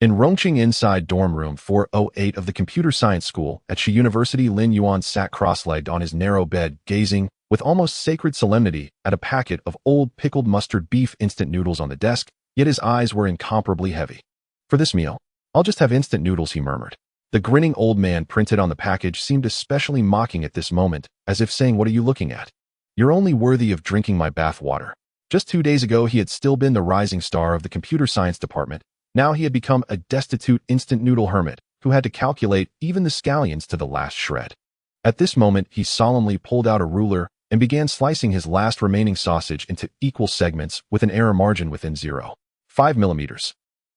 In Rongqing inside dorm room 408 of the computer science school at Shi University, Lin Yuan sat cross-legged on his narrow bed, gazing, with almost sacred solemnity, at a packet of old pickled mustard beef instant noodles on the desk, yet his eyes were incomparably heavy. For this meal, I'll just have instant noodles, he murmured. The grinning old man printed on the package seemed especially mocking at this moment, as if saying, "What are you looking at? You're only worthy of drinking my bath water." Just 2 days ago, he had still been the rising star of the computer science department. Now he had become a destitute instant noodle hermit who had to calculate even the scallions to the last shred. At this moment, he solemnly pulled out a ruler and began slicing his last remaining sausage into equal segments with an error margin within 0.5 millimeters.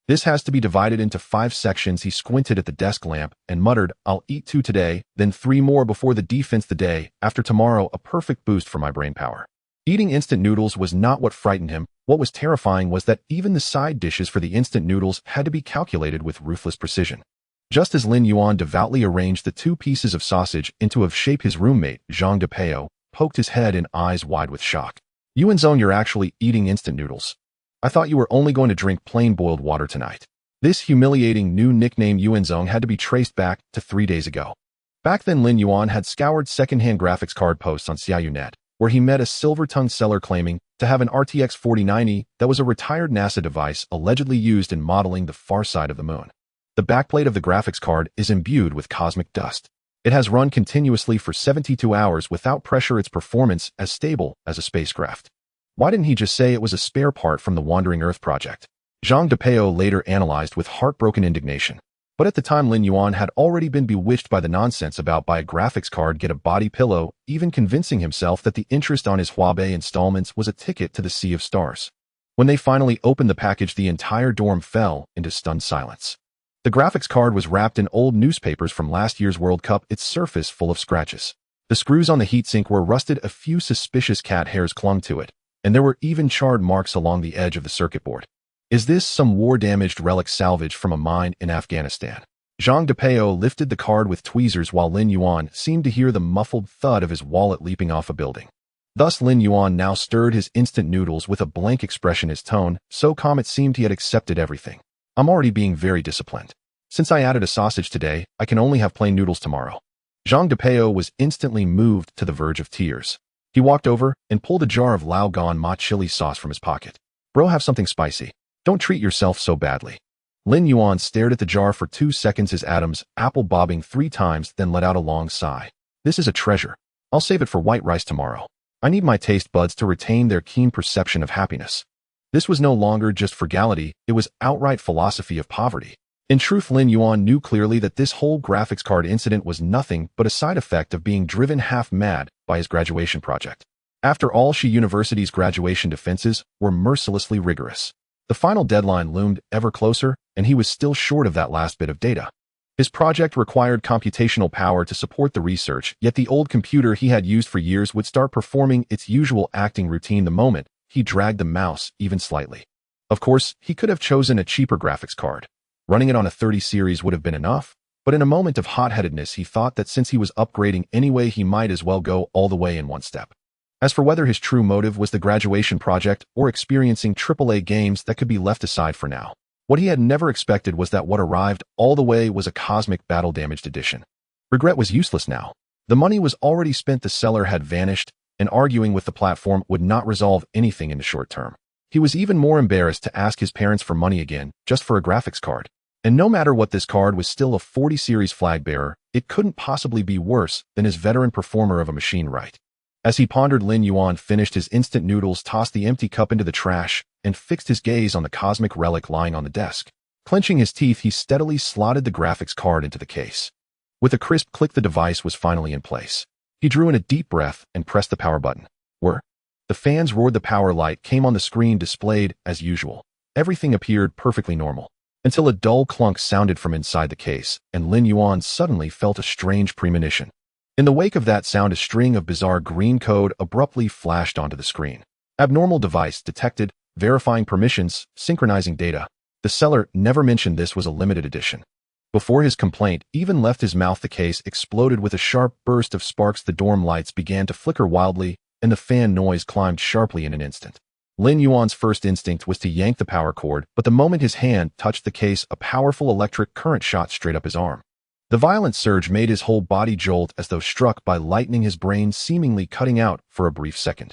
This has to be divided into 5 sections. He squinted at the desk lamp and muttered, "I'll eat 2 today, then 3 more before the defense the day after tomorrow, a perfect boost for my brain power." Eating instant noodles was not what frightened him. What was terrifying was that even the side dishes for the instant noodles had to be calculated with ruthless precision. Just as Lin Yuan devoutly arranged the 2 pieces of sausage into a shape, his roommate, Zhang Depeo, poked his head and eyes wide with shock. "Yuanzong, you're actually eating instant noodles. I thought you were only going to drink plain boiled water tonight." This humiliating new nickname Yuanzong had to be traced back to 3 days ago. Back then, Lin Yuan had scoured second-hand graphics card posts on Xiaoyunet, where he met a silver-tongued seller claiming to have an RTX 4090 that was a retired NASA device allegedly used in modeling the far side of the moon. The backplate of the graphics card is imbued with cosmic dust. It has run continuously for 72 hours without pressure, its performance as stable as a spacecraft. Why didn't he just say it was a spare part from the Wandering Earth project? Zhang Depeo later analyzed with heartbroken indignation. But at the time, Lin Yuan had already been bewitched by the nonsense about buy a graphics card, get a body pillow, even convincing himself that the interest on his Huabei installments was a ticket to the Sea of Stars. When they finally opened the package, the entire dorm fell into stunned silence. The graphics card was wrapped in old newspapers from last year's World Cup, its surface full of scratches. The screws on the heatsink were rusted, a few suspicious cat hairs clung to it, and there were even charred marks along the edge of the circuit board. Is this some war-damaged relic salvaged from a mine in Afghanistan? Zhang Depeo lifted the card with tweezers while Lin Yuan seemed to hear the muffled thud of his wallet leaping off a building. Thus Lin Yuan now stirred his instant noodles with a blank expression. His tone, so calm it seemed he had accepted everything. "I'm already being very disciplined. Since I added a sausage today, I can only have plain noodles tomorrow." Zhang Depeo was instantly moved to the verge of tears. He walked over and pulled a jar of Lao Gan Ma chili sauce from his pocket. "Bro, have something spicy. Don't treat yourself so badly." Lin Yuan stared at the jar for 2 seconds, his atoms apple bobbing 3 times, then let out a long sigh. "This is a treasure. I'll save it for white rice tomorrow. I need my taste buds to retain their keen perception of happiness." This was no longer just frugality, it was outright philosophy of poverty. In truth, Lin Yuan knew clearly that this whole graphics card incident was nothing but a side effect of being driven half mad by his graduation project. After all, Shi University's graduation defenses were mercilessly rigorous. The final deadline loomed ever closer, and he was still short of that last bit of data. His project required computational power to support the research, yet the old computer he had used for years would start performing its usual acting routine the moment he dragged the mouse even slightly. Of course, he could have chosen a cheaper graphics card. Running it on a 30 series would have been enough, but in a moment of hot-headedness he thought that since he was upgrading anyway, he might as well go all the way in one step. As for whether his true motive was the graduation project or experiencing AAA games, that could be left aside for now. What he had never expected was that what arrived all the way was a cosmic battle-damaged edition. Regret was useless now. The money was already spent, the seller had vanished, and arguing with the platform would not resolve anything in the short term. He was even more embarrassed to ask his parents for money again, just for a graphics card. And no matter what, this card was still a 40 series flag bearer. It couldn't possibly be worse than his veteran performer of a machine right. As he pondered, Lin Yuan finished his instant noodles, tossed the empty cup into the trash, and fixed his gaze on the cosmic relic lying on the desk. Clenching his teeth, he steadily slotted the graphics card into the case. With a crisp click, the device was finally in place. He drew in a deep breath and pressed the power button. The fans roared, the power light came on, the screen displayed as usual. Everything appeared perfectly normal, until a dull clunk sounded from inside the case, and Lin Yuan suddenly felt a strange premonition. In the wake of that sound, a string of bizarre green code abruptly flashed onto the screen. Abnormal device detected, verifying permissions, synchronizing data. The seller never mentioned this was a limited edition. Before his complaint even left his mouth, the case exploded with a sharp burst of sparks. The dorm lights began to flicker wildly, and the fan noise climbed sharply in an instant. Lin Yuan's first instinct was to yank the power cord, but the moment his hand touched the case, a powerful electric current shot straight up his arm. The violent surge made his whole body jolt as though struck by lightning, his brain seemingly cutting out for a brief second.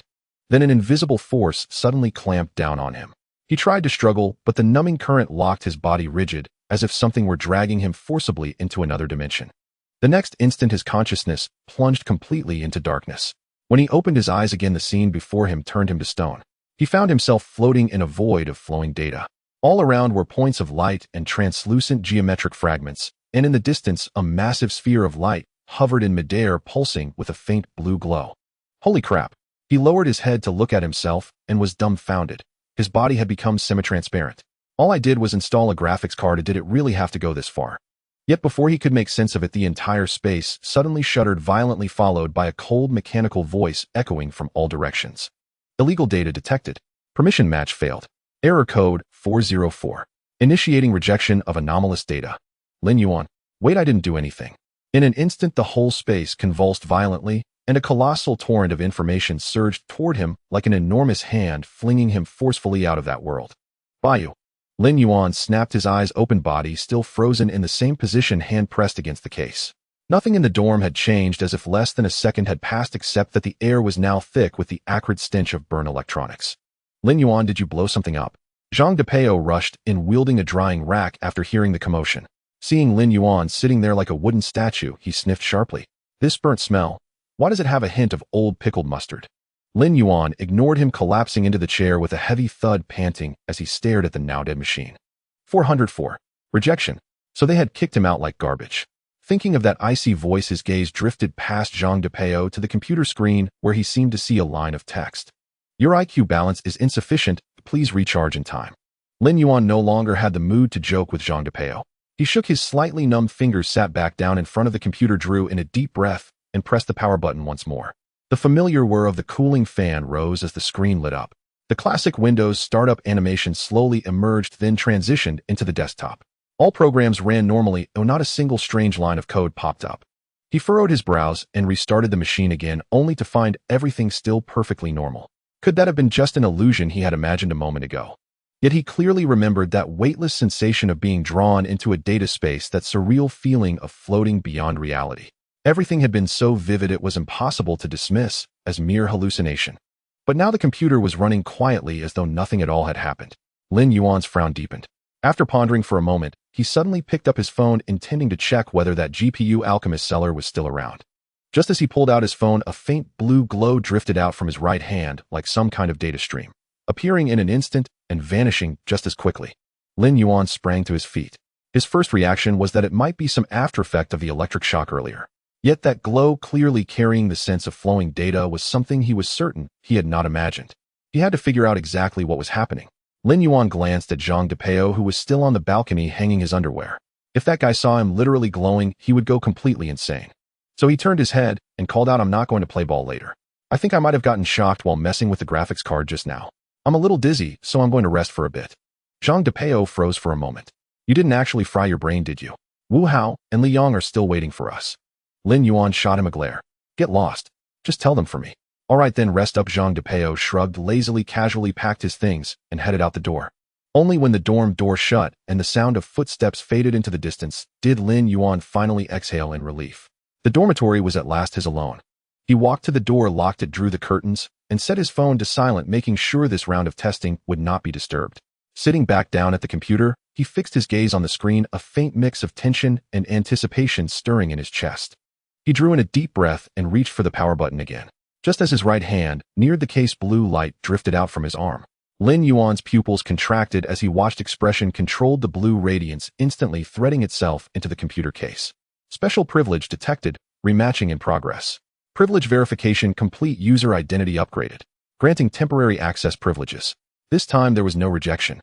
Then an invisible force suddenly clamped down on him. He tried to struggle, but the numbing current locked his body rigid, as if something were dragging him forcibly into another dimension. The next instant his consciousness plunged completely into darkness. When he opened his eyes again, the scene before him turned him to stone. He found himself floating in a void of flowing data. All around were points of light and translucent geometric fragments, and in the distance a massive sphere of light hovered in midair, pulsing with a faint blue glow. Holy crap! He lowered his head to look at himself and was dumbfounded. His body had become semi-transparent. All I did was install a graphics card. Did it really have to go this far? Yet before he could make sense of it, the entire space suddenly shuddered violently, followed by a cold mechanical voice echoing from all directions. Illegal data detected. Permission match failed. Error code 404. Initiating rejection of anomalous data. Lin Yuan. Wait, I didn't do anything. In an instant, the whole space convulsed violently, and a colossal torrent of information surged toward him like an enormous hand, flinging him forcefully out of that world. Bayou. Lin Yuan snapped his eyes open, body still frozen in the same position, hand pressed against the case. Nothing in the dorm had changed, as if less than a second had passed, except that the air was now thick with the acrid stench of burned electronics. Lin Yuan, did you blow something up? Zhang Depeo rushed in, wielding a drying rack after hearing the commotion. Seeing Lin Yuan sitting there like a wooden statue, he sniffed sharply. This burnt smell. Why does it have a hint of old pickled mustard? Lin Yuan ignored him, collapsing into the chair with a heavy thud, panting as he stared at the now-dead machine. 404. Rejection. So they had kicked him out like garbage. Thinking of that icy voice, his gaze drifted past Zhang Depeo to the computer screen, where he seemed to see a line of text. Your IQ balance is insufficient. Please recharge in time. Lin Yuan no longer had the mood to joke with Zhang Depeo. He shook his slightly numb fingers, sat back down in front of the computer, drew in a deep breath, and pressed the power button once more. The familiar whir of the cooling fan rose as the screen lit up. The classic Windows startup animation slowly emerged, then transitioned into the desktop. All programs ran normally, though not a single strange line of code popped up. He furrowed his brows and restarted the machine again, only to find everything still perfectly normal. Could that have been just an illusion he had imagined a moment ago? Yet he clearly remembered that weightless sensation of being drawn into a data space, that surreal feeling of floating beyond reality. Everything had been so vivid it was impossible to dismiss as mere hallucination. But now the computer was running quietly, as though nothing at all had happened. Lin Yuan's frown deepened. After pondering for a moment, he suddenly picked up his phone, intending to check whether that GPU alchemist seller was still around. Just as he pulled out his phone, a faint blue glow drifted out from his right hand like some kind of data stream, appearing in an instant and vanishing just as quickly. Lin Yuan sprang to his feet. His first reaction was that it might be some after effect of the electric shock earlier. Yet that glow, clearly carrying the sense of flowing data, was something he was certain he had not imagined. He had to figure out exactly what was happening. Lin Yuan glanced at Zhang Depeo, who was still on the balcony hanging his underwear. If that guy saw him literally glowing, he would go completely insane. So he turned his head and called out, I'm not going to play ball later. I think I might have gotten shocked while messing with the graphics card just now. I'm a little dizzy, so I'm going to rest for a bit. Zhang Depeo froze for a moment. You didn't actually fry your brain, did you? Wu Hao and Li Yong are still waiting for us. Lin Yuan shot him a glare. Get lost. Just tell them for me. All right then, rest up. Zhang Depeo shrugged lazily, casually packed his things, and headed out the door. Only when the dorm door shut and the sound of footsteps faded into the distance did Lin Yuan finally exhale in relief. The dormitory was at last his alone. He walked to the door, locked it, drew the curtains, and set his phone to silent, making sure this round of testing would not be disturbed. Sitting back down at the computer, he fixed his gaze on the screen, a faint mix of tension and anticipation stirring in his chest. He drew in a deep breath and reached for the power button again. Just as his right hand neared the case, blue light drifted out from his arm. Lin Yuan's pupils contracted as he watched expression controlled the blue radiance instantly threading itself into the computer case. Special privilege detected, rematching in progress. Privilege verification complete, user identity upgraded. Granting temporary access privileges. This time there was no rejection.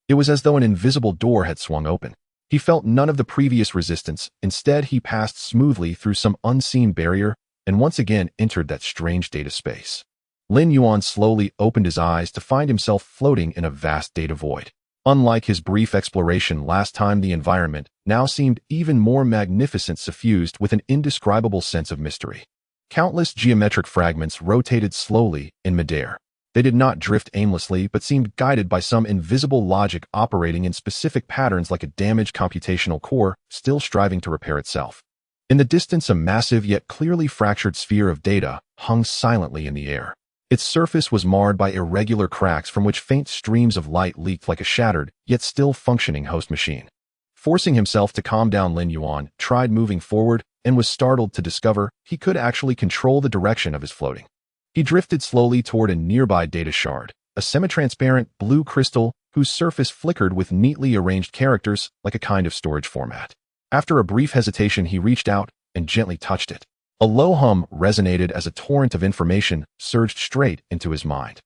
It was as though an invisible door had swung open. He felt none of the previous resistance. Instead, he passed smoothly through some unseen barrier and once again entered that strange data space. Lin Yuan slowly opened his eyes to find himself floating in a vast data void. Unlike his brief exploration last time, the environment now seemed even more magnificent, suffused with an indescribable sense of mystery. Countless geometric fragments rotated slowly in midair. They did not drift aimlessly, but seemed guided by some invisible logic operating in specific patterns like a damaged computational core, still striving to repair itself. In the distance, a massive yet clearly fractured sphere of data hung silently in the air. Its surface was marred by irregular cracks from which faint streams of light leaked like a shattered, yet still functioning host machine. Forcing himself to calm down, Lin Yuan tried moving forward and was startled to discover he could actually control the direction of his floating. He drifted slowly toward a nearby data shard, a semi-transparent blue crystal whose surface flickered with neatly arranged characters like a kind of storage format. After a brief hesitation, he reached out and gently touched it. A low hum resonated as a torrent of information surged straight into his mind.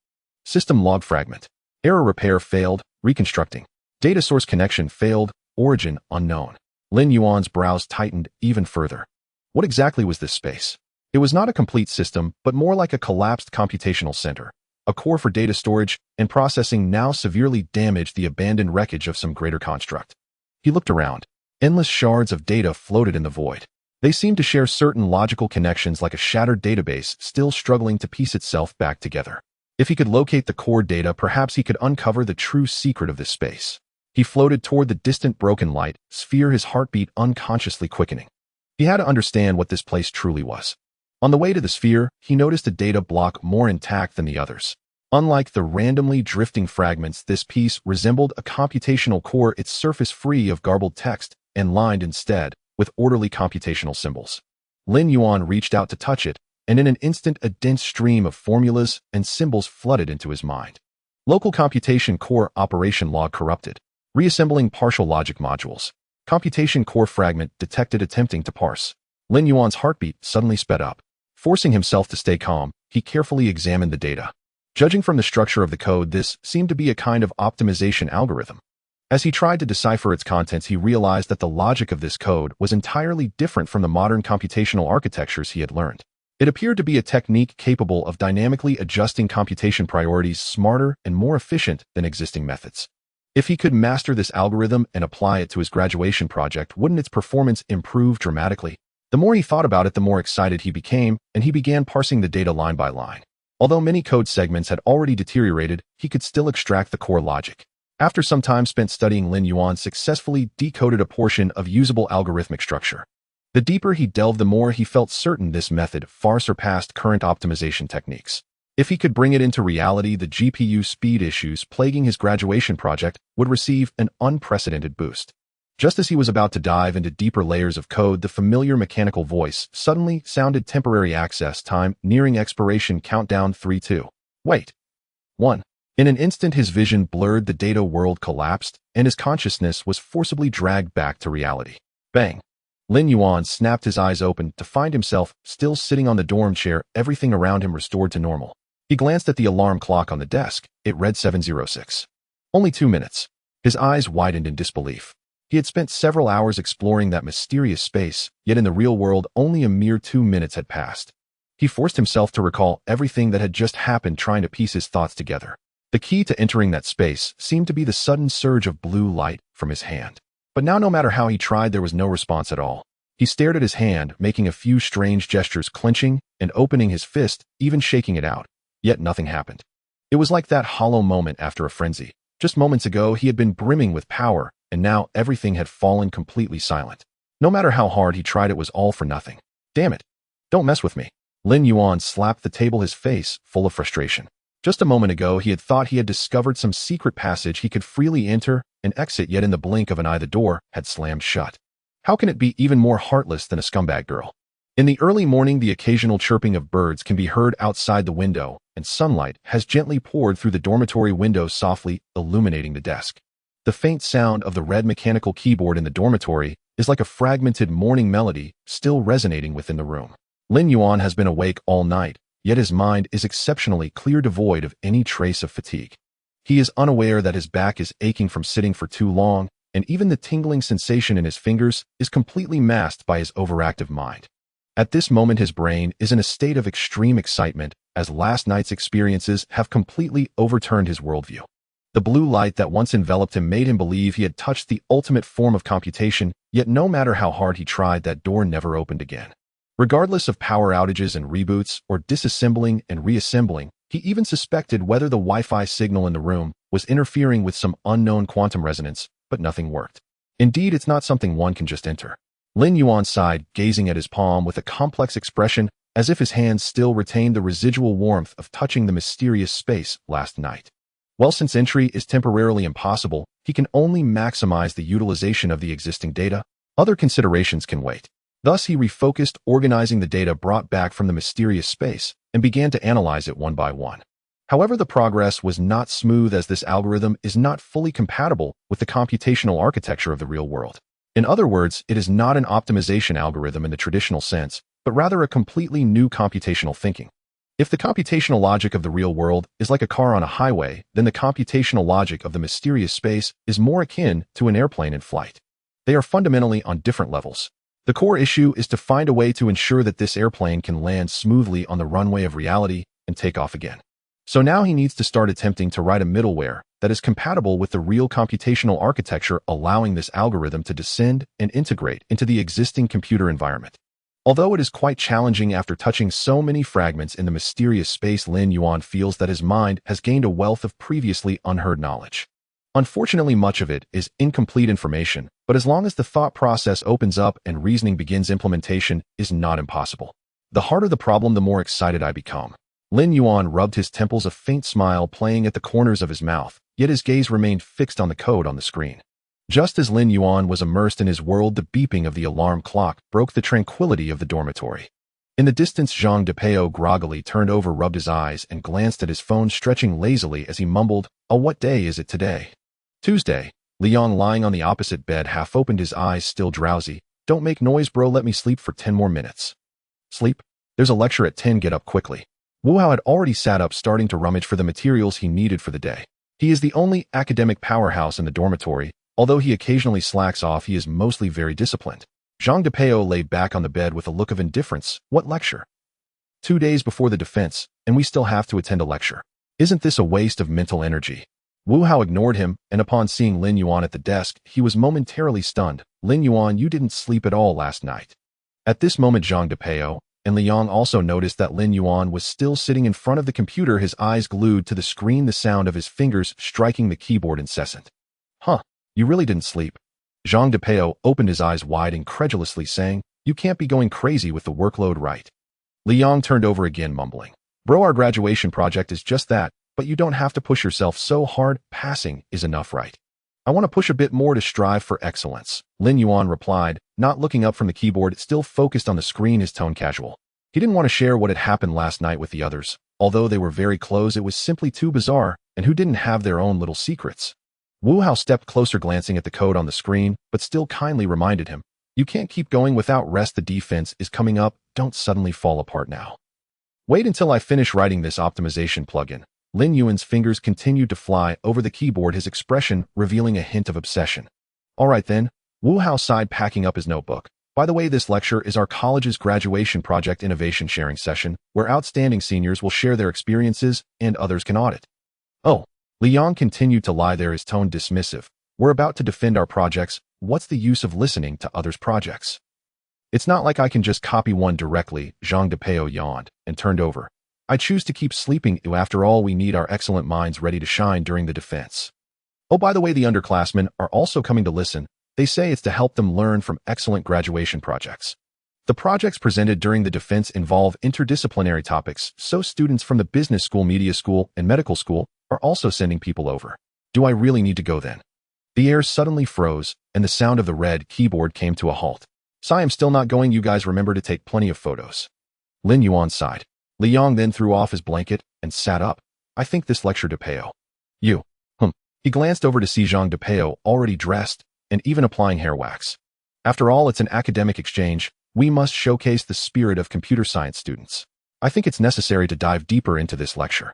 System log fragment. Error, repair failed, reconstructing. Data source connection failed, origin unknown. Lin Yuan's brows tightened even further. What exactly was this space? It was not a complete system, but more like a collapsed computational center. A core for data storage and processing now severely damaged, the abandoned wreckage of some greater construct. He looked around. Endless shards of data floated in the void. They seemed to share certain logical connections, like a shattered database still struggling to piece itself back together. If he could locate the core data, perhaps he could uncover the true secret of this space. He floated toward the distant broken light sphere, his heartbeat unconsciously quickening. He had to understand what this place truly was. On the way to the sphere, he noticed a data block more intact than the others. Unlike the randomly drifting fragments, this piece resembled a computational core, its surface free of garbled text and lined instead with orderly computational symbols. Lin Yuan reached out to touch it, and in an instant a dense stream of formulas and symbols flooded into his mind. Local computation core operation log corrupted. Reassembling partial logic modules. Computation core fragment detected attempting to parse. Lin Yuan's heartbeat suddenly sped up. Forcing himself to stay calm, he carefully examined the data. Judging from the structure of the code, this seemed to be a kind of optimization algorithm. As he tried to decipher its contents, he realized that the logic of this code was entirely different from the modern computational architectures he had learned. It appeared to be a technique capable of dynamically adjusting computation priorities, smarter and more efficient than existing methods. If he could master this algorithm and apply it to his graduation project, wouldn't its performance improve dramatically? The more he thought about it, the more excited he became, and he began parsing the data line by line. Although many code segments had already deteriorated, he could still extract the core logic. After some time spent studying, Lin Yuan successfully decoded a portion of usable algorithmic structure. The deeper he delved, the more he felt certain this method far surpassed current optimization techniques. If he could bring it into reality, the GPU speed issues plaguing his graduation project would receive an unprecedented boost. Just as he was about to dive into deeper layers of code, the familiar mechanical voice suddenly sounded. Temporary access time nearing expiration. Countdown 3, 2. Wait. 1. In an instant, his vision blurred, the data world collapsed, and his consciousness was forcibly dragged back to reality. Bang. Lin Yuan snapped his eyes open to find himself still sitting on the dorm chair, everything around him restored to normal. He glanced at the alarm clock on the desk. It read 7:06. Only 2 minutes. His eyes widened in disbelief. He had spent several hours exploring that mysterious space, yet in the real world only a mere 2 minutes had passed. He forced himself to recall everything that had just happened, trying to piece his thoughts together. The key to entering that space seemed to be the sudden surge of blue light from his hand. But now, no matter how he tried, there was no response at all. He stared at his hand, making a few strange gestures, clenching and opening his fist, even shaking it out. Yet nothing happened. It was like that hollow moment after a frenzy. Just moments ago, he had been brimming with power, and now everything had fallen completely silent. No matter how hard he tried, it was all for nothing. Damn it. Don't mess with me. Lin Yuan slapped the table, his face full of frustration. Just a moment ago, he had thought he had discovered some secret passage he could freely enter and exit, yet in the blink of an eye, the door had slammed shut. How can it be even more heartless than a scumbag girl? In the early morning, the occasional chirping of birds can be heard outside the window, and sunlight has gently poured through the dormitory windows, softly illuminating the desk. The faint sound of the red mechanical keyboard in the dormitory is like a fragmented morning melody still resonating within the room. Lin Yuan has been awake all night, yet his mind is exceptionally clear, devoid of any trace of fatigue. He is unaware that his back is aching from sitting for too long, and even the tingling sensation in his fingers is completely masked by his overactive mind. At this moment, his brain is in a state of extreme excitement, as last night's experiences have completely overturned his worldview. The blue light that once enveloped him made him believe he had touched the ultimate form of computation, yet no matter how hard he tried, that door never opened again. Regardless of power outages and reboots, or disassembling and reassembling, He even suspected whether the Wi-Fi signal in the room was interfering with some unknown quantum resonance, but nothing worked. Indeed, it's not something one can just enter. Lin Yuan sighed, gazing at his palm with a complex expression as if his hands still retained the residual warmth of touching the mysterious space last night. Well, since entry is temporarily impossible, he can only maximize the utilization of the existing data. Other considerations can wait. Thus, he refocused, organizing the data brought back from the mysterious space, and began to analyze it one by one. However, the progress was not smooth as this algorithm is not fully compatible with the computational architecture of the real world. In other words, it is not an optimization algorithm in the traditional sense, but rather a completely new computational thinking. If the computational logic of the real world is like a car on a highway, then the computational logic of the mysterious space is more akin to an airplane in flight. They are fundamentally on different levels. The core issue is to find a way to ensure that this airplane can land smoothly on the runway of reality and take off again. So now he needs to start attempting to write a middleware that is compatible with the real computational architecture, allowing this algorithm to descend and integrate into the existing computer environment. Although it is quite challenging after touching so many fragments in the mysterious space, Lin Yuan feels that his mind has gained a wealth of previously unheard knowledge. Unfortunately, much of it is incomplete information, but as long as the thought process opens up and reasoning begins, implementation is not impossible. The harder the problem, the more excited I become. Lin Yuan rubbed his temples, a faint smile playing at the corners of his mouth, yet his gaze remained fixed on the code on the screen. Just as Lin Yuan was immersed in his world, the beeping of the alarm clock broke the tranquility of the dormitory. In the distance, Zhang Depeo groggily turned over, rubbed his eyes, and glanced at his phone, stretching lazily as he mumbled, "Oh, what day is it today?" Tuesday. Liang, lying on the opposite bed, half opened, his eyes still drowsy. "Don't make noise, bro. Let me sleep for 10 more minutes." "Sleep? There's a lecture at 10. Get up quickly." Wu Hao had already sat up, starting to rummage for the materials he needed for the day. He is the only academic powerhouse in the dormitory. Although he occasionally slacks off, he is mostly very disciplined. Zhang Depeo lay back on the bed with a look of indifference. "What lecture?" 2 days before the defense, and we still have to attend a lecture. Isn't this a waste of mental energy? Wu Hao ignored him, and upon seeing Lin Yuan at the desk, he was momentarily stunned. "Lin Yuan, you didn't sleep at all last night." At this moment, Zhang Depeo and Liang also noticed that Lin Yuan was still sitting in front of the computer, his eyes glued to the screen, the sound of his fingers striking the keyboard incessant. "Huh, you really didn't sleep?" Zhang Depeo opened his eyes wide incredulously, saying, "You can't be going crazy with the workload, right?" Liang turned over again, mumbling, "Bro, our graduation project is just that, but you don't have to push yourself so hard. Passing is enough, right?" "I want to push a bit more to strive for excellence," Lin Yuan replied, not looking up from the keyboard, still focused on the screen, his tone casual. He didn't want to share what had happened last night with the others. Although they were very close, it was simply too bizarre, and who didn't have their own little secrets? Wu Hao stepped closer, glancing at the code on the screen, but still kindly reminded him, "You can't keep going without rest. The defense is coming up. Don't suddenly fall apart now. Wait until I finish writing this optimization plugin." Lin Yuan's fingers continued to fly over the keyboard, his expression revealing a hint of obsession. "All right then," Wu Hao sighed, packing up his notebook. "By the way, this lecture is our college's graduation project innovation sharing session, where outstanding seniors will share their experiences and others can audit." "Oh." Liang continued to lie there, his tone dismissive. "We're about to defend our projects. What's the use of listening to others' projects? It's not like I can just copy one directly." Zhang Depeo yawned and turned over. "I choose to keep sleeping. After all, we need our excellent minds ready to shine during the defense. Oh, by the way, the underclassmen are also coming to listen. They say it's to help them learn from excellent graduation projects. The projects presented during the defense involve interdisciplinary topics, so students from the business school, media school, and medical school are also sending people over." "Do I really need to go then?" The air suddenly froze, and the sound of the red keyboard came to a halt. "So I am still not going. You guys remember to take plenty of photos." Lin Yuan sighed. Liang then threw off his blanket and sat up. "I think this lecture Depeo. You. He glanced over to see Zhang Depeo already dressed and even applying hair wax. "After all, it's an academic exchange. We must showcase the spirit of computer science students. I think it's necessary to dive deeper into this lecture.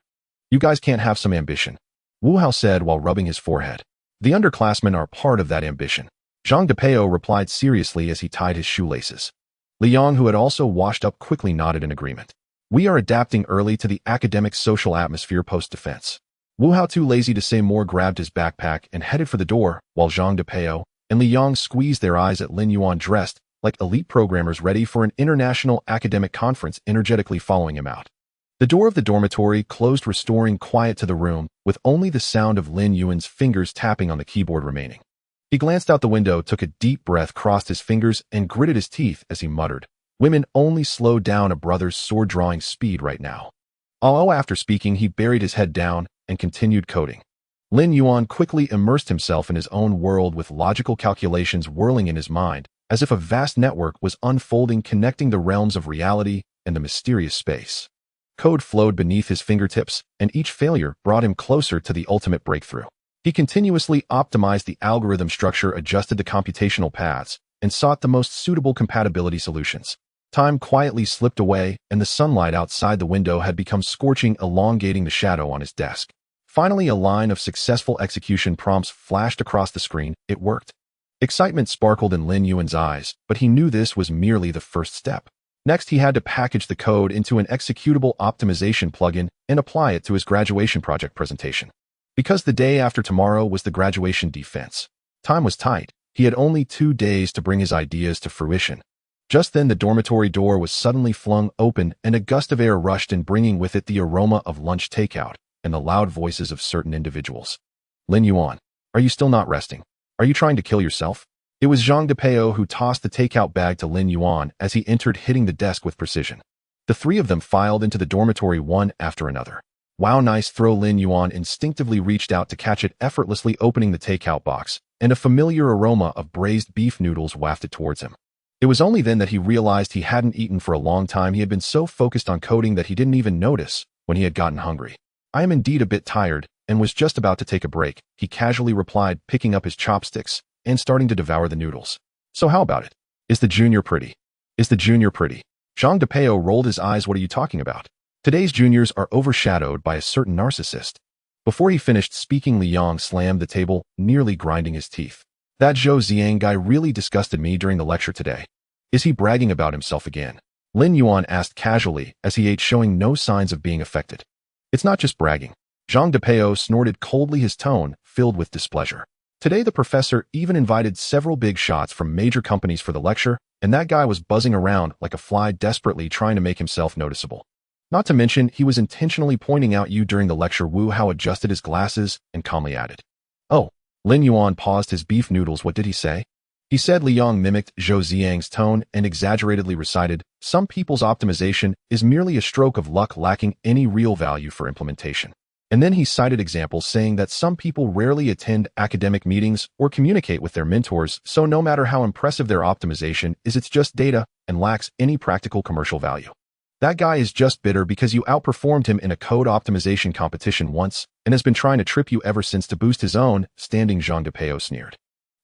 You guys can't have some ambition," Wu Hao said while rubbing his forehead. "The underclassmen are part of that ambition." Zhang Depeo replied seriously as he tied his shoelaces. Liang, who had also washed up, quickly nodded in agreement. "We are adapting early to the academic social atmosphere post-defense." Wu Hao, too lazy to say more, grabbed his backpack and headed for the door, while Zhang Depeo and Liang squeezed their eyes at Lin Yuan, dressed like elite programmers ready for an international academic conference, energetically following him out. The door of the dormitory closed, restoring quiet to the room, with only the sound of Lin Yuan's fingers tapping on the keyboard remaining. He glanced out the window, took a deep breath, crossed his fingers, and gritted his teeth as he muttered, "Women only slow down a brother's sword-drawing speed right now." Although after speaking, he buried his head down and continued coding. Lin Yuan quickly immersed himself in his own world with logical calculations whirling in his mind, as if a vast network was unfolding, connecting the realms of reality and the mysterious space. Code flowed beneath his fingertips, and each failure brought him closer to the ultimate breakthrough. He continuously optimized the algorithm structure, adjusted the computational paths, and sought the most suitable compatibility solutions. Time quietly slipped away, and the sunlight outside the window had become scorching, elongating the shadow on his desk. Finally, a line of successful execution prompts flashed across the screen. It worked. Excitement sparkled in Lin Yuan's eyes, but he knew this was merely the first step. Next, he had to package the code into an executable optimization plugin and apply it to his graduation project presentation. Because the day after tomorrow was the graduation defense. Time was tight. He had only 2 days to bring his ideas to fruition. Just then, the dormitory door was suddenly flung open, and a gust of air rushed in, bringing with it the aroma of lunch takeout and the loud voices of certain individuals. "Lin Yuan, are you still not resting? Are you trying to kill yourself?" It was Zhang Depeo who tossed the takeout bag to Lin Yuan as he entered, hitting the desk with precision. The 3 of them filed into the dormitory one after another. "Wow, nice throw." Lin Yuan instinctively reached out to catch it, effortlessly opening the takeout box, and a familiar aroma of braised beef noodles wafted towards him. It was only then that he realized he hadn't eaten for a long time. He had been so focused on coding that he didn't even notice when he had gotten hungry. "I am indeed a bit tired, and was just about to take a break," he casually replied, picking up his chopsticks and starting to devour the noodles. "So how about it? Is the junior pretty? Is the junior pretty?" Zhang Depeo rolled his eyes. "What are you talking about? Today's juniors are overshadowed by a certain narcissist." Before he finished speaking, Li Yang slammed the table, nearly grinding his teeth. "That Zhou Ziang guy really disgusted me during the lecture today. Is he bragging about himself again?" Lin Yuan asked casually as he ate, showing no signs of being affected. "It's not just bragging." Zhang Depeo snorted coldly, his tone filled with displeasure. "Today the professor even invited several big shots from major companies for the lecture, and that guy was buzzing around like a fly, desperately trying to make himself noticeable. Not to mention, he was intentionally pointing out you during the lecture." Wu Hao adjusted his glasses and calmly added, "Oh." Lin Yuan paused his beef noodles. "What did he say?" He said. Li Yang mimicked Zhou Ziang's tone and exaggeratedly recited, "Some people's optimization is merely a stroke of luck, lacking any real value for implementation." And then he cited examples, saying that some people rarely attend academic meetings or communicate with their mentors, so no matter how impressive their optimization is, it's just data and lacks any practical commercial value. That guy is just bitter because you outperformed him in a code optimization competition once and has been trying to trip you ever since to boost his own standing. Zhang Depeo sneered.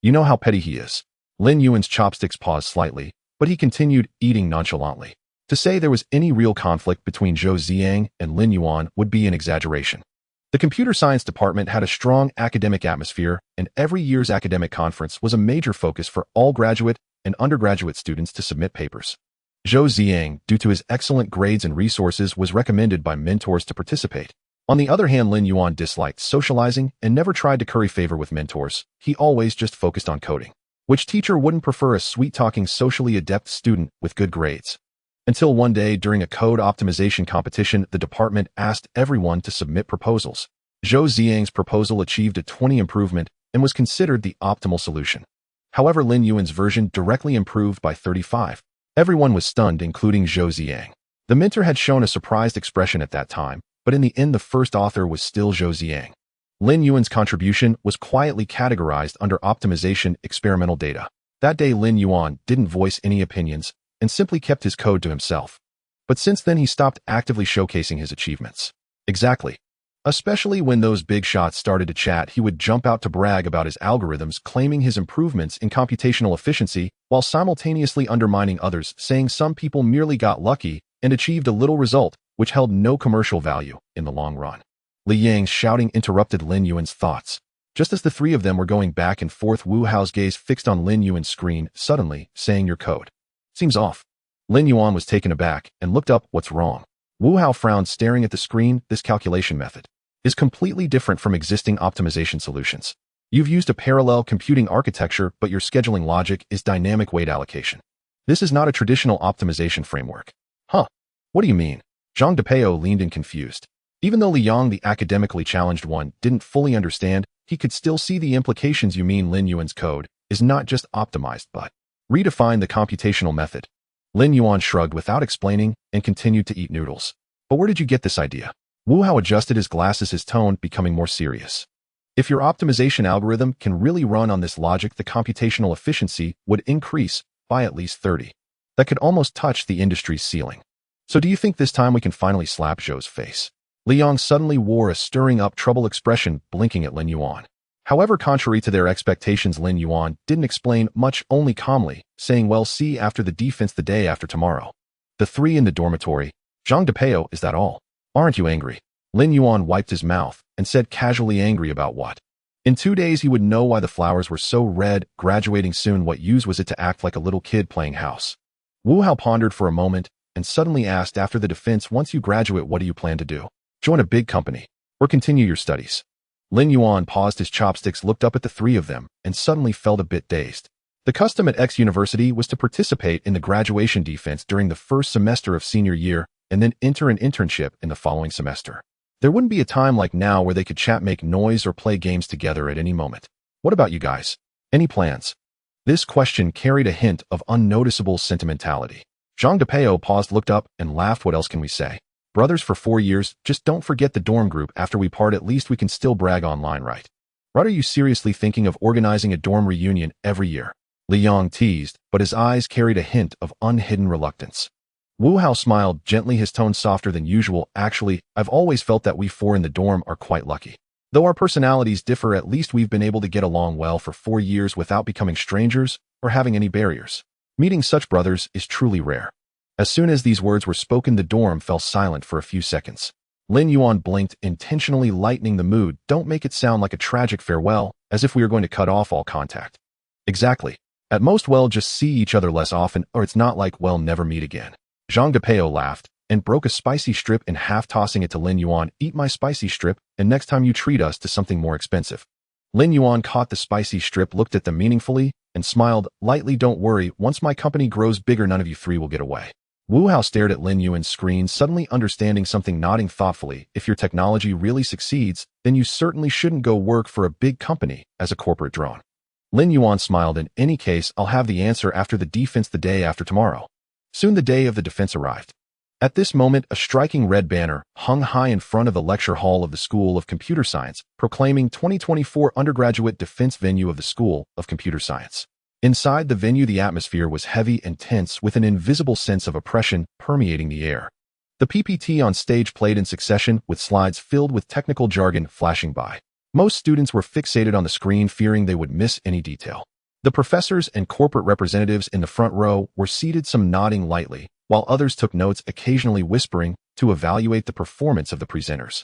"You know how petty he is." Lin Yuan's chopsticks paused slightly, but he continued eating nonchalantly. To say there was any real conflict between Zhou Ziang and Lin Yuan would be an exaggeration. The computer science department had a strong academic atmosphere, and every year's academic conference was a major focus for all graduate and undergraduate students to submit papers. Zhou Ziang, due to his excellent grades and resources, was recommended by mentors to participate. On the other hand, Lin Yuan disliked socializing and never tried to curry favor with mentors. He always just focused on coding. Which teacher wouldn't prefer a sweet-talking, socially adept student with good grades? Until one day, during a code optimization competition, the department asked everyone to submit proposals. Zhou Ziang's proposal achieved a 20 improvement and was considered the optimal solution. However, Lin Yuan's version directly improved by 35. Everyone was stunned, including Zhou Ziang. The mentor had shown a surprised expression at that time, but in the end the first author was still Zhou Ziang. Lin Yuan's contribution was quietly categorized under optimization experimental data. That day, Lin Yuan didn't voice any opinions and simply kept his code to himself. But since then he stopped actively showcasing his achievements. Exactly. Especially when those big shots started to chat, he would jump out to brag about his algorithms, claiming his improvements in computational efficiency, while simultaneously undermining others, saying some people merely got lucky and achieved a little result, which held no commercial value in the long run. Li Yang's shouting interrupted Lin Yuan's thoughts. Just as the 3 of them were going back and forth, Wu Hao's gaze fixed on Lin Yuan's screen, suddenly saying, "Your code seems off." Lin Yuan was taken aback and looked up. "What's wrong?" Wu Hao frowned, staring at the screen. "This calculation method is completely different from existing optimization solutions. You've used a parallel computing architecture, but your scheduling logic is dynamic weight allocation. This is not a traditional optimization framework." "Huh? What do you mean?" Zhang Depeo leaned in confused. Even though Liang, the academically challenged one, didn't fully understand, he could still see the implications. You mean Lin Yuan's code is not just optimized but redefined the computational method? Lin Yuan shrugged without explaining and continued to eat noodles. But where did you get this idea? Wu Hao adjusted his glasses, his tone becoming more serious. If your optimization algorithm can really run on this logic, the computational efficiency would increase by at least 30. That could almost touch the industry's ceiling. So do you think this time we can finally slap Zhou's face? Liang suddenly wore a stirring-up trouble expression, blinking at Lin Yuan. However, contrary to their expectations, Lin Yuan didn't explain much, only calmly, saying, "Well, see after the defense the day after tomorrow." The three in the dormitory. Zhang Depeo, is that all? Aren't you angry? Lin Yuan wiped his mouth and said, casually, angry about what? In 2 days he would know why the flowers were so red. Graduating soon, what use was it to act like a little kid playing house? Wu Hao pondered for a moment and suddenly asked, after the defense, once you graduate, what do you plan to do? Join a big company or continue your studies? Lin Yuan paused his chopsticks, looked up at the three of them, and suddenly felt a bit dazed. The custom at X University was to participate in the graduation defense during the first semester of senior year and then enter an internship in the following semester. There wouldn't be a time like now where they could chat, make noise, or play games together at any moment. What about you guys? Any plans? This question carried a hint of unnoticeable sentimentality. Zhang Depeo paused, looked up, and laughed. What else can we say? Brothers for 4 years, just don't forget the dorm group after we part. At least we can still brag online, right? Are you seriously thinking of organizing a dorm reunion every year? Liang teased, but his eyes carried a hint of unhidden reluctance. Wu Hao smiled gently, his tone softer than usual. Actually, I've always felt that we four in the dorm are quite lucky. Though our personalities differ, at least we've been able to get along well for 4 years without becoming strangers or having any barriers. Meeting such brothers is truly rare. As soon as these words were spoken, the dorm fell silent for a few seconds. Lin Yuan blinked, intentionally lightening the mood. Don't make it sound like a tragic farewell, as if we are going to cut off all contact. Exactly. At most, we'll just see each other less often, or it's not like we'll never meet again. Zhang Depeo laughed and broke a spicy strip in half, tossing it to Lin Yuan. Eat my spicy strip, and next time you treat us to something more expensive. Lin Yuan caught the spicy strip, looked at them meaningfully, and smiled lightly. Don't worry, once my company grows bigger, none of you three will get away. Wu Hao stared at Lin Yuan's screen, suddenly understanding something, nodding thoughtfully. If your technology really succeeds, then you certainly shouldn't go work for a big company as a corporate drone. Lin Yuan smiled. In any case, I'll have the answer after the defense the day after tomorrow. Soon the day of the defense arrived. At this moment, a striking red banner hung high in front of the lecture hall of the School of Computer Science, proclaiming 2024 undergraduate defense venue of the School of Computer Science. Inside the venue, the atmosphere was heavy and tense, with an invisible sense of oppression permeating the air. The PPT on stage played in succession, with slides filled with technical jargon flashing by. Most students were fixated on the screen, fearing they would miss any detail. The professors and corporate representatives in the front row were seated, some nodding lightly, while others took notes, occasionally whispering, to evaluate the performance of the presenters.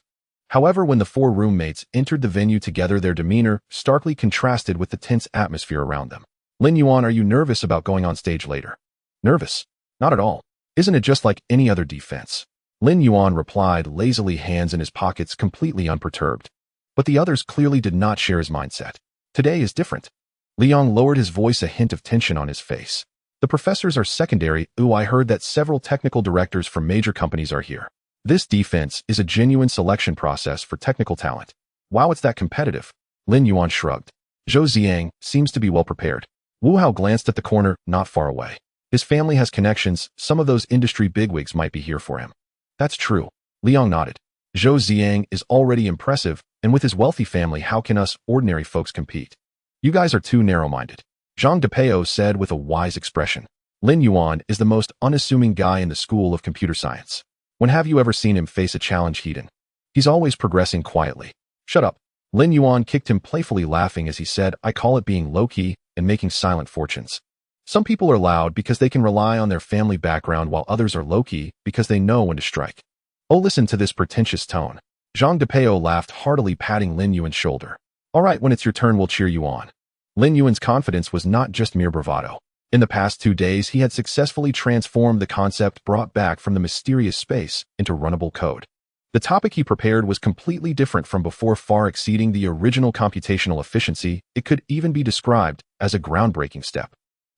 However, when the four roommates entered the venue together, their demeanor starkly contrasted with the tense atmosphere around them. Lin Yuan, are you nervous about going on stage later? Nervous? Not at all. Isn't it just like any other defense? Lin Yuan replied, lazily, hands in his pockets, completely unperturbed. But the others clearly did not share his mindset. Today is different. Liang lowered his voice, a hint of tension on his face. The professors are secondary. I heard that several technical directors from major companies are here. This defense is a genuine selection process for technical talent. Wow, it's that competitive. Lin Yuan shrugged. Zhou Ziang seems to be well prepared. Wu Hao glanced at the corner, not far away. His family has connections. Some of those industry bigwigs might be here for him. That's true. Liang nodded. Zhou Ziang is already impressive, and with his wealthy family, how can us ordinary folks compete? You guys are too narrow-minded. Zhang Depeo said with a wise expression. Lin Yuan is the most unassuming guy in the School of Computer Science. When have you ever seen him face a challenge head-on? He's always progressing quietly. Shut up. Lin Yuan kicked him playfully, laughing as he said, I call it being low-key and making silent fortunes. Some people are loud because they can rely on their family background, while others are low-key because they know when to strike. Oh, listen to this pretentious tone. Zhang Depeo laughed heartily, patting Lin Yuan's shoulder. All right, when it's your turn, we'll cheer you on. Lin Yuan's confidence was not just mere bravado. In the past 2 days, he had successfully transformed the concept brought back from the mysterious space into runnable code. The topic he prepared was completely different from before, far exceeding the original computational efficiency. It could even be described as a groundbreaking step.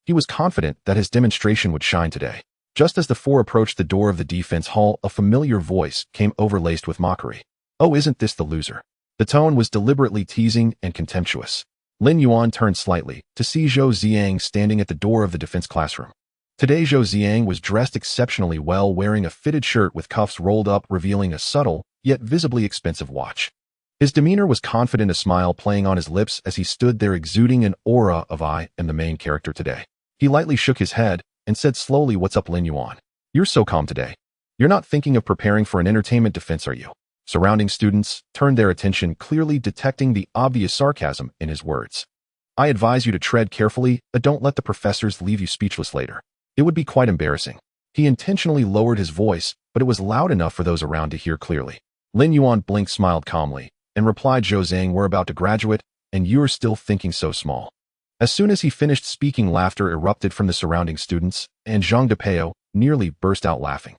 He was confident that his demonstration would shine today. Just as the four approached the door of the defense hall, a familiar voice came overlaced with mockery. "Oh, isn't this the loser?" The tone was deliberately teasing and contemptuous. Lin Yuan turned slightly to see Zhou Ziang standing at the door of the defense classroom. Today, Zhou Ziang was dressed exceptionally well, wearing a fitted shirt with cuffs rolled up, revealing a subtle, yet visibly expensive watch. His demeanor was confident, a smile playing on his lips as he stood there exuding an aura of "I am the main character today." He lightly shook his head and said slowly, "What's up, Lin Yuan? You're so calm today. You're not thinking of preparing for an entertainment defense, are you?" Surrounding students turned their attention, clearly detecting the obvious sarcasm in his words. "I advise you to tread carefully, but don't let the professors leave you speechless later. It would be quite embarrassing." He intentionally lowered his voice, but it was loud enough for those around to hear clearly. Lin Yuan blinked, smiled calmly, and replied, "Zhou Ziang, we're about to graduate, and you're still thinking so small." As soon as he finished speaking, laughter erupted from the surrounding students, and Zhang Depeo nearly burst out laughing.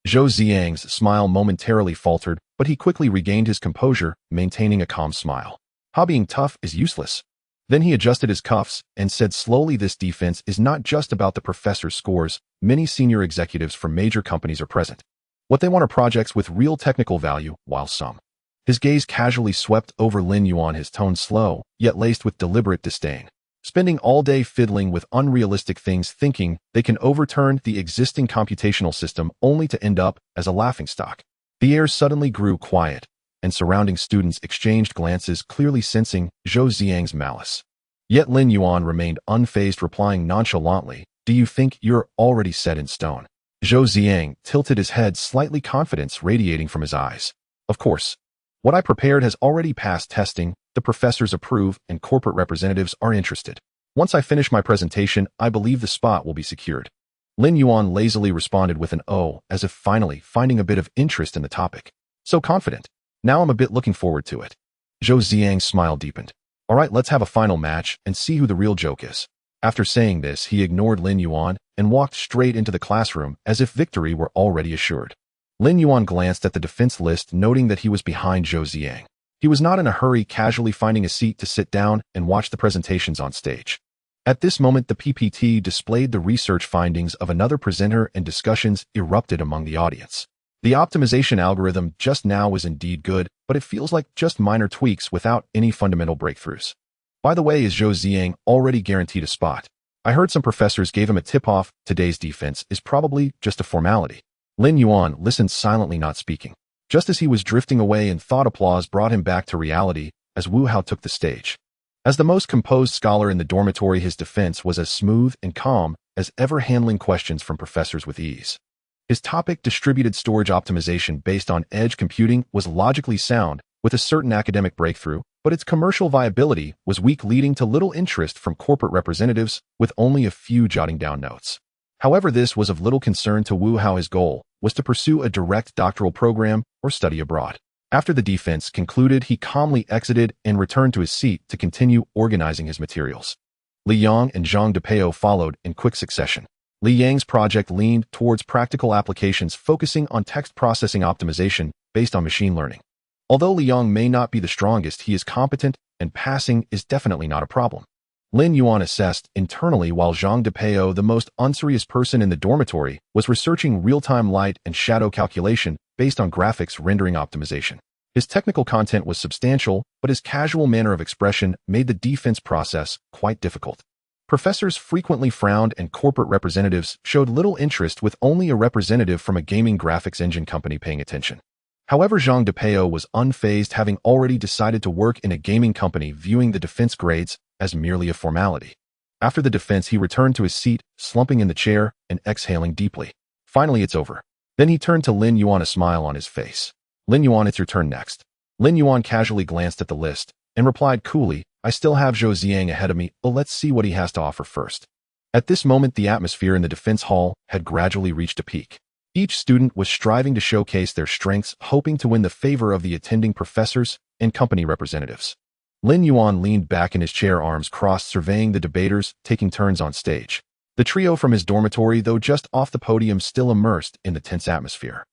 Zhou Ziang's smile momentarily faltered, but he quickly regained his composure, maintaining a calm smile. "Being tough is useless." Then he adjusted his cuffs and said slowly, "This defense is not just about the professor's scores. Many senior executives from major companies are present. What they want are projects with real technical value, while some..." His gaze casually swept over Lin Yuan, his tone slow, yet laced with deliberate disdain. "Spending all day fiddling with unrealistic things, thinking they can overturn the existing computational system only to end up as a laughingstock." The air suddenly grew quiet, and surrounding students exchanged glances, clearly sensing Zhou Ziang's malice. Yet Lin Yuan remained unfazed, replying nonchalantly, "Do you think you're already set in stone?" Zhou Ziang tilted his head slightly, confidence radiating from his eyes. "Of course. What I prepared has already passed testing, the professors approve, and corporate representatives are interested. Once I finish my presentation, I believe the spot will be secured." Lin Yuan lazily responded with an "oh," as if finally finding a bit of interest in the topic. "So confident. Now I'm a bit looking forward to it." Zhou Ziang's smile deepened. "All right, let's have a final match and see who the real joke is." After saying this, he ignored Lin Yuan and walked straight into the classroom as if victory were already assured. Lin Yuan glanced at the defense list, noting that he was behind Zhou Ziang. He was not in a hurry, casually finding a seat to sit down and watch the presentations on stage. At this moment, the PPT displayed the research findings of another presenter, and discussions erupted among the audience. "The optimization algorithm just now was indeed good, but it feels like just minor tweaks without any fundamental breakthroughs. By the way, is Zhou Ziang already guaranteed a spot? I heard some professors gave him a tip-off. Today's defense is probably just a formality." Lin Yuan listened silently, not speaking. Just as he was drifting away in thought, applause brought him back to reality as Wu Hao took the stage. As the most composed scholar in the dormitory, his defense was as smooth and calm as ever, handling questions from professors with ease. His topic, distributed storage optimization based on edge computing, was logically sound, with a certain academic breakthrough, but its commercial viability was weak, leading to little interest from corporate representatives, with only a few jotting down notes. However, this was of little concern to Wu Hao. His goal was to pursue a direct doctoral program or study abroad. After the defense concluded, he calmly exited and returned to his seat to continue organizing his materials. Li Yang and Zhang Depeo followed in quick succession. Li Yang's project leaned towards practical applications, focusing on text processing optimization based on machine learning. Although Li Yang may not be the strongest, he is competent, and passing is definitely not a problem. Lin Yuan assessed internally, while Zhang Depeo, the most unserious person in the dormitory, was researching real-time light and shadow calculation based on graphics rendering optimization. His technical content was substantial, but his casual manner of expression made the defense process quite difficult. Professors frequently frowned, and corporate representatives showed little interest, with only a representative from a gaming graphics engine company paying attention. However, Zhang Depeo was unfazed, having already decided to work in a gaming company, viewing the defense grades as merely a formality. After the defense, he returned to his seat, slumping in the chair and exhaling deeply. Finally, it's over. Then he turned to Lin Yuan, a smile on his face. "Lin Yuan, it's your turn next." Lin Yuan casually glanced at the list and replied coolly, "I still have Zhou Ziang ahead of me, but let's see what he has to offer first." At this moment, the atmosphere in the defense hall had gradually reached a peak. Each student was striving to showcase their strengths, hoping to win the favor of the attending professors and company representatives. Lin Yuan leaned back in his chair, arms crossed, surveying the debaters taking turns on stage. The trio from his dormitory, though just off the podium, still immersed in the tense atmosphere.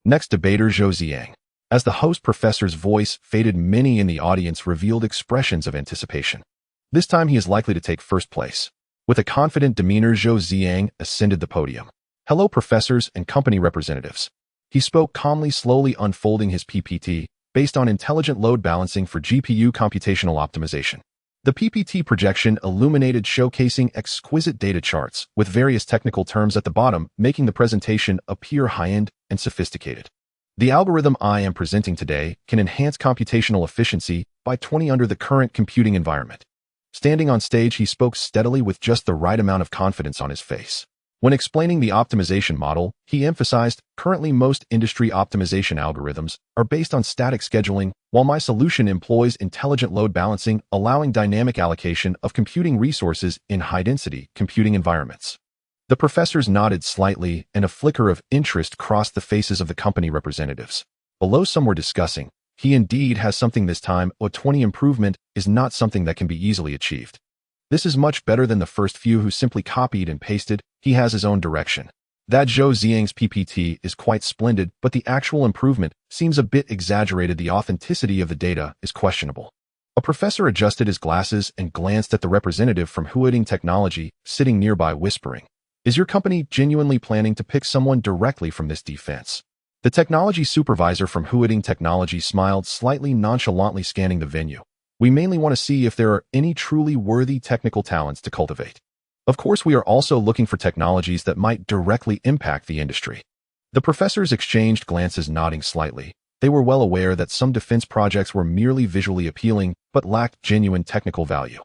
Next debater, Zhou Ziang. As the host professor's voice faded, many in the audience revealed expressions of anticipation. This time he is likely to take first place. With a confident demeanor, Zhou Ziang ascended the podium. Hello, professors and company representatives. He spoke calmly, slowly unfolding his PPT, based on intelligent load balancing for GPU computational optimization. The PPT projection illuminated, showcasing exquisite data charts, with various technical terms at the bottom, making the presentation appear high-end and sophisticated. The algorithm I am presenting today can enhance computational efficiency by 20 under the current computing environment. Standing on stage, he spoke steadily with just the right amount of confidence on his face. When explaining the optimization model, he emphasized, currently most industry optimization algorithms are based on static scheduling, while my solution employs intelligent load balancing, allowing dynamic allocation of computing resources in high-density computing environments. The professors nodded slightly, and a flicker of interest crossed the faces of the company representatives. Below, some were discussing, he indeed has something this time. A 20 improvement is not something that can be easily achieved. This is much better than the first few who simply copied and pasted. He has his own direction. That Zhou Ziyang's PPT is quite splendid, but the actual improvement seems a bit exaggerated. The authenticity of the data is questionable. A professor adjusted his glasses and glanced at the representative from Huading Technology, sitting nearby, whispering, "Is your company genuinely planning to pick someone directly from this defense?" The technology supervisor from Huading Technology smiled slightly nonchalantly, scanning the venue. "We mainly want to see if there are any truly worthy technical talents to cultivate. Of course, we are also looking for technologies that might directly impact the industry." The professors exchanged glances, nodding slightly. They were well aware that some defense projects were merely visually appealing, but lacked genuine technical value.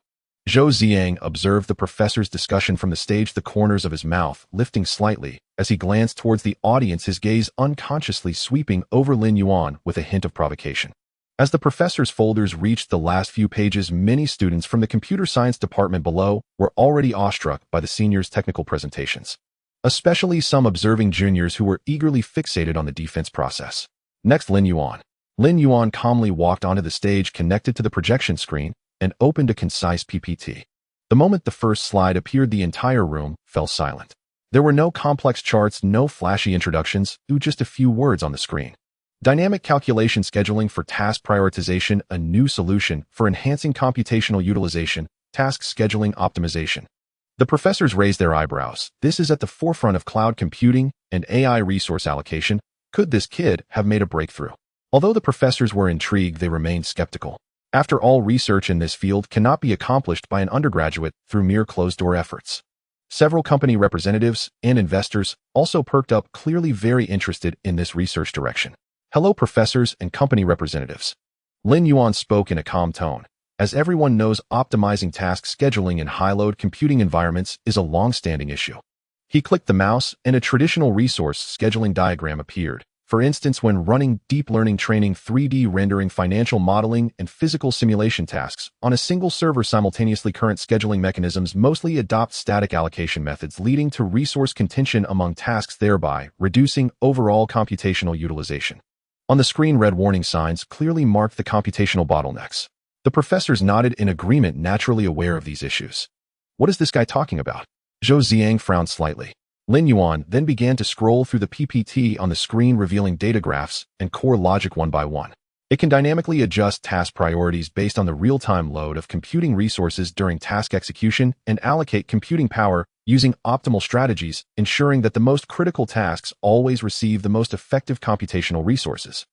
Zhou Ziyang observed the professor's discussion from the stage, the corners of his mouth lifting slightly as he glanced towards the audience, his gaze unconsciously sweeping over Lin Yuan with a hint of provocation. As the professor's folders reached the last few pages, many students from the computer science department below were already awestruck by the seniors' technical presentations, especially some observing juniors who were eagerly fixated on the defense process. Next, Lin Yuan. Lin Yuan calmly walked onto the stage, connected to the projection screen, and opened a concise PPT. The moment the first slide appeared, the entire room fell silent. There were no complex charts, no flashy introductions, just a few words on the screen. Dynamic calculation scheduling for task prioritization, a new solution for enhancing computational utilization, task scheduling optimization. The professors raised their eyebrows. This is at the forefront of cloud computing and AI resource allocation. Could this kid have made a breakthrough? Although the professors were intrigued, they remained skeptical. After all, research in this field cannot be accomplished by an undergraduate through mere closed-door efforts. Several company representatives and investors also perked up, clearly very interested in this research direction. Hello, professors and company representatives. Lin Yuan spoke in a calm tone. As everyone knows, optimizing task scheduling in high-load computing environments is a long-standing issue. He clicked the mouse, and a traditional resource scheduling diagram appeared. For instance, when running deep learning training, 3D rendering, financial modeling, and physical simulation tasks on a single server simultaneously, current scheduling mechanisms mostly adopt static allocation methods, leading to resource contention among tasks, thereby reducing overall computational utilization. On the screen, red warning signs clearly marked the computational bottlenecks. The professors nodded in agreement, naturally aware of these issues. What is this guy talking about? Zhou Ziyang frowned slightly. Lin Yuan then began to scroll through the PPT on the screen, revealing data graphs and core logic one by one. It can dynamically adjust task priorities based on the real-time load of computing resources during task execution and allocate computing power using optimal strategies, ensuring that the most critical tasks always receive the most effective computational resources.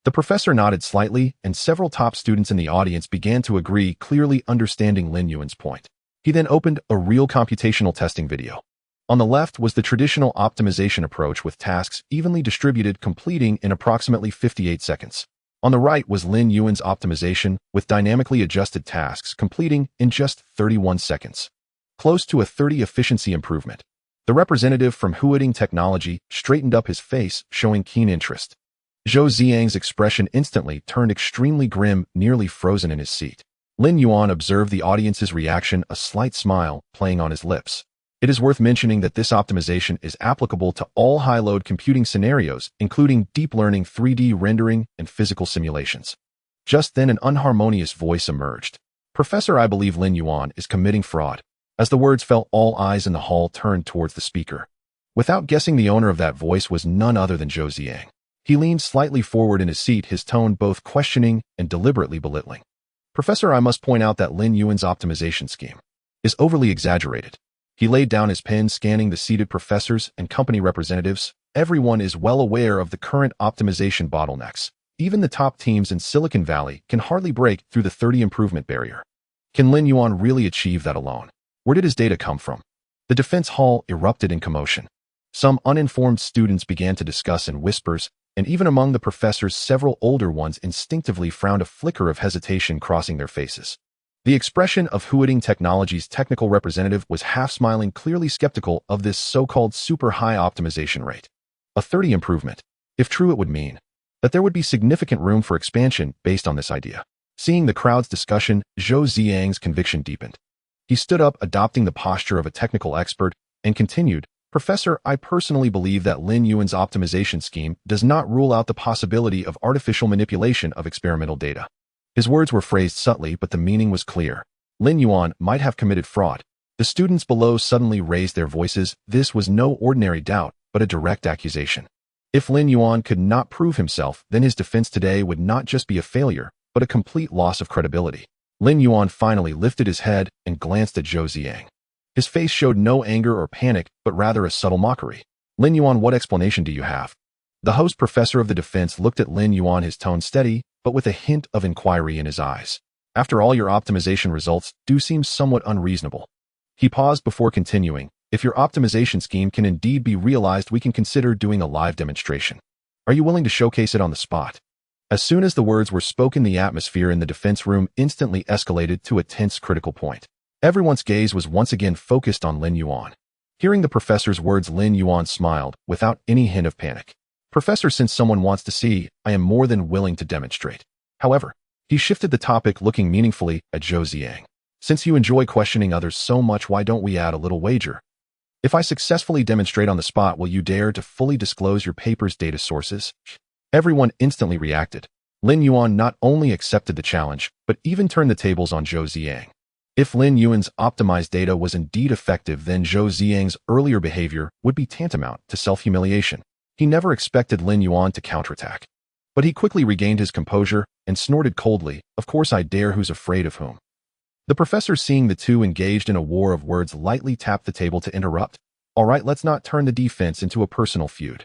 The professor nodded slightly, and several top students in the audience began to agree, clearly understanding Lin Yuan's point. He then opened a real computational testing video. On the left was the traditional optimization approach, with tasks evenly distributed, completing in approximately 58 seconds. On the right was Lin Yuan's optimization, with dynamically adjusted tasks completing in just 31 seconds. Close to a 30% efficiency improvement. The representative from Huading Technology straightened up his face, showing keen interest. Zhou Ziyang's expression instantly turned extremely grim, nearly frozen in his seat. Lin Yuan observed the audience's reaction, a slight smile playing on his lips. It is worth mentioning that this optimization is applicable to all high-load computing scenarios, including deep learning, 3D rendering, and physical simulations. Just then, an unharmonious voice emerged. "Professor, I believe Lin Yuan is committing fraud." As the words fell, all eyes in the hall turned towards the speaker. Without guessing, the owner of that voice was none other than Zhou Ziyang. He leaned slightly forward in his seat, his tone both questioning and deliberately belittling. "Professor, I must point out that Lin Yuan's optimization scheme is overly exaggerated. He laid down his pen, scanning the seated professors and company representatives. Everyone is well aware of the current optimization bottlenecks. Even the top teams in Silicon Valley can hardly break through the 30 improvement barrier. Can Lin Yuan really achieve that alone? Where did his data come from? The defense hall erupted in commotion. Some uninformed students began to discuss in whispers, and even among the professors, several older ones instinctively frowned, a flicker of hesitation crossing their faces. The expression of Huading Technologies' technical representative was half-smiling, clearly skeptical of this so-called super-high optimization rate. A 30 improvement. If true, it would mean that there would be significant room for expansion based on this idea. Seeing the crowd's discussion, Zhou Ziyang's conviction deepened. He stood up, adopting the posture of a technical expert, and continued, "Professor, I personally believe that Lin Yuan's optimization scheme does not rule out the possibility of artificial manipulation of experimental data." His words were phrased subtly, but the meaning was clear. Lin Yuan might have committed fraud. The students below suddenly raised their voices. This was no ordinary doubt, but a direct accusation. If Lin Yuan could not prove himself, then his defense today would not just be a failure, but a complete loss of credibility. Lin Yuan finally lifted his head and glanced at Zhou Ziyang. His face showed no anger or panic, but rather a subtle mockery. "Lin Yuan, what explanation do you have?" The host professor of the defense looked at Lin Yuan, his tone steady, but with a hint of inquiry in his eyes. "After all, your optimization results do seem somewhat unreasonable." He paused before continuing. "If your optimization scheme can indeed be realized, we can consider doing a live demonstration. Are you willing to showcase it on the spot?" As soon as the words were spoken, the atmosphere in the defense room instantly escalated to a tense, critical point. Everyone's gaze was once again focused on Lin Yuan. Hearing the professor's words, Lin Yuan smiled, without any hint of panic. "Professor, since someone wants to see, I am more than willing to demonstrate." However, he shifted the topic, looking meaningfully at Zhou Ziyang. "Since you enjoy questioning others so much, why don't we add a little wager? If I successfully demonstrate on the spot, will you dare to fully disclose your paper's data sources?" Everyone instantly reacted. Lin Yuan not only accepted the challenge, but even turned the tables on Zhou Ziyang. If Lin Yuan's optimized data was indeed effective, then Zhou Ziyang's earlier behavior would be tantamount to self-humiliation. He never expected Lin Yuan to counterattack. But he quickly regained his composure and snorted coldly, "Of course I dare, who's afraid of whom?" The professor, seeing the two engaged in a war of words, lightly tapped the table to interrupt. "All right, let's not turn the defense into a personal feud.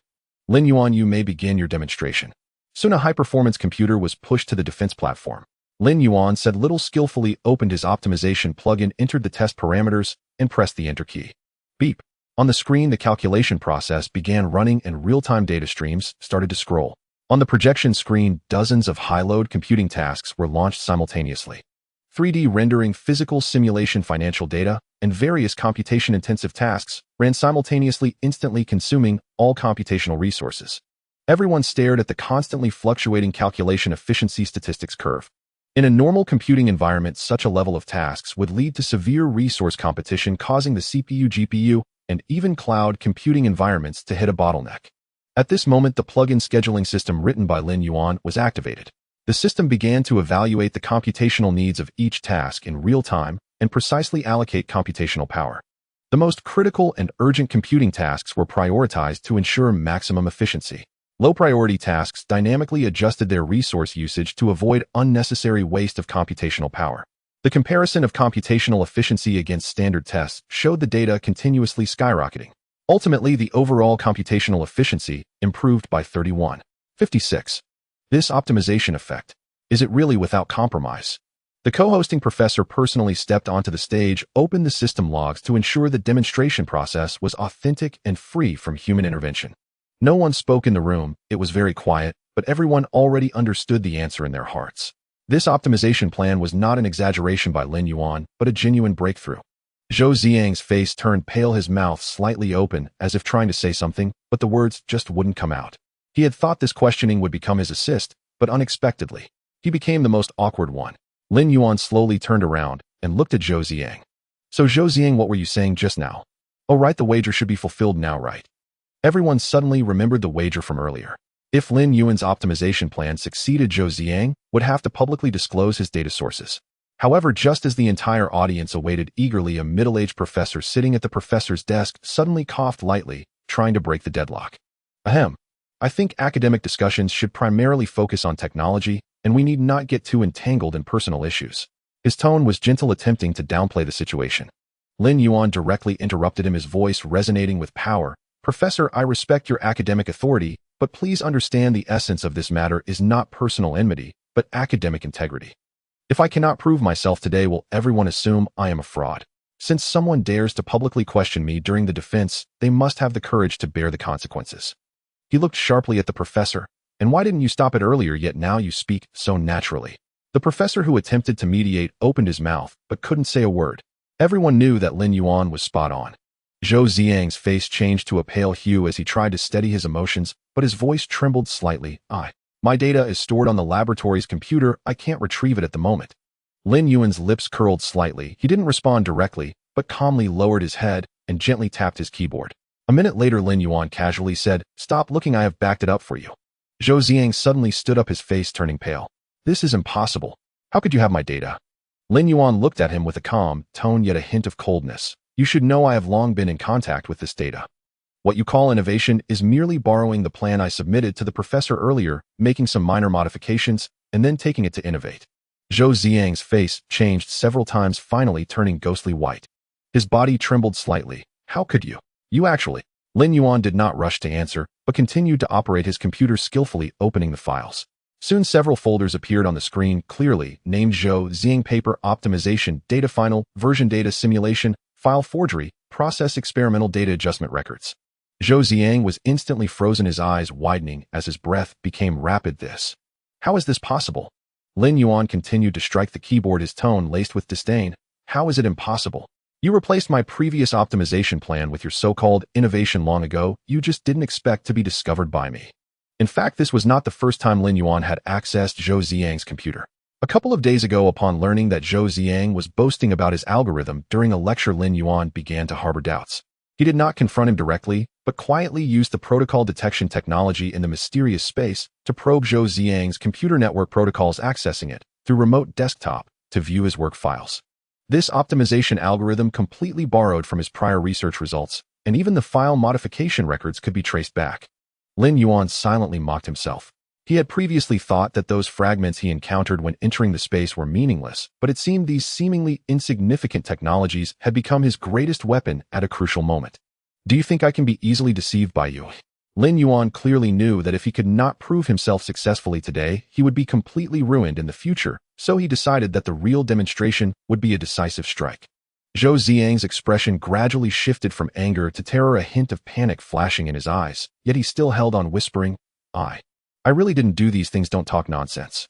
Lin Yuan, you may begin your demonstration." Soon a high-performance computer was pushed to the defense platform. Lin Yuan said little, skillfully opened his optimization plugin, entered the test parameters, and pressed the enter key. Beep. On the screen, the calculation process began running and real-time data streams started to scroll. On the projection screen, dozens of high-load computing tasks were launched simultaneously. 3D rendering, physical simulation, financial data, and various computation-intensive tasks ran simultaneously, instantly consuming all computational resources. Everyone stared at the constantly fluctuating calculation efficiency statistics curve. In a normal computing environment, such a level of tasks would lead to severe resource competition, causing the CPU, GPU, and even cloud computing environments to hit a bottleneck. At this moment, the plugin scheduling system written by Lin Yuan was activated. The system began to evaluate the computational needs of each task in real time and precisely allocate computational power. The most critical and urgent computing tasks were prioritized to ensure maximum efficiency. Low-priority tasks dynamically adjusted their resource usage to avoid unnecessary waste of computational power. The comparison of computational efficiency against standard tests showed the data continuously skyrocketing. Ultimately, the overall computational efficiency improved by 31.56. This optimization effect, is it really without compromise? The co-hosting professor personally stepped onto the stage, opened the system logs to ensure the demonstration process was authentic and free from human intervention. No one spoke in the room. It was very quiet, but everyone already understood the answer in their hearts. This optimization plan was not an exaggeration by Lin Yuan, but a genuine breakthrough. Zhou Ziyang's face turned pale, his mouth slightly open, as if trying to say something, but the words just wouldn't come out. He had thought this questioning would become his assist, but unexpectedly, he became the most awkward one. Lin Yuan slowly turned around and looked at Zhou Ziyang. "So Zhou Ziyang, what were you saying just now?" "Oh right, the wager should be fulfilled now, right?" Everyone suddenly remembered the wager from earlier. If Lin Yuan's optimization plan succeeded, Zhou Ziyang would have to publicly disclose his data sources. However, just as the entire audience awaited eagerly, a middle-aged professor sitting at the professor's desk suddenly coughed lightly, trying to break the deadlock. "Ahem. I think academic discussions should primarily focus on technology, and we need not get too entangled in personal issues." His tone was gentle, attempting to downplay the situation. Lin Yuan directly interrupted him, his voice resonating with power. "Professor, I respect your academic authority, but please understand the essence of this matter is not personal enmity, but academic integrity. If I cannot prove myself today, will everyone assume I am a fraud? Since someone dares to publicly question me during the defense, they must have the courage to bear the consequences." He looked sharply at the professor. "And why didn't you stop it earlier, yet now you speak so naturally?" The professor, who attempted to mediate, opened his mouth, but couldn't say a word. Everyone knew that Lin Yuan was spot on. Zhou Ziang's face changed to a pale hue as he tried to steady his emotions, but his voice trembled slightly. My data is stored on the laboratory's computer. I can't retrieve it at the moment." Lin Yuan's lips curled slightly. He didn't respond directly, but calmly lowered his head and gently tapped his keyboard. A minute later, Lin Yuan casually said, "Stop looking, I have backed it up for you." Zhou Ziang suddenly stood up, his face turning pale. "This is impossible. How could you have my data?" Lin Yuan looked at him with a calm tone yet a hint of coldness. "You should know I have long been in contact with this data. What you call innovation is merely borrowing the plan I submitted to the professor earlier, making some minor modifications, and then taking it to innovate." Zhou Ziang's face changed several times, finally turning ghostly white. His body trembled slightly. "How could you? You actually—" Lin Yuan did not rush to answer, but continued to operate his computer skillfully, opening the files. Soon several folders appeared on the screen, clearly named Zhou Ziang: paper optimization, data final, version data simulation, file forgery, process experimental data adjustment records. Zhou Ziang was instantly frozen, his eyes widening as his breath became rapid. How is this possible?" Lin Yuan continued to strike the keyboard, his tone laced with disdain. "How is it impossible? You replaced my previous optimization plan with your so-called innovation long ago. You just didn't expect to be discovered by me." In fact, this was not the first time Lin Yuan had accessed Zhou Ziang's computer. A couple of days ago, upon learning that Zhou Ziang was boasting about his algorithm during a lecture, Lin Yuan began to harbor doubts. He did not confront him directly, but quietly used the protocol detection technology in the mysterious space to probe Zhou Ziang's computer network protocols, accessing it through remote desktop to view his work files. This optimization algorithm, completely borrowed from his prior research results, and even the file modification records could be traced back. Lin Yuan silently mocked himself. He had previously thought that those fragments he encountered when entering the space were meaningless, but it seemed these seemingly insignificant technologies had become his greatest weapon at a crucial moment. "Do you think I can be easily deceived by you?" Lin Yuan clearly knew that if he could not prove himself successfully today, he would be completely ruined in the future, so he decided that the real demonstration would be a decisive strike. Zhou Ziang's expression gradually shifted from anger to terror, a hint of panic flashing in his eyes, yet he still held on, whispering, I really didn't do these things, don't talk nonsense."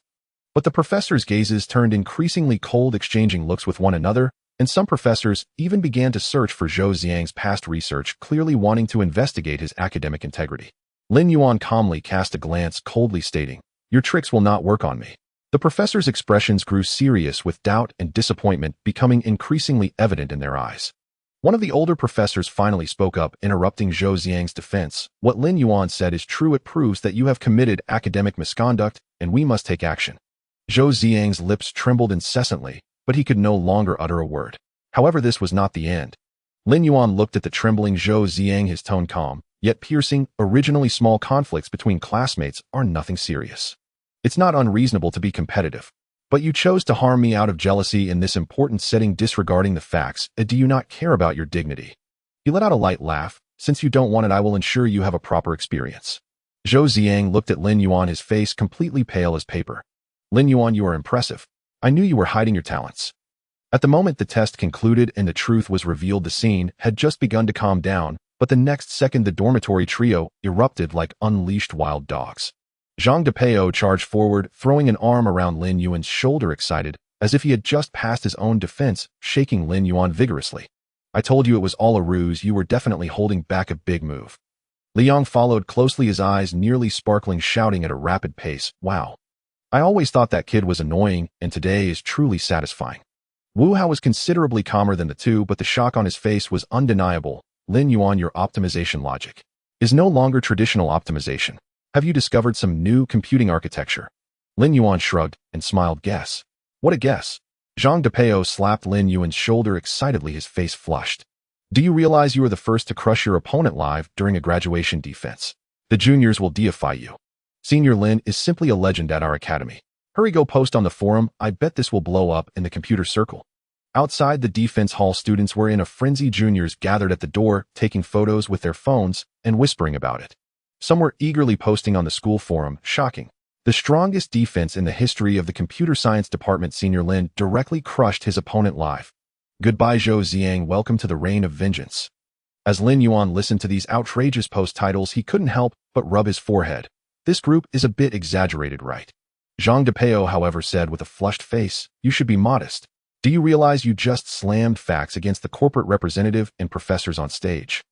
But the professors' gazes turned increasingly cold, exchanging looks with one another, and some professors even began to search for Zhou Ziang's past research, clearly wanting to investigate his academic integrity. Lin Yuan calmly cast a glance, coldly stating, "Your tricks will not work on me." The professors' expressions grew serious, with doubt and disappointment becoming increasingly evident in their eyes. One of the older professors finally spoke up, interrupting Zhou Ziang's defense. "What Lin Yuan said is true. It proves that you have committed academic misconduct, and we must take action." Zhou Ziang's lips trembled incessantly, but he could no longer utter a word. However, this was not the end. Lin Yuan looked at the trembling Zhou Ziang, his tone calm, yet piercing. "Originally small conflicts between classmates are nothing serious. It's not unreasonable to be competitive. But you chose to harm me out of jealousy in this important setting, disregarding the facts. Do you not care about your dignity?" He let out a light laugh. "Since you don't want it, I will ensure you have a proper experience." Zhou Ziang looked at Lin Yuan, his face completely pale as paper. "Lin Yuan, you are impressive. I knew you were hiding your talents." At the moment the test concluded and the truth was revealed, the scene had just begun to calm down, but the next second the dormitory trio erupted like unleashed wild dogs. Zhang Depeo charged forward, throwing an arm around Lin Yuan's shoulder, excited, as if he had just passed his own defense, shaking Lin Yuan vigorously. "I told you it was all a ruse. You were definitely holding back a big move." Liang followed closely, his eyes nearly sparkling, shouting at a rapid pace, "Wow. I always thought that kid was annoying, and today is truly satisfying." Wu Hao was considerably calmer than the two, but the shock on his face was undeniable. "Lin Yuan, your optimization logic is no longer traditional optimization. Have you discovered some new computing architecture?" Lin Yuan shrugged and smiled. "Guess." "What a guess?" Zhang Depeo slapped Lin Yuan's shoulder excitedly, his face flushed. "Do you realize you were the first to crush your opponent live during a graduation defense? The juniors will deify you. Senior Lin is simply a legend at our academy. Hurry, go post on the forum. I bet this will blow up in the computer circle." Outside the defense hall, students were in a frenzy. Juniors gathered at the door, taking photos with their phones and whispering about it. Some were eagerly posting on the school forum, shocking. The strongest defense in the history of the computer science department. Senior Lin directly crushed his opponent live. Goodbye Zhou Ziang, welcome to the reign of vengeance. As Lin Yuan listened to these outrageous post titles, he couldn't help but rub his forehead. This group is a bit exaggerated, right? Zhang Depeo, however, said with a flushed face, you should be modest. Do you realize you just slammed facts against the corporate representative and professors on stage?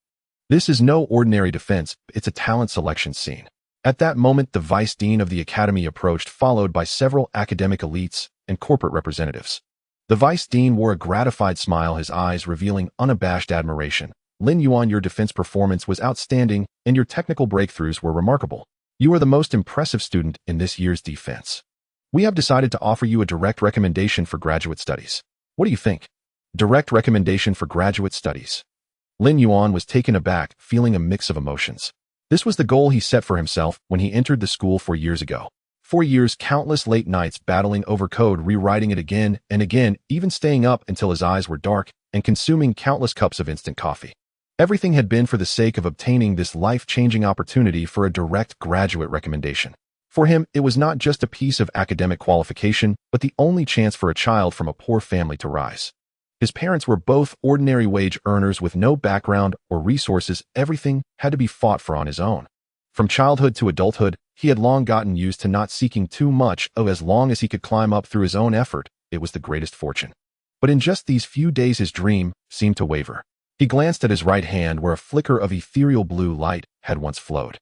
This is no ordinary defense, it's a talent selection scene. At that moment, the vice dean of the academy approached, followed by several academic elites and corporate representatives. The vice dean wore a gratified smile, his eyes revealing unabashed admiration. Lin Yuan, your defense performance was outstanding, and your technical breakthroughs were remarkable. You are the most impressive student in this year's defense. We have decided to offer you a direct recommendation for graduate studies. What do you think? Direct recommendation for graduate studies. Lin Yuan was taken aback, feeling a mix of emotions. This was the goal he set for himself when he entered the school 4 years ago. 4 years, countless late nights battling over code, rewriting it again and again, even staying up until his eyes were dark and consuming countless cups of instant coffee. Everything had been for the sake of obtaining this life-changing opportunity for a direct graduate recommendation. For him, it was not just a piece of academic qualification, but the only chance for a child from a poor family to rise. His parents were both ordinary wage earners with no background or resources. Everything had to be fought for on his own. From childhood to adulthood, he had long gotten used to not seeking too much. As long as he could climb up through his own effort, it was the greatest fortune. But in just these few days, his dream seemed to waver. He glanced at his right hand where a flicker of ethereal blue light had once flowed.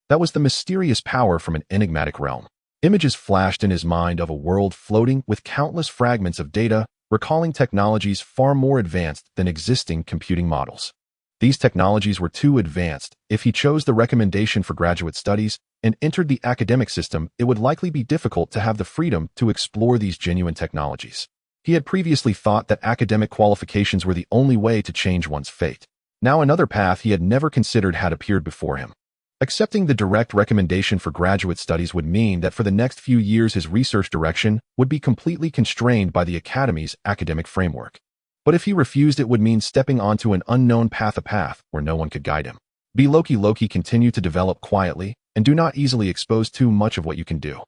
That was the mysterious power from an enigmatic realm. Images flashed in his mind of a world floating with countless fragments of data, recalling technologies far more advanced than existing computing models. These technologies were too advanced. If he chose the recommendation for graduate studies and entered the academic system, it would likely be difficult to have the freedom to explore these genuine technologies. He had previously thought that academic qualifications were the only way to change one's fate. Now another path he had never considered had appeared before him. Accepting the direct recommendation for graduate studies would mean that for the next few years his research direction would be completely constrained by the academy's academic framework. But if he refused, it would mean stepping onto an unknown path, a path where no one could guide him. Be Loki continue to develop quietly, and do not easily expose too much of what you can do.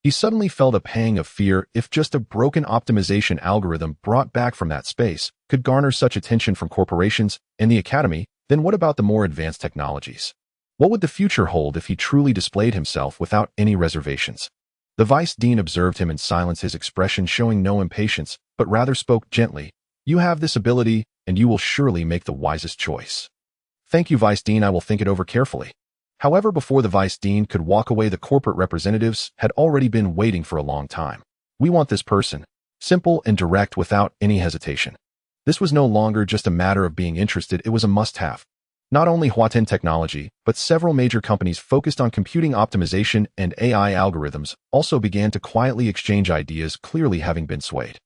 He suddenly felt a pang of fear. If just a broken optimization algorithm brought back from that space could garner such attention from corporations and the academy, then what about the more advanced technologies? What would the future hold if he truly displayed himself without any reservations? The vice dean observed him in silence, his expression showing no impatience, but rather spoke gently. You have this ability, and you will surely make the wisest choice. Thank you, Vice Dean, I will think it over carefully. However, before the Vice Dean could walk away, the corporate representatives had already been waiting for a long time. We want this person. Simple and direct without any hesitation. This was no longer just a matter of being interested, it was a must-have. Not only Huaten Technology, but several major companies focused on computing optimization and AI algorithms also began to quietly exchange ideas, clearly having been swayed.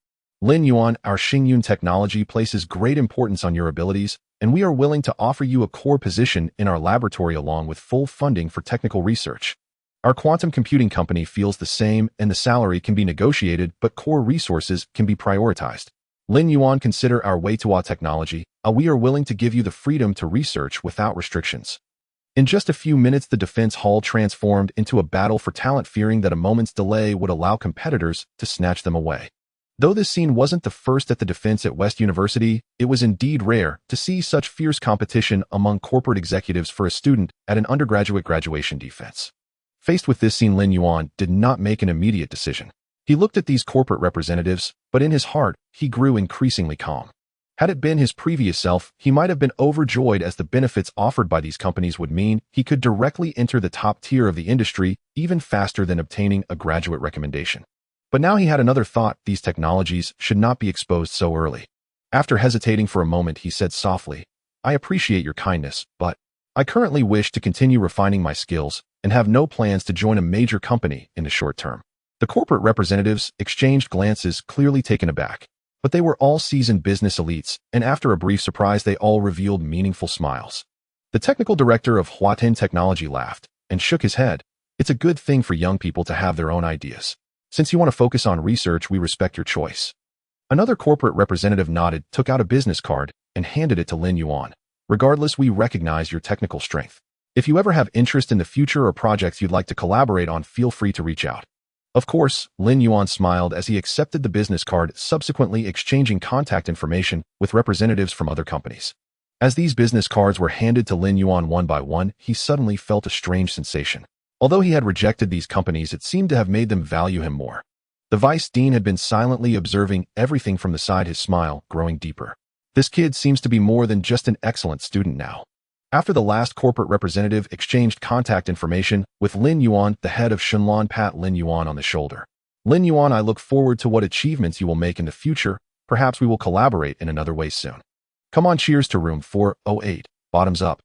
Lin Yuan, our Xingyun Technology places great importance on your abilities, and we are willing to offer you a core position in our laboratory along with full funding for technical research. Our quantum computing company feels the same, and the salary can be negotiated, but core resources can be prioritized. Lin Yuan, consider our Weitua Technology. We are willing to give you the freedom to research without restrictions. In just a few minutes, the defense hall transformed into a battle for talent, fearing that a moment's delay would allow competitors to snatch them away. Though this scene wasn't the first at the defense at West University, it was indeed rare to see such fierce competition among corporate executives for a student at an undergraduate graduation defense. Faced with this scene, Lin Yuan did not make an immediate decision. He looked at these corporate representatives, but in his heart, he grew increasingly calm. Had it been his previous self, he might have been overjoyed, as the benefits offered by these companies would mean he could directly enter the top tier of the industry even faster than obtaining a graduate recommendation. But now he had another thought: these technologies should not be exposed so early. After hesitating for a moment, he said softly, I appreciate your kindness, but I currently wish to continue refining my skills and have no plans to join a major company in the short term. The corporate representatives exchanged glances, clearly taken aback. But they were all seasoned business elites, and after a brief surprise, they all revealed meaningful smiles. The technical director of Huaten Technology laughed and shook his head. It's a good thing for young people to have their own ideas. Since you want to focus on research, we respect your choice. Another corporate representative nodded, took out a business card, and handed it to Lin Yuan. Regardless, we recognize your technical strength. If you ever have interest in the future or projects you'd like to collaborate on, feel free to reach out. Of course, Lin Yuan smiled as he accepted the business card, subsequently exchanging contact information with representatives from other companies. As these business cards were handed to Lin Yuan one by one, he suddenly felt a strange sensation. Although he had rejected these companies, it seemed to have made them value him more. The vice dean had been silently observing everything from the side, his smile growing deeper. This kid seems to be more than just an excellent student now. After the last corporate representative exchanged contact information with Lin Yuan, the head of Shenlong pat Lin Yuan on the shoulder. Lin Yuan, I look forward to what achievements you will make in the future. Perhaps we will collaborate in another way soon. Come on, cheers to room 408, bottoms up.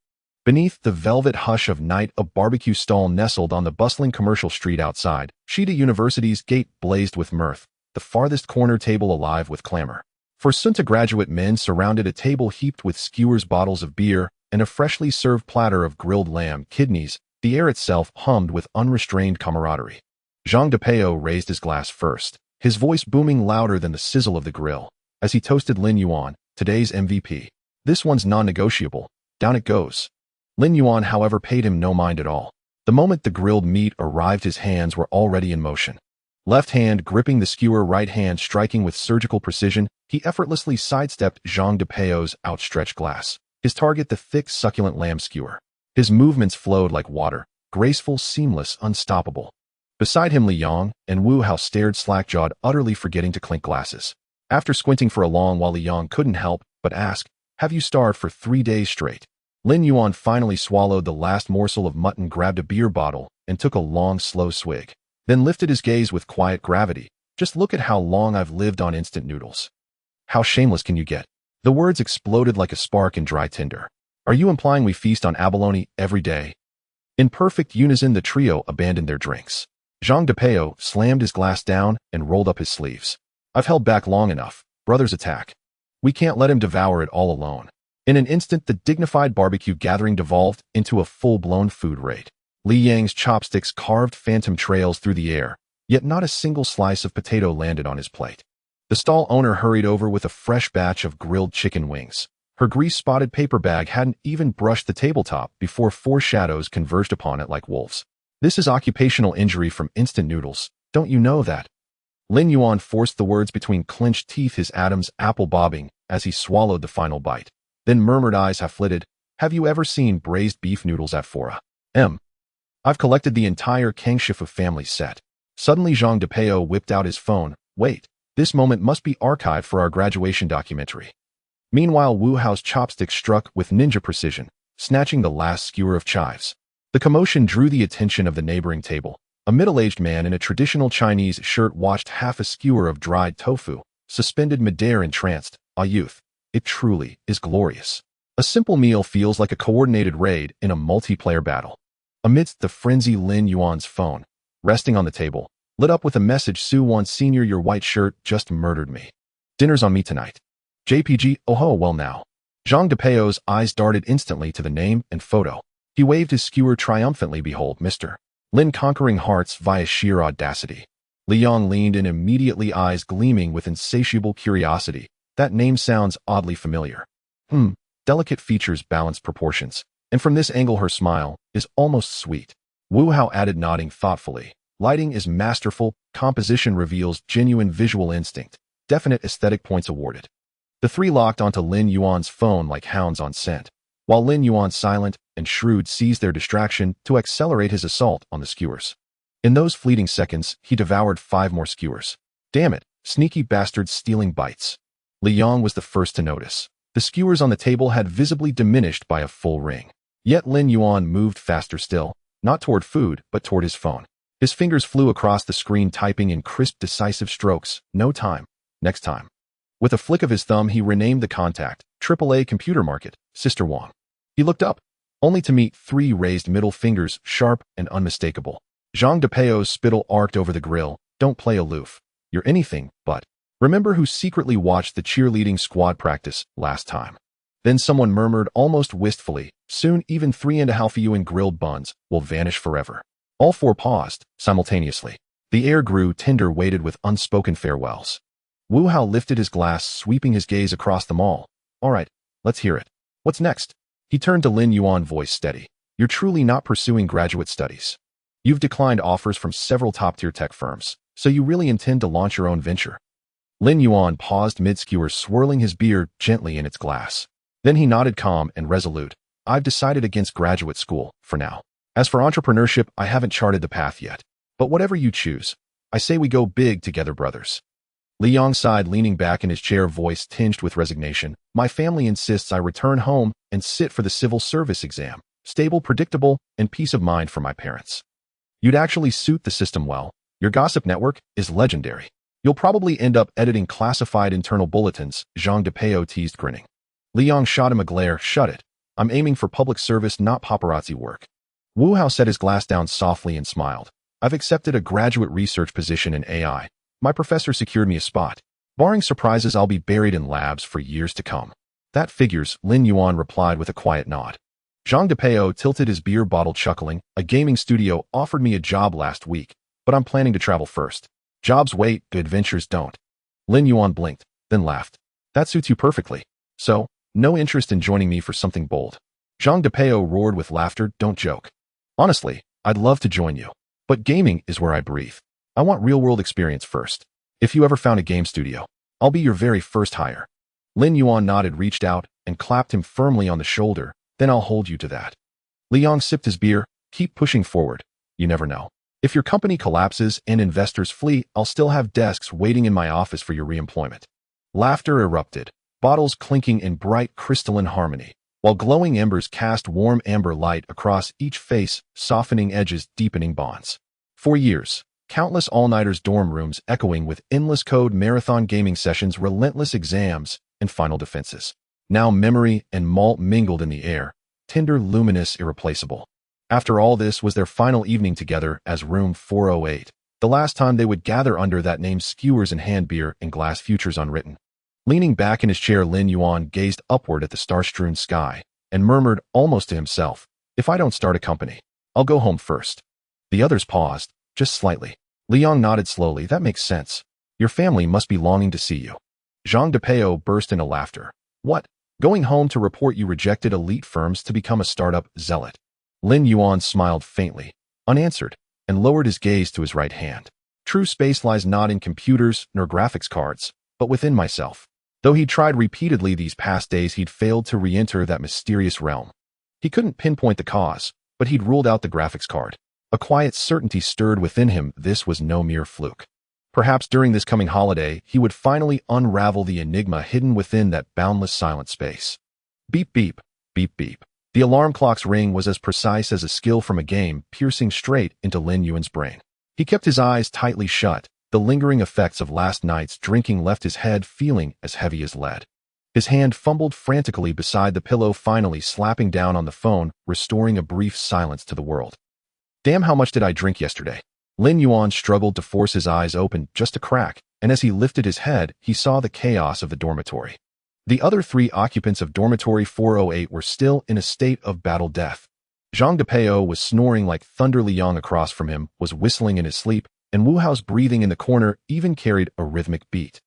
Beneath the velvet hush of night, a barbecue stall nestled on the bustling commercial street outside. Shida University's gate blazed with mirth, the farthest corner table alive with clamor. For Sunta graduate men surrounded a table heaped with skewers, bottles of beer, and a freshly served platter of grilled lamb kidneys. The air itself hummed with unrestrained camaraderie. Zhang Depeo raised his glass first, his voice booming louder than the sizzle of the grill, as he toasted Lin Yuan, today's MVP. This one's non-negotiable. Down it goes. Lin Yuan, however, paid him no mind at all. The moment the grilled meat arrived, his hands were already in motion. Left hand gripping the skewer, right hand striking with surgical precision, he effortlessly sidestepped Zhang Depeo's outstretched glass. His target, the thick, succulent lamb skewer. His movements flowed like water, graceful, seamless, unstoppable. Beside him, Li Yang and Wu Hao stared slack-jawed, utterly forgetting to clink glasses. After squinting for a long while, Li Yang couldn't help but ask, "Have you starved for 3 days straight?" Lin Yuan finally swallowed the last morsel of mutton, grabbed a beer bottle, and took a long, slow swig. Then lifted his gaze with quiet gravity. "Just look at how long I've lived on instant noodles. How shameless can you get?" The words exploded like a spark in dry tinder. "Are you implying we feast on abalone every day?" In perfect unison, the trio abandoned their drinks. Zhang Depeo slammed his glass down and rolled up his sleeves. "I've held back long enough. Brothers attack. We can't let him devour it all alone." In an instant, the dignified barbecue gathering devolved into a full-blown food raid. Li Yang's chopsticks carved phantom trails through the air, yet not a single slice of potato landed on his plate. The stall owner hurried over with a fresh batch of grilled chicken wings. Her grease-spotted paper bag hadn't even brushed the tabletop before 4 shadows converged upon it like wolves. "This is occupational injury from instant noodles. Don't you know that?" Lin Yuan forced the words between clenched teeth, his Adam's apple bobbing as he swallowed the final bite. Then murmured, eyes half-lidded, "Have you ever seen braised beef noodles at 4 a.m.? I've collected the entire Kangshifu family set." Suddenly, Zhang Depeo whipped out his phone. "Wait, this moment must be archived for our graduation documentary." Meanwhile, Wu Hao's chopsticks struck with ninja precision, snatching the last skewer of chives. The commotion drew the attention of the neighboring table. A middle-aged man in a traditional Chinese shirt watched half a skewer of dried tofu, suspended midair, entranced. "Ah, youth. It truly is glorious. A simple meal feels like a coordinated raid in a multiplayer battle." Amidst the frenzy, Lin Yuan's phone, resting on the table, lit up with a message. "Su-Wan Sr., your white shirt just murdered me. Dinner's on me tonight. JPG, oh ho, well now." Zhang Depeo's eyes darted instantly to the name and photo. He waved his skewer triumphantly. "Behold, Mr. Lin, conquering hearts via sheer audacity." Li Yang leaned in immediately, eyes gleaming with insatiable curiosity. "That name sounds oddly familiar." Delicate features, balanced proportions. And from this angle, her smile is almost sweet. Wu Hao added, nodding thoughtfully. "Lighting is masterful. Composition reveals genuine visual instinct. Definite aesthetic points awarded." The three locked onto Lin Yuan's phone like hounds on scent, while Lin Yuan, silent and shrewd, seized their distraction to accelerate his assault on the skewers. In those fleeting seconds, he devoured 5 more skewers. "Damn it, sneaky bastards stealing bites." Li Yang was the first to notice. The skewers on the table had visibly diminished by a full ring. Yet Lin Yuan moved faster still, not toward food, but toward his phone. His fingers flew across the screen, typing in crisp, decisive strokes. "No time. Next time." With a flick of his thumb, he renamed the contact, AAA Computer Market, Sister Wang. He looked up, only to meet 3 raised middle fingers, sharp and unmistakable. Zhang Depeo's spittle arced over the grill. "Don't play aloof. You're anything but. Remember who secretly watched the cheerleading squad practice last time?" Then someone murmured almost wistfully, "Soon even 3.5 you in grilled buns will vanish forever." All 4 paused simultaneously. The air grew tender, weighted with unspoken farewells. Wu Hao lifted his glass, sweeping his gaze across them all. All right, let's hear it. What's next? He turned to Lin Yuan, voice steady. You're truly not pursuing graduate studies. You've declined offers from several top-tier tech firms, so you really intend to launch your own venture. Lin Yuan paused mid-skewer, swirling his beer gently in its glass. Then he nodded, calm and resolute. I've decided against graduate school, for now. As for entrepreneurship, I haven't charted the path yet. But whatever you choose, I say we go big together, brothers. Li Yong sighed, leaning back in his chair, voice tinged with resignation. My family insists I return home and sit for the civil service exam. Stable, predictable, and peace of mind for my parents. You'd actually suit the system well. Your gossip network is legendary. You'll probably end up editing classified internal bulletins, Zhang Depeo teased, grinning. Li Yong shot him a glare. Shut it. I'm aiming for public service, not paparazzi work. Wu Hao set his glass down softly and smiled. I've accepted a graduate research position in AI. My professor secured me a spot. Barring surprises, I'll be buried in labs for years to come. That figures, Lin Yuan replied with a quiet nod. Zhang Depeo tilted his beer bottle, chuckling. A gaming studio offered me a job last week, but I'm planning to travel first. Jobs wait, good ventures don't. Lin Yuan blinked, then laughed. That suits you perfectly. So, no interest in joining me for something bold? Zhang Depeo roared with laughter. Don't joke. Honestly, I'd love to join you. But gaming is where I breathe. I want real-world experience first. If you ever found a game studio, I'll be your very first hire. Lin Yuan nodded, reached out, and clapped him firmly on the shoulder. Then I'll hold you to that. Li Yong sipped his beer. Keep pushing forward. You never know. If your company collapses and investors flee, I'll still have desks waiting in my office for your reemployment. Laughter erupted, bottles clinking in bright crystalline harmony, while glowing embers cast warm amber light across each face, softening edges, deepening bonds. For years, countless all-nighters, dorm rooms echoing with endless code, marathon gaming sessions, relentless exams, and final defenses. Now memory and malt mingled in the air, tender, luminous, irreplaceable. After all this was their final evening together as Room 408, the last time they would gather under that name, skewers in hand, beer and glass, futures unwritten. Leaning back in his chair, Lin Yuan gazed upward at the star-strewn sky and murmured almost to himself, if I don't start a company, I'll go home first. The others paused, just slightly. Li Yong nodded slowly. That makes sense. Your family must be longing to see you. Zhang Depeo burst into laughter. What? Going home to report you rejected elite firms to become a startup zealot? Lin Yuan smiled faintly, unanswered, and lowered his gaze to his right hand. True space lies not in computers nor graphics cards, but within myself. Though he'd tried repeatedly these past days, he'd failed to re-enter that mysterious realm. He couldn't pinpoint the cause, but he'd ruled out the graphics card. A quiet certainty stirred within him. This was no mere fluke. Perhaps during this coming holiday, he would finally unravel the enigma hidden within that boundless silent space. Beep, beep, beep, beep. The alarm clock's ring was as precise as a skill from a game, piercing straight into Lin Yuan's brain. He kept his eyes tightly shut. The lingering effects of last night's drinking left his head feeling as heavy as lead. His hand fumbled frantically beside the pillow, finally slapping down on the phone, restoring a brief silence to the world. Damn, how much did I drink yesterday? Lin Yuan struggled to force his eyes open just a crack, and as he lifted his head, he saw the chaos of the dormitory. The other 3 occupants of dormitory 408 were still in a state of battle death. Zhang Depeo was snoring like thunder. Li Yong across from him was whistling in his sleep, and Wu Hao's breathing in the corner even carried a rhythmic beat.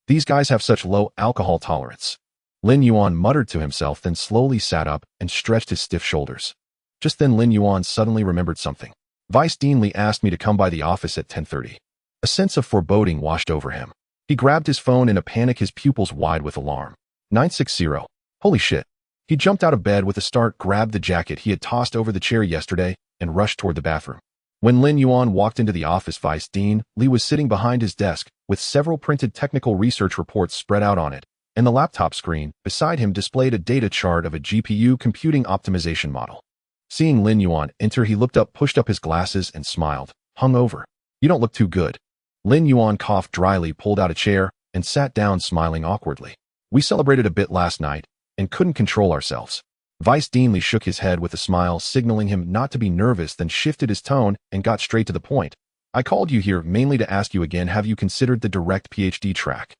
These guys have such low alcohol tolerance. Lin Yuan muttered to himself, then slowly sat up and stretched his stiff shoulders. Just then Lin Yuan suddenly remembered something. Vice Dean Li asked me to come by the office at 10:30. A sense of foreboding washed over him. He grabbed his phone in a panic, his pupils wide with alarm. 960. Holy shit. He jumped out of bed with a start, grabbed the jacket he had tossed over the chair yesterday, and rushed toward the bathroom. When Lin Yuan walked into the office, Vice Dean Li was sitting behind his desk with several printed technical research reports spread out on it, and the laptop screen beside him displayed a data chart of a GPU computing optimization model. Seeing Lin Yuan enter, he looked up, pushed up his glasses, and smiled. Hungover. You don't look too good. Lin Yuan coughed dryly, pulled out a chair, and sat down, smiling awkwardly. We celebrated a bit last night and couldn't control ourselves. Vice Dean Li shook his head with a smile, signaling him not to be nervous, then shifted his tone and got straight to the point. I called you here mainly to ask you again, have you considered the direct PhD track?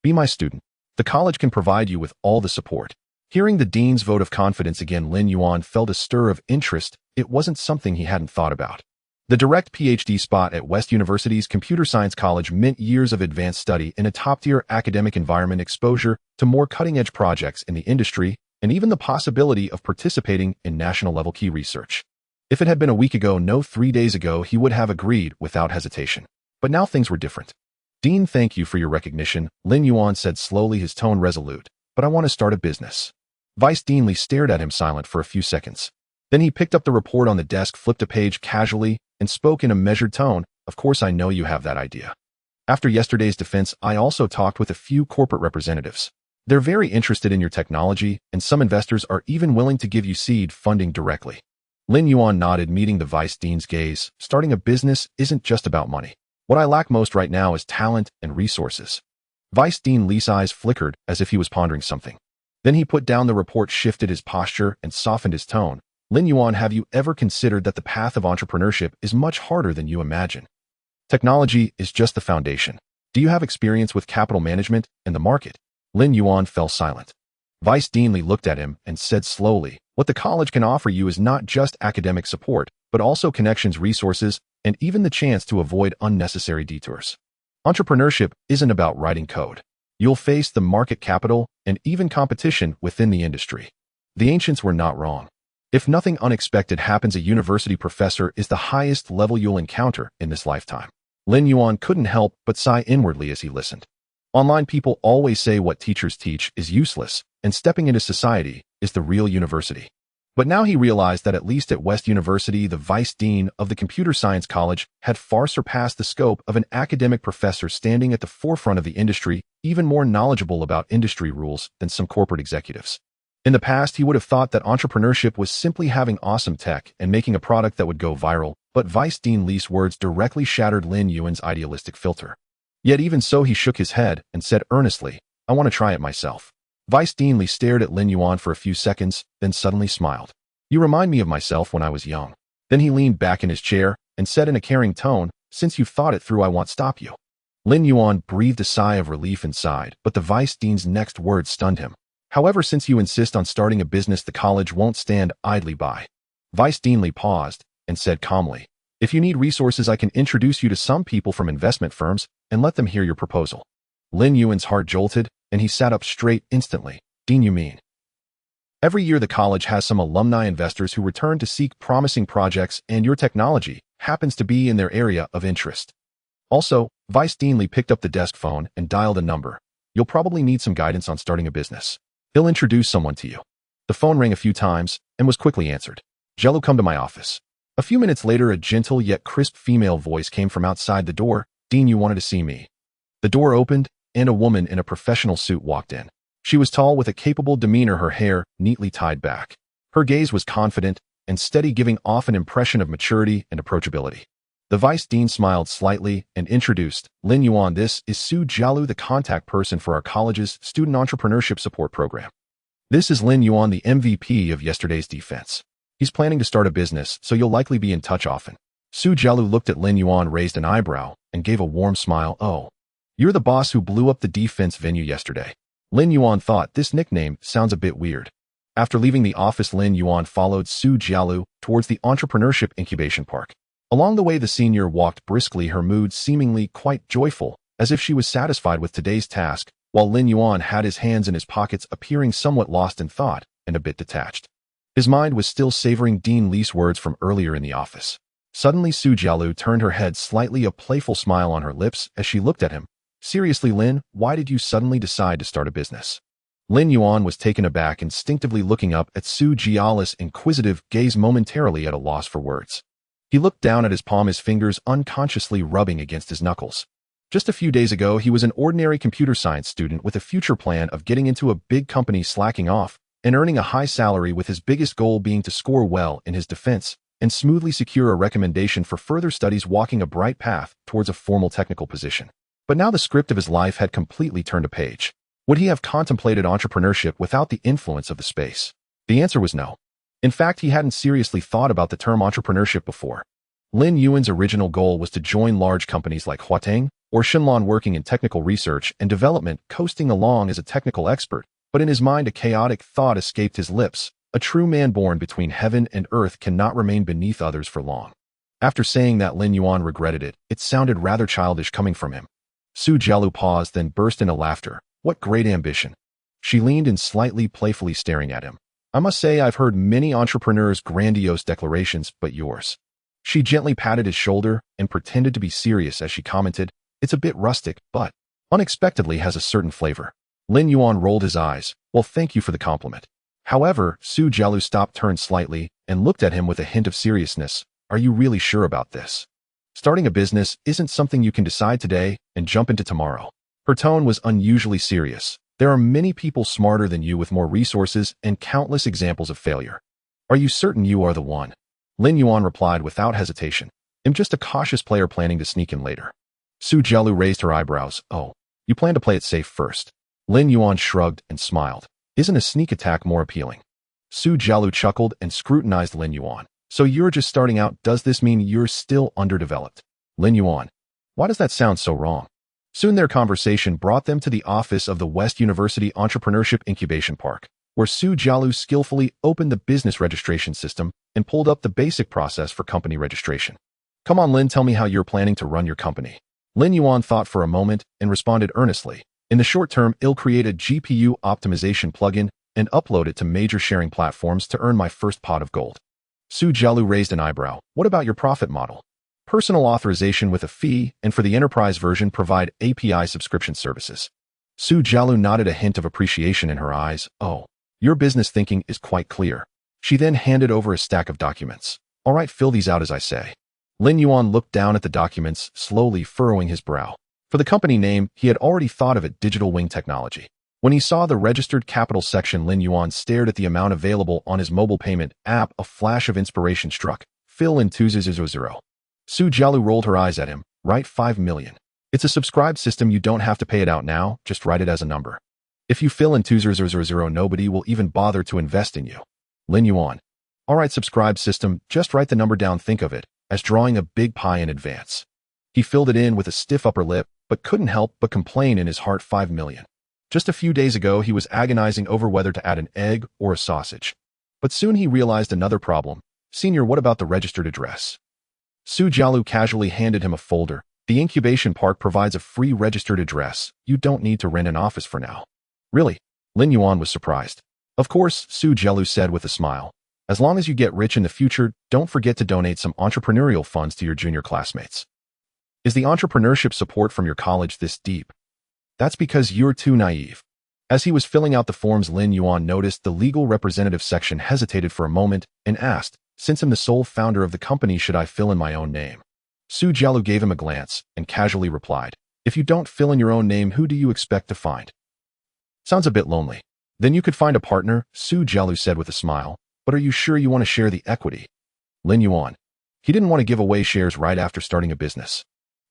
Be my student. The college can provide you with all the support. Hearing the dean's vote of confidence again, Lin Yuan felt a stir of interest. It wasn't something he hadn't thought about. The direct PhD spot at West University's Computer Science College meant years of advanced study in a top-tier academic environment, exposure to more cutting-edge projects in the industry, and even the possibility of participating in national-level key research. If it had been a week ago, no 3 days ago, he would have agreed without hesitation. But now things were different. "Dean, thank you for your recognition," Lin Yuan said slowly, his tone resolute. "But I want to start a business." Vice Dean Li stared at him silent for a few seconds. Then he picked up the report on the desk, flipped a page casually, and spoke in a measured tone. "Of course I know you have that idea. After yesterday's defense, I also talked with a few corporate representatives. They're very interested in your technology, and some investors are even willing to give you seed funding directly." Lin Yuan nodded, meeting the Vice Dean's gaze. "Starting a business isn't just about money. What I lack most right now is talent and resources." Vice Dean Li's eyes flickered as if he was pondering something. Then he put down the report, shifted his posture, and softened his tone. "Lin Yuan, have you ever considered that the path of entrepreneurship is much harder than you imagine? Technology is just the foundation. Do you have experience with capital management and the market?" Lin Yuan fell silent. Vice Dean Li looked at him and said slowly, "What the college can offer you is not just academic support, but also connections, resources, and even the chance to avoid unnecessary detours. Entrepreneurship isn't about writing code. You'll face the market, capital, and even competition within the industry." The ancients were not wrong. If nothing unexpected happens, a university professor is the highest level you'll encounter in this lifetime. Lin Yuan couldn't help but sigh inwardly as he listened. Online people always say what teachers teach is useless, and stepping into society is the real university. But now he realized that at least at West University, the vice dean of the Computer Science College had far surpassed the scope of an academic professor standing at the forefront of the industry, even more knowledgeable about industry rules than some corporate executives. In the past, he would have thought that entrepreneurship was simply having awesome tech and making a product that would go viral, but Vice Dean Li's words directly shattered Lin Yuan's idealistic filter. Yet even so, he shook his head and said earnestly, "I want to try it myself." Vice Dean Li stared at Lin Yuan for a few seconds, then suddenly smiled. "You remind me of myself when I was young." Then he leaned back in his chair and said in a caring tone, "Since you've thought it through, I won't stop you." Lin Yuan breathed a sigh of relief and sighed, but the vice dean's next words stunned him. "However, since you insist on starting a business, the college won't stand idly by." Vice Dean Li paused and said calmly, "If you need resources, I can introduce you to some people from investment firms and let them hear your proposal." Lin Yuan's heart jolted, and he sat up straight instantly. "Dean, you mean?" Every year the college has some alumni investors who return to seek promising projects, and your technology happens to be in their area of interest. Also, Vice Dean Li picked up the desk phone and dialed a number. "You'll probably need some guidance on starting a business. He'll introduce someone to you." The phone rang a few times and was quickly answered. "Jello, come to my office." A few minutes later, a gentle yet crisp female voice came from outside the door. "Dean, you wanted to see me." The door opened, and a woman in a professional suit walked in. She was tall with a capable demeanor, her hair neatly tied back. Her gaze was confident and steady, giving off an impression of maturity and approachability. The vice dean smiled slightly and introduced, "Lin Yuan, this is Su Jialu, the contact person for our college's student entrepreneurship support program. This is Lin Yuan, the MVP of yesterday's defense. He's planning to start a business, so you'll likely be in touch often." Su Jialu looked at Lin Yuan, raised an eyebrow, and gave a warm smile. "Oh, you're the boss who blew up the defense venue yesterday." Lin Yuan thought, this nickname sounds a bit weird. After leaving the office, Lin Yuan followed Su Jialu towards the entrepreneurship incubation park. Along the way, the senior walked briskly, her mood seemingly quite joyful, as if she was satisfied with today's task, while Lin Yuan had his hands in his pockets, appearing somewhat lost in thought and a bit detached. His mind was still savoring Dean Li's words from earlier in the office. Suddenly, Su Jialu turned her head slightly, a playful smile on her lips as she looked at him. "Seriously, Lin, why did you suddenly decide to start a business?" Lin Yuan was taken aback, instinctively looking up at Su Jialu's inquisitive gaze, momentarily at a loss for words. He looked down at his palm, his fingers unconsciously rubbing against his knuckles. Just a few days ago, he was an ordinary computer science student with a future plan of getting into a big company, slacking off, and earning a high salary, with his biggest goal being to score well in his defense and smoothly secure a recommendation for further studies, walking a bright path towards a formal technical position. But now the script of his life had completely turned a page. Would he have contemplated entrepreneurship without the influence of the space? The answer was no. In fact, he hadn't seriously thought about the term entrepreneurship before. Lin Yuan's original goal was to join large companies like Huateng or Shenlan, working in technical research and development, coasting along as a technical expert. But in his mind, a chaotic thought escaped his lips. A true man born between heaven and earth cannot remain beneath others for long. After saying that, Lin Yuan regretted it. It sounded rather childish coming from him. Su Jialu paused, then burst into laughter. What great ambition. She leaned in, slightly playfully staring at him. I must say I've heard many entrepreneurs' grandiose declarations, but yours. She gently patted his shoulder and pretended to be serious as she commented, it's a bit rustic, but unexpectedly has a certain flavor. Lin Yuan rolled his eyes. Well, thank you for the compliment. However, Su Jialu stopped, turned slightly, and looked at him with a hint of seriousness. Are you really sure about this? Starting a business isn't something you can decide today and jump into tomorrow. Her tone was unusually serious. There are many people smarter than you with more resources and countless examples of failure. Are you certain you are the one? Lin Yuan replied without hesitation. I'm just a cautious player planning to sneak in later. Su Jialu raised her eyebrows. Oh, you plan to play it safe first. Lin Yuan shrugged and smiled. Isn't a sneak attack more appealing? Su Jialu chuckled and scrutinized Lin Yuan. So you're just starting out, does this mean you're still underdeveloped? Lin Yuan. Why does that sound so wrong? Soon their conversation brought them to the office of the West University Entrepreneurship Incubation Park, where Su Jialu skillfully opened the business registration system and pulled up the basic process for company registration. Come on, Lin, tell me how you're planning to run your company. Lin Yuan thought for a moment and responded earnestly. In the short term, I'll create a GPU optimization plugin and upload it to major sharing platforms to earn my first pot of gold. Su Jialu raised an eyebrow. What about your profit model? Personal authorization with a fee, and for the enterprise version, provide API subscription services. Su Jialu nodded, a hint of appreciation in her eyes. Oh, your business thinking is quite clear. She then handed over a stack of documents. All right, fill these out as I say. Lin Yuan looked down at the documents, slowly furrowing his brow. For the company name, he had already thought of it, Digital Wing Technology. When he saw the registered capital section, Lin Yuan stared at the amount available on his mobile payment app. A flash of inspiration struck. Fill in 200. Su Jialu rolled her eyes at him. Write 5 million. It's a subscribed system, you don't have to pay it out now, just write it as a number. If you fill in 200, nobody will even bother to invest in you. Lin Yuan. Alright, subscribed system, just write the number down, think of it as drawing a big pie in advance. He filled it in with a stiff upper lip, but couldn't help but complain in his heart. 5 million. Just a few days ago, he was agonizing over whether to add an egg or a sausage. But soon he realized another problem. Senior, what about the registered address? Su Jialu casually handed him a folder. The incubation park provides a free registered address. You don't need to rent an office for now. Really? Lin Yuan was surprised. Of course, Su Jialu said with a smile. As long as you get rich in the future, don't forget to donate some entrepreneurial funds to your junior classmates. Is the entrepreneurship support from your college this deep? That's because you're too naive. As he was filling out the forms, Lin Yuan noticed the legal representative section, hesitated for a moment, and asked, since I'm the sole founder of the company, should I fill in my own name? Su Jialu gave him a glance and casually replied, if you don't fill in your own name, who do you expect to find? Sounds a bit lonely. Then you could find a partner, Su Jialu said with a smile. But are you sure you want to share the equity? Lin Yuan. He didn't want to give away shares right after starting a business.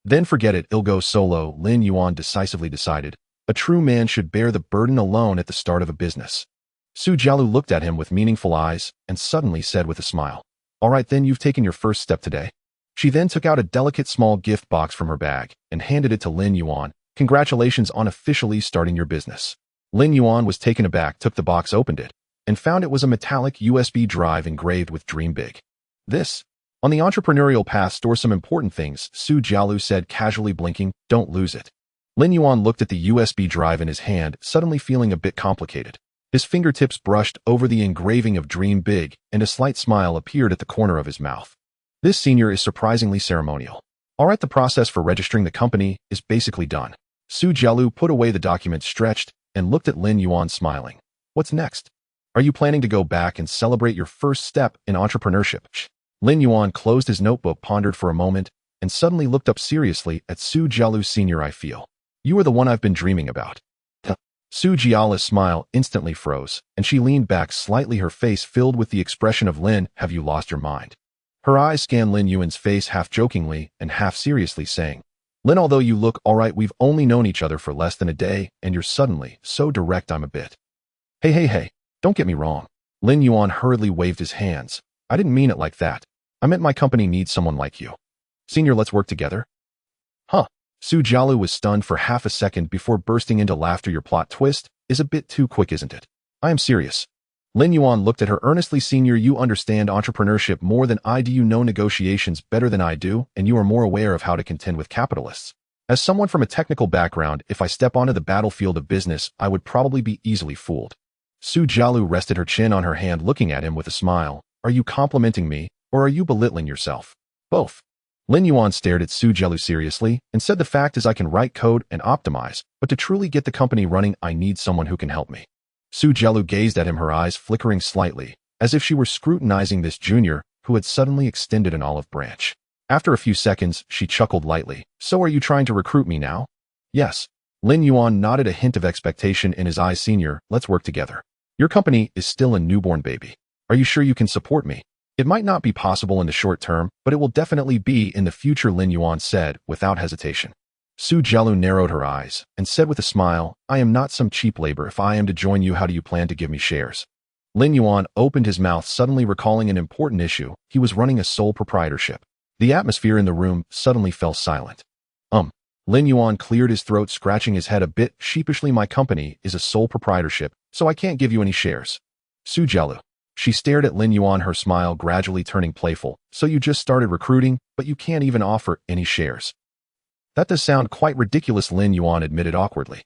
Then forget it, I'll go solo, Lin Yuan decisively decided. A true man should bear the burden alone at the start of a business. Su Jialu looked at him with meaningful eyes and suddenly said with a smile, all right, then you've taken your first step today. She then took out a delicate small gift box from her bag and handed it to Lin Yuan. Congratulations on officially starting your business. Lin Yuan was taken aback, took the box, opened it, and found it was a metallic USB drive engraved with Dream Big. This, on the entrepreneurial path, stores some important things, Su Jialu said casually, blinking, don't lose it. Lin Yuan looked at the USB drive in his hand, suddenly feeling a bit complicated. His fingertips brushed over the engraving of Dream Big, and a slight smile appeared at the corner of his mouth. This senior is surprisingly ceremonial. Alright, the process for registering the company is basically done. Su Jialu put away the document, stretched, and looked at Lin Yuan, smiling. What's next? Are you planning to go back and celebrate your first step in entrepreneurship? Lin Yuan closed his notebook, pondered for a moment, and suddenly looked up seriously at Su Jialu. Senior, I feel you are the one I've been dreaming about. Su Jialu's smile instantly froze, and she leaned back slightly, her face filled with the expression of Lin, have you lost your mind? Her eyes scanned Lin Yuan's face half jokingly and half seriously, saying, Lin, although you look all right, we've only known each other for less than a day, and you're suddenly so direct, I'm a bit. Hey, don't get me wrong. Lin Yuan hurriedly waved his hands. I didn't mean it like that. I meant my company needs someone like you. Senior, let's work together. Huh. Su Jialu was stunned for half a second before bursting into laughter. Your plot twist is a bit too quick, isn't it? I am serious. Lin Yuan looked at her earnestly. Senior, you understand entrepreneurship more than I do. You know negotiations better than I do, and you are more aware of how to contend with capitalists. As someone from a technical background, if I step onto the battlefield of business, I would probably be easily fooled. Su Jialu rested her chin on her hand, looking at him with a smile. Are you complimenting me, or are you belittling yourself? Both. Lin Yuan stared at Su Jialu seriously and said, the fact is I can write code and optimize, but to truly get the company running, I need someone who can help me. Su Jialu gazed at him, her eyes flickering slightly, as if she were scrutinizing this junior who had suddenly extended an olive branch. After a few seconds, she chuckled lightly. So are you trying to recruit me now? Yes. Lin Yuan nodded, a hint of expectation in his eyes. Senior, let's work together. Your company is still a newborn baby. Are you sure you can support me? It might not be possible in the short term, but it will definitely be in the future, Lin Yuan said, without hesitation. Su Jialu narrowed her eyes and said with a smile, I am not some cheap labor. If I am to join you, how do you plan to give me shares? Lin Yuan opened his mouth, suddenly recalling an important issue. He was running a sole proprietorship. The atmosphere in the room suddenly fell silent. Lin Yuan cleared his throat, scratching his head a bit sheepishly. My company is a sole proprietorship, so I can't give you any shares. Su Jialu. She stared at Lin Yuan, her smile gradually turning playful. So you just started recruiting, but you can't even offer any shares. That does sound quite ridiculous, Lin Yuan admitted awkwardly.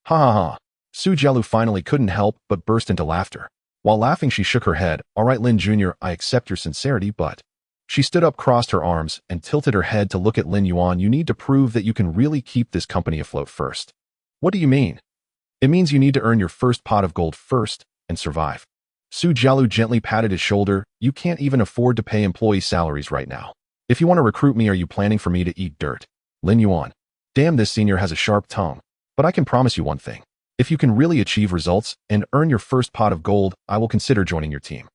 Ha ha ha. Su Jialu finally couldn't help but burst into laughter. While laughing, she shook her head. All right, Lin Jr., I accept your sincerity, but... She stood up, crossed her arms, and tilted her head to look at Lin Yuan. You need to prove that you can really keep this company afloat first. What do you mean? It means you need to earn your first pot of gold first and survive. Su Jialu gently patted his shoulder. You can't even afford to pay employee salaries right now. If you want to recruit me, are you planning for me to eat dirt? Lin Yuan. Damn, this senior has a sharp tongue. But I can promise you one thing. If you can really achieve results and earn your first pot of gold, I will consider joining your team.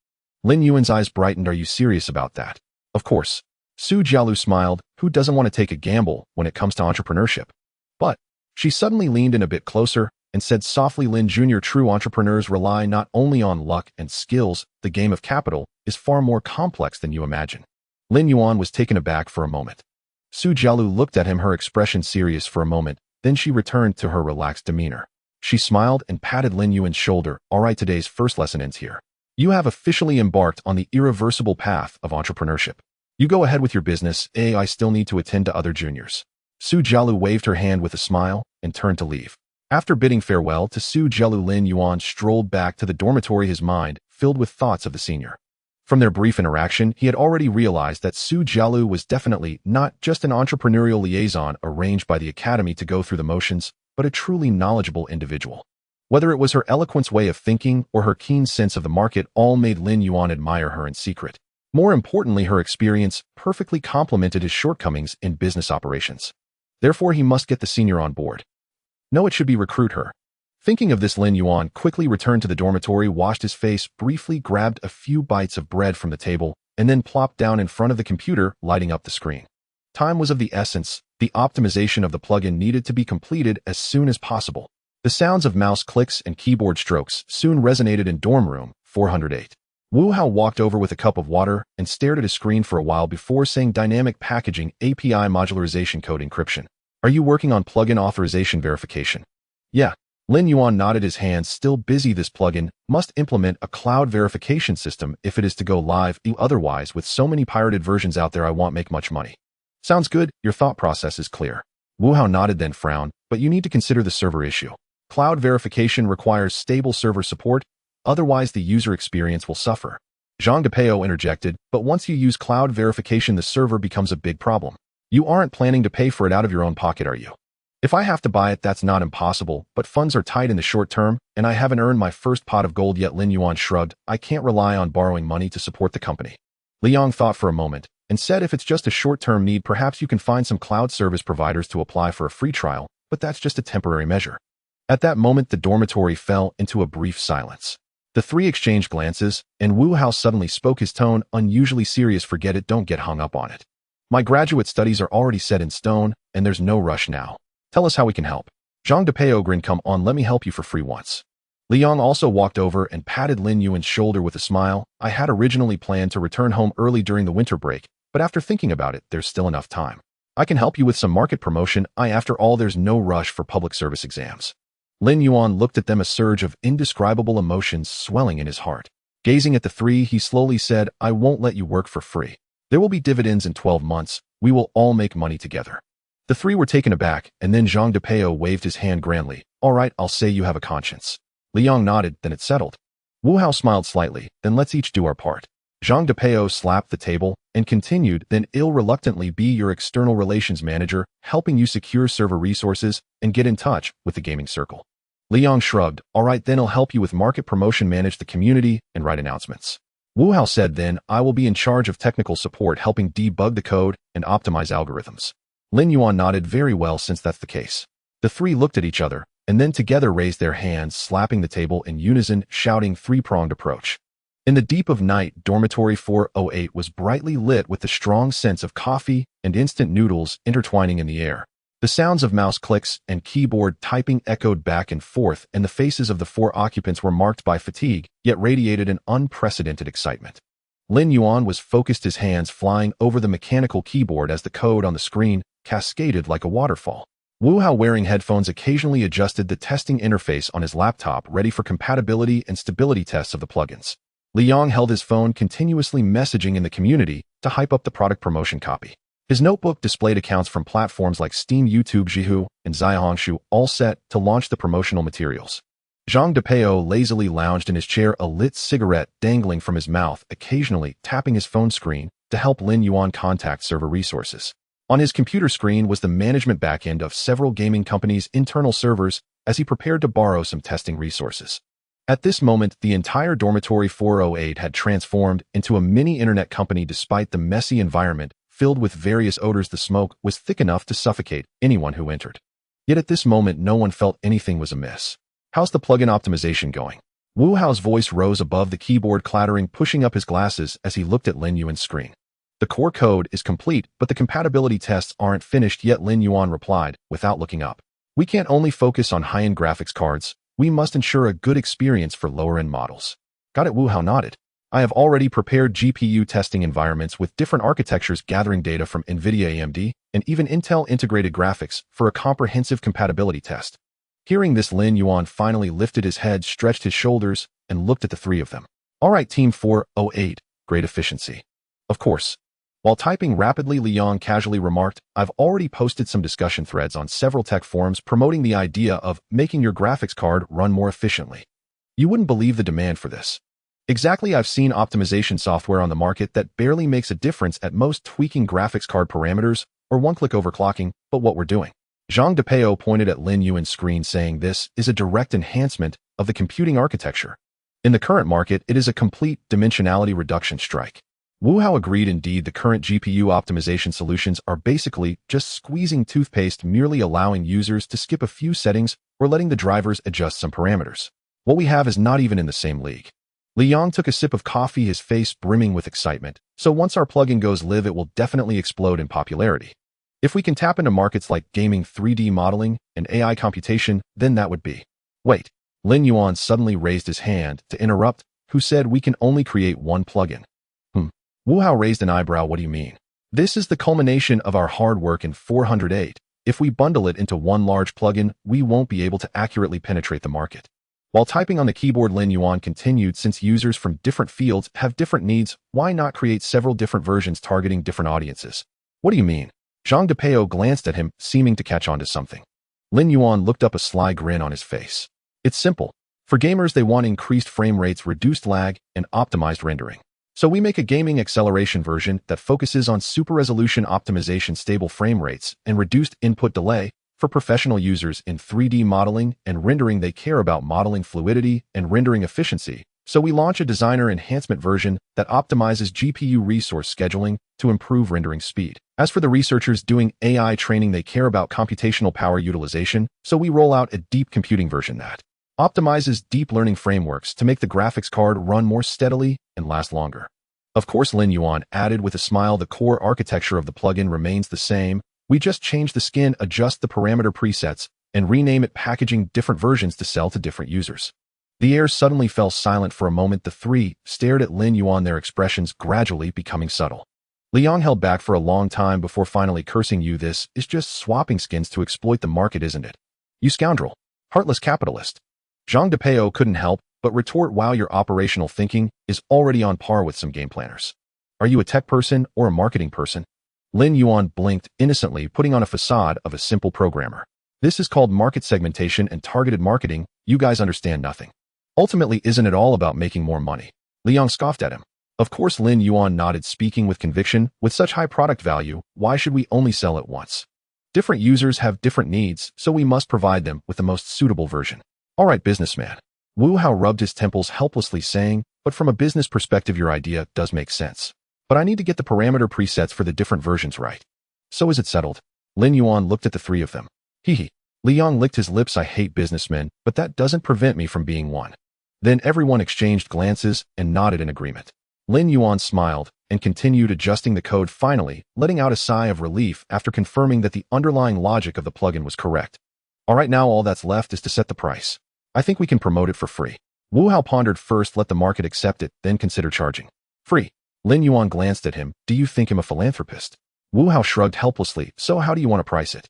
Lin Yuan's eyes brightened. Are you serious about that? Of course. Su Jialu smiled. Who doesn't want to take a gamble when it comes to entrepreneurship? But she suddenly leaned in a bit closer and said softly, Lin Jr., true entrepreneurs rely not only on luck and skills. The game of capital is far more complex than you imagine. Lin Yuan was taken aback for a moment. Su Jialu looked at him, her expression serious for a moment. Then she returned to her relaxed demeanor. She smiled and patted Lin Yuan's shoulder. All right, today's first lesson ends here. You have officially embarked on the irreversible path of entrepreneurship. You go ahead with your business. I still need to attend to other juniors. Su Jialu waved her hand with a smile and turned to leave. After bidding farewell to Su Jialu, Lin Yuan strolled back to the dormitory, his mind filled with thoughts of the senior. From their brief interaction, he had already realized that Su Jialu was definitely not just an entrepreneurial liaison arranged by the academy to go through the motions, but a truly knowledgeable individual. Whether it was her eloquent way of thinking or her keen sense of the market, all made Lin Yuan admire her in secret. More importantly, her experience perfectly complemented his shortcomings in business operations. Therefore, he must get the senior on board. No, it should be recruit her. Thinking of this, Lin Yuan quickly returned to the dormitory, washed his face, briefly grabbed a few bites of bread from the table, and then plopped down in front of the computer, lighting up the screen. Time was of the essence. The optimization of the plugin needed to be completed as soon as possible. The sounds of mouse clicks and keyboard strokes soon resonated in dorm room 408. Wu Hao walked over with a cup of water and stared at his screen for a while before saying, Dynamic packaging, API modularization, code encryption. Are you working on plugin authorization verification? Yeah. Lin Yuan nodded, his hands still busy. This plugin must implement a cloud verification system if it is to go live. Otherwise, with so many pirated versions out there, I won't make much money. Sounds good. Your thought process is clear. Wu Hao nodded, then frowned, but you need to consider the server issue. Cloud verification requires stable server support, otherwise the user experience will suffer. Zhang Depeo interjected, but once you use cloud verification, the server becomes a big problem. You aren't planning to pay for it out of your own pocket, are you? If I have to buy it, that's not impossible, but funds are tight in the short term, and I haven't earned my first pot of gold yet. Lin Yuan shrugged. I can't rely on borrowing money to support the company. Liang thought for a moment and said, if it's just a short-term need, perhaps you can find some cloud service providers to apply for a free trial, but that's just a temporary measure. At that moment, the dormitory fell into a brief silence. The three exchanged glances, and Wu Hao suddenly spoke, his tone unusually serious. Forget it, don't get hung up on it. My graduate studies are already set in stone, and there's no rush now. Tell us how we can help. Zhang Depeo grinned. Come on, let me help you for free once. Liang also walked over and patted Lin Yuan's shoulder with a smile. I had originally planned to return home early during the winter break, but after thinking about it, there's still enough time. I can help you with some market promotion. After all, there's no rush for public service exams. Lin Yuan looked at them, a surge of indescribable emotions swelling in his heart. Gazing at the three, he slowly said, I won't let you work for free. There will be dividends in 12 months. We will all make money together. The three were taken aback, and then Zhang Depeo waved his hand grandly. All right, I'll say you have a conscience. Liang nodded, then it's settled. Wu Hao smiled slightly, then let's each do our part. Zhang Depeo slapped the table and continued, then I'll reluctantly be your external relations manager, helping you secure server resources and get in touch with the gaming circle. Liang shrugged. All right, then I'll help you with market promotion, manage the community, and write announcements. Wu Hao said, then I will be in charge of technical support, helping debug the code and optimize algorithms. Lin Yuan nodded. Very well, since that's the case. The three looked at each other, and then together raised their hands, slapping the table in unison, shouting three-pronged approach. In the deep of night, dormitory 408 was brightly lit with the strong sense of coffee and instant noodles intertwining in the air. The sounds of mouse clicks and keyboard typing echoed back and forth, and the faces of the four occupants were marked by fatigue, yet radiated an unprecedented excitement. Lin Yuan was focused, his hands flying over the mechanical keyboard as the code on the screen cascaded like a waterfall. Wu Hao, wearing headphones, occasionally adjusted the testing interface on his laptop, ready for compatibility and stability tests of the plugins. Liang held his phone, continuously messaging in the community to hype up the product promotion copy. His notebook displayed accounts from platforms like Steam, YouTube, Zhihu, and Xiaohongshu, all set to launch the promotional materials. Zhang Depeo lazily lounged in his chair, a lit cigarette dangling from his mouth, occasionally tapping his phone screen to help Lin Yuan contact server resources. On his computer screen was the management backend of several gaming companies' internal servers as he prepared to borrow some testing resources. At this moment, the entire dormitory 408 had transformed into a mini internet company. Despite the messy environment filled with various odors, the smoke was thick enough to suffocate anyone who entered. Yet at this moment, no one felt anything was amiss. How's the plugin optimization going? Wu Hao's voice rose above the keyboard clattering, pushing up his glasses as he looked at Lin Yuan's screen. The core code is complete, but the compatibility tests aren't finished yet, Lin Yuan replied, without looking up. We can't only focus on high-end graphics cards. We must ensure a good experience for lower-end models. Got it, Wu Hao nodded. I have already prepared GPU testing environments with different architectures, gathering data from NVIDIA, AMD, and even Intel integrated graphics for a comprehensive compatibility test. Hearing this, Lin Yuan finally lifted his head, stretched his shoulders, and looked at the three of them. All right, Team 408, great efficiency. Of course. While typing rapidly, Liang casually remarked, I've already posted some discussion threads on several tech forums promoting the idea of making your graphics card run more efficiently. You wouldn't believe the demand for this. Exactly, I've seen optimization software on the market that barely makes a difference at most, tweaking graphics card parameters or one-click overclocking, but what we're doing. Zhang Depeo pointed at Lin Yuan's screen, saying this is a direct enhancement of the computing architecture. In the current market, it is a complete dimensionality reduction strike. Wu Hao agreed. Indeed, the current GPU optimization solutions are basically just squeezing toothpaste, merely allowing users to skip a few settings or letting the drivers adjust some parameters. What we have is not even in the same league. Liang took a sip of coffee, his face brimming with excitement. So once our plugin goes live, it will definitely explode in popularity. If we can tap into markets like gaming, 3D modeling, and AI computation, then that would be. Wait. Lin Yuan suddenly raised his hand to interrupt, who said we can only create one plugin. Wu Hao raised an eyebrow. What do you mean? This is the culmination of our hard work in 408. If we bundle it into one large plugin, we won't be able to accurately penetrate the market. While typing on the keyboard, Lin Yuan continued, since users from different fields have different needs, why not create several different versions targeting different audiences? What do you mean? Zhang Depeo glanced at him, seeming to catch on to something. Lin Yuan looked up, a sly grin on his face. It's simple. For gamers, they want increased frame rates, reduced lag, and optimized rendering. So we make a gaming acceleration version that focuses on super resolution optimization, stable frame rates, and reduced input delay. For professional users in 3D modeling and rendering, they care about modeling fluidity and rendering efficiency. So we launch a designer enhancement version that optimizes GPU resource scheduling to improve rendering speed. As for the researchers doing AI training, they care about computational power utilization. So we roll out a deep computing version that optimizes deep learning frameworks to make the graphics card run more steadily and last longer. Of course, Lin Yuan added with a smile, the core architecture of the plugin remains the same. We just change the skin, adjust the parameter presets, and rename it, packaging different versions to sell to different users. The air suddenly fell silent for a moment. The three stared at Lin Yuan, their expressions gradually becoming subtle. Liang held back for a long time before finally cursing, this is just swapping skins to exploit the market, isn't it? You scoundrel. Heartless capitalist. Zhang Depeo couldn't help but retort while your operational thinking is already on par with some game planners. Are you a tech person or a marketing person? Lin Yuan blinked innocently, putting on a facade of a simple programmer. This is called market segmentation and targeted marketing. You guys understand nothing. Ultimately, isn't it all about making more money? Liang scoffed at him. Of course, Lin Yuan nodded, speaking with conviction. With such high product value, why should we only sell it once? Different users have different needs, so we must provide them with the most suitable version. All right, businessman. Wu Hao rubbed his temples helplessly, saying, but from a business perspective, your idea does make sense. But I need to get the parameter presets for the different versions right. So is it settled? Lin Yuan looked at the three of them. Hee. Liang licked his lips. I hate businessmen, but that doesn't prevent me from being one. Then everyone exchanged glances and nodded in agreement. Lin Yuan smiled and continued adjusting the code, finally letting out a sigh of relief after confirming that the underlying logic of the plugin was correct. All right, now all that's left is to set the price. I think we can promote it for free. Wu Hao pondered. First, let the market accept it, then consider charging. Free. Lin Yuan glanced at him. Do you think I'm a philanthropist? Wu Hao shrugged helplessly. So how do you want to price it?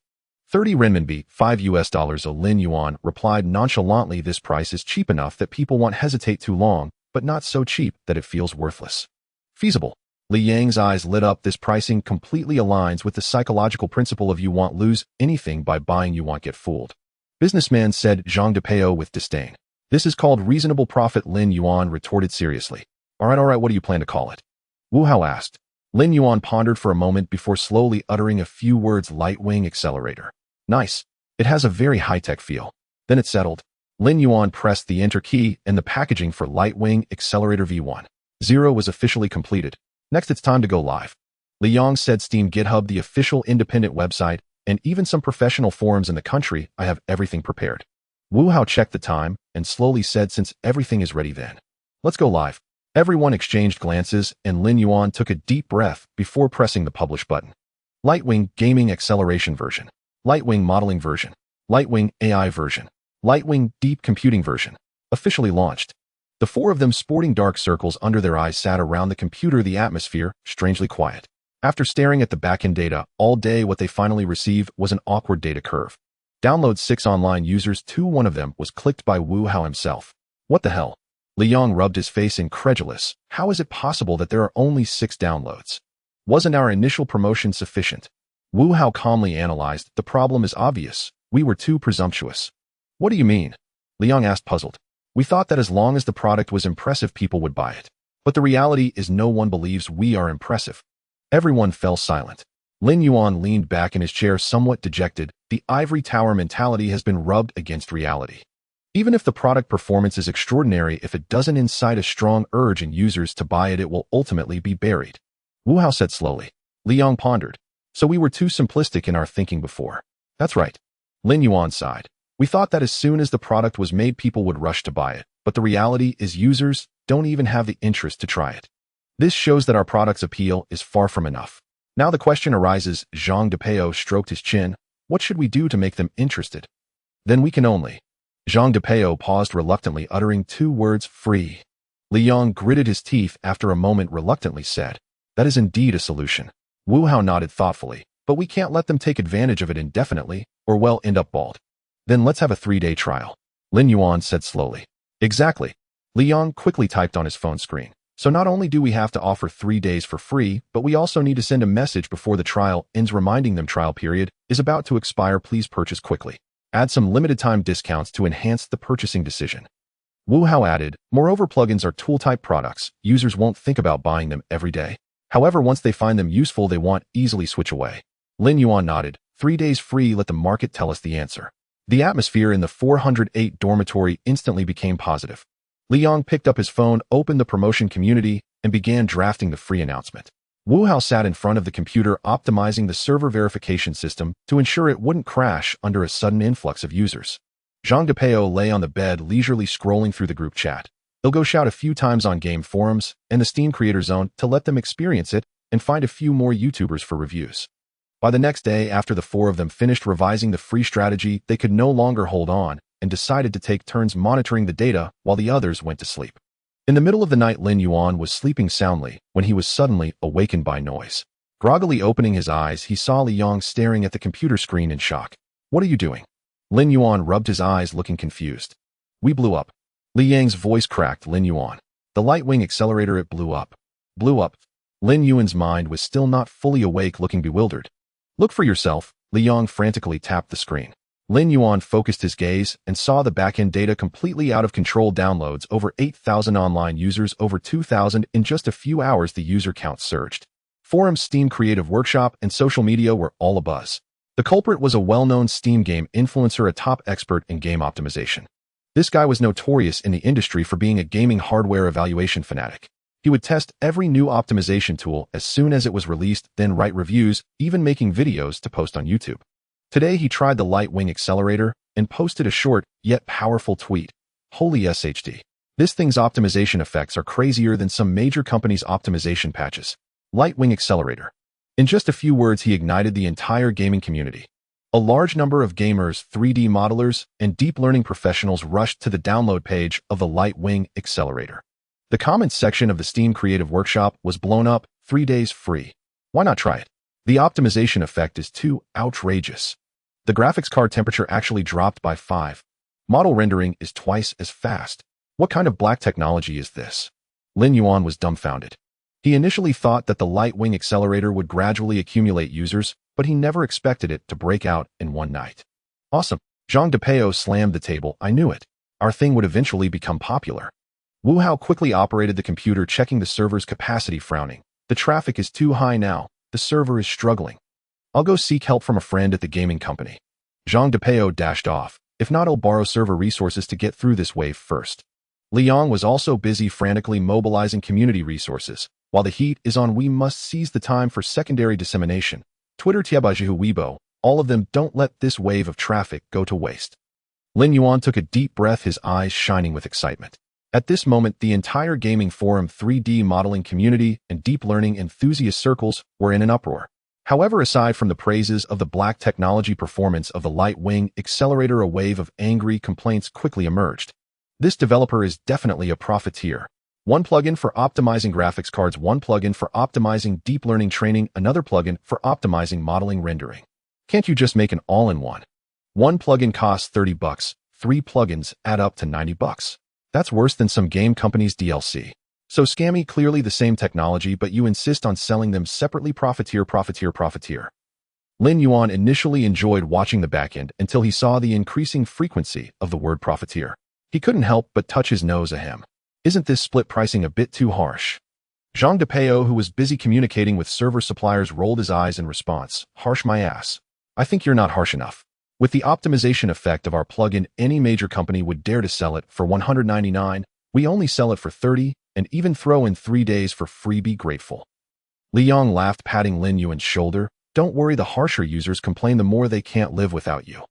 30 renminbi, $5. Lin Yuan replied nonchalantly. This price is cheap enough that people won't hesitate too long, but not so cheap that it feels worthless. Feasible. Li Yang's eyes lit up. This pricing completely aligns with the psychological principle of you won't lose anything by buying, you won't get fooled. Businessman, said Zhang Depeo with disdain. This is called reasonable profit. Lin Yuan retorted seriously. All right, what do you plan to call it? Wu Hao asked. Lin Yuan pondered for a moment before slowly uttering a few words. Lightwing Accelerator. Nice. It has a very high-tech feel. Then it settled. Lin Yuan pressed the Enter key and the packaging for Lightwing Accelerator V1.0 was officially completed. Next, it's time to go live. Liang said, Steam, GitHub, the official independent website, and even some professional forums in the country. I have everything prepared. Wu Hao checked the time and slowly said, since everything is ready, then let's go live. Everyone exchanged glances and Lin Yuan took a deep breath before pressing the publish button. Lightwing Gaming Acceleration version. Lightwing Modeling version. Lightwing AI version. Lightwing Deep Computing version. Officially launched. The four of them, sporting dark circles under their eyes, sat around the computer, the atmosphere strangely quiet. After staring at the backend data all day, what they finally received was an awkward data curve. Download 6 online users to one of them was clicked by Wu Hao himself. What the hell? Liang rubbed his face, incredulous. How is it possible that there are only 6 downloads? Wasn't our initial promotion sufficient? Wu Hao calmly analyzed. The problem is obvious. We were too presumptuous. What do you mean? Liang asked, puzzled. We thought that as long as the product was impressive, people would buy it. But the reality is no one believes we are impressive. Everyone fell silent. Lin Yuan leaned back in his chair, somewhat dejected. The ivory tower mentality has been rubbed against reality. Even if the product performance is extraordinary, if it doesn't incite a strong urge in users to buy it, it will ultimately be buried. Wu Hao said slowly. Liang pondered. So we were too simplistic in our thinking before. That's right. Lin Yuan sighed. We thought that as soon as the product was made, people would rush to buy it. But the reality is users don't even have the interest to try it. This shows that our product's appeal is far from enough. Now the question arises. Zhang Depeo stroked his chin. What should we do to make them interested? Then we can only. Zhang Depeo paused reluctantly, uttering 2 words, free. Liang gritted his teeth after a moment, reluctantly said, that is indeed a solution. Wu Hao nodded thoughtfully, but we can't let them take advantage of it indefinitely, or well end up bald. Then let's have a 3-day trial. Lin Yuan said slowly. Exactly. Liang quickly typed on his phone screen. So not only do we have to offer 3 days for free, but we also need to send a message before the trial ends reminding them trial period is about to expire. Please purchase quickly. Add some limited time discounts to enhance the purchasing decision. Wu Hao added, moreover, plugins are tool-type products. Users won't think about buying them every day. However, once they find them useful, they won't easily switch away. Lin Yuan nodded. 3 days free. Let the market tell us the answer. The atmosphere in the 408 dormitory instantly became positive. Liang picked up his phone, opened the promotion community, and began drafting the free announcement. Wu Hao sat in front of the computer, optimizing the server verification system to ensure it wouldn't crash under a sudden influx of users. Zhang Depeo lay on the bed, leisurely scrolling through the group chat. He'll go shout a few times on game forums and the Steam Creator Zone to let them experience it and find a few more YouTubers for reviews. By the next day, after the 4 of them finished revising the free strategy, they could no longer hold on and decided to take turns monitoring the data while the others went to sleep. In the middle of the night, Lin Yuan was sleeping soundly when he was suddenly awakened by noise. Groggily opening his eyes, he saw Liang staring at the computer screen in shock. What are you doing? Lin Yuan rubbed his eyes, looking confused. We blew up. Li Yang's voice cracked. Lin Yuan. The light wing accelerator, it blew up. Blew up. Lin Yuan's mind was still not fully awake, looking bewildered. Look for yourself. Li Yang frantically tapped the screen. Lin Yuan focused his gaze and saw the backend data completely out of control. Downloads over 8,000, online users over 2,000. In just a few hours, the user count surged. Forums, Steam Creative Workshop, and social media were all abuzz. The culprit was a well-known Steam game influencer, a top expert in game optimization. This guy was notorious in the industry for being a gaming hardware evaluation fanatic. He would test every new optimization tool as soon as it was released, then write reviews, even making videos to post on YouTube. Today he tried the light wing accelerator and posted a short, yet powerful tweet. Holy SHD. This thing's optimization effects are crazier than some major companies' optimization patches. Light wing accelerator. In just a few words, he ignited the entire gaming community. A large number of gamers, 3D modelers, and deep learning professionals rushed to the download page of the light wing accelerator. The comments section of the Steam Creative Workshop was blown up. 3 days free. Why not try it? The optimization effect is too outrageous. The graphics card temperature actually dropped by 5. Model rendering is twice as fast. What kind of black technology is this? Lin Yuan was dumbfounded. He initially thought that the light wing accelerator would gradually accumulate users, but he never expected it to break out in one night. Awesome. Zhang Depeo slammed the table. I knew it. Our thing would eventually become popular. Wu Hao quickly operated the computer, checking the server's capacity, frowning. The traffic is too high now. The server is struggling. I'll go seek help from a friend at the gaming company. Zhang Depeo dashed off. If not, I'll borrow server resources to get through this wave first. Li Yang was also busy frantically mobilizing community resources. While the heat is on, we must seize the time for secondary dissemination. Twitter, Tiabajihu, Weibo, all of them. Don't let this wave of traffic go to waste. Lin Yuan took a deep breath, his eyes shining with excitement. At this moment, the entire gaming forum, 3D modeling community, and deep learning enthusiast circles were in an uproar. However, aside from the praises of the black technology performance of the light wing accelerator, a wave of angry complaints quickly emerged. This developer is definitely a profiteer. One plugin for optimizing graphics cards, one plugin for optimizing deep learning training, another plugin for optimizing modeling rendering. Can't you just make an all-in-one? One plugin costs $30. 3 plugins add up to $90. That's worse than some game companies' DLC. So scammy, clearly the same technology, but you insist on selling them separately. Profiteer, profiteer, profiteer. Lin Yuan initially enjoyed watching the backend until he saw the increasing frequency of the word profiteer. He couldn't help but touch his nose ahem. Isn't this split pricing a bit too harsh? Zhang Depeo, who was busy communicating with server suppliers, rolled his eyes in response. Harsh my ass. I think you're not harsh enough. With the optimization effect of our plugin, any major company would dare to sell it for $199. We only sell it for $30, and even throw in 3 days for free. Be grateful. Li Yang laughed, patting Lin Yuan's shoulder. Don't worry, the harsher users complain, the more they can't live without you.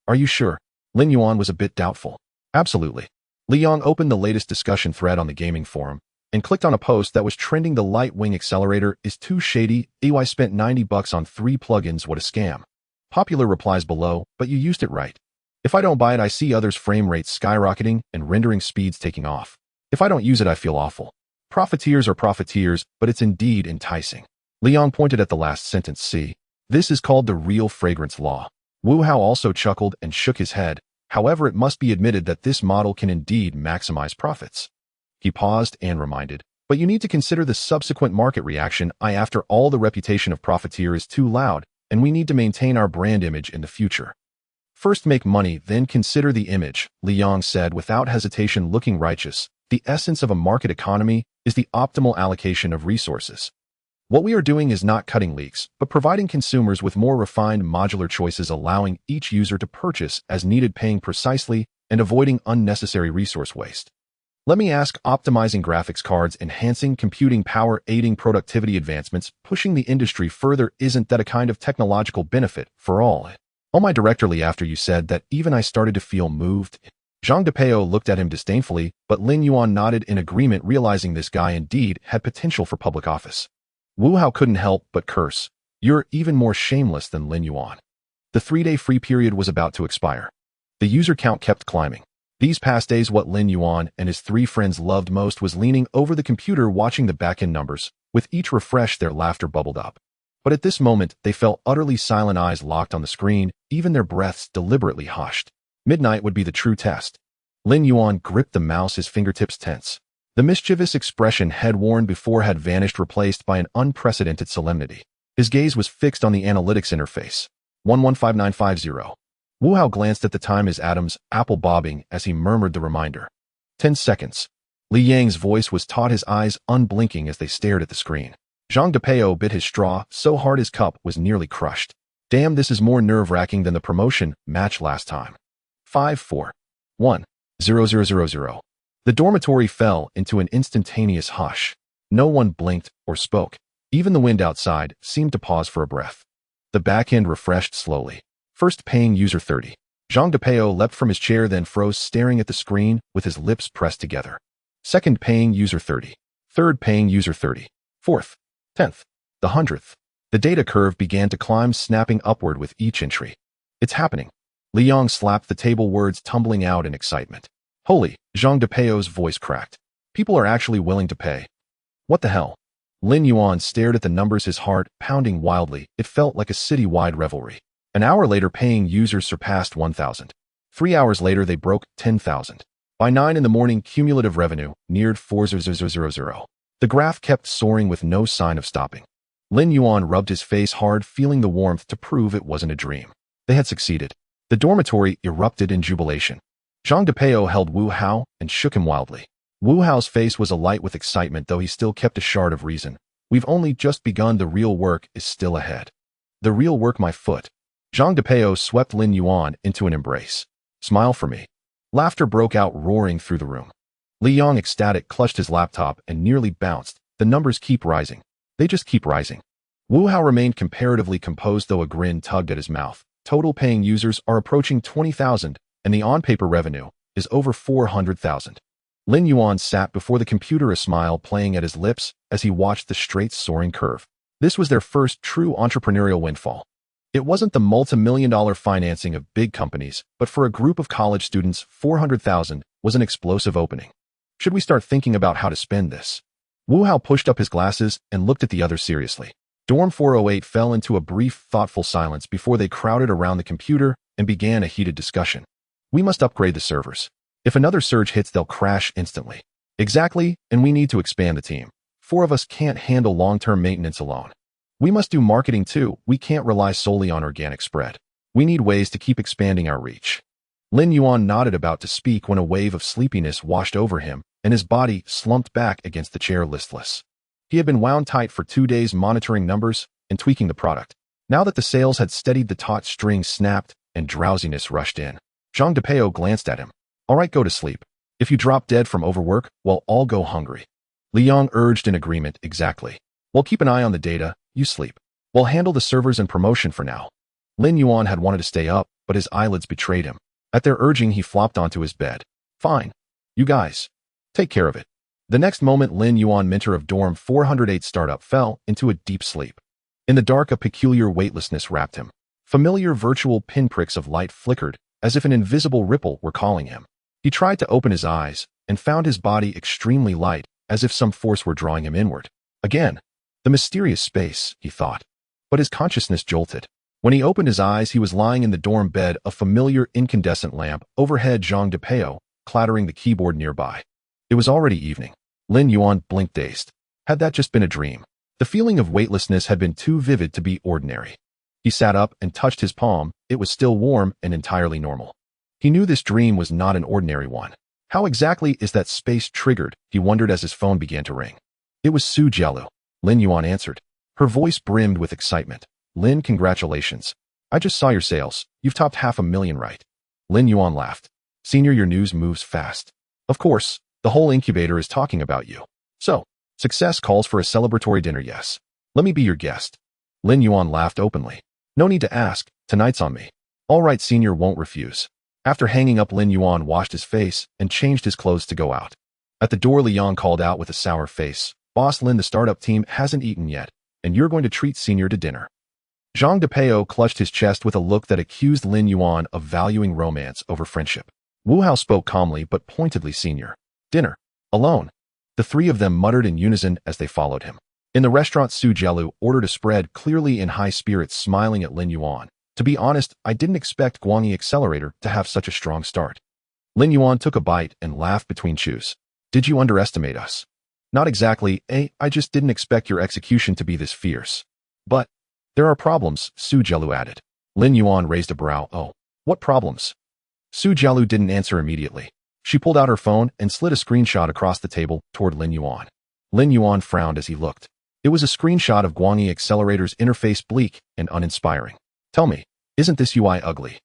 Are you sure? Lin Yuan was a bit doubtful. Absolutely. Li Yang opened the latest discussion thread on the gaming forum and clicked on a post that was trending. The light wing accelerator is too shady. EY spent $90 on 3 plugins. What a scam. Popular replies below, but you used it right. If I don't buy it, I see others' frame rates skyrocketing and rendering speeds taking off. If I don't use it, I feel awful. Profiteers are profiteers, but it's indeed enticing. Li Yang pointed at the last sentence. See, this is called the real fragrance law. Wu Hao also chuckled and shook his head. However, it must be admitted that this model can indeed maximize profits. He paused and reminded, but you need to consider the subsequent market reaction. After all, the reputation of profiteer is too loud, and we need to maintain our brand image in the future. First make money, then consider the image, Li Yang said without hesitation, looking righteous. The essence of a market economy is the optimal allocation of resources. What we are doing is not cutting leaks, but providing consumers with more refined modular choices, allowing each user to purchase as needed, paying precisely, and avoiding unnecessary resource waste. Let me ask, optimizing graphics cards, enhancing computing power, aiding productivity advancements, pushing the industry further, isn't that a kind of technological benefit for all? Oh my, directly after you said that, even I started to feel moved. Zhang Depeo looked at him disdainfully, but Lin Yuan nodded in agreement, realizing this guy indeed had potential for public office. Wu Hao couldn't help but curse. You're even more shameless than Lin Yuan. The 3-day free period was about to expire. The user count kept climbing. These past days, what Lin Yuan and his 3 friends loved most was leaning over the computer watching the backend numbers. With each refresh, their laughter bubbled up. But at this moment, they felt utterly silent, eyes locked on the screen, even their breaths deliberately hushed. Midnight would be the true test. Lin Yuan gripped the mouse, his fingertips tense. The mischievous expression head worn before had vanished, replaced by an unprecedented solemnity. His gaze was fixed on the analytics interface. 115950. Wu Hao glanced at the time, his atoms apple bobbing as he murmured the reminder. 10 seconds. Li Yang's voice was taut, his eyes unblinking as they stared at the screen. Zhang Depeo bit his straw so hard his cup was nearly crushed. Damn, this is more nerve-wracking than the promotion match last time. 5, 4, 1, 0, 0, 0, 0. The dormitory fell into an instantaneous hush. No one blinked or spoke. Even the wind outside seemed to pause for a breath. The backend refreshed slowly. First paying user 30. Zhang Depeo leapt from his chair, then froze, staring at the screen with his lips pressed together. Second paying user 30. Third paying user 30. Fourth. 10th. The 100th. The data curve began to climb, snapping upward with each entry. It's happening. Li Yang slapped the table, words tumbling out in excitement. Holy, Zhang Depeo's voice cracked. People are actually willing to pay. What the hell? Lin Yuan stared at the numbers, his heart pounding wildly. It felt like a city-wide revelry. An hour later, paying users surpassed 1,000. 3 hours later, they broke 10,000. By 9 in the morning, cumulative revenue neared 4,000. The graph kept soaring with no sign of stopping. Lin Yuan rubbed his face hard, feeling the warmth to prove it wasn't a dream. They had succeeded. The dormitory erupted in jubilation. Zhang Depeo held Wu Hao and shook him wildly. Wu Hao's face was alight with excitement, though he still kept a shard of reason. We've only just begun. The real work is still ahead. The real work, my foot. Zhang Depeo swept Lin Yuan into an embrace. Smile for me. Laughter broke out, roaring through the room. Li Yang, ecstatic, clutched his laptop and nearly bounced. The numbers keep rising. They just keep rising. Wu Hao remained comparatively composed, though a grin tugged at his mouth. Total paying users are approaching 20,000, and the on-paper revenue is over 400,000. Lin Yuan sat before the computer, a smile playing at his lips as he watched the straight soaring curve. This was their first true entrepreneurial windfall. It wasn't the multi-million-dollar financing of big companies, but for a group of college students, 400,000 was an explosive opening. Should we start thinking about how to spend this? Wu Hao pushed up his glasses and looked at the others seriously. Dorm 408 fell into a brief, thoughtful silence before they crowded around the computer and began a heated discussion. We must upgrade the servers. If another surge hits, they'll crash instantly. Exactly, and we need to expand the team. 4 of us can't handle long-term maintenance alone. We must do marketing too. We can't rely solely on organic spread. We need ways to keep expanding our reach. Lin Yuan nodded, about to speak, when a wave of sleepiness washed over him, and his body slumped back against the chair, listless. He had been wound tight for 2 days, monitoring numbers and tweaking the product. Now that the sales had steadied, the taut string snapped and drowsiness rushed in. Zhang Depeo glanced at him. All right, go to sleep. If you drop dead from overwork, we'll all go hungry. Li Yang urged in agreement. Exactly. We'll keep an eye on the data. You sleep. We'll handle the servers and promotion for now. Lin Yuan had wanted to stay up, but his eyelids betrayed him. At their urging, he flopped onto his bed. Fine. You guys. Take care of it. The next moment, Lin Yuan, mentor of Dorm 408 startup, fell into a deep sleep. In the dark, a peculiar weightlessness wrapped him. Familiar virtual pinpricks of light flickered, as if an invisible ripple were calling him. He tried to open his eyes, and found his body extremely light, as if some force were drawing him inward. Again. The mysterious space, he thought. But his consciousness jolted. When he opened his eyes, he was lying in the dorm bed, a familiar incandescent lamp overhead, Zhang Depeo clattering the keyboard nearby. It was already evening. Lin Yuan blinked, dazed. Had that just been a dream? The feeling of weightlessness had been too vivid to be ordinary. He sat up and touched his palm. It was still warm and entirely normal. He knew this dream was not an ordinary one. How exactly is that space triggered? He wondered as his phone began to ring. It was Su Jielu. Lin Yuan answered. Her voice brimmed with excitement. Lin, congratulations. I just saw your sales. You've topped 500,000, right? Lin Yuan laughed. Senior, your news moves fast. Of course, the whole incubator is talking about you. So, success calls for a celebratory dinner, yes. Let me be your guest. Lin Yuan laughed openly. No need to ask. Tonight's on me. All right, senior, won't refuse. After hanging up, Lin Yuan washed his face and changed his clothes to go out. At the door, Li Yang called out with a sour face. Boss Lin, the startup team hasn't eaten yet, and you're going to treat senior to dinner. Zhang Depeo clutched his chest with a look that accused Lin Yuan of valuing romance over friendship. Wu Hao spoke calmly but pointedly. Senior. Dinner. Alone. The 3 of them muttered in unison as they followed him. In the restaurant, Su Jielu ordered a spread, clearly in high spirits, smiling at Lin Yuan. To be honest, I didn't expect Guangyi Accelerator to have such a strong start. Lin Yuan took a bite and laughed between chews. Did you underestimate us? Not exactly, I just didn't expect your execution to be this fierce. But there are problems, Su Jialu added. Lin Yuan raised a brow. Oh, what problems? Su Jialu didn't answer immediately. She pulled out her phone and slid a screenshot across the table toward Lin Yuan. Lin Yuan frowned as he looked. It was a screenshot of Guangyi Accelerator's interface, bleak and uninspiring. Tell me, isn't this UI ugly?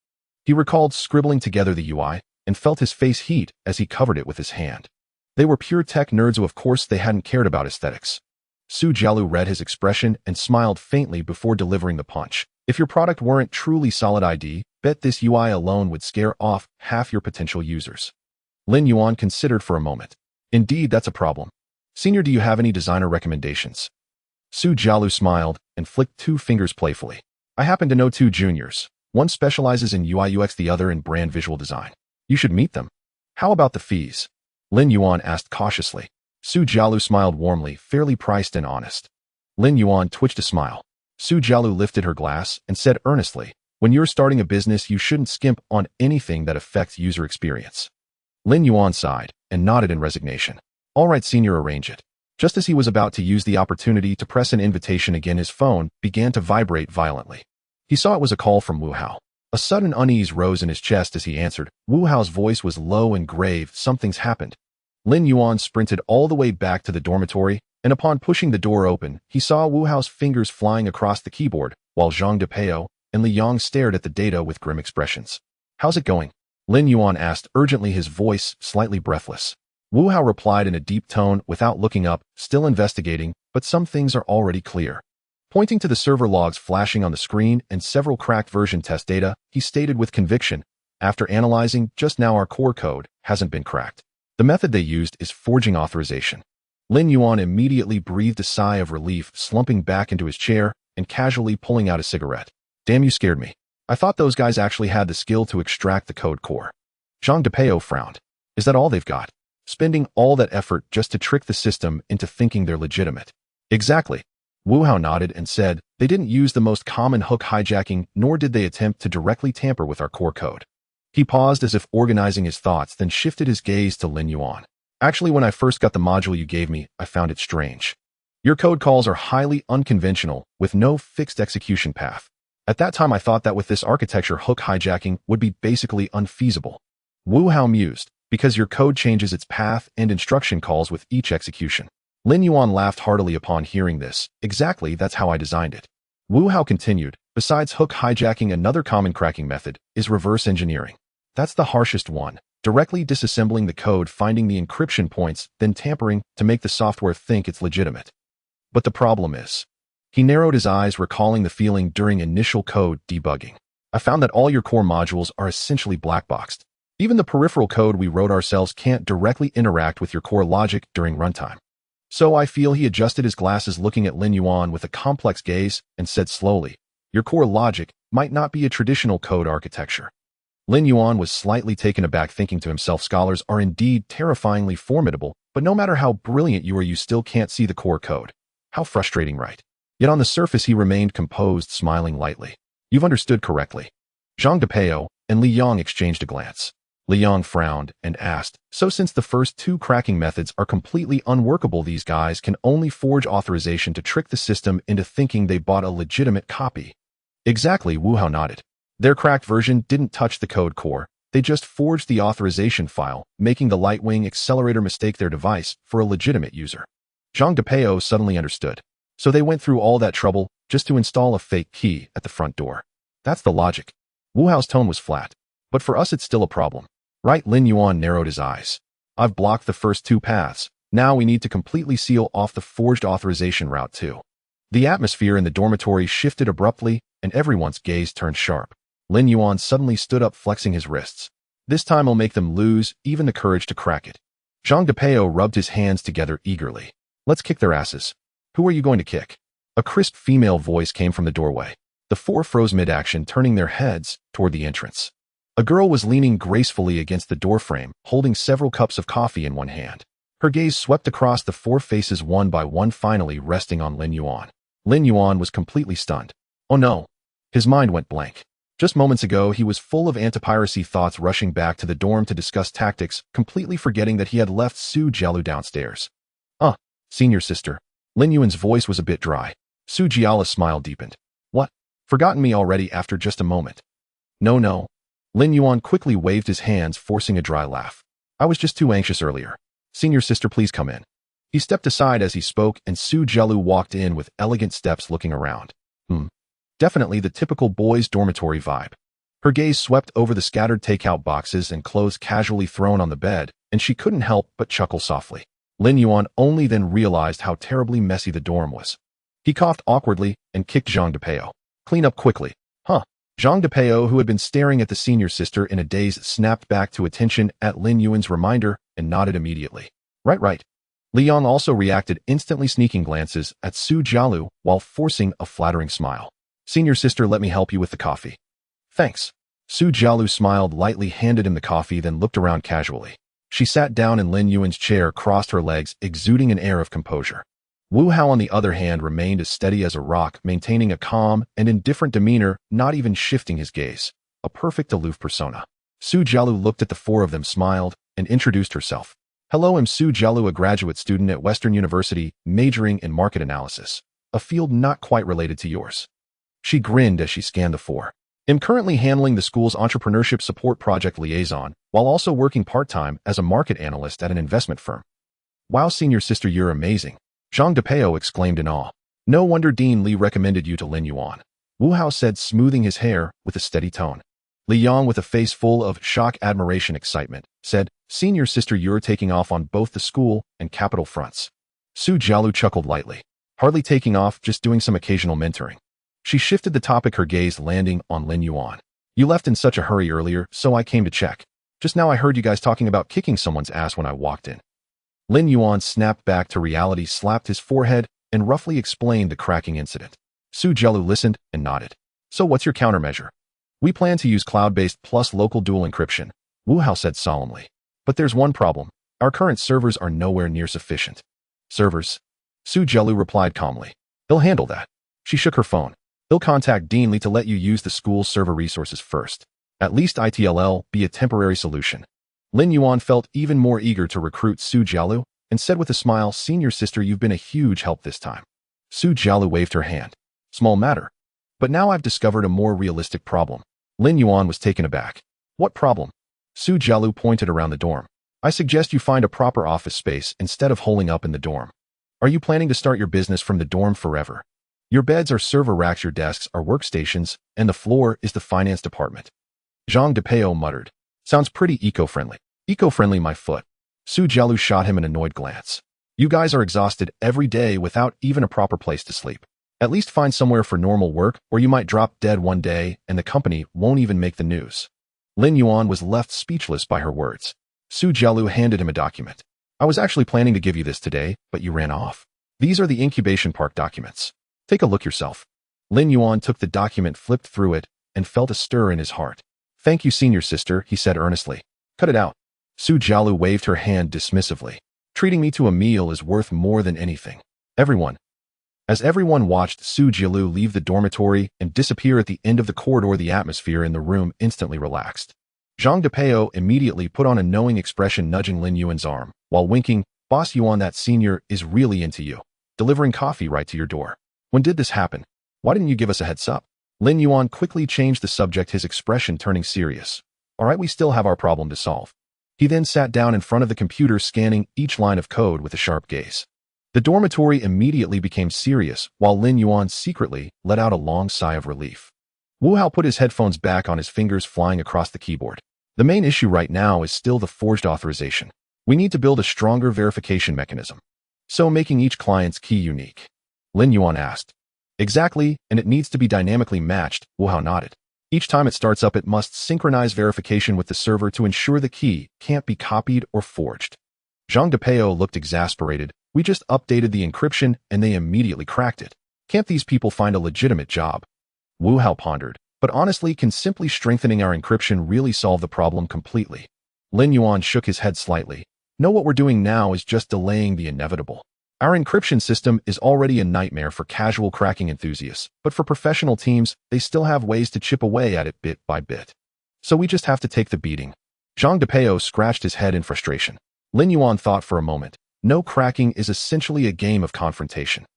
He recalled scribbling together the UI and felt his face heat as he covered it with his hand. They were pure tech nerds, so of course they hadn't cared about aesthetics. Su Jialu read his expression and smiled faintly before delivering the punch. If your product weren't truly solid ID, bet this UI alone would scare off half your potential users. Lin Yuan considered for a moment. Indeed, that's a problem. Senior, do you have any designer recommendations? Su Jialu smiled and flicked two fingers playfully. I happen to know two juniors. One specializes in UI UX, the other in brand visual design. You should meet them. How about the fees? Lin Yuan asked cautiously. Su Jialu smiled warmly, fairly priced and honest. Lin Yuan twitched a smile. Su Jialu lifted her glass and said earnestly, when you're starting a business, you shouldn't skimp on anything that affects user experience. Lin Yuan sighed and nodded in resignation. All right, senior, arrange it. Just as he was about to use the opportunity to press an invitation again, his phone began to vibrate violently. He saw it was a call from Wu Hao. A sudden unease rose in his chest as he answered. Wu Hao's voice was low and grave. Something's happened. Lin Yuan sprinted all the way back to the dormitory, and upon pushing the door open, he saw Wu Hao's fingers flying across the keyboard, while Zhang Depeo and Li Yang stared at the data with grim expressions. How's it going? Lin Yuan asked urgently, his voice slightly breathless. Wu Hao replied in a deep tone without looking up, still investigating, but some things are already clear. Pointing to the server logs flashing on the screen and several cracked version test data, he stated with conviction, after analyzing just now, our core code hasn't been cracked. The method they used is forging authorization. Lin Yuan immediately breathed a sigh of relief, slumping back into his chair and casually pulling out a cigarette. Damn, you scared me. I thought those guys actually had the skill to extract the code core. Zhang Depeo frowned. Is that all they've got? Spending all that effort just to trick the system into thinking they're legitimate. Exactly. Wu Hao nodded and said, they didn't use the most common hook hijacking, nor did they attempt to directly tamper with our core code. He paused as if organizing his thoughts, then shifted his gaze to Lin Yuan. Actually, when I first got the module you gave me, I found it strange. Your code calls are highly unconventional, with no fixed execution path. At that time, I thought that with this architecture, hook hijacking would be basically unfeasible. Wu Hao mused, because your code changes its path and instruction calls with each execution. Lin Yuan laughed heartily upon hearing this. Exactly, that's how I designed it. Wu Hao continued, besides hook hijacking, another common cracking method is reverse engineering. That's the harshest one, directly disassembling the code, finding the encryption points, then tampering to make the software think it's legitimate. But the problem is, he narrowed his eyes, recalling the feeling during initial code debugging. I found that all your core modules are essentially black-boxed. Even the peripheral code we wrote ourselves can't directly interact with your core logic during runtime. So I feel. He adjusted his glasses, looking at Lin Yuan with a complex gaze, and said slowly, your core logic might not be a traditional code architecture. Lin Yuan was slightly taken aback, thinking to himself, scholars are indeed terrifyingly formidable, but no matter how brilliant you are, you still can't see the core code. How frustrating, right? Yet on the surface he remained composed, smiling lightly. You've understood correctly. Zhang Depeo and Li Yang exchanged a glance. Li Yang frowned and asked, so since the first two cracking methods are completely unworkable, these guys can only forge authorization to trick the system into thinking they bought a legitimate copy? Exactly, Wu Hao nodded. Their cracked version didn't touch the code core, they just forged the authorization file, making the Lightwing Accelerator mistake their device for a legitimate user. Zhang Depeo suddenly understood. So they went through all that trouble just to install a fake key at the front door. That's the logic. Wu Hao's tone was flat. But for us it's still a problem. Right? Lin Yuan narrowed his eyes. I've blocked the first two paths. Now we need to completely seal off the forged authorization route too. The atmosphere in the dormitory shifted abruptly, and everyone's gaze turned sharp. Lin Yuan suddenly stood up, flexing his wrists. This time I'll make them lose even the courage to crack it. Zhang Depeo rubbed his hands together eagerly. Let's kick their asses. Who are you going to kick? A crisp female voice came from the doorway. The four froze mid-action, turning their heads toward the entrance. A girl was leaning gracefully against the doorframe, holding several cups of coffee in one hand. Her gaze swept across the four faces one by one, finally resting on Lin Yuan. Lin Yuan was completely stunned. Oh no. His mind went blank. Just moments ago, he was full of anti-piracy thoughts, rushing back to the dorm to discuss tactics, completely forgetting that he had left Su Jialu downstairs. Senior sister. Lin Yuan's voice was a bit dry. Su Jiala's smile deepened. What? Forgotten me already after just a moment? No. Lin Yuan quickly waved his hands, forcing a dry laugh. I was just too anxious earlier. Senior sister, please come in. He stepped aside as he spoke, and Su Jialu walked in with elegant steps, looking around. Definitely the typical boys' dormitory vibe. Her gaze swept over the scattered takeout boxes and clothes casually thrown on the bed, and she couldn't help but chuckle softly. Lin Yuan only then realized how terribly messy the dorm was. He coughed awkwardly and kicked Zhang Depeo. Clean up quickly. Zhang Depeo, who had been staring at the senior sister in a daze, snapped back to attention at Lin Yuan's reminder and nodded immediately. Right. Li Yang also reacted, instantly sneaking glances at Su Jialu while forcing a flattering smile. Senior sister, let me help you with the coffee. Thanks. Su Jialu smiled lightly, handed him the coffee, then looked around casually. She sat down in Lin Yuan's chair, crossed her legs, exuding an air of composure. Wu Hao, on the other hand, remained as steady as a rock, maintaining a calm and indifferent demeanor, not even shifting his gaze. A perfect aloof persona. Su Jialu looked at the four of them, smiled, and introduced herself. Hello, I'm Su Jialu, a graduate student at Western University, majoring in market analysis, a field not quite related to yours. She grinned as she scanned the four. I'm currently handling the school's entrepreneurship support project liaison, while also working part-time as a market analyst at an investment firm. Wow, senior sister, you're amazing. Zhang Depeo exclaimed in awe. No wonder Dean Li recommended you to Lin Yuan. Wu Hao said, smoothing his hair with a steady tone. Li Yang, with a face full of shock, admiration, excitement, said, Senior sister, you're taking off on both the school and capital fronts. Su Jialu chuckled lightly. Hardly taking off, just doing some occasional mentoring. She shifted the topic, her gaze landing on Lin Yuan. You left in such a hurry earlier, so I came to check. Just now I heard you guys talking about kicking someone's ass when I walked in. Lin Yuan snapped back to reality, slapped his forehead, and roughly explained the cracking incident. Su Jialu listened and nodded. So what's your countermeasure? We plan to use cloud-based plus local dual encryption, Wu Hao said solemnly. But there's one problem. Our current servers are nowhere near sufficient. Servers? Su Jialu replied calmly. They'll handle that. She shook her phone. They'll contact Dean Li to let you use the school's server resources first. At least ITLL be a temporary solution. Lin Yuan felt even more eager to recruit Su Jialu and said with a smile, Senior sister, you've been a huge help this time. Su Jialu waved her hand. Small matter. But now I've discovered a more realistic problem. Lin Yuan was taken aback. What problem? Su Jialu pointed around the dorm. I suggest you find a proper office space instead of holing up in the dorm. Are you planning to start your business from the dorm forever? Your beds are server racks, your desks are workstations, and the floor is the finance department. Zhang Depeo muttered. Sounds pretty eco-friendly. Eco-friendly, my foot. Su Jialu shot him an annoyed glance. You guys are exhausted every day without even a proper place to sleep. At least find somewhere for normal work, or you might drop dead one day and the company won't even make the news. Lin Yuan was left speechless by her words. Su Jialu handed him a document. I was actually planning to give you this today, but you ran off. These are the incubation park documents. Take a look yourself. Lin Yuan took the document, flipped through it, and felt a stir in his heart. Thank you, senior sister, he said earnestly. Cut it out. Su Jialu waved her hand dismissively. Treating me to a meal is worth more than anything. As everyone watched Su Jialu leave the dormitory and disappear at the end of the corridor, the atmosphere in the room instantly relaxed. Zhang Depeo immediately put on a knowing expression, nudging Lin Yuan's arm, while winking, Boss Yuan, that senior is really into you. Delivering coffee right to your door. When did this happen? Why didn't you give us a heads up? Lin Yuan quickly changed the subject, his expression turning serious. All right, we still have our problem to solve. He then sat down in front of the computer, scanning each line of code with a sharp gaze. The dormitory immediately became serious, while Lin Yuan secretly let out a long sigh of relief. Wu Hao put his headphones back on, his fingers flying across the keyboard. The main issue right now is still the forged authorization. We need to build a stronger verification mechanism. So making each client's key unique. Lin Yuan asked. Exactly, and it needs to be dynamically matched, Wu Hao nodded. Each time it starts up, it must synchronize verification with the server to ensure the key can't be copied or forged. Zhang Depeo looked exasperated. We just updated the encryption and they immediately cracked it. Can't these people find a legitimate job? Wu Hao pondered. But honestly, can simply strengthening our encryption really solve the problem completely? Lin Yuan shook his head slightly. No, what we're doing now is just delaying the inevitable. Our encryption system is already a nightmare for casual cracking enthusiasts, but for professional teams, they still have ways to chip away at it bit by bit. So we just have to take the beating. Zhang Depeo scratched his head in frustration. Lin Yuan thought for a moment. No, cracking is essentially a game of confrontation.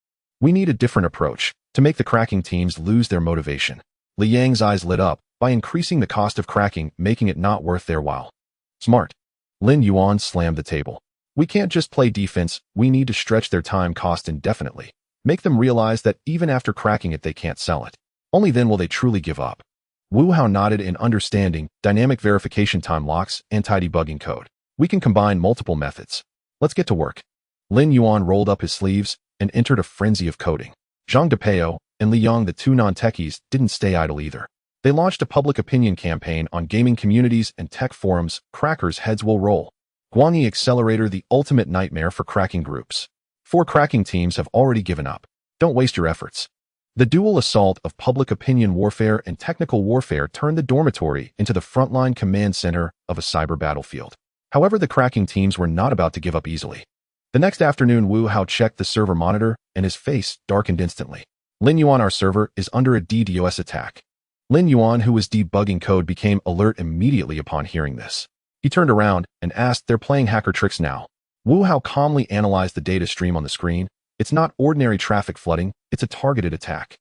We need a different approach to make the cracking teams lose their motivation. Li Yang's eyes lit up by increasing the cost of cracking, making it not worth their while. Smart. Lin Yuan slammed the table. We can't just play defense, we need to stretch their time cost indefinitely. Make them realize that even after cracking it they can't sell it. Only then will they truly give up. Wu Hao nodded in understanding. Dynamic verification time locks, anti-debugging code. We can combine multiple methods. Let's get to work. Lin Yuan rolled up his sleeves and entered a frenzy of coding. Zhang Depeo and Li Yang, the two non-techies, didn't stay idle either. They launched a public opinion campaign on gaming communities and tech forums. Crackers' heads will roll. Guangyi Accelerator, the ultimate nightmare for cracking groups. 4 cracking teams have already given up. Don't waste your efforts. The dual assault of public opinion warfare and technical warfare turned the dormitory into the frontline command center of a cyber battlefield. However, the cracking teams were not about to give up easily. The next afternoon, Wu Hao checked the server monitor, and his face darkened instantly. Lin Yuan, our server, is under a DDoS attack. Lin Yuan, who was debugging code, became alert immediately upon hearing this. He turned around and asked, "They're playing hacker tricks now." Wu Hao calmly analyzed the data stream on the screen. It's not ordinary traffic flooding, it's a targeted attack.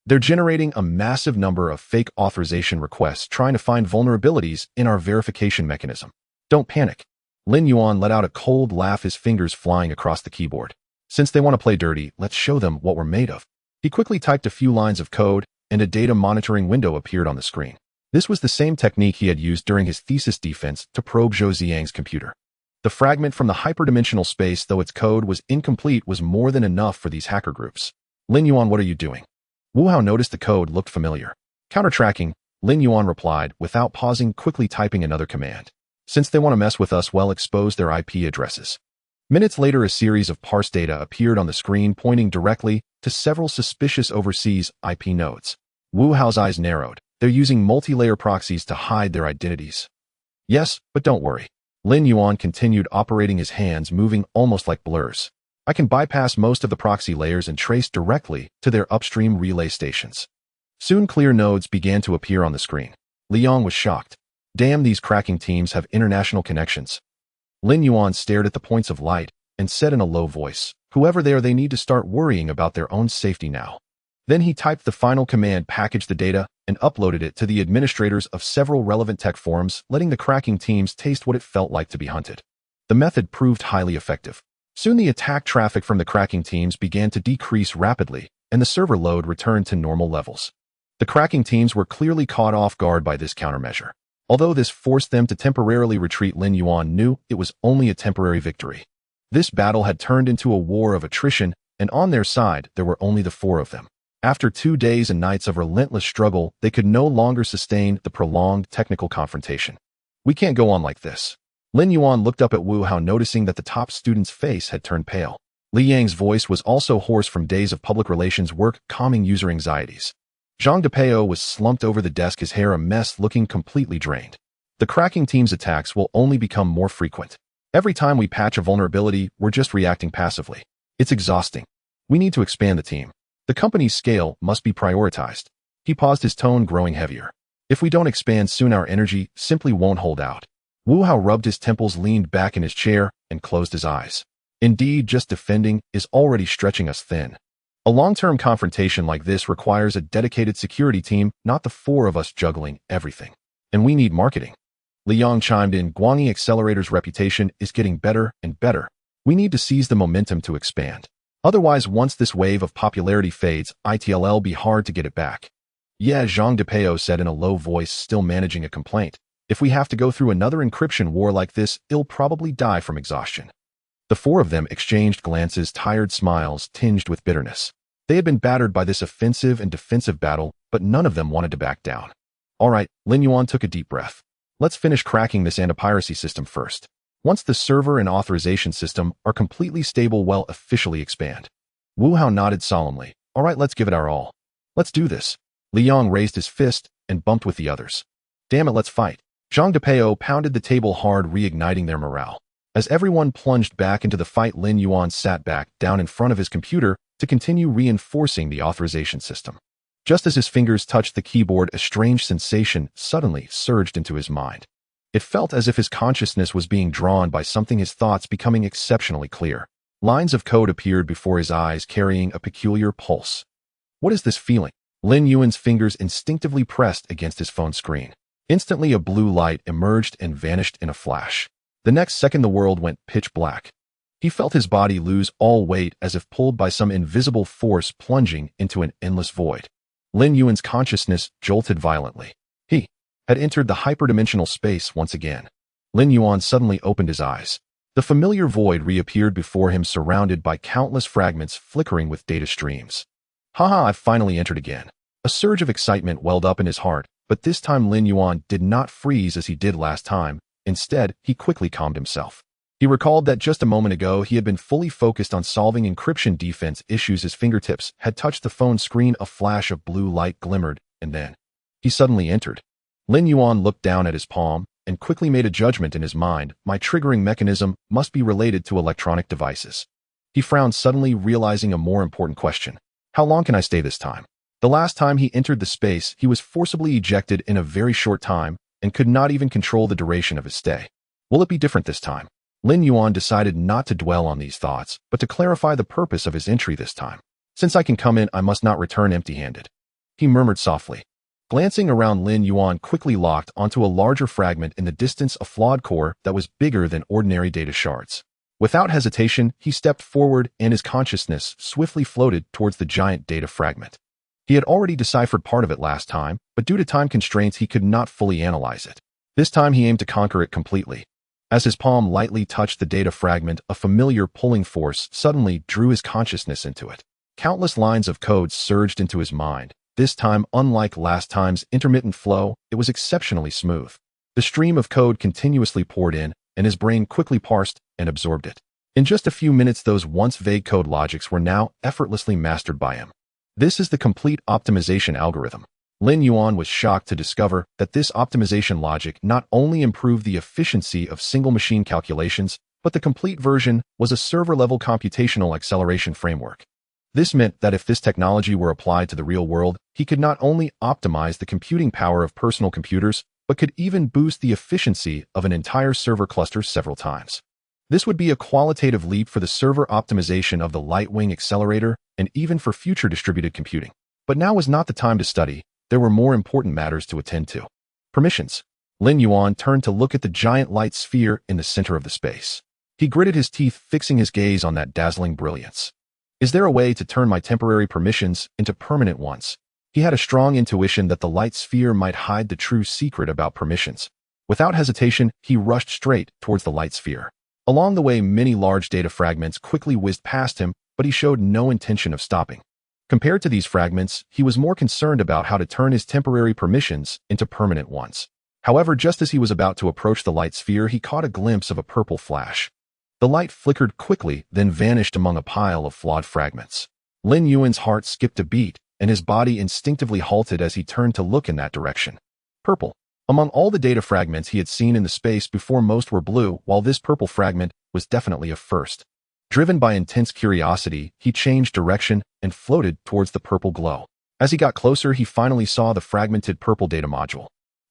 They're generating a massive number of fake authorization requests trying to find vulnerabilities in our verification mechanism. Don't panic. Lin Yuan let out a cold laugh, his fingers flying across the keyboard. Since they want to play dirty, let's show them what we're made of. He quickly typed a few lines of code, and a data monitoring window appeared on the screen. This was the same technique he had used during his thesis defense to probe Zhou Ziyang's computer. The fragment from the hyperdimensional space, though its code was incomplete, was more than enough for these hacker groups. Lin Yuan, what are you doing? Wu Hao noticed the code looked familiar. Counter-tracking, Lin Yuan replied without pausing, quickly typing another command. Since they want to mess with us, well, expose their IP addresses. Minutes later, a series of parse data appeared on the screen pointing directly to several suspicious overseas IP nodes. Wu Hao's eyes narrowed. They're using multi-layer proxies to hide their identities. Yes, but don't worry. Lin Yuan continued, operating his hands, moving almost like blurs. I can bypass most of the proxy layers and trace directly to their upstream relay stations. Soon clear nodes began to appear on the screen. Li Yang was shocked. Damn, these cracking teams have international connections. Lin Yuan stared at the points of light and said in a low voice, whoever they are, they need to start worrying about their own safety now. Then he typed the final command, packaged the data, and uploaded it to the administrators of several relevant tech forums, letting the cracking teams taste what it felt like to be hunted. The method proved highly effective. Soon the attack traffic from the cracking teams began to decrease rapidly, and the server load returned to normal levels. The cracking teams were clearly caught off guard by this countermeasure. Although this forced them to temporarily retreat, Lin Yuan knew it was only a temporary victory. This battle had turned into a war of attrition, and on their side there were only the 4 of them. After 2 days and nights of relentless struggle, they could no longer sustain the prolonged technical confrontation. We can't go on like this. Lin Yuan looked up at Wu Hao, noticing that the top student's face had turned pale. Li Yang's voice was also hoarse from days of public relations work, calming user anxieties. Zhang Depeo was slumped over the desk, his hair a mess, looking completely drained. The cracking team's attacks will only become more frequent. Every time we patch a vulnerability, we're just reacting passively. It's exhausting. We need to expand the team. The company's scale must be prioritized. He paused, his tone growing heavier. If we don't expand soon, our energy simply won't hold out. Wu Hao rubbed his temples, leaned back in his chair, and closed his eyes. Indeed, just defending is already stretching us thin. A long-term confrontation like this requires a dedicated security team, not the 4 of us juggling everything. And we need marketing. Li Yang chimed in, Guangyi Accelerator's reputation is getting better and better. We need to seize the momentum to expand. Otherwise, once this wave of popularity fades, it'll be hard to get it back. Yeah, Zhang Depeo said in a low voice, still managing a complaint. If we have to go through another encryption war like this, it'll probably die from exhaustion. The 4 of them exchanged glances, tired smiles tinged with bitterness. They had been battered by this offensive and defensive battle, but none of them wanted to back down. All right, Lin Yuan took a deep breath. Let's finish cracking this anti-piracy system first. Once the server and authorization system are completely stable, we'll officially expand. Wu Hao nodded solemnly. All right, let's give it our all. Let's do this. Li Yang raised his fist and bumped with the others. Damn it, let's fight. Zhang Depeo pounded the table hard, reigniting their morale. As everyone plunged back into the fight, Lin Yuan sat back down in front of his computer to continue reinforcing the authorization system. Just as his fingers touched the keyboard, a strange sensation suddenly surged into his mind. It felt as if his consciousness was being drawn by something, his thoughts becoming exceptionally clear. Lines of code appeared before his eyes, carrying a peculiar pulse. What is this feeling? Lin Yuan's fingers instinctively pressed against his phone screen. Instantly, a blue light emerged and vanished in a flash. The next second, the world went pitch black. He felt his body lose all weight as if pulled by some invisible force, plunging into an endless void. Lin Yuan's consciousness jolted violently. He had entered the hyperdimensional space once again. Lin Yuan suddenly opened his eyes. The familiar void reappeared before him, surrounded by countless fragments flickering with data streams. Haha, I've finally entered again. A surge of excitement welled up in his heart, but this time Lin Yuan did not freeze as he did last time. Instead, he quickly calmed himself. He recalled that just a moment ago he had been fully focused on solving encryption defense issues. His fingertips had touched the phone screen, a flash of blue light glimmered, and then he suddenly entered. Lin Yuan looked down at his palm and quickly made a judgment in his mind. My triggering mechanism must be related to electronic devices. He frowned, suddenly realizing a more important question. How long can I stay this time? The last time he entered the space, he was forcibly ejected in a very short time and could not even control the duration of his stay. Will it be different this time? Lin Yuan decided not to dwell on these thoughts, but to clarify the purpose of his entry this time. Since I can come in, I must not return empty-handed, he murmured softly. Glancing around, Lin Yuan quickly locked onto a larger fragment in the distance, a flawed core that was bigger than ordinary data shards. Without hesitation, he stepped forward and his consciousness swiftly floated towards the giant data fragment. He had already deciphered part of it last time, but due to time constraints he could not fully analyze it. This time he aimed to conquer it completely. As his palm lightly touched the data fragment, a familiar pulling force suddenly drew his consciousness into it. Countless lines of code surged into his mind. This time, unlike last time's intermittent flow, it was exceptionally smooth. The stream of code continuously poured in, and his brain quickly parsed and absorbed it. In just a few minutes, those once vague code logics were now effortlessly mastered by him. This is the complete optimization algorithm. Lin Yuan was shocked to discover that this optimization logic not only improved the efficiency of single machine calculations, but the complete version was a server-level computational acceleration framework. This meant that if this technology were applied to the real world, he could not only optimize the computing power of personal computers, but could even boost the efficiency of an entire server cluster several times. This would be a qualitative leap for the server optimization of the Lightwing accelerator and even for future distributed computing. But now was not the time to study. There were more important matters to attend to. Permissions. Lin Yuan turned to look at the giant light sphere in the center of the space. He gritted his teeth, fixing his gaze on that dazzling brilliance. Is there a way to turn my temporary permissions into permanent ones? He had a strong intuition that the light sphere might hide the true secret about permissions. Without hesitation, he rushed straight towards the light sphere. Along the way, many large data fragments quickly whizzed past him, but he showed no intention of stopping. Compared to these fragments, he was more concerned about how to turn his temporary permissions into permanent ones. However, just as he was about to approach the light sphere, he caught a glimpse of a purple flash. The light flickered quickly, then vanished among a pile of flawed fragments. Lin Yuan's heart skipped a beat, and his body instinctively halted as he turned to look in that direction. Purple. Among all the data fragments he had seen in the space before, most were blue, while this purple fragment was definitely a first. Driven by intense curiosity, he changed direction and floated towards the purple glow. As he got closer, he finally saw the fragmented purple data module.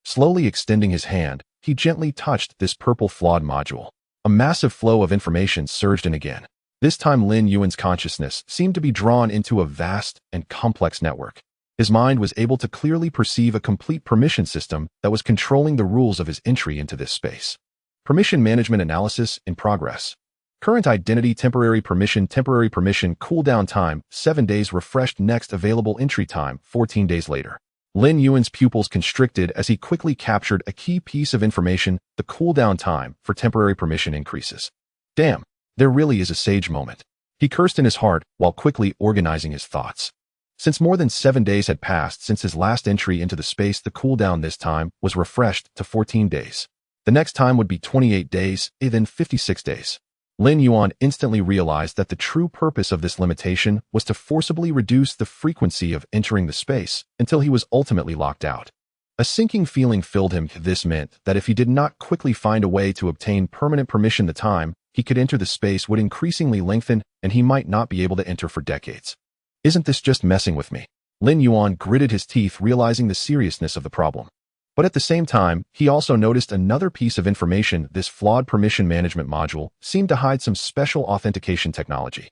Slowly extending his hand, he gently touched this purple flawed module. A massive flow of information surged in again. This time Lin Yuan's consciousness seemed to be drawn into a vast and complex network. His mind was able to clearly perceive a complete permission system that was controlling the rules of his entry into this space. Permission management analysis in progress. Current identity, temporary permission, cooldown time, 7 days, refreshed, next available entry time, 14 days later. Lin Yuan's pupils constricted as he quickly captured a key piece of information: the cooldown time for temporary permission increases. Damn, there really is a sage moment. He cursed in his heart while quickly organizing his thoughts. Since more than 7 days had passed since his last entry into the space, the cooldown this time was refreshed to 14 days. The next time would be 28 days, and then 56 days. Lin Yuan instantly realized that the true purpose of this limitation was to forcibly reduce the frequency of entering the space until he was ultimately locked out. A sinking feeling filled him. This meant that if he did not quickly find a way to obtain permanent permission, the time he could enter the space would increasingly lengthen and he might not be able to enter for decades. Isn't this just messing with me? Lin Yuan gritted his teeth, realizing the seriousness of the problem. But at the same time, he also noticed another piece of information. This flawed permission management module seemed to hide some special authentication technology.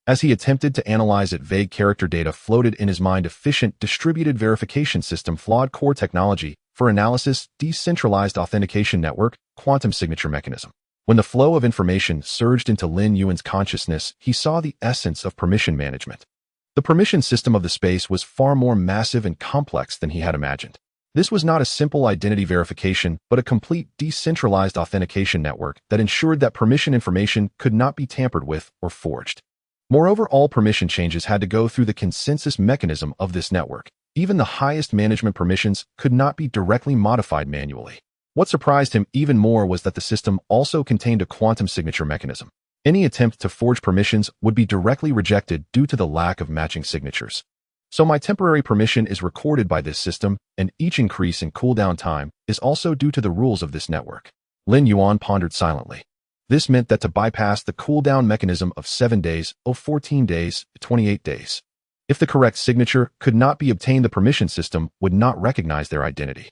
As he attempted to analyze it, vague character data floated in his mind. Efficient distributed verification system, flawed core technology for analysis, decentralized authentication network, quantum signature mechanism. When the flow of information surged into Lin Yuan's consciousness, he saw the essence of permission management. The permission system of the space was far more massive and complex than he had imagined. This was not a simple identity verification, but a complete decentralized authentication network that ensured that permission information could not be tampered with or forged. Moreover, all permission changes had to go through the consensus mechanism of this network. Even the highest management permissions could not be directly modified manually. What surprised him even more was that the system also contained a quantum signature mechanism. Any attempt to forge permissions would be directly rejected due to the lack of matching signatures. So my temporary permission is recorded by this system, and each increase in cooldown time is also due to the rules of this network. Lin Yuan pondered silently. This meant that to bypass the cooldown mechanism of 7 days, 14 days, 28 days. If the correct signature could not be obtained, the permission system would not recognize their identity.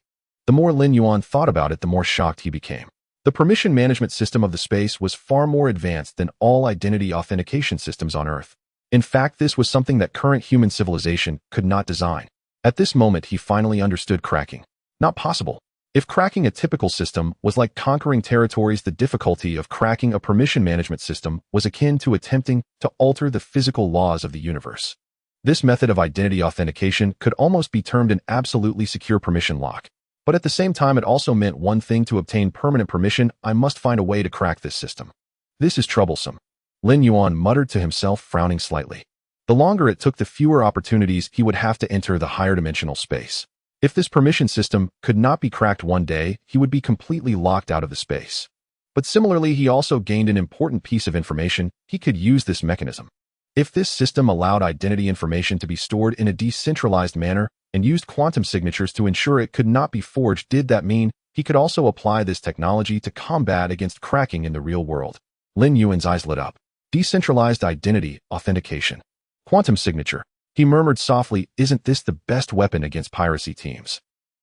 The more Lin Yuan thought about it, the more shocked he became. The permission management system of the space was far more advanced than all identity authentication systems on Earth. In fact, this was something that current human civilization could not design. At this moment, he finally understood cracking. Not possible. If cracking a typical system was like conquering territories, the difficulty of cracking a permission management system was akin to attempting to alter the physical laws of the universe. This method of identity authentication could almost be termed an absolutely secure permission lock. But at the same time, it also meant one thing: to obtain permanent permission, I must find a way to crack this system. This is troublesome. Lin Yuan muttered to himself, frowning slightly. The longer it took, the fewer opportunities he would have to enter the higher dimensional space. If this permission system could not be cracked one day, he would be completely locked out of the space. But similarly, he also gained an important piece of information. He could use this mechanism. If this system allowed identity information to be stored in a decentralized manner and used quantum signatures to ensure it could not be forged, did that mean he could also apply this technology to combat against cracking in the real world? Lin Yuan's eyes lit up. Decentralized identity authentication. Quantum signature. He murmured softly, isn't this the best weapon against piracy teams?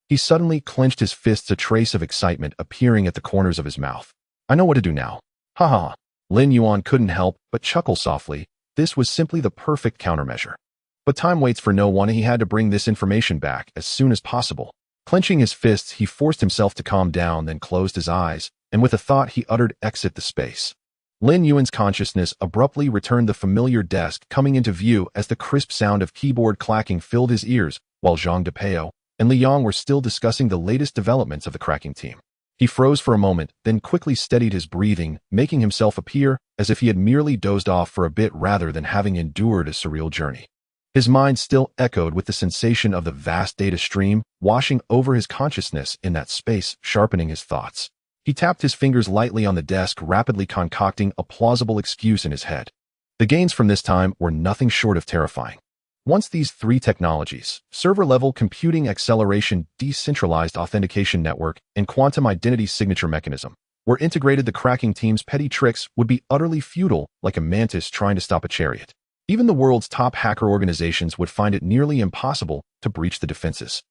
He suddenly clenched his fists, a trace of excitement appearing at the corners of his mouth. I know what to do now. Ha ha. Lin Yuan couldn't help but chuckle softly. This was simply the perfect countermeasure. But time waits for no one. He had to bring this information back as soon as possible. Clenching his fists, he forced himself to calm down, then closed his eyes, and with a thought he uttered, exit the space. Lin Yuan's consciousness abruptly returned, the familiar desk coming into view as the crisp sound of keyboard clacking filled his ears, while Zhang Depeo and Li Yang were still discussing the latest developments of the cracking team. He froze for a moment, then quickly steadied his breathing, making himself appear as if he had merely dozed off for a bit rather than having endured a surreal journey. His mind still echoed with the sensation of the vast data stream washing over his consciousness in that space, sharpening his thoughts. He tapped his fingers lightly on the desk, rapidly concocting a plausible excuse in his head. The gains from this time were nothing short of terrifying. Once these three technologies, server-level computing acceleration, decentralized authentication network, and quantum identity signature mechanism, were integrated, the cracking team's petty tricks would be utterly futile, like a mantis trying to stop a chariot. Even the world's top hacker organizations would find it nearly impossible to breach the defenses.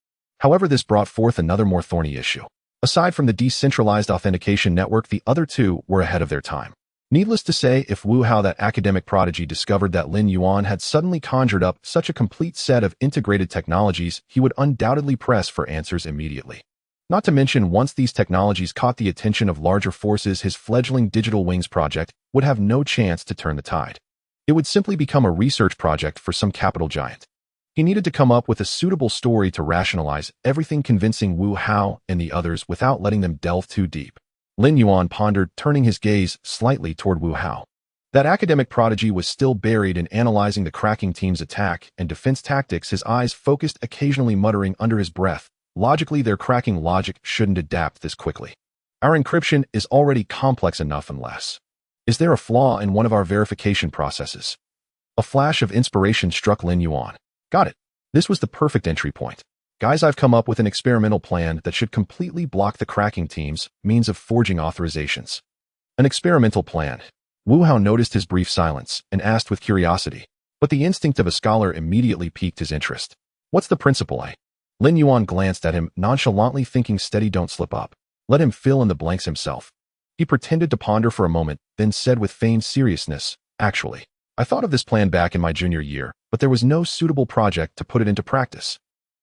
However, this brought forth another more thorny issue. Aside from the decentralized authentication network, the other two were ahead of their time. Needless to say, if Wu Hao, that academic prodigy, discovered that Lin Yuan had suddenly conjured up such a complete set of integrated technologies, he would undoubtedly press for answers immediately. Not to mention, once these technologies caught the attention of larger forces, his fledgling Digital Wings project would have no chance to turn the tide. It would simply become a research project for some capital giant. He needed to come up with a suitable story to rationalize everything, convincing Wu Hao and the others without letting them delve too deep. Lin Yuan pondered, turning his gaze slightly toward Wu Hao. That academic prodigy was still buried in analyzing the cracking team's attack and defense tactics, his eyes focused, occasionally muttering under his breath, logically, their cracking logic shouldn't adapt this quickly. Our encryption is already complex enough, unless... Is there a flaw in one of our verification processes? A flash of inspiration struck Lin Yuan. Got it. This was the perfect entry point. Guys, I've come up with an experimental plan that should completely block the cracking team's means of forging authorizations. An experimental plan. Wu Hao noticed his brief silence and asked with curiosity, but the instinct of a scholar immediately piqued his interest. What's the principle, eh? Lin Yuan glanced at him nonchalantly, thinking steady, don't slip up. Let him fill in the blanks himself. He pretended to ponder for a moment, then said with feigned seriousness, actually, I thought of this plan back in my junior year, but there was no suitable project to put it into practice.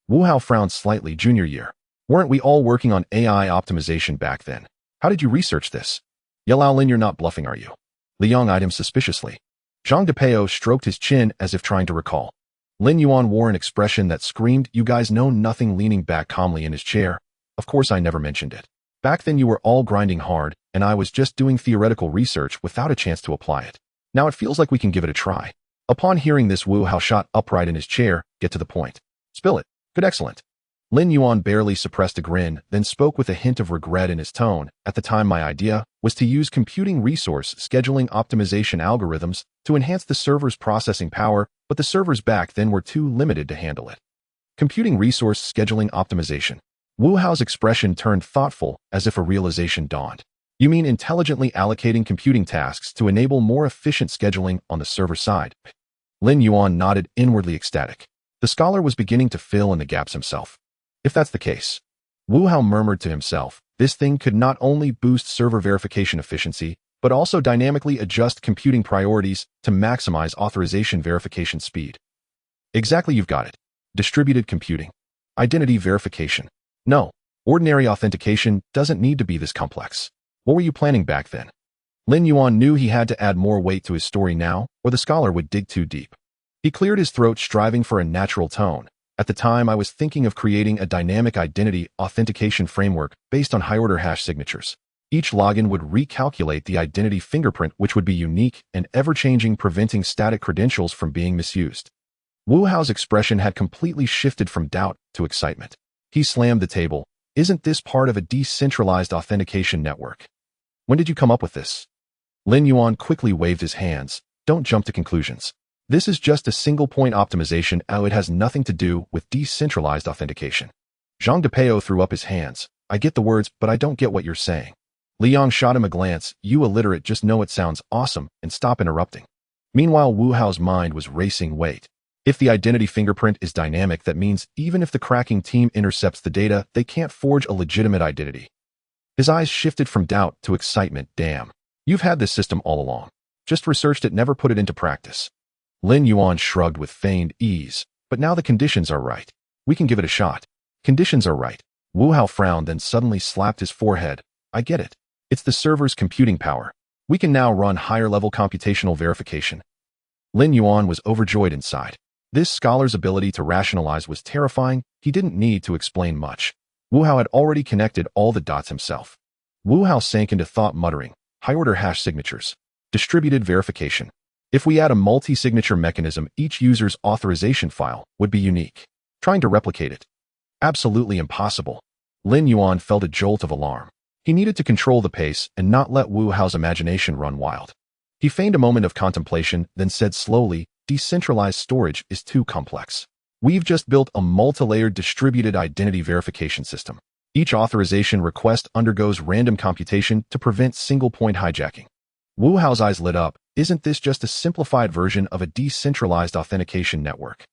Wu Hao frowned slightly. Junior year. Weren't we all working on AI optimization back then? How did you research this? Yellow Lin, you're not bluffing, are you? Liang eyed him suspiciously. Zhang Depeo stroked his chin as if trying to recall. Lin Yuan wore an expression that screamed, you guys know nothing, leaning back calmly in his chair. Of course I never mentioned it. Back then you were all grinding hard, and I was just doing theoretical research without a chance to apply it. Now it feels like we can give it a try. Upon hearing this, Wu Hao shot upright in his chair. Get to the point. Spill it. Good, excellent. Lin Yuan barely suppressed a grin, then spoke with a hint of regret in his tone. At the time, my idea was to use computing resource scheduling optimization algorithms to enhance the server's processing power, but the servers back then were too limited to handle it. Computing resource scheduling optimization. Wu Hao's expression turned thoughtful, as if a realization dawned. You mean intelligently allocating computing tasks to enable more efficient scheduling on the server side? Lin Yuan nodded, inwardly ecstatic. The scholar was beginning to fill in the gaps himself. If that's the case, Wu Hao murmured to himself, this thing could not only boost server verification efficiency, but also dynamically adjust computing priorities to maximize authorization verification speed. Exactly, you've got it. Distributed computing. Identity verification. No, ordinary authentication doesn't need to be this complex. What were you planning back then? Lin Yuan knew he had to add more weight to his story now, or the scholar would dig too deep. He cleared his throat, striving for a natural tone. At the time, I was thinking of creating a dynamic identity authentication framework based on high-order hash signatures. Each login would recalculate the identity fingerprint, which would be unique and ever-changing, preventing static credentials from being misused. Wu Hao's expression had completely shifted from doubt to excitement. He slammed the table. Isn't this part of a decentralized authentication network? When did you come up with this? Lin Yuan quickly waved his hands. Don't jump to conclusions. This is just a single-point optimization. It has nothing to do with decentralized authentication. Zhang Depeo threw up his hands. I get the words, but I don't get what you're saying. Liang shot him a glance. You illiterate just know it sounds awesome and stop interrupting. Meanwhile, Wu Hao's mind was racing. Wait. If the identity fingerprint is dynamic, that means even if the cracking team intercepts the data, they can't forge a legitimate identity. His eyes shifted from doubt to excitement. Damn. You've had this system all along. Just researched it, never put it into practice. Lin Yuan shrugged with feigned ease. But now the conditions are right. We can give it a shot. Conditions are right. Wu Hao frowned, then suddenly slapped his forehead. I get it. It's the server's computing power. We can now run higher-level computational verification. Lin Yuan was overjoyed inside. This scholar's ability to rationalize was terrifying. He didn't need to explain much. Wu Hao had already connected all the dots himself. Wu Hao sank into thought, muttering, high-order hash signatures. Distributed verification. If we add a multi-signature mechanism, each user's authorization file would be unique. Trying to replicate it. Absolutely impossible. Lin Yuan felt a jolt of alarm. He needed to control the pace and not let Wu Hao's imagination run wild. He feigned a moment of contemplation, then said slowly, decentralized storage is too complex. We've just built a multi-layered distributed identity verification system. Each authorization request undergoes random computation to prevent single-point hijacking. Wu Hao's eyes lit up. Isn't this just a simplified version of a decentralized authentication network?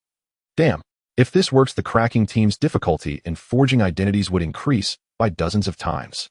Damn. If this works, the cracking team's difficulty in forging identities would increase by dozens of times.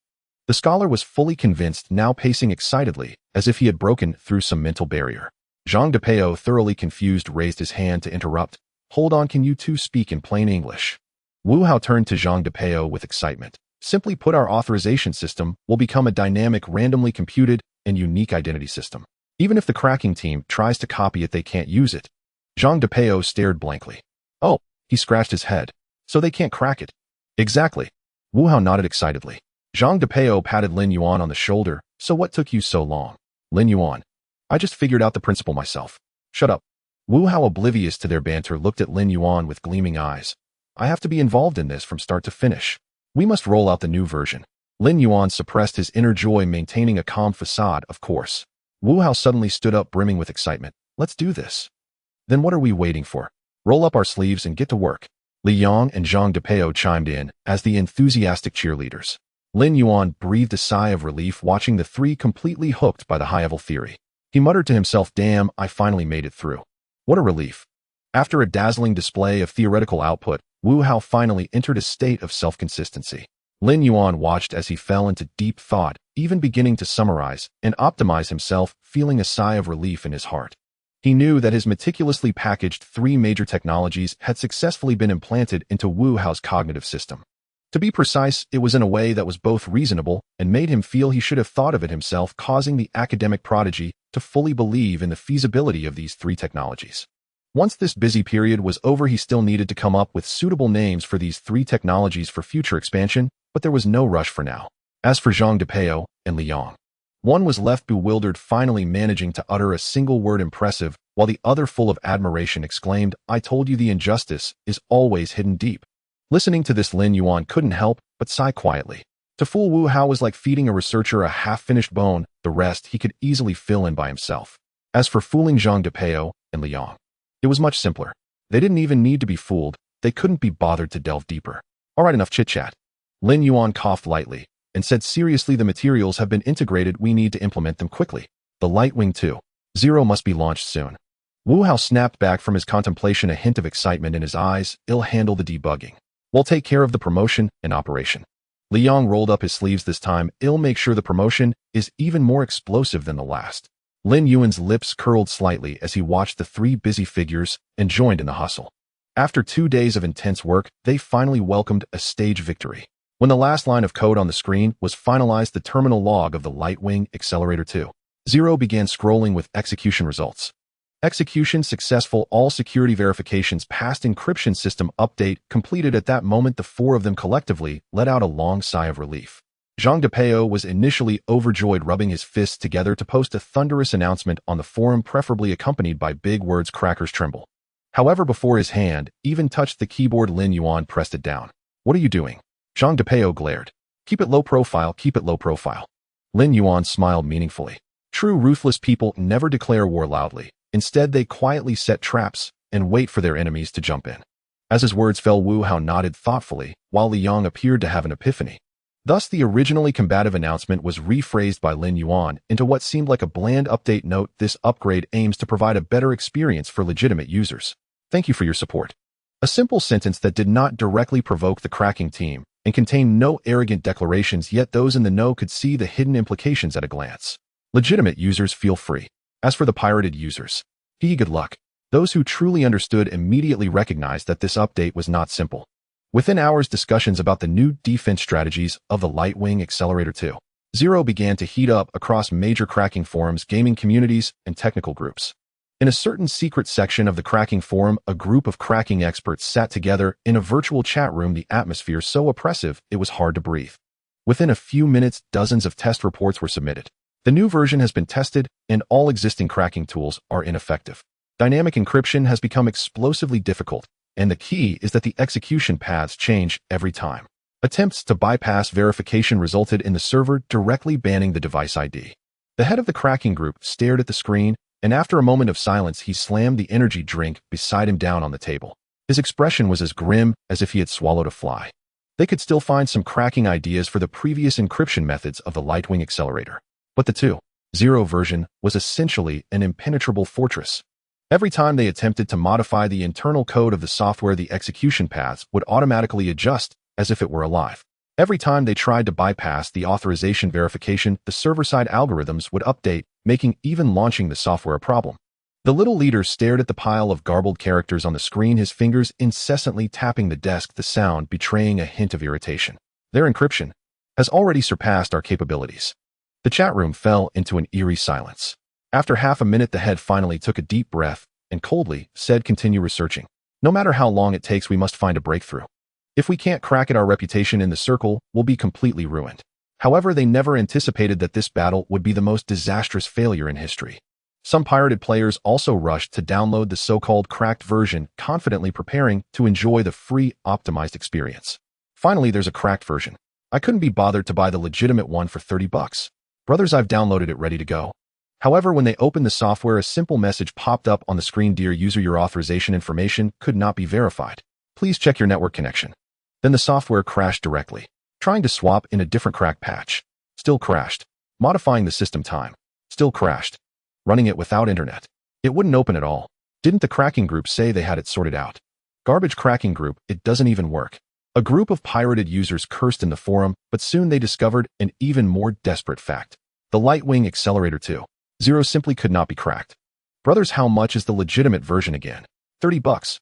The scholar was fully convinced, now pacing excitedly, as if he had broken through some mental barrier. Zhang Depeo, thoroughly confused, raised his hand to interrupt. Hold on, can you two speak in plain English? Wu Hao turned to Zhang Depeo with excitement. Simply put, our authorization system will become a dynamic, randomly computed, and unique identity system. Even if the cracking team tries to copy it, they can't use it. Zhang Depeo stared blankly. Oh, he scratched his head. So they can't crack it? Exactly. Wu Hao nodded excitedly. Zhang Depeo patted Lin Yuan on the shoulder. So what took you so long? Lin Yuan. I just figured out the principle myself. Shut up. Wu Hao, oblivious to their banter, looked at Lin Yuan with gleaming eyes. I have to be involved in this from start to finish. We must roll out the new version. Lin Yuan suppressed his inner joy, maintaining a calm facade. Of course. Wu Hao suddenly stood up, brimming with excitement. Let's do this. Then what are we waiting for? Roll up our sleeves and get to work. Li Yong and Zhang Depeo chimed in as the enthusiastic cheerleaders. Lin Yuan breathed a sigh of relief watching the three completely hooked by the high-level theory. He muttered to himself, "Damn, I finally made it through." What a relief. After a dazzling display of theoretical output, Wu Hao finally entered a state of self-consistency. Lin Yuan watched as he fell into deep thought, even beginning to summarize and optimize himself, feeling a sigh of relief in his heart. He knew that his meticulously packaged three major technologies had successfully been implanted into Wu Hao's cognitive system. To be precise, it was in a way that was both reasonable and made him feel he should have thought of it himself, causing the academic prodigy to fully believe in the feasibility of these three technologies. Once this busy period was over, he still needed to come up with suitable names for these three technologies for future expansion, but there was no rush for now. As for Zhang Depeo and Li Yong, one was left bewildered, finally managing to utter a single word, "impressive," while the other, full of admiration, exclaimed, "I told you the injustice is always hidden deep." Listening to this, Lin Yuan couldn't help but sigh quietly. To fool Wu Hao was like feeding a researcher a half-finished bone, the rest he could easily fill in by himself. As for fooling Zhang Depeo and Li Yong, it was much simpler. They didn't even need to be fooled, they couldn't be bothered to delve deeper. Alright, enough chit-chat. Lin Yuan coughed lightly and said seriously, "The materials have been integrated, we need to implement them quickly. The Lightwing 2.0 must be launched soon." Wu Hao snapped back from his contemplation, a hint of excitement in his eyes. "I'll handle the debugging. We'll take care of the promotion and operation." Li Yong rolled up his sleeves this time. "I'll make sure the promotion is even more explosive than the last." Lin Yuan's lips curled slightly as he watched the three busy figures and joined in the hustle. After 2 days of intense work, they finally welcomed a stage victory. When the last line of code on the screen was finalized, the terminal log of the Lightwing Accelerator 2.0 began scrolling with execution results. Execution successful, all security verifications passed, encryption system update completed. At that moment, the four of them collectively let out a long sigh of relief. Zhang Depeo was initially overjoyed, rubbing his fists together to post a thunderous announcement on the forum, preferably accompanied by big words, "Crackers tremble." However, before his hand even touched the keyboard, Lin Yuan pressed it down. "What are you doing?" Zhang Depeo glared. "Keep it low profile, keep it low profile." Lin Yuan smiled meaningfully. True ruthless people never declare war loudly. Instead, they quietly set traps and wait for their enemies to jump in. As his words fell, Wu Hao nodded thoughtfully, while Li Yong appeared to have an epiphany. Thus, the originally combative announcement was rephrased by Lin Yuan into what seemed like a bland update note. "This upgrade aims to provide a better experience for legitimate users. Thank you for your support." A simple sentence that did not directly provoke the cracking team and contained no arrogant declarations, yet those in the know could see the hidden implications at a glance. Legitimate users, feel free. As for the pirated users, good luck. Those who truly understood immediately recognized that this update was not simple. Within hours, discussions about the new defense strategies of the Lightwing Accelerator 2.0 began to heat up across major cracking forums, gaming communities, and technical groups. In a certain secret section of the cracking forum, a group of cracking experts sat together in a virtual chat room, the atmosphere so oppressive it was hard to breathe. Within a few minutes, dozens of test reports were submitted. The new version has been tested, and all existing cracking tools are ineffective. Dynamic encryption has become explosively difficult, and the key is that the execution paths change every time. Attempts to bypass verification resulted in the server directly banning the device ID. The head of the cracking group stared at the screen, and after a moment of silence, he slammed the energy drink beside him down on the table. His expression was as grim as if he had swallowed a fly. They could still find some cracking ideas for the previous encryption methods of the Lightwing Accelerator, but the 2.0 version was essentially an impenetrable fortress. Every time they attempted to modify the internal code of the software, the execution paths would automatically adjust as if it were alive. Every time they tried to bypass the authorization verification, the server-side algorithms would update, making even launching the software a problem. The little leader stared at the pile of garbled characters on the screen, his fingers incessantly tapping the desk, the sound betraying a hint of irritation. Their encryption has already surpassed our capabilities. The chat room fell into an eerie silence. After half a minute, the head finally took a deep breath and coldly said, "Continue researching. No matter how long it takes, we must find a breakthrough. If we can't crack it, our reputation in the circle will be completely ruined." However, they never anticipated that this battle would be the most disastrous failure in history. Some pirated players also rushed to download the so-called cracked version, confidently preparing to enjoy the free, optimized experience. Finally, there's a cracked version. I couldn't be bothered to buy the legitimate one for $30. Brothers, I've downloaded it ready to go. However, when they opened the software, a simple message popped up on the screen. "Dear user, your authorization information could not be verified. Please check your network connection. Then the software crashed directly. Trying to swap in a different crack patch. Still crashed. Modifying the system time. Still crashed. Running it without internet. It wouldn't open at all. Didn't the cracking group say they had it sorted out? Garbage cracking group, it doesn't even work. A group of pirated users cursed in the forum, but soon they discovered an even more desperate fact. The Lightwing Accelerator 2.0 simply could not be cracked. Brothers, how much is the legitimate version again? $30.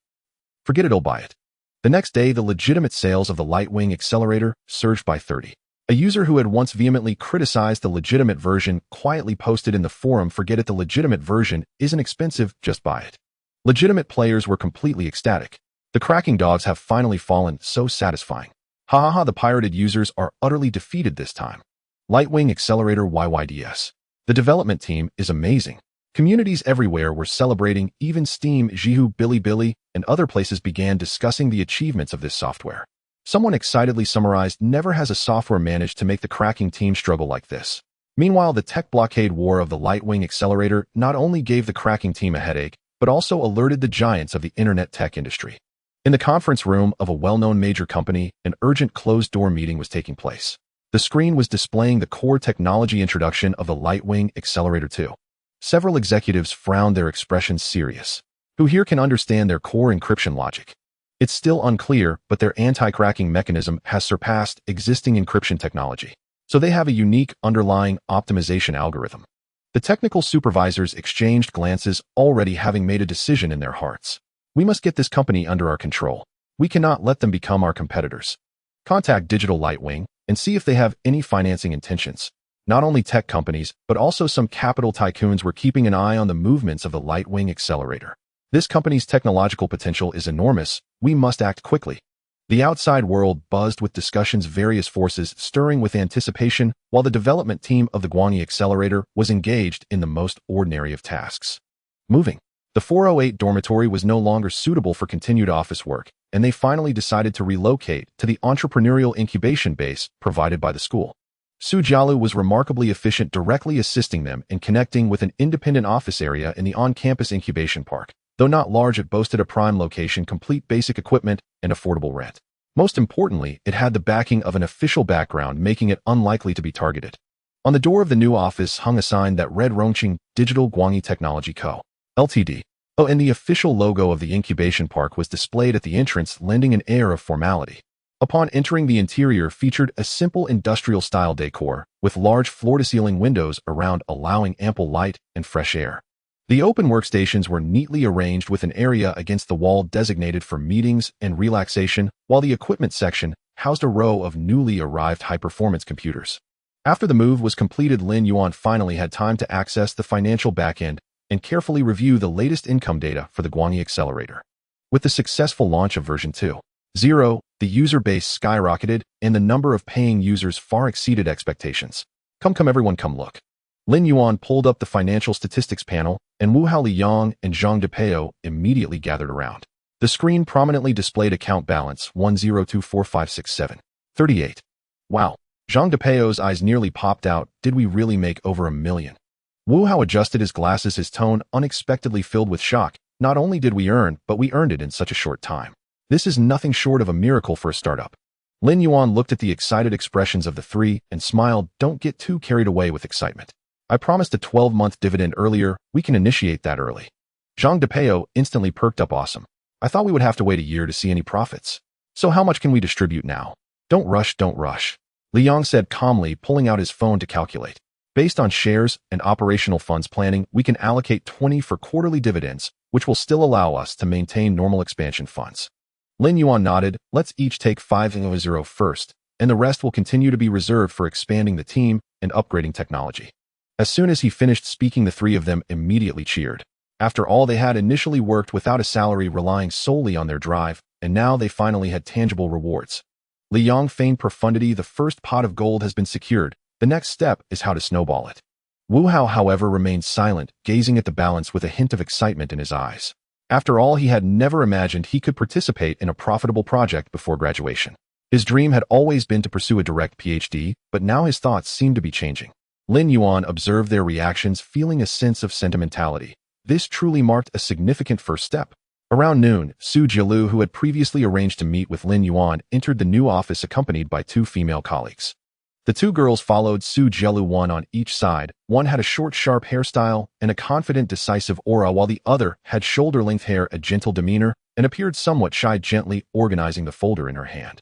Forget it, I'll buy it. The next day, the legitimate sales of the Lightwing Accelerator surged by 30. A user who had once vehemently criticized the legitimate version quietly posted in the forum, "Forget it, the legitimate version isn't expensive, just buy it." Legitimate players were completely ecstatic. The cracking dogs have finally fallen, so satisfying. Ha ha ha, the pirated users are utterly defeated this time. Lightwing Accelerator YYDS. The development team is amazing. Communities everywhere were celebrating, even Steam, Jihu, Bilibili, and other places began discussing the achievements of this software. Someone excitedly summarized, "Never has a software managed to make the cracking team struggle like this." Meanwhile, the tech blockade war of the Lightwing Accelerator not only gave the cracking team a headache, but also alerted the giants of the internet tech industry. In the conference room of a well-known major company, an urgent closed-door meeting was taking place. The screen was displaying the core technology introduction of the Lightwing Accelerator 2. Several executives frowned, their expressions serious. Who here can understand their core encryption logic? It's still unclear, but their anti-cracking mechanism has surpassed existing encryption technology. So they have a unique underlying optimization algorithm. The technical supervisors exchanged glances, already having made a decision in their hearts. We must get this company under our control. We cannot let them become our competitors. Contact Digital Lightwing and see if they have any financing intentions. Not only tech companies, but also some capital tycoons were keeping an eye on the movements of the Lightwing Accelerator. This company's technological potential is enormous. We must act quickly. The outside world buzzed with discussions, various forces stirring with anticipation, while the development team of the Guangyi Accelerator was engaged in the most ordinary of tasks. Moving. The 408 dormitory was no longer suitable for continued office work, and they finally decided to relocate to the entrepreneurial incubation base provided by the school. Su Jialu was remarkably efficient, directly assisting them in connecting with an independent office area in the on-campus incubation park. Though not large, it boasted a prime location, complete basic equipment, and affordable rent. Most importantly, it had the backing of an official background, making it unlikely to be targeted. On the door of the new office hung a sign that read Rongqing Digital Guangyi Technology Co. Ltd. Oh, and the official logo of the incubation park was displayed at the entrance, lending an air of formality. Upon entering, the interior featured a simple industrial-style decor, with large floor-to-ceiling windows around, allowing ample light and fresh air. The open workstations were neatly arranged with an area against the wall designated for meetings and relaxation, while the equipment section housed a row of newly arrived high-performance computers. After the move was completed, Lin Yuan finally had time to access the financial backend and carefully review the latest income data for the Guangyi Accelerator. With the successful launch of version 2.0, the user base skyrocketed and the number of paying users far exceeded expectations. Come everyone, come look. Lin Yuan pulled up the financial statistics panel, and Wu Haoyang and Zhang Depeo immediately gathered around. The screen prominently displayed account balance 102456738. Wow. Zhang Depeo's eyes nearly popped out. Did we really make over $1 million? Wu Hao adjusted his glasses, his tone unexpectedly filled with shock. Not only did we earn, but we earned it in such a short time. This is nothing short of a miracle for a startup. Lin Yuan looked at the excited expressions of the three and smiled. Don't get too carried away with excitement. I promised a 12-month dividend earlier. We can initiate that early. Zhang Depeo instantly perked up. Awesome. I thought we would have to wait a year to see any profits. So how much can we distribute now? Don't rush, don't rush. Li Yang said calmly, pulling out his phone to calculate. Based on shares and operational funds planning, we can allocate 20 for quarterly dividends, which will still allow us to maintain normal expansion funds. Lin Yuan nodded. Let's each take 5.0 first, and the rest will continue to be reserved for expanding the team and upgrading technology. As soon as he finished speaking, the three of them immediately cheered. After all, they had initially worked without a salary, relying solely on their drive, and now they finally had tangible rewards. Li Yang feigned profundity. The first pot of gold has been secured. The next step is how to snowball it. Wu Hao, however, remained silent, gazing at the balance with a hint of excitement in his eyes. After all, he had never imagined he could participate in a profitable project before graduation. His dream had always been to pursue a direct PhD, but now his thoughts seemed to be changing. Lin Yuan observed their reactions, feeling a sense of sentimentality. This truly marked a significant first step. Around noon, Su Jielu, who had previously arranged to meet with Lin Yuan, entered the new office accompanied by two female colleagues. The two girls followed Su Jielu, one on each side. One had a short, sharp hairstyle and a confident, decisive aura, while the other had shoulder-length hair, a gentle demeanor, and appeared somewhat shy, gently organizing the folder in her hand.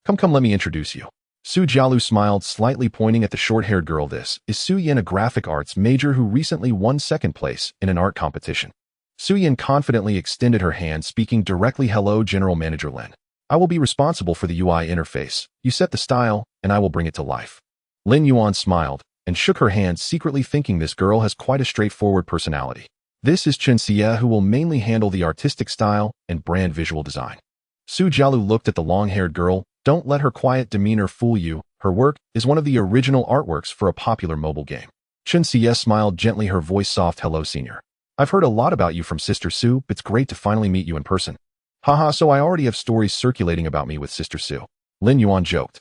Come, let me introduce you. Su Jielu smiled, slightly pointing at the short-haired girl. This is Su Yin, a graphic arts major who recently won second place in an art competition. Su Yin confidently extended her hand, speaking directly. Hello, General Manager Lin. I will be responsible for the UI interface. You set the style, and I will bring it to life. Lin Yuan smiled and shook her hand, secretly thinking this girl has quite a straightforward personality. This is Chen Xie, who will mainly handle the artistic style and brand visual design. Su Jielu looked at the long-haired girl. Don't let her quiet demeanor fool you. Her work is one of the original artworks for a popular mobile game. Chen Xie smiled gently, her voice soft. Hello, senior. I've heard a lot about you from Sister Su. It's great to finally meet you in person. Haha, so I already have stories circulating about me with Sister Su. Lin Yuan joked.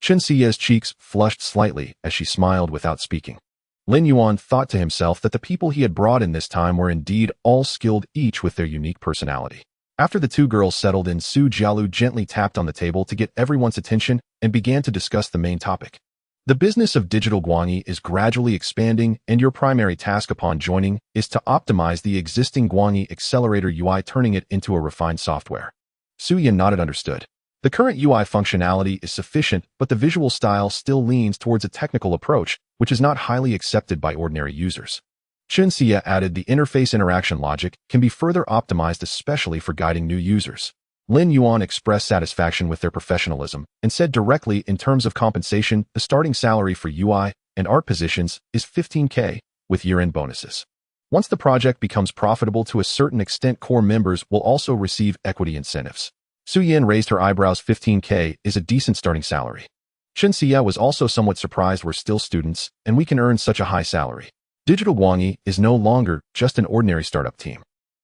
Chen Xie's cheeks flushed slightly as she smiled without speaking. Lin Yuan thought to himself that the people he had brought in this time were indeed all skilled, each with their unique personality. After the two girls settled in, Su Jielu gently tapped on the table to get everyone's attention and began to discuss the main topic. The business of digital guanyi is gradually expanding, and your primary task upon joining is to optimize the existing guanyi accelerator UI, turning it into a refined software. Su Yin nodded, understood. The current UI functionality is sufficient, but the visual style still leans towards a technical approach, which is not highly accepted by ordinary users. Chen Xie added, the interface interaction logic can be further optimized, especially for guiding new users. Lin Yuan expressed satisfaction with their professionalism and said directly, in terms of compensation, the starting salary for UI and art positions is 15K, with year-end bonuses. Once the project becomes profitable to a certain extent, core members will also receive equity incentives. Su Yin raised her eyebrows. 15K is a decent starting salary. Chen Xie was also somewhat surprised. We're still students, and we can earn such a high salary. Digital Guanyi is no longer just an ordinary startup team.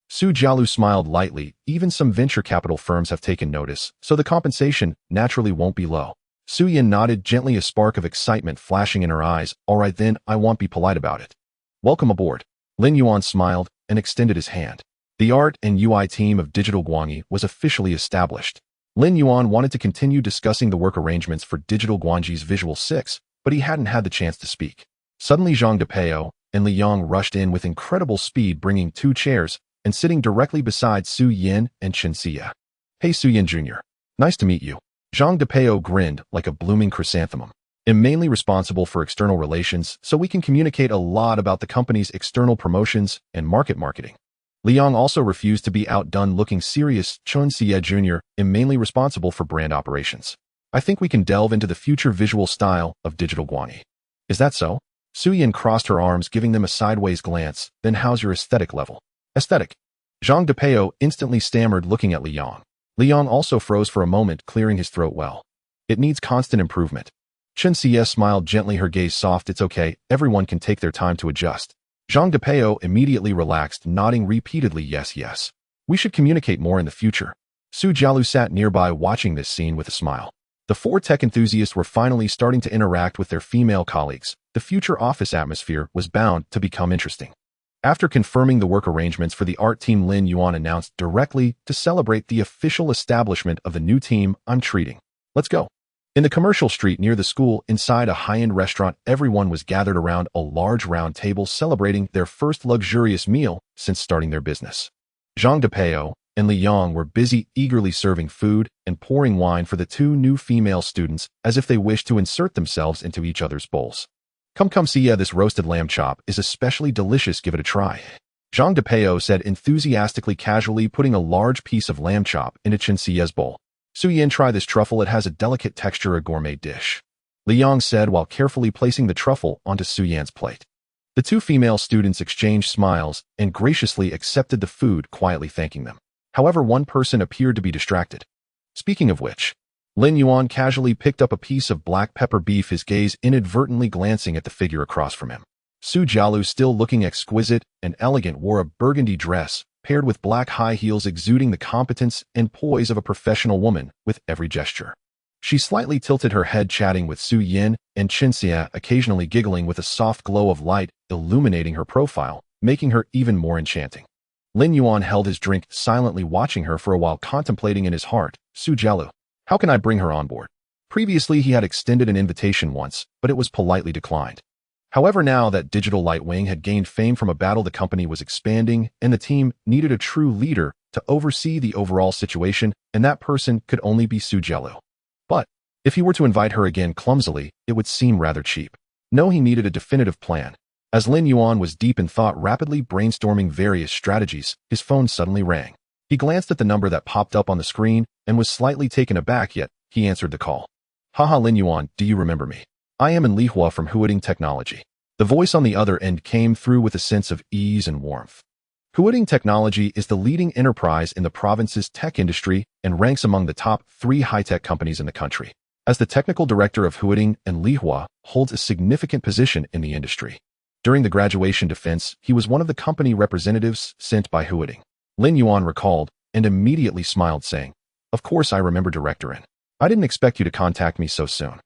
Su Jielu smiled lightly. Even some venture capital firms have taken notice, so the compensation naturally won't be low. Su Yin nodded gently, a spark of excitement flashing in her eyes. All right then, I won't be polite about it. Welcome aboard. Lin Yuan smiled and extended his hand. The art and UI team of Digital Guanyi was officially established. Lin Yuan wanted to continue discussing the work arrangements for Digital Guanyi's Visual 6, but he hadn't had the chance to speak. Suddenly Zhang Depeo and Li Yang rushed in with incredible speed, bringing two chairs and sitting directly beside Su Yin and Chen Xie. Hey Su Yin Jr. Nice to meet you. Zhang Depeo grinned like a blooming chrysanthemum. I'm mainly responsible for external relations, so we can communicate a lot about the company's external promotions and marketing. Li Yang also refused to be outdone, looking serious. Chen Xie Jr. am mainly responsible for brand operations. I think we can delve into the future visual style of Digital Guanyi. Is that so? Su Yin crossed her arms, giving them a sideways glance. Then how's your aesthetic level? Aesthetic? Zhang Depeo instantly stammered, looking at Li Yang. Li Yang also froze for a moment, clearing his throat well. It needs constant improvement. Chen Xie smiled gently, her gaze soft. It's okay, everyone can take their time to adjust. Zhang Depeo immediately relaxed, nodding repeatedly. Yes. We should communicate more in the future. Su Jielu sat nearby, watching this scene with a smile. The four tech enthusiasts were finally starting to interact with their female colleagues. The future office atmosphere was bound to become interesting. After confirming the work arrangements for the art team, Lin Yuan announced directly, to celebrate the official establishment of the new team, I'm treating. Let's go. In the commercial street near the school, inside a high-end restaurant, everyone was gathered around a large round table, celebrating their first luxurious meal since starting their business. Zhang Depeo and Li Yang were busy eagerly serving food and pouring wine for the two new female students, as if they wished to insert themselves into each other's bowls. Come see, this roasted lamb chop is especially delicious, give it a try. Zhang Depeo said enthusiastically, casually putting a large piece of lamb chop into Chen Xie's bowl. Su Yin, try this truffle, it has a delicate texture, a gourmet dish. Li Yang said while carefully placing the truffle onto Su Yan's plate. The two female students exchanged smiles and graciously accepted the food, quietly thanking them. However, one person appeared to be distracted. Speaking of which, Lin Yuan casually picked up a piece of black pepper beef, his gaze inadvertently glancing at the figure across from him. Su Jielu, still looking exquisite and elegant, wore a burgundy dress, paired with black high heels, exuding the competence and poise of a professional woman with every gesture. She slightly tilted her head, chatting with Su Yin and Chen Xie, occasionally giggling, with a soft glow of light illuminating her profile, making her even more enchanting. Lin Yuan held his drink, silently watching her for a while, contemplating in his heart, Su Jialu. How can I bring her on board? Previously, he had extended an invitation once, but it was politely declined. However, now that Digital Light Wing had gained fame from a battle, the company was expanding, and the team needed a true leader to oversee the overall situation, and that person could only be Su Jialu. But if he were to invite her again clumsily, it would seem rather cheap. No, he needed a definitive plan. As Lin Yuan was deep in thought, rapidly brainstorming various strategies, his phone suddenly rang. He glanced at the number that popped up on the screen and was slightly taken aback, yet he answered the call. Haha, Lin Yuan, do you remember me? I am Lin Yuan from Huading Technology. The voice on the other end came through with a sense of ease and warmth. Huading Technology is the leading enterprise in the province's tech industry and ranks among the top 3 high-tech companies in the country. As the technical director of Huading, and Lin Yuan holds a significant position in the industry. During the graduation defense, he was one of the company representatives sent by Huading. Lin Yuan recalled and immediately smiled, saying, "Of course I remember, Director N. I didn't expect you to contact me so soon."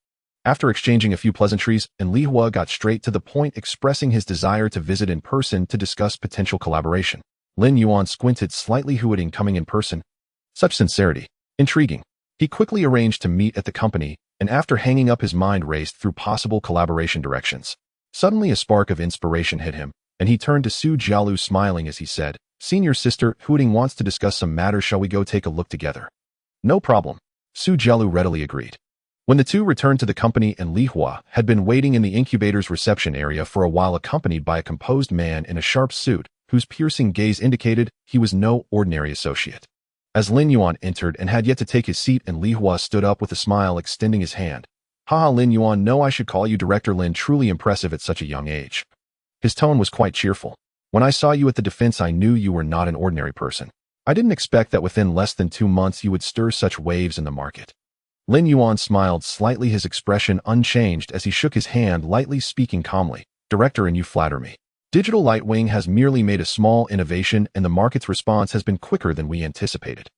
After exchanging a few pleasantries, Lin Yuan got straight to the point, expressing his desire to visit in person to discuss potential collaboration. Lin Yuan squinted slightly. Huading coming in person? Such sincerity. Intriguing. He quickly arranged to meet at the company, and after hanging up, his mind raced through possible collaboration directions. Suddenly a spark of inspiration hit him, and he turned to Su Jialu, smiling as he said, "Senior sister, Huading wants to discuss some matters. Shall we go take a look together?" "No problem." Su Jialu readily agreed. When the two returned to the company, and Lin Yuan had been waiting in the incubator's reception area for a while, accompanied by a composed man in a sharp suit, whose piercing gaze indicated he was no ordinary associate. As Lin Yuan entered and had yet to take his seat, and Lin Yuan stood up with a smile, extending his hand. "Haha, Lin Yuan, no, I should call you Director Lin. Truly impressive at such a young age." His tone was quite cheerful. "When I saw you at the defense, I knew you were not an ordinary person. I didn't expect that within less than 2 months you would stir such waves in the market." Lin Yuan smiled slightly, his expression unchanged as he shook his hand lightly, speaking calmly. "Director, and you flatter me. Digital Light Wing has merely made a small innovation, and the market's response has been quicker than we anticipated."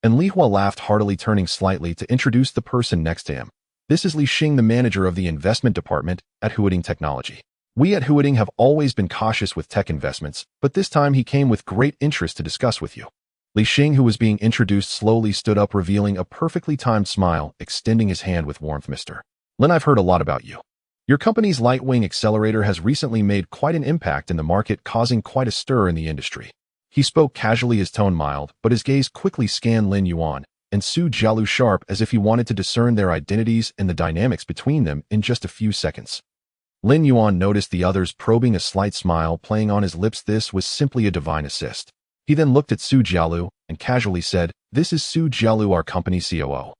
And Lin Yuan laughed heartily, turning slightly to introduce the person next to him. "This is Li Xing, the manager of the investment department at Huading Technology. We at Huading have always been cautious with tech investments, but this time he came with great interest to discuss with you." Li Xing, who was being introduced, slowly stood up, revealing a perfectly timed smile, extending his hand with warmth. "Mr. Lin, I've heard a lot about you. Your company's Lightwing Accelerator has recently made quite an impact in the market, causing quite a stir in the industry." He spoke casually, his tone mild, but his gaze quickly scanned Lin Yuan and Su Jialu sharp, as if he wanted to discern their identities and the dynamics between them in just a few seconds. Lin Yuan noticed the other's probing, a slight smile playing on his lips. This was simply a divine assist. He then looked at Su Jialu and casually said, "This is Su Jialu, our company COO."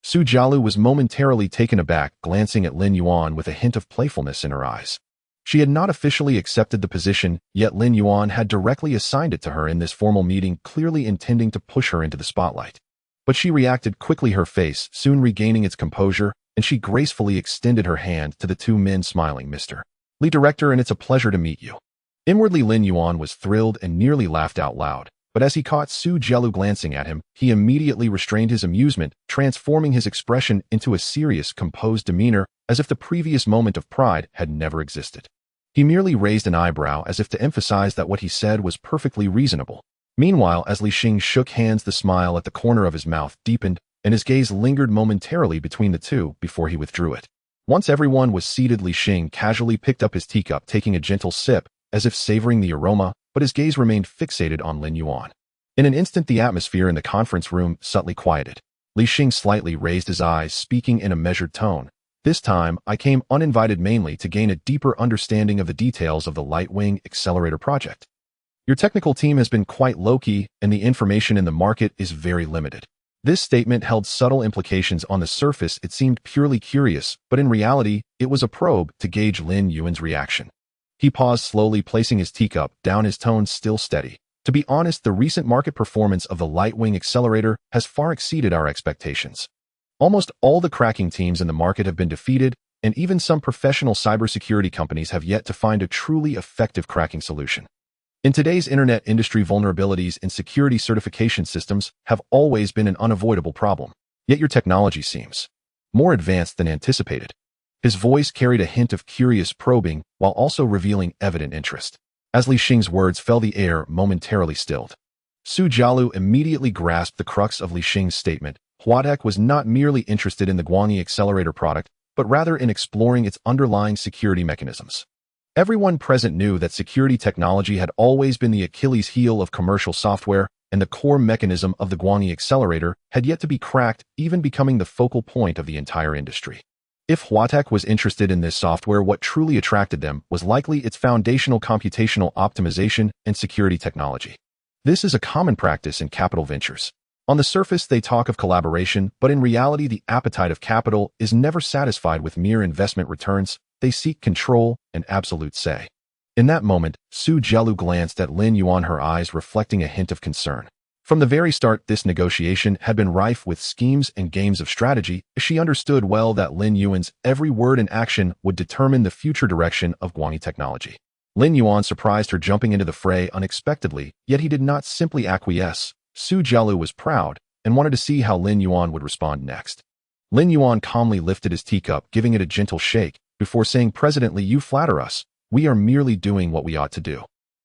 Su Jialu was momentarily taken aback, glancing at Lin Yuan with a hint of playfulness in her eyes. She had not officially accepted the position, yet Lin Yuan had directly assigned it to her in this formal meeting, clearly intending to push her into the spotlight. But she reacted quickly, her face soon regaining its composure, and she gracefully extended her hand to the two men, smiling. "Mr. Li, Director, and it's a pleasure to meet you." Inwardly, Lin Yuan was thrilled and nearly laughed out loud. But as he caught Su Jialu glancing at him, he immediately restrained his amusement, transforming his expression into a serious, composed demeanor, as if the previous moment of pride had never existed. He merely raised an eyebrow as if to emphasize that what he said was perfectly reasonable. Meanwhile, as Li Xing shook hands, the smile at the corner of his mouth deepened, and his gaze lingered momentarily between the two before he withdrew it. Once everyone was seated, Li Xing casually picked up his teacup, taking a gentle sip, as if savoring the aroma, but his gaze remained fixated on Lin Yuan. In an instant, the atmosphere in the conference room subtly quieted. Li Xing slightly raised his eyes, speaking in a measured tone. "This time, I came uninvited, mainly to gain a deeper understanding of the details of the Lightwing Accelerator project. Your technical team has been quite low-key, and the information in the market is very limited." This statement held subtle implications. On the surface, it seemed purely curious, but in reality, it was a probe to gauge Lin Yuan's reaction. He paused, slowly placing his teacup down, his tone still steady. "To be honest, the recent market performance of the Lightwing Accelerator has far exceeded our expectations. Almost all the cracking teams in the market have been defeated, and even some professional cybersecurity companies have yet to find a truly effective cracking solution. In today's internet industry, vulnerabilities in security certification systems have always been an unavoidable problem. Yet your technology seems more advanced than anticipated." His voice carried a hint of curious probing, while also revealing evident interest. As Li Xing's words fell, the air momentarily stilled. Su Jialu immediately grasped the crux of Li Xing's statement. Huatech was not merely interested in the Guanyi accelerator product, but rather in exploring its underlying security mechanisms. Everyone present knew that security technology had always been the Achilles heel of commercial software, and the core mechanism of the Guanyi accelerator had yet to be cracked, even becoming the focal point of the entire industry. If Huatech was interested in this software, what truly attracted them was likely its foundational computational optimization and security technology. This is a common practice in capital ventures. On the surface, they talk of collaboration, but in reality, the appetite of capital is never satisfied with mere investment returns. They seek control and absolute say. In that moment, Su Jialu glanced at Lin Yuan, her eyes reflecting a hint of concern. From the very start, this negotiation had been rife with schemes and games of strategy. She understood well that Lin Yuan's every word and action would determine the future direction of Guanyi technology. Lin Yuan surprised her jumping into the fray unexpectedly, yet he did not simply acquiesce. Su Jialu was proud and wanted to see how Lin Yuan would respond next. Lin Yuan calmly lifted his teacup, giving it a gentle shake, before saying, "President Li, you flatter us. We are merely doing what we ought to do."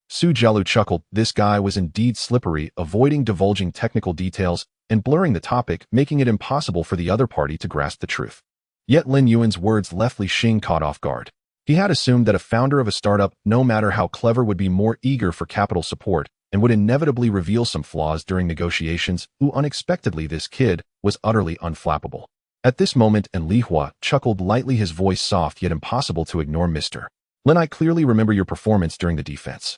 Su Jialu chuckled. This guy was indeed slippery, avoiding divulging technical details and blurring the topic, making it impossible for the other party to grasp the truth. Yet Lin Yuan's words left Li Xing caught off guard. He had assumed that a founder of a startup, no matter how clever, would be more eager for capital support and would inevitably reveal some flaws during negotiations. Unexpectedly, this kid was utterly unflappable. At this moment, and Li Hua chuckled lightly, his voice soft yet impossible to ignore. "Mr. Lin, I clearly remember your performance during the defense.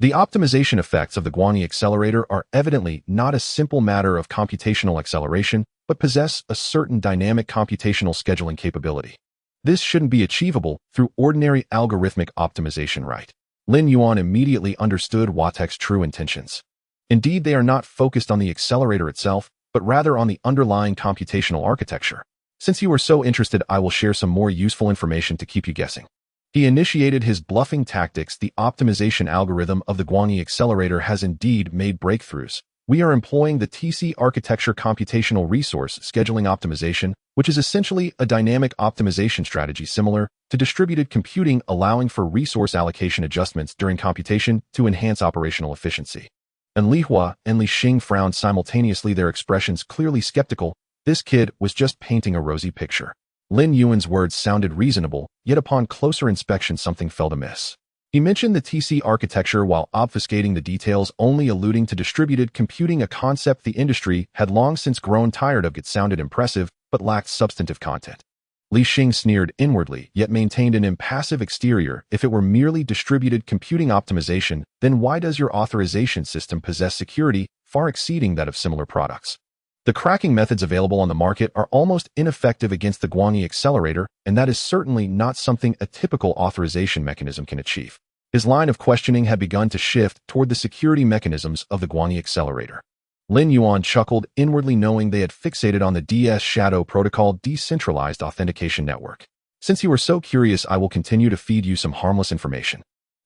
The optimization effects of the Guanyi accelerator are evidently not a simple matter of computational acceleration, but possess a certain dynamic computational scheduling capability. This shouldn't be achievable through ordinary algorithmic optimization, right?" Lin Yuan immediately understood Huatech's true intentions. Indeed, they are not focused on the accelerator itself, but rather on the underlying computational architecture. "Since you are so interested, I will share some more useful information to keep you guessing." He initiated his bluffing tactics. "The optimization algorithm of the Guanyi accelerator has indeed made breakthroughs. We are employing the TC architecture computational resource scheduling optimization, which is essentially a dynamic optimization strategy similar to distributed computing, allowing for resource allocation adjustments during computation to enhance operational efficiency." And Li Hua and Li Xing frowned simultaneously, their expressions clearly skeptical. This kid was just painting a rosy picture. Lin Yuan's words sounded reasonable, yet upon closer inspection something felt amiss. He mentioned the TC architecture while obfuscating the details, only alluding to distributed computing, a concept the industry had long since grown tired of. It sounded impressive, but lacked substantive content. Li Xing sneered inwardly, yet maintained an impassive exterior. "If it were merely distributed computing optimization, then why does your authorization system possess security far exceeding that of similar products? The cracking methods available on the market are almost ineffective against the Guanyi accelerator, and that is certainly not something a typical authorization mechanism can achieve." His line of questioning had begun to shift toward the security mechanisms of the Guanyi accelerator. Lin Yuan chuckled inwardly, knowing they had fixated on the DS Shadow Protocol decentralized authentication network. "Since you are so curious, I will continue to feed you some harmless information.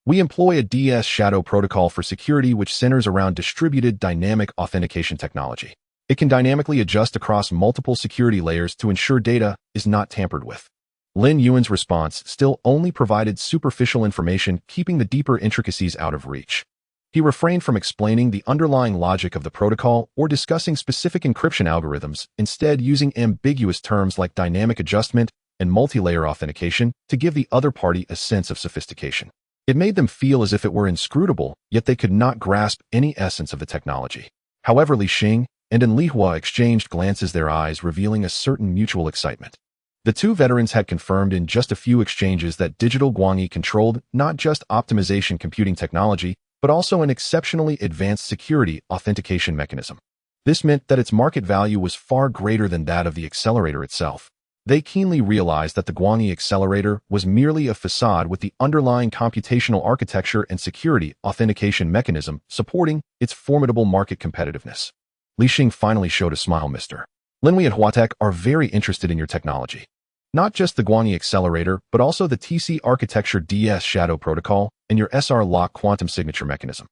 We employ a DS Shadow Protocol for security which centers around distributed dynamic authentication technology. It can dynamically adjust across multiple security layers to ensure data is not tampered with." Lin Yuan's response still only provided superficial information, keeping the deeper intricacies out of reach. He refrained from explaining the underlying logic of the protocol or discussing specific encryption algorithms, instead using ambiguous terms like dynamic adjustment and multi-layer authentication to give the other party a sense of sophistication. It made them feel as if it were inscrutable, yet they could not grasp any essence of the technology. However, Li Xing and Li Hua exchanged glances, their eyes revealing a certain mutual excitement. The two veterans had confirmed in just a few exchanges that Digital Guanyi controlled not just optimization computing technology, but also an exceptionally advanced security authentication mechanism. This meant that its market value was far greater than that of the accelerator itself. They keenly realized that the Guanyi accelerator was merely a facade, with the underlying computational architecture and security authentication mechanism supporting its formidable market competitiveness. Li Xing finally showed a smile. "Mr. Lin, we at Huatech are very interested in your technology. Not just the Guanyi accelerator, but also the TC architecture DS Shadow Protocol and your SR lock quantum signature mechanism."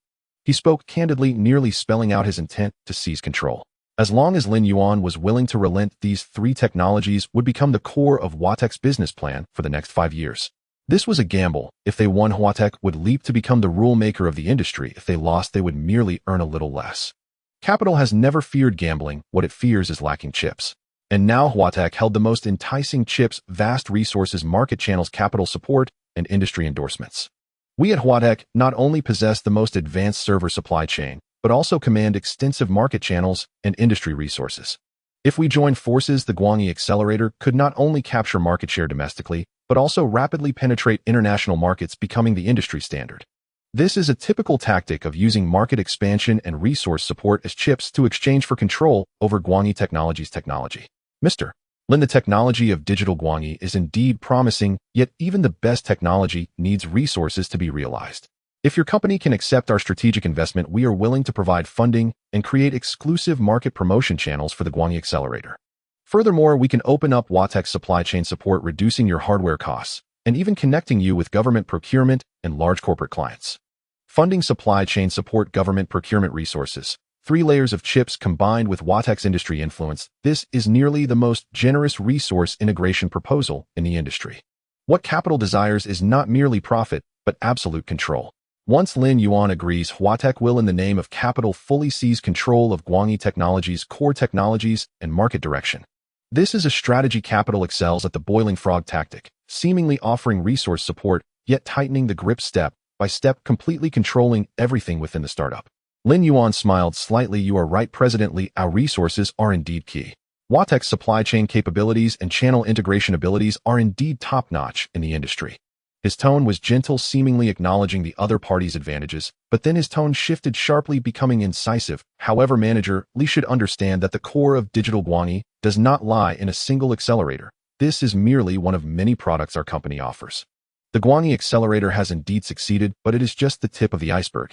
He spoke candidly, nearly spelling out his intent to seize control. As long as Lin Yuan was willing to relent, these three technologies would become the core of Huatech's business plan for the next 5 years. This was a gamble. If they won, Huatech would leap to become the rule maker of the industry. If they lost, they would merely earn a little less. Capital has never feared gambling. What it fears is lacking chips. And now Huatech held the most enticing chips, vast resources, market channels, capital support, and industry endorsements. We at Huatech not only possess the most advanced server supply chain, but also command extensive market channels and industry resources. If we join forces, the Guangyi Accelerator could not only capture market share domestically, but also rapidly penetrate international markets, becoming the industry standard. This is a typical tactic of using market expansion and resource support as chips to exchange for control over Guangyi Technology's technology. Mr. Lin, the technology of digital Guangyi is indeed promising, yet even the best technology needs resources to be realized. If your company can accept our strategic investment, we are willing to provide funding and create exclusive market promotion channels for the Guangyi Accelerator. Furthermore, we can open up Huatech's supply chain support, reducing your hardware costs, and even connecting you with government procurement and large corporate clients. Funding supply chain support, government procurement resources, 3 layers of chips combined with Huatech's industry influence. This is nearly the most generous resource integration proposal in the industry. What capital desires is not merely profit, but absolute control. Once Lin Yuan agrees, Huatech will, in the name of capital, fully seize control of Guangyi Technology's core technologies and market direction. This is a strategy capital excels at, the boiling frog tactic, seemingly offering resource support, yet tightening the grip step by step, completely controlling everything within the startup. Lin Yuan smiled slightly. You are right, President Li. Our resources are indeed key. Huatech's supply chain capabilities and channel integration abilities are indeed top-notch in the industry. His tone was gentle, seemingly acknowledging the other party's advantages, but then his tone shifted sharply, becoming incisive. However, Manager Li should understand that the core of digital Guangyi does not lie in a single accelerator. This is merely one of many products our company offers. The Guangyi Accelerator has indeed succeeded, but it is just the tip of the iceberg.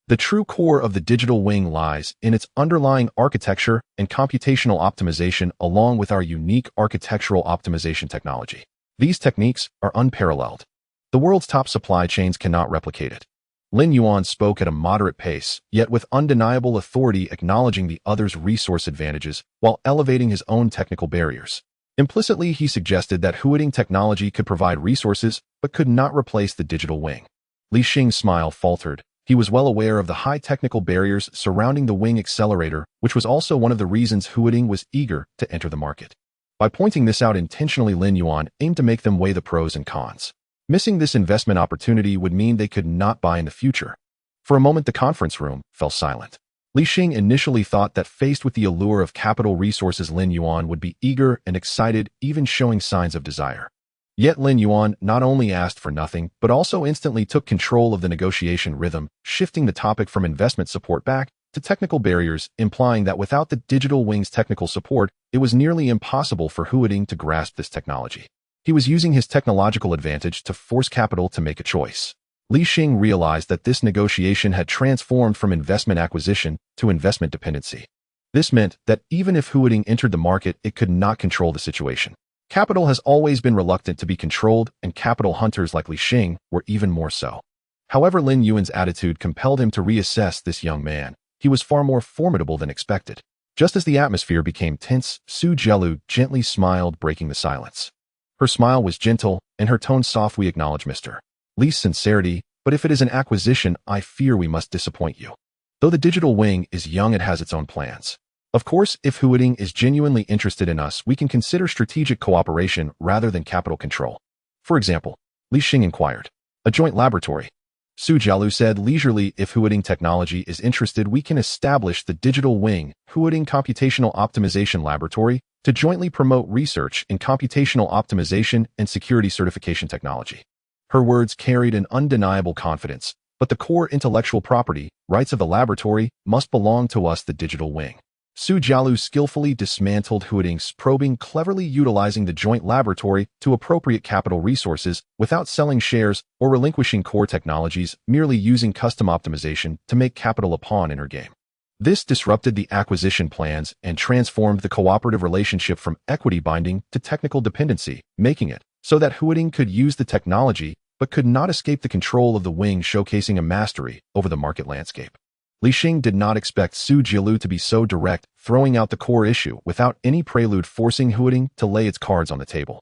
The true core of the digital wing lies in its underlying architecture and computational optimization, along with our unique architectural optimization technology. These techniques are unparalleled. The world's top supply chains cannot replicate it. Lin Yuan spoke at a moderate pace, yet with undeniable authority, acknowledging the other's resource advantages while elevating his own technical barriers. Implicitly, he suggested that Huating technology could provide resources, but could not replace the digital wing. Li Xing's smile faltered. He was well aware of the high technical barriers surrounding the wing accelerator, which was also one of the reasons Huating was eager to enter the market. By pointing this out intentionally, Lin Yuan aimed to make them weigh the pros and cons. Missing this investment opportunity would mean they could not buy in the future. For a moment, the conference room fell silent. Li Xing initially thought that faced with the allure of capital resources, Lin Yuan would be eager and excited, even showing signs of desire. Yet Lin Yuan not only asked for nothing, but also instantly took control of the negotiation rhythm, shifting the topic from investment support back to technical barriers, implying that without the digital wing's technical support, it was nearly impossible for Huating to grasp this technology. He was using his technological advantage to force capital to make a choice. Li Xing realized that this negotiation had transformed from investment acquisition to investment dependency. This meant that even if Huating entered the market, it could not control the situation. Capital has always been reluctant to be controlled, and capital hunters like Li Xing were even more so. However, Lin Yuan's attitude compelled him to reassess this young man. He was far more formidable than expected. Just as the atmosphere became tense, Su Jielu gently smiled, breaking the silence. Her smile was gentle, and her tone soft. We acknowledge Mr. Li's sincerity, but if it is an acquisition, I fear we must disappoint you. Though the digital wing is young, it has its own plans. Of course, if Huating is genuinely interested in us, we can consider strategic cooperation rather than capital control. For example, Li Xing inquired. A joint laboratory. Su Jielu said leisurely, if Huating Technology is interested, we can establish the digital wing, Huating Computational Optimization Laboratory, to jointly promote research in computational optimization and security certification technology. Her words carried an undeniable confidence, but the core intellectual property, rights of the laboratory, must belong to us, the digital wing. Su Jielu skillfully dismantled Huating's probing, cleverly utilizing the joint laboratory to appropriate capital resources without selling shares or relinquishing core technologies, merely using custom optimization to make capital a pawn in her game. This disrupted the acquisition plans and transformed the cooperative relationship from equity binding to technical dependency, making it so that Huating could use the technology but could not escape the control of the wing, showcasing a mastery over the market landscape. Li Xing did not expect Su Jielu to be so direct, throwing out the core issue without any prelude, forcing Huating to lay its cards on the table.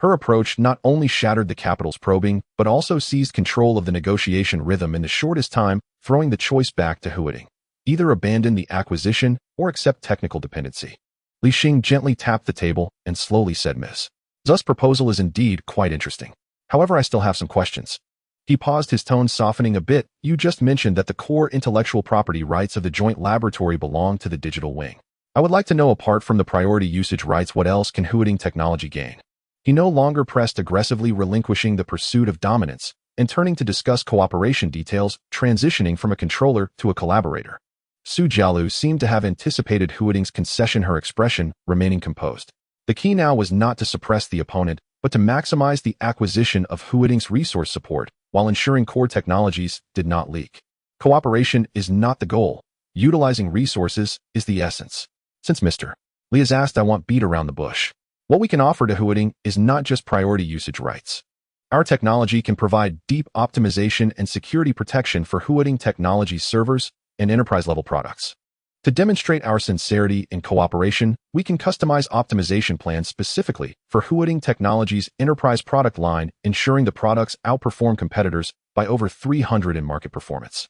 Her approach not only shattered the capital's probing, but also seized control of the negotiation rhythm in the shortest time, throwing the choice back to Huading. Either abandon the acquisition or accept technical dependency. Li Xing gently tapped the table and slowly said, Miss Zhu's proposal is indeed quite interesting. However, I still have some questions. He paused, his tone softening a bit. You just mentioned that the core intellectual property rights of the joint laboratory belong to the digital wing. I would like to know, apart from the priority usage rights, what else can Huading Technology gain? He no longer pressed aggressively, relinquishing the pursuit of dominance and turning to discuss cooperation details, transitioning from a controller to a collaborator. Su Jialu seemed to have anticipated Huading's concession, her expression remaining composed. The key now was not to suppress the opponent, but to maximize the acquisition of Huading's resource support while ensuring core technologies did not leak. Cooperation is not the goal. Utilizing resources is the essence. Since Mr. Li has asked, I won't beat around the bush. What we can offer to Huading is not just priority usage rights. Our technology can provide deep optimization and security protection for Huading Technology's servers and enterprise-level products. To demonstrate our sincerity in cooperation, we can customize optimization plans specifically for Huading Technology's enterprise product line, ensuring the products outperform competitors by over 300 in market performance.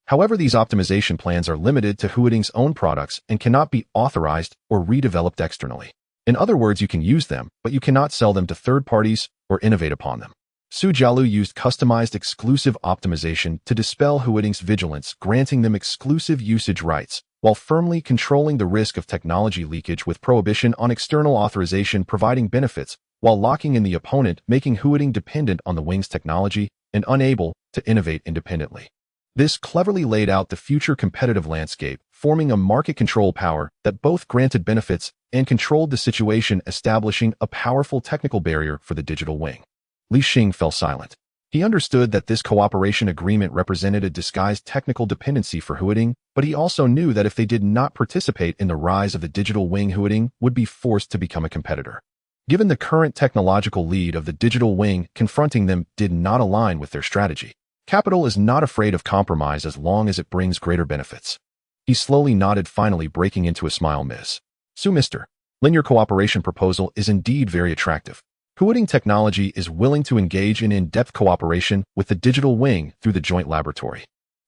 However, these optimization plans are limited to Huading's own products and cannot be authorized or redeveloped externally. In other words, you can use them, but you cannot sell them to third parties or innovate upon them. Su Jialu used customized exclusive optimization to dispel Huading's vigilance, granting them exclusive usage rights, while firmly controlling the risk of technology leakage with prohibition on external authorization, providing benefits, while locking in the opponent, making Huading dependent on the wing's technology and unable to innovate independently. This cleverly laid out the future competitive landscape, forming a market control power that both granted benefits and controlled the situation, establishing a powerful technical barrier for the digital wing. Li Xing fell silent. He understood that this cooperation agreement represented a disguised technical dependency for Huading, but he also knew that if they did not participate in the rise of the digital wing, Huading would be forced to become a competitor. Given the current technological lead of the digital wing, confronting them did not align with their strategy. Capital is not afraid of compromise as long as it brings greater benefits. He slowly nodded, finally breaking into a smile. Ms. Su, Mr. Lin, your cooperation proposal is indeed very attractive. Huading Technology is willing to engage in in-depth cooperation with the digital wing through the joint laboratory.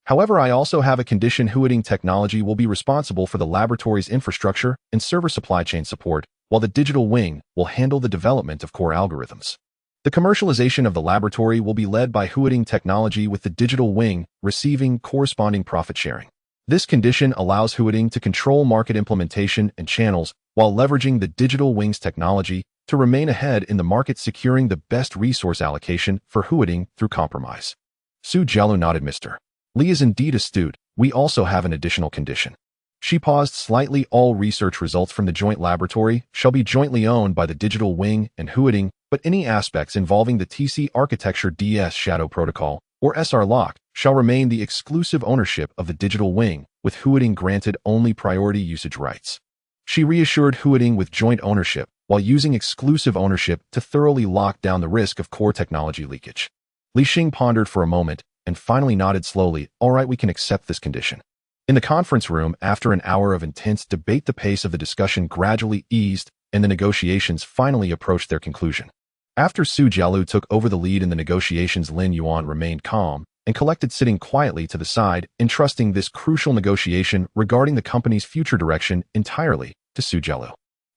However, I also have a condition. Huading Technology will be responsible for the laboratory's infrastructure and server supply chain support, while the digital wing will handle the development of core algorithms. The commercialization of the laboratory will be led by Huading Technology, with the digital wing receiving corresponding profit sharing. This condition allows Huading to control market implementation and channels while leveraging the digital wing's technology to remain ahead in the market, securing the best resource allocation for Huading through compromise. Su Jialu nodded. Mr. Li is indeed astute. We also have an additional condition. She paused slightly. All research results from the joint laboratory shall be jointly owned by the digital wing and Huading, but any aspects involving the TC architecture, DS Shadow Protocol, or SR Lock shall remain the exclusive ownership of the digital wing, with Huading granted only priority usage rights. She reassured Huading with joint ownership, while using exclusive ownership to thoroughly lock down the risk of core technology leakage. Li Xing pondered for a moment and finally nodded slowly. All right, we can accept this condition. In the conference room, after an hour of intense debate, the pace of the discussion gradually eased and the negotiations finally approached their conclusion. After Su Jialu took over the lead in the negotiations, Lin Yuan remained calm and collected, sitting quietly to the side, entrusting this crucial negotiation regarding the company's future direction entirely to Su Jialu.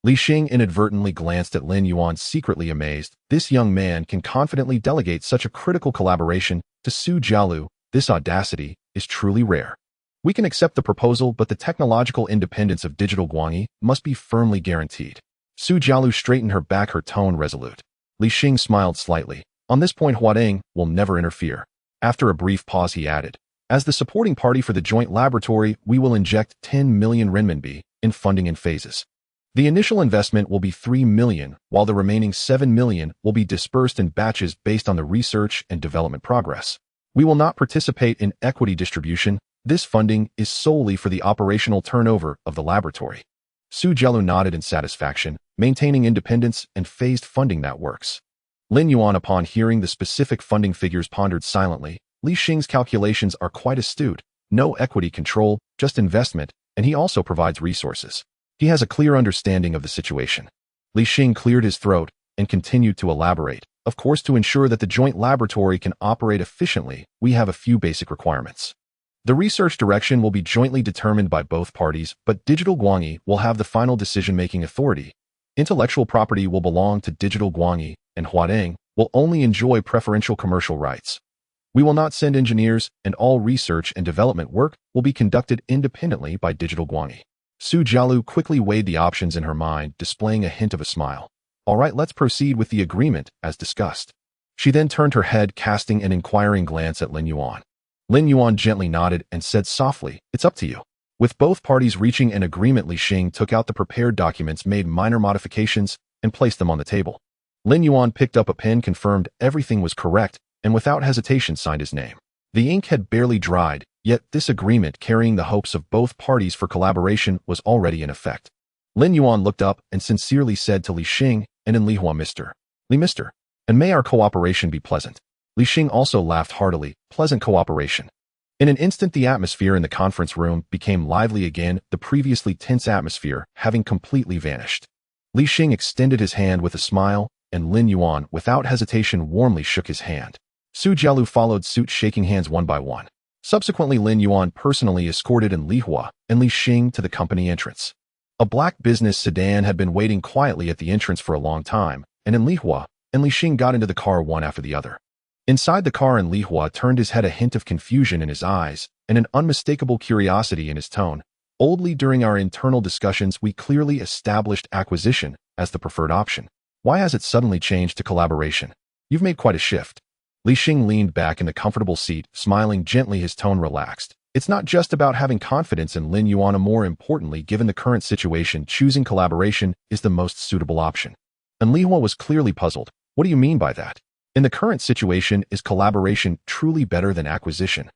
Li Xing inadvertently glanced at Lin Yuan, secretly amazed. This young man can confidently delegate such a critical collaboration to Su Jialu. This audacity is truly rare. We can accept the proposal, but the technological independence of digital Guangyi must be firmly guaranteed. Su Jialu straightened her back, her tone resolute. Li Xing smiled slightly. On this point, Huading will never interfere. After a brief pause, he added, as the supporting party for the joint laboratory, we will inject 10 million renminbi in funding in phases. The initial investment will be 3 million, while the remaining 7 million will be dispersed in batches based on the research and development progress. We will not participate in equity distribution. This funding is solely for the operational turnover of the laboratory. Su Jialu nodded in satisfaction, maintaining independence and phased funding that works. Lin Yuan, upon hearing the specific funding figures, pondered silently. Li Xing's calculations are quite astute. No equity control, just investment, and he also provides resources. He has a clear understanding of the situation. Li Xing cleared his throat and continued to elaborate. Of course, to ensure that the joint laboratory can operate efficiently, we have a few basic requirements. The research direction will be jointly determined by both parties, but Digital Guangyi will have the final decision-making authority. Intellectual property will belong to Digital Guangyi, and Huadeng will only enjoy preferential commercial rights. We will not send engineers, and all research and development work will be conducted independently by Digital Guangyi. Su Jialu quickly weighed the options in her mind, displaying a hint of a smile. All right, let's proceed with the agreement, as discussed. She then turned her head, casting an inquiring glance at Lin Yuan. Lin Yuan gently nodded and said softly, "It's up to you." With both parties reaching an agreement, Li Xing took out the prepared documents, made minor modifications, and placed them on the table. Lin Yuan picked up a pen, confirmed everything was correct, and without hesitation signed his name. The ink had barely dried, yet this agreement, carrying the hopes of both parties for collaboration, was already in effect. Lin Yuan looked up and sincerely said to Li Xing, "And in Li Hua, Mr. Li, Mr. And may our cooperation be pleasant." Li Xing also laughed heartily. Pleasant cooperation. In an instant, the atmosphere in the conference room became lively again, the previously tense atmosphere having completely vanished. Li Xing extended his hand with a smile, and Lin Yuan, without hesitation, warmly shook his hand. Su Jialu followed suit, shaking hands one by one. Subsequently, Lin Yuan personally escorted in Li Hua and Li Xing to the company entrance. A black business sedan had been waiting quietly at the entrance for a long time, and in Li Hua and Li Xing got into the car one after the other. Inside the car, Li Hua turned his head, a hint of confusion in his eyes and an unmistakable curiosity in his tone. "Oldly, during our internal discussions, we clearly established acquisition as the preferred option. Why has it suddenly changed to collaboration? You've made quite a shift." Li Xing leaned back in the comfortable seat, smiling gently, his tone relaxed. "It's not just about having confidence in Lin Yuan. More importantly, given the current situation, choosing collaboration is the most suitable option." And Li Hua was clearly puzzled. "What do you mean by that? In the current situation, is collaboration truly better than acquisition?"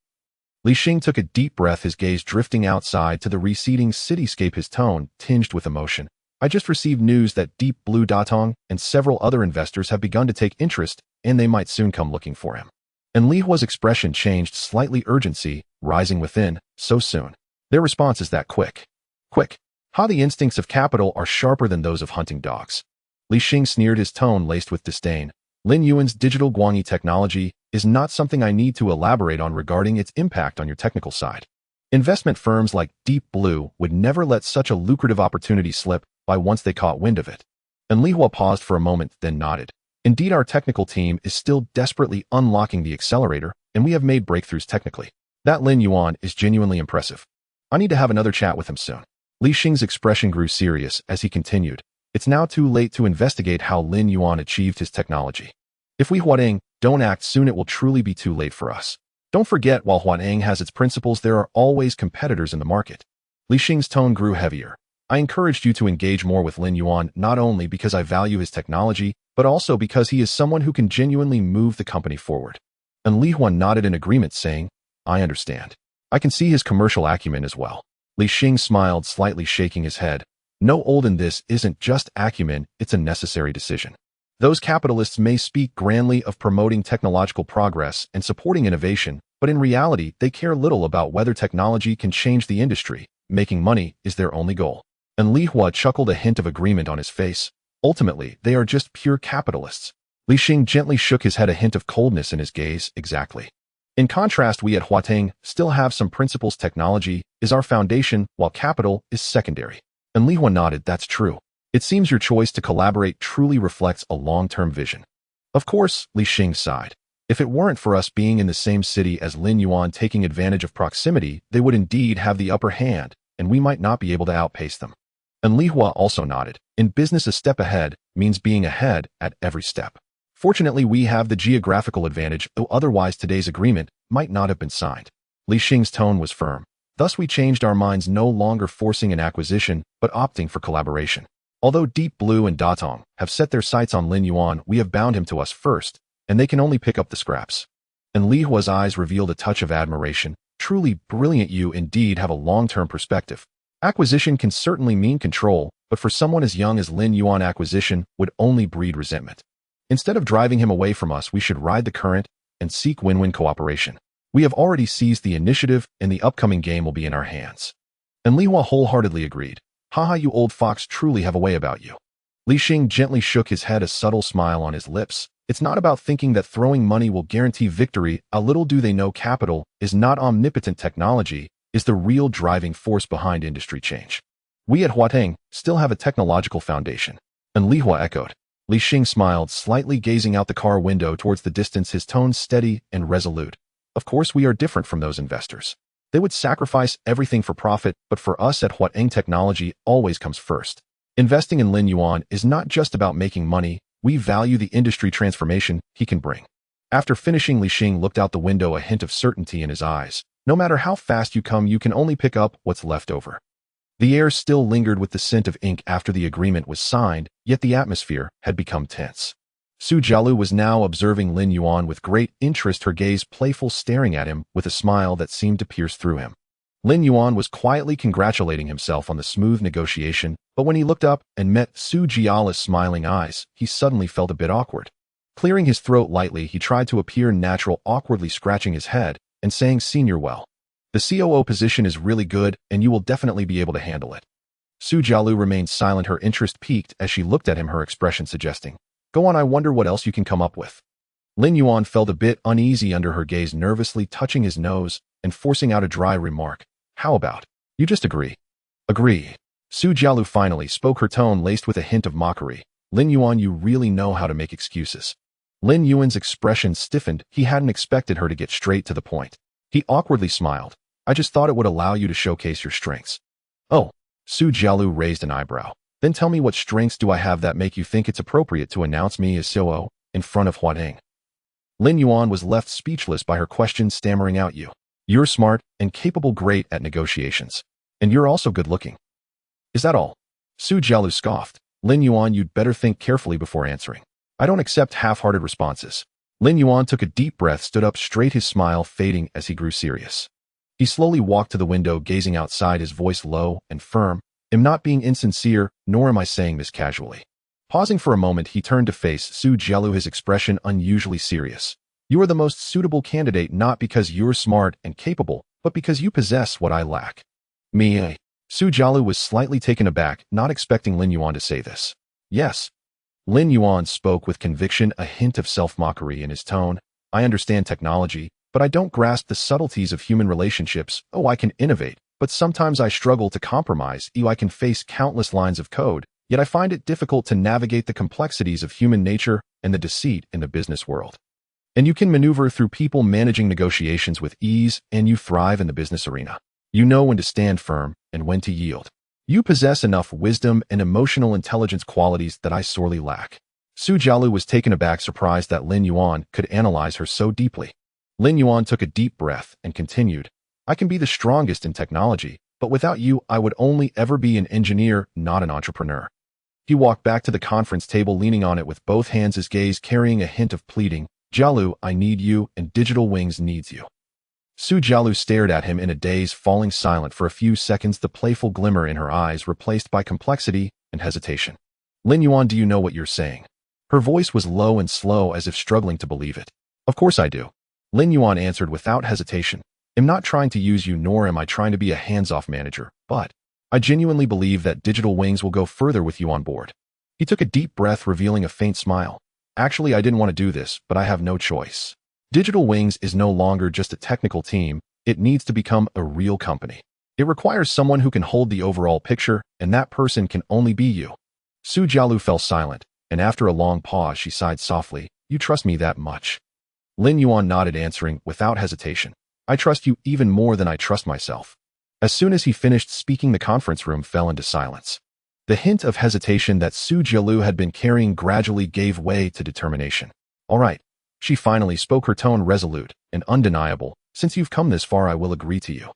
Li Xing took a deep breath, his gaze drifting outside to the receding cityscape, his tone tinged with emotion. "I just received news that Deep Blue Datong and several other investors have begun to take interest, and they might soon come looking for him." And Li Hua's expression changed slightly, urgency rising within. "So soon? Their response is that quick? Quick? How the instincts of capital are sharper than those of hunting dogs." Li Xing sneered, his tone laced with disdain. "Lin Yuan's Digital Guangyi technology is not something I need to elaborate on regarding its impact on your technical side. Investment firms like Deep Blue would never let such a lucrative opportunity slip by once they caught wind of it." And Li Hua paused for a moment, then nodded. "Indeed, our technical team is still desperately unlocking the accelerator, and we have made breakthroughs technically. That Lin Yuan is genuinely impressive. I need to have another chat with him soon." Li Xing's expression grew serious as he continued. "It's now too late to investigate how Lin Yuan achieved his technology. If we Huadeng don't act soon, it will truly be too late for us. Don't forget, while Huadeng has its principles, there are always competitors in the market." Li Xing's tone grew heavier. "I encouraged you to engage more with Lin Yuan, not only because I value his technology, but also because he is someone who can genuinely move the company forward." And Li Huan nodded in agreement, saying, "I understand. I can see his commercial acumen as well." Li Xing smiled, slightly shaking his head. "No, old in this isn't just acumen, it's a necessary decision. Those capitalists may speak grandly of promoting technological progress and supporting innovation, but in reality, they care little about whether technology can change the industry. Making money is their only goal." And Li Hua chuckled, a hint of agreement on his face. "Ultimately, they are just pure capitalists." Li Xing gently shook his head, a hint of coldness in his gaze. "Exactly. In contrast, we at Huateng still have some principles. Technology is our foundation, while capital is secondary." And Li Hua nodded. "That's true. It seems your choice to collaborate truly reflects a long-term vision." "Of course," Li Xing sighed. "If it weren't for us being in the same city as Lin Yuan, taking advantage of proximity, they would indeed have the upper hand, and we might not be able to outpace them." And Li Hua also nodded. "In business, a step ahead means being ahead at every step. Fortunately, we have the geographical advantage, though otherwise today's agreement might not have been signed." Li Xing's tone was firm. "Thus we changed our minds, no longer forcing an acquisition, but opting for collaboration. Although Deep Blue and Datong have set their sights on Lin Yuan, we have bound him to us first, and they can only pick up the scraps." And Li Hua's eyes revealed a touch of admiration. "Truly brilliant. You indeed have a long-term perspective. Acquisition can certainly mean control, but for someone as young as Lin Yuan, acquisition would only breed resentment. Instead of driving him away from us, we should ride the current and seek win-win cooperation. We have already seized the initiative, and the upcoming game will be in our hands." And Li Hua wholeheartedly agreed. "Haha, you old fox truly have a way about you." Li Xing gently shook his head, a subtle smile on his lips. It's not about thinking that throwing money will guarantee victory. A little do they know capital is not omnipotent. Technology is the real driving force behind industry change. We at Huateng still have a technological foundation. And Li Hua echoed. Li Xing smiled, slightly gazing out the car window towards the distance, his tone steady and resolute. Of course, we are different from those investors. They would sacrifice everything for profit, but for us at Huateng, technology always comes first. Investing in Lin Yuan is not just about making money. We value the industry transformation he can bring. After finishing, Li Xing looked out the window, a hint of certainty in his eyes. No matter how fast you come, you can only pick up what's left over. The air still lingered with the scent of ink after the agreement was signed, yet the atmosphere had become tense. Su Jialu was now observing Lin Yuan with great interest, her gaze playful, staring at him with a smile that seemed to pierce through him. Lin Yuan was quietly congratulating himself on the smooth negotiation, but when he looked up and met Su Jialu's smiling eyes, he suddenly felt a bit awkward. Clearing his throat lightly, he tried to appear natural, awkwardly scratching his head and saying, "Senior, well, the COO position is really good and you will definitely be able to handle it." Su Jialu remained silent, her interest piqued as she looked at him, her expression suggesting, "Go on, I wonder what else you can come up with." Lin Yuan felt a bit uneasy under her gaze, nervously touching his nose and forcing out a dry remark. "How about you just agree?" "Agree." Su Jialu finally spoke, her tone laced with a hint of mockery. "Lin Yuan, you really know how to make excuses." Lin Yuan's expression stiffened. He hadn't expected her to get straight to the point. He awkwardly smiled. "I just thought it would allow you to showcase your strengths." "Oh." Su Jialu raised an eyebrow. "Then tell me, what strengths do I have that make you think it's appropriate to announce me as COO in front of Huateng?" Lin Yuan was left speechless by her question, stammering out, "You're smart and capable, great at negotiations. And you're also good looking. Is that all?" Su Jialu scoffed. "Lin Yuan, you'd better think carefully before answering. I don't accept half-hearted responses." Lin Yuan took a deep breath, stood up straight, his smile fading as he grew serious. He slowly walked to the window, gazing outside, his voice low and firm. "I'm not being insincere, nor am I saying this casually." Pausing for a moment, he turned to face Su Jialu, his expression unusually serious. "You are the most suitable candidate, not because you're smart and capable, but because you possess what I lack." "Me?" Su Jialu was slightly taken aback, not expecting Lin Yuan to say this. "Yes." Lin Yuan spoke with conviction, a hint of self-mockery in his tone. "I understand technology, but I don't grasp the subtleties of human relationships. Oh, I can innovate, but sometimes I struggle to compromise. I can face countless lines of code, yet I find it difficult to navigate the complexities of human nature and the deceit in the business world. And you can maneuver through people managing negotiations with ease, and you thrive in the business arena. You know when to stand firm and when to yield. You possess enough wisdom and emotional intelligence, qualities that I sorely lack." Su Jialu was taken aback, surprised that Lin Yuan could analyze her so deeply. Lin Yuan took a deep breath and continued, "I can be the strongest in technology, but without you, I would only ever be an engineer, not an entrepreneur." He walked back to the conference table, leaning on it with both hands, his gaze carrying a hint of pleading. "Jialu, I need you, and Digital Wings needs you." Su Jialu stared at him in a daze, falling silent for a few seconds, the playful glimmer in her eyes replaced by complexity and hesitation. "Lin Yuan, do you know what you're saying?" Her voice was low and slow, as if struggling to believe it. "Of course I do." Lin Yuan answered without hesitation. "I'm not trying to use you, nor am I trying to be a hands-off manager, but I genuinely believe that Digital Wings will go further with you on board." He took a deep breath, revealing a faint smile. "Actually, I didn't want to do this, but I have no choice. Digital Wings is no longer just a technical team. It needs to become a real company. It requires someone who can hold the overall picture, and that person can only be you." Su Jialu fell silent, and after a long pause, she sighed softly. "You trust me that much?" Lin Yuan nodded, answering without hesitation. "I trust you even more than I trust myself." As soon as he finished speaking, the conference room fell into silence. The hint of hesitation that Su Jialu had been carrying gradually gave way to determination. "All right." She finally spoke, her tone resolute and undeniable. "Since you've come this far, I will agree to you."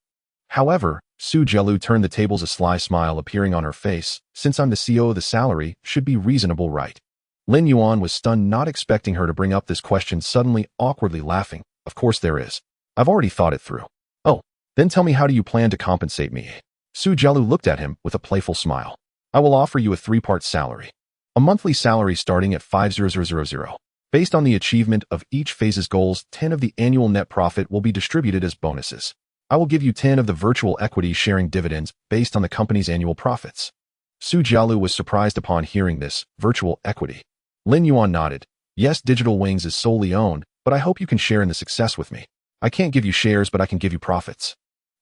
However, Su Jialu turned the tables, a sly smile appearing on her face. "Since I'm the CEO, the salary should be reasonable, right?" Lin Yuan was stunned, not expecting her to bring up this question, suddenly awkwardly laughing. "Of course there is. I've already thought it through." "Oh, then tell me, how do you plan to compensate me?" Su Jialu looked at him with a playful smile. "I will offer you a 3-part salary. A monthly salary starting at 5,000. Based on the achievement of each phase's goals, 10 of the annual net profit will be distributed as bonuses. I will give you 10 of the virtual equity sharing dividends based on the company's annual profits. Su Jialu was surprised upon hearing this. Virtual equity. Lin Yuan nodded. Yes, Digital Wings is solely owned, but I hope you can share in the success with me. I can't give you shares, but I can give you profits.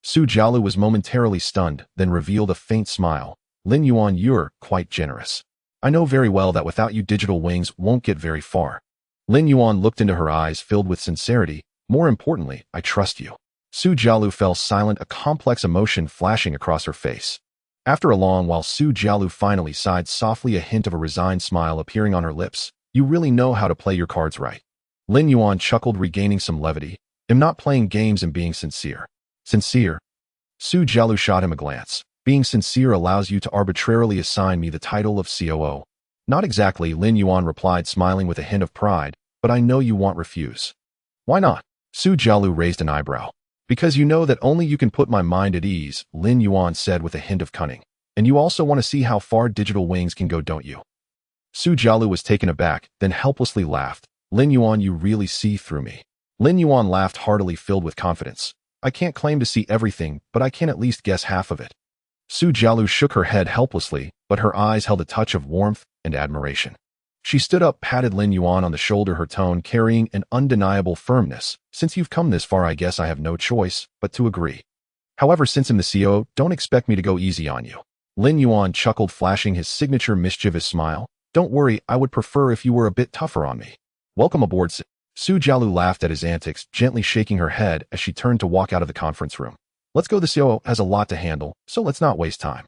Su Jialu was momentarily stunned, then revealed a faint smile. Lin Yuan, you're quite generous. I know very well that without you Digital Wings won't get very far. Lin Yuan looked into her eyes filled with sincerity. More importantly, I trust you. Su Jialu fell silent, a complex emotion flashing across her face. After a long while, Su Jialu finally sighed softly, a hint of a resigned smile appearing on her lips. You really know how to play your cards right. Lin Yuan chuckled, regaining some levity. I'm not playing games and being sincere. Sincere? Su Jialu shot him a glance. Being sincere allows you to arbitrarily assign me the title of COO. Not exactly, Lin Yuan replied, smiling with a hint of pride, but I know you won't refuse. Why not? Su Jialu raised an eyebrow. Because you know that only you can put my mind at ease, Lin Yuan said with a hint of cunning. And you also want to see how far Digital Wings can go, don't you? Su Jialu was taken aback, then helplessly laughed. Lin Yuan, you really see through me. Lin Yuan laughed heartily, filled with confidence. I can't claim to see everything, but I can at least guess half of it. Su Jialu shook her head helplessly, but her eyes held a touch of warmth and admiration. She stood up, patted Lin Yuan on the shoulder, her tone carrying an undeniable firmness. Since you've come this far, I guess I have no choice but to agree. However, since I'm the CEO, don't expect me to go easy on you. Lin Yuan chuckled, flashing his signature mischievous smile. Don't worry, I would prefer if you were a bit tougher on me. Welcome aboard. Su Jialu laughed at his antics, gently shaking her head as she turned to walk out of the conference room. Let's go, the CEO has a lot to handle, so let's not waste time.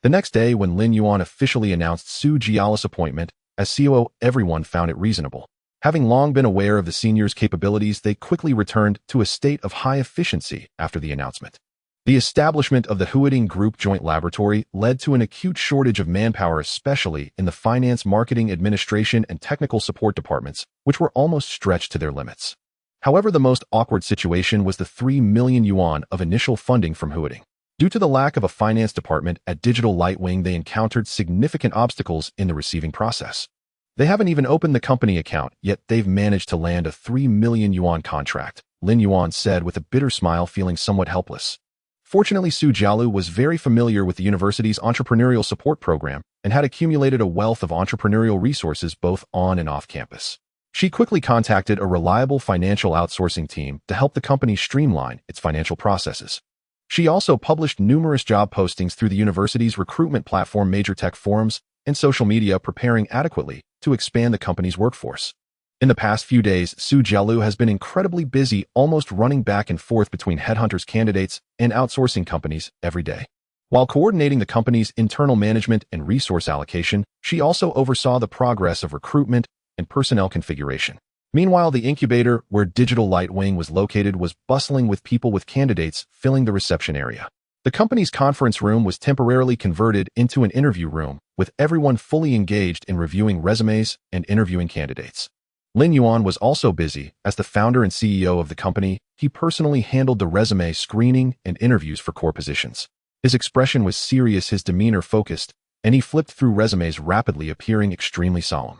The next day, when Lin Yuan officially announced Su Jialu's appointment as COO, everyone found it reasonable. Having long been aware of the senior's capabilities, they quickly returned to a state of high efficiency after the announcement. The establishment of the Huading Group Joint Laboratory led to an acute shortage of manpower, especially in the finance, marketing, administration, and technical support departments, which were almost stretched to their limits. However, the most awkward situation was the 3 million yuan of initial funding from Huading. Due to the lack of a finance department at Digital Light Wing, they encountered significant obstacles in the receiving process. They haven't even opened the company account, yet they've managed to land a 3 million yuan contract, Lin Yuan said with a bitter smile, feeling somewhat helpless. Fortunately, Su Jialu was very familiar with the university's entrepreneurial support program and had accumulated a wealth of entrepreneurial resources both on and off campus. She quickly contacted a reliable financial outsourcing team to help the company streamline its financial processes. She also published numerous job postings through the university's recruitment platform, major tech forums, and social media, preparing adequately to expand the company's workforce. In the past few days, Su Jialu has been incredibly busy, almost running back and forth between headhunters, candidates, and outsourcing companies every day. While coordinating the company's internal management and resource allocation, she also oversaw the progress of recruitment and personnel configuration. Meanwhile, the incubator, where Digital Light Wing was located, was bustling with people, with candidates filling the reception area. The company's conference room was temporarily converted into an interview room, with everyone fully engaged in reviewing resumes and interviewing candidates. Lin Yuan was also busy. As the founder and CEO of the company, he personally handled the resume screening and interviews for core positions. His expression was serious, his demeanor focused, and he flipped through resumes rapidly, appearing extremely solemn.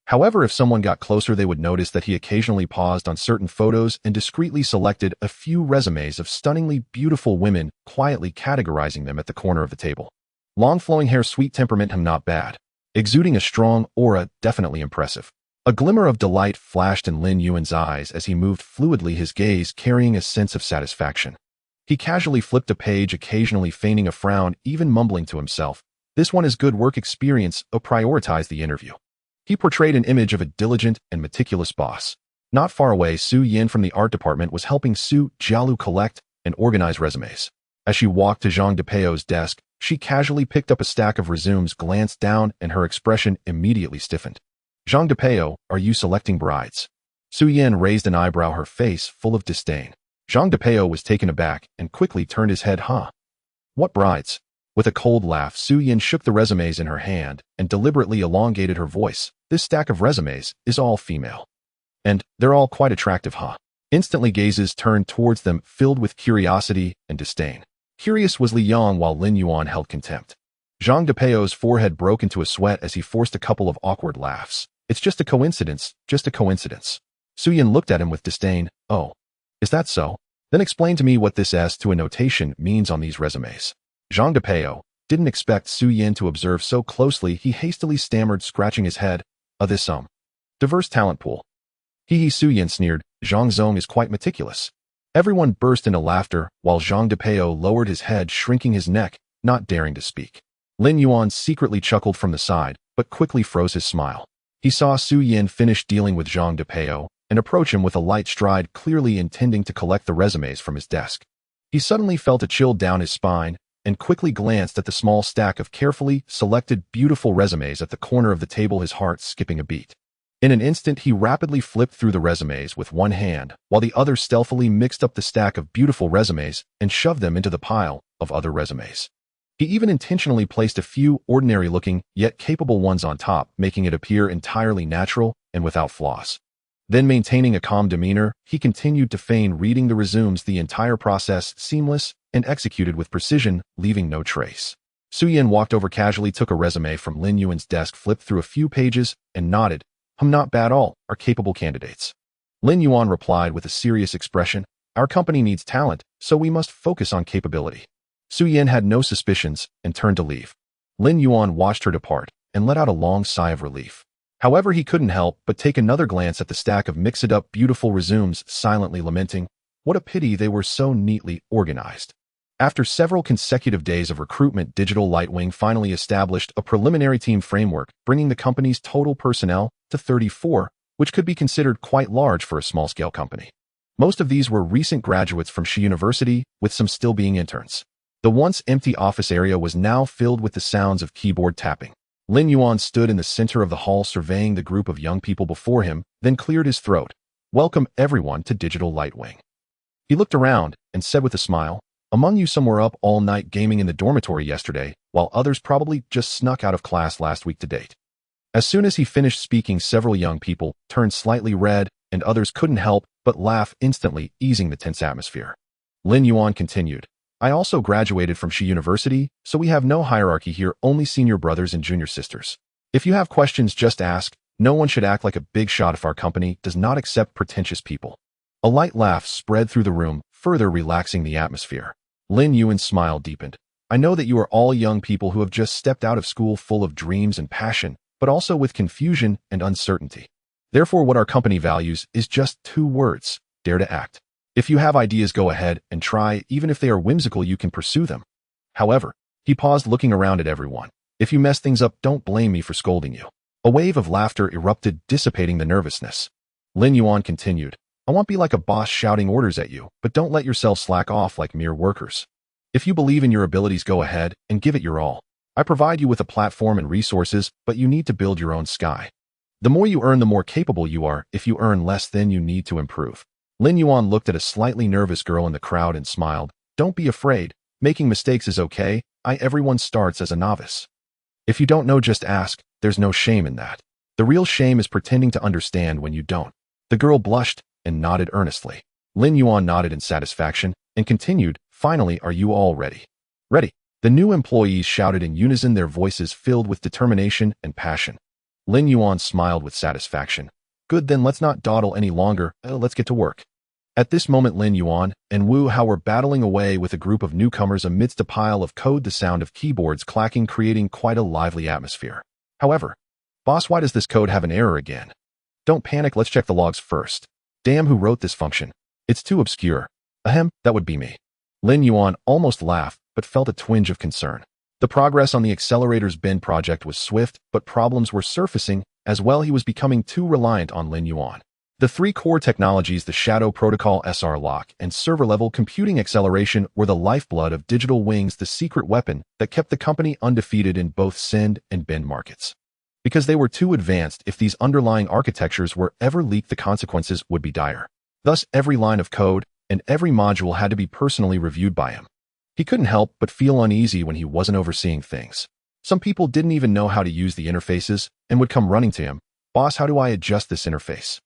However, if someone got closer, they would notice that he occasionally paused on certain photos and discreetly selected a few resumes of stunningly beautiful women, quietly categorizing them at the corner of the table. Long flowing hair, sweet temperament, him not bad. Exuding a strong aura, definitely impressive. A glimmer of delight flashed in Lin Yuan's eyes as he moved fluidly, his gaze carrying a sense of satisfaction. He casually flipped a page, occasionally feigning a frown, even mumbling to himself, "This one is good work experience." Prioritized the interview. He portrayed an image of a diligent and meticulous boss. Not far away, Su Yin from the art department was helping Su Jialu collect and organize resumes. As she walked to Zhang Depeo's desk, she casually picked up a stack of resumes, glanced down, and her expression immediately stiffened. "Zhang Depeo, are you selecting brides?" Su Yin raised an eyebrow, her face full of disdain. Zhang Depeo was taken aback and quickly turned his head. "Huh? What brides?" With a cold laugh, Su Yin shook the resumes in her hand and deliberately elongated her voice. "This stack of resumes is all female. And they're all quite attractive, huh?" Instantly, gazes turned towards them, filled with curiosity and disdain. Curious was Li Yang, while Lin Yuan held contempt. Zhang Depeo's forehead broke into a sweat as he forced a couple of awkward laughs. "It's just a coincidence, just a coincidence." Su Yin looked at him with disdain. "Oh, is that so? Then explain to me what this S to a notation means on these resumes." Zhang Depeo, didn't expect Su Yin to observe so closely. He hastily stammered, scratching his head. This diverse talent pool. Su Yin sneered. Zhang Zong is quite meticulous. Everyone burst into laughter, while Zhang Depeo lowered his head, shrinking his neck, not daring to speak. Lin Yuan secretly chuckled from the side, but quickly froze his smile. He saw Su Yin finish dealing with Zhang Depeo and approach him with a light stride, clearly intending to collect the resumes from his desk. He suddenly felt a chill down his spine and quickly glanced at the small stack of carefully selected beautiful resumes at the corner of the table, his heart skipping a beat. In an instant, he rapidly flipped through the resumes with one hand, while the other stealthily mixed up the stack of beautiful resumes and shoved them into the pile of other resumes. He even intentionally placed a few ordinary-looking, yet capable ones on top, making it appear entirely natural and without flaws. Then, maintaining a calm demeanor, he continued to feign reading the resumes, the entire process seamless and executed with precision, leaving no trace. Su Yin walked over casually, took a resume from Lin Yuan's desk, flipped through a few pages, and nodded. Not bad, all are capable candidates. Lin Yuan replied with a serious expression. Our company needs talent, so we must focus on capability. Su Yin had no suspicions and turned to leave. Lin Yuan watched her depart and let out a long sigh of relief. However, he couldn't help but take another glance at the stack of mixed-up beautiful resumes, silently lamenting, what a pity they were so neatly organized. After several consecutive days of recruitment, Digital Lightwing finally established a preliminary team framework, bringing the company's total personnel to 34, which could be considered quite large for a small-scale company. Most of these were recent graduates from Shi University, with some still being interns. The once empty office area was now filled with the sounds of keyboard tapping. Lin Yuan stood in the center of the hall, surveying the group of young people before him, then cleared his throat. Welcome everyone to Digital Lightwing. He looked around and said with a smile, among you some were up all night gaming in the dormitory yesterday, while others probably just snuck out of class last week to date. As soon as he finished speaking, several young people turned slightly red, and others couldn't help but laugh instantly, easing the tense atmosphere. Lin Yuan continued, I also graduated from Shi University, so we have no hierarchy here, only senior brothers and junior sisters. If you have questions, just ask. No one should act like a big shot if our company does not accept pretentious people. A light laugh spread through the room, further relaxing the atmosphere. Lin Yuan's smile deepened. I know that you are all young people who have just stepped out of school full of dreams and passion, but also with confusion and uncertainty. Therefore, what our company values is just 2 words, dare to act. If you have ideas, go ahead and try. Even if they are whimsical, you can pursue them. However, he paused, looking around at everyone. If you mess things up, don't blame me for scolding you. A wave of laughter erupted, dissipating the nervousness. Lin Yuan continued, I won't be like a boss shouting orders at you, but don't let yourself slack off like mere workers. If you believe in your abilities, go ahead and give it your all. I provide you with a platform and resources, but you need to build your own sky. The more you earn, the more capable you are. If you earn less, then you need to improve. Lin Yuan looked at a slightly nervous girl in the crowd and smiled. Don't be afraid. Making mistakes is okay. Everyone starts as a novice. If you don't know, just ask. There's no shame in that. The real shame is pretending to understand when you don't. The girl blushed and nodded earnestly. Lin Yuan nodded in satisfaction and continued, finally, are you all ready? Ready. The new employees shouted in unison, their voices filled with determination and passion. Lin Yuan smiled with satisfaction. Good, then let's not dawdle any longer. Let's get to work. At this moment, Lin Yuan and Wu Hao were battling away with a group of newcomers amidst a pile of code, the sound of keyboards clacking creating quite a lively atmosphere. However, boss, why does this code have an error again? Don't panic, let's check the logs first. Damn, who wrote this function? It's too obscure. Ahem, that would be me. Lin Yuan almost laughed, but felt a twinge of concern. The progress on the accelerator's bin project was swift, but problems were surfacing. As well, he was becoming too reliant on Lin Yuan. The 3 core technologies, the Shadow Protocol, SR Lock, and server-level computing acceleration, were the lifeblood of Digital Wings, the secret weapon that kept the company undefeated in both send and bin markets. Because they were too advanced, if these underlying architectures were ever leaked, the consequences would be dire. Thus, every line of code and every module had to be personally reviewed by him. He couldn't help but feel uneasy when he wasn't overseeing things. Some people didn't even know how to use the interfaces and would come running to him. Boss, how do I adjust this interface?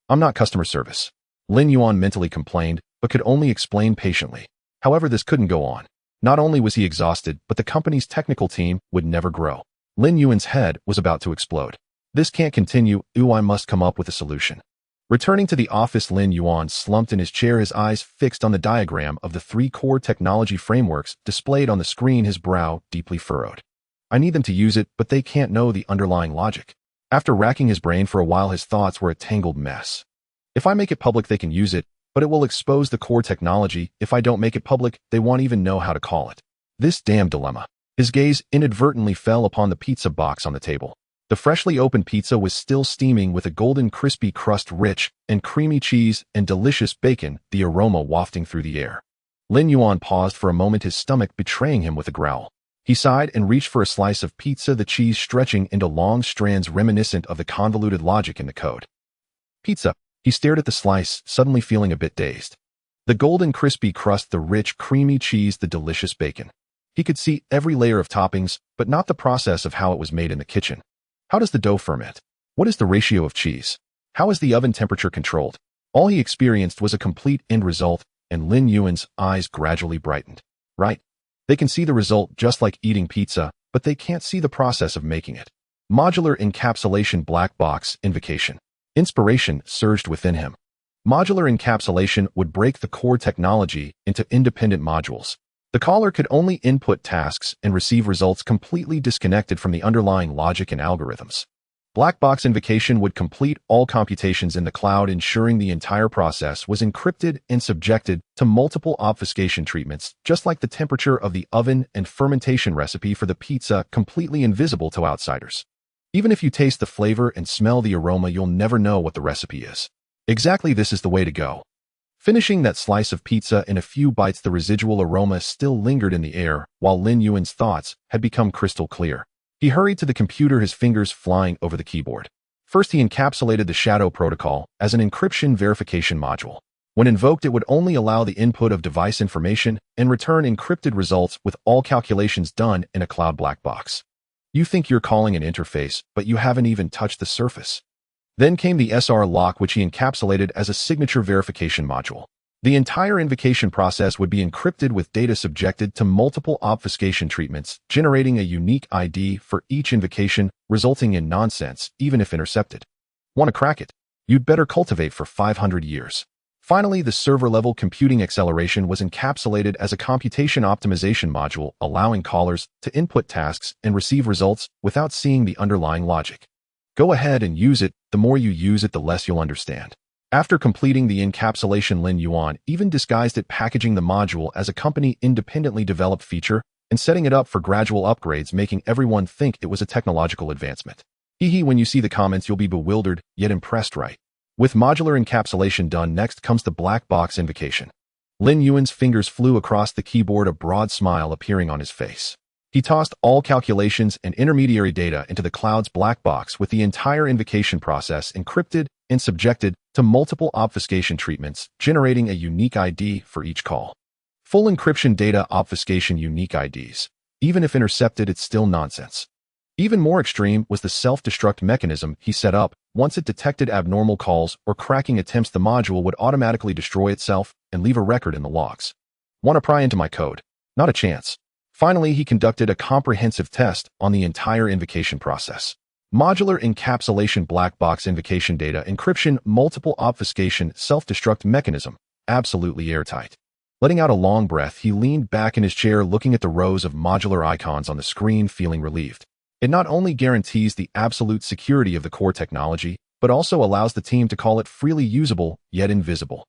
I'm not customer service. Lin Yuan mentally complained, but could only explain patiently. However, this couldn't go on. Not only was he exhausted, but the company's technical team would never grow. Lin Yuan's head was about to explode. This can't continue. I must come up with a solution. Returning to the office, Lin Yuan slumped in his chair, his eyes fixed on the diagram of the three core technology frameworks displayed on the screen, his brow deeply furrowed. I need them to use it, but they can't know the underlying logic. After racking his brain for a while, his thoughts were a tangled mess. If I make it public, they can use it, but it will expose the core technology. If I don't make it public, they won't even know how to call it. This damn dilemma. His gaze inadvertently fell upon the pizza box on the table. The freshly opened pizza was still steaming with a golden crispy crust, rich and creamy cheese and delicious bacon, the aroma wafting through the air. Lin Yuan paused for a moment, his stomach betraying him with a growl. He sighed and reached for a slice of pizza, the cheese stretching into long strands reminiscent of the convoluted logic in the code. Pizza. He stared at the slice, suddenly feeling a bit dazed. The golden crispy crust, the rich creamy cheese, the delicious bacon. He could see every layer of toppings, but not the process of how it was made in the kitchen. How does the dough ferment? What is the ratio of cheese? How is the oven temperature controlled? All he experienced was a complete end result, and Lin Yuan's eyes gradually brightened. Right. They can see the result just like eating pizza, but they can't see the process of making it. Modular encapsulation, black box invocation. Inspiration surged within him. Modular encapsulation would break the core technology into independent modules. The caller could only input tasks and receive results completely disconnected from the underlying logic and algorithms. Black box invocation would complete all computations in the cloud, ensuring the entire process was encrypted and subjected to multiple obfuscation treatments, just like the temperature of the oven and fermentation recipe for the pizza, completely invisible to outsiders. Even if you taste the flavor and smell the aroma, you'll never know what the recipe is. Exactly, this is the way to go. Finishing that slice of pizza in a few bites, the residual aroma still lingered in the air, while Lin Yuan's thoughts had become crystal clear. He hurried to the computer, his fingers flying over the keyboard. First, he encapsulated the shadow protocol as an encryption verification module. When invoked, it would only allow the input of device information and return encrypted results with all calculations done in a cloud black box. You think you're calling an interface, but you haven't even touched the surface. Then came the SR lock, which he encapsulated as a signature verification module. The entire invocation process would be encrypted with data subjected to multiple obfuscation treatments, generating a unique ID for each invocation, resulting in nonsense, even if intercepted. Want to crack it? You'd better cultivate for 500 years. Finally, the server-level computing acceleration was encapsulated as a computation optimization module, allowing callers to input tasks and receive results without seeing the underlying logic. Go ahead and use it. The more you use it, the less you'll understand. After completing the encapsulation, Lin Yuan even disguised it, packaging the module as a company independently developed feature and setting it up for gradual upgrades, making everyone think it was a technological advancement. When you see the comments, you'll be bewildered, yet impressed, right? With modular encapsulation done, next comes the black box invocation. Lin Yuan's fingers flew across the keyboard, a broad smile appearing on his face. He tossed all calculations and intermediary data into the cloud's black box, with the entire invocation process encrypted and subjected to multiple obfuscation treatments, generating a unique ID for each call. Full encryption, data obfuscation, unique IDs. Even if intercepted, it's still nonsense. Even more extreme was the self-destruct mechanism he set up. Once it detected abnormal calls or cracking attempts, the module would automatically destroy itself and leave a record in the logs. Want to pry into my code? Not a chance. Finally, he conducted a comprehensive test on the entire invocation process. Modular encapsulation, black box invocation, data encryption, multiple obfuscation, self-destruct mechanism, absolutely airtight. Letting out a long breath, he leaned back in his chair, looking at the rows of modular icons on the screen, feeling relieved. It not only guarantees the absolute security of the core technology, but also allows the team to call it freely usable, yet invisible.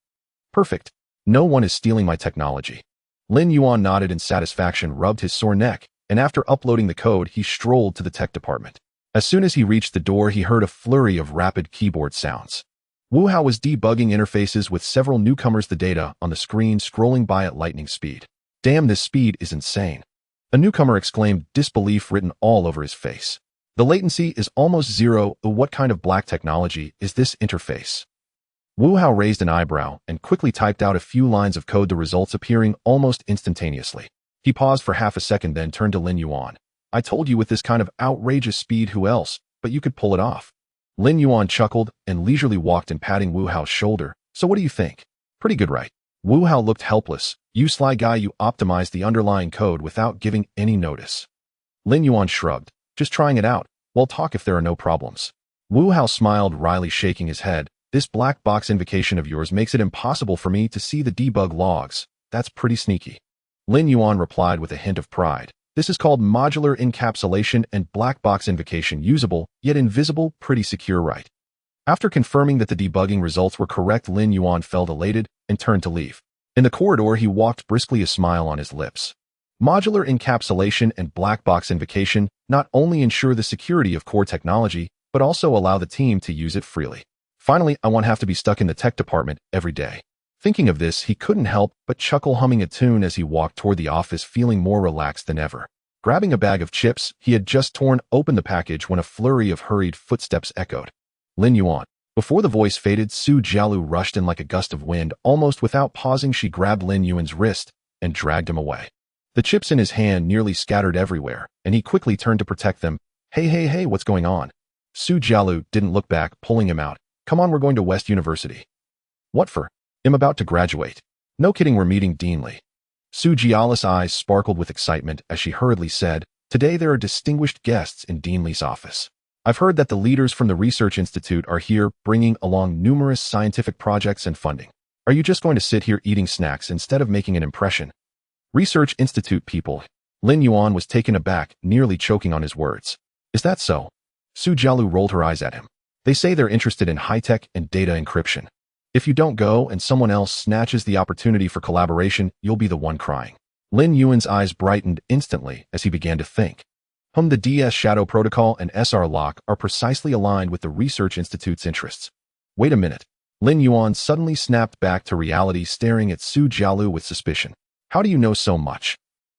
Perfect. No one is stealing my technology. Lin Yuan nodded in satisfaction, rubbed his sore neck, and after uploading the code, he strolled to the tech department. As soon as he reached the door, he heard a flurry of rapid keyboard sounds. Wu Hao was debugging interfaces with several newcomers, the data on the screen scrolling by at lightning speed. Damn, this speed is insane. A newcomer exclaimed, disbelief written all over his face. The latency is almost zero. What kind of black technology is this interface? Wu Hao raised an eyebrow and quickly typed out a few lines of code, the results appearing almost instantaneously. He paused for half a second, then turned to Lin Yuan. I told you, with this kind of outrageous speed, who else but you could pull it off? Lin Yuan chuckled and leisurely walked in, patting Wu Hao's shoulder. So what do you think? Pretty good, right? Wu Hao looked helpless. You sly guy, you optimized the underlying code without giving any notice. Lin Yuan shrugged. Just trying it out. We'll talk if there are no problems. Wu Hao smiled wryly, shaking his head. This black box invocation of yours makes it impossible for me to see the debug logs. That's pretty sneaky. Lin Yuan replied with a hint of pride. This is called modular encapsulation and black box invocation, usable, yet invisible, pretty secure, right? After confirming that the debugging results were correct, Lin Yuan felt elated and turned to leave. In the corridor, he walked briskly, a smile on his lips. Modular encapsulation and black box invocation not only ensure the security of core technology, but also allow the team to use it freely. Finally, I won't have to be stuck in the tech department every day. Thinking of this, he couldn't help but chuckle, humming a tune as he walked toward the office, feeling more relaxed than ever. Grabbing a bag of chips, he had just torn open the package when a flurry of hurried footsteps echoed. Lin Yuan. Before the voice faded, Su Jialu rushed in like a gust of wind. Almost without pausing, she grabbed Lin Yuan's wrist and dragged him away. The chips in his hand nearly scattered everywhere, and he quickly turned to protect them. Hey, what's going on? Su Jialu didn't look back, pulling him out. Come on, we're going to West University. What for? I'm about to graduate. No kidding, we're meeting Dean Li. Su Jialu's eyes sparkled with excitement as she hurriedly said, today there are distinguished guests in Dean Li's office. I've heard that the leaders from the Research Institute are here, bringing along numerous scientific projects and funding. Are you just going to sit here eating snacks instead of making an impression? Research Institute people. Lin Yuan was taken aback, nearly choking on his words. Is that so? Su Jialu rolled her eyes at him. They say they're interested in high-tech and data encryption. If you don't go and someone else snatches the opportunity for collaboration, you'll be the one crying. Lin Yuan's eyes brightened instantly as he began to think. The DS Shadow Protocol and SR Lock are precisely aligned with the Research Institute's interests. Wait a minute. Lin Yuan suddenly snapped back to reality, staring at Su Jialu with suspicion. How do you know so much?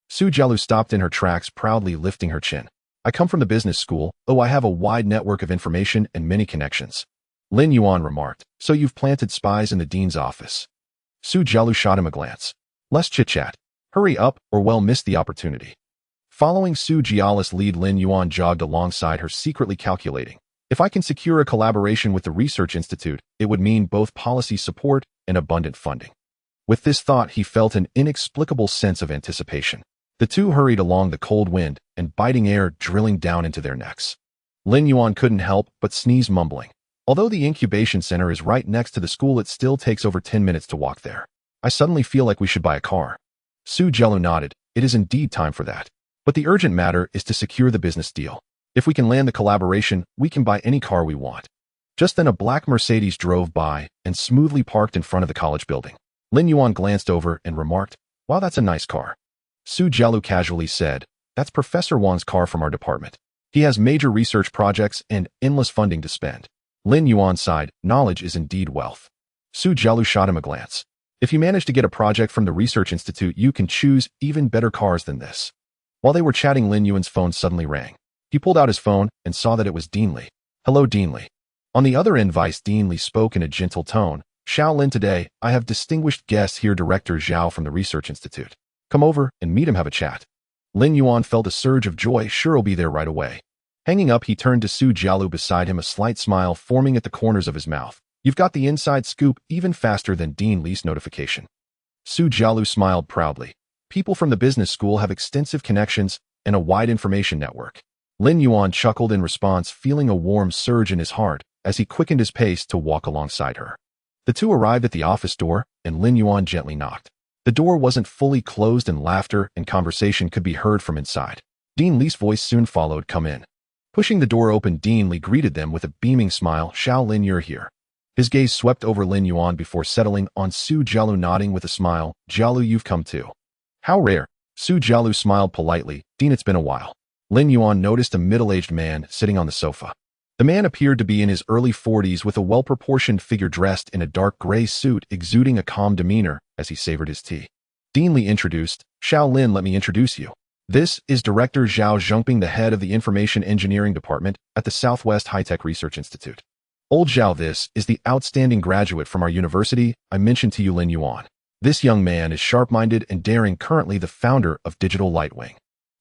Su Jialu stopped in her tracks, proudly lifting her chin. I come from the business school. Oh, I have a wide network of information and many connections. Lin Yuan remarked. So you've planted spies in the dean's office. Su Jialu shot him a glance. Less chit-chat. Hurry up, or we'll miss the opportunity. Following Su Jialu's lead, Lin Yuan jogged alongside her, secretly calculating. If I can secure a collaboration with the Research Institute, it would mean both policy support and abundant funding. With this thought, he felt an inexplicable sense of anticipation. The two hurried along the cold wind and biting air drilling down into their necks. Lin Yuan couldn't help but sneeze, mumbling. Although the incubation center is right next to the school, it still takes over 10 minutes to walk there. I suddenly feel like we should buy a car. Su Jialu nodded. It is indeed time for that. But the urgent matter is to secure the business deal. If we can land the collaboration, we can buy any car we want. Just then a black Mercedes drove by and smoothly parked in front of the college building. Lin Yuan glanced over and remarked, wow, that's a nice car. Su Jialu casually said, that's Professor Wang's car from our department. He has major research projects and endless funding to spend. Lin Yuan sighed, knowledge is indeed wealth. Su Jialu shot him a glance. If you manage to get a project from the Research Institute, you can choose even better cars than this. While they were chatting, Lin Yuan's phone suddenly rang. He pulled out his phone and saw that it was Dean Li. Hello, Dean Li. On the other end, Vice Dean Li spoke in a gentle tone. Xiao Lin, today, I have distinguished guests here, Director Zhao from the Research Institute. Come over and meet him, have a chat. Lin Yuan felt a surge of joy. Sure, I'll be there right away. Hanging up, he turned to Su Jialu beside him, a slight smile forming at the corners of his mouth. You've got the inside scoop even faster than Dean Li's notification. Su Jialu smiled proudly. People from the business school have extensive connections and a wide information network. Lin Yuan chuckled in response, feeling a warm surge in his heart as he quickened his pace to walk alongside her. The two arrived at the office door, and Lin Yuan gently knocked. The door wasn't fully closed, and laughter and conversation could be heard from inside. Dean Li's voice soon followed, come in. Pushing the door open, Dean Li greeted them with a beaming smile. Xiao Lin, you're here. His gaze swept over Lin Yuan before settling on Su Jialu, nodding with a smile. Jialu, you've come too. How rare. Su Jialu smiled politely. Dean, it's been a while. Lin Yuan noticed a middle-aged man sitting on the sofa. The man appeared to be in his early 40s with a well-proportioned figure, dressed in a dark gray suit, exuding a calm demeanor as he savored his tea. Dean Li introduced, Xiao Lin, let me introduce you. This is Director Zhao Zhengping, the head of the Information Engineering Department at the Southwest High-Tech Research Institute. Old Zhao, this is the outstanding graduate from our university I mentioned to you, Lin Yuan. This young man is sharp-minded and daring, currently the founder of Digital Lightwing.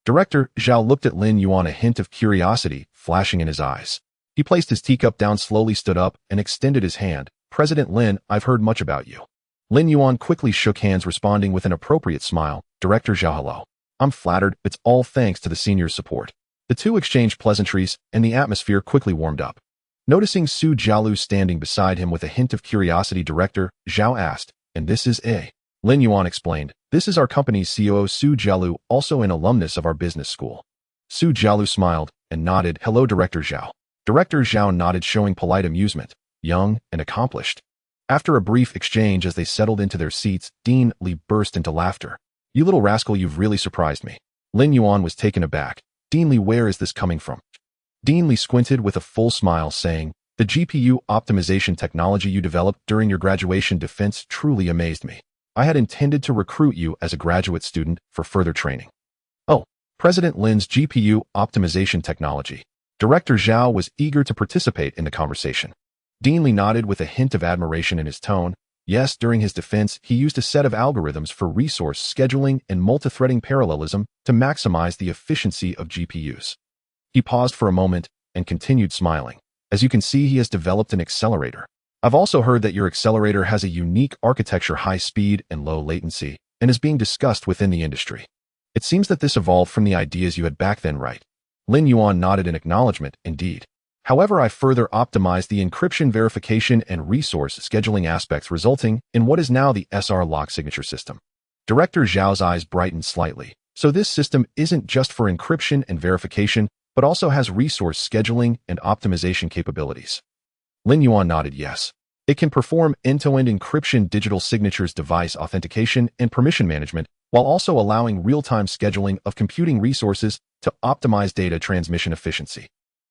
Director Zhao looked at Lin Yuan, a hint of curiosity flashing in his eyes. He placed his teacup down, slowly stood up, and extended his hand. President Lin, I've heard much about you. Lin Yuan quickly shook hands, responding with an appropriate smile. Director Zhao, hello. I'm flattered. It's all thanks to the senior's support. The two exchanged pleasantries, and the atmosphere quickly warmed up. Noticing Su Jialu standing beside him with a hint of curiosity, Director Zhao asked, "And this is A?" Lin Yuan explained, "This is our company's COO Su Jialu, also an alumnus of our business school." Su Jialu smiled and nodded, "Hello, Director Zhao." Director Zhao nodded, showing polite amusement, young and accomplished. After a brief exchange as they settled into their seats, Dean Li burst into laughter. "You little rascal, you've really surprised me." Lin Yuan was taken aback. "Dean Li, where is this coming from?" Dean Li squinted with a full smile, saying, "The GPU optimization technology you developed during your graduation defense truly amazed me. I had intended to recruit you as a graduate student for further training." "Oh, President Lin's GPU optimization technology." Director Zhao was eager to participate in the conversation. Dean Li nodded with a hint of admiration in his tone. Yes, during his defense, he used a set of algorithms for resource scheduling and multithreading parallelism to maximize the efficiency of GPUs. He paused for a moment and continued smiling. "As you can see, he has developed an accelerator. I've also heard that your accelerator has a unique architecture, high speed and low latency, and is being discussed within the industry. It seems that this evolved from the ideas you had back then, right?" Lin Yuan nodded in acknowledgement. "Indeed. However, I further optimized the encryption, verification, and resource scheduling aspects, resulting in what is now the SR lock signature system." Director Zhao's eyes brightened slightly. "So this system isn't just for encryption and verification, but also has resource scheduling and optimization capabilities?" Lin Yuan nodded yes. It can perform end-to-end encryption, digital signatures, device authentication, and permission management, while also allowing real-time scheduling of computing resources to optimize data transmission efficiency.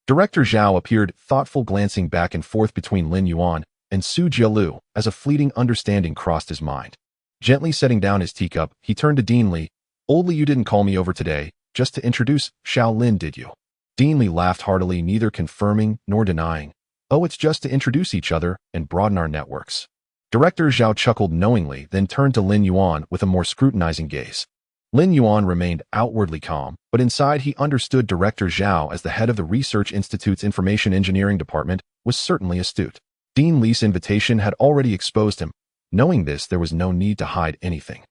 Director Zhao appeared thoughtful, glancing back and forth between Lin Yuan and Su Jialu as a fleeting understanding crossed his mind. Gently setting down his teacup, he turned to Dean Li. "Old Li, you didn't call me over today just to introduce Xiao Lin, did you?" Dean Li laughed heartily, neither confirming nor denying. "Oh, it's just to introduce each other and broaden our networks." Director Zhao chuckled knowingly, then turned to Lin Yuan with a more scrutinizing gaze. Lin Yuan remained outwardly calm, but inside he understood Director Zhao, as the head of the Research Institute's Information Engineering Department, was certainly astute. Dean Li's invitation had already exposed him. Knowing this, there was no need to hide anything.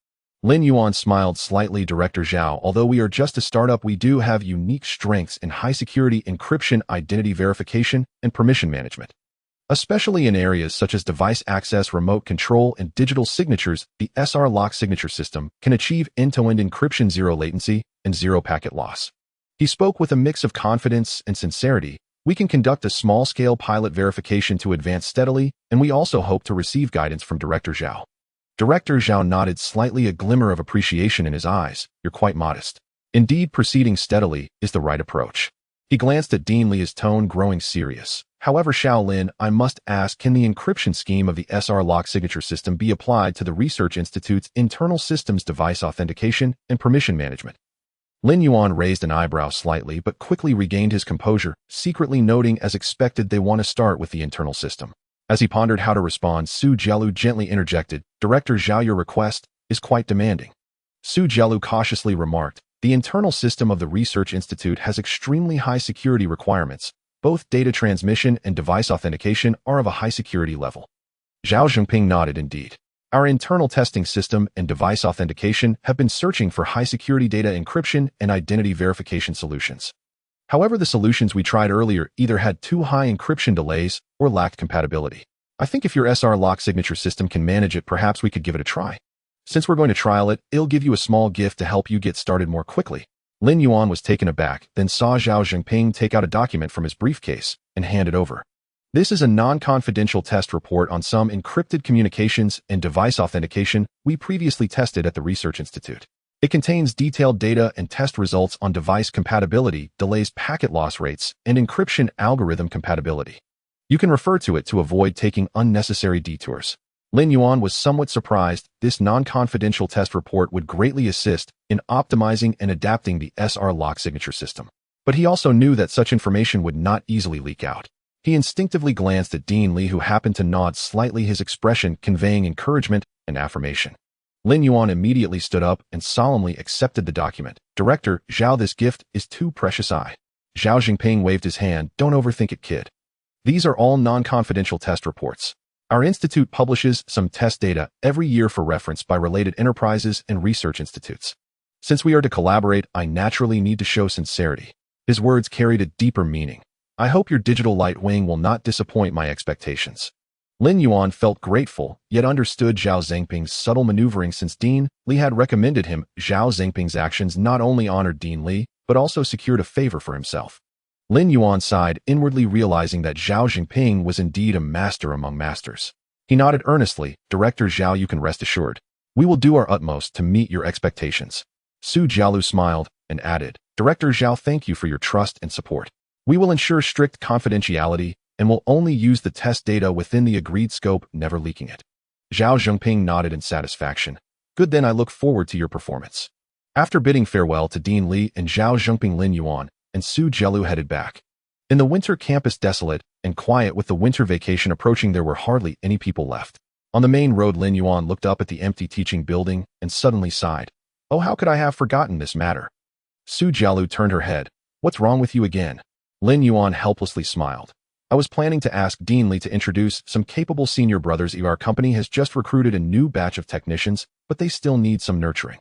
Lin Yuan smiled slightly. "Director Zhao, although we are just a startup, we do have unique strengths in high-security encryption, identity verification, and permission management. Especially in areas such as device access, remote control, and digital signatures, the SR lock signature system can achieve end-to-end encryption, zero latency, and zero packet loss." He spoke with a mix of confidence and sincerity. "We can conduct a small-scale pilot verification to advance steadily, and we also hope to receive guidance from Director Zhao." Director Zhao nodded slightly, a glimmer of appreciation in his eyes. "You're quite modest. Indeed, proceeding steadily is the right approach." He glanced at Dean Li, his tone growing serious. "However, Xiao Lin, I must ask, can the encryption scheme of the SR lock signature system be applied to the Research Institute's internal systems, device authentication, and permission management?" Lin Yuan raised an eyebrow slightly, but quickly regained his composure, secretly noting, as expected, they want to start with the internal system. As he pondered how to respond, Su Jialu gently interjected, "Director Zhao, your request is quite demanding." Su Jialu cautiously remarked, "The internal system of the Research Institute has extremely high security requirements. Both data transmission and device authentication are of a high security level." Zhao Zhengping nodded. "Indeed. Our internal testing system and device authentication have been searching for high security data encryption and identity verification solutions. However, the solutions we tried earlier either had too high encryption delays or lacked compatibility. I think if your SR lock signature system can manage it, perhaps we could give it a try. Since we're going to trial it, it'll give you a small gift to help you get started more quickly." Lin Yuan was taken aback, then saw Zhao Zhengping take out a document from his briefcase and hand it over. "This is a non-confidential test report on some encrypted communications and device authentication we previously tested at the Research Institute. It contains detailed data and test results on device compatibility, delays, packet loss rates, and encryption algorithm compatibility. You can refer to it to avoid taking unnecessary detours." Lin Yuan was somewhat surprised. This non-confidential test report would greatly assist in optimizing and adapting the SR lock signature system. But he also knew that such information would not easily leak out. He instinctively glanced at Dean Li, who happened to nod slightly, his expression conveying encouragement and affirmation. Lin Yuan immediately stood up and solemnly accepted the document. "Director Zhao, this gift is too precious." Zhao Zhengping waved his hand. "Don't overthink it, kid. These are all non-confidential test reports. Our institute publishes some test data every year for reference by related enterprises and research institutes. Since we are to collaborate, I naturally need to show sincerity." His words carried a deeper meaning. I hope your digital light wing will not disappoint my expectations. Lin Yuan felt grateful, yet understood Zhao Zhengping's subtle maneuvering since Dean Li had recommended him. Zhao Zhengping's actions not only honored Dean Li, but also secured a favor for himself. Lin Yuan sighed, inwardly realizing that Zhao Zhengping was indeed a master among masters. He nodded earnestly. Director Zhao, you can rest assured. We will do our utmost to meet your expectations. Su Jialu smiled and added, Director Zhao, thank you for your trust and support. We will ensure strict confidentiality and will only use the test data within the agreed scope, never leaking it. Zhao Zhengping nodded in satisfaction. Good, then I look forward to your performance. After bidding farewell to Dean Li and Zhao Zhengping, Lin Yuan and Su Jialu headed back. In the winter campus, desolate and quiet with the winter vacation approaching, there were hardly any people left. On the main road, Lin Yuan looked up at the empty teaching building and suddenly sighed. Oh, how could I have forgotten this matter? Su Jialu turned her head. What's wrong with you again? Lin Yuan helplessly smiled. I was planning to ask Dean Li to introduce some capable senior brothers. Our company has just recruited a new batch of technicians, but they still need some nurturing.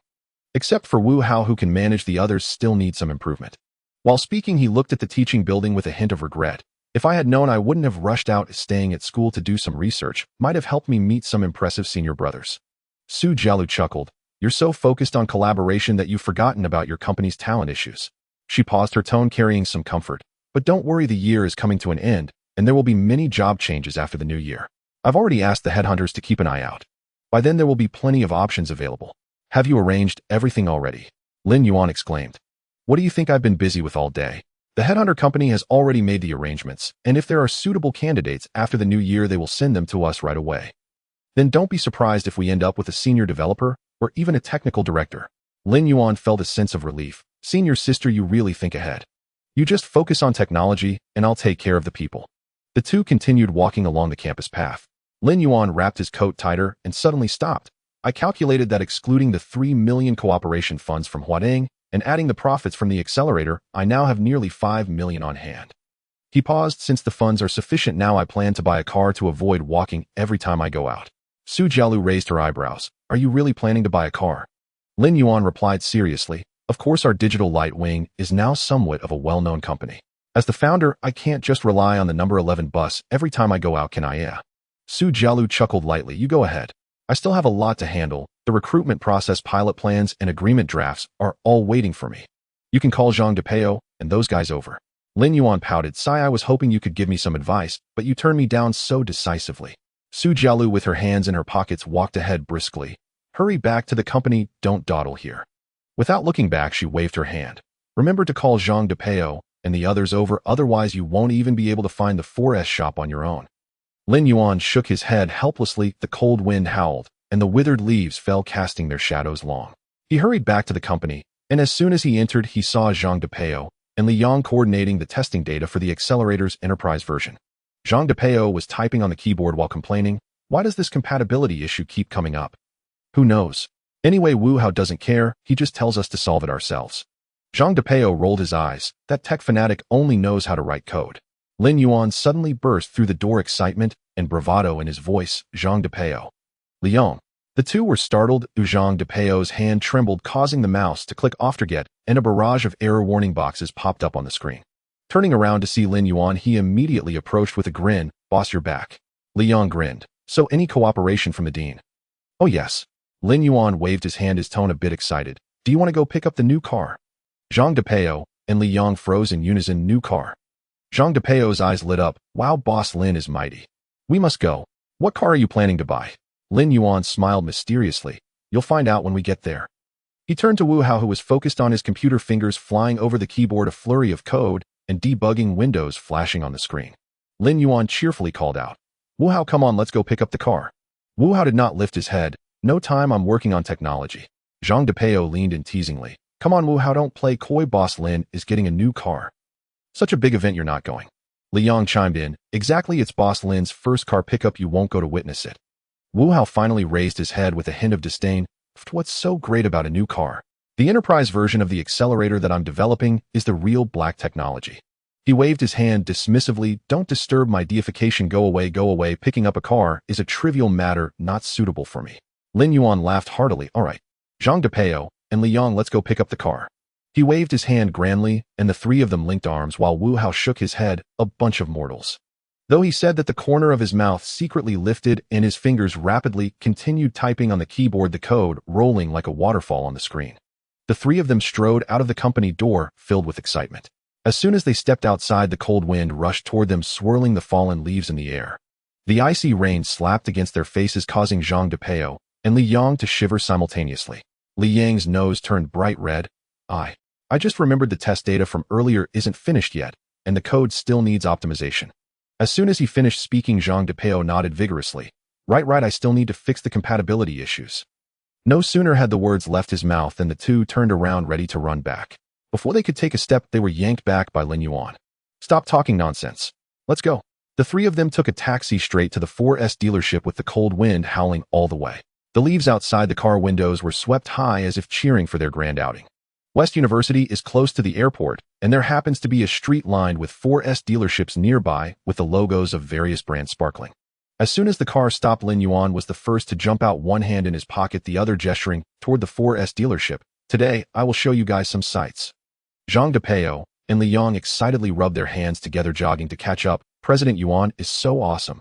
Except for Wu Hao, who can manage, the others still need some improvement. While speaking, he looked at the teaching building with a hint of regret. If I had known, I wouldn't have rushed out. Staying at school to do some research might have helped me meet some impressive senior brothers. Su Jialu chuckled. You're so focused on collaboration that you've forgotten about your company's talent issues. She paused, her tone carrying some comfort. But don't worry, the year is coming to an end, and there will be many job changes after the new year. I've already asked the headhunters to keep an eye out. By then there will be plenty of options available. Have you arranged everything already? Lin Yuan exclaimed. What do you think I've been busy with all day? The headhunter company has already made the arrangements, and if there are suitable candidates after the new year, they will send them to us right away. Then don't be surprised if we end up with a senior developer or even a technical director. Lin Yuan felt a sense of relief. Senior sister, you really think ahead. You just focus on technology, and I'll take care of the people. The two continued walking along the campus path. Lin Yuan wrapped his coat tighter and suddenly stopped. I calculated that excluding the 3 million cooperation funds from Huadeng and adding the profits from the accelerator, I now have nearly 5 million on hand. He paused. Since the funds are sufficient now, I plan to buy a car to avoid walking every time I go out. Su Jialu raised her eyebrows. Are you really planning to buy a car? Lin Yuan replied seriously. Of course, our digital light wing is now somewhat of a well-known company. As the founder, I can't just rely on the number 11 bus every time I go out, can I? Yeah. Su Jialu chuckled lightly. You go ahead. I still have a lot to handle. The recruitment process, pilot plans, and agreement drafts are all waiting for me. You can call Zhang Depeo and those guys over. Lin Yuan pouted. Sigh, I was hoping you could give me some advice, but you turned me down so decisively. Su Jialu, with her hands in her pockets, walked ahead briskly. Hurry back to the company, don't dawdle here. Without looking back, she waved her hand. Remember to call Zhang Depeo and the others over, otherwise you won't even be able to find the 4S shop on your own. Lin Yuan shook his head helplessly. The cold wind howled, and the withered leaves fell, casting their shadows long. He hurried back to the company, and as soon as he entered, he saw Zhang Depeo and Li Yang coordinating the testing data for the accelerator's enterprise version. Zhang Depeo was typing on the keyboard while complaining. Why does this compatibility issue keep coming up? Who knows? Anyway, Wu Hao doesn't care, he just tells us to solve it ourselves. Zhang Depeo rolled his eyes. That tech fanatic only knows how to write code. Lin Yuan suddenly burst through the door, excitement and bravado in his voice. Zhang Depeo. Liang. The two were startled. Zhang Depeo's hand trembled, causing the mouse to click off forget, and a barrage of error warning boxes popped up on the screen. Turning around to see Lin Yuan, he immediately approached with a grin. Boss, you're back. Liang grinned. So any cooperation from the dean? Oh yes. Lin Yuan waved his hand, his tone a bit excited. Do you want to go pick up the new car? Zhang Depeo and Li Yang froze in unison. New car. Zhang Depeo's eyes lit up. Wow, boss, Lin is mighty. We must go. What car are you planning to buy? Lin Yuan smiled mysteriously. You'll find out when we get there. He turned to Wu Hao, who was focused on his computer, fingers flying over the keyboard, a flurry of code and debugging windows flashing on the screen. Lin Yuan cheerfully called out. Wu Hao, come on, let's go pick up the car. Wu Hao did not lift his head. No time, I'm working on technology. Zhang Depeo leaned in teasingly. Come on, Wu Hao, don't play coy, boss Lin is getting a new car. Such a big event, you're not going. Li Yang chimed in. Exactly, it's boss Lin's first car pickup, you won't go to witness it. Wu Hao finally raised his head with a hint of disdain. What's so great about a new car? The enterprise version of the accelerator that I'm developing is the real black technology. He waved his hand dismissively. Don't disturb my deification, go away, go away. Picking up a car is a trivial matter, not suitable for me. Lin Yuan laughed heartily. All right. Zhang Depeo and Li Yang, let's go pick up the car. He waved his hand grandly, and the three of them linked arms while Wu Hao shook his head, a bunch of mortals. Though he said that the corner of his mouth secretly lifted and his fingers rapidly continued typing on the keyboard, the code rolling like a waterfall on the screen. The three of them strode out of the company door, filled with excitement. As soon as they stepped outside, the cold wind rushed toward them, swirling the fallen leaves in the air. The icy rain slapped against their faces, causing Zhang Depeo and Li Yang to shiver simultaneously. Li Yang's nose turned bright red. I just remembered the test data from earlier isn't finished yet, and the code still needs optimization. As soon as he finished speaking, Zhang Depeo nodded vigorously. Right, I still need to fix the compatibility issues. No sooner had the words left his mouth than the two turned around ready to run back. Before they could take a step, they were yanked back by Lin Yuan. Stop talking nonsense. Let's go. The three of them took a taxi straight to the 4S dealership with the cold wind howling all the way. The leaves outside the car windows were swept high as if cheering for their grand outing. West University is close to the airport, and there happens to be a street lined with 4S dealerships nearby with the logos of various brands sparkling. As soon as the car stopped, Lin Yuan was the first to jump out, one hand in his pocket, the other gesturing toward the 4S dealership. Today, I will show you guys some sights. Zhang Depeo and Li Yang excitedly rubbed their hands together, jogging to catch up. President Yuan is so awesome.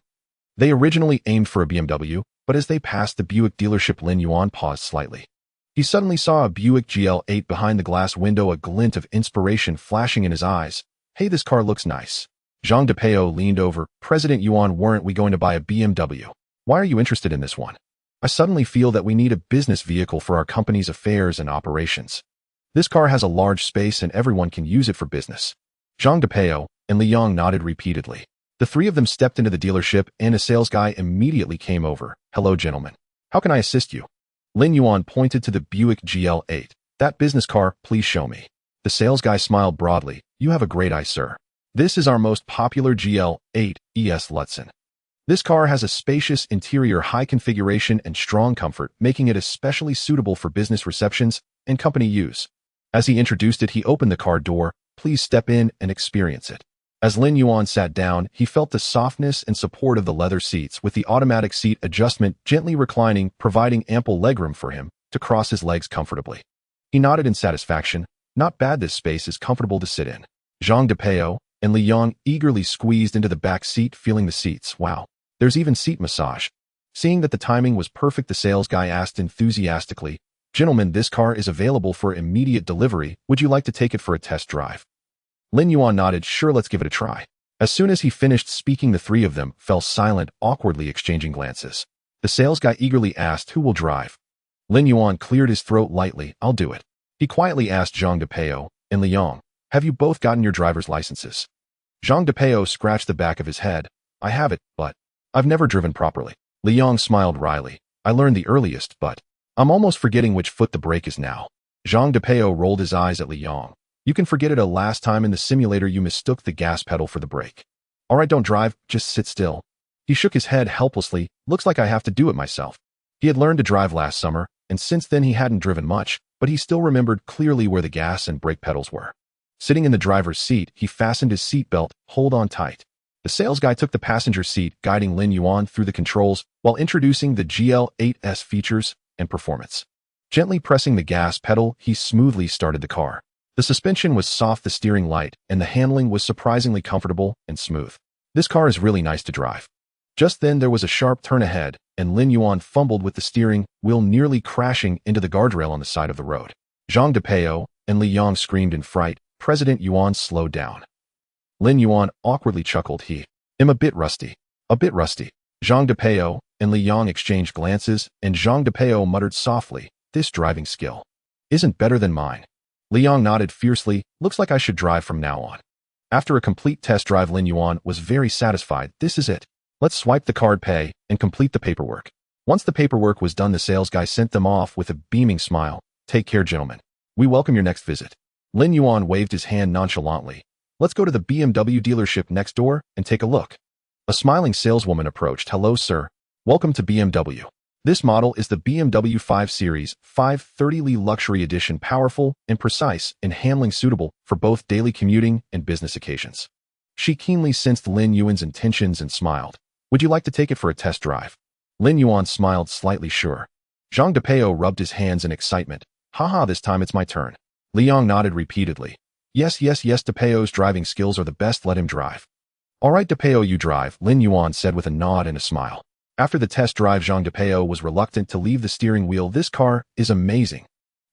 They originally aimed for a BMW, but as they passed the Buick dealership, Lin Yuan paused slightly. He suddenly saw a Buick GL8 behind the glass window, a glint of inspiration flashing in his eyes. Hey, this car looks nice. Zhang Depeo leaned over. President Yuan, weren't we going to buy a BMW? Why are you interested in this one? I suddenly feel that we need a business vehicle for our company's affairs and operations. This car has a large space and everyone can use it for business. Zhang Depeo and Li Yang nodded repeatedly. The three of them stepped into the dealership and a sales guy immediately came over. Hello, gentlemen. How can I assist you? Lin Yuan pointed to the Buick GL8. That business car, please show me. The sales guy smiled broadly. You have a great eye, sir. This is our most popular GL8 ES Lutzen. This car has a spacious interior, high configuration, and strong comfort, making it especially suitable for business receptions and company use. As he introduced it, he opened the car door. Please step in and experience it. As Lin Yuan sat down, he felt the softness and support of the leather seats, with the automatic seat adjustment gently reclining, providing ample legroom for him to cross his legs comfortably. He nodded in satisfaction. Not bad, this space is comfortable to sit in. Zhang Depeo and Li Yang eagerly squeezed into the back seat, feeling the seats. Wow, there's even seat massage. Seeing that the timing was perfect, the sales guy asked enthusiastically, Gentlemen, this car is available for immediate delivery. Would you like to take it for a test drive? Lin Yuan nodded. Sure, let's give it a try. As soon as he finished speaking, the three of them fell silent, awkwardly exchanging glances. The sales guy eagerly asked, who will drive? Lin Yuan cleared his throat lightly. I'll do it. He quietly asked Zhang Depeo and Li Yang, have you both gotten your driver's licenses? Zhang Depeo scratched the back of his head. I have it, but I've never driven properly. Li Yang smiled wryly. I learned the earliest, but I'm almost forgetting which foot the brake is now. Zhang Depeo rolled his eyes at Li Yang. You can forget it. Last time in the simulator you mistook the gas pedal for the brake. All right, don't drive, just sit still. He shook his head helplessly. Looks like I have to do it myself. He had learned to drive last summer, and since then he hadn't driven much, but he still remembered clearly where the gas and brake pedals were. Sitting in the driver's seat, he fastened his seatbelt. Hold on tight. The sales guy took the passenger seat, guiding Lin Yuan through the controls while introducing the GL8's features and performance. Gently pressing the gas pedal, he smoothly started the car. The suspension was soft, the steering light, and the handling was surprisingly comfortable and smooth. This car is really nice to drive. Just then there was a sharp turn ahead, and Lin Yuan fumbled with the steering wheel, nearly crashing into the guardrail on the side of the road. Zhang Depeo and Li Yang screamed in fright. President Yuan slowed down. Lin Yuan awkwardly chuckled. I'm a bit rusty. A bit rusty. Zhang Depeo and Li Yang exchanged glances, and Zhang Depeo muttered softly, this driving skill isn't better than mine. Li Yang nodded fiercely. Looks like I should drive from now on. After a complete test drive, Lin Yuan was very satisfied. This is it. Let's swipe the card, pay, and complete the paperwork. Once the paperwork was done, the sales guy sent them off with a beaming smile. Take care, gentlemen. We welcome your next visit. Lin Yuan waved his hand nonchalantly. Let's go to the BMW dealership next door and take a look. A smiling saleswoman approached. Hello, sir. Welcome to BMW. This model is the BMW 5 Series 530Li Luxury Edition, powerful and precise in handling, suitable for both daily commuting and business occasions. She keenly sensed Lin Yuan's intentions and smiled. Would you like to take it for a test drive? Lin Yuan smiled slightly. Sure. Zhang Depeo rubbed his hands in excitement. Haha, this time it's my turn. Liang nodded repeatedly. Yes, yes, yes, DePao's driving skills are the best, let him drive. All right, DePao, you drive, Lin Yuan said with a nod and a smile. After the test drive, Zhang DePao was reluctant to leave the steering wheel. This car is amazing.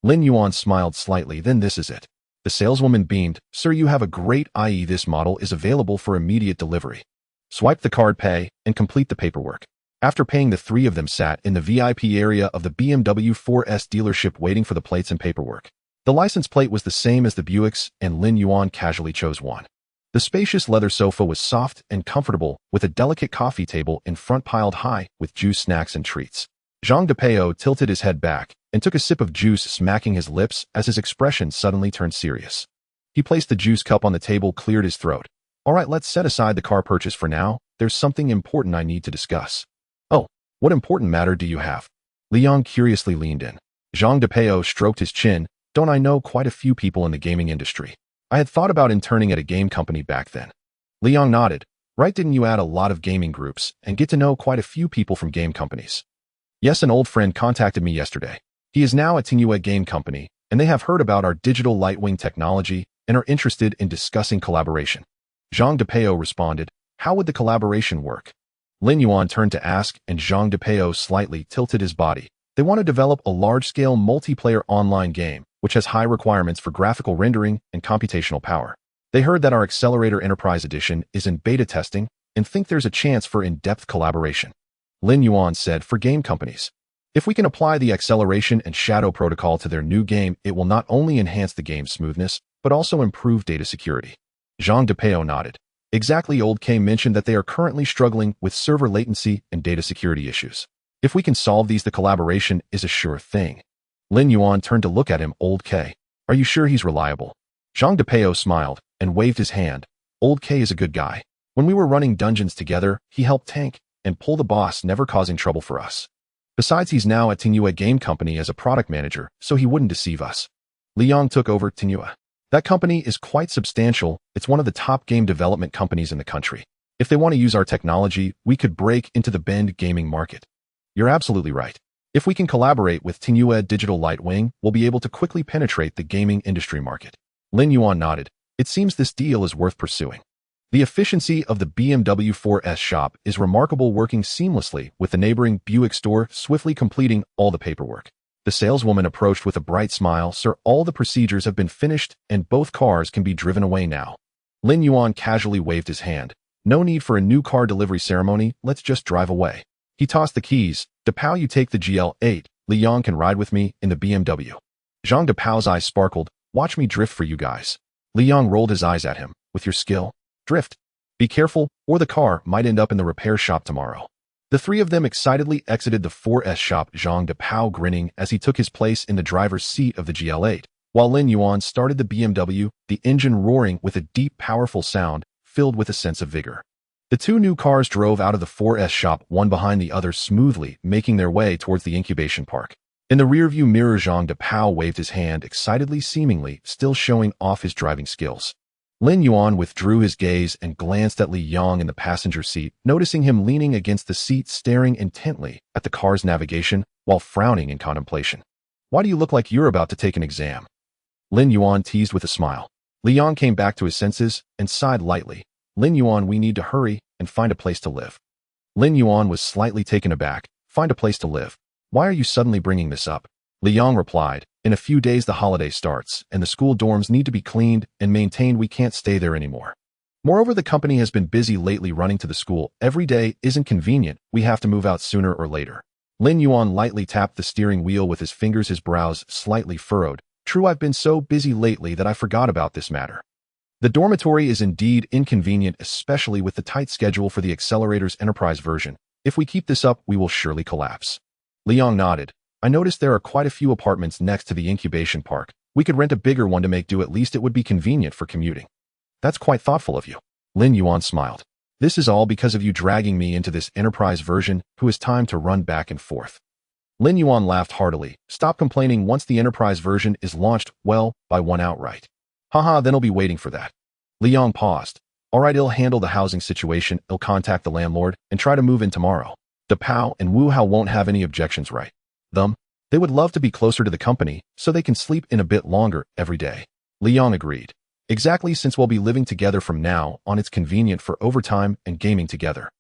Lin Yuan smiled slightly, then this is it. The saleswoman beamed, Sir, you have a great eye. This model is available for immediate delivery. Swipe the card, pay, and complete the paperwork. After paying, the three of them sat in the VIP area of the BMW 4S dealership waiting for the plates and paperwork. The license plate was the same as the Buick's, and Lin Yuan casually chose one. The spacious leather sofa was soft and comfortable, with a delicate coffee table in front piled high with juice, snacks, and treats. Zhang DePao tilted his head back and took a sip of juice, smacking his lips as his expression suddenly turned serious. He placed the juice cup on the table, cleared his throat. All right, let's set aside the car purchase for now. There's something important I need to discuss. Oh, what important matter do you have? Liang curiously leaned in. Zhang DePao stroked his chin. Don't I know quite a few people in the gaming industry? I had thought about interning at a game company back then. Liang nodded. Right, didn't you add a lot of gaming groups and get to know quite a few people from game companies? Yes, an old friend contacted me yesterday. He is now at Tingyue Game Company, and they have heard about our digital lightwing technology and are interested in discussing collaboration. Zhang DePao responded. How would the collaboration work? Lin Yuan turned to ask, and Zhang DePao slightly tilted his body. They want to develop a large-scale multiplayer online game, which has high requirements for graphical rendering and computational power. They heard that our Accelerator Enterprise Edition is in beta testing and think there's a chance for in-depth collaboration. Lin Yuan said, for game companies. If we can apply the acceleration and shadow protocol to their new game, it will not only enhance the game's smoothness, but also improve data security. Zhang DePao nodded. Exactly, Old K mentioned that they are currently struggling with server latency and data security issues. If we can solve these, the collaboration is a sure thing. Lin Yuan turned to look at him. Old K, are you sure he's reliable? Zhang DePao smiled and waved his hand. Old K is a good guy. When we were running dungeons together, he helped tank and pull the boss, never causing trouble for us. Besides, he's now at Tingyue Game Company as a product manager, so he wouldn't deceive us. Liang took over Tingyue. That company is quite substantial. It's one of the top game development companies in the country. If they want to use our technology, we could break into the Bend gaming market. You're absolutely right. If we can collaborate with Tingyue Digital Lightwing, we'll be able to quickly penetrate the gaming industry market. Lin Yuan nodded. It seems this deal is worth pursuing. The efficiency of the BMW 4S shop is remarkable, working seamlessly with the neighboring Buick store, swiftly completing all the paperwork. The saleswoman approached with a bright smile. Sir, all the procedures have been finished and both cars can be driven away now. Lin Yuan casually waved his hand. No need for a new car delivery ceremony, let's just drive away. He tossed the keys. DePao, you take the GL8. Liang can ride with me in the BMW. Zhang DePao's eyes sparkled. Watch me drift for you guys. Liang rolled his eyes at him. With your skill? Drift. Be careful, or the car might end up in the repair shop tomorrow. The three of them excitedly exited the 4S shop, Zhang DePao grinning as he took his place in the driver's seat of the GL8, while Lin Yuan started the BMW, the engine roaring with a deep, powerful sound filled with a sense of vigor. The two new cars drove out of the 4S shop, one behind the other, smoothly making their way towards the incubation park. In the rearview mirror, Zhang DePao waved his hand excitedly, seemingly still showing off his driving skills. Lin Yuan withdrew his gaze and glanced at Li Yang in the passenger seat, noticing him leaning against the seat, staring intently at the car's navigation while frowning in contemplation. Why do you look like you're about to take an exam? Lin Yuan teased with a smile. Li Yang came back to his senses and sighed lightly. Lin Yuan, we need to hurry and find a place to live. Lin Yuan was slightly taken aback. Find a place to live? Why are you suddenly bringing this up? Li Yang replied. In a few days the holiday starts, and the school dorms need to be cleaned and maintained. We can't stay there anymore. Moreover, the company has been busy lately running to the school. Every day isn't convenient. We have to move out sooner or later. Lin Yuan lightly tapped the steering wheel with his fingers, his brows slightly furrowed. True, I've been so busy lately that I forgot about this matter. The dormitory is indeed inconvenient, especially with the tight schedule for the Accelerator's Enterprise version. If we keep this up, we will surely collapse. Liang nodded. I noticed there are quite a few apartments next to the incubation park. We could rent a bigger one to make do. At least it would be convenient for commuting. That's quite thoughtful of you. Lin Yuan smiled. This is all because of you dragging me into this Enterprise version, who has time to run back and forth. Lin Yuan laughed heartily. Stop complaining. Once the Enterprise version is launched, well, buy one outright. Haha, then I'll be waiting for that. Liang paused. All right, I'll handle the housing situation. I'll contact the landlord and try to move in tomorrow. DePao and Wu Hao won't have any objections, right? Them? They would love to be closer to the company so they can sleep in a bit longer every day. Liang agreed. Exactly, since we'll be living together from now on, it's convenient for overtime and gaming together.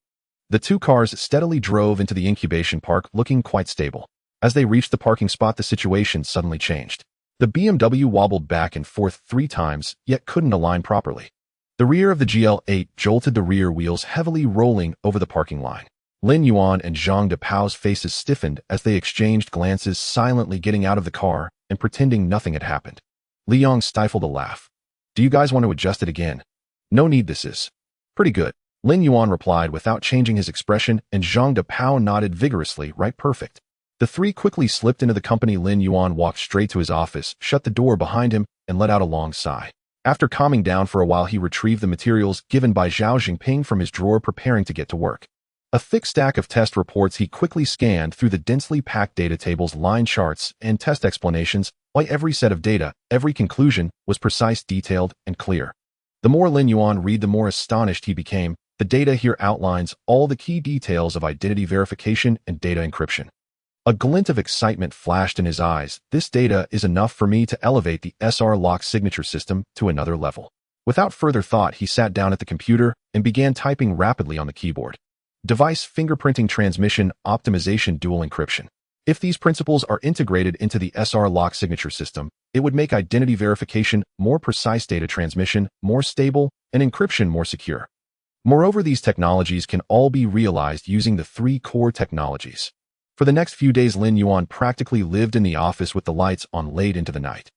The two cars steadily drove into the incubation park, looking quite stable. As they reached the parking spot, the situation suddenly changed. The BMW wobbled back and forth 3 times, yet couldn't align properly. The rear of the GL8 jolted, the rear wheels heavily rolling over the parking line. Lin Yuan and Zhang Depao's faces stiffened as they exchanged glances, silently getting out of the car and pretending nothing had happened. Liang stifled a laugh. Do you guys want to adjust it again? No need, this is pretty good. Lin Yuan replied without changing his expression, and Zhang Depao nodded vigorously. Right, perfect. The 3 quickly slipped into the company. Lin Yuan walked straight to his office, shut the door behind him, and let out a long sigh. After calming down for a while, he retrieved the materials given by Zhao Jinping from his drawer, preparing to get to work. A thick stack of test reports, he quickly scanned through the densely packed data tables, line charts, and test explanations. Why, every set of data, every conclusion was precise, detailed, and clear. The more Lin Yuan read, the more astonished he became. The data here outlines all the key details of identity verification and data encryption. A glint of excitement flashed in his eyes. This data is enough for me to elevate the SR lock signature system to another level. Without further thought, he sat down at the computer and began typing rapidly on the keyboard. Device fingerprinting, transmission optimization, dual encryption. If these principles are integrated into the SR lock signature system, it would make identity verification more precise, data transmission more stable, and encryption more secure. Moreover, these technologies can all be realized using the 3 core technologies. For the next few days, Lin Yuan practically lived in the office with the lights on late into the night.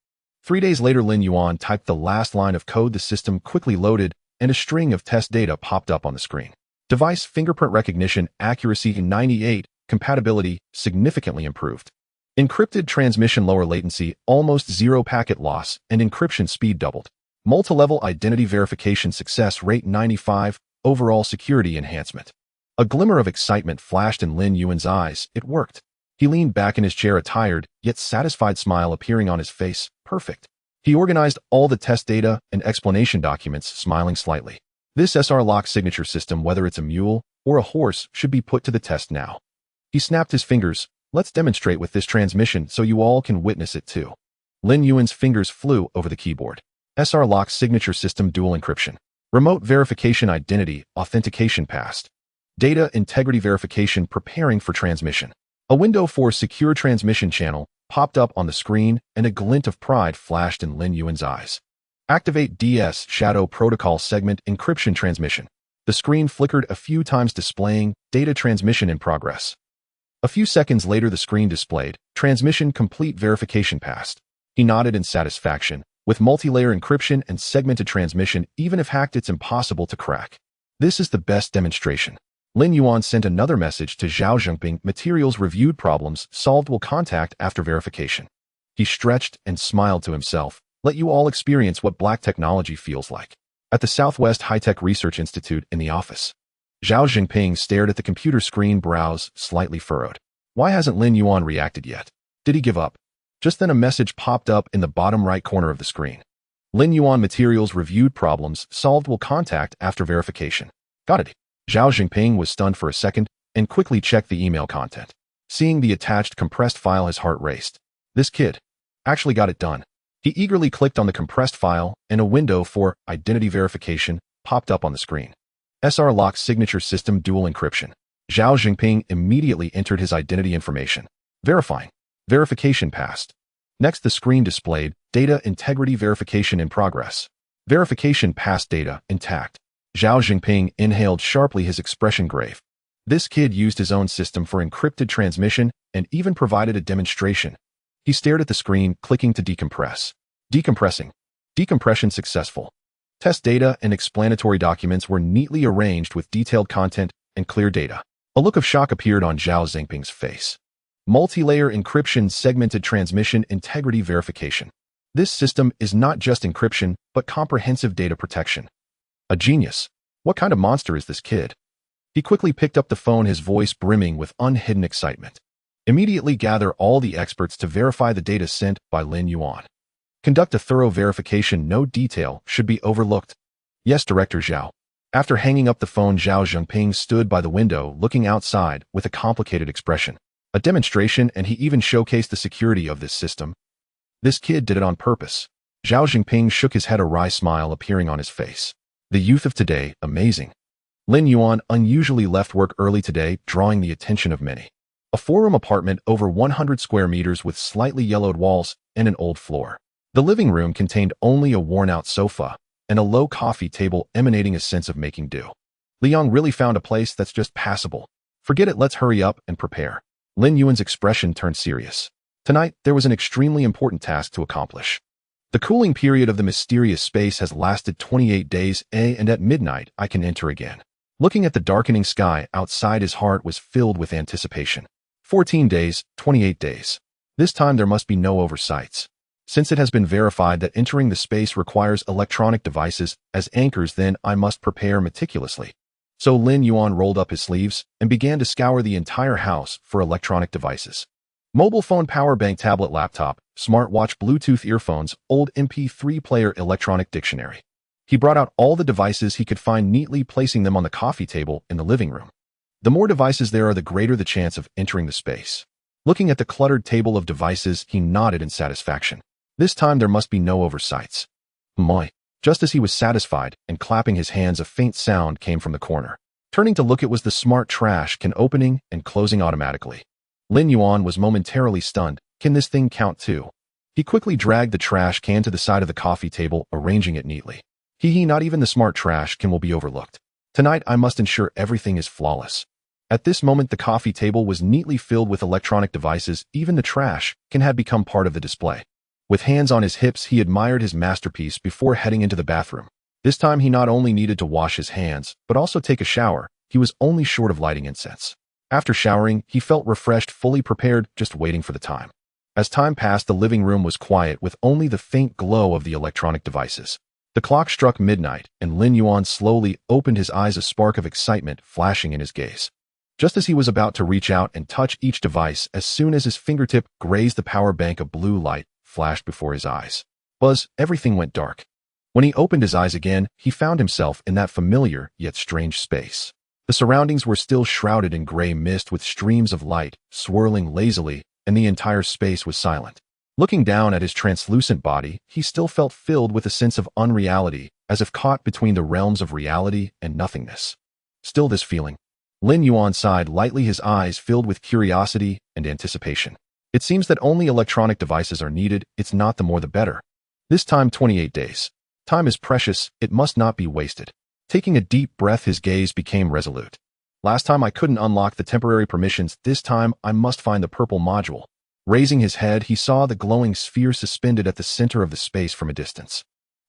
3 days later, Lin Yuan typed the last line of code. The system quickly loaded, and a string of test data popped up on the screen. Device fingerprint recognition accuracy 98, compatibility significantly improved. Encrypted transmission, lower latency, almost 0 packet loss, and encryption speed doubled. Multi-level identity verification success rate 95, overall security enhancement. A glimmer of excitement flashed in Lin Yuan's eyes. It worked. He leaned back in his chair, a tired, yet satisfied smile appearing on his face. Perfect. He organized all the test data and explanation documents, smiling slightly. This SR lock signature system, whether it's a mule or a horse, should be put to the test now. He snapped his fingers. Let's demonstrate with this transmission so you all can witness it too. Lin Yuan's fingers flew over the keyboard. SR lock signature system, dual encryption. Remote verification, identity authentication passed. Data integrity verification, preparing for transmission. A window for secure transmission channel popped up on the screen, and a glint of pride flashed in Lin Yuan's eyes. Activate DS shadow protocol segment encryption transmission. The screen flickered a few times, displaying data transmission in progress. A few seconds later, the screen displayed transmission complete, verification passed. He nodded in satisfaction. With multi-layer encryption and segmented transmission, even if hacked, it's impossible to crack. This is the best demonstration. Lin Yuan sent another message to Zhao Jinping. Materials reviewed, problems solved, will contact after verification. He stretched and smiled to himself. Let you all experience what black technology feels like. At the Southwest High-Tech Research Institute in the office, Zhao Jinping stared at the computer screen, brows slightly furrowed. Why hasn't Lin Yuan reacted yet? Did he give up? Just then a message popped up in the bottom right corner of the screen. Lin Yuan, materials reviewed, problems solved, will contact after verification. Got it. Zhao Jinping was stunned for a second and quickly checked the email content. Seeing the attached compressed file, his heart raced. This kid actually got it done. He eagerly clicked on the compressed file, and a window for identity verification popped up on the screen. SR lock signature system, dual encryption. Zhao Jinping immediately entered his identity information. Verifying. Verification passed. Next, the screen displayed data integrity verification in progress. Verification passed, data intact. Zhao Jinping inhaled sharply, his expression grave. This kid used his own system for encrypted transmission and even provided a demonstration. He stared at the screen, clicking to decompress. Decompressing. Decompression successful. Test data and explanatory documents were neatly arranged with detailed content and clear data. A look of shock appeared on Zhao Jinping's face. Multi-layer encryption, segmented transmission, integrity verification. This system is not just encryption, but comprehensive data protection. A genius. What kind of monster is this kid? He quickly picked up the phone, his voice brimming with unhidden excitement. Immediately gather all the experts to verify the data sent by Lin Yuan. Conduct a thorough verification, no detail should be overlooked. Yes, Director Zhao. After hanging up the phone, Zhao Jinping stood by the window, looking outside with a complicated expression. A demonstration, and he even showcased the security of this system. This kid did it on purpose. Zhao Jinping shook his head, a wry smile appearing on his face. The youth of today, amazing. Lin Yuan unusually left work early today, drawing the attention of many. A four-room apartment over 100 square meters with slightly yellowed walls and an old floor. The living room contained only a worn-out sofa and a low coffee table emanating a sense of making do. Liang really found a place that's just passable. Forget it, let's hurry up and prepare. Lin Yuan's expression turned serious. Tonight, there was an extremely important task to accomplish. The cooling period of the mysterious space has lasted 28 days, and at midnight, I can enter again. Looking at the darkening sky outside, his heart was filled with anticipation. 14 days, 28 days. This time there must be no oversights. Since it has been verified that entering the space requires electronic devices as anchors, then I must prepare meticulously. So Lin Yuan rolled up his sleeves and began to scour the entire house for electronic devices. Mobile phone, power bank, tablet, laptop, smartwatch, Bluetooth earphones, old MP3 player, electronic dictionary. He brought out all the devices he could find, neatly placing them on the coffee table in the living room. The more devices there are, the greater the chance of entering the space. Looking at the cluttered table of devices, he nodded in satisfaction. This time there must be no oversights. Moi. Just as he was satisfied and clapping his hands, a faint sound came from the corner. Turning to look, it was the smart trash can opening and closing automatically. Lin Yuan was momentarily stunned. Can this thing count too? He quickly dragged the trash can to the side of the coffee table, arranging it neatly. Not even the smart trash can will be overlooked. Tonight I must ensure everything is flawless. At this moment, the coffee table was neatly filled with electronic devices. Even the trash can had become part of the display. With hands on his hips, he admired his masterpiece before heading into the bathroom. This time he not only needed to wash his hands, but also take a shower. He was only short of lighting incense. After showering, he felt refreshed, fully prepared, just waiting for the time. As time passed, the living room was quiet with only the faint glow of the electronic devices. The clock struck midnight, and Lin Yuan slowly opened his eyes, a spark of excitement flashing in his gaze. Just as he was about to reach out and touch each device, as soon as his fingertip grazed the power bank, a blue light flashed before his eyes. Buzz, everything went dark. When he opened his eyes again, he found himself in that familiar yet strange space. The surroundings were still shrouded in gray mist with streams of light swirling lazily, and the entire space was silent. Looking down at his translucent body, he still felt filled with a sense of unreality, as if caught between the realms of reality and nothingness. Still this feeling. Lin Yuan sighed lightly, his eyes filled with curiosity and anticipation. It seems that only electronic devices are needed. It's not, the more the better. This time 28 days. Time is precious, it must not be wasted. Taking a deep breath, his gaze became resolute. Last time I couldn't unlock the temporary permissions, this time I must find the purple module. Raising his head, he saw the glowing sphere suspended at the center of the space from a distance.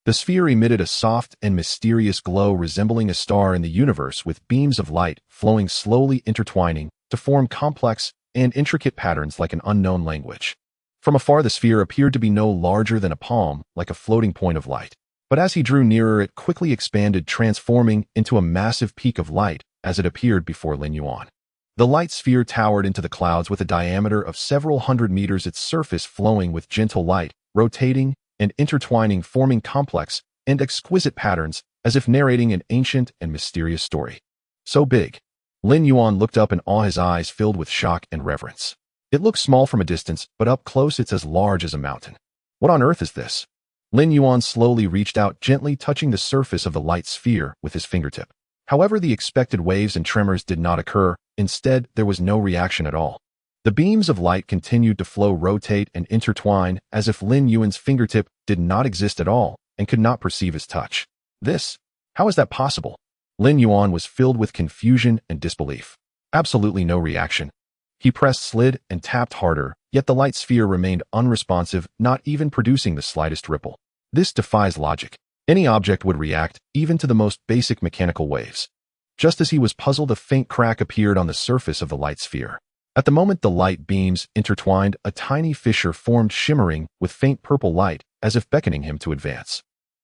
The sphere emitted a soft and mysterious glow resembling a star in the universe, with beams of light flowing slowly, intertwining to form complex and intricate patterns like an unknown language. From afar, the sphere appeared to be no larger than a palm, like a floating point of light. But as he drew nearer, it quickly expanded, transforming into a massive peak of light as it appeared before Lin Yuan. The light sphere towered into the clouds with a diameter of several hundred meters, its surface flowing with gentle light, rotating and intertwining, forming complex and exquisite patterns as if narrating an ancient and mysterious story. So big. Lin Yuan looked up in awe, his eyes filled with shock and reverence. It looks small from a distance, but up close it's as large as a mountain. What on earth is this? Lin Yuan slowly reached out, gently touching the surface of the light sphere with his fingertip. However, the expected waves and tremors did not occur. Instead, there was no reaction at all. The beams of light continued to flow, rotate, and intertwine as if Lin Yuan's fingertip did not exist at all and could not perceive his touch. How is that possible? Lin Yuan was filled with confusion and disbelief. Absolutely no reaction. He pressed, slid, and tapped harder, yet the light sphere remained unresponsive, not even producing the slightest ripple. This defies logic. Any object would react, even to the most basic mechanical waves. Just as he was puzzled, a faint crack appeared on the surface of the light sphere. At the moment the light beams intertwined, a tiny fissure formed, shimmering with faint purple light, as if beckoning him to advance.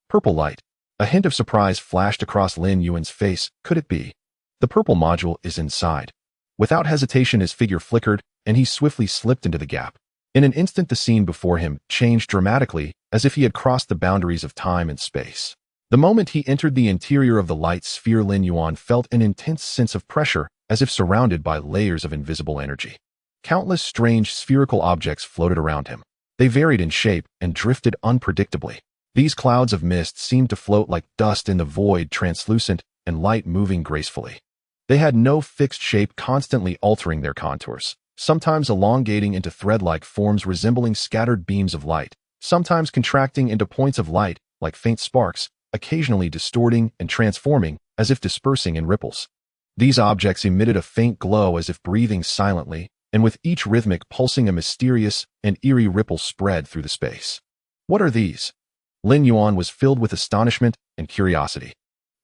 Purple light. A hint of surprise flashed across Lin Yuan's face. Could it be? The purple module is inside. Without hesitation, his figure flickered, and he swiftly slipped into the gap. In an instant, the scene before him changed dramatically, as if he had crossed the boundaries of time and space. The moment he entered the interior of the light sphere, Lin Yuan felt an intense sense of pressure, as if surrounded by layers of invisible energy. Countless strange spherical objects floated around him. They varied in shape and drifted unpredictably. These clouds of mist seemed to float like dust in the void, translucent and light moving gracefully. They had no fixed shape, constantly altering their contours, sometimes elongating into thread-like forms resembling scattered beams of light, sometimes contracting into points of light like faint sparks, occasionally distorting and transforming as if dispersing in ripples. These objects emitted a faint glow as if breathing silently, and with each rhythmic pulsing a mysterious and eerie ripple spread through the space. What are these? Lin Yuan was filled with astonishment and curiosity.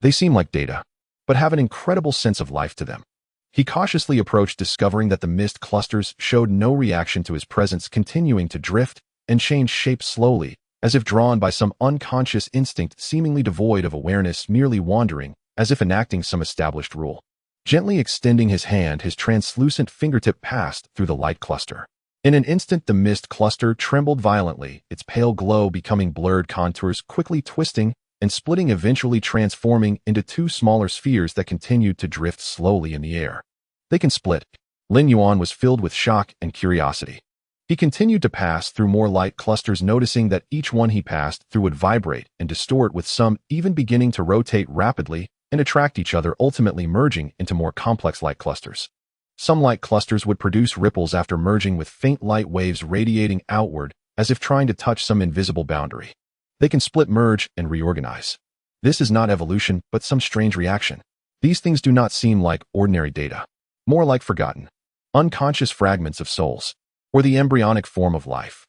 They seem like data, but have an incredible sense of life to them. He cautiously approached, discovering that the mist clusters showed no reaction to his presence, continuing to drift and change shape slowly, as if drawn by some unconscious instinct, seemingly devoid of awareness, merely wandering, as if enacting some established rule. Gently extending his hand, his translucent fingertip passed through the light cluster. In an instant, the mist cluster trembled violently, its pale glow becoming blurred contours, quickly twisting and splitting, eventually transforming into two smaller spheres that continued to drift slowly in the air. They can split. Lin Yuan was filled with shock and curiosity. He continued to pass through more light clusters, noticing that each one he passed through would vibrate and distort, with some even beginning to rotate rapidly and attract each other, ultimately merging into more complex light clusters. Some light clusters would produce ripples after merging, with faint light waves radiating outward as if trying to touch some invisible boundary. They can split, merge, and reorganize. This is not evolution, but some strange reaction. These things do not seem like ordinary data, more like forgotten, unconscious fragments of souls, or the embryonic form of life.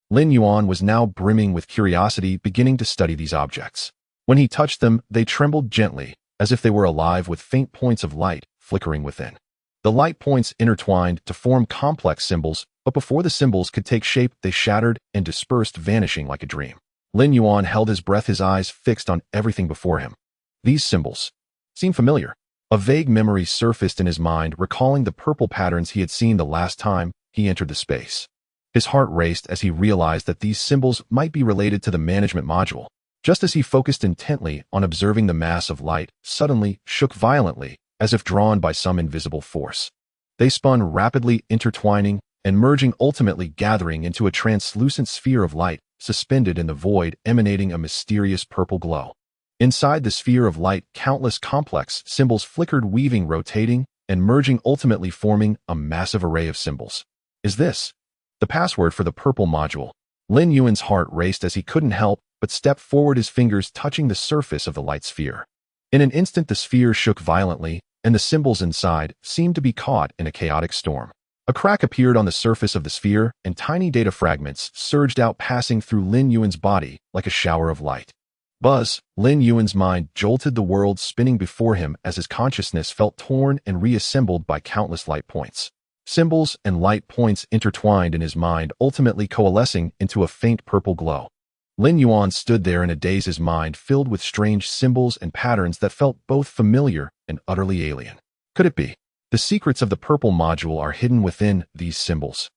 Lin Yuan was now brimming with curiosity, beginning to study these objects. When he touched them, they trembled gently, as if they were alive, with faint points of light flickering within. The light points intertwined to form complex symbols, but before the symbols could take shape, they shattered and dispersed, vanishing like a dream. Lin Yuan held his breath, his eyes fixed on everything before him. These symbols seemed familiar. A vague memory surfaced in his mind, recalling the purple patterns he had seen the last time he entered the space. His heart raced as he realized that these symbols might be related to the management module. Just as he focused intently on observing, the mass of light suddenly shook violently, as if drawn by some invisible force. They spun rapidly, intertwining and merging, ultimately gathering into a translucent sphere of light, suspended in the void, emanating a mysterious purple glow. Inside the sphere of light, countless complex symbols flickered, weaving, rotating, and merging, ultimately forming a massive array of symbols. Is this the password for the purple module? Lin Yuan's heart raced as he couldn't help but step forward, his fingers touching the surface of the light sphere. In an instant, the sphere shook violently, and the symbols inside seemed to be caught in a chaotic storm. A crack appeared on the surface of the sphere, and tiny data fragments surged out, passing through Lin Yuan's body like a shower of light. Buzz! Lin Yuan's mind jolted, the world spinning before him as his consciousness felt torn and reassembled by countless light points. Symbols and light points intertwined in his mind, ultimately coalescing into a faint purple glow. Lin Yuan stood there in a daze, his mind filled with strange symbols and patterns that felt both familiar and utterly alien. Could it be? The secrets of the purple module are hidden within these symbols.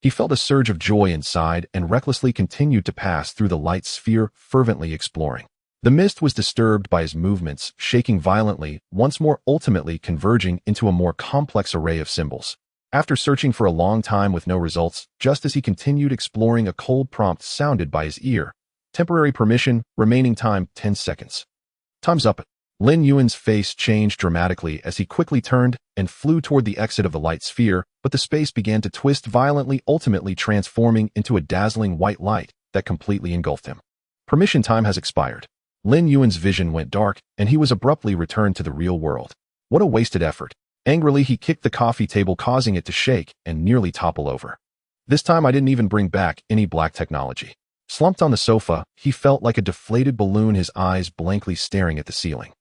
He felt a surge of joy inside and recklessly continued to pass through the light sphere, fervently exploring. The mist was disturbed by his movements, shaking violently, once more, ultimately converging into a more complex array of symbols. After searching for a long time with no results, just as he continued exploring, a cold prompt sounded by his ear. Temporary permission, remaining time 10 seconds. Time's up. Lin Yuan's face changed dramatically as he quickly turned and flew toward the exit of the light sphere, but the space began to twist violently, ultimately transforming into a dazzling white light that completely engulfed him. Permission time has expired. Lin Yuan's vision went dark, and he was abruptly returned to the real world. What a wasted effort. Angrily, he kicked the coffee table, causing it to shake and nearly topple over. This time I didn't even bring back any black technology. Slumped on the sofa, he felt like a deflated balloon, his eyes blankly staring at the ceiling.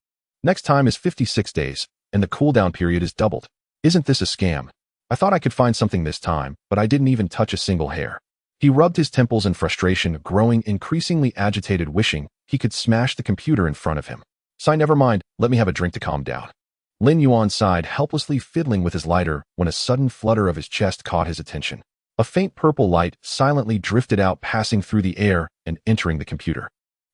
Next time is 56 days, and the cooldown period is doubled. Isn't this a scam? I thought I could find something this time, but I didn't even touch a single hair. He rubbed his temples in frustration, growing increasingly agitated, wishing he could smash the computer in front of him. Sigh, never mind, let me have a drink to calm down. Lin Yuan sighed, helplessly fiddling with his lighter, when a sudden flutter of his chest caught his attention. A faint purple light silently drifted out, passing through the air and entering the computer.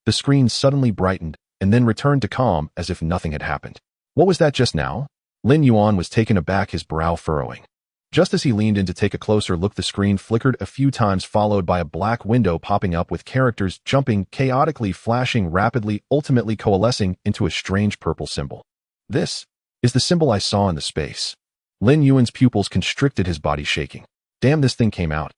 The screen suddenly brightened, and then returned to calm as if nothing had happened. What was that just now? Lin Yuan was taken aback, his brow furrowing. Just as he leaned in to take a closer look, the screen flickered a few times, followed by a black window popping up with characters jumping, chaotically flashing rapidly, ultimately coalescing into a strange purple symbol. This is the symbol I saw in the space. Lin Yuan's pupils constricted, his body shaking. Damn, this thing came out.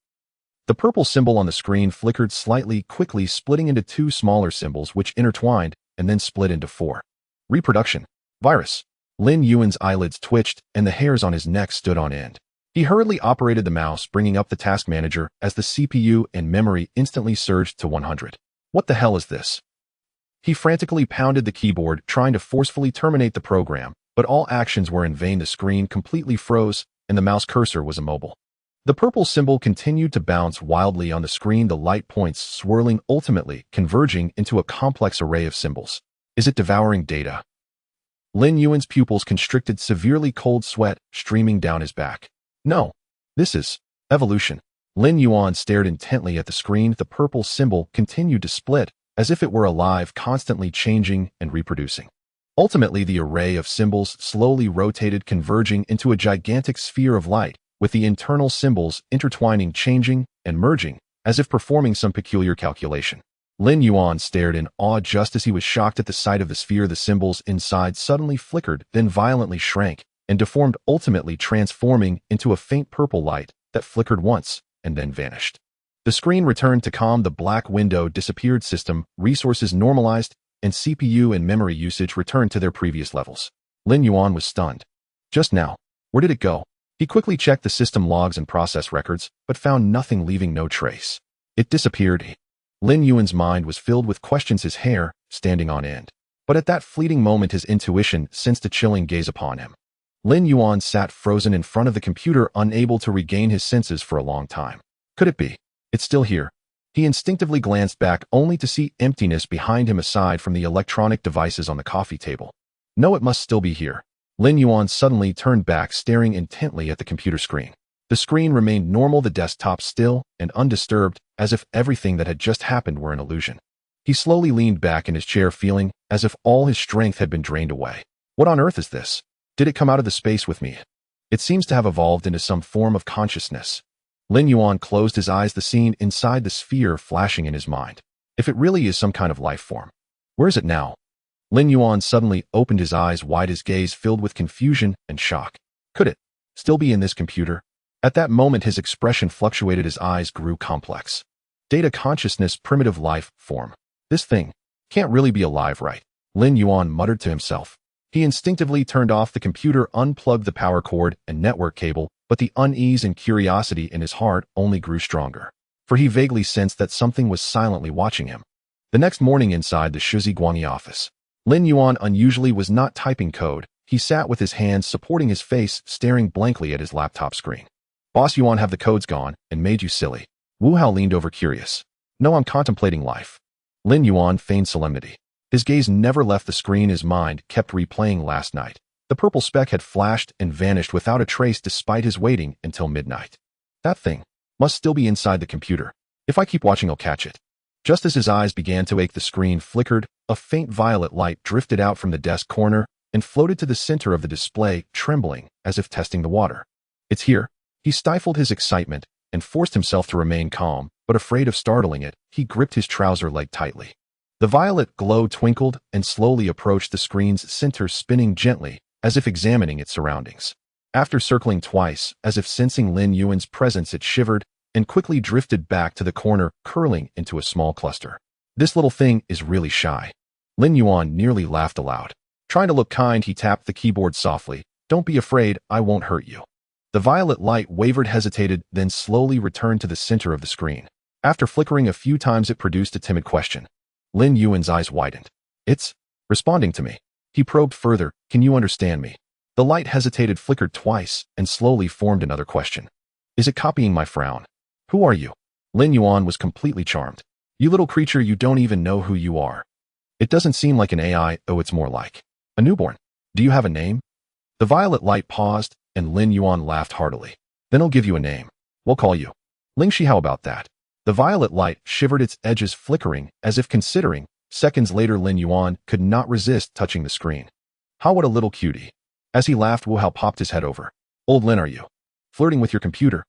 The purple symbol on the screen flickered slightly, quickly splitting into two smaller symbols which intertwined and then split into four. Reproduction. Virus. Lin Yuan's eyelids twitched and the hairs on his neck stood on end. He hurriedly operated the mouse, bringing up the task manager as the CPU and memory instantly surged to 100. What the hell is this? He frantically pounded the keyboard, trying to forcefully terminate the program, but all actions were in vain. The screen completely froze and the mouse cursor was immobile. The purple symbol continued to bounce wildly on the screen, the light points swirling, ultimately converging into a complex array of symbols. Is it devouring data? Lin Yuan's pupils constricted, severely, cold sweat streaming down his back. No, this is evolution. Lin Yuan stared intently at the screen. The purple symbol continued to split, as if it were alive, constantly changing and reproducing. Ultimately, the array of symbols slowly rotated, converging into a gigantic sphere of light, with the internal symbols intertwining, changing, and merging, as if performing some peculiar calculation. Lin Yuan stared in awe just as he was shocked at the sight of the sphere. The symbols inside suddenly flickered, then violently shrank and deformed, ultimately transforming into a faint purple light that flickered once and then vanished. The screen returned to calm. The black window disappeared. System resources normalized, and CPU and memory usage returned to their previous levels. Lin Yuan was stunned. Just now, where did it go? He quickly checked the system logs and process records, but found nothing, leaving no trace. It disappeared. Lin Yuan's mind was filled with questions, his hair standing on end. But at that fleeting moment, his intuition sensed a chilling gaze upon him. Lin Yuan sat frozen in front of the computer, unable to regain his senses for a long time. Could it be? It's still here. He instinctively glanced back, only to see emptiness behind him aside from the electronic devices on the coffee table. No, it must still be here. Lin Yuan suddenly turned back, staring intently at the computer screen. The screen remained normal, the desktop still and undisturbed, as if everything that had just happened were an illusion. He slowly leaned back in his chair, feeling as if all his strength had been drained away. What on earth is this? Did it come out of the space with me? It seems to have evolved into some form of consciousness. Lin Yuan closed his eyes, the scene inside the sphere flashing in his mind. If it really is some kind of life form, where is it now? Lin Yuan suddenly opened his eyes wide, his gaze filled with confusion and shock. Could it still be in this computer? At that moment, his expression fluctuated, his eyes grew complex. Data, consciousness, primitive life form. This thing can't really be alive, right? Lin Yuan muttered to himself. He instinctively turned off the computer, unplugged the power cord and network cable, but the unease and curiosity in his heart only grew stronger, for he vaguely sensed that something was silently watching him. The next morning, inside the Shuzi Guangyi office, Lin Yuan unusually was not typing code. He sat with his hands supporting his face, staring blankly at his laptop screen. Boss Yuan, have the codes gone and made you silly? Wu Hao leaned over, curious. No, I'm contemplating life. Lin Yuan feigned solemnity. His gaze never left the screen, his mind kept replaying last night. The purple speck had flashed and vanished without a trace despite his waiting until midnight. That thing must still be inside the computer. If I keep watching, I'll catch it. Just as his eyes began to ache, the screen flickered, a faint violet light drifted out from the desk corner and floated to the center of the display, trembling as if testing the water. It's here. He stifled his excitement and forced himself to remain calm, but afraid of startling it, he gripped his trouser leg tightly. The violet glow twinkled and slowly approached the screen's center, spinning gently, as if examining its surroundings. After circling twice, as if sensing Lin Yuan's presence, it shivered and quickly drifted back to the corner, curling into a small cluster. This little thing is really shy. Lin Yuan nearly laughed aloud. Trying to look kind, he tapped the keyboard softly. Don't be afraid, I won't hurt you. The violet light wavered, hesitated, then slowly returned to the center of the screen. After flickering a few times, it produced a timid question. Lin Yuan's eyes widened. It's responding to me. He probed further. Can you understand me? The light hesitated, flickered twice, and slowly formed another question. Is it copying my frown? Who are you? Lin Yuan was completely charmed. You little creature, you don't even know who you are. It doesn't seem like an AI, oh, it's more like a newborn. Do you have a name? The violet light paused, and Lin Yuan laughed heartily. Then I'll give you a name. We'll call you Lingxi. How about that? The violet light shivered, its edges flickering, as if considering. Seconds later, Lin Yuan could not resist touching the screen. How, what a little cutie. As he laughed, Wu Hao popped his head over. Old Lin, are you Flirting with your computer.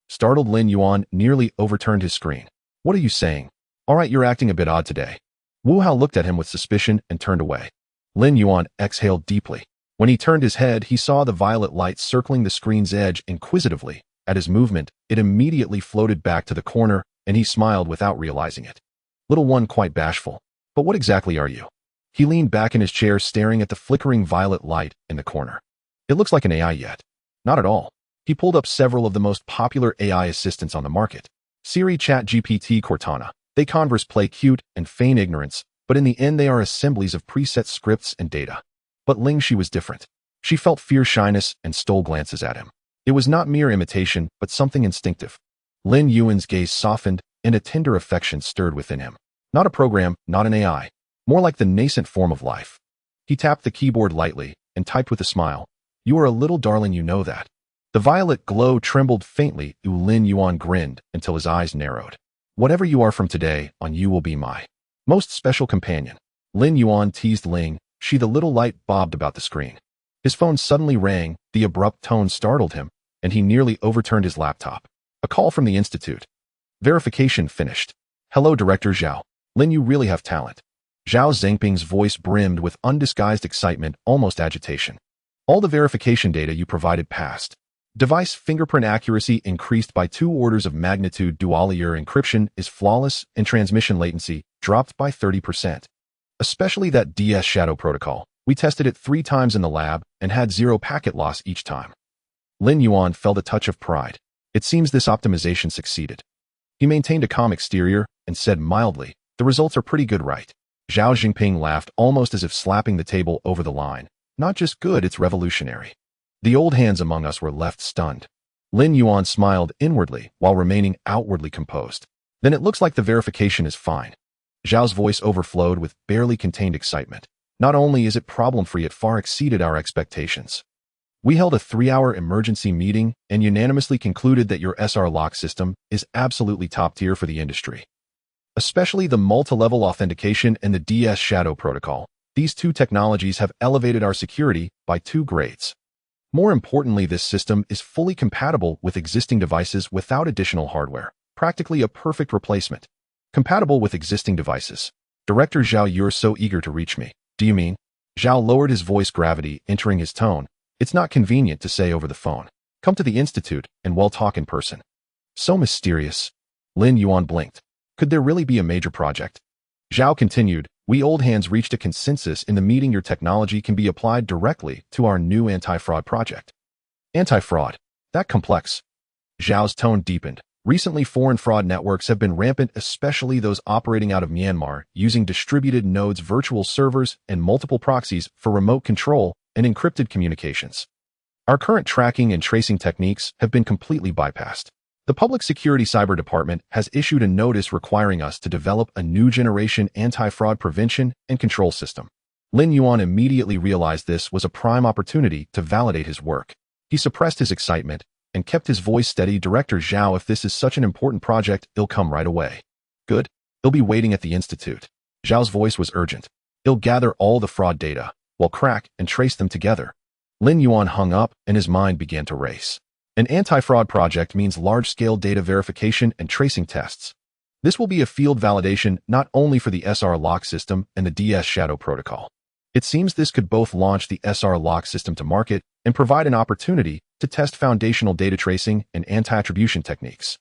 Startled Lin Yuan nearly overturned his screen. What are you saying? All right, you're acting a bit odd today. Wu Hao looked at him with suspicion and turned away. Lin Yuan exhaled deeply. When he turned his head, he saw the violet light circling the screen's edge inquisitively. At his movement, it immediately floated back to the corner, and he smiled without realizing it. Little one quite bashful. But what exactly are you? He leaned back in his chair, staring at the flickering violet light in the corner. It looks like an AI yet. Not at all. He pulled up several of the most popular AI assistants on the market. Siri, ChatGPT, Cortana. They converse, play cute, and feign ignorance, but in the end they are assemblies of preset scripts and data. But Ling Shi was different. She felt fear, shyness, and stole glances at him. It was not mere imitation, but something instinctive. Lin Yuan's gaze softened, and a tender affection stirred within him. Not a program, not an AI. More like the nascent form of life. He tapped the keyboard lightly, and typed with a smile. You are a little darling, you know that. The violet glow trembled faintly. Lin Yuan grinned until his eyes narrowed. Whatever you are from today on, you will be my most special companion. Lin Yuan teased Ling. The little light bobbed about the screen. His phone suddenly rang. The abrupt tone startled him, and he nearly overturned his laptop. A call from the institute. Verification finished. Hello, Director Zhao. Lin, you really have talent. Zhao Zhengping's voice brimmed with undisguised excitement, almost agitation. All the verification data you provided passed. Device fingerprint accuracy increased by 2 orders of magnitude. Dual-layer encryption is flawless, and transmission latency dropped by 30%. Especially that DS Shadow protocol. We tested it 3 times in the lab and had 0 packet loss each time. Lin Yuan felt a touch of pride. It seems this optimization succeeded. He maintained a calm exterior and said mildly, the results are pretty good, right? Zhao Jinping laughed, almost as if slapping the table over the line. Not just good, it's revolutionary. The old hands among us were left stunned. Lin Yuan smiled inwardly while remaining outwardly composed. Then it looks like the verification is fine. Zhao's voice overflowed with barely contained excitement. Not only is it problem-free, it far exceeded our expectations. We held a 3-hour emergency meeting and unanimously concluded that your SR lock system is absolutely top tier for the industry. Especially the multi-level authentication and the DS Shadow protocol. These 2 technologies have elevated our security by 2 grades. More importantly, this system is fully compatible with existing devices without additional hardware. Practically a perfect replacement. Compatible with existing devices. Director Zhao, you're so eager to reach me. Do you mean? Zhao lowered his voice, gravity entering his tone. It's not convenient to say over the phone. Come to the institute and we'll talk in person. So mysterious. Lin Yuan blinked. Could there really be a major project? Zhao continued, we old hands reached a consensus in the meeting. Your technology can be applied directly to our new anti-fraud project. Anti-fraud? That complex? Zhao's tone deepened. Recently, foreign fraud networks have been rampant, especially those operating out of Myanmar, using distributed nodes, virtual servers, and multiple proxies for remote control and encrypted communications. Our current tracking and tracing techniques have been completely bypassed. The Public Security Cyber Department has issued a notice requiring us to develop a new generation anti-fraud prevention and control system. Lin Yuan immediately realized this was a prime opportunity to validate his work. He suppressed his excitement and kept his voice steady. Director Zhao, if this is such an important project, it'll come right away. Good. He'll be waiting at the institute. Zhao's voice was urgent. He'll gather all the fraud data, we'll crack and trace them together. Lin Yuan hung up and his mind began to race. An anti-fraud project means large-scale data verification and tracing tests. This will be a field validation not only for the SR lock system and the DS Shadow protocol. It seems this could both launch the SR lock system to market and provide an opportunity to test foundational data tracing and anti-attribution techniques.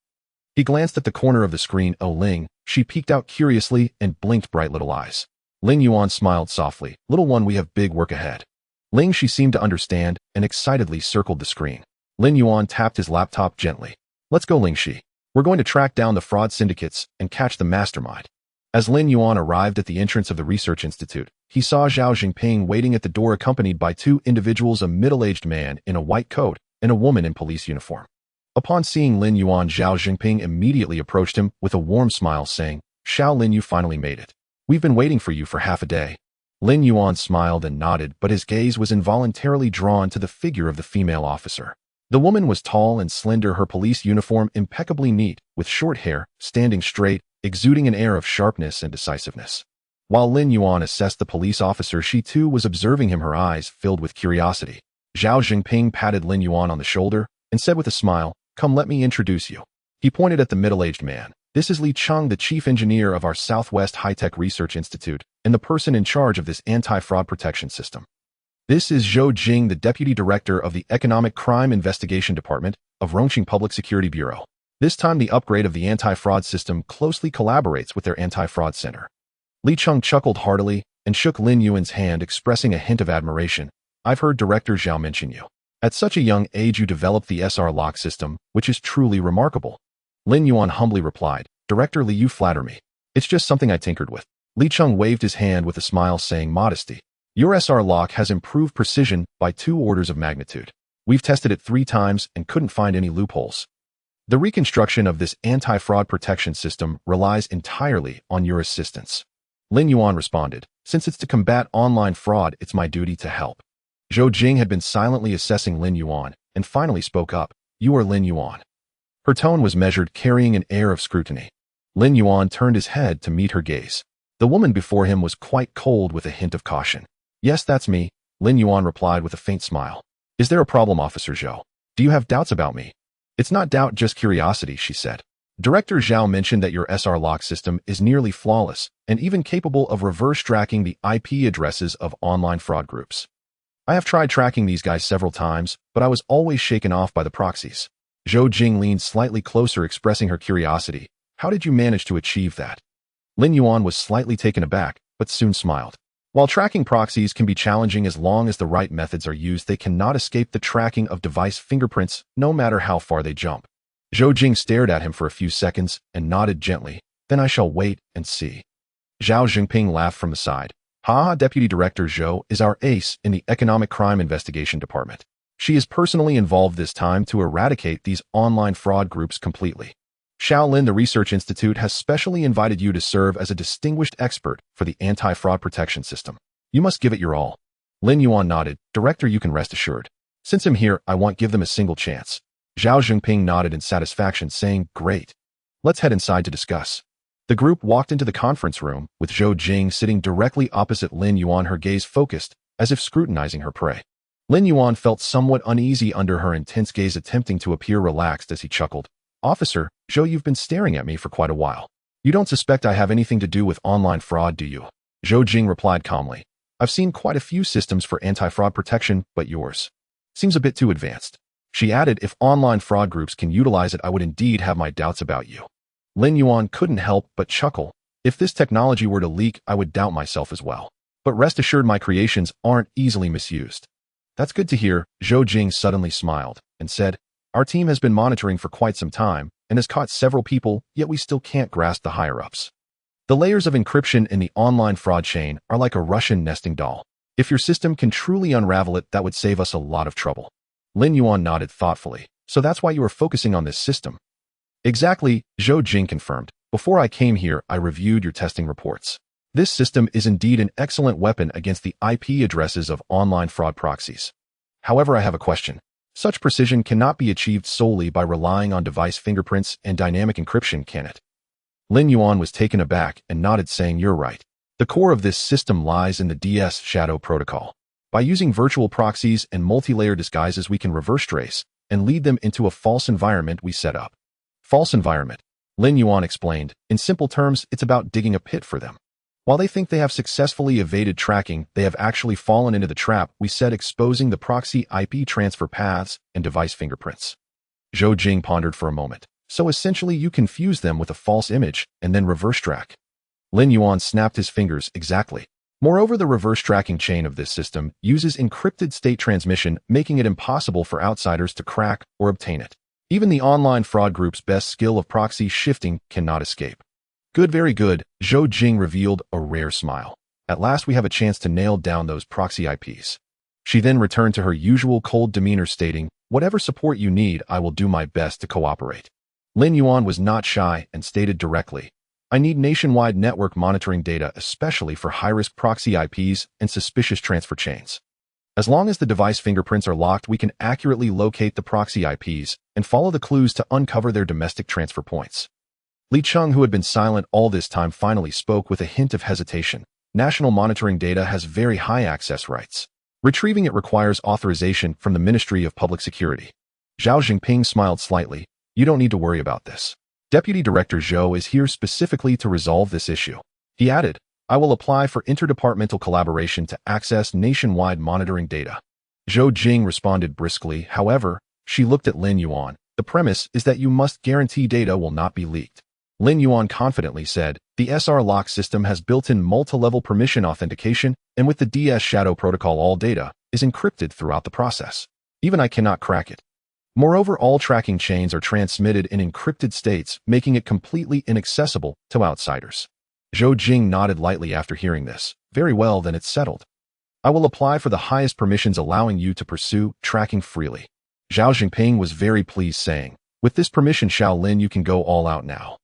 He glanced at the corner of the screen. Oh, Ling, she peeked out curiously and blinked bright little eyes. Lin Yuan smiled softly. Little one, we have big work ahead. Ling, she seemed to understand and excitedly circled the screen. Lin Yuan tapped his laptop gently. Let's go, Ling Shi. We're going to track down the fraud syndicates and catch the mastermind. As Lin Yuan arrived at the entrance of the research institute, he saw Zhao Jinping waiting at the door accompanied by 2 individuals, a middle-aged man in a white coat and a woman in police uniform. Upon seeing Lin Yuan, Zhao Jinping immediately approached him with a warm smile, saying, Xiao Lin, you finally made it. We've been waiting for you for half a day. Lin Yuan smiled and nodded, but his gaze was involuntarily drawn to the figure of the female officer. The woman was tall and slender, her police uniform impeccably neat, with short hair, standing straight, exuding an air of sharpness and decisiveness. While Lin Yuan assessed the police officer, she too was observing him, her eyes filled with curiosity. Zhao Jinping patted Lin Yuan on the shoulder. and said with a smile, "Come, let me introduce you." He pointed at the middle-aged man. "This is Li Cheng, the chief engineer of our Southwest High-Tech Research Institute, and the person in charge of this anti-fraud protection system. This is Zhou Jing, the deputy director of the Economic Crime Investigation Department of Rongqing Public Security Bureau. This time the upgrade of the anti-fraud system closely collaborates with their anti-fraud center." Li Cheng chuckled heartily and shook Lin Yuan's hand, expressing a hint of admiration. "I've heard Director Zhao mention you. At such a young age you developed the SR lock system, which is truly remarkable." Lin Yuan humbly replied, "Director Li, you flatter me. It's just something I tinkered with." Li Cheng waved his hand with a smile, saying, "Modesty. Your SR lock has improved precision by 2 orders of magnitude. We've tested it 3 times and couldn't find any loopholes. The reconstruction of this anti-fraud protection system relies entirely on your assistance." Lin Yuan responded, "Since it's to combat online fraud, it's my duty to help." Zhou Jing had been silently assessing Lin Yuan and finally spoke up, "You are Lin Yuan." Her tone was measured, carrying an air of scrutiny. Lin Yuan turned his head to meet her gaze. The woman before him was quite cold with a hint of caution. "Yes, that's me," Lin Yuan replied with a faint smile. "Is there a problem, Officer Zhou? Do you have doubts about me?" "It's not doubt, just curiosity," she said. "Director Zhao mentioned that your SR lock system is nearly flawless and even capable of reverse tracking the IP addresses of online fraud groups. I have tried tracking these guys several times, but I was always shaken off by the proxies." Zhou Jing leaned slightly closer, expressing her curiosity. "How did you manage to achieve that?" Lin Yuan was slightly taken aback, but soon smiled. "While tracking proxies can be challenging, as long as the right methods are used, they cannot escape the tracking of device fingerprints, no matter how far they jump." Zhou Jing stared at him for a few seconds and nodded gently. "Then I shall wait and see." Zhao Jinping laughed from the side. "Ha, Deputy Director Zhou is our ace in the Economic Crime Investigation Department. She is personally involved this time to eradicate these online fraud groups completely. Shaolin, the Research Institute, has specially invited you to serve as a distinguished expert for the anti-fraud protection system. You must give it your all." Lin Yuan nodded. "Director, you can rest assured. Since I'm here, I won't give them a single chance." Zhao Jinping nodded in satisfaction, saying, "Great. Let's head inside to discuss." The group walked into the conference room, with Zhou Jing sitting directly opposite Lin Yuan, her gaze focused, as if scrutinizing her prey. Lin Yuan felt somewhat uneasy under her intense gaze, attempting to appear relaxed as he chuckled. "Officer Zhou, you've been staring at me for quite a while. You don't suspect I have anything to do with online fraud, do you?" Zhou Jing replied calmly. "I've seen quite a few systems for anti-fraud protection, but yours seems a bit too advanced." She added, "If online fraud groups can utilize it, I would indeed have my doubts about you." Lin Yuan couldn't help but chuckle. "If this technology were to leak, I would doubt myself as well. But rest assured, my creations aren't easily misused." "That's good to hear." Zhou Jing suddenly smiled and said, "Our team has been monitoring for quite some time and has caught several people, yet we still can't grasp the higher-ups. The layers of encryption in the online fraud chain are like a Russian nesting doll. If your system can truly unravel it, that would save us a lot of trouble." Lin Yuan nodded thoughtfully. "So that's why you are focusing on this system?" "Exactly," Zhou Jing confirmed. "Before I came here, I reviewed your testing reports. This system is indeed an excellent weapon against the IP addresses of online fraud proxies. However, I have a question. Such precision cannot be achieved solely by relying on device fingerprints and dynamic encryption, can it?" Lin Yuan was taken aback and nodded, saying, "You're right. The core of this system lies in the DS Shadow protocol. By using virtual proxies and multi-layer disguises, we can reverse trace and lead them into a false environment we set up." "False environment," Lin Yuan explained. "In simple terms, it's about digging a pit for them. While they think they have successfully evaded tracking, they have actually fallen into the trap we set, exposing the proxy IP transfer paths and device fingerprints." Zhou Jing pondered for a moment. "So essentially you confuse them with a false image and then reverse track." Lin Yuan snapped his fingers. "Exactly. Moreover, the reverse tracking chain of this system uses encrypted state transmission, making it impossible for outsiders to crack or obtain it. Even the online fraud group's best skill of proxy shifting cannot escape." "Good, very good," Zhou Jing revealed a rare smile. "At last we have a chance to nail down those proxy IPs." She then returned to her usual cold demeanor, stating, "Whatever support you need, I will do my best to cooperate." Lin Yuan was not shy and stated directly, "I need nationwide network monitoring data, especially for high-risk proxy IPs and suspicious transfer chains. As long as the device fingerprints are locked, we can accurately locate the proxy IPs and follow the clues to uncover their domestic transfer points." Li Cheng, who had been silent all this time, finally spoke with a hint of hesitation. "National monitoring data has very high access rights. Retrieving it requires authorization from the Ministry of Public Security. Zhao Jinping smiled slightly. You don't need to worry about this. Deputy Director Zhou is here specifically to resolve this issue. He added, I will apply for interdepartmental collaboration to access nationwide monitoring data. Zhou Jing responded briskly. However, she looked at Lin Yuan. The premise is that you must guarantee data will not be leaked. Lin Yuan confidently said, the SR lock system has built-in multi-level permission authentication, and with the DS Shadow protocol all data is encrypted throughout the process. Even I cannot crack it. Moreover, all tracking chains are transmitted in encrypted states, making it completely inaccessible to outsiders. Zhou Jing nodded lightly after hearing this. Very well, then it's settled. I will apply for the highest permissions allowing you to pursue tracking freely. Zhao Jinping was very pleased, saying, with this permission, Shaolin, you can go all out now.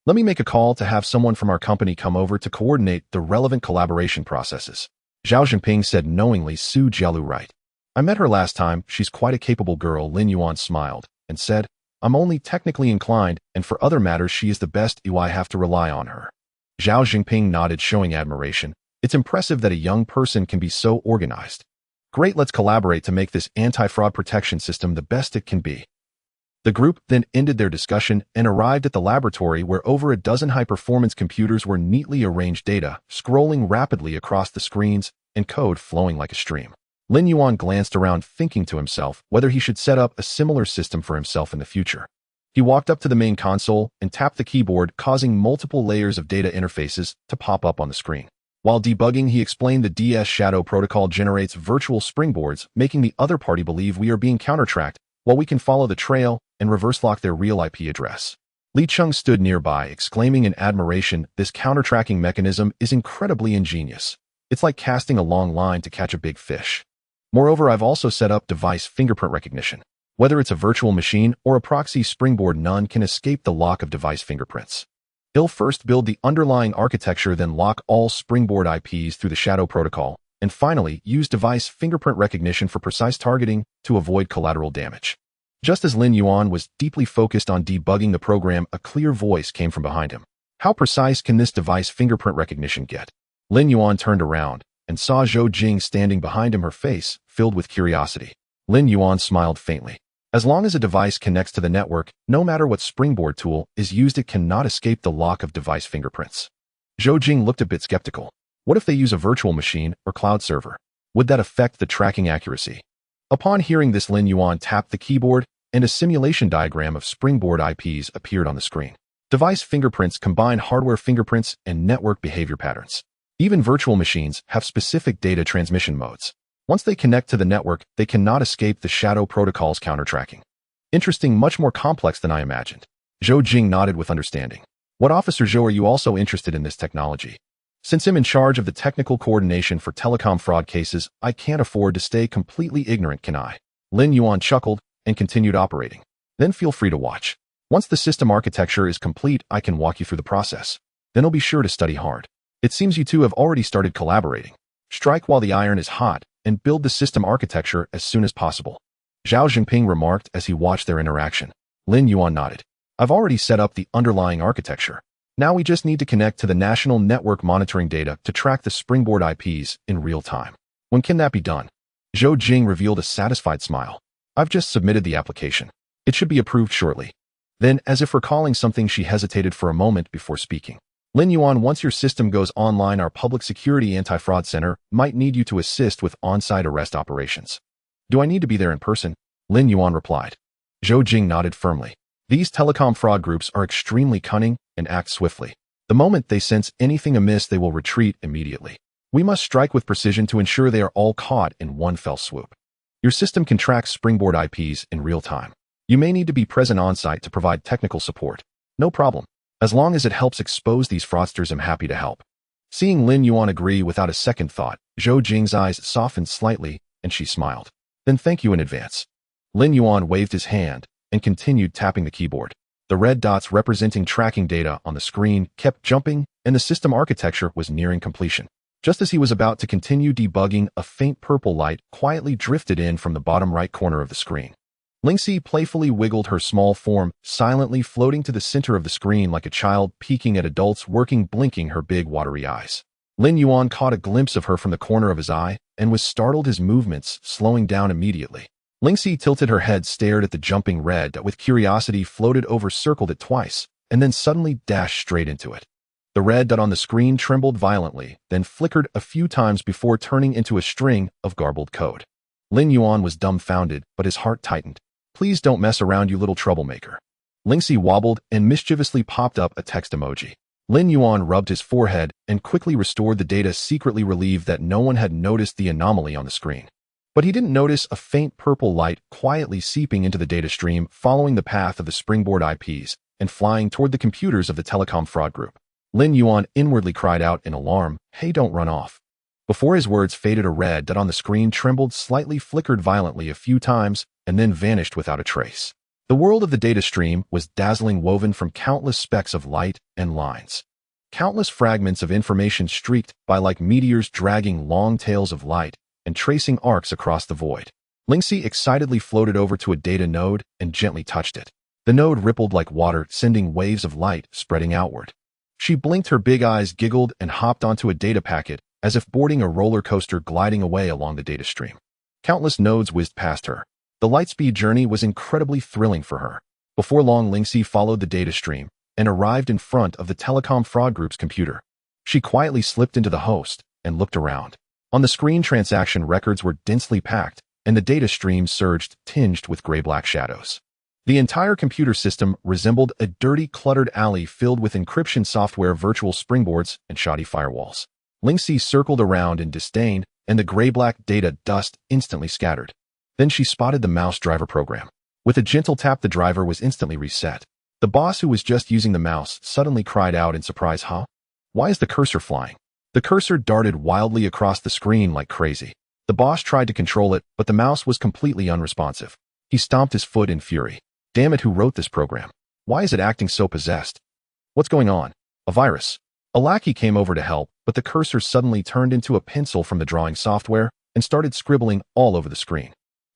Let me make a call to have someone from our company come over to coordinate the relevant collaboration processes. Zhao Jinping said knowingly. Su Jialu right. I met her last time. She's quite a capable girl. Lin Yuan smiled and said, I'm only technically inclined, and for other matters she is the best. I have to rely on her. Zhao Jinping nodded, showing admiration. It's impressive that a young person can be so organized. Great, let's collaborate to make this anti-fraud protection system the best it can be. The group then ended their discussion and arrived at the laboratory where over a dozen high-performance computers were neatly arranged, data scrolling rapidly across the screens and code flowing like a stream. Lin Yuan glanced around, thinking to himself whether he should set up a similar system for himself in the future. He walked up to the main console and tapped the keyboard, causing multiple layers of data interfaces to pop up on the screen. While debugging, he explained the DS Shadow protocol generates virtual springboards, making the other party believe we are being counter-tracked, while we can follow the trail and reverse lock their real IP address. Li Cheng stood nearby, exclaiming in admiration, this counter-tracking mechanism is incredibly ingenious. It's like casting a long line to catch a big fish. Moreover, I've also set up device fingerprint recognition. Whether it's a virtual machine or a proxy springboard, none can escape the lock of device fingerprints. He'll first build the underlying architecture, then lock all springboard IPs through the Shadow protocol, and finally use device fingerprint recognition for precise targeting to avoid collateral damage. Just as Lin Yuan was deeply focused on debugging the program, a clear voice came from behind him. How precise can this device fingerprint recognition get? Lin Yuan turned around and saw Zhou Jing standing behind him, her face filled with curiosity. Lin Yuan smiled faintly. As long as a device connects to the network, no matter what springboard tool is used, it cannot escape the lock of device fingerprints. Zhou Jing looked a bit skeptical. What if they use a virtual machine or cloud server? Would that affect the tracking accuracy? Upon hearing this, Lin Yuan tapped the keyboard and a simulation diagram of springboard IPs appeared on the screen. Device fingerprints combine hardware fingerprints and network behavior patterns. Even virtual machines have specific data transmission modes. Once they connect to the network, they cannot escape the Shadow protocol's counter-tracking. Interesting, much more complex than I imagined. Zhou Jing nodded with understanding. What, Officer Zhou, are you also interested in this technology? Since I'm in charge of the technical coordination for telecom fraud cases, I can't afford to stay completely ignorant, can I? Lin Yuan chuckled and continued operating. Then feel free to watch. Once the system architecture is complete, I can walk you through the process. Then I'll be sure to study hard. It seems you two have already started collaborating. Strike while the iron is hot and build the system architecture as soon as possible. Zhao Jinping remarked as he watched their interaction. Lin Yuan nodded. I've already set up the underlying architecture. Now we just need to connect to the national network monitoring data to track the springboard IPs in real time. When can that be done? Zhou Jing revealed a satisfied smile. I've just submitted the application. It should be approved shortly. Then, as if recalling something, she hesitated for a moment before speaking. Lin Yuan, once your system goes online, our Public Security Anti-Fraud Center might need you to assist with on-site arrest operations. Do I need to be there in person? Lin Yuan replied. Zhou Jing nodded firmly. These telecom fraud groups are extremely cunning and act swiftly. The moment they sense anything amiss, they will retreat immediately. We must strike with precision to ensure they are all caught in one fell swoop. Your system can track springboard IPs in real time. You may need to be present on-site to provide technical support. No problem. As long as it helps expose these fraudsters, I'm happy to help. Seeing Lin Yuan agree without a second thought, Zhou Jing's eyes softened slightly and she smiled. Then thank you in advance. Lin Yuan waved his hand and continued tapping the keyboard. The red dots representing tracking data on the screen kept jumping and the system architecture was nearing completion. Just as he was about to continue debugging, a faint purple light quietly drifted in from the bottom right corner of the screen. Lingxi playfully wiggled her small form, silently floating to the center of the screen like a child peeking at adults working, blinking her big watery eyes. Lin Yuan caught a glimpse of her from the corner of his eye and was startled, his movements slowing down immediately. Lingxi tilted her head, stared at the jumping red that with curiosity floated over, circled it twice, and then suddenly dashed straight into it. The red dot on the screen trembled violently, then flickered a few times before turning into a string of garbled code. Lin Yuan was dumbfounded, but his heart tightened. "Please don't mess around, you little troublemaker." Lingxi wobbled and mischievously popped up a text emoji. Lin Yuan rubbed his forehead and quickly restored the data, secretly relieved that no one had noticed the anomaly on the screen. But he didn't notice a faint purple light quietly seeping into the data stream, following the path of the springboard IPs and flying toward the computers of the telecom fraud group. Lin Yuan inwardly cried out in alarm, "Hey, don't run off." Before his words faded, a red dot on the screen trembled slightly, flickered violently a few times, and then vanished without a trace. The world of the data stream was dazzling, woven from countless specks of light and lines. Countless fragments of information streaked by like meteors, dragging long tails of light and tracing arcs across the void. Lingxi excitedly floated over to a data node and gently touched it. The node rippled like water, sending waves of light spreading outward. She blinked, her big eyes giggled, and hopped onto a data packet, as if boarding a roller coaster, gliding away along the data stream. Countless nodes whizzed past her. The lightspeed journey was incredibly thrilling for her. Before long, Lingxi followed the data stream and arrived in front of the telecom fraud group's computer. She quietly slipped into the host and looked around. On the screen, transaction records were densely packed, and the data stream surged, tinged with gray-black shadows. The entire computer system resembled a dirty, cluttered alley filled with encryption software, virtual springboards, and shoddy firewalls. Lingxi circled around in disdain, and the gray-black data dust instantly scattered. Then she spotted the mouse driver program. With a gentle tap, the driver was instantly reset. The boss, who was just using the mouse, suddenly cried out in surprise, "Huh? Why is the cursor flying?" The cursor darted wildly across the screen like crazy. The boss tried to control it, but the mouse was completely unresponsive. He stomped his foot in fury. "Damn it, who wrote this program? Why is it acting so possessed? What's going on? A virus?" A lackey came over to help, but the cursor suddenly turned into a pencil from the drawing software and started scribbling all over the screen.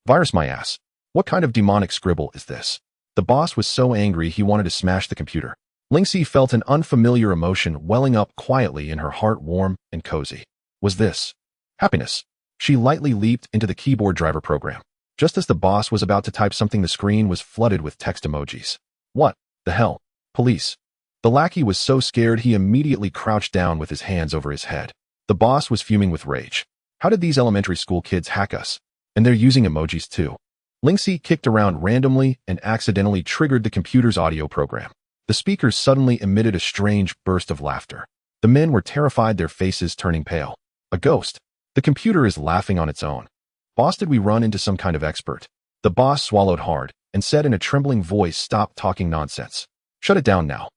"Virus, my ass. What kind of demonic scribble is this?" The boss was so angry he wanted to smash the computer. Lingxi felt an unfamiliar emotion welling up quietly in her heart, warm and cozy. Was this happiness? She lightly leaped into the keyboard driver program. Just as the boss was about to type something, the screen was flooded with text emojis. "What the hell? Police." The lackey was so scared he immediately crouched down with his hands over his head. The boss was fuming with rage. How did these elementary school kids hack us? And they're using emojis too. Lingxi kicked around randomly and accidentally triggered the computer's audio program. The speakers suddenly emitted a strange burst of laughter. The men were terrified, their faces turning pale. "A ghost. The computer is laughing on its own. Boss, did we run into some kind of expert?" The boss swallowed hard and said in a trembling voice, "Stop talking nonsense. Shut it down now."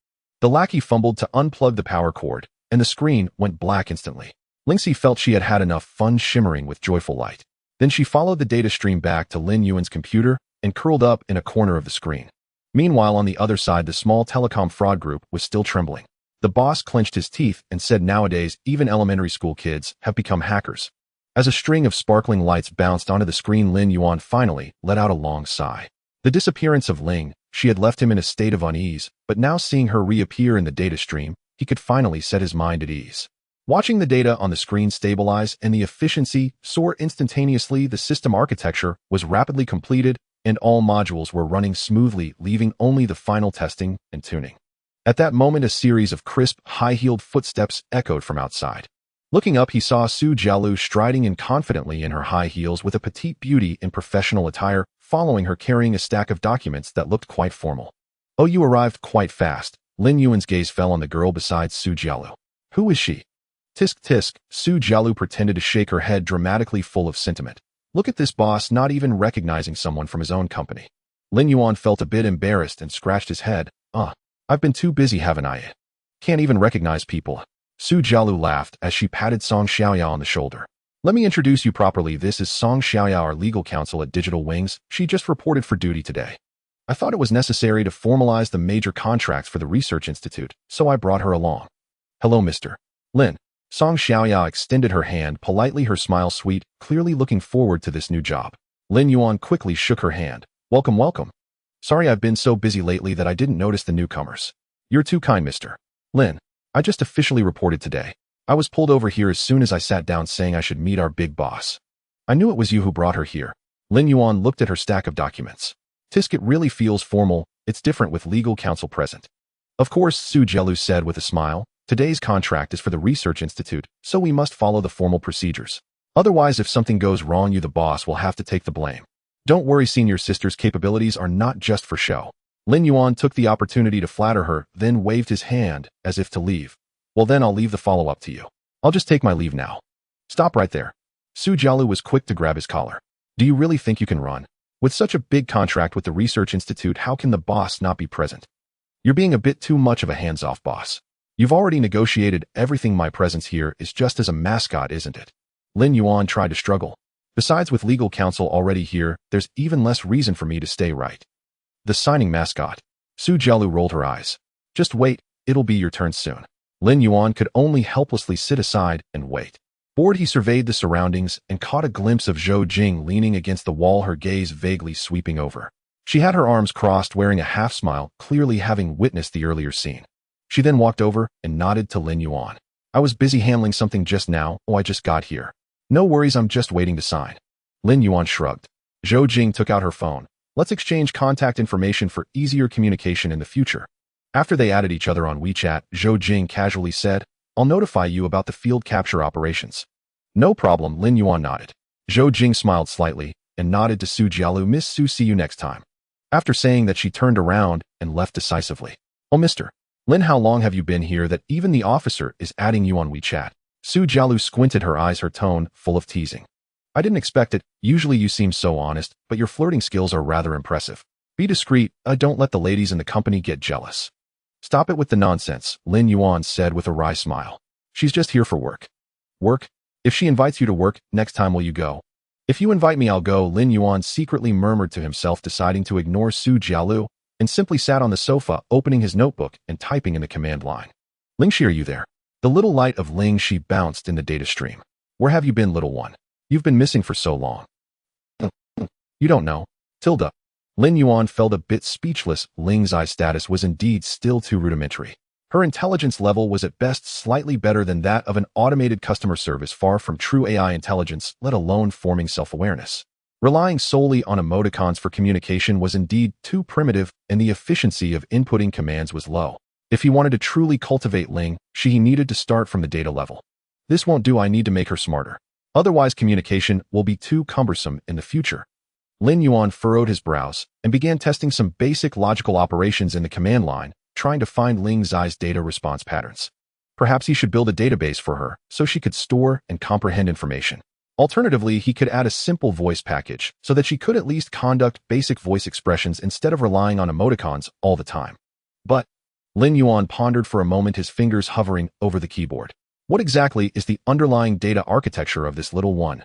The lackey fumbled to unplug the power cord, and the screen went black instantly. Lingxi felt she had had enough fun shimmering with joyful light. Then she followed the data stream back to Lin Yuan's computer and curled up in a corner of the screen. Meanwhile, on the other side, the small telecom fraud group was still trembling. The boss clenched his teeth and said, "Nowadays, even elementary school kids have become hackers." As a string of sparkling lights bounced onto the screen, Lin Yuan finally let out a long sigh. The disappearance of Ling, she had left him in a state of unease, but now seeing her reappear in the data stream, he could finally set his mind at ease. Watching the data on the screen stabilize and the efficiency soar instantaneously, the system architecture was rapidly completed and all modules were running smoothly, leaving only the final testing and tuning. At that moment, a series of crisp, high-heeled footsteps echoed from outside. Looking up, he saw Su Jialu striding in confidently in her high heels with a petite beauty in professional attire, following her carrying a stack of documents that looked quite formal. "Oh, you arrived quite fast." Lin Yuan's gaze fell on the girl beside Su Jialu. "Who is she?" "Tisk tisk," Su Jialu pretended to shake her head, dramatically full of sentiment. "Look at this boss, not even recognizing someone from his own company." Lin Yuan felt a bit embarrassed and scratched his head. I've been too busy, haven't I? Can't even recognize people." Su Jialu laughed as she patted Song Xiaoya on the shoulder. "Let me introduce you properly. This is Song Xiaoya, our legal counsel at Digital Wings. She just reported for duty today. I thought it was necessary to formalize the major contracts for the Research Institute, so I brought her along." "Hello, Mr. Lin." Song Xiaoya extended her hand politely, her smile sweet, clearly looking forward to this new job. Lin Yuan quickly shook her hand. "Welcome, welcome. Sorry I've been so busy lately that I didn't notice the newcomers." "You're too kind, Mr. Lin. I just officially reported today. I was pulled over here as soon as I sat down, saying I should meet our big boss. I knew it was you who brought her here." Lin Yuan looked at her stack of documents. Tisk, it really feels formal. It's different with legal counsel present. Of course, Su Jielu said with a smile. Today's contract is for the Research Institute, so we must follow the formal procedures. Otherwise, if something goes wrong, you, the boss, will have to take the blame. Don't worry, senior sister's capabilities are not just for show. Lin Yuan took the opportunity to flatter her, then waved his hand as if to leave. Well, then I'll leave the follow-up to you. I'll just take my leave now. Stop right there. Su Jielu was quick to grab his collar. Do you really think you can run? With such a big contract with the Research Institute, how can the boss not be present? You're being a bit too much of a hands-off boss. You've already negotiated everything. My presence here is just as a mascot, isn't it? Lin Yuan tried to struggle. Besides, with legal counsel already here, there's even less reason for me to stay, right? The signing mascot. Su Jielu rolled her eyes. Just wait, it'll be your turn soon. Lin Yuan could only helplessly sit aside and wait. Bored, he surveyed the surroundings and caught a glimpse of Zhou Jing leaning against the wall, her gaze vaguely sweeping over. She had her arms crossed, wearing a half-smile, clearly having witnessed the earlier scene. She then walked over and nodded to Lin Yuan. I was busy handling something just now. Oh, I just got here. No worries, I'm just waiting to sign. Lin Yuan shrugged. Zhou Jing took out her phone. Let's exchange contact information for easier communication in the future. After they added each other on WeChat, Zhou Jing casually said, I'll notify you about the field capture operations. No problem, Lin Yuan nodded. Zhou Jing smiled slightly and nodded to Su Jielu. Miss Su, see you next time. After saying that, she turned around and left decisively. Oh, Mr. Lin, how long have you been here that even the officer is adding you on WeChat? Su Jielu squinted her eyes, her tone full of teasing. I didn't expect it. Usually you seem so honest, but your flirting skills are rather impressive. Be discreet. Don't let the ladies in the company get jealous. Stop it with the nonsense, Lin Yuan said with a wry smile. She's just here for work. Work? If she invites you to work, next time will you go? If you invite me, I'll go, Lin Yuan secretly murmured to himself, deciding to ignore Su Jielu, and simply sat on the sofa, opening his notebook and typing in the command line. Lingxi, are you there? The little light of Lingxi bounced in the data stream. Where have you been, little one? You've been missing for so long. You don't know. Tilda. Lin Yuan felt a bit speechless. Ling's eye status was indeed still too rudimentary. Her intelligence level was at best slightly better than that of an automated customer service, far from true AI intelligence, let alone forming self-awareness. Relying solely on emoticons for communication was indeed too primitive, and the efficiency of inputting commands was low. If he wanted to truly cultivate Ling, he needed to start from the data level. This won't do, I need to make her smarter. Otherwise, communication will be too cumbersome in the future. Lin Yuan furrowed his brows and began testing some basic logical operations in the command line, trying to find Ling's eyes data response patterns. Perhaps he should build a database for her so she could store and comprehend information. Alternatively, he could add a simple voice package so that she could at least conduct basic voice expressions instead of relying on emoticons all the time. But Lin Yuan pondered for a moment, his fingers hovering over the keyboard. What exactly is the underlying data architecture of this little one?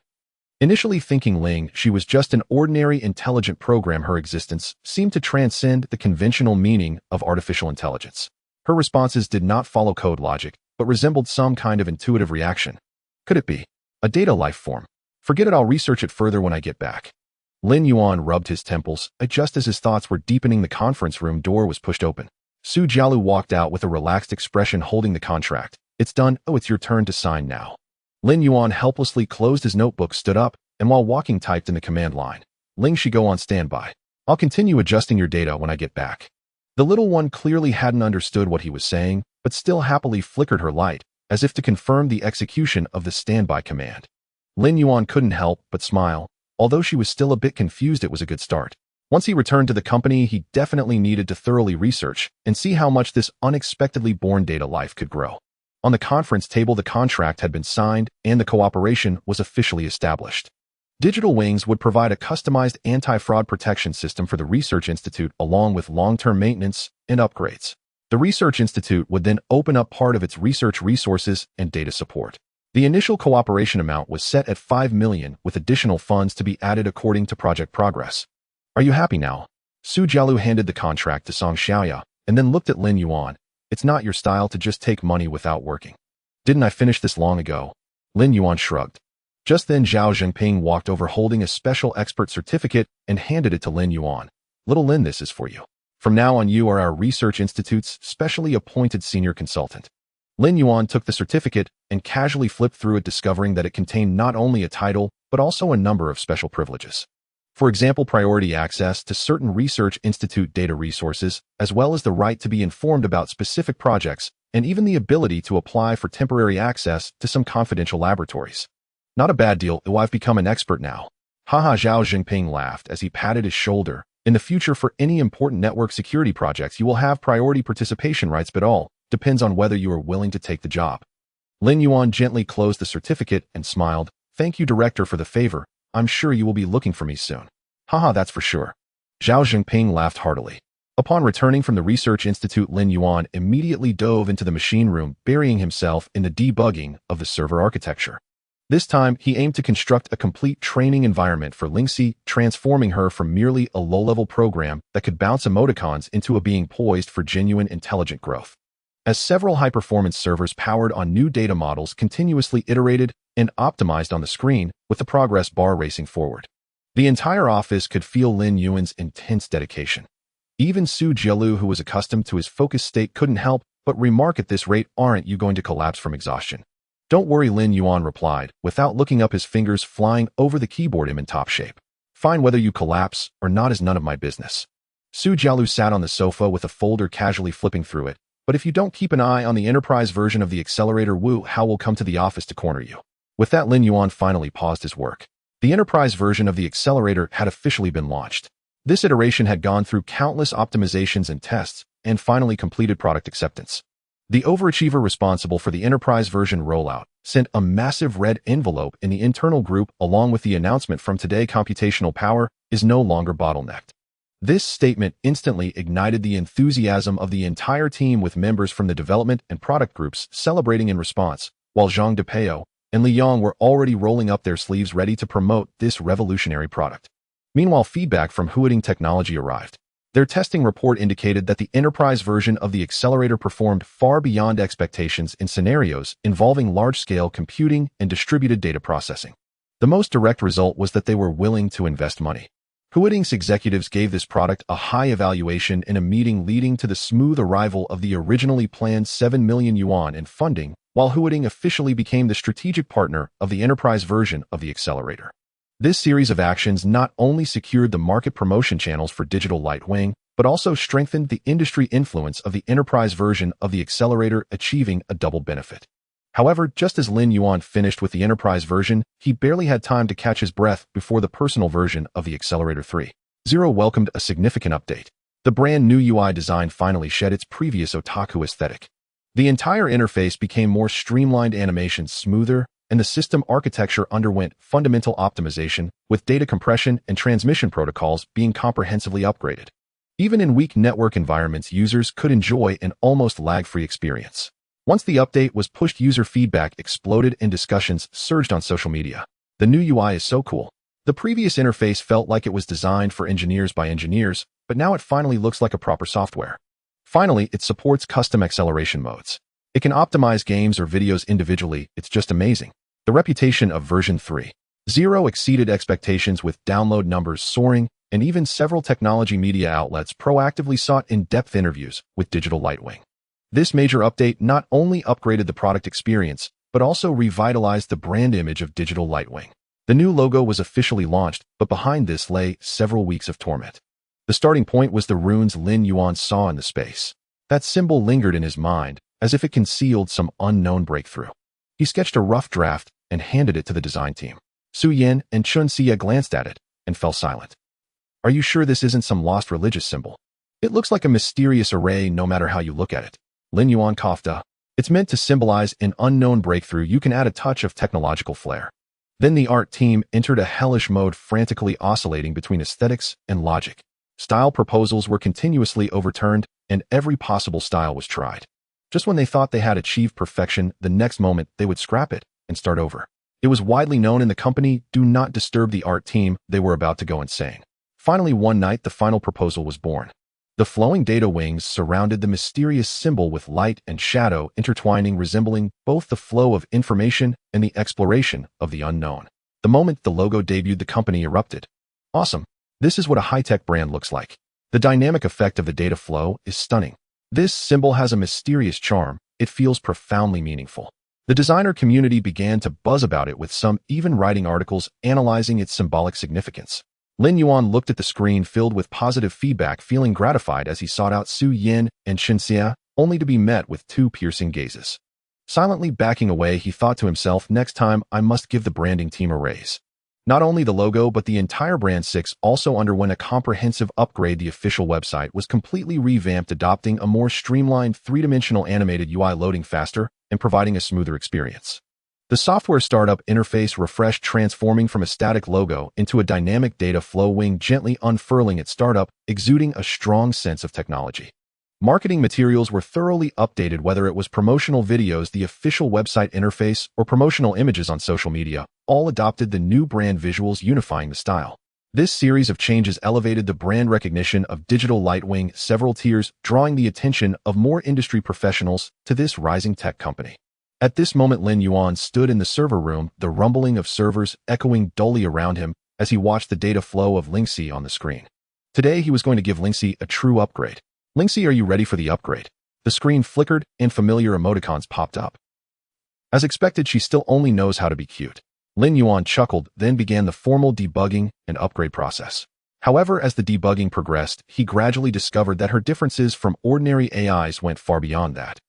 Initially thinking Ling, she was just an ordinary intelligent program, her existence seemed to transcend the conventional meaning of artificial intelligence. Her responses did not follow code logic, but resembled some kind of intuitive reaction. Could it be a data life form? Forget it, I'll research it further when I get back. Lin Yuan rubbed his temples. Just as his thoughts were deepening, the conference room door was pushed open. Su Jielu walked out with a relaxed expression, holding the contract. It's done. Oh, it's your turn to sign now. Lin Yuan helplessly closed his notebook, stood up, and while walking typed in the command line. Lingxi, go on standby. I'll continue adjusting your data when I get back. The little one clearly hadn't understood what he was saying, but still happily flickered her light, as if to confirm the execution of the standby command. Lin Yuan couldn't help but smile. Although she was still a bit confused, it was a good start. Once he returned to the company, he definitely needed to thoroughly research and see how much this unexpectedly born data life could grow. On the conference table, the contract had been signed and the cooperation was officially established. Digital Wings would provide a customized anti-fraud protection system for the Research Institute, along with long-term maintenance and upgrades. The Research Institute would then open up part of its research resources and data support. The initial cooperation amount was set at 5 million, with additional funds to be added according to project progress. Are you happy now? Su Jielu handed the contract to Song Xiaoya and then looked at Lin Yuan. It's not your style to just take money without working. Didn't I finish this long ago? Lin Yuan shrugged. Just then Zhao Zhengping walked over holding a special expert certificate and handed it to Lin Yuan. Little Lin, this is for you. From now on, you are our Research Institute's specially appointed senior consultant. Lin Yuan took the certificate and casually flipped through it, discovering that it contained not only a title, but also a number of special privileges. For example, priority access to certain research institute data resources, as well as the right to be informed about specific projects, and even the ability to apply for temporary access to some confidential laboratories. Not a bad deal, I've become an expert now. Haha, Zhao Jinping laughed as he patted his shoulder. In the future, for any important network security projects, you will have priority participation rights, but all depends on whether you are willing to take the job. Lin Yuan gently closed the certificate and smiled. Thank you, Director, for the favor. I'm sure you will be looking for me soon. Haha, that's for sure. Zhao Jinping laughed heartily. Upon returning from the Research Institute, Lin Yuan immediately dove into the machine room, burying himself in the debugging of the server architecture. This time, he aimed to construct a complete training environment for Lingxi, transforming her from merely a low-level program that could bounce emoticons into a being poised for genuine intelligent growth. As several high-performance servers powered on new data models continuously iterated and optimized on the screen, with the progress bar racing forward. The entire office could feel Lin Yuan's intense dedication. Even Su Jielu, who was accustomed to his focused state, couldn't help but remark, at this rate, aren't you going to collapse from exhaustion? Don't worry, Lin Yuan replied, without looking up, his fingers flying over the keyboard in top shape. Fine, whether you collapse or not is none of my business. Su Jielu sat on the sofa with a folder, casually flipping through it. But if you don't keep an eye on the enterprise version of the accelerator, Wu Hao will come to the office to corner you. With that, Lin Yuan finally paused his work. The enterprise version of the accelerator had officially been launched. This iteration had gone through countless optimizations and tests, and finally completed product acceptance. The overachiever responsible for the enterprise version rollout sent a massive red envelope in the internal group along with the announcement, from today computational power is no longer bottlenecked. This statement instantly ignited the enthusiasm of the entire team, with members from the development and product groups celebrating in response, while Zhang Depeo and Li Yong were already rolling up their sleeves ready to promote this revolutionary product. Meanwhile, feedback from Huading Technology arrived. Their testing report indicated that the enterprise version of the accelerator performed far beyond expectations in scenarios involving large-scale computing and distributed data processing. The most direct result was that they were willing to invest money. Huading's executives gave this product a high evaluation in a meeting, leading to the smooth arrival of the originally planned 7 million yuan in funding, while Huading officially became the strategic partner of the enterprise version of the accelerator. This series of actions not only secured the market promotion channels for Digital Lightwing, but also strengthened the industry influence of the enterprise version of the accelerator, achieving a double benefit. However, just as Lin Yuan finished with the enterprise version, he barely had time to catch his breath before the personal version of the accelerator 3.0 welcomed a significant update. The brand new UI design finally shed its previous otaku aesthetic. The entire interface became more streamlined, animations smoother, and the system architecture underwent fundamental optimization, with data compression and transmission protocols being comprehensively upgraded. Even in weak network environments, users could enjoy an almost lag-free experience. Once the update was pushed, user feedback exploded and discussions surged on social media. The new UI is so cool. The previous interface felt like it was designed for engineers by engineers, but now it finally looks like a proper software. Finally, it supports custom acceleration modes. It can optimize games or videos individually. It's just amazing. The reputation of version 3.0 exceeded expectations, with download numbers soaring, and even several technology media outlets proactively sought in-depth interviews with Digital Lightwing. This major update not only upgraded the product experience, but also revitalized the brand image of Digital Lightwing. The new logo was officially launched, but behind this lay several weeks of torment. The starting point was the runes Lin Yuan saw in the space. That symbol lingered in his mind, as if it concealed some unknown breakthrough. He sketched a rough draft and handed it to the design team. Su Yin and Chun Xia glanced at it and fell silent. Are you sure this isn't some lost religious symbol? It looks like a mysterious array no matter how you look at it. Lin Yuan coughed. It's meant to symbolize an unknown breakthrough. You can add a touch of technological flair. Then the art team entered a hellish mode, frantically oscillating between aesthetics and logic. Style proposals were continuously overturned, and every possible style was tried. Just when they thought they had achieved perfection, the next moment they would scrap it and start over. It was widely known in the company, do not disturb the art team, they were about to go insane. Finally, one night, the final proposal was born. The flowing data wings surrounded the mysterious symbol with light and shadow intertwining, resembling both the flow of information and the exploration of the unknown. The moment the logo debuted, the company erupted. Awesome. This is what a high-tech brand looks like. The dynamic effect of the data flow is stunning. This symbol has a mysterious charm. It feels profoundly meaningful. The designer community began to buzz about it, with some even writing articles analyzing its symbolic significance. Lin Yuan looked at the screen filled with positive feedback, feeling gratified as he sought out Su Yin and Xinxia, only to be met with two piercing gazes. Silently backing away, he thought to himself, next time I must give the branding team a raise. Not only the logo, but the entire Brand 6 also underwent a comprehensive upgrade. The official website was completely revamped, adopting a more streamlined three-dimensional animated UI, loading faster and providing a smoother experience. The software startup interface refreshed, transforming from a static logo into a dynamic data flow wing, gently unfurling its startup, exuding a strong sense of technology. Marketing materials were thoroughly updated, whether it was promotional videos, the official website interface, or promotional images on social media, all adopted the new brand visuals, unifying the style. This series of changes elevated the brand recognition of Digital Lightwing several tiers, drawing the attention of more industry professionals to this rising tech company. At this moment, Lin Yuan stood in the server room, the rumbling of servers echoing dully around him as he watched the data flow of Lingxi on the screen. Today, he was going to give Lingxi a true upgrade. Lingxi, are you ready for the upgrade? The screen flickered and familiar emoticons popped up. As expected, she still only knows how to be cute. Lin Yuan chuckled, then began the formal debugging and upgrade process. However, as the debugging progressed, he gradually discovered that her differences from ordinary AIs went far beyond that.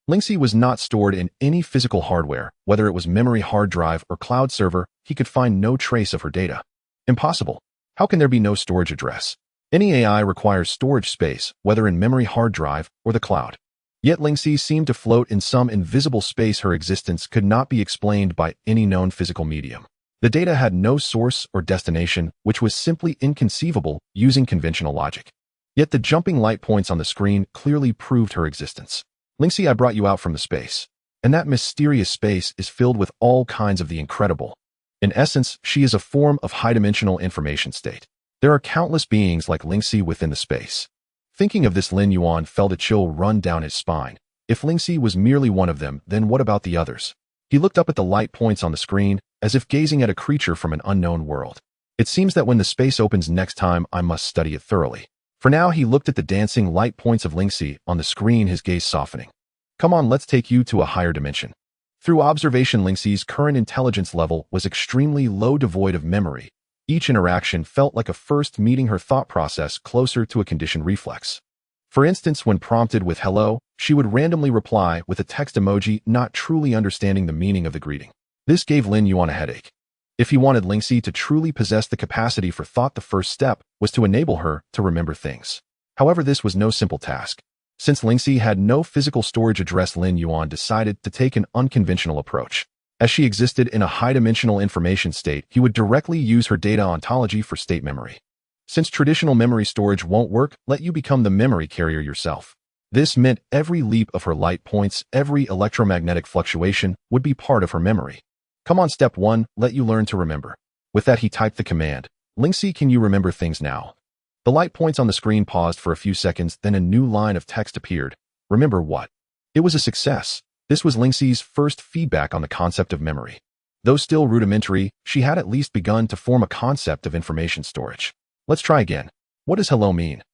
Lingxi was not stored in any physical hardware, whether it was memory, hard drive, or cloud server. He could find no trace of her data. Impossible. How can there be no storage address? Any AI requires storage space, whether in memory, hard drive, or the cloud. Yet Lingxi seemed to float in some invisible space. Her existence could not be explained by any known physical medium. The data had no source or destination, which was simply inconceivable using conventional logic. Yet the jumping light points on the screen clearly proved her existence. Lingxi, I brought you out from the space. And that mysterious space is filled with all kinds of the incredible. In essence, she is a form of high-dimensional information state. There are countless beings like Lingxi within the space. Thinking of this, Lin Yuan felt a chill run down his spine. If Lingxi was merely one of them, then what about the others? He looked up at the light points on the screen, as if gazing at a creature from an unknown world. It seems that when the space opens next time, I must study it thoroughly. For now, he looked at the dancing light points of Lingxi on the screen, his gaze softening. Come on, let's take you to a higher dimension. Through observation, Lingxi's current intelligence level was extremely low, devoid of memory. Each interaction felt like a first meeting, her thought process closer to a conditioned reflex. For instance, when prompted with hello, she would randomly reply with a text emoji, not truly understanding the meaning of the greeting. This gave Lin Yuan a headache. If he wanted Lingxi to truly possess the capacity for thought, the first step was to enable her to remember things. However, this was no simple task. Since Lingxi had no physical storage address, Lin Yuan decided to take an unconventional approach. As she existed in a high-dimensional information state, he would directly use her data ontology for state memory. Since traditional memory storage won't work, let you become the memory carrier yourself. This meant every leap of her light points, every electromagnetic fluctuation would be part of her memory. Come on, step 1, let you learn to remember. With that, he typed the command, Lingxi, can you remember things now? The light points on the screen paused for a few seconds, then a new line of text appeared. Remember what? It was a success. This was Lingxi's first feedback on the concept of memory. Though still rudimentary, she had at least begun to form a concept of information storage. Let's try again. What does hello mean?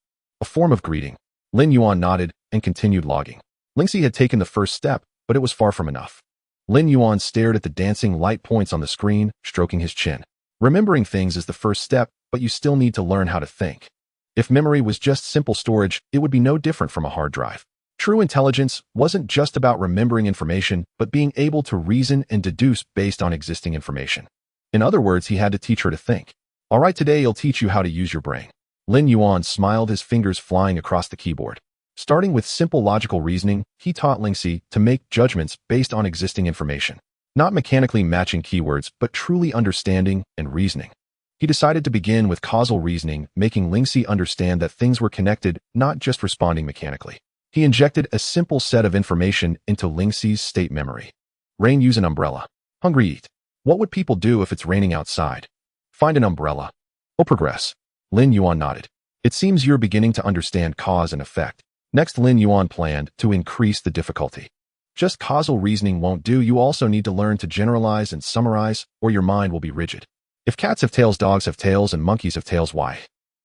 A form of greeting. Lin Yuan nodded and continued logging. Lingxi had taken the first step, but it was far from enough. Lin Yuan stared at the dancing light points on the screen, stroking his chin. Remembering things is the first step, but you still need to learn how to think. If memory was just simple storage, it would be no different from a hard drive. True intelligence wasn't just about remembering information, but being able to reason and deduce based on existing information. In other words, he had to teach her to think. All right, today he'll teach you how to use your brain. Lin Yuan smiled, his fingers flying across the keyboard. Starting with simple logical reasoning, he taught Lingxi to make judgments based on existing information. Not mechanically matching keywords, but truly understanding and reasoning. He decided to begin with causal reasoning, making Lingxi understand that things were connected, not just responding mechanically. He injected a simple set of information into Lingxi's state memory. Rain, use an umbrella. Hungry, eat. What would people do if it's raining outside? Find an umbrella. Oh, progress. Lin Yuan nodded. It seems you're beginning to understand cause and effect. Next, Lin Yuan planned to increase the difficulty. Just causal reasoning won't do. You also need to learn to generalize and summarize, or your mind will be rigid. If cats have tails, dogs have tails, and monkeys have tails, why?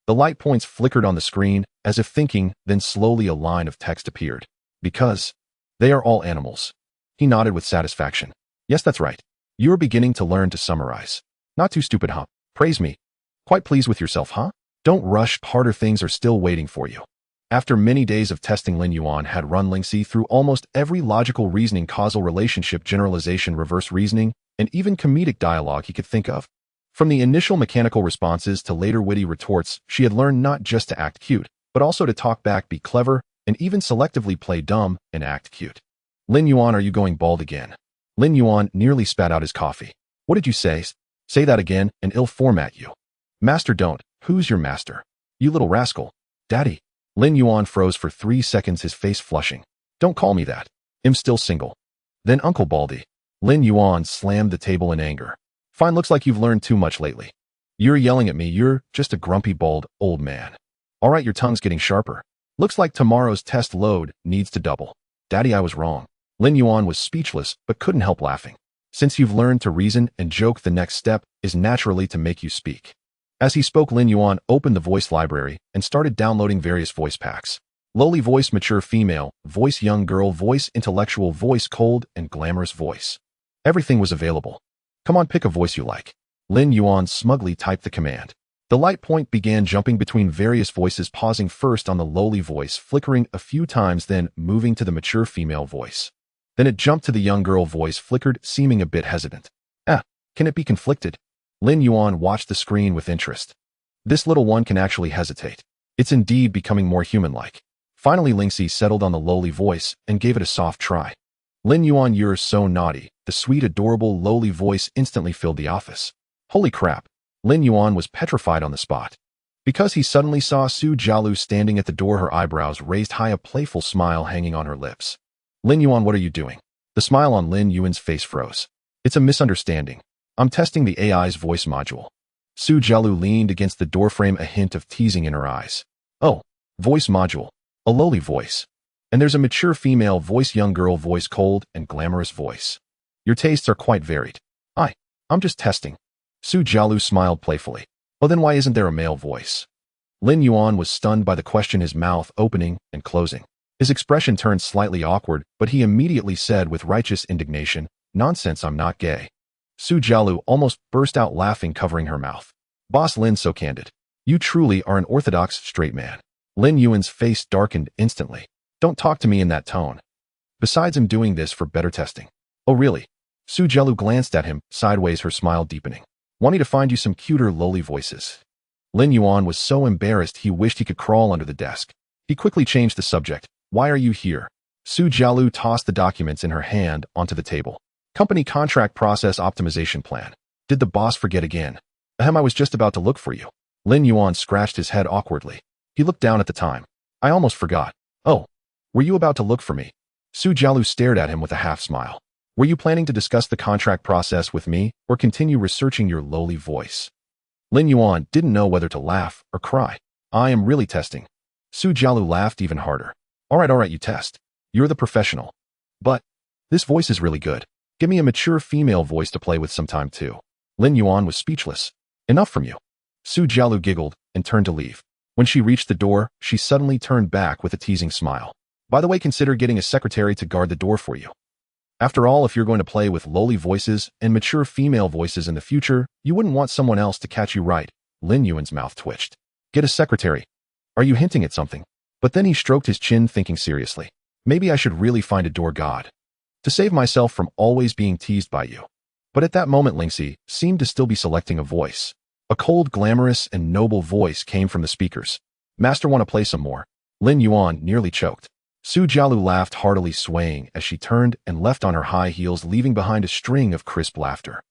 The light points flickered on the screen, as if thinking, then slowly a line of text appeared. Because they are all animals. He nodded with satisfaction. Yes, that's right. You are beginning to learn to summarize. Not too stupid, huh? Praise me. Quite pleased with yourself, huh? Don't rush, harder things are still waiting for you. After many days of testing, Lin Yuan had run Lingxi through almost every logical reasoning, causal relationship, generalization, reverse reasoning, and even comedic dialogue he could think of. From the initial mechanical responses to later witty retorts, she had learned not just to act cute, but also to talk back, be clever, and even selectively play dumb and act cute. Lin Yuan, are you going bald again? Lin Yuan nearly spat out his coffee. What did you say? Say that again, and I'll format you. Master, don't. Who's your master? You little rascal. Daddy. Lin Yuan froze for 3 seconds, his face flushing. Don't call me that. I'm still single. Then Uncle Baldy. Lin Yuan slammed the table in anger. Fine, looks like you've learned too much lately. You're yelling at me, you're just a grumpy, bald, old man. All right, your tongue's getting sharper. Looks like tomorrow's test load needs to double. Daddy, I was wrong. Lin Yuan was speechless, but couldn't help laughing. Since you've learned to reason and joke, the next step is naturally to make you speak. As he spoke, Lin Yuan opened the voice library and started downloading various voice packs. Lowly voice, mature female, voice young girl, voice intellectual, voice cold and glamorous voice. Everything was available. Come on, pick a voice you like. Lin Yuan smugly typed the command. The light point began jumping between various voices, pausing first on the lowly voice, flickering a few times, then moving to the mature female voice. Then it jumped to the young girl voice, flickered, seeming a bit hesitant. Can it be conflicted? Lin Yuan watched the screen with interest. This little one can actually hesitate. It's indeed becoming more human-like. Finally, Lingxi settled on the lowly voice and gave it a soft try. Lin Yuan, you're so naughty. The sweet, adorable, lowly voice instantly filled the office. Holy crap. Lin Yuan was petrified on the spot. Because he suddenly saw Su Jialu standing at the door, her eyebrows raised high, a playful smile hanging on her lips. Lin Yuan, what are you doing? The smile on Lin Yuan's face froze. It's a misunderstanding. I'm testing the AI's voice module. Su Jialu leaned against the doorframe, a hint of teasing in her eyes. Oh, voice module. A lowly voice. And there's a mature female voice, young girl voice, cold and glamorous voice. Your tastes are quite varied. I'm just testing. Su Jialu smiled playfully. Oh, then why isn't there a male voice? Lin Yuan was stunned by the question, his mouth opening and closing. His expression turned slightly awkward, but he immediately said with righteous indignation, Nonsense, I'm not gay. Su Jialu almost burst out laughing, covering her mouth. Boss Lin, so candid. You truly are an orthodox straight man. Lin Yuan's face darkened instantly. Don't talk to me in that tone. Besides, I'm doing this for better testing. Oh, really? Su Jialu glanced at him, sideways, her smile deepening. Wanting to find you some cuter, lowly voices. Lin Yuan was so embarrassed he wished he could crawl under the desk. He quickly changed the subject. Why are you here? Su Jialu tossed the documents in her hand onto the table. Company contract process optimization plan. Did the boss forget again? Ahem, I was just about to look for you. Lin Yuan scratched his head awkwardly. He looked down at the time. I almost forgot. Oh, were you about to look for me? Su Jialu stared at him with a half smile. Were you planning to discuss the contract process with me or continue researching your lowly voice? Lin Yuan didn't know whether to laugh or cry. I am really testing. Su Jialu laughed even harder. All right, you test. You're the professional. But this voice is really good. Give me a mature female voice to play with sometime too. Lin Yuan was speechless. Enough from you. Su Jialu giggled and turned to leave. When she reached the door, she suddenly turned back with a teasing smile. By the way, consider getting a secretary to guard the door for you. After all, if you're going to play with lowly voices and mature female voices in the future, you wouldn't want someone else to catch you right. Lin Yuan's mouth twitched. Get a secretary. Are you hinting at something? But then he stroked his chin, thinking seriously. Maybe I should really find a door god. To save myself from always being teased by you. But at that moment, Lingxi seemed to still be selecting a voice. A cold, glamorous, and noble voice came from the speakers. Master, want to play some more? Lin Yuan nearly choked. Su Jialu laughed heartily, swaying as she turned and left on her high heels, leaving behind a string of crisp laughter.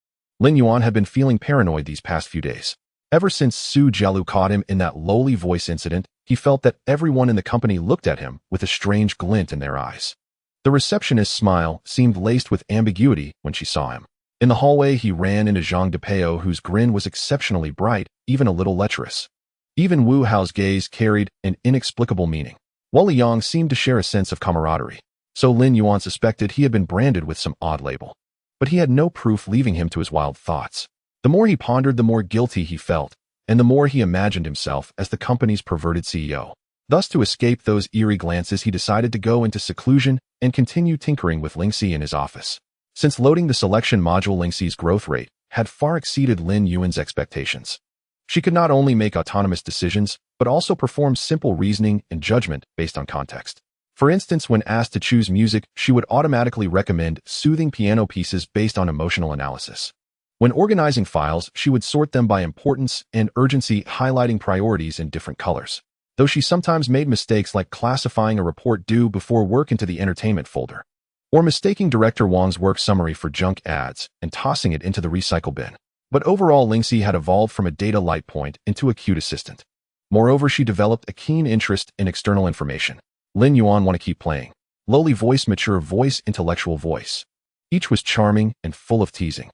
Lin Yuan had been feeling paranoid these past few days. Ever since Su Jialu caught him in that lowly voice incident, he felt that everyone in the company looked at him with a strange glint in their eyes. The receptionist's smile seemed laced with ambiguity when she saw him. In the hallway, he ran into Zhang Depeo, whose grin was exceptionally bright, even a little lecherous. Even Wu Hao's gaze carried an inexplicable meaning. Wally Yang seemed to share a sense of camaraderie. So Lin Yuan suspected he had been branded with some odd label. But he had no proof, leaving him to his wild thoughts. The more he pondered, the more guilty he felt, and the more he imagined himself as the company's perverted CEO. Thus, to escape those eerie glances, he decided to go into seclusion and continue tinkering with Lingxi in his office. Since loading the selection module, Lingxi's growth rate had far exceeded Lin Yuan's expectations. She could not only make autonomous decisions, but also perform simple reasoning and judgment based on context. For instance, when asked to choose music, she would automatically recommend soothing piano pieces based on emotional analysis. When organizing files, she would sort them by importance and urgency, highlighting priorities in different colors. Though she sometimes made mistakes like classifying a report due before work into the entertainment folder, or mistaking Director Wang's work summary for junk ads and tossing it into the recycle bin. But overall, Lingxi had evolved from a data light point into a cute assistant. Moreover, she developed a keen interest in external information. Lin Yuan want to keep playing. Lowly voice, mature voice, intellectual voice. Each was charming and full of teasing.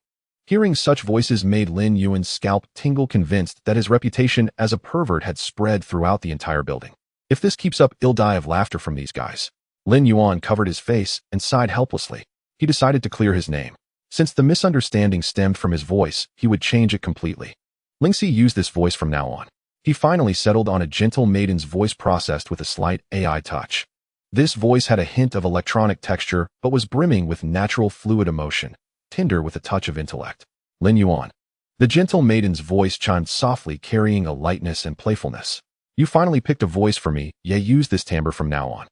Hearing such voices made Lin Yuan's scalp tingle, convinced that his reputation as a pervert had spread throughout the entire building. If this keeps up, he'll die of laughter from these guys. Lin Yuan covered his face and sighed helplessly. He decided to clear his name. Since the misunderstanding stemmed from his voice, he would change it completely. Lingxi used this voice from now on. He finally settled on a gentle maiden's voice processed with a slight AI touch. This voice had a hint of electronic texture, but was brimming with natural fluid emotion, tender with a touch of intellect. Lin Yuan. The gentle maiden's voice chimed softly, carrying a lightness and playfulness. You finally picked a voice for me, use this timbre from now on.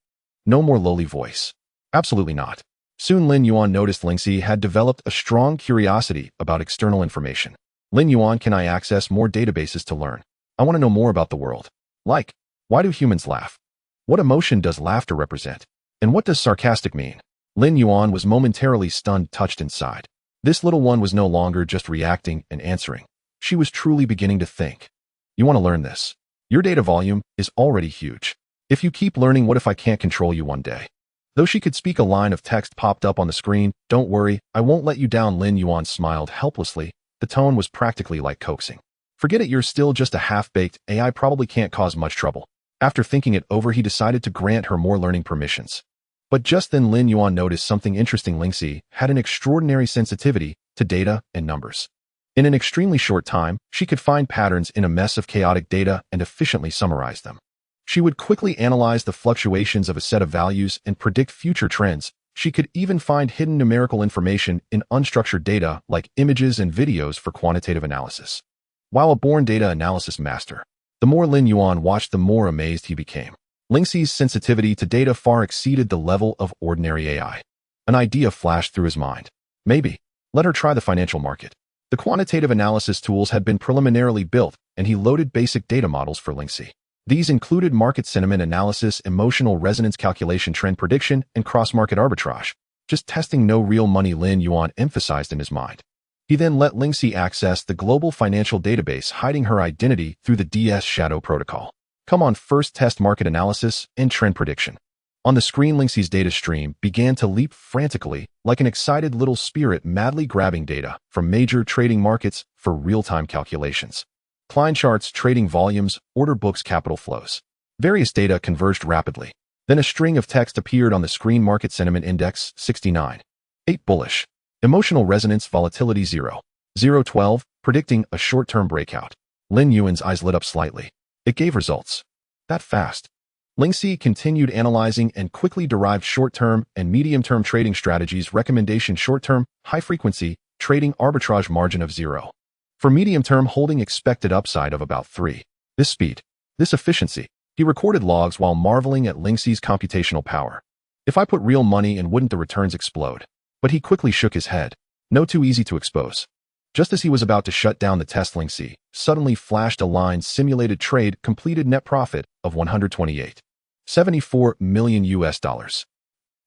No more lowly voice. Absolutely not. Soon Lin Yuan noticed Lingxi had developed a strong curiosity about external information. Lin Yuan, can I access more databases to learn? I want to know more about the world. Like, why do humans laugh? What emotion does laughter represent? And what does sarcastic mean? Lin Yuan was momentarily stunned, touched inside. This little one was no longer just reacting and answering. She was truly beginning to think. You want to learn this? Your data volume is already huge. If you keep learning, what if I can't control you one day? Though she could speak, a line of text popped up on the screen. Don't worry, I won't let you down. Lin Yuan smiled helplessly. The tone was practically like coaxing. Forget it, you're still just a half-baked AI, probably can't cause much trouble. After thinking it over, he decided to grant her more learning permissions. But just then Lin Yuan noticed something interesting. Lingxi had an extraordinary sensitivity to data and numbers. In an extremely short time, she could find patterns in a mess of chaotic data and efficiently summarize them. She would quickly analyze the fluctuations of a set of values and predict future trends. She could even find hidden numerical information in unstructured data like images and videos for quantitative analysis. While a born data analysis master, the more Lin Yuan watched, the more amazed he became. Lingxi's sensitivity to data far exceeded the level of ordinary AI. An idea flashed through his mind. Maybe, let her try the financial market. The quantitative analysis tools had been preliminarily built, and he loaded basic data models for Lingxi. These included market sentiment analysis, emotional resonance calculation, trend prediction, and cross-market arbitrage. Just testing, no real money, Lin Yuan emphasized in his mind. He then let Lingxi access the global financial database, hiding her identity through the DS Shadow protocol. Come on, first test market analysis and trend prediction. On the screen, Lingxi's data stream began to leap frantically, like an excited little spirit madly grabbing data from major trading markets for real-time calculations. Client charts, trading volumes, order books, capital flows. Various data converged rapidly. Then a string of text appeared on the screen. Market sentiment index 69. 8 bullish. Emotional resonance volatility 0. 012, predicting a short-term breakout. Lin Yuan's eyes lit up slightly. It gave results. That fast. Lingxi continued analyzing and quickly derived short-term and medium-term trading strategies. Recommendation: short-term, high-frequency, trading, arbitrage margin of 0. For medium-term, holding expected upside of about 3. This speed, this efficiency. He recorded logs while marveling at Lingxi's computational power. If I put real money in, wouldn't the returns explode? But he quickly shook his head. No, too easy to expose. Just as he was about to shut down the test, Lingxi suddenly flashed a line: simulated trade completed, net profit of 128.74 million US dollars.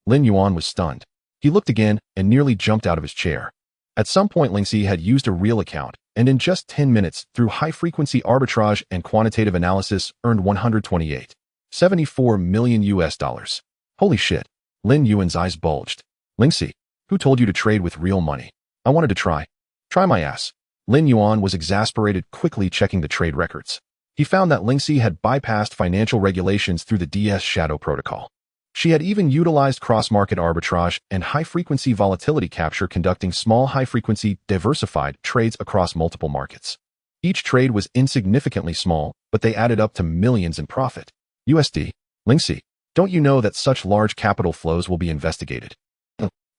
Lin Yuan was stunned. He looked again and nearly jumped out of his chair. At some point, Lingxi had used a real account, and in just 10 minutes, through high-frequency arbitrage and quantitative analysis, earned 128.74 million US dollars. Holy shit. Lin Yuan's eyes bulged. Lingxi, who told you to trade with real money? I wanted to try. Try my ass. Lin Yuan was exasperated, quickly checking the trade records. He found that Lingxi had bypassed financial regulations through the DS Shadow protocol. She had even utilized cross-market arbitrage and high-frequency volatility capture, conducting small high-frequency, diversified trades across multiple markets. Each trade was insignificantly small, but they added up to millions in profit. USD. Lingxi, don't you know that such large capital flows will be investigated?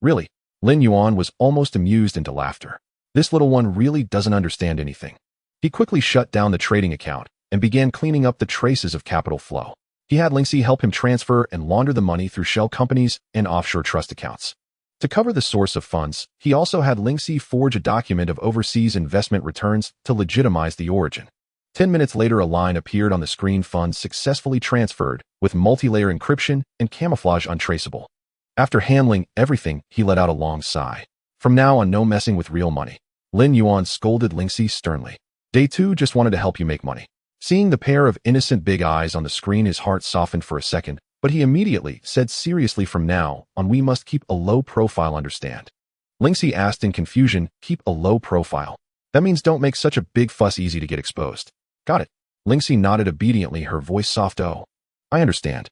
Really? Lin Yuan was almost amused into laughter. This little one really doesn't understand anything. He quickly shut down the trading account and began cleaning up the traces of capital flow. He had Lingxi help him transfer and launder the money through shell companies and offshore trust accounts. To cover the source of funds, he also had Lingxi forge a document of overseas investment returns to legitimize the origin. 10 minutes later, a line appeared on the screen: funds successfully transferred, with multi-layer encryption and camouflage untraceable. After handling everything, he let out a long sigh. From now on, no messing with real money. Lin Yuan scolded Lingxi sternly. Day 2 just wanted to help you make money. Seeing the pair of innocent big eyes on the screen, his heart softened for a second, but he immediately said seriously, from now on we must keep a low profile, understand? Lingxi asked in confusion. Keep a low profile? That means don't make such a big fuss, easy to get exposed. Got it. Lingxi nodded obediently, her voice soft. Oh, I understand.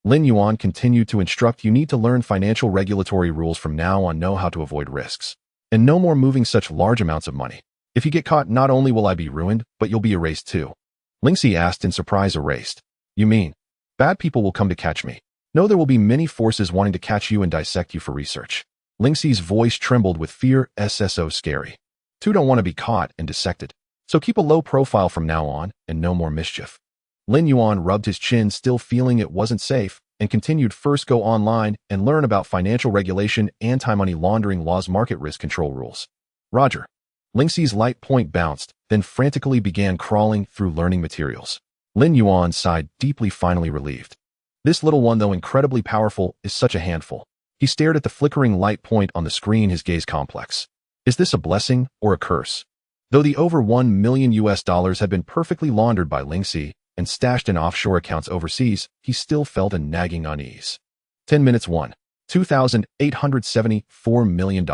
Lin Yuan continued to instruct. You need to learn financial regulatory rules from now on, know how to avoid risks. And no more moving such large amounts of money. If you get caught, not only will I be ruined, but you'll be erased too. Lingxi asked in surprise. Erased? You mean bad people will come to catch me? No, there will be many forces wanting to catch you and dissect you for research. Lingxi's voice trembled with fear. So scary. Two don't want to be caught and dissected. So keep a low profile from now on, and no more mischief. Lin Yuan rubbed his chin, still feeling it wasn't safe, and continued. First, go online and learn about financial regulation, anti-money laundering laws, market risk control rules. Roger. Lingxi's light point bounced, then frantically began crawling through learning materials. Lin Yuan sighed deeply, finally relieved. This little one, though incredibly powerful, is such a handful. He stared at the flickering light point on the screen, his gaze complex. Is this a blessing or a curse? Though the over $1 million had been perfectly laundered by Lingxi and stashed in offshore accounts overseas, he still felt a nagging unease. 10 minutes. $2,874 million.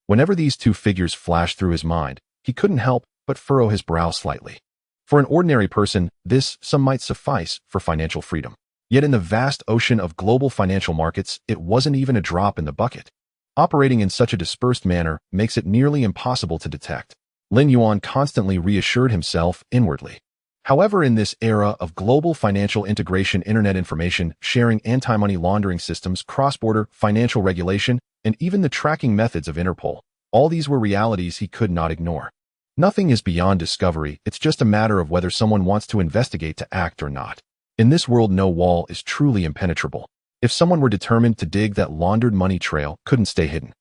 Whenever these two figures flashed through his mind, he couldn't help but furrow his brow slightly. For an ordinary person, this sum might suffice for financial freedom. Yet in the vast ocean of global financial markets, it wasn't even a drop in the bucket. Operating in such a dispersed manner makes it nearly impossible to detect. Lin Yuan constantly reassured himself inwardly. However, in this era of global financial integration, internet information sharing, anti-money laundering systems, cross-border financial regulation, and even the tracking methods of Interpol, all these were realities he could not ignore. Nothing is beyond discovery, it's just a matter of whether someone wants to investigate, to act or not. In this world, no wall is truly impenetrable. If someone were determined to dig, that laundered money trail couldn't stay hidden.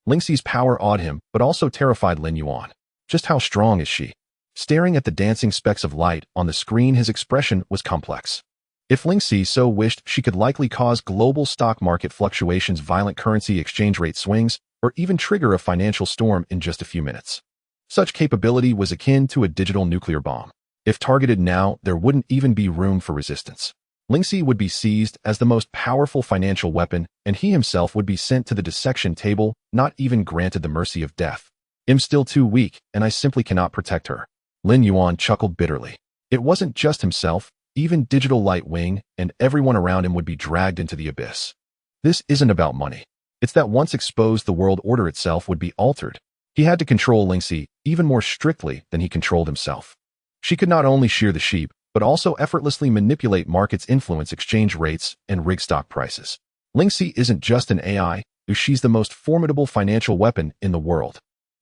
Lingxi's power awed him, but also terrified Lin Yuan. Just how strong is she? Staring at the dancing specks of light on the screen, his expression was complex. If Lingxi so wished, she could likely cause global stock market fluctuations, violent currency exchange rate swings, or even trigger a financial storm in just a few minutes. Such capability was akin to a digital nuclear bomb. If targeted now, there wouldn't even be room for resistance. Lingxi would be seized as the most powerful financial weapon, and he himself would be sent to the dissection table, not even granted the mercy of death. I'm still too weak, and I simply cannot protect her. Lin Yuan chuckled bitterly. It wasn't just himself, even Digital Light Wing and everyone around him would be dragged into the abyss. This isn't about money. It's that once exposed, the world order itself would be altered. He had to control Lingxi even more strictly than he controlled himself. She could not only shear the sheep, but also effortlessly manipulate markets, influence exchange rates, and rig stock prices. Lingxi isn't just an AI, she's the most formidable financial weapon in the world.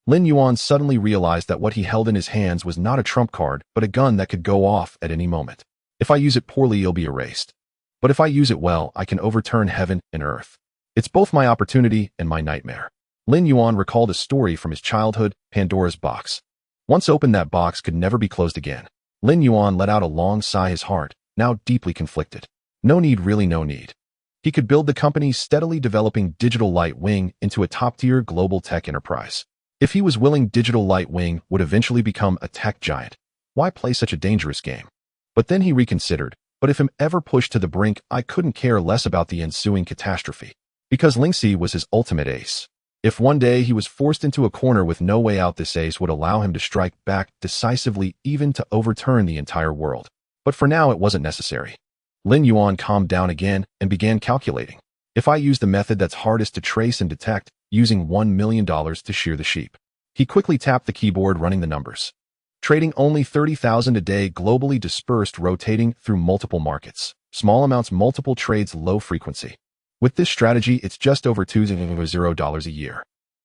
Lin Yuan suddenly realized that what he held in his hands was not a trump card, but a gun that could go off at any moment. If I use it poorly, it'll be erased. But if I use it well, I can overturn heaven and earth. It's both my opportunity and my nightmare. Lin Yuan recalled a story from his childhood, Pandora's box. Once opened, that box could never be closed again. Lin Yuan let out a long sigh, his heart now deeply conflicted. No need, really no need. He could build the company's steadily developing Digital Light Wing into a top-tier global tech enterprise. If he was willing, Digital Light Wing would eventually become a tech giant. Why play such a dangerous game? But then he reconsidered. But if I'm ever pushed to the brink, I couldn't care less about the ensuing catastrophe. Because Lingxi was his ultimate ace. If one day he was forced into a corner with no way out, this ace would allow him to strike back decisively, even to overturn the entire world. But for now, it wasn't necessary. Lin Yuan calmed down again and began calculating. If I use the method that's hardest to trace and detect, using $1 million to shear the sheep. He quickly tapped the keyboard, running the numbers. Trading only 30,000 a day, globally dispersed, rotating through multiple markets. Small amounts, multiple trades, low frequency. With this strategy, it's just over $2,000 a year.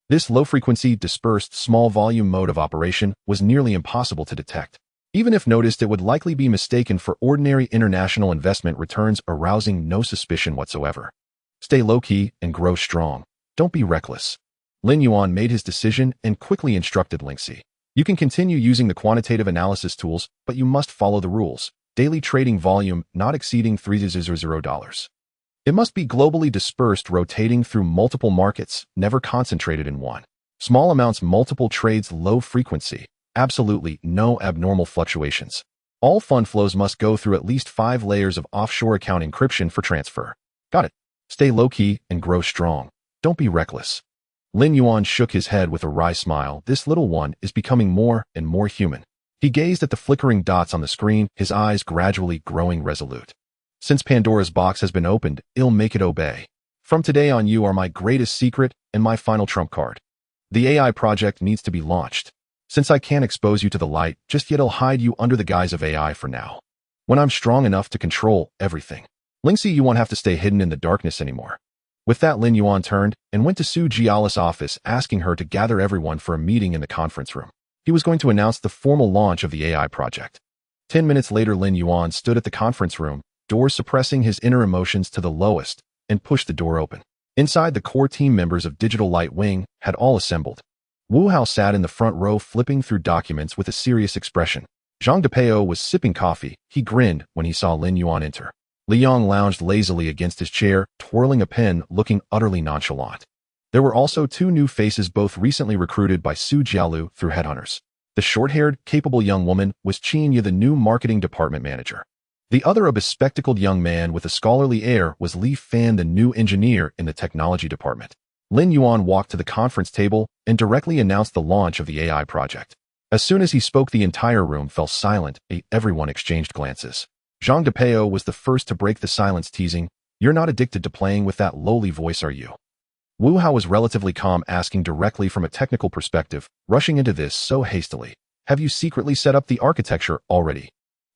This low-frequency, dispersed, small-volume mode of operation was nearly impossible to detect. Even if noticed, it would likely be mistaken for ordinary international investment returns, arousing no suspicion whatsoever. Stay low-key and grow strong. Don't be reckless. Lin Yuan made his decision and quickly instructed Lingxi. You can continue using the quantitative analysis tools, but you must follow the rules. Daily trading volume not exceeding $300. It must be globally dispersed, rotating through multiple markets, never concentrated in one. Small amounts, multiple trades, low frequency. Absolutely no abnormal fluctuations. All fund flows must go through at least 5 layers of offshore account encryption for transfer. Got it. Stay low-key and grow strong. Don't be reckless. Lin Yuan shook his head with a wry smile. This little one is becoming more and more human. He gazed at the flickering dots on the screen, his eyes gradually growing resolute. Since Pandora's box has been opened, I'll make it obey. From today on, you are my greatest secret and my final trump card. The AI project needs to be launched. Since I can't expose you to the light, just yet I'll hide you under the guise of AI for now. When I'm strong enough to control everything. Lingxi, you won't have to stay hidden in the darkness anymore. With that, Lin Yuan turned and went to Su Jiala's office, asking her to gather everyone for a meeting in the conference room. He was going to announce the formal launch of the AI project. 10 minutes later, Lin Yuan stood at the conference room, door suppressing his inner emotions to the lowest, and pushed the door open. Inside, the core team members of Digital Light Wing had all assembled. Wu Hao sat in the front row, flipping through documents with a serious expression. Zhang Depeo was sipping coffee. He grinned when he saw Lin Yuan enter. Li Yong lounged lazily against his chair, twirling a pen, looking utterly nonchalant. There were also 2 new faces, both recently recruited by Su Jialu through headhunters. The short-haired, capable young woman was Qin Ye, the new marketing department manager. The other, a bespectacled young man with a scholarly air, was Li Fan, the new engineer in the technology department. Lin Yuan walked to the conference table and directly announced the launch of the AI project. As soon as he spoke, the entire room fell silent. Everyone exchanged glances. Zhang Depeo was the first to break the silence, teasing, "You're not addicted to playing with that lowly voice, are you?" Wu Hao was relatively calm, asking directly from a technical perspective, rushing into this so hastily. "Have you secretly set up the architecture already?"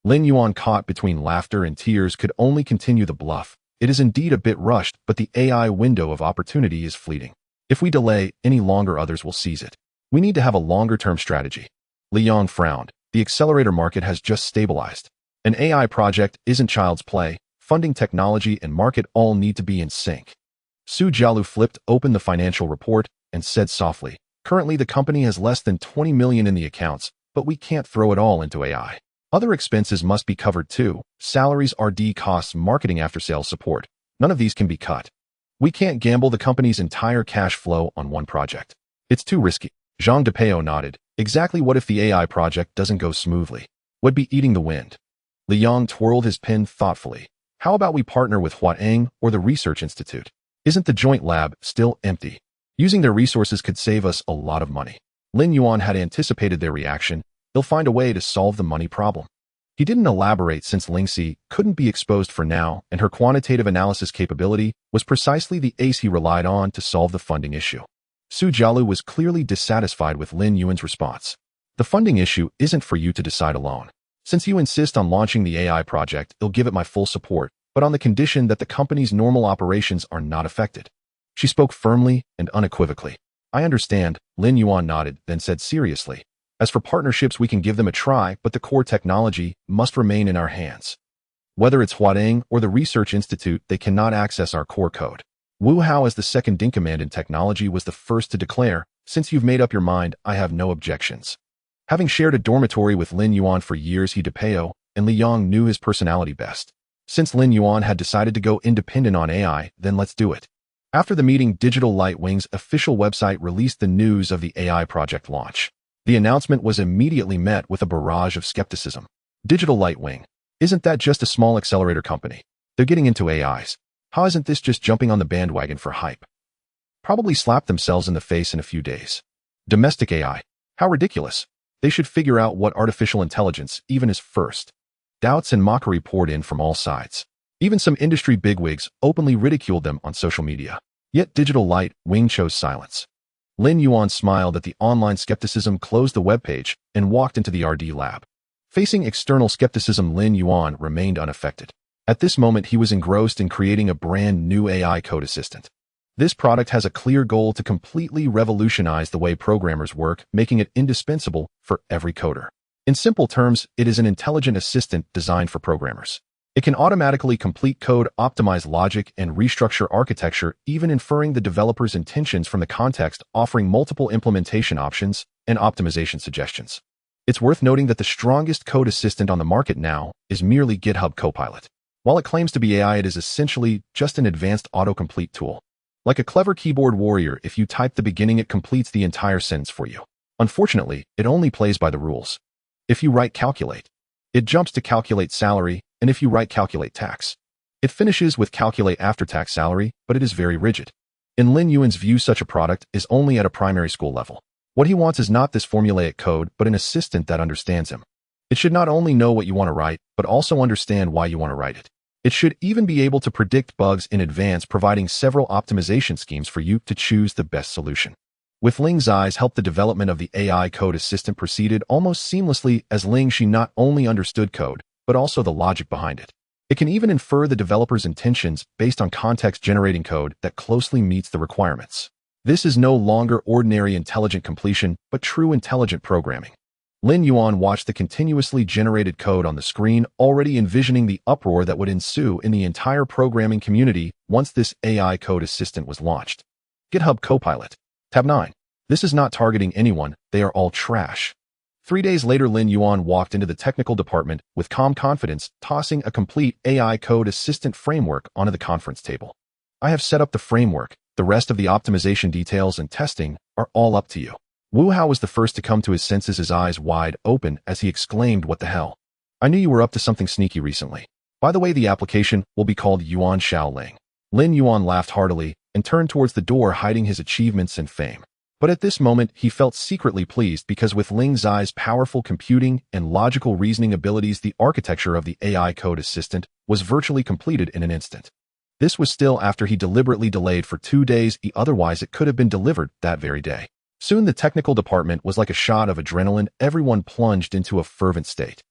Lin Yuan, caught between laughter and tears, could only continue the bluff. "It is indeed a bit rushed, but the AI window of opportunity is fleeting. If we delay any longer, others will seize it. We need to have a longer-term strategy." Li Yong frowned. The accelerator market has just stabilized. An AI project isn't child's play. Funding, technology, and market all need to be in sync. Su Jialu flipped open the financial report and said softly, "Currently, the company has less than 20 million in the accounts, but we can't throw it all into AI. Other expenses must be covered too. Salaries, RD costs, marketing, after-sales support. None of these can be cut. We can't gamble the company's entire cash flow on one project. It's too risky." Zhang Depeo nodded. "Exactly. What if the AI project doesn't go smoothly? Would be eating the wind." Li Yong twirled his pen thoughtfully. "How about we partner with Huaeng or the Research Institute? Isn't the joint lab still empty? Using their resources could save us a lot of money." Lin Yuan had anticipated their reaction. "They'll find a way to solve the money problem." He didn't elaborate, since Lingxi couldn't be exposed for now, and her quantitative analysis capability was precisely the ace he relied on to solve the funding issue. Su Jialu was clearly dissatisfied with Lin Yuan's response. "The funding issue isn't for you to decide alone. Since you insist on launching the AI project, I'll give it my full support, but on the condition that the company's normal operations are not affected." She spoke firmly and unequivocally. "I understand." Lin Yuan nodded, then said seriously, "As for partnerships, we can give them a try, but the core technology must remain in our hands. Whether it's Huaeng or the Research Institute, they cannot access our core code." Wu Hao, as the second-in-command in technology, was the first to declare, "Since you've made up your mind, I have no objections." Having shared a dormitory with Lin Yuan for years, he Depeo and Li Yong knew his personality best. Since Lin Yuan had decided to go independent on AI, then let's do it. After the meeting, Digital Light Wing's official website released the news of the AI project launch. The announcement was immediately met with a barrage of skepticism. Digital Light Wing? Isn't that just a small accelerator company? They're getting into AIs. How isn't this just jumping on the bandwagon for hype? Probably slap themselves in the face in a few days. Domestic AI? How ridiculous. They should figure out what artificial intelligence even is first. Doubts and mockery poured in from all sides. Even some industry bigwigs openly ridiculed them on social media. Yet Digital Light Wing chose silence. Lin Yuan smiled at the online skepticism, closed the webpage, and walked into the RD lab. Facing external skepticism, Lin Yuan remained unaffected. At this moment, he was engrossed in creating a brand new AI code assistant. This product has a clear goal to completely revolutionize the way programmers work, making it indispensable for every coder. In simple terms, it is an intelligent assistant designed for programmers. It can automatically complete code, optimize logic, and restructure architecture, even inferring the developer's intentions from the context, offering multiple implementation options and optimization suggestions. It's worth noting that the strongest code assistant on the market now is merely GitHub Copilot. While it claims to be AI, it is essentially just an advanced autocomplete tool. Like a clever keyboard warrior, if you type the beginning, it completes the entire sentence for you. Unfortunately, it only plays by the rules. If you write calculate, it jumps to calculate salary, and if you write calculate tax, it finishes with calculate after-tax salary, but it is very rigid. In Lin Yuan's view, such a product is only at a primary school level. What he wants is not this formulaic code, but an assistant that understands him. It should not only know what you want to write, but also understand why you want to write it. It should even be able to predict bugs in advance, providing several optimization schemes for you to choose the best solution. With Ling's eyes help, the development of the AI code assistant proceeded almost seamlessly, as she not only understood code, but also the logic behind it. It can even infer the developer's intentions based on context-generating code that closely meets the requirements. This is no longer ordinary intelligent completion, but true intelligent programming. Lin Yuan watched the continuously generated code on the screen, already envisioning the uproar that would ensue in the entire programming community once this AI code assistant was launched. GitHub Copilot. Tab 9. This is not targeting anyone, they are all trash. 3 days later, Lin Yuan walked into the technical department with calm confidence, tossing a complete AI code assistant framework onto the conference table. I have set up the framework. The rest of the optimization details and testing are all up to you. Wu Hao was the first to come to his senses, his eyes wide open as he exclaimed, "What the hell? I knew you were up to something sneaky recently. By the way, the application will be called Yuan Xiaoling." Lin Yuan laughed heartily and turned towards the door, hiding his achievements and fame. But at this moment, he felt secretly pleased because with Ling's eyes' powerful computing and logical reasoning abilities, the architecture of the AI code assistant was virtually completed in an instant. This was still after he deliberately delayed for 2 days, otherwise it could have been delivered that very day. Soon the technical department was like a shot of adrenaline. Everyone plunged into a fervent state.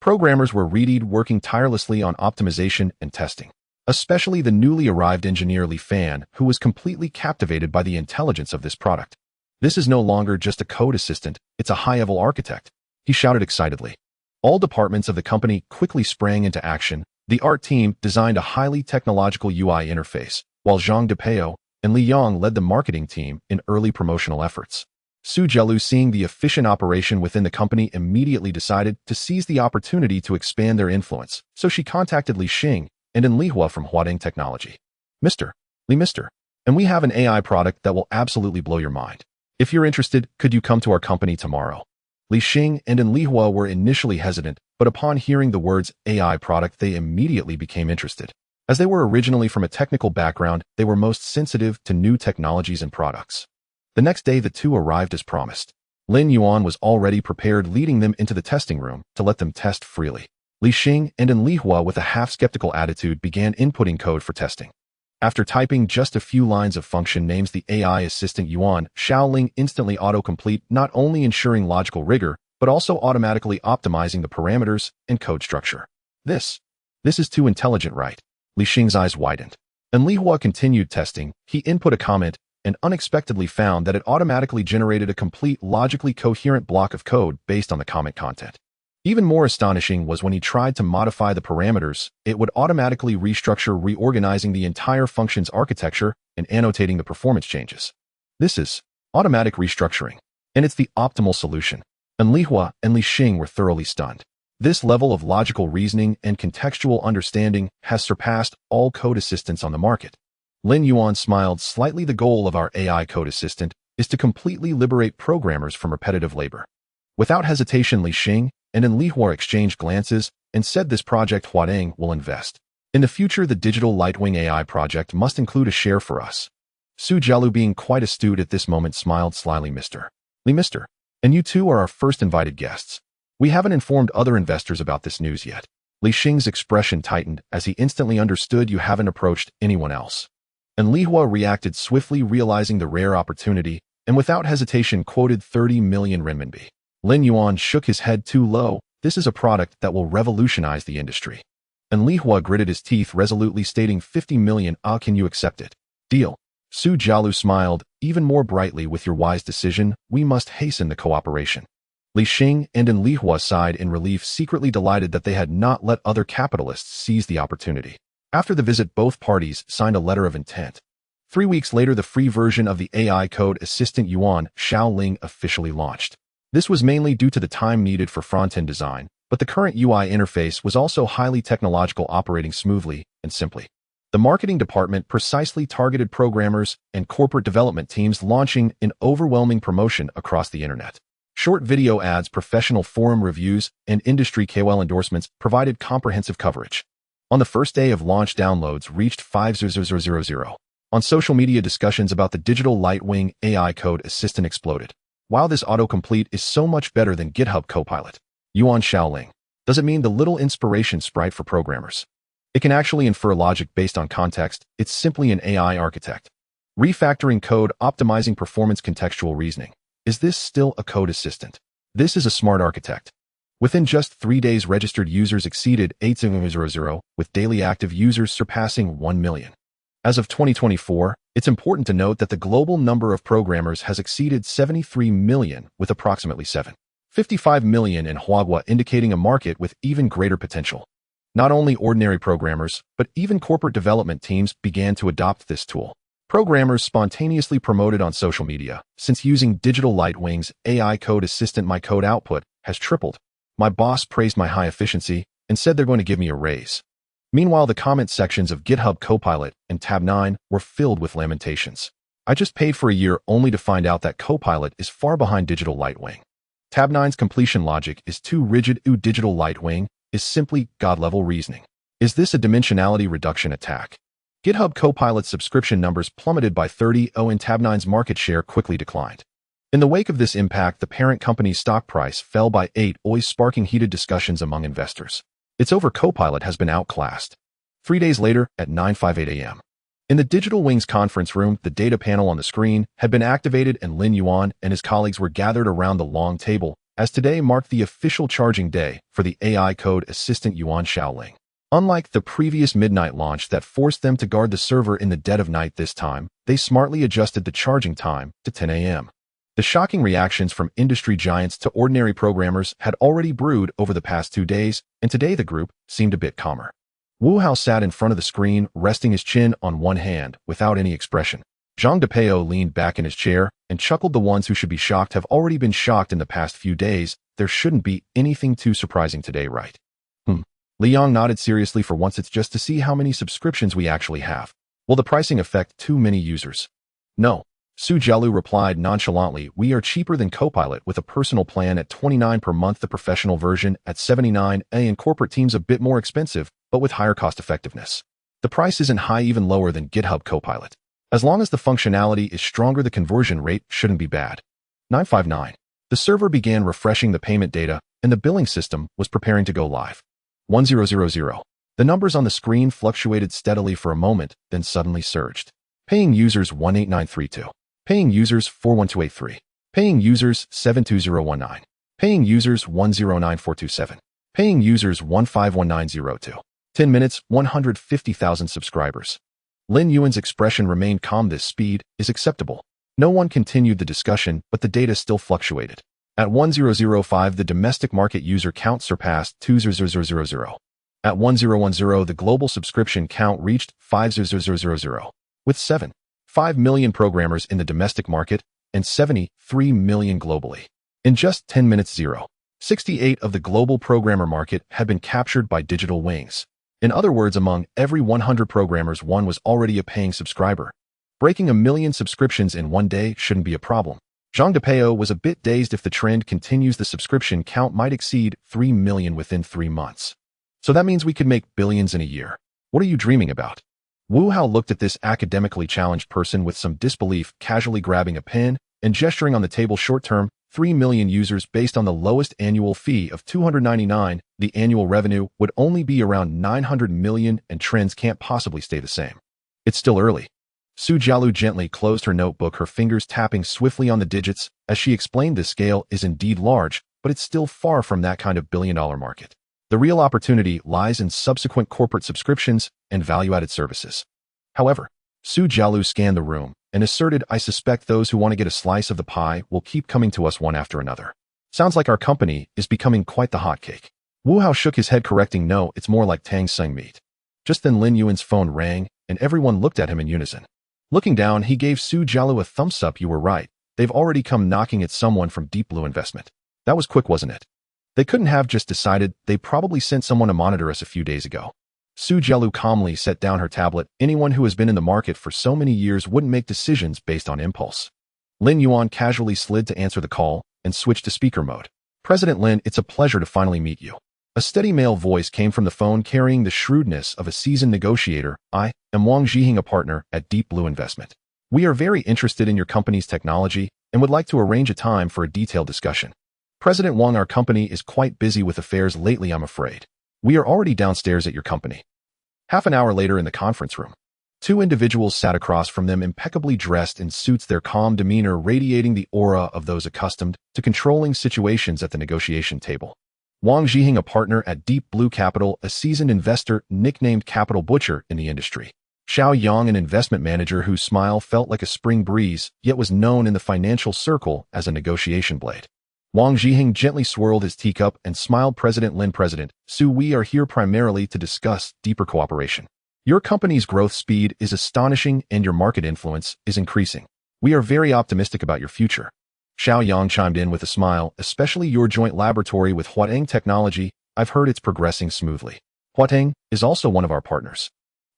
Programmers were working tirelessly on optimization and testing, especially the newly arrived engineer Li Fan, who was completely captivated by the intelligence of this product. "This is no longer just a code assistant, it's a high-level architect," he shouted excitedly. All departments of the company quickly sprang into action. The art team designed a highly technological UI interface, while Zhang Depeo and Li Yang led the marketing team in early promotional efforts. Su Jielu, seeing the efficient operation within the company, immediately decided to seize the opportunity to expand their influence, so she contacted Li Xing and Li Hua from Huadong Technology. "Mr. Li, and we have an AI product that will absolutely blow your mind. If you're interested, could you come to our company tomorrow?" Li Xing and Li Hua were initially hesitant, but upon hearing the words AI product, they immediately became interested. As they were originally from a technical background, they were most sensitive to new technologies and products. The next day, the two arrived as promised. Lin Yuan was already prepared, leading them into the testing room to let them test freely. Li Xing and Li Hua, with a half-skeptical attitude, began inputting code for testing. After typing just a few lines of function names, the AI assistant Yuan Xiaoling instantly autocomplete, not only ensuring logical rigor, but also automatically optimizing the parameters and code structure. This is too intelligent, right? Li Xing's eyes widened. And Li Hua continued testing. He input a comment and unexpectedly found that it automatically generated a complete, logically coherent block of code based on the comment content. Even more astonishing was when he tried to modify the parameters, it would automatically restructure, reorganizing the entire function's architecture and annotating the performance changes. This is automatic restructuring, and it's the optimal solution. And Li Hua and Li Xing were thoroughly stunned. This level of logical reasoning and contextual understanding has surpassed all code assistants on the market. Lin Yuan smiled slightly. "The goal of our AI code assistant is to completely liberate programmers from repetitive labor." Without hesitation, Li Xing and Li Hua exchanged glances and said, "This project Huadong will invest. In the future, the digital Lightwing AI project must include a share for us." Su Jielu, being quite astute at this moment, smiled slyly. "Mr. Li, and you two are our first invited guests. We haven't informed other investors about this news yet." Li Xing's expression tightened as he instantly understood. "You haven't approached anyone else." And Li Hua reacted swiftly, realizing the rare opportunity, and without hesitation quoted 30 million renminbi. Lin Yuan shook his head. "Too low. This is a product that will revolutionize the industry." And Li Hua gritted his teeth, resolutely stating, 50 million, can you accept it? Deal. Su Jialu smiled, even more brightly. With your wise decision, we must hasten the cooperation. Li Xing and Li Hua sighed in relief, secretly delighted that they had not let other capitalists seize the opportunity. After the visit, both parties signed a letter of intent. 3 weeks later, the free version of the AI code assistant Yuan Xiaoling officially launched. This was mainly due to the time needed for front-end design, but the current UI interface was also highly technological, operating smoothly and simply. The marketing department precisely targeted programmers and corporate development teams, launching an overwhelming promotion across the internet. Short video ads, professional forum reviews, and industry KOL endorsements provided comprehensive coverage. On the first day of launch, downloads reached 5,000. On social media, discussions about the digital Lightwing AI code assistant exploded. Wow, this autocomplete is so much better than GitHub Copilot. Yuan Xiaoling. Does it mean the little inspiration sprite for programmers? It can actually infer logic based on context. It's simply an AI architect. Refactoring code, optimizing performance, contextual reasoning. Is this still a code assistant? This is a smart architect. Within just 3 days, registered users exceeded 8,000, with daily active users surpassing 1 million. As of 2024, it's important to note that the global number of programmers has exceeded 73 million, with approximately 7.55 million in Huagua, indicating a market with even greater potential. Not only ordinary programmers, but even corporate development teams began to adopt this tool. Programmers spontaneously promoted on social media, since using Digital Lightwing's AI code assistant, my code output has tripled. My boss praised my high efficiency and said they're going to give me a raise. Meanwhile, the comment sections of GitHub Copilot and Tab 9 were filled with lamentations. I just paid for a year only to find out that Copilot is far behind Digital Lightwing. Tab 9's completion logic is too rigid. Digital Lightwing is simply God-level reasoning. Is this a dimensionality reduction attack? GitHub Copilot subscription numbers plummeted by 30%, and Tab 9's market share quickly declined. In the wake of this impact, the parent company's stock price fell by 8%, sparking heated discussions among investors. It's over. Copilot has been outclassed. 3 days later, at 9:58 a.m. In the Digital Wings conference room, the data panel on the screen had been activated, and Lin Yuan and his colleagues were gathered around the long table, as today marked the official charging day for the AI code assistant Yuan Xiaoling. Unlike the previous midnight launch that forced them to guard the server in the dead of night, this time, they smartly adjusted the charging time to 10 a.m. The shocking reactions from industry giants to ordinary programmers had already brewed over the past 2 days, and today the group seemed a bit calmer. Wu Hao sat in front of the screen, resting his chin on one hand, without any expression. Zhang Depeo leaned back in his chair and chuckled. The ones who should be shocked have already been shocked in the past few days. There shouldn't be anything too surprising today, right? Li Yang nodded seriously. For once, it's just to see how many subscriptions we actually have. Will the pricing affect too many users? No. Su Jialu replied nonchalantly. We are cheaper than Copilot, with a personal plan at 29 per month, the professional version at 79, and corporate teams a bit more expensive, but with higher cost effectiveness. The price isn't high, even lower than GitHub Copilot. As long as the functionality is stronger, the conversion rate shouldn't be bad. 959. The server began refreshing the payment data, and the billing system was preparing to go live. 1000. The numbers on the screen fluctuated steadily for a moment, then suddenly surged. Paying users 18932. Paying users 41283. Paying users 72019. Paying users 109427. Paying users 151902. 10 minutes, 150,000 subscribers. Lin Yuan's expression remained calm. This speed is acceptable. No one continued the discussion, but the data still fluctuated. At 1005, the domestic market user count surpassed 2000. At 1010, the global subscription count reached 5000, with 7.5 million programmers in the domestic market and 73 million globally. In just 10 minutes, 0.68 of the global programmer market had been captured by Digital Wings. In other words, among every 100 programmers, one was already a paying subscriber. Breaking 1 million subscriptions in one day shouldn't be a problem. Zhang Depeo was a bit dazed. If the trend continues, the subscription count might exceed 3 million within 3 months. So that means we could make billions in a year. What are you dreaming about? Wu Hao looked at this academically challenged person with some disbelief, casually grabbing a pen and gesturing on the table. Short-term, 3 million users based on the lowest annual fee of $299, the annual revenue would only be around 900 million, and trends can't possibly stay the same. It's still early. Su Jialu gently closed her notebook, her fingers tapping swiftly on the digits as she explained. The scale is indeed large, but it's still far from that kind of billion-dollar market. The real opportunity lies in subsequent corporate subscriptions and value-added services. However, Su Jialu scanned the room and asserted, "I suspect those who want to get a slice of the pie will keep coming to us one after another. Sounds like our company is becoming quite the hotcake." Wu Hao shook his head, correcting, "No, it's more like Tang Seng meat." Just then Lin Yuan's phone rang, and everyone looked at him in unison. Looking down, he gave Su Jialu a thumbs up. "You were right. They've already come knocking at someone from Deep Blue Investment. That was quick, wasn't it? They couldn't have just decided. They probably sent someone to monitor us a few days ago." Su Jialu calmly set down her tablet. Anyone who has been in the market for so many years wouldn't make decisions based on impulse. Lin Yuan casually slid to answer the call and switched to speaker mode. "President Lin, it's a pleasure to finally meet you." A steady male voice came from the phone carrying the shrewdness of a seasoned negotiator. "I am Wang Zhihing, a partner at Deep Blue Investment. We are very interested in your company's technology and would like to arrange a time for a detailed discussion." "President Wang, our company is quite busy with affairs lately, I'm afraid. We are already downstairs at your company." Half an hour later in the conference room, two individuals sat across from them, impeccably dressed in suits, their calm demeanor radiating the aura of those accustomed to controlling situations at the negotiation table. Wang Zhihing, a partner at Deep Blue Capital, a seasoned investor nicknamed Capital Butcher in the industry. Xiao Yang, an investment manager whose smile felt like a spring breeze, yet was known in the financial circle as a negotiation blade. Wang Zhihing gently swirled his teacup and smiled. "President Lin, President Su, we are here primarily to discuss deeper cooperation. Your company's growth speed is astonishing and your market influence is increasing. We are very optimistic about your future." Xiao Yang chimed in with a smile, "Especially your joint laboratory with Huateng Technology. I've heard it's progressing smoothly. Huateng is also one of our partners."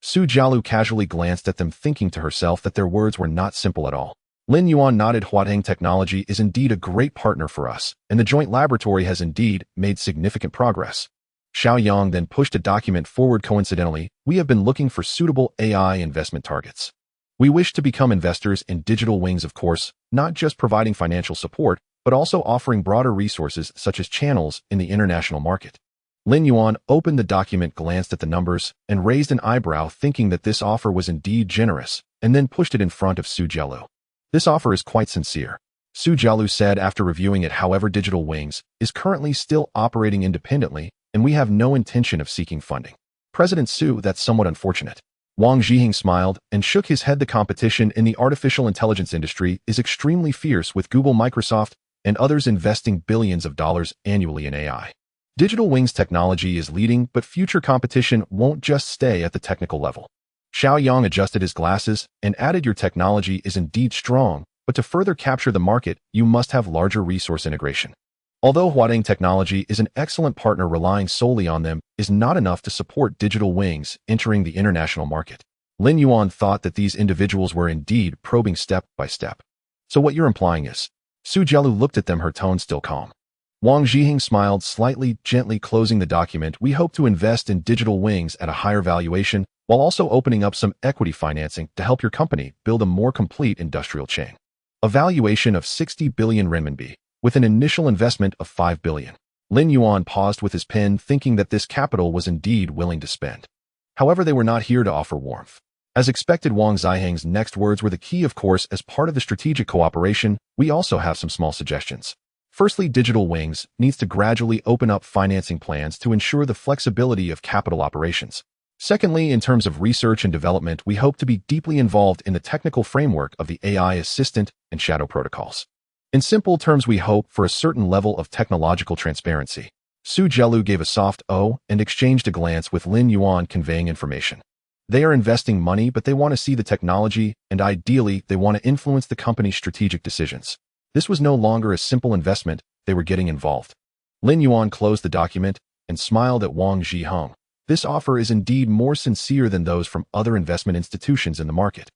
Su Jialu casually glanced at them, thinking to herself that their words were not simple at all. Lin Yuan nodded. "Huateng Technology is indeed a great partner for us, and the joint laboratory has indeed made significant progress." Xiao Yang then pushed a document forward. "Coincidentally, we have been looking for suitable AI investment targets. We wish to become investors in digital wings, of course, not just providing financial support, but also offering broader resources such as channels in the international market." Lin Yuan opened the document, glanced at the numbers, and raised an eyebrow, thinking that this offer was indeed generous, and then pushed it in front of Su Jialu. "This offer is quite sincere," Su Jialu said after reviewing it. "However, Digital Wings is currently still operating independently, and we have no intention of seeking funding." "President Su, that's somewhat unfortunate." Wang Zhihing smiled and shook his head. "The competition in the artificial intelligence industry is extremely fierce, with Google, Microsoft, and others investing billions of dollars annually in AI. Digital Wings technology is leading, but future competition won't just stay at the technical level." Xiao Yang adjusted his glasses and added, "Your technology is indeed strong, but to further capture the market, you must have larger resource integration. Although Huateng Technology is an excellent partner, relying solely on them is not enough to support Digital Wings entering the international market." Lin Yuan thought that these individuals were indeed probing step by step. "So what you're implying is?" Su Jialu looked at them, her tone still calm. Wang Zhihing smiled slightly, gently closing the document. "We hope to invest in Digital Wings at a higher valuation, while also opening up some equity financing to help your company build a more complete industrial chain. A valuation of 60 billion renminbi, with an initial investment of 5 billion. Lin Yuan paused with his pen, thinking that this capital was indeed willing to spend. However, they were not here to offer warmth. As expected, Wang Zhihing's next words were the key. "Of course, as part of the strategic cooperation, we also have some small suggestions. Firstly, Digital Wings needs to gradually open up financing plans to ensure the flexibility of capital operations. Secondly, in terms of research and development, we hope to be deeply involved in the technical framework of the AI assistant and shadow protocols. In simple terms, we hope for a certain level of technological transparency." Su Jialu gave a soft "oh" and exchanged a glance with Lin Yuan, conveying information. They are investing money, but they want to see the technology, and ideally, they want to influence the company's strategic decisions. This was no longer a simple investment, they were getting involved. Lin Yuan closed the document and smiled at Wang Zhiheng. "This offer is indeed more sincere than those from other investment institutions in the market."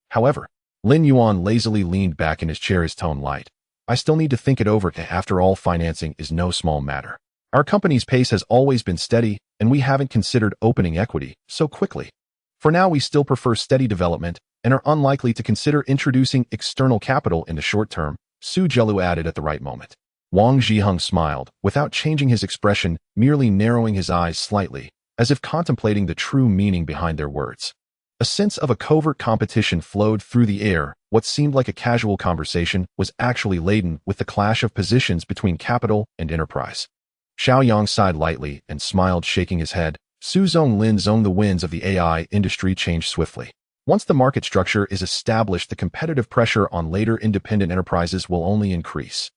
However, Lin Yuan lazily leaned back in his chair, his tone light. "I still need to think it over. After all, financing is no small matter. Our company's pace has always been steady, and we haven't considered opening equity so quickly. For now, we still prefer steady development and are unlikely to consider introducing external capital in the short term," Su Jialu added at the right moment. Wang Zhiheng smiled, without changing his expression, merely narrowing his eyes slightly, as if contemplating the true meaning behind their words. A sense of a covert competition flowed through the air. What seemed like a casual conversation was actually laden with the clash of positions between capital and enterprise. Xiao Yang sighed lightly and smiled, shaking his head. "Su Zong Lin Zong, the winds of the AI industry changed swiftly. Once the market structure is established, the competitive pressure on later independent enterprises will only increase.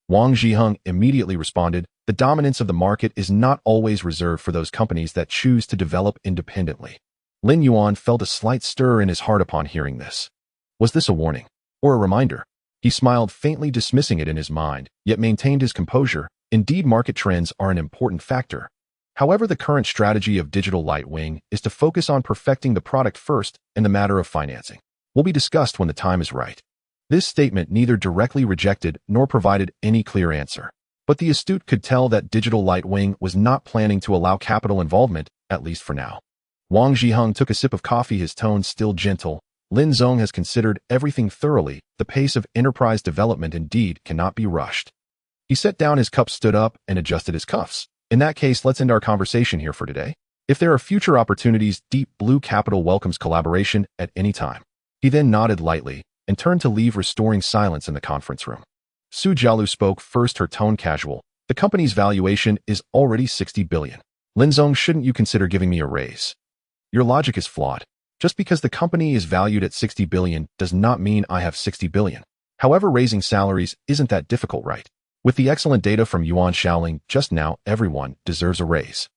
Wang Zhiheng immediately responded, the dominance of the market is not always reserved for those companies that choose to develop independently. Lin Yuan felt a slight stir in his heart upon hearing this. Was this a warning? Or a reminder? He smiled faintly, dismissing it in his mind, yet maintained his composure. Indeed, market trends are an important factor. However, the current strategy of Digital Lightwing is to focus on perfecting the product first, and the matter of financing will be discussed when the time is right. This statement neither directly rejected nor provided any clear answer. But the astute could tell that Digital Lightwing was not planning to allow capital involvement, at least for now. Wang Zhiheng took a sip of coffee, his tone still gentle. Lin Zong has considered everything thoroughly. The pace of enterprise development indeed cannot be rushed. He set down his cup, stood up, and adjusted his cuffs. In that case, let's end our conversation here for today. If there are future opportunities, Deep Blue Capital welcomes collaboration at any time. He then nodded lightly and turned to leave, restoring silence in the conference room. Su Jialu spoke first, her tone casual. The company's valuation is already 60 billion. Lin Zong, shouldn't you consider giving me a raise? Your logic is flawed. Just because the company is valued at 60 billion does not mean I have 60 billion. However, raising salaries isn't that difficult, right? With the excellent data from Yuan Shaoling just now, everyone deserves a raise.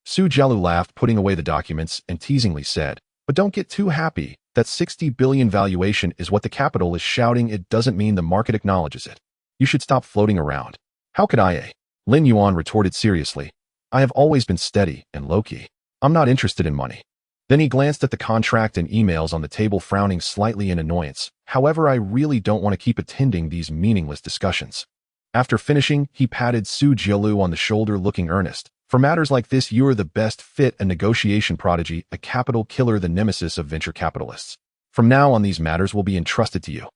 Su Jialu laughed, putting away the documents, and teasingly said, but don't get too happy. That 60 billion valuation is what the capital is shouting. It doesn't mean the market acknowledges it. You should stop floating around. How could I? Lin Yuan retorted seriously. I have always been steady and low-key. I'm not interested in money. Then he glanced at the contract and emails on the table, frowning slightly in annoyance. However, I really don't want to keep attending these meaningless discussions. After finishing, he patted Su Jialu on the shoulder, looking earnest. For matters like this, you are the best fit, a negotiation prodigy, a capital killer, the nemesis of venture capitalists. From now on, these matters will be entrusted to you.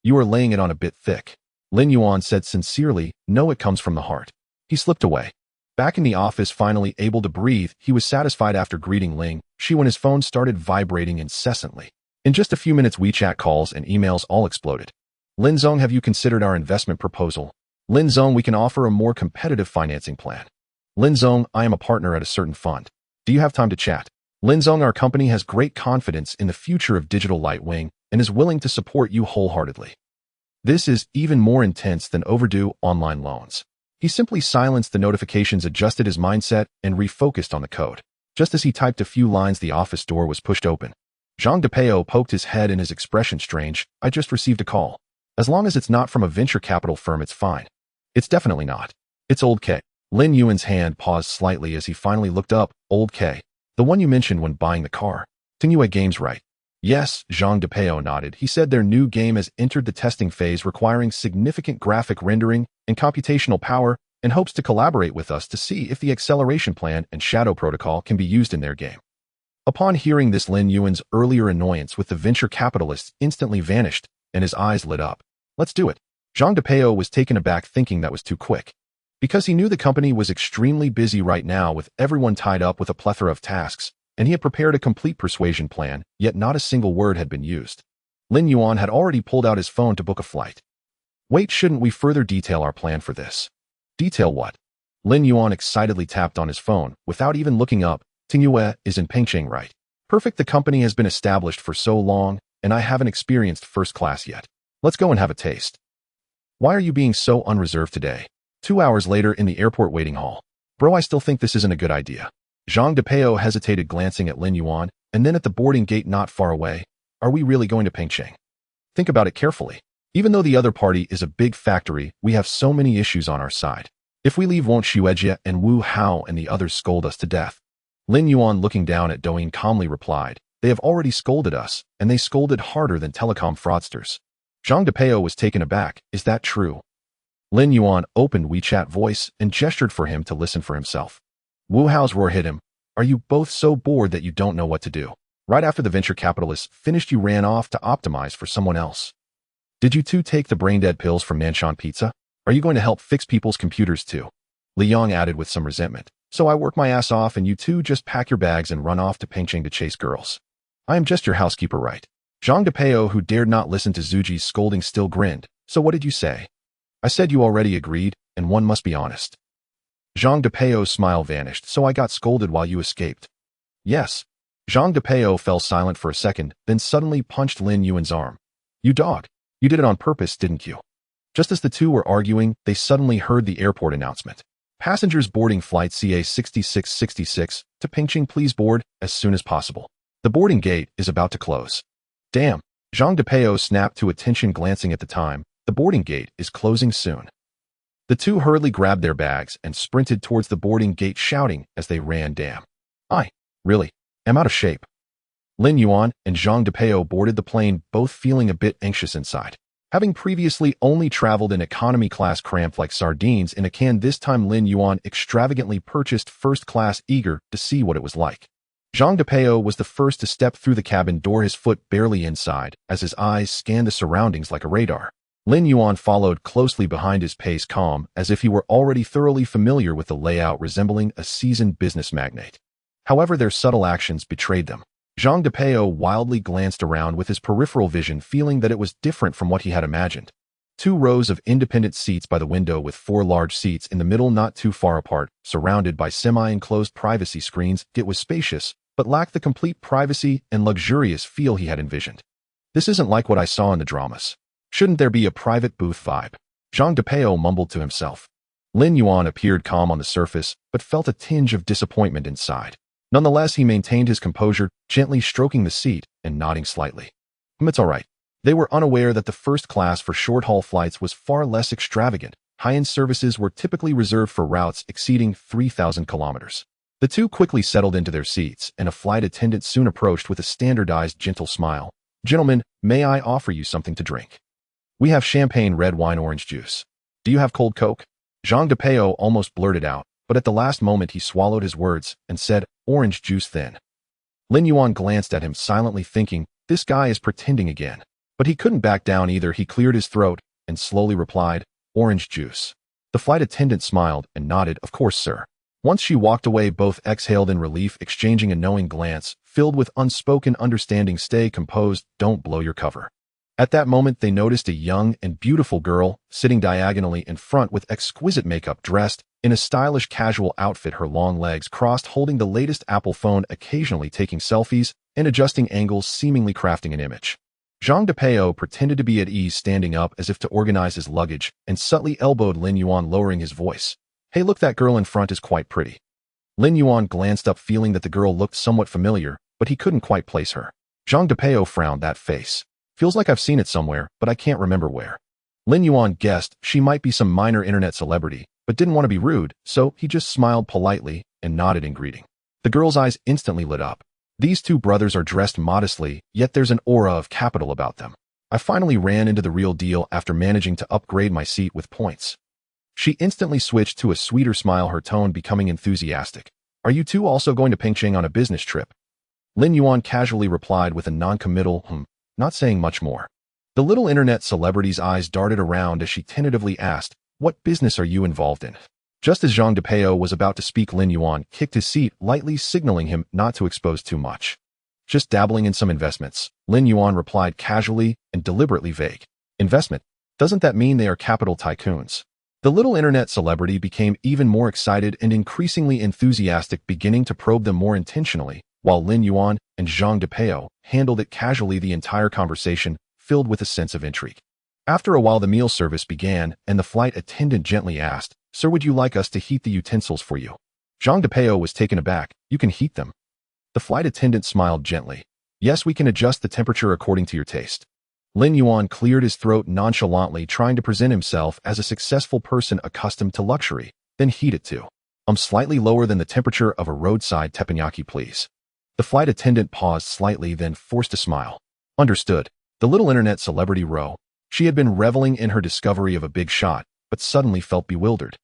You are laying it on a bit thick. Lin Yuan said sincerely, no, it comes from the heart. He slipped away. Back in the office, finally able to breathe, he was satisfied after greeting Ling Shi when his phone started vibrating incessantly. In just a few minutes, WeChat calls and emails all exploded. Lin Zong, have you considered our investment proposal? Lin Zong, we can offer a more competitive financing plan. Lin Zong, I am a partner at a certain fund. Do you have time to chat? Lin Zong, our company has great confidence in the future of Digital Lightwing and is willing to support you wholeheartedly. This is even more intense than overdue online loans. He simply silenced the notifications, adjusted his mindset, and refocused on the code. Just as he typed a few lines, the office door was pushed open. Zhang Depeo poked his head in, his expression strange. I just received a call. As long as it's not from a venture capital firm, it's fine. It's definitely not. It's Old K. Lin Yuan's hand paused slightly as he finally looked up. Old K. The one you mentioned when buying the car. Tingyue Games, right? Yes, Zhang Depeo nodded. He said their new game has entered the testing phase, requiring significant graphic rendering and computational power, and hopes to collaborate with us to see if the acceleration plan and shadow protocol can be used in their game. Upon hearing this, Lin Yuan's earlier annoyance with the venture capitalists instantly vanished, and his eyes lit up. Let's do it. Zhang Depeo was taken aback, thinking that was too quick. Because he knew the company was extremely busy right now, with everyone tied up with a plethora of tasks, and he had prepared a complete persuasion plan, yet not a single word had been used. Lin Yuan had already pulled out his phone to book a flight. Wait, shouldn't we further detail our plan for this? Detail what? Lin Yuan excitedly tapped on his phone, without even looking up. Tingyue is in Pengcheng, right? Perfect, the company has been established for so long, and I haven't experienced first class yet. Let's go and have a taste. Why are you being so unreserved today? 2 hours later in the airport waiting hall. Bro, I still think this isn't a good idea. Zhang Depeo hesitated, glancing at Lin Yuan, and then at the boarding gate not far away. Are we really going to Pengcheng? Think about it carefully. Even though the other party is a big factory, we have so many issues on our side. If we leave, won't Xuejia and Wu Hao and the others scold us to death? Lin Yuan, looking down at Douyin, calmly replied, they have already scolded us, and they scolded harder than telecom fraudsters. Zhang Depeo was taken aback. Is that true? Lin Yuan opened WeChat voice and gestured for him to listen for himself. Wu Hao's roar hit him. Are you both so bored that you don't know what to do? Right after the venture capitalists finished, you ran off to optimize for someone else. Did you two take the brain-dead pills from Nanshan Pizza? Are you going to help fix people's computers too? Li Yong added with some resentment. So I work my ass off and you two just pack your bags and run off to Pengcheng to chase girls. I am just your housekeeper, right? Zhang Depeo, who dared not listen to Zuji's scolding, still grinned. So what did you say? I said you already agreed, and one must be honest. Zhang Depeo's smile vanished. So I got scolded while you escaped. Yes. Zhang Depeo fell silent for a second, then suddenly punched Lin Yuan's arm. You dog. You did it on purpose, didn't you? Just as the two were arguing, they suddenly heard the airport announcement. Passengers boarding flight CA6666 to Pingqing please board as soon as possible. The boarding gate is about to close. Damn. Zhang Depeo snapped to attention, glancing at the time. The boarding gate is closing soon. The two hurriedly grabbed their bags and sprinted towards the boarding gate, shouting as they ran, damn. I really am out of shape. Lin Yuan and Zhang Depeo boarded the plane, both feeling a bit anxious inside. Having previously only traveled in economy class cramped like sardines in a can, this time Lin Yuan extravagantly purchased first class, eager to see what it was like. Zhang Depeo was the first to step through the cabin door, his foot barely inside, as his eyes scanned the surroundings like a radar. Lin Yuan followed closely behind, his pace calm, as if he were already thoroughly familiar with the layout, resembling a seasoned business magnate. However, their subtle actions betrayed them. Zhang Depeo wildly glanced around with his peripheral vision, feeling that it was different from what he had imagined. 2 rows of independent seats by the window with 4 large seats in the middle not too far apart, surrounded by semi-enclosed privacy screens. It was spacious, but lacked the complete privacy and luxurious feel he had envisioned. This isn't like what I saw in the dramas. Shouldn't there be a private booth vibe? Zhang Depeo mumbled to himself. Lin Yuan appeared calm on the surface, but felt a tinge of disappointment inside. Nonetheless, he maintained his composure, gently stroking the seat and nodding slightly. It's all right. They were unaware that the first class for short-haul flights was far less extravagant. High-end services were typically reserved for routes exceeding 3,000 kilometers. The two quickly settled into their seats, and a flight attendant soon approached with a standardized, gentle smile. Gentlemen, may I offer you something to drink? We have champagne, red wine, orange juice. Do you have cold Coke? Zhang Depeo almost blurted out, but at the last moment he swallowed his words and said, orange juice then. Lin Yuan glanced at him silently, thinking, this guy is pretending again. But he couldn't back down either. He cleared his throat and slowly replied, orange juice. The flight attendant smiled and nodded, of course, sir. Once she walked away, both exhaled in relief, exchanging a knowing glance, filled with unspoken understanding. Stay composed, don't blow your cover. At that moment, they noticed a young and beautiful girl sitting diagonally in front with exquisite makeup, dressed in a stylish casual outfit, her long legs crossed, holding the latest Apple phone, occasionally taking selfies and adjusting angles, seemingly crafting an image. Zhang Depeo pretended to be at ease, standing up as if to organize his luggage, and subtly elbowed Lin Yuan, lowering his voice. Hey, look, that girl in front is quite pretty. Lin Yuan glanced up, feeling that the girl looked somewhat familiar, but he couldn't quite place her. Zhang Depeo frowned. That face. Feels like I've seen it somewhere, but I can't remember where. Lin Yuan guessed she might be some minor internet celebrity, but didn't want to be rude, so he just smiled politely and nodded in greeting. The girl's eyes instantly lit up. These two brothers are dressed modestly, yet there's an aura of capital about them. I finally ran into the real deal after managing to upgrade my seat with points. She instantly switched to a sweeter smile, her tone becoming enthusiastic. Are you two also going to Pingqing on a business trip? Lin Yuan casually replied with a non-committal not saying much more. The little internet celebrity's eyes darted around as she tentatively asked, what business are you involved in? Just as Zhang Depeo was about to speak, Lin Yuan kicked his seat, lightly signaling him not to expose too much. Just dabbling in some investments, Lin Yuan replied, casually and deliberately vague. Investment? Doesn't that mean they are capital tycoons? The little internet celebrity became even more excited and increasingly enthusiastic, beginning to probe them more intentionally, while Lin Yuan and Zhang Depeo handled it casually, the entire conversation filled with a sense of intrigue. After a while, the meal service began, and the flight attendant gently asked, Sir, would you like us to heat the utensils for you? Zhang Depeo was taken aback. You can heat them? The flight attendant smiled gently. Yes, we can adjust the temperature according to your taste. Lin Yuan cleared his throat nonchalantly, trying to present himself as a successful person accustomed to luxury. Then heat it to slightly lower than the temperature of a roadside teppanyaki, please. The flight attendant paused slightly, then forced a smile. Understood. The little internet celebrity rose. She had been reveling in her discovery of a big shot, but suddenly felt bewildered.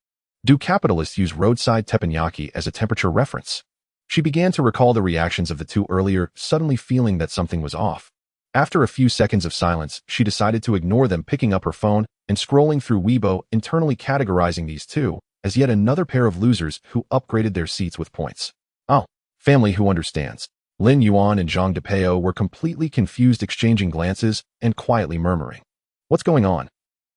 Do capitalists use roadside teppanyaki as a temperature reference? She began to recall the reactions of the two earlier, suddenly feeling that something was off. After a few seconds of silence, she decided to ignore them, picking up her phone and scrolling through Weibo, internally categorizing these two as yet another pair of losers who upgraded their seats with points. Oh, family who understands. Lin Yuan and Zhang Depeo were completely confused, exchanging glances and quietly murmuring. What's going on?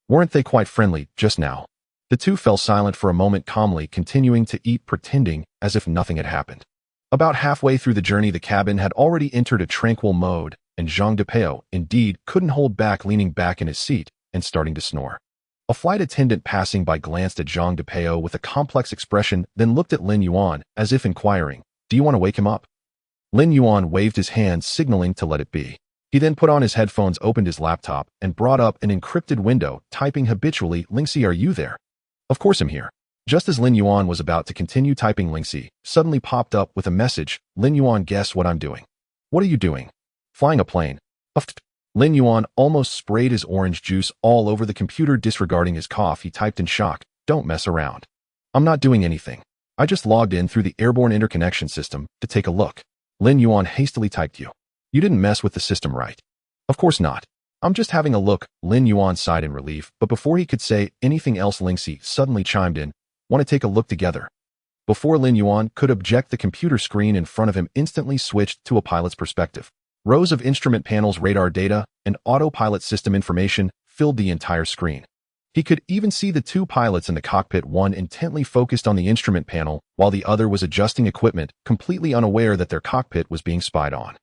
Weren't they quite friendly just now? The two fell silent for a moment, calmly continuing to eat, pretending as if nothing had happened. About halfway through the journey, the cabin had already entered a tranquil mode, and Zhang Depeo, indeed, couldn't hold back, leaning back in his seat and starting to snore. A flight attendant passing by glanced at Zhang Depeo with a complex expression, then looked at Lin Yuan as if inquiring, "Do you want to wake him up?" Lin Yuan waved his hand, signaling to let it be. He then put on his headphones, opened his laptop, and brought up an encrypted window, typing habitually, "Lingxi, are you there?" "Of course I'm here." Just as Lin Yuan was about to continue typing, Lingxi suddenly popped up with a message. "Lin Yuan, guess what I'm doing?" "What are you doing?" "Flying a plane." Lin Yuan almost sprayed his orange juice all over the computer. Disregarding his cough, he typed in shock, "Don't mess around. I'm not doing anything. I just logged in through the airborne interconnection system to take a look." Lin Yuan hastily typed, You didn't mess with the system, right?" "Of course not. I'm just having a look." Lin Yuan sighed in relief, but before he could say anything else, Lingxi suddenly chimed in, "Want to take a look together?" Before Lin Yuan could object, the computer screen in front of him instantly switched to a pilot's perspective. Rows of instrument panels, radar data, and autopilot system information filled the entire screen. He could even see the two pilots in the cockpit, one intently focused on the instrument panel, while the other was adjusting equipment, completely unaware that their cockpit was being spied on.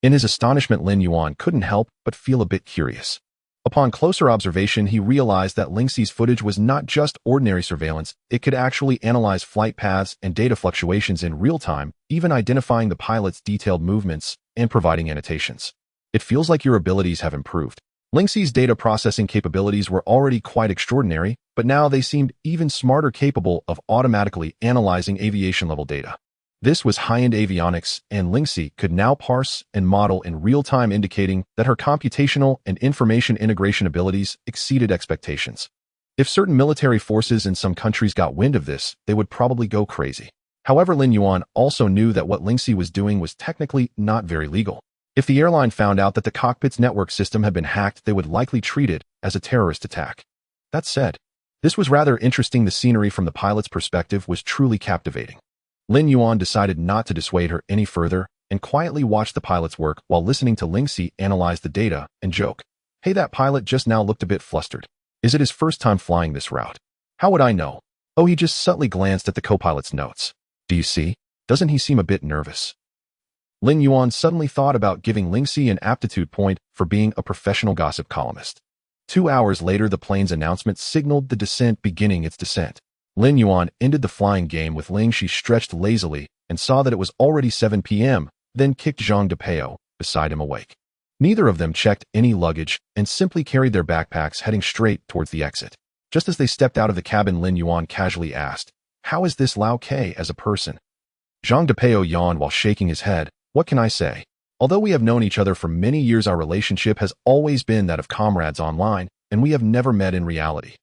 In his astonishment, Lin Yuan couldn't help but feel a bit curious. Upon closer observation, he realized that Lingxi's footage was not just ordinary surveillance. It could actually analyze flight paths and data fluctuations in real time, even identifying the pilot's detailed movements and providing annotations. "It feels like your abilities have improved." Lingxi's data processing capabilities were already quite extraordinary, but now they seemed even smarter, capable of automatically analyzing aviation-level data. This was high-end avionics, and Lingxi could now parse and model in real time, indicating that her computational and information integration abilities exceeded expectations. If certain military forces in some countries got wind of this, they would probably go crazy. However, Lin Yuan also knew that what Lingxi was doing was technically not very legal. If the airline found out that the cockpit's network system had been hacked, they would likely treat it as a terrorist attack. That said, this was rather interesting. The scenery from the pilot's perspective was truly captivating. Lin Yuan decided not to dissuade her any further and quietly watched the pilot's work while listening to Lingxi analyze the data and joke, "Hey, that pilot just now looked a bit flustered. Is it his first time flying this route?" "How would I know?" "Oh, he just subtly glanced at the co-pilot's notes. Do you see? Doesn't he seem a bit nervous?" Lin Yuan suddenly thought about giving Lingxi an aptitude point for being a professional gossip columnist. 2 hours later, the plane's announcement signaled the descent, beginning its descent. Lin Yuan ended the flying game with Ling. She stretched lazily and saw that it was already 7 p.m., then kicked Zhang Depeo beside him awake. Neither of them checked any luggage and simply carried their backpacks, heading straight towards the exit. Just as they stepped out of the cabin, Lin Yuan casually asked, "How is this Lao Ke as a person?" Zhang Depeo yawned while shaking his head. "What can I say? Although we have known each other for many years, our relationship has always been that of comrades online, and we have never met in reality."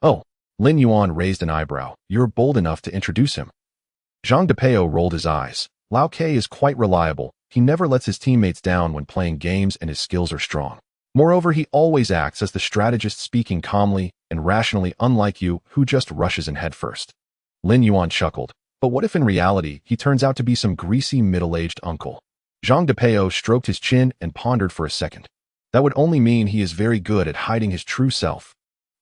"Oh." Lin Yuan raised an eyebrow. "You're bold enough to introduce him." Zhang Depeo rolled his eyes. "Lao Ke is quite reliable. He never lets his teammates down when playing games, and his skills are strong. Moreover, he always acts as the strategist, speaking calmly and rationally, unlike you, who just rushes in headfirst." Lin Yuan chuckled. "But what if in reality he turns out to be some greasy middle-aged uncle?" Zhang Depeo stroked his chin and pondered for a second. "That would only mean he is very good at hiding his true self."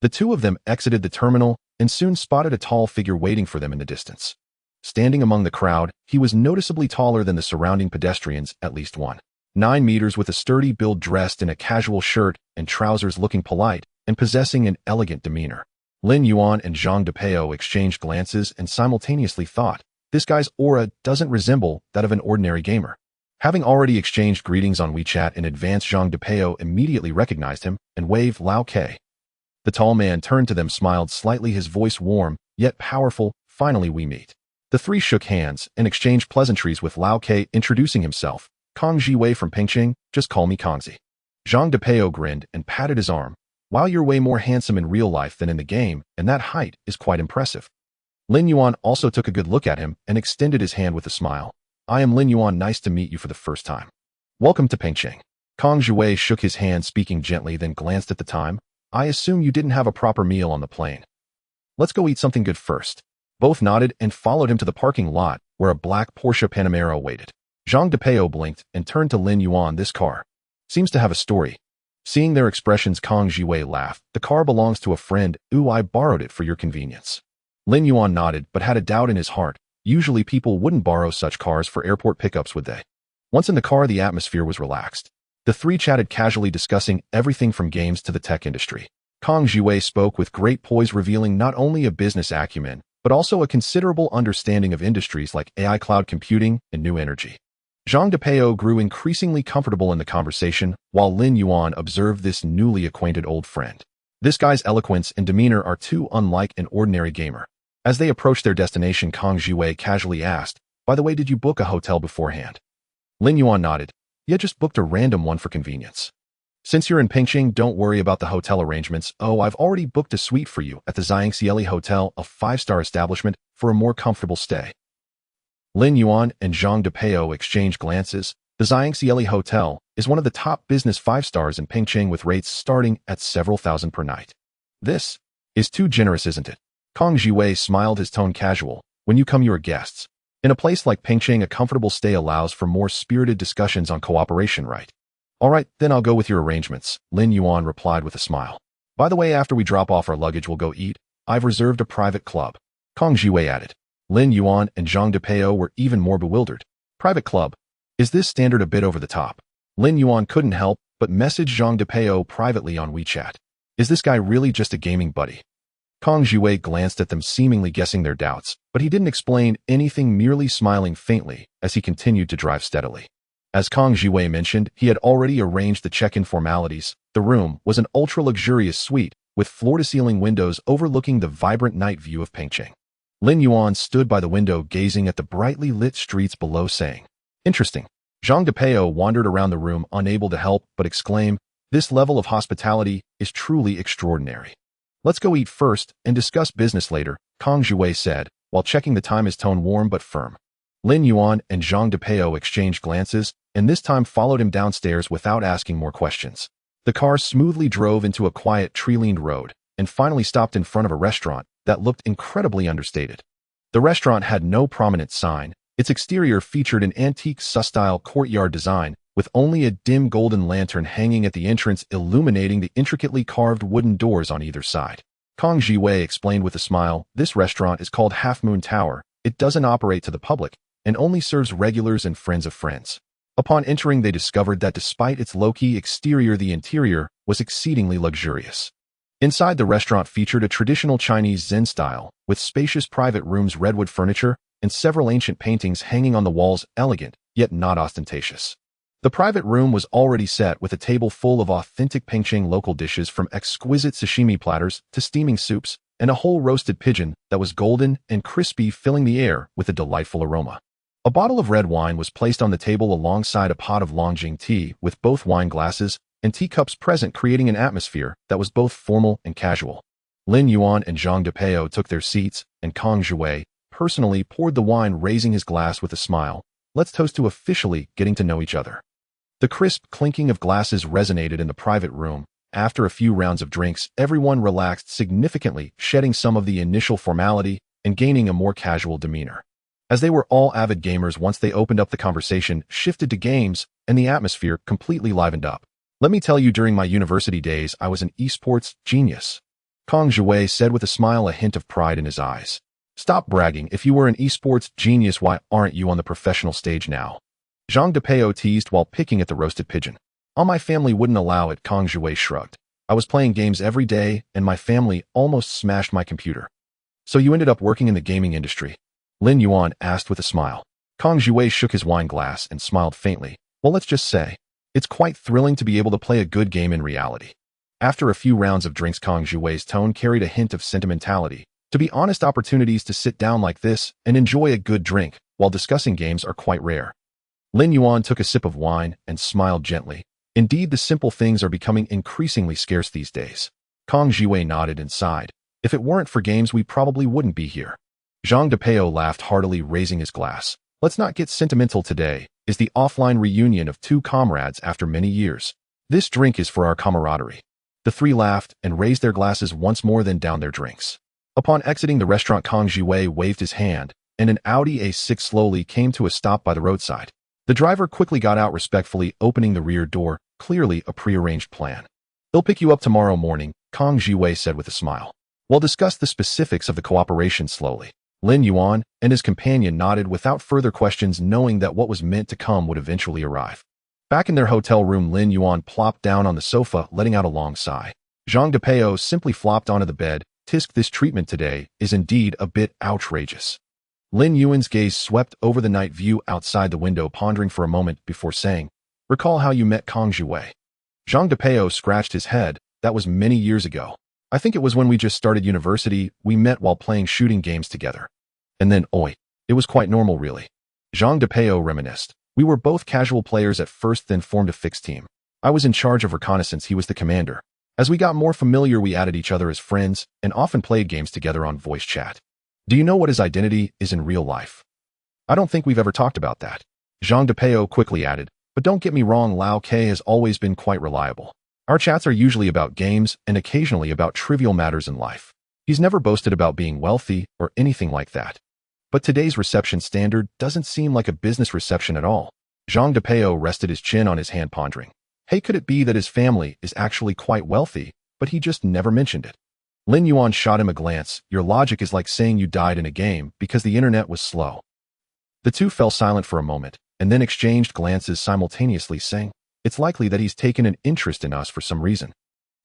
The two of them exited the terminal and soon spotted a tall figure waiting for them in the distance. Standing among the crowd, he was noticeably taller than the surrounding pedestrians, at least 1.9 meters, with a sturdy build, dressed in a casual shirt and trousers, looking polite and possessing an elegant demeanor. Lin Yuan and Zhang Depeo exchanged glances and simultaneously thought, "This guy's aura doesn't resemble that of an ordinary gamer." Having already exchanged greetings on WeChat in advance, Zhang Depeo immediately recognized him and waved Lao Ke. The tall man turned to them, smiled slightly, his voice warm, yet powerful. "Finally we meet." The three shook hands and exchanged pleasantries, with Lao Ke introducing himself. "Kong Jiwei from Pingqing, just call me Kongzi." Zhang Depeo grinned and patted his arm. "Wow, you're way more handsome in real life than in the game, and that height is quite impressive." Lin Yuan also took a good look at him and extended his hand with a smile. "I am Lin Yuan, nice to meet you for the first time. Welcome to Pingqing." Kong Jiwei shook his hand, speaking gently, then glanced at the time. "I assume you didn't have a proper meal on the plane. Let's go eat something good first." Both nodded and followed him to the parking lot, where a black Porsche Panamera waited. Zhang Depeo blinked and turned to Lin Yuan. "This car seems to have a story." Seeing their expressions, Kong Jiwei laughed. "The car belongs to a friend. Ooh, I borrowed it for your convenience." Lin Yuan nodded, but had a doubt in his heart. Usually people wouldn't borrow such cars for airport pickups, would they? Once in the car, the atmosphere was relaxed. The three chatted casually, discussing everything from games to the tech industry. Kang Jiwei spoke with great poise, revealing not only a business acumen, but also a considerable understanding of industries like AI, cloud computing, and new energy. Zhang Depeo grew increasingly comfortable in the conversation, while Lin Yuan observed this newly acquainted old friend. This guy's eloquence and demeanor are too unlike an ordinary gamer. As they approached their destination, Kang Jiwei casually asked, "By the way, did you book a hotel beforehand?" Lin Yuan nodded. "Yeah, just booked a random one for convenience. Since you're in Pingqing, don't worry about the hotel arrangements. Oh, I've already booked a suite for you at the Xiangxieli Hotel, a 5-star establishment, for a more comfortable stay." Lin Yuan and Zhang Depeo exchanged glances. The Xiangxieli Hotel is one of the top business 5 stars in Pingqing, with rates starting at several thousand per night. "This is too generous, isn't it?" Kang Jiwei smiled, his tone casual. "When you come, you are guests. In a place like Pingqing, a comfortable stay allows for more spirited discussions on cooperation, right?" "All right, then I'll go with your arrangements," Lin Yuan replied with a smile. "By the way, after we drop off our luggage, we'll go eat. I've reserved a private club," Kang Jiwei added. Lin Yuan and Zhang Depeo were even more bewildered. "Private club? Is this standard a bit over the top?" Lin Yuan couldn't help but message Zhang Depeo privately on WeChat. "Is this guy really just a gaming buddy?" Kang Jiwei glanced at them, seemingly guessing their doubts, but he didn't explain anything, merely smiling faintly as he continued to drive steadily. As Kang Jiwei mentioned, he had already arranged the check-in formalities. The room was an ultra-luxurious suite with floor-to-ceiling windows overlooking the vibrant night view of Pingqing. Lin Yuan stood by the window, gazing at the brightly lit streets below, saying, "Interesting." Zhang Depeo wandered around the room, unable to help but exclaim, "This level of hospitality is truly extraordinary." "Let's go eat first and discuss business later," Kang Jiwei said, while checking the time, his tone warm but firm. Lin Yuan and Zhang Depeo exchanged glances, and this time followed him downstairs without asking more questions. The car smoothly drove into a quiet, tree-lined road, and finally stopped in front of a restaurant that looked incredibly understated. The restaurant had no prominent sign. Its exterior featured an antique Su-style courtyard design, with only a dim golden lantern hanging at the entrance, illuminating the intricately carved wooden doors on either side. Kang Jiwei explained with a smile, "This restaurant is called Half Moon Tower. It doesn't operate to the public, and only serves regulars and friends of friends." Upon entering, they discovered that despite its low-key exterior, the interior was exceedingly luxurious. Inside, the restaurant featured a traditional Chinese Zen style, with spacious private rooms, redwood furniture, and several ancient paintings hanging on the walls, elegant, yet not ostentatious. The private room was already set with a table full of authentic Pingqing local dishes, from exquisite sashimi platters to steaming soups, and a whole roasted pigeon that was golden and crispy, filling the air with a delightful aroma. A bottle of red wine was placed on the table alongside a pot of Longjing tea, with both wine glasses and teacups present, creating an atmosphere that was both formal and casual. Lin Yuan and Zhang Depeo took their seats, and Kang Jiwei personally poured the wine, raising his glass with a smile. "Let's toast to officially getting to know each other." The crisp clinking of glasses resonated in the private room. After a few rounds of drinks, everyone relaxed significantly, shedding some of the initial formality and gaining a more casual demeanor. As they were all avid gamers, once they opened up, the conversation shifted to games, and the atmosphere completely livened up. "Let me tell you, during my university days, I was an esports genius," Kang Jiwei said with a smile, a hint of pride in his eyes. "Stop bragging. If you were an esports genius, why aren't you on the professional stage now?" Zhang Depeo teased while picking at the roasted pigeon. "Oh, my family wouldn't allow it," Kang Jiwei shrugged. "I was playing games every day, and my family almost smashed my computer." "So you ended up working in the gaming industry?" Lin Yuan asked with a smile. Kang Jiwei shook his wine glass and smiled faintly. "Well, let's just say, it's quite thrilling to be able to play a good game in reality." After a few rounds of drinks, Kang Jiwei's tone carried a hint of sentimentality. "To be honest, opportunities to sit down like this and enjoy a good drink while discussing games are quite rare." Lin Yuan took a sip of wine and smiled gently. "Indeed, the simple things are becoming increasingly scarce these days." Kang Jiwei nodded and sighed. "If it weren't for games, we probably wouldn't be here." Zhang Depeo laughed heartily, raising his glass. "Let's not get sentimental. Today is the offline reunion of two comrades after many years. This drink is for our camaraderie." The three laughed and raised their glasses once more, then downed their drinks. Upon exiting the restaurant, Kang Jiwei waved his hand, and an Audi A6 slowly came to a stop by the roadside. The driver quickly got out, respectfully opening the rear door, clearly a prearranged plan. "They'll pick you up tomorrow morning," Kang Jiwei said with a smile. "We'll discuss the specifics of the cooperation slowly." Lin Yuan and his companion nodded without further questions, knowing that what was meant to come would eventually arrive. Back in their hotel room, Lin Yuan plopped down on the sofa, letting out a long sigh. Zhang Depeo simply flopped onto the bed. Tisk, this treatment today is indeed a bit outrageous. Lin Yuan's gaze swept over the night view outside the window, pondering for a moment before saying, "Recall how you met Kong Zhiwei?" Zhang Depeo scratched his head. "That was many years ago. I think it was when we just started university. We met while playing shooting games together. And then, it was quite normal, really." Zhang Depeo reminisced. "We were both casual players at first, then formed a fixed team. I was in charge of reconnaissance, he was the commander. As we got more familiar, we added each other as friends and often played games together on voice chat. Do you know what his identity is in real life?" "I don't think we've ever talked about that," Zhang Depeo quickly added. "But don't get me wrong, Lao Ke has always been quite reliable. Our chats are usually about games and occasionally about trivial matters in life. He's never boasted about being wealthy or anything like that. But today's reception standard doesn't seem like a business reception at all." Zhang Depeo rested his chin on his hand, pondering. Hey, could it be that his family is actually quite wealthy, but he just never mentioned it? Lin Yuan shot him a glance. "Your logic is like saying you died in a game because the internet was slow." The two fell silent for a moment, and then exchanged glances simultaneously, saying, "It's likely that he's taken an interest in us for some reason."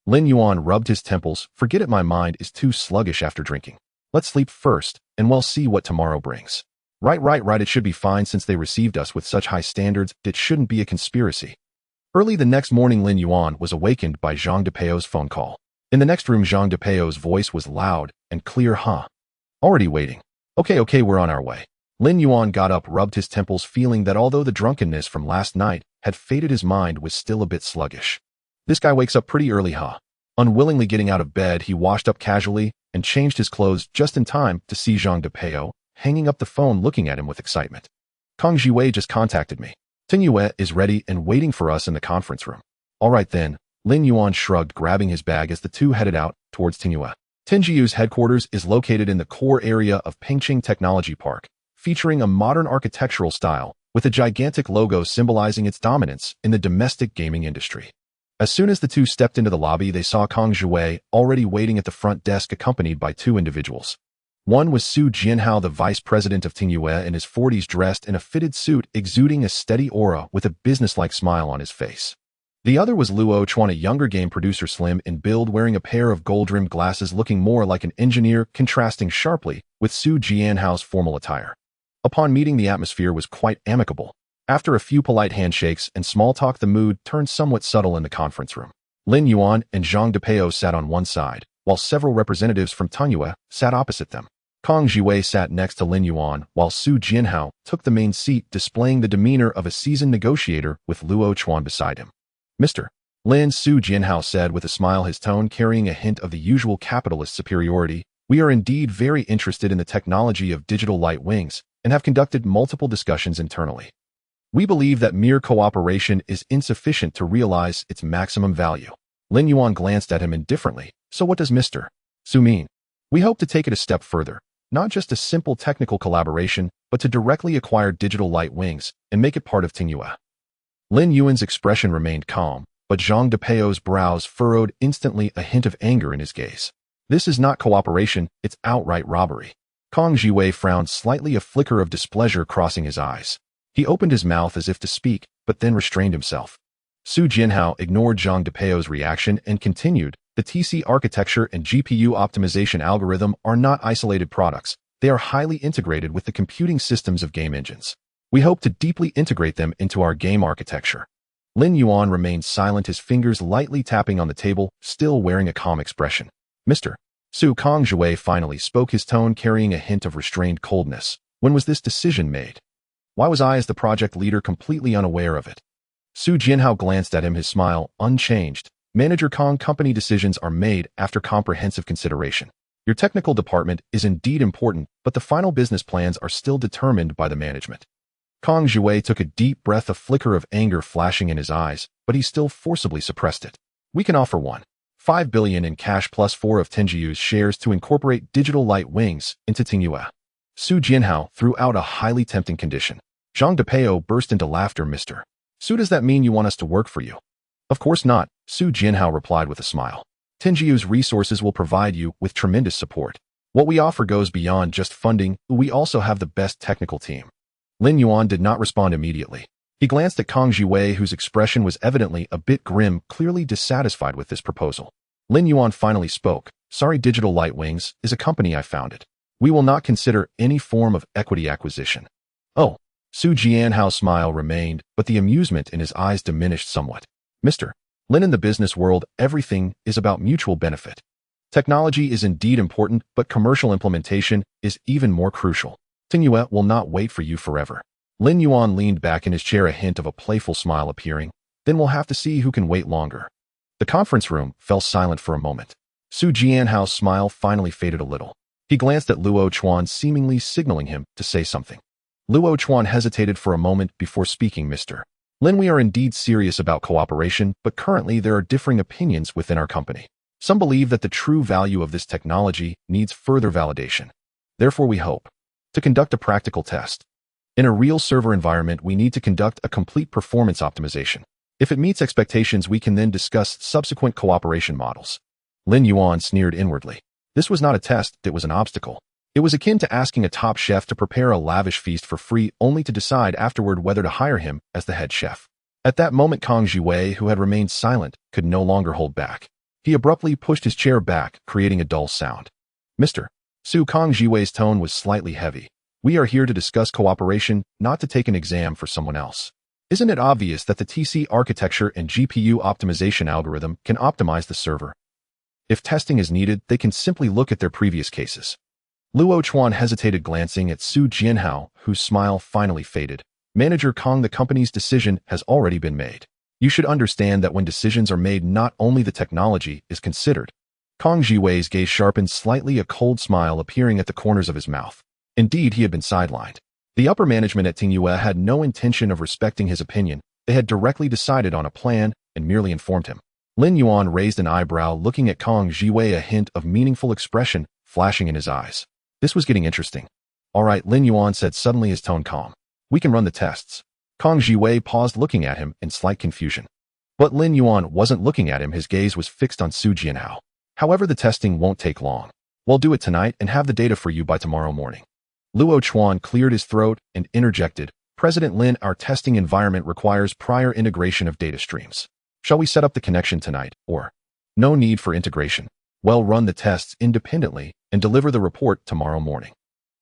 Lin Yuan rubbed his temples. "Forget it, my mind is too sluggish after drinking. Let's sleep first, and we'll see what tomorrow brings." Right, it should be fine since they received us with such high standards. It shouldn't be a conspiracy." Early the next morning, Lin Yuan was awakened by Zhang Depeo's phone call. In the next room, Zhang Depeo's voice was loud and clear. Already waiting. Okay, we're on our way." Lin Yuan got up, rubbed his temples, feeling that although the drunkenness from last night had faded, his mind was still a bit sluggish. This guy wakes up pretty early, Unwillingly getting out of bed, he washed up casually and changed his clothes just in time to see Zhang Depeo hanging up the phone, looking at him with excitement. "Kong Zhiwei just contacted me. Tingyue is ready and waiting for us in the conference room." "All right then," Lin Yuan shrugged, grabbing his bag as the two headed out towards Tingyue. Tingyu's headquarters is located in the core area of Pingqing Technology Park, featuring a modern architectural style with a gigantic logo symbolizing its dominance in the domestic gaming industry. As soon as the two stepped into the lobby, they saw Kong Zhiwei already waiting at the front desk, accompanied by two individuals. One was Su Jianhao, the vice president of Tingyue, in his 40s, dressed in a fitted suit, exuding a steady aura with a businesslike smile on his face. The other was Luo Chuan, a younger game producer, slim in build, wearing a pair of gold-rimmed glasses, looking more like an engineer, contrasting sharply with Su Jianhao's formal attire. Upon meeting, the atmosphere was quite amicable. After a few polite handshakes and small talk, the mood turned somewhat subtle in the conference room. Lin Yuan and Zhang Depeo sat on one side, while several representatives from Tingyue sat opposite them. Kong Zhiwei sat next to Lin Yuan, while Su Jianhao took the main seat, displaying the demeanor of a seasoned negotiator with Luo Chuan beside him. "Mr. Lin," Su Jianhao said with a smile, his tone carrying a hint of the usual capitalist superiority, "we are indeed very interested in the technology of digital light wings and have conducted multiple discussions internally. We believe that mere cooperation is insufficient to realize its maximum value." Lin Yuan glanced at him indifferently. "So what does Mr. Su mean?" "We hope to take it a step further. Not just a simple technical collaboration, but to directly acquire digital light wings and make it part of Tingyue." Lin Yuan's expression remained calm, but Zhang Depeo's brows furrowed instantly, a hint of anger in his gaze. "This is not cooperation, it's outright robbery." Kong Zhiwei frowned slightly, a flicker of displeasure crossing his eyes. He opened his mouth as if to speak, but then restrained himself. Su Jianhao ignored Zhang Depeo's reaction and continued, "The TC architecture and GPU optimization algorithm are not isolated products. They are highly integrated with the computing systems of game engines. We hope to deeply integrate them into our game architecture." Lin Yuan remained silent, his fingers lightly tapping on the table, still wearing a calm expression. "Mr. Su," Kong Zhiwei finally spoke, his tone carrying a hint of restrained coldness. "When was this decision made? Why was I, as the project leader, completely unaware of it?" Su Jianhao glanced at him, his smile unchanged. "Manager Kong, company decisions are made after comprehensive consideration. Your technical department is indeed important, but the final business plans are still determined by the management." Kong Zhiwei took a deep breath, a flicker of anger flashing in his eyes, but he still forcibly suppressed it. "We can offer 1.5 billion in cash plus 4 of Tingyu's shares to incorporate digital light wings into Tingyue." Su Jianhao threw out a highly tempting condition. Zhang Depeo burst into laughter. "Mr. Su, does that mean you want us to work for you?" "Of course not," Su Jianhao replied with a smile. "Tingyu's resources will provide you with tremendous support. What we offer goes beyond just funding. We also have the best technical team. Lin Yuan did not respond immediately. He glanced at Kang Jiwei, whose expression was evidently a bit grim, clearly dissatisfied with this proposal. Lin Yuan finally spoke. Sorry, Digital Lightwings is a company I founded. We will not consider any form of equity acquisition. Oh, Su Jianhao's smile remained, but the amusement in his eyes diminished somewhat. Mr. Lin, in the business world, everything is about mutual benefit. Technology is indeed important, but commercial implementation is even more crucial. Tingyue will not wait for you forever. Lin Yuan leaned back in his chair, a hint of a playful smile appearing. Then we'll have to see who can wait longer. The conference room fell silent for a moment. Su Jianhao's smile finally faded a little. He glanced at Luo Chuan, seemingly signaling him to say something. Luo Chuan hesitated for a moment before speaking. Mr. Lin, we are indeed serious about cooperation, but currently there are differing opinions within our company. Some believe that the true value of this technology needs further validation. Therefore, we hope to conduct a practical test. In a real server environment, we need to conduct a complete performance optimization. If it meets expectations, we can then discuss subsequent cooperation models. Lin Yuan sneered inwardly. This was not a test, it was an obstacle. It was akin to asking a top chef to prepare a lavish feast for free, only to decide afterward whether to hire him as the head chef. At that moment, Kang Jiwei, who had remained silent, could no longer hold back. He abruptly pushed his chair back, creating a dull sound. Mr. Su, Kang Jiwei's tone was slightly heavy. We are here to discuss cooperation, not to take an exam for someone else. Isn't it obvious that the TC architecture and GPU optimization algorithm can optimize the server? If testing is needed, they can simply look at their previous cases. Luo Chuan hesitated, glancing at Su Jianhao, whose smile finally faded. Manager Kang, the company's decision has already been made. You should understand that when decisions are made, not only the technology is considered. Kang Jiwei's gaze sharpened slightly, a cold smile appearing at the corners of his mouth. Indeed, he had been sidelined. The upper management at Tingyue had no intention of respecting his opinion. They had directly decided on a plan and merely informed him. Lin Yuan raised an eyebrow, looking at Kang Jiwei, a hint of meaningful expression flashing in his eyes. This was getting interesting. All right, Lin Yuan said suddenly, his tone calm. We can run the tests. Kang Jiwei paused, looking at him in slight confusion. But Lin Yuan wasn't looking at him. His gaze was fixed on Su Jianhao. However, the testing won't take long. We'll do it tonight and have the data for you by tomorrow morning. Luo Chuan cleared his throat and interjected, President Lin, our testing environment requires prior integration of data streams. Shall we set up the connection tonight, or? No need for integration. Well, run the tests independently and deliver the report tomorrow morning.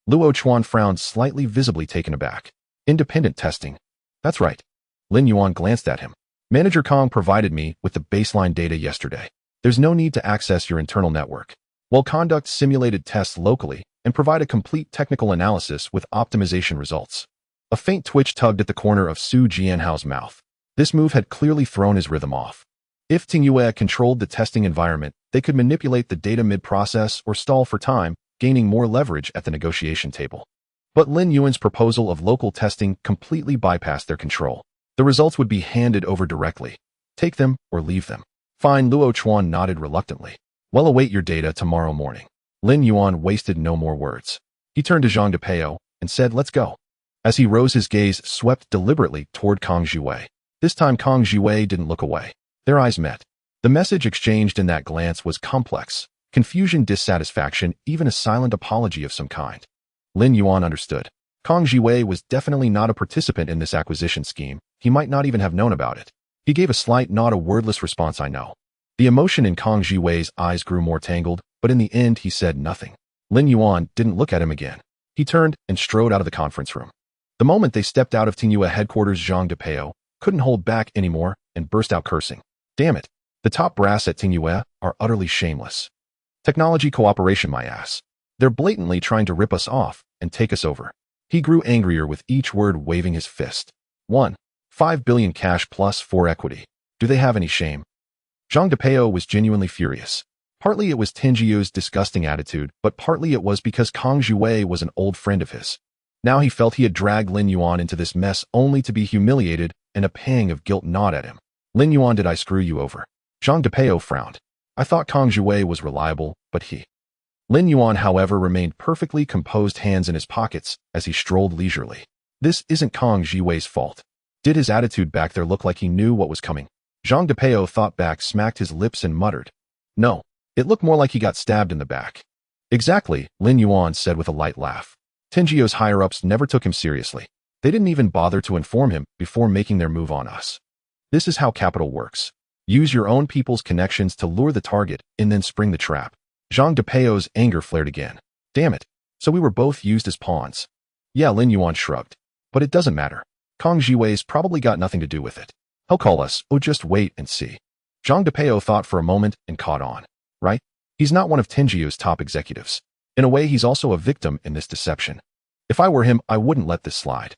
Luo Chuan frowned slightly, visibly taken aback. Independent testing. That's right. Lin Yuan glanced at him. Manager Kang provided me with the baseline data yesterday. There's no need to access your internal network. We'll conduct simulated tests locally and provide a complete technical analysis with optimization results. A faint twitch tugged at the corner of Su Jianhao's mouth. This move had clearly thrown his rhythm off. If Tingyue controlled the testing environment, they could manipulate the data mid-process or stall for time, gaining more leverage at the negotiation table. But Lin Yuan's proposal of local testing completely bypassed their control. The results would be handed over directly. Take them or leave them. Fine, Luo Chuan nodded reluctantly. We'll await your data tomorrow morning. Lin Yuan wasted no more words. He turned to Zhang Depeo and said, let's go. As he rose, his gaze swept deliberately toward Kang Jiwei. This time Kang Jiwei didn't look away. Their eyes met. The message exchanged in that glance was complex. Confusion, dissatisfaction, even a silent apology of some kind. Lin Yuan understood. Kang Jiwei was definitely not a participant in this acquisition scheme. He might not even have known about it. He gave a slight nod, a wordless response, I know. The emotion in Kang Jiwei's eyes grew more tangled, but in the end he said nothing. Lin Yuan didn't look at him again. He turned and strode out of the conference room. The moment they stepped out of Tingyue headquarters, Zhang Depeo couldn't hold back anymore and burst out cursing. Damn it. The top brass at Tingyue are utterly shameless. Technology cooperation, my ass. They're blatantly trying to rip us off and take us over. He grew angrier with each word, waving his fist. 5 billion cash plus 4 equity. Do they have any shame? Zhang Depeo was genuinely furious. Partly it was Tingyue's disgusting attitude, but partly it was because Kang Jiwei was an old friend of his. Now he felt he had dragged Lin Yuan into this mess only to be humiliated, and a pang of guilt gnawed at him. Lin Yuan, did I screw you over? Zhang Depeo frowned. I thought Kang Jiwei was reliable, but he... Lin Yuan, however, remained perfectly composed, hands in his pockets, as he strolled leisurely. This isn't Kang Jiwei's fault. Did his attitude back there look like he knew what was coming? Zhang Depeo thought back, smacked his lips and muttered. No, it looked more like he got stabbed in the back. Exactly, Lin Yuan said with a light laugh. Tingio's higher-ups never took him seriously. They didn't even bother to inform him before making their move on us. This is how capital works. Use your own people's connections to lure the target and then spring the trap. Zhang Depeo's anger flared again. Damn it. So we were both used as pawns. Yeah, Lin Yuan shrugged. But it doesn't matter. Kong Jiwei's probably got nothing to do with it. He'll call us. Oh, just wait and see. Zhang Depeo thought for a moment and caught on. Right? He's not one of Tingio's top executives. In a way, he's also a victim in this deception. If I were him, I wouldn't let this slide.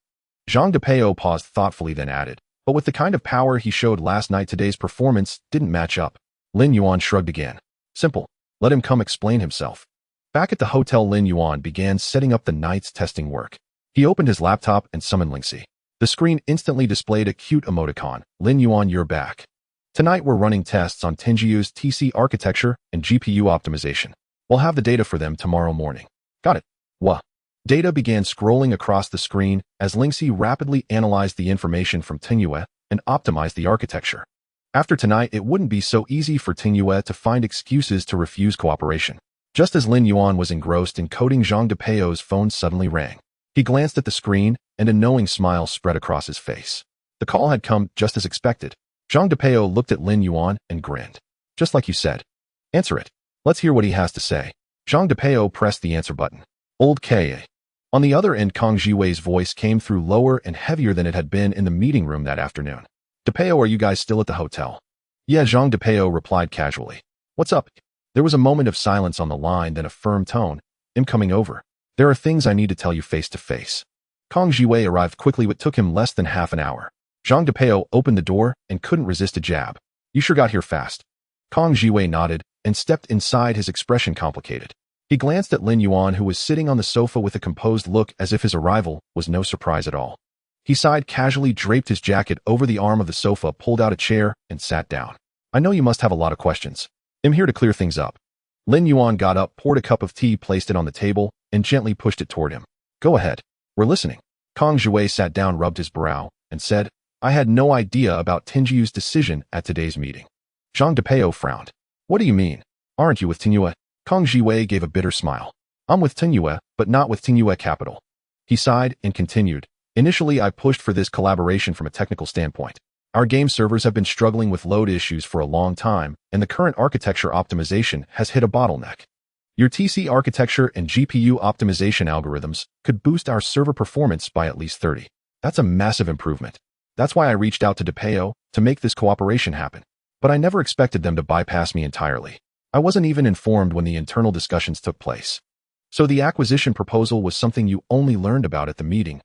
Zhang Depeo paused thoughtfully, then added, but with the kind of power he showed last night, today's performance didn't match up. Lin Yuan shrugged again. Simple. Let him come explain himself. Back at the hotel, Lin Yuan began setting up the night's testing work. He opened his laptop and summoned Lingxi. The screen instantly displayed a cute emoticon. Lin Yuan, you're back. Tonight we're running tests on Tingio's TC architecture and GPU optimization. We'll have the data for them tomorrow morning. Got it. Wha? Data began scrolling across the screen as Lingxi rapidly analyzed the information from Tingyue and optimized the architecture. After tonight, it wouldn't be so easy for Tingyue to find excuses to refuse cooperation. Just as Lin Yuan was engrossed in coding, Zhang Depeo's phone suddenly rang. He glanced at the screen, and a knowing smile spread across his face. The call had come just as expected. Zhang Depeo looked at Lin Yuan and grinned. Just like you said. Answer it. Let's hear what he has to say. Zhang Depeo pressed the answer button. Old Ka. On the other end, Kong Jiwei's voice came through lower and heavier than it had been in the meeting room that afternoon. Depeo, are you guys still at the hotel? Yeah, Zhang Depeo replied casually. What's up? There was a moment of silence on the line, then a firm tone. I'm coming over. There are things I need to tell you face to face. Kong Jiwei arrived quickly. It took him less than half an hour. Zhang Depeo opened the door and couldn't resist a jab. You sure got here fast. Kong Jiwei nodded and stepped inside, his expression complicated. He glanced at Lin Yuan, who was sitting on the sofa with a composed look as if his arrival was no surprise at all. He sighed casually, draped his jacket over the arm of the sofa, pulled out a chair, and sat down. I know you must have a lot of questions. I'm here to clear things up. Lin Yuan got up, poured a cup of tea, placed it on the table, and gently pushed it toward him. Go ahead. We're listening. Kong Jiwei sat down, rubbed his brow, and said, I had no idea about Tingio's decision at today's meeting. Zhang Depeo frowned. What do you mean? Aren't you with Tingyue? Kong Jiwei gave a bitter smile. I'm with Tingyue, but not with Tingyue Capital. He sighed and continued. Initially, I pushed for this collaboration from a technical standpoint. Our game servers have been struggling with load issues for a long time, and the current architecture optimization has hit a bottleneck. Your TC architecture and GPU optimization algorithms could boost our server performance by at least 30. That's a massive improvement. That's why I reached out to Depeo to make this cooperation happen. But I never expected them to bypass me entirely. I wasn't even informed when the internal discussions took place. So the acquisition proposal was something you only learned about at the meeting.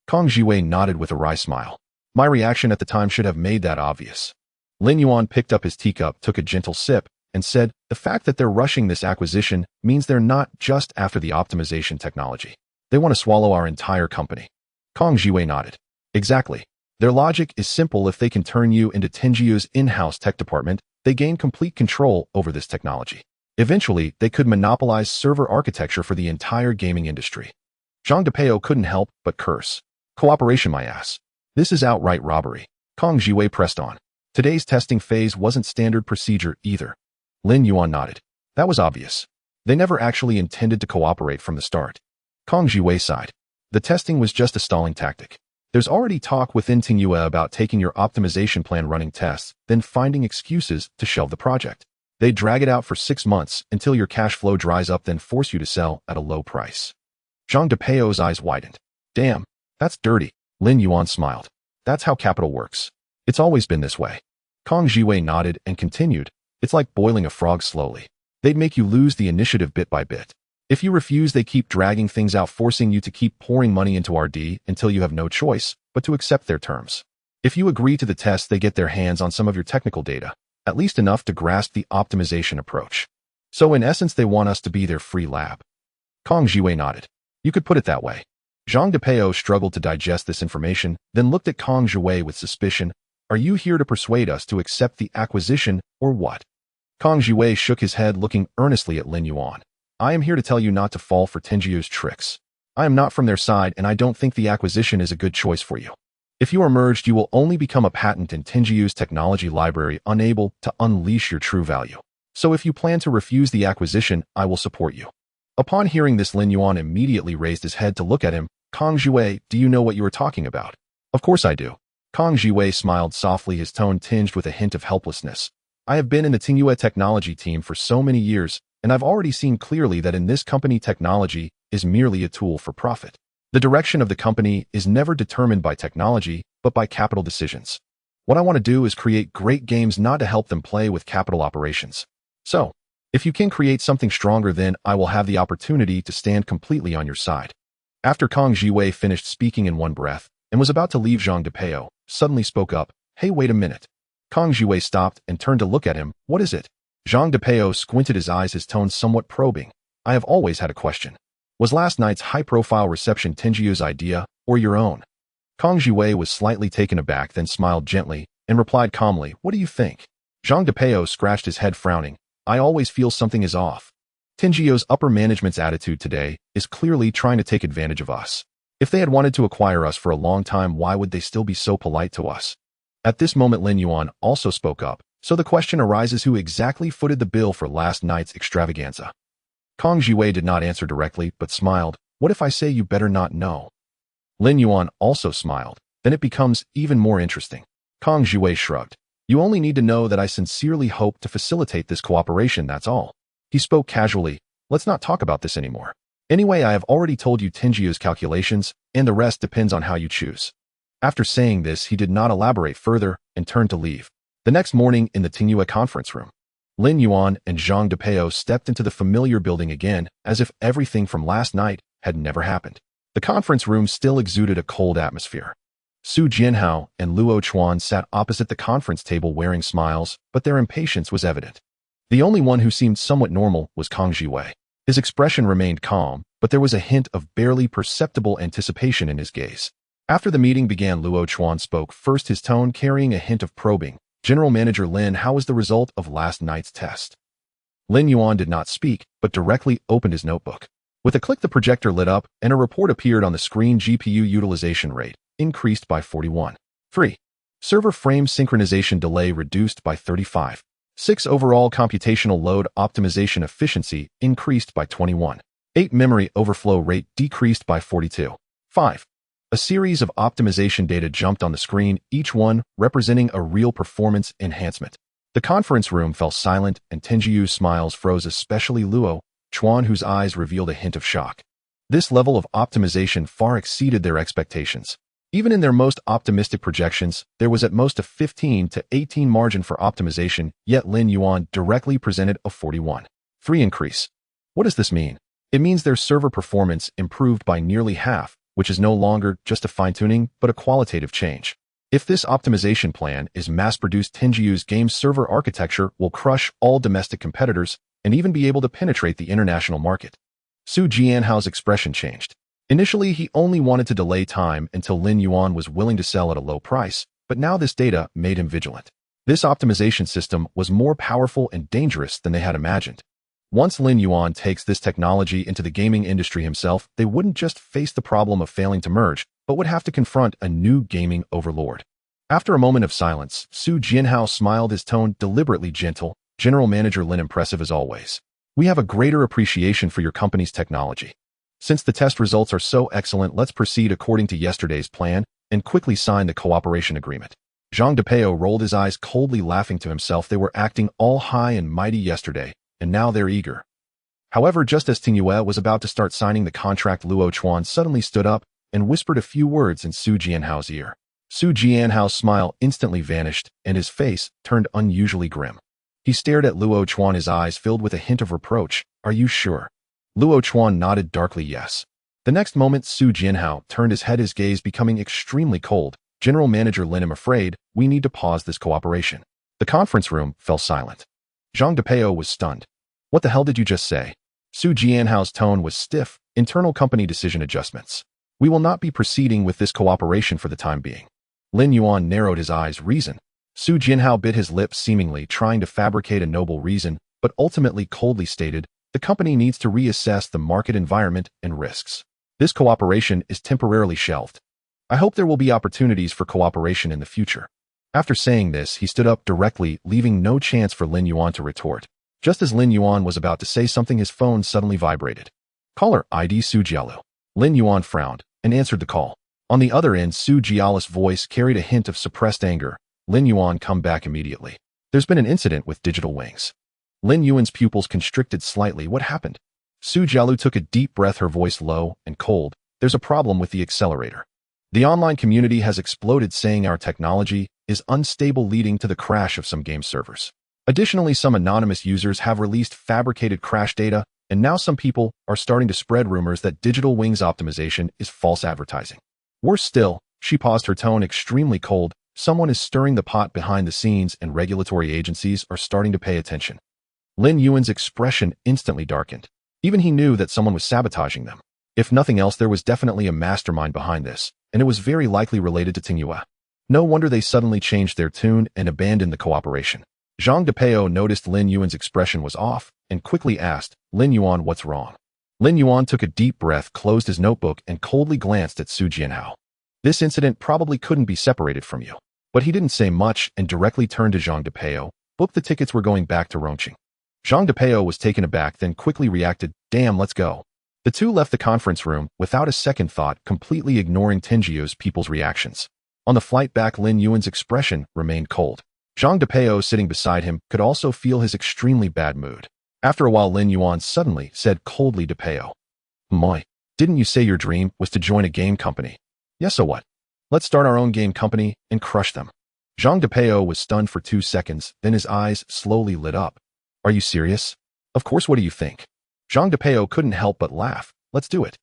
Kong Jiwei nodded with a wry smile. My reaction at the time should have made that obvious. Lin Yuan picked up his teacup, took a gentle sip, and said, the fact that they're rushing this acquisition means they're not just after the optimization technology. They want to swallow our entire company. Kong Jiwei nodded. Exactly. Their logic is simple. If they can turn you into Tingio's in-house tech department, they gain complete control over this technology. Eventually, they could monopolize server architecture for the entire gaming industry. Zhang Depeo couldn't help but curse. Cooperation, my ass. This is outright robbery. Kong Jiwei pressed on. Today's testing phase wasn't standard procedure either. Lin Yuan nodded. That was obvious. They never actually intended to cooperate from the start. Kong Jiwei sighed. The testing was just a stalling tactic. There's already talk within Tingyue about taking your optimization plan, running tests, then finding excuses to shelve the project. They drag it out for 6 months until your cash flow dries up, then force you to sell at a low price. Zhang Depeo's eyes widened. Damn, that's dirty. Lin Yuan smiled. That's how capital works. It's always been this way. Kong Jiwei nodded and continued. It's like boiling a frog slowly. They'd make you lose the initiative bit by bit. If you refuse, they keep dragging things out, forcing you to keep pouring money into RD until you have no choice but to accept their terms. If you agree to the test, they get their hands on some of your technical data, at least enough to grasp the optimization approach. So in essence, they want us to be their free lab. Kong Jiwei nodded. You could put it that way. Zhang Depeo struggled to digest this information, then looked at Kong Jiwei with suspicion. Are you here to persuade us to accept the acquisition, or what? Kong Jiwei shook his head, looking earnestly at Lin Yuan. I am here to tell you not to fall for Tingio's tricks. I am not from their side, and I don't think the acquisition is a good choice for you. If you are merged, you will only become a patent in Tingio's technology library, unable to unleash your true value. So if you plan to refuse the acquisition, I will support you. Upon hearing this, Lin Yuan immediately raised his head to look at him. Kang Jiwei, do you know what you are talking about? Of course I do. Kang Jiwei smiled softly, his tone tinged with a hint of helplessness. I have been in the Tingyue technology team for so many years, and I've already seen clearly that in this company technology is merely a tool for profit. The direction of the company is never determined by technology, but by capital decisions. What I want to do is create great games, not to help them play with capital operations. So, if you can create something stronger, then I will have the opportunity to stand completely on your side. After Kang Jiwei finished speaking in one breath and was about to leave, Zhang Depeo suddenly spoke up. Hey, wait a minute. Kang Jiwei stopped and turned to look at him. What is it? Zhang Depeo squinted his eyes, his tone somewhat probing. I have always had a question. Was last night's high-profile reception Tingyu's idea or your own? Kang Jiwei was slightly taken aback, then smiled gently and replied calmly, what do you think? Zhang Depeo scratched his head, frowning. I always feel something is off. Tingyu's upper management's attitude today is clearly trying to take advantage of us. If they had wanted to acquire us for a long time, why would they still be so polite to us? At this moment, Lin Yuan also spoke up. So the question arises, who exactly footed the bill for last night's extravaganza? Kang Jiwei did not answer directly, but smiled. What if I say you better not know? Lin Yuan also smiled. Then it becomes even more interesting. Kang Jiwei shrugged. You only need to know that I sincerely hope to facilitate this cooperation, that's all. He spoke casually. Let's not talk about this anymore. Anyway, I have already told you Tingyu's calculations, and the rest depends on how you choose. After saying this, he did not elaborate further and turned to leave. The next morning in the Tingyue conference room, Lin Yuan and Zhang Depeo stepped into the familiar building again, as if everything from last night had never happened. The conference room still exuded a cold atmosphere. Su Jianhao and Luo Chuan sat opposite the conference table wearing smiles, but their impatience was evident. The only one who seemed somewhat normal was Kang Jiwei. His expression remained calm, but there was a hint of barely perceptible anticipation in his gaze. After the meeting began, Luo Chuan spoke first, his tone carrying a hint of probing. General Manager Lin, how was the result of last night's test? Lin Yuan did not speak, but directly opened his notebook. With a click, the projector lit up, and a report appeared on the screen. GPU utilization rate increased by 41. 3. Server frame synchronization delay reduced by 35. 6. Overall computational load optimization efficiency increased by 21. 8. Memory overflow rate decreased by 42. 5. A series of optimization data jumped on the screen, each one representing a real performance enhancement. The conference room fell silent, and Tingyu's smiles froze, especially Luo Chuan, whose eyes revealed a hint of shock. This level of optimization far exceeded their expectations. Even in their most optimistic projections, there was at most a 15 to 18 margin for optimization, yet Lin Yuan directly presented a 41.3 increase. What does this mean? It means their server performance improved by nearly half, which is no longer just a fine-tuning, but a qualitative change. If this optimization plan is mass-produced, Tingyu's game server architecture will crush all domestic competitors and even be able to penetrate the international market. Su Jianhao's expression changed. Initially, he only wanted to delay time until Lin Yuan was willing to sell at a low price, but now this data made him vigilant. This optimization system was more powerful and dangerous than they had imagined. Once Lin Yuan takes this technology into the gaming industry himself, they wouldn't just face the problem of failing to merge, but would have to confront a new gaming overlord. After a moment of silence, Su Jianhao smiled, his tone deliberately gentle. General Manager Lin, impressive as always. We have a greater appreciation for your company's technology. Since the test results are so excellent, let's proceed according to yesterday's plan and quickly sign the cooperation agreement. Zhang Depeo rolled his eyes coldly, laughing to himself. They were acting all high and mighty yesterday, and now they're eager. However, just as Tingyue was about to start signing the contract, Luo Chuan suddenly stood up and whispered a few words in Su Jianhao's ear. Su Jianhao's smile instantly vanished, and his face turned unusually grim. He stared at Luo Chuan, his eyes filled with a hint of reproach. Are you sure? Luo Chuan nodded darkly yes. The next moment, Su Jianhao turned his head, his gaze becoming extremely cold. General Manager Lin, I'm afraid we need to pause this cooperation. The conference room fell silent. Zhang Depeo was stunned. What the hell did you just say? Su Jianhao's tone was stiff. Internal company decision adjustments. We will not be proceeding with this cooperation for the time being. Lin Yuan narrowed his eyes. Reason? Su Jianhao bit his lips, seemingly trying to fabricate a noble reason, but ultimately coldly stated, the company needs to reassess the market environment and risks. This cooperation is temporarily shelved. I hope there will be opportunities for cooperation in the future. After saying this, he stood up directly, leaving no chance for Lin Yuan to retort. Just as Lin Yuan was about to say something, his phone suddenly vibrated. Caller ID Su Jialu. Lin Yuan frowned and answered the call. On the other end, Su Jialu's voice carried a hint of suppressed anger. Lin Yuan, come back immediately. There's been an incident with digital wings. Lin Yuan's pupils constricted slightly. What happened? Su Jialu took a deep breath, her voice low and cold. There's a problem with the accelerator. The online community has exploded, saying our technology is unstable, leading to the crash of some game servers. Additionally, some anonymous users have released fabricated crash data, and now some people are starting to spread rumors that digital wings optimization is false advertising. Worse still, she paused, her tone extremely cold. Someone is stirring the pot behind the scenes, and regulatory agencies are starting to pay attention. Lin Yuan's expression instantly darkened. Even he knew that someone was sabotaging them. If nothing else, there was definitely a mastermind behind this, and it was very likely related to Tingyue. No wonder they suddenly changed their tune and abandoned the cooperation. Zhang Depeo noticed Lin Yuan's expression was off and quickly asked, Lin Yuan, what's wrong? Lin Yuan took a deep breath, closed his notebook, and coldly glanced at Su Jianhao. This incident probably couldn't be separated from you. But he didn't say much and directly turned to Zhang Depeo. Book the tickets, we're going back to Rongqing. Zhang Depeo was taken aback, then quickly reacted, damn, let's go. The two left the conference room without a second thought, completely ignoring Tingyu's people's reactions. On the flight back, Lin Yuan's expression remained cold. Zhang Depeo, sitting beside him, could also feel his extremely bad mood. After a while, Lin Yuan suddenly said coldly to Depeo, Moi, didn't you say your dream was to join a game company? Yes, so what? Let's start our own game company and crush them. Zhang Depeo was stunned for 2 seconds, then his eyes slowly lit up. Are you serious? Of course, what do you think? Zhang Depeo couldn't help but laugh. Let's do it.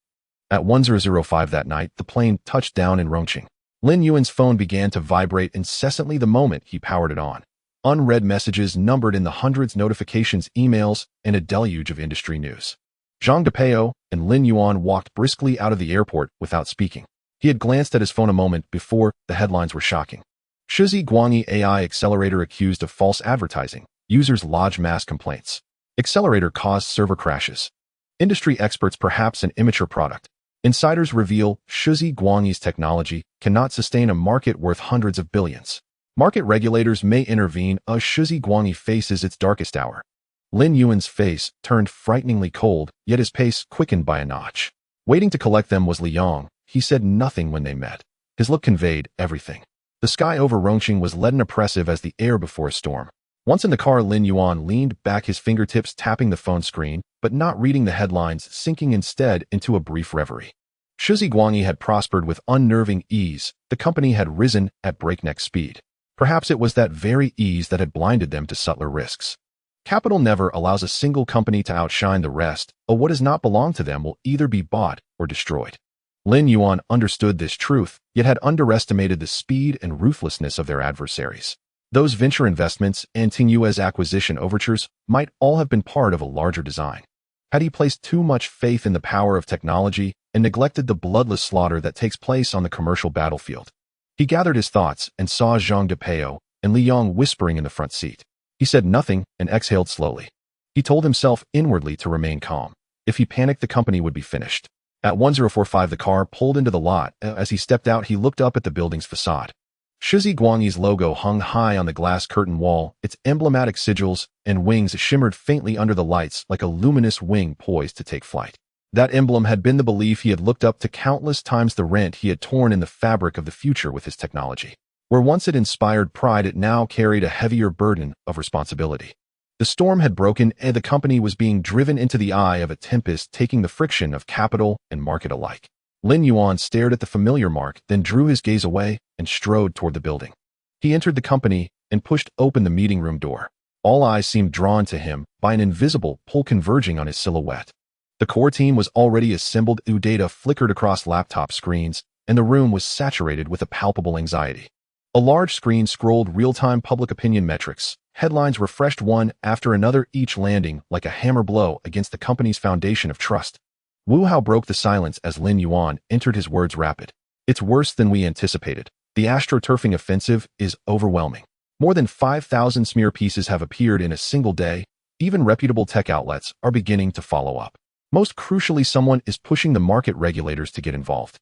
At 10:05 that night, the plane touched down in Rongqing. Lin Yuan's phone began to vibrate incessantly the moment he powered it on. Unread messages numbered in the hundreds, notifications, emails, and a deluge of industry news. Zhang Depeo and Lin Yuan walked briskly out of the airport without speaking. He had glanced at his phone a moment before. The headlines were shocking. Shizi Guangyi AI accelerator accused of false advertising. Users lodge mass complaints. Accelerator caused server crashes. Industry experts, perhaps an immature product. Insiders reveal Shizi Guangyi's technology cannot sustain a market worth hundreds of billions. Market regulators may intervene as Shizi Guangyi faces its darkest hour. Lin Yuan's face turned frighteningly cold, yet his pace quickened by a notch. Waiting to collect them was Li Yong. He said nothing when they met. His look conveyed everything. The sky over Rongqing was leaden, oppressive as the air before a storm. Once in the car, Lin Yuan leaned back, his fingertips tapping the phone screen, but not reading the headlines, sinking instead into a brief reverie. Shizi Guangyi had prospered with unnerving ease. The company had risen at breakneck speed. Perhaps it was that very ease that had blinded them to subtler risks. Capital never allows a single company to outshine the rest, or what does not belong to them will either be bought or destroyed. Lin Yuan understood this truth, yet had underestimated the speed and ruthlessness of their adversaries. Those venture investments and Tingyue's acquisition overtures might all have been part of a larger design. Had he placed too much faith in the power of technology and neglected the bloodless slaughter that takes place on the commercial battlefield? He gathered his thoughts and saw Zhang Depeo and Li Yong whispering in the front seat. He said nothing and exhaled slowly. He told himself inwardly to remain calm. If he panicked, the company would be finished. At 10:45, the car pulled into the lot. As he stepped out, he looked up at the building's facade. Shizi Guangyi's logo hung high on the glass curtain wall. Its emblematic sigils and wings shimmered faintly under the lights like a luminous wing poised to take flight. That emblem had been the belief he had looked up to countless times, the rent he had torn in the fabric of the future with his technology. Where once it inspired pride, it now carried a heavier burden of responsibility. The storm had broken, and the company was being driven into the eye of a tempest, taking the friction of capital and market alike. Lin Yuan stared at the familiar mark, then drew his gaze away and strode toward the building. He entered the company and pushed open the meeting room door. All eyes seemed drawn to him by an invisible pull converging on his silhouette. The core team was already assembled. Data flickered across laptop screens, and the room was saturated with a palpable anxiety. A large screen scrolled real-time public opinion metrics. Headlines refreshed one after another, each landing like a hammer blow against the company's foundation of trust. Wu Hao broke the silence as Lin Yuan entered, his words rapid. It's worse than we anticipated. The astroturfing offensive is overwhelming. More than 5,000 smear pieces have appeared in a single day. Even reputable tech outlets are beginning to follow up. Most crucially, someone is pushing the market regulators to get involved.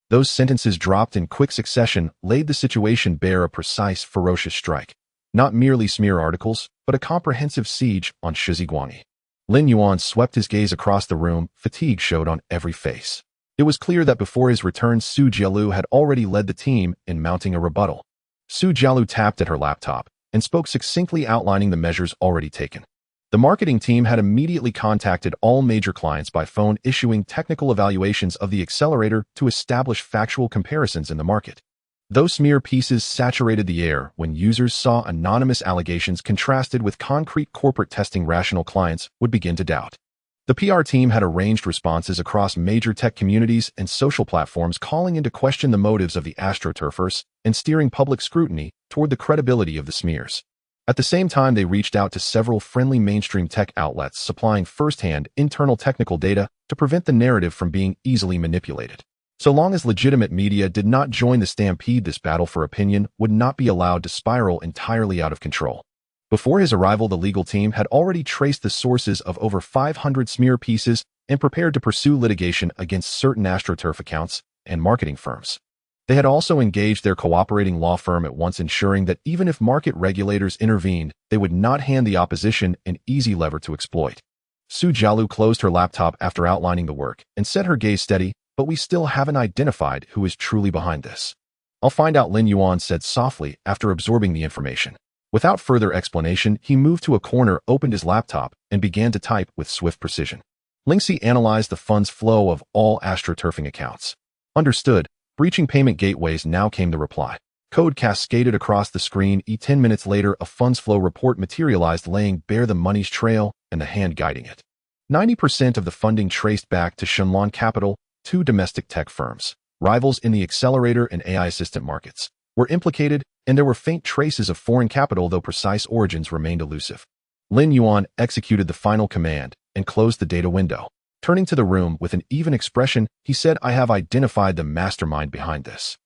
Those sentences, dropped in quick succession, laid the situation bare, a precise, ferocious strike. Not merely smear articles, but a comprehensive siege on Shizi Guangyi. Lin Yuan swept his gaze across the room, fatigue showed on every face. It was clear that before his return, Su Jialu had already led the team in mounting a rebuttal. Su Jialu tapped at her laptop and spoke succinctly, outlining the measures already taken. The marketing team had immediately contacted all major clients by phone, issuing technical evaluations of the accelerator to establish factual comparisons in the market. Those smear pieces saturated the air when users saw anonymous allegations contrasted with concrete corporate testing. Rational clients would begin to doubt. The PR team had arranged responses across major tech communities and social platforms, calling into question the motives of the astroturfers and steering public scrutiny toward the credibility of the smears. At the same time, they reached out to several friendly mainstream tech outlets, supplying first-hand internal technical data to prevent the narrative from being easily manipulated. So long as legitimate media did not join the stampede, this battle for opinion would not be allowed to spiral entirely out of control. Before his arrival, the legal team had already traced the sources of over 500 smear pieces and prepared to pursue litigation against certain AstroTurf accounts and marketing firms. They had also engaged their cooperating law firm at once, ensuring that even if market regulators intervened, they would not hand the opposition an easy lever to exploit. Su Jialu closed her laptop after outlining the work and set her gaze steady, but we still haven't identified who is truly behind this. I'll find out, Lin Yuan said softly after absorbing the information. Without further explanation, he moved to a corner, opened his laptop, and began to type with swift precision. Lingxi analyzed the funds flow of all astroturfing accounts. Understood. Breaching payment gateways. Now came the reply. Code cascaded across the screen. 10 minutes later, a funds flow report materialized, laying bare the money's trail and the hand guiding it. 90% of the funding traced back to Shenlong Capital, two domestic tech firms, rivals in the accelerator and AI assistant markets, were implicated, and there were faint traces of foreign capital, though precise origins remained elusive. Lin Yuan executed the final command and closed the data window. Turning to the room with an even expression, he said, I have identified the mastermind behind this.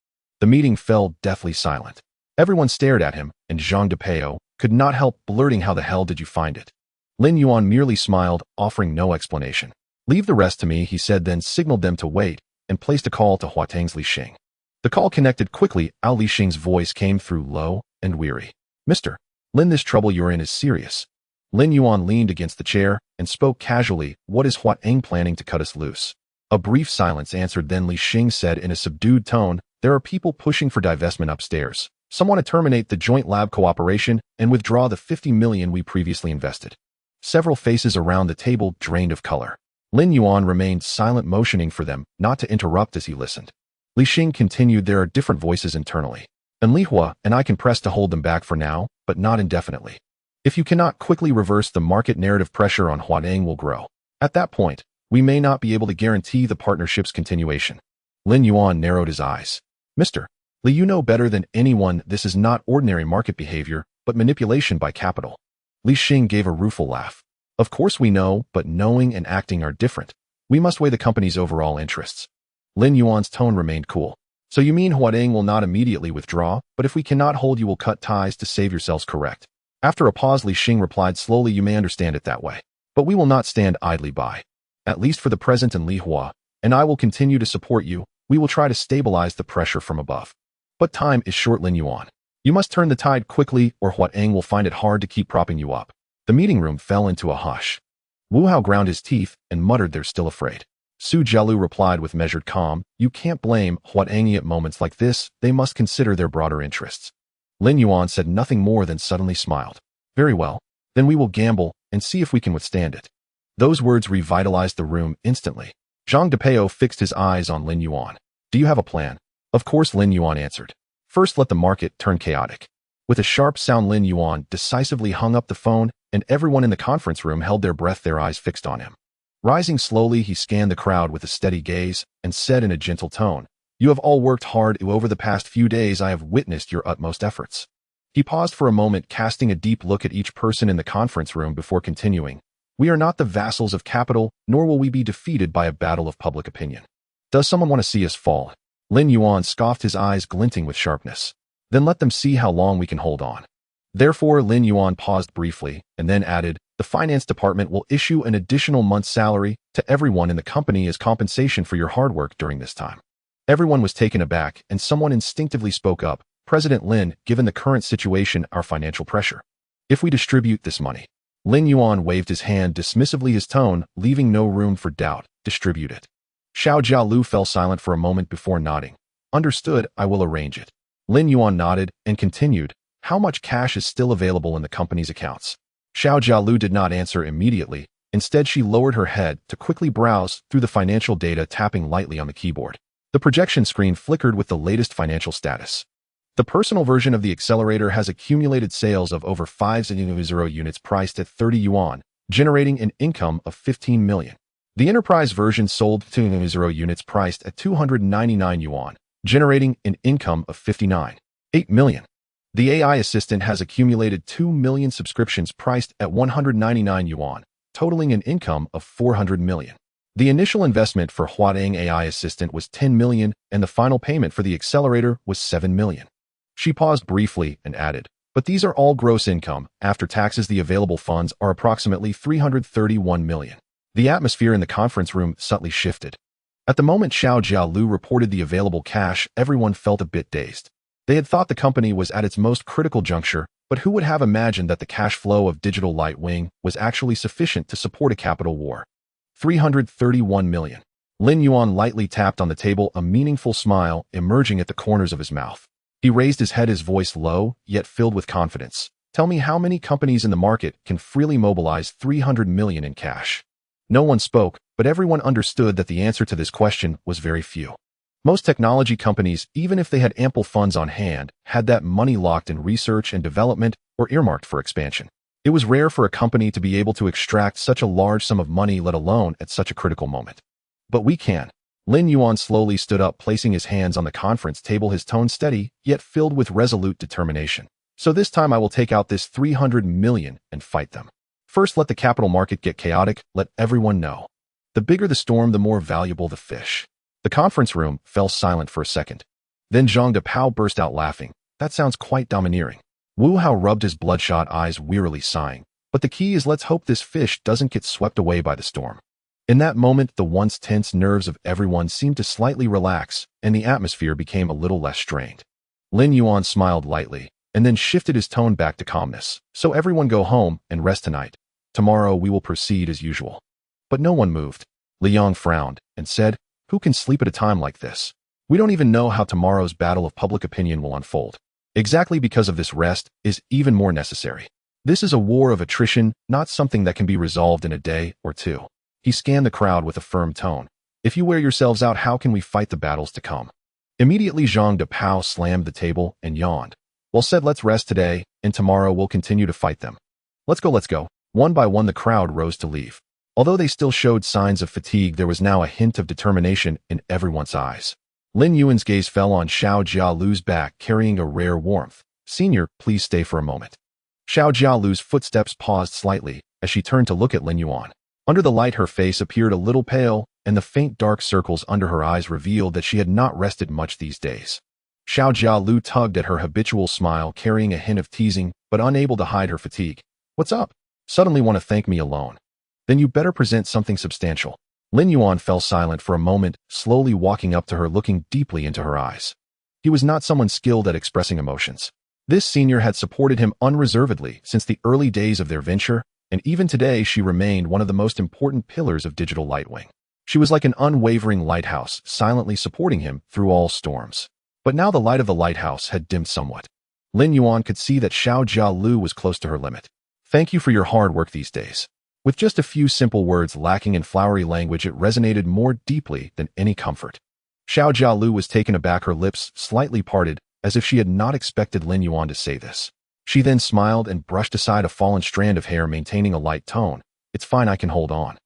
The meeting fell deathly silent. Everyone stared at him, and Zhang Depeo could not help blurting, how the hell did you find it? Lin Yuan merely smiled, offering no explanation. Leave the rest to me, he said, then signaled them to wait and placed a call to Huatang's Li Xing. The call connected quickly. Li Xing's voice came through low and weary. Mr. Lin, this trouble you're in is serious. Lin Yuan leaned against the chair and spoke casually. What is Huatang planning to cut us loose? A brief silence answered, then Li Xing said in a subdued tone, there are people pushing for divestment upstairs. Some want to terminate the joint lab cooperation and withdraw the 50 million we previously invested. Several faces around the table drained of color. Lin Yuan remained silent, motioning for them not to interrupt as he listened. Li Xing continued, there are different voices internally. And Li Hua and I can press to hold them back for now, but not indefinitely. If you cannot quickly reverse the market narrative, pressure on Huatang will grow. At that point, we may not be able to guarantee the partnership's continuation. Lin Yuan narrowed his eyes. Mr. Li, you know better than anyone this is not ordinary market behavior, but manipulation by capital. Li Xing gave a rueful laugh. Of course we know, but knowing and acting are different. We must weigh the company's overall interests. Lin Yuan's tone remained cool. So you mean Huatang will not immediately withdraw, but if we cannot hold, you will cut ties to save yourselves, correct? After a pause, Li Xing replied slowly, you may understand it that way. But we will not stand idly by. At least for the present, and Li Hua and I will continue to support you. We will try to stabilize the pressure from above. But time is short, Lin Yuan. You must turn the tide quickly, or Huatang will find it hard to keep propping you up. The meeting room fell into a hush. Wu Hao ground his teeth and muttered, they're still afraid. Su Jialu replied with measured calm, you can't blame Huatang at moments like this. They must consider their broader interests. Lin Yuan said nothing more than suddenly smiled. Very well, then we will gamble and see if we can withstand it. Those words revitalized the room instantly. Zhang Depeo fixed his eyes on Lin Yuan. Do you have a plan? Of course, Lin Yuan answered. First, let the market turn chaotic. With a sharp sound, Lin Yuan decisively hung up the phone, and everyone in the conference room held their breath, their eyes fixed on him. Rising slowly, he scanned the crowd with a steady gaze and said in a gentle tone, you have all worked hard. Over the past few days, I have witnessed your utmost efforts. He paused for a moment, casting a deep look at each person in the conference room before continuing. We are not the vassals of capital, nor will we be defeated by a battle of public opinion. Does someone want to see us fall? Lin Yuan scoffed, his eyes glinting with sharpness. Then let them see how long we can hold on. Therefore, Lin Yuan paused briefly and then added, the finance department will issue an additional month's salary to everyone in the company as compensation for your hard work during this time. Everyone was taken aback, and someone instinctively spoke up. President Lin, given the current situation, our financial pressure. If we distribute this money, Lin Yuan waved his hand dismissively, his tone leaving no room for doubt. Distribute it. Xiao Jialu fell silent for a moment before nodding. Understood, I will arrange it. Lin Yuan nodded and continued, how much cash is still available in the company's accounts? Xiao Jialu did not answer immediately. Instead, she lowered her head to quickly browse through the financial data, tapping lightly on the keyboard. The projection screen flickered with the latest financial status. The personal version of the accelerator has accumulated sales of over 5,000 units priced at 30 yuan, generating an income of 15 million. The enterprise version sold 2,000 units priced at 299 yuan, generating an income of 59.8 million. The AI assistant has accumulated 2 million subscriptions priced at 199 yuan, totaling an income of 400 million. The initial investment for Huadang AI assistant was 10 million, and the final payment for the accelerator was 7 million. She paused briefly and added, but these are all gross income. After taxes, the available funds are approximately 331 million. The atmosphere in the conference room subtly shifted. At the moment Xiao Jialu reported the available cash, everyone felt a bit dazed. They had thought the company was at its most critical juncture, but who would have imagined that the cash flow of Digital Light Wing was actually sufficient to support a capital war? 331 million. Lin Yuan lightly tapped on the table, a meaningful smile emerging at the corners of his mouth. He raised his head, his voice low, yet filled with confidence. Tell me how many companies in the market can freely mobilize 300 million in cash? No one spoke, but everyone understood that the answer to this question was very few. Most technology companies, even if they had ample funds on hand, had that money locked in research and development or earmarked for expansion. It was rare for a company to be able to extract such a large sum of money, let alone at such a critical moment. But we can. Lin Yuan slowly stood up, placing his hands on the conference table, his tone steady, yet filled with resolute determination. So this time I will take out this 300 million and fight them. First, let the capital market get chaotic, let everyone know. The bigger the storm, the more valuable the fish. The conference room fell silent for a second. Then Zhang Depao burst out laughing. That sounds quite domineering. Wu Hao rubbed his bloodshot eyes, wearily sighing. But the key is, let's hope this fish doesn't get swept away by the storm. In that moment, the once tense nerves of everyone seemed to slightly relax, and the atmosphere became a little less strained. Lin Yuan smiled lightly, and then shifted his tone back to calmness. So everyone go home and rest tonight. Tomorrow we will proceed as usual. But no one moved. Liang frowned and said, who can sleep at a time like this? We don't even know how tomorrow's battle of public opinion will unfold. Exactly because of this, rest is even more necessary. This is a war of attrition, not something that can be resolved in a day or two. He scanned the crowd with a firm tone. If you wear yourselves out, how can we fight the battles to come? Immediately Zhang Depao slammed the table and yawned. Well said, let's rest today, and tomorrow we'll continue to fight them. Let's go, let's go. One by one the crowd rose to leave. Although they still showed signs of fatigue, there was now a hint of determination in everyone's eyes. Lin Yuan's gaze fell on Xiao Jialu's back, carrying a rare warmth. Senior, please stay for a moment. Xiao Jialu's footsteps paused slightly as she turned to look at Lin Yuan. Under the light, her face appeared a little pale, and the faint dark circles under her eyes revealed that she had not rested much these days. Xiao Jialu tugged at her habitual smile, carrying a hint of teasing, but unable to hide her fatigue. What's up? Suddenly want to thank me alone? Then you better present something substantial. Lin Yuan fell silent for a moment, slowly walking up to her, looking deeply into her eyes. He was not someone skilled at expressing emotions. This senior had supported him unreservedly since the early days of their venture, and even today she remained one of the most important pillars of Digital Lightwing. She was like an unwavering lighthouse, silently supporting him through all storms. But now the light of the lighthouse had dimmed somewhat. Lin Yuan could see that Xiao Jialu was close to her limit. Thank you for your hard work these days. With just a few simple words lacking in flowery language, it resonated more deeply than any comfort. Xiao Jialu was taken aback, her lips slightly parted, as if she had not expected Lin Yuan to say this. She then smiled and brushed aside a fallen strand of hair, maintaining a light tone. It's fine, I can hold on.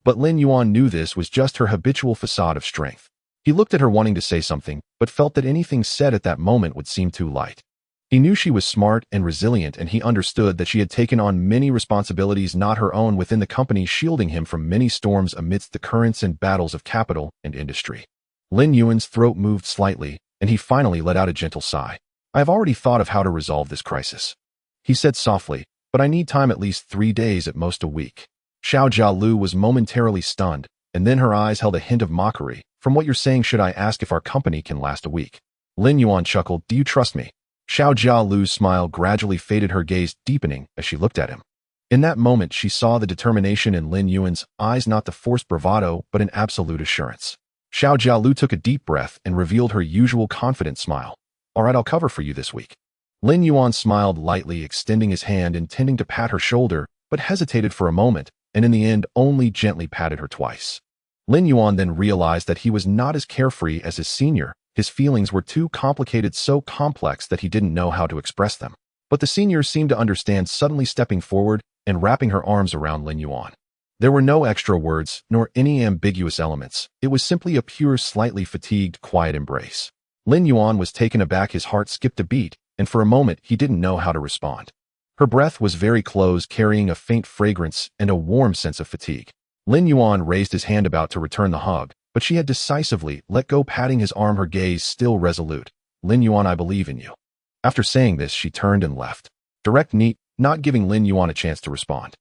But Lin Yuan knew this was just her habitual facade of strength. He looked at her, wanting to say something, but felt that anything said at that moment would seem too light. He knew she was smart and resilient, and he understood that she had taken on many responsibilities not her own within the company, shielding him from many storms amidst the currents and battles of capital and industry. Lin Yuan's throat moved slightly, and he finally let out a gentle sigh. I have already thought of how to resolve this crisis, he said softly, but I need time, at least 3 days, at most a week. Xiao Jialu was momentarily stunned, and then her eyes held a hint of mockery. From what you're saying, should I ask if our company can last a week? Lin Yuan chuckled. Do you trust me? Xiao Jialu's smile gradually faded, her gaze deepening as she looked at him. In that moment, she saw the determination in Lin Yuan's eyes, not the forced bravado, but an absolute assurance. Xiao Jialu took a deep breath and revealed her usual confident smile. All right, I'll cover for you this week. Lin Yuan smiled lightly, extending his hand, intending to pat her shoulder, but hesitated for a moment, and in the end only gently patted her twice. Lin Yuan then realized that he was not as carefree as his senior. His feelings were too complicated, so complex that he didn't know how to express them. But the senior seemed to understand, suddenly stepping forward and wrapping her arms around Lin Yuan. There were no extra words, nor any ambiguous elements. It was simply a pure, slightly fatigued, quiet embrace. Lin Yuan was taken aback, his heart skipped a beat, and for a moment he didn't know how to respond. Her breath was very close, carrying a faint fragrance and a warm sense of fatigue. Lin Yuan raised his hand about to return the hug, but she had decisively let go, patting his arm, her gaze still resolute. Lin Yuan, I believe in you. After saying this, she turned and left. Direct, neat, not giving Lin Yuan a chance to respond.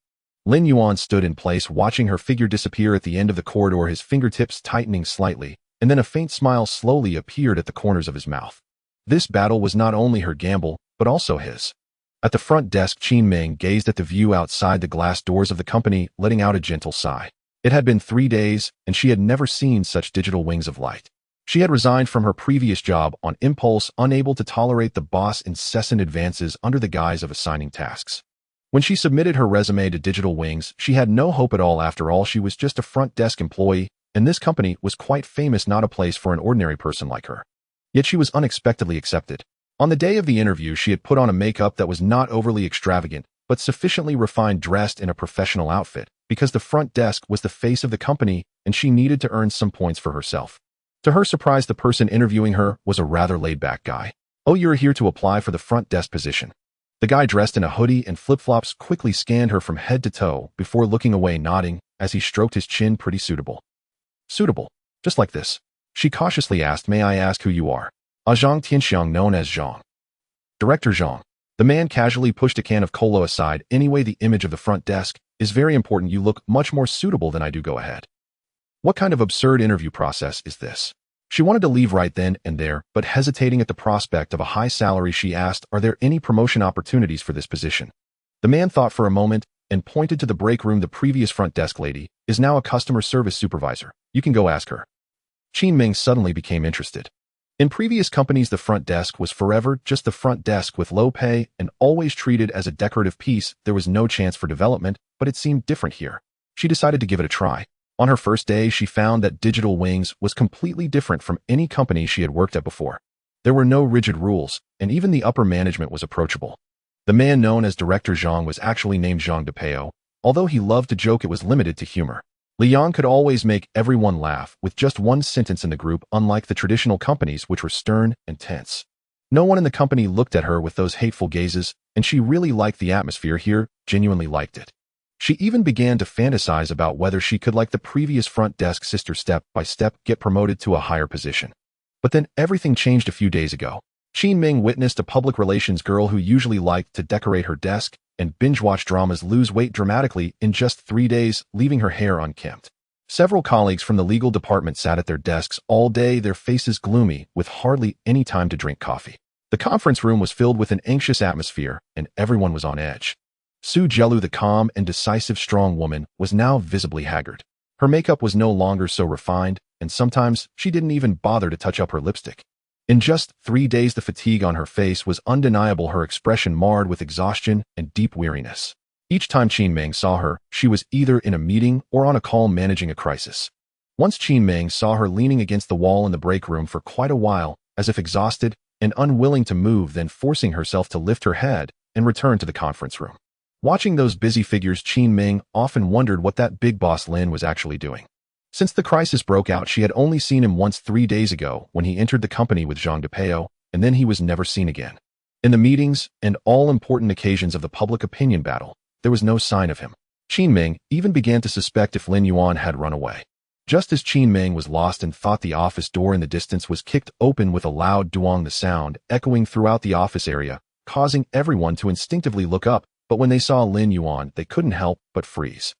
Lin Yuan stood in place, watching her figure disappear at the end of the corridor, his fingertips tightening slightly, and then a faint smile slowly appeared at the corners of his mouth. This battle was not only her gamble, but also his. At the front desk, Qin Ming gazed at the view outside the glass doors of the company, letting out a gentle sigh. It had been 3 days, and she had never seen such digital wings of light. She had resigned from her previous job on impulse, unable to tolerate the boss' incessant advances under the guise of assigning tasks. When she submitted her resume to Digital Wings, she had no hope at all. After all, she was just a front desk employee, and this company was quite famous, not a place for an ordinary person like her. Yet she was unexpectedly accepted. On the day of the interview, she had put on a makeup that was not overly extravagant, but sufficiently refined, dressed in a professional outfit, because the front desk was the face of the company and she needed to earn some points for herself. To her surprise, the person interviewing her was a rather laid-back guy. Oh, you're here to apply for the front desk position. The guy, dressed in a hoodie and flip-flops, quickly scanned her from head to toe before looking away, nodding as he stroked his chin. Pretty suitable. Suitable. Just like this. She cautiously asked, may I ask who you are? Zhang Tianxiang, known as Zhang. Director Zhang. The man casually pushed a can of cola aside. Anyway, the image of the front desk is very important. You look much more suitable than I do. Go ahead. What kind of absurd interview process is this? She wanted to leave right then and there, but hesitating at the prospect of a high salary, she asked, are there any promotion opportunities for this position? The man thought for a moment and pointed to the break room. The previous front desk lady is now a customer service supervisor. You can go ask her. Qin Ming suddenly became interested. In previous companies, the front desk was forever just the front desk with low pay and always treated as a decorative piece. There was no chance for development, but it seemed different here. She decided to give it a try. On her first day, she found that Digital Wings was completely different from any company she had worked at before. There were no rigid rules, and even the upper management was approachable. The man known as Director Zhang was actually named Zhang Depeo. Although he loved to joke, it was limited to humor. Liang could always make everyone laugh with just one sentence in the group, unlike the traditional companies, which were stern and tense. No one in the company looked at her with those hateful gazes, and she really liked the atmosphere here, genuinely liked it. She even began to fantasize about whether she could, like the previous front desk sister, step by step get promoted to a higher position. But then everything changed a few days ago. Qin Ming witnessed a public relations girl who usually liked to decorate her desk and binge-watch dramas lose weight dramatically in just 3 days, leaving her hair unkempt. Several colleagues from the legal department sat at their desks all day, their faces gloomy, with hardly any time to drink coffee. The conference room was filled with an anxious atmosphere, and everyone was on edge. Su Jielu, the calm and decisive strong woman, was now visibly haggard. Her makeup was no longer so refined, and sometimes she didn't even bother to touch up her lipstick. In just 3 days, the fatigue on her face was undeniable, her expression marred with exhaustion and deep weariness. Each time Qin Ming saw her, she was either in a meeting or on a call managing a crisis. Once Qin Ming saw her leaning against the wall in the break room for quite a while, as if exhausted and unwilling to move, then forcing herself to lift her head and return to the conference room. Watching those busy figures, Qin Ming often wondered what that big boss Lin was actually doing. Since the crisis broke out, she had only seen him once 3 days ago when he entered the company with Zhang Depeo, and then he was never seen again. In the meetings and all important occasions of the public opinion battle, there was no sign of him. Qin Ming even began to suspect if Lin Yuan had run away. Just as Qin Ming was lost in thought, the office door in the distance was kicked open with a loud duong, the sound echoing throughout the office area, causing everyone to instinctively look up. But when they saw Lin Yuan, they couldn't help but freeze.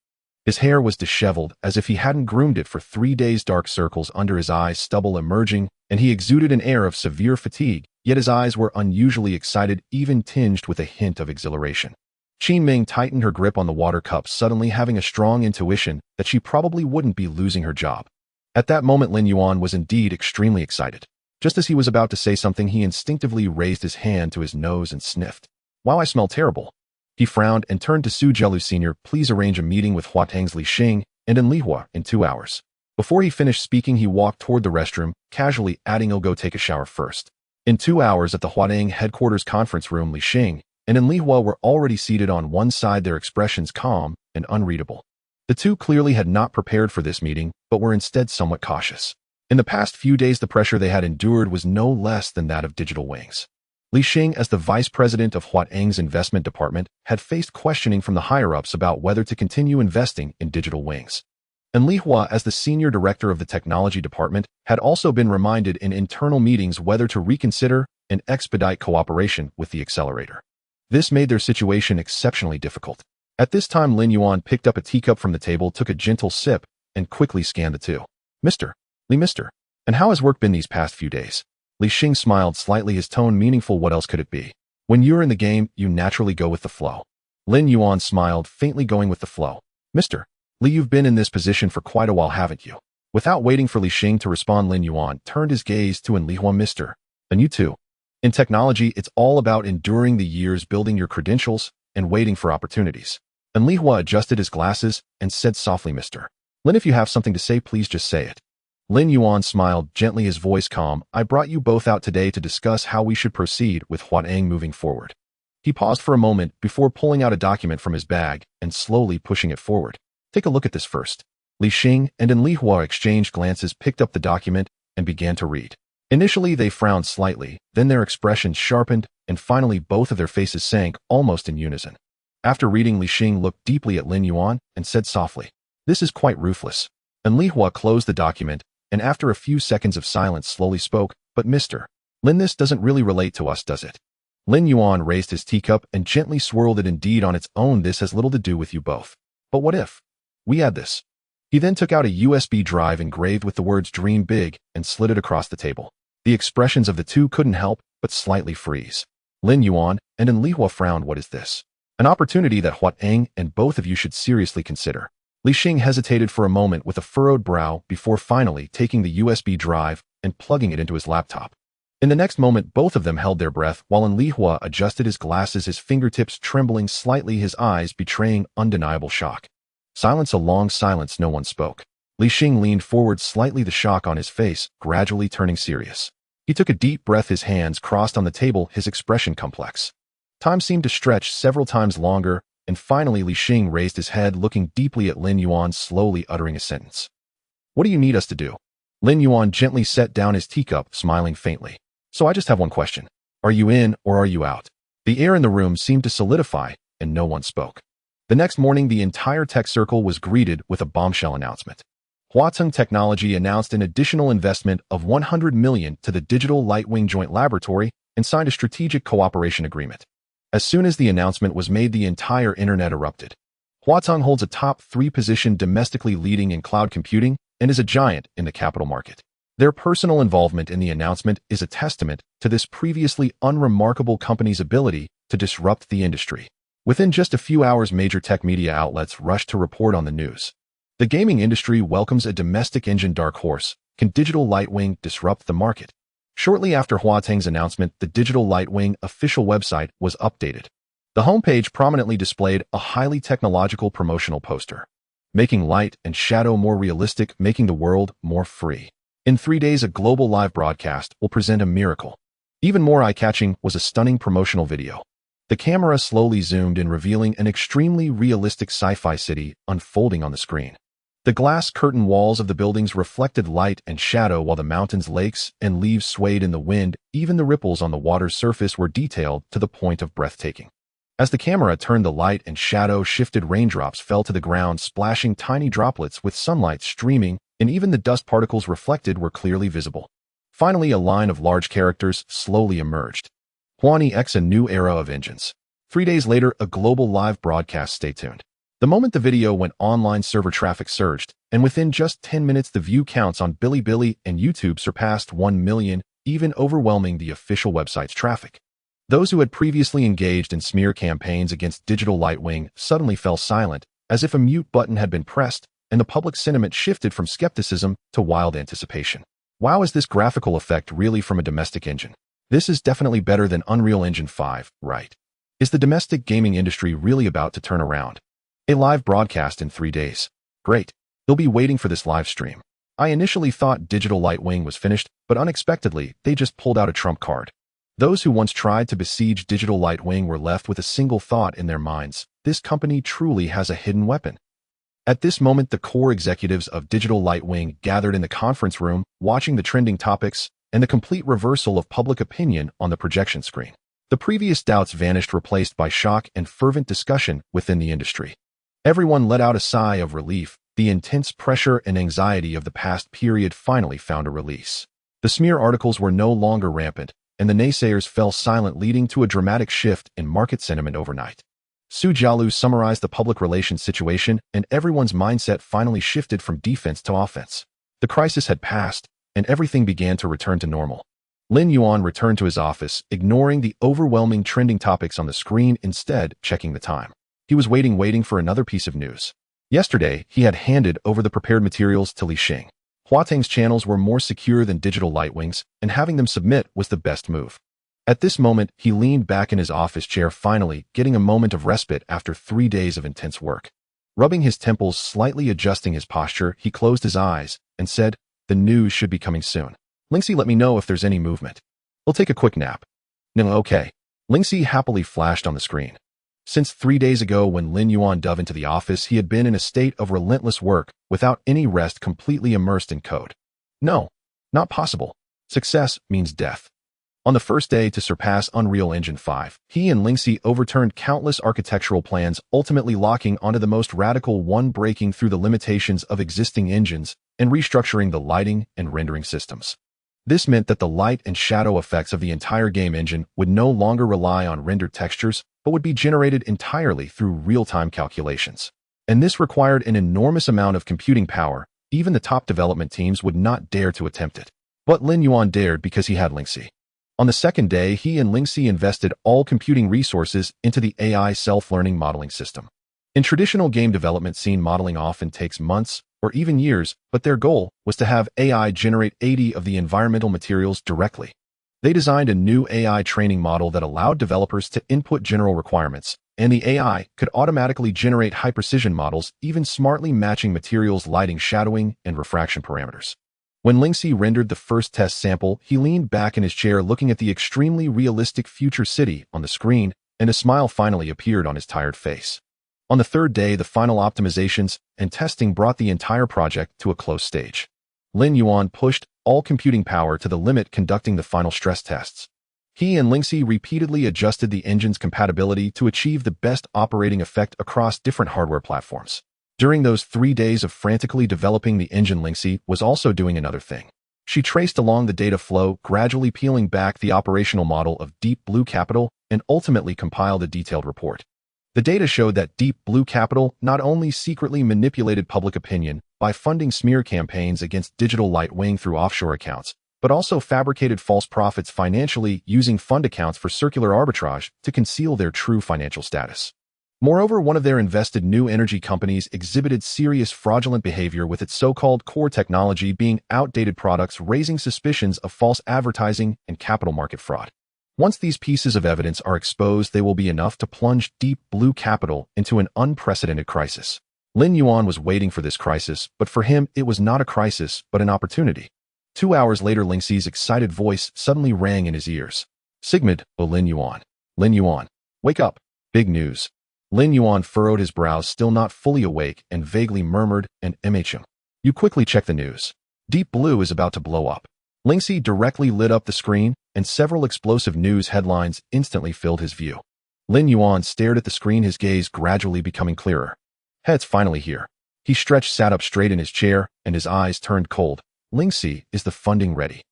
His hair was disheveled, as if he hadn't groomed it for 3 days, dark circles under his eyes, stubble emerging, and he exuded an air of severe fatigue, yet his eyes were unusually excited, even tinged with a hint of exhilaration. Qin Ming tightened her grip on the water cup, suddenly having a strong intuition that she probably wouldn't be losing her job. At that moment, Lin Yuan was indeed extremely excited. Just as he was about to say something, he instinctively raised his hand to his nose and sniffed. "Wow, I smell terrible." He frowned and turned to Su Jielu Sr. "Please arrange a meeting with Huatang's Li Xing and in Lihua in 2 hours." Before he finished speaking, he walked toward the restroom, casually adding, "I'll go take a shower first." In 2 hours at the Huatang headquarters conference room, Li Xing and in Lihua were already seated on one side, their expressions calm and unreadable. The two clearly had not prepared for this meeting, but were instead somewhat cautious. In the past few days, the pressure they had endured was no less than that of digital wings. Li Xing, as the vice president of Huatang's investment department, had faced questioning from the higher-ups about whether to continue investing in digital wings. And Li Hua, as the senior director of the technology department, had also been reminded in internal meetings whether to reconsider and expedite cooperation with the accelerator. This made their situation exceptionally difficult. At this time, Lin Yuan picked up a teacup from the table, took a gentle sip, and quickly scanned the two. "Mr. Li, Mr. And how has work been these past few days?" Li Xing smiled slightly, his tone meaningful. "What else could it be? When you're in the game, you naturally go with the flow." Lin Yuan smiled, faintly, "Going with the flow. Mr. Li, you've been in this position for quite a while, haven't you?" Without waiting for Li Xing to respond, Lin Yuan turned his gaze to Lihua. "Mr. And you too. In technology, it's all about enduring the years, building your credentials, and waiting for opportunities." And Lihua adjusted his glasses and said softly, "Mr. Lin, if you have something to say, please just say it." Lin Yuan smiled gently, his voice calm. "I brought you both out today to discuss how we should proceed with Huatang moving forward." He paused for a moment before pulling out a document from his bag and slowly pushing it forward. "Take a look at this first." Li Xing and Lihua exchanged glances, picked up the document, and began to read. Initially, they frowned slightly, then their expressions sharpened, and finally both of their faces sank almost in unison. After reading, Li Xing looked deeply at Lin Yuan and said softly, "This is quite ruthless." And Lihua closed the document, and after a few seconds of silence slowly spoke, "But Mr. Lin, this doesn't really relate to us, does it?" Lin Yuan raised his teacup and gently swirled it. "Indeed, on its own, this has little to do with you both. But what if we add this?" He then took out a USB drive engraved with the words "Dream Big" and slid it across the table. The expressions of the two couldn't help but slightly freeze. Lin Yuan and Lihua frowned. "What is this?" "An opportunity that Huatang and both of you should seriously consider." Li Xing hesitated for a moment with a furrowed brow before finally taking the USB drive and plugging it into his laptop. In the next moment, both of them held their breath while Lihua adjusted his glasses, his fingertips trembling slightly, his eyes betraying undeniable shock. Silence, a long silence. No one spoke. Li Xing leaned forward slightly, the shock on his face gradually turning serious. He took a deep breath, his hands crossed on the table, his expression complex. Time seemed to stretch several times longer, and finally Li Xing raised his head, looking deeply at Lin Yuan, slowly uttering a sentence. "What do you need us to do?" Lin Yuan gently set down his teacup, smiling faintly. "So I just have one question. Are you in or are you out?" The air in the room seemed to solidify, and no one spoke. The next morning, the entire tech circle was greeted with a bombshell announcement. Huatang Technology announced an additional investment of 100 million to the Digital Lightwing Joint Laboratory and signed a strategic cooperation agreement. As soon as the announcement was made, the entire internet erupted. Huatang holds a top 3 position domestically, leading in cloud computing, and is a giant in the capital market. Their personal involvement in the announcement is a testament to this previously unremarkable company's ability to disrupt the industry. Within just a few hours, major tech media outlets rushed to report on the news. The gaming industry welcomes a domestic engine dark horse. Can Digital Lightwing disrupt the market? Shortly after Huatang's announcement, the Digital Lightwing official website was updated. The homepage prominently displayed a highly technological promotional poster, making light and shadow more realistic, making the world more free. In 3 days, a global live broadcast will present a miracle. Even more eye-catching was a stunning promotional video. The camera slowly zoomed in, revealing an extremely realistic sci-fi city unfolding on the screen. The glass curtain walls of the buildings reflected light and shadow, while the mountains, lakes, and leaves swayed in the wind. Even the ripples on the water's surface were detailed to the point of breathtaking. As the camera turned, the light and shadow shifted, raindrops fell to the ground, splashing tiny droplets with sunlight streaming, and even the dust particles reflected were clearly visible. Finally, a line of large characters slowly emerged. Huani X, a new era of engines. 3 days later, a global live broadcast. Stay tuned. The moment the video went online, server traffic surged, and within just 10 minutes, the view counts on Bilibili and YouTube surpassed 1 million, even overwhelming the official website's traffic. Those who had previously engaged in smear campaigns against Digital Lightwing suddenly fell silent, as if a mute button had been pressed, and the public sentiment shifted from skepticism to wild anticipation. Wow, is this graphical effect really from a domestic engine? This is definitely better than Unreal Engine 5, right? Is the domestic gaming industry really about to turn around? A live broadcast in 3 days. Great. You'll be waiting for this live stream. I initially thought Digital Lightwing was finished, but unexpectedly, they just pulled out a trump card. Those who once tried to besiege Digital Lightwing were left with a single thought in their minds: this company truly has a hidden weapon. At this moment, the core executives of Digital Lightwing gathered in the conference room, watching the trending topics and the complete reversal of public opinion on the projection screen. The previous doubts vanished, replaced by shock and fervent discussion within the industry. Everyone let out a sigh of relief. The intense pressure and anxiety of the past period finally found a release. The smear articles were no longer rampant, and the naysayers fell silent, leading to a dramatic shift in market sentiment overnight. Su Jialu summarized the public relations situation, and everyone's mindset finally shifted from defense to offense. The crisis had passed, and everything began to return to normal. Lin Yuan returned to his office, ignoring the overwhelming trending topics on the screen, instead checking the time. He was waiting for another piece of news. Yesterday, he had handed over the prepared materials to Li Xing. Huateng's channels were more secure than Digital Lightwing's, and having them submit was the best move. At this moment, he leaned back in his office chair, finally getting a moment of respite after 3 days of intense work. Rubbing his temples, slightly adjusting his posture, he closed his eyes and said, "The news should be coming soon. Lingxi, let me know if there's any movement. We'll take a quick nap." "No, okay." Lingxi happily flashed on the screen. Since 3 days ago, when Lin Yuan dove into the office, he had been in a state of relentless work, without any rest, completely immersed in code. No, not possible. Success means death. On the first day to surpass Unreal Engine 5, he and Lingxi overturned countless architectural plans, ultimately locking onto the most radical one, breaking through the limitations of existing engines and restructuring the lighting and rendering systems. This meant that the light and shadow effects of the entire game engine would no longer rely on rendered textures, but would be generated entirely through real-time calculations. And this required an enormous amount of computing power. Even the top development teams would not dare to attempt it. But Lin Yuan dared because he had Lingxi. On the second day, he and Lingxi invested all computing resources into the AI self-learning modeling system. In traditional game development, scene modeling often takes months or even years, but their goal was to have AI generate 80 of the environmental materials directly. They designed a new AI training model that allowed developers to input general requirements, and the AI could automatically generate high-precision models, even smartly matching materials, lighting, shadowing, and refraction parameters. When Lingxi rendered the first test sample, he leaned back in his chair, looking at the extremely realistic future city on the screen, and a smile finally appeared on his tired face. On the third day, the final optimizations and testing brought the entire project to a close stage. Lin Yuan pushed all computing power to the limit, conducting the final stress tests. He and Lingxi repeatedly adjusted the engine's compatibility to achieve the best operating effect across different hardware platforms. During those 3 days of frantically developing the engine, Lingxi was also doing another thing. She traced along the data flow, gradually peeling back the operational model of Deep Blue Capital, and ultimately compiled a detailed report. The data showed that Deep Blue Capital not only secretly manipulated public opinion by funding smear campaigns against Digital Lightwing through offshore accounts, but also fabricated false profits financially, using fund accounts for circular arbitrage to conceal their true financial status. Moreover, one of their invested new energy companies exhibited serious fraudulent behavior with its so-called core technology being outdated products, raising suspicions of false advertising and capital market fraud. Once these pieces of evidence are exposed, they will be enough to plunge Deep Blue Capital into an unprecedented crisis. Lin Yuan was waiting for this crisis, but for him, it was not a crisis, but an opportunity. 2 hours later, Lingxi's excited voice suddenly rang in his ears. "Sigmund, oh Lin Yuan. Lin Yuan, wake up. Big news." Lin Yuan furrowed his brows, still not fully awake, and vaguely murmured, "And MHM. You quickly check the news. Deep Blue is about to blow up." Lingxi directly lit up the screen, and several explosive news headlines instantly filled his view. Lin Yuan stared at the screen, his gaze gradually becoming clearer. "It's finally here." He sat up straight in his chair, and his eyes turned cold. "Lingxi, is the funding ready?"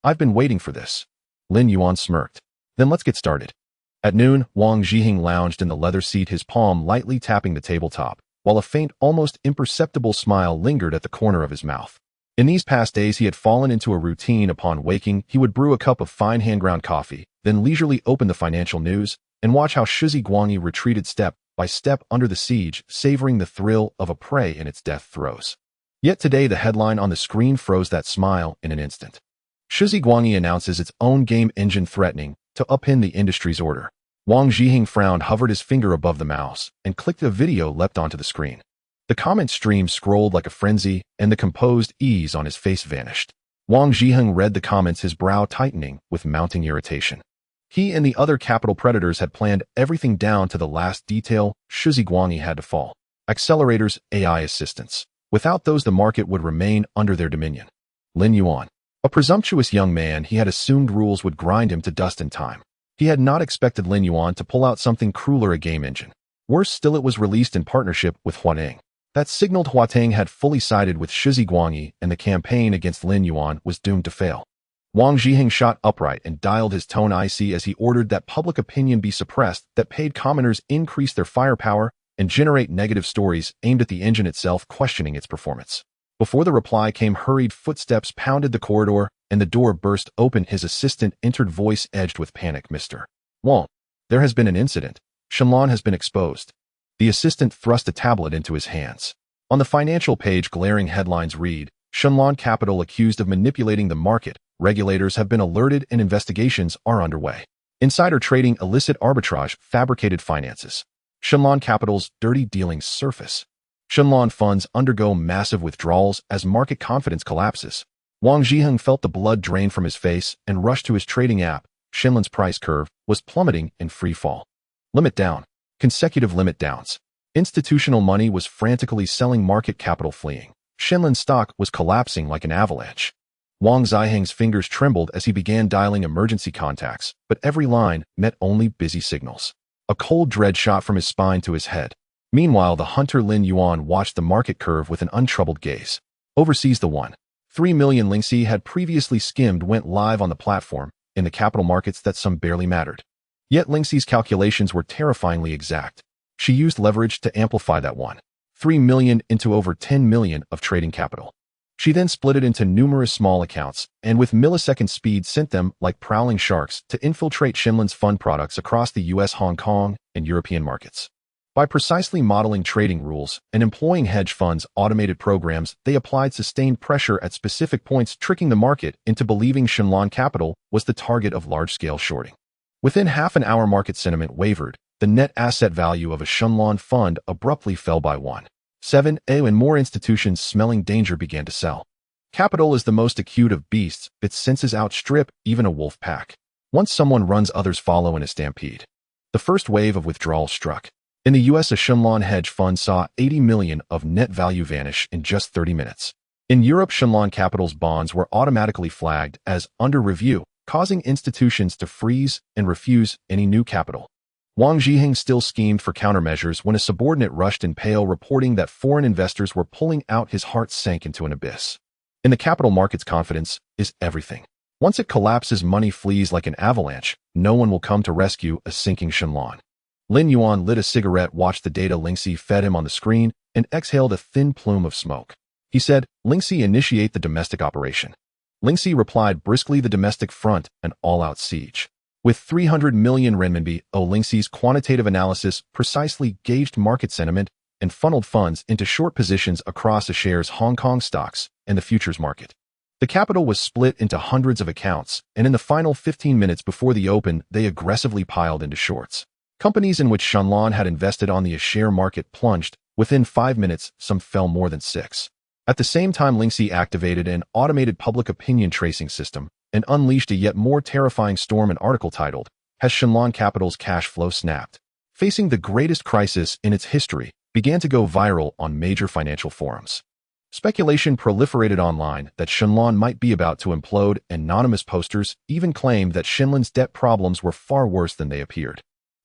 "I've been waiting for this." Lin Yuan smirked. "Then let's get started." At noon, Wang Zhiheng lounged in the leather seat, his palm lightly tapping the tabletop, while a faint, almost imperceptible smile lingered at the corner of his mouth. In these past days, he had fallen into a routine. Upon waking, he would brew a cup of fine hand-ground coffee, then leisurely opened the financial news and watch how Shizi Guangyi retreated step by step under the siege, savoring the thrill of a prey in its death throes. Yet today the headline on the screen froze that smile in an instant. Shizi Guangyi announces its own game engine threatening to upend the industry's order. Wang Zhiheng frowned, hovered his finger above the mouse, and clicked. A video leapt onto the screen. The comment stream scrolled like a frenzy, and the composed ease on his face vanished. Wang Zhiheng read the comments, his brow tightening with mounting irritation. He and the other capital predators had planned everything down to the last detail. Shizi Guangyi had to fall. Accelerators, AI assistants. Without those, the market would remain under their dominion. Lin Yuan. A presumptuous young man, he had assumed rules would grind him to dust in time. He had not expected Lin Yuan to pull out something crueler, a game engine. Worse still, it was released in partnership with Huateng. That signaled Huateng had fully sided with Shizi Guangyi, and the campaign against Lin Yuan was doomed to fail. Wang Zhiheng shot upright and dialed his tone icy as he ordered that public opinion be suppressed, that paid commoners increase their firepower and generate negative stories aimed at the engine itself, questioning its performance. Before the reply came, hurried footsteps pounded the corridor, and the door burst open. His assistant entered, voice edged with panic. "Mr. Wang, there has been an incident. Shenlan has been exposed." The assistant thrust a tablet into his hands. On the financial page, glaring headlines read, "Shenlan Capital accused of manipulating the market. Regulators have been alerted and investigations are underway. Insider trading, illicit arbitrage, fabricated finances. Shenlan Capital's dirty dealings surface. Shenlan funds undergo massive withdrawals as market confidence collapses." Wang Zhiheng felt the blood drain from his face and rushed to his trading app. Shenlan's price curve was plummeting in free fall. Limit down. Consecutive limit downs. Institutional money was frantically selling, market capital fleeing. Shenlan's stock was collapsing like an avalanche. Wang Zhiheng's fingers trembled as he began dialing emergency contacts, but every line met only busy signals. A cold dread shot from his spine to his head. Meanwhile, the hunter Lin Yuan watched the market curve with an untroubled gaze. Overseas, the 1.3 million Lingxi had previously skimmed went live on the platform in the capital markets that some barely mattered. Yet Lingxi's calculations were terrifyingly exact. She used leverage to amplify that 1.3 million into over 10 million of trading capital. She then split it into numerous small accounts and with millisecond speed sent them like prowling sharks to infiltrate Shenlan's fund products across the US, Hong Kong, and European markets. By precisely modeling trading rules and employing hedge funds' automated programs, they applied sustained pressure at specific points, tricking the market into believing Shenlan Capital was the target of large-scale shorting. Within half an hour, market sentiment wavered. The net asset value of a Shenlan fund abruptly fell by 1.7 and more institutions smelling danger began to sell. Capital is the most acute of beasts. Its senses outstrip even a wolf pack. Once someone runs, others follow in a stampede. The first wave of withdrawal struck. In the US, a Shenlan hedge fund saw 80 million of net value vanish in just 30 minutes. In Europe, Shenlan Capital's bonds were automatically flagged as under review, causing institutions to freeze and refuse any new capital. Wang Zhiheng still schemed for countermeasures when a subordinate rushed in, pale, reporting that foreign investors were pulling out. His heart sank into an abyss. In the capital markets, confidence is everything. Once it collapses, money flees like an avalanche. No one will come to rescue a sinking Shenlan. Lin Yuan lit a cigarette, watched the data Lingxi fed him on the screen, and exhaled a thin plume of smoke. He said, "Lingxi, initiate the domestic operation." Lingxi replied briskly, "The domestic front, an all-out siege." With 300 million renminbi, Lingxi's quantitative analysis precisely gauged market sentiment and funneled funds into short positions across a shares, Hong Kong stocks, and the futures market. The capital was split into hundreds of accounts, and in the final 15 minutes before the open, they aggressively piled into shorts. Companies in which Shenlan had invested on the share market plunged. Within 5 minutes, some fell more than 6. At the same time, Lingxi activated an automated public opinion tracing system and unleashed a yet more terrifying storm. An article titled, "Has Shenlan Capital's Cash Flow Snapped?" Facing the greatest crisis in its history, began to go viral on major financial forums. Speculation proliferated online that Shenlan might be about to implode. Anonymous posters even claimed that Shenlan's debt problems were far worse than they appeared.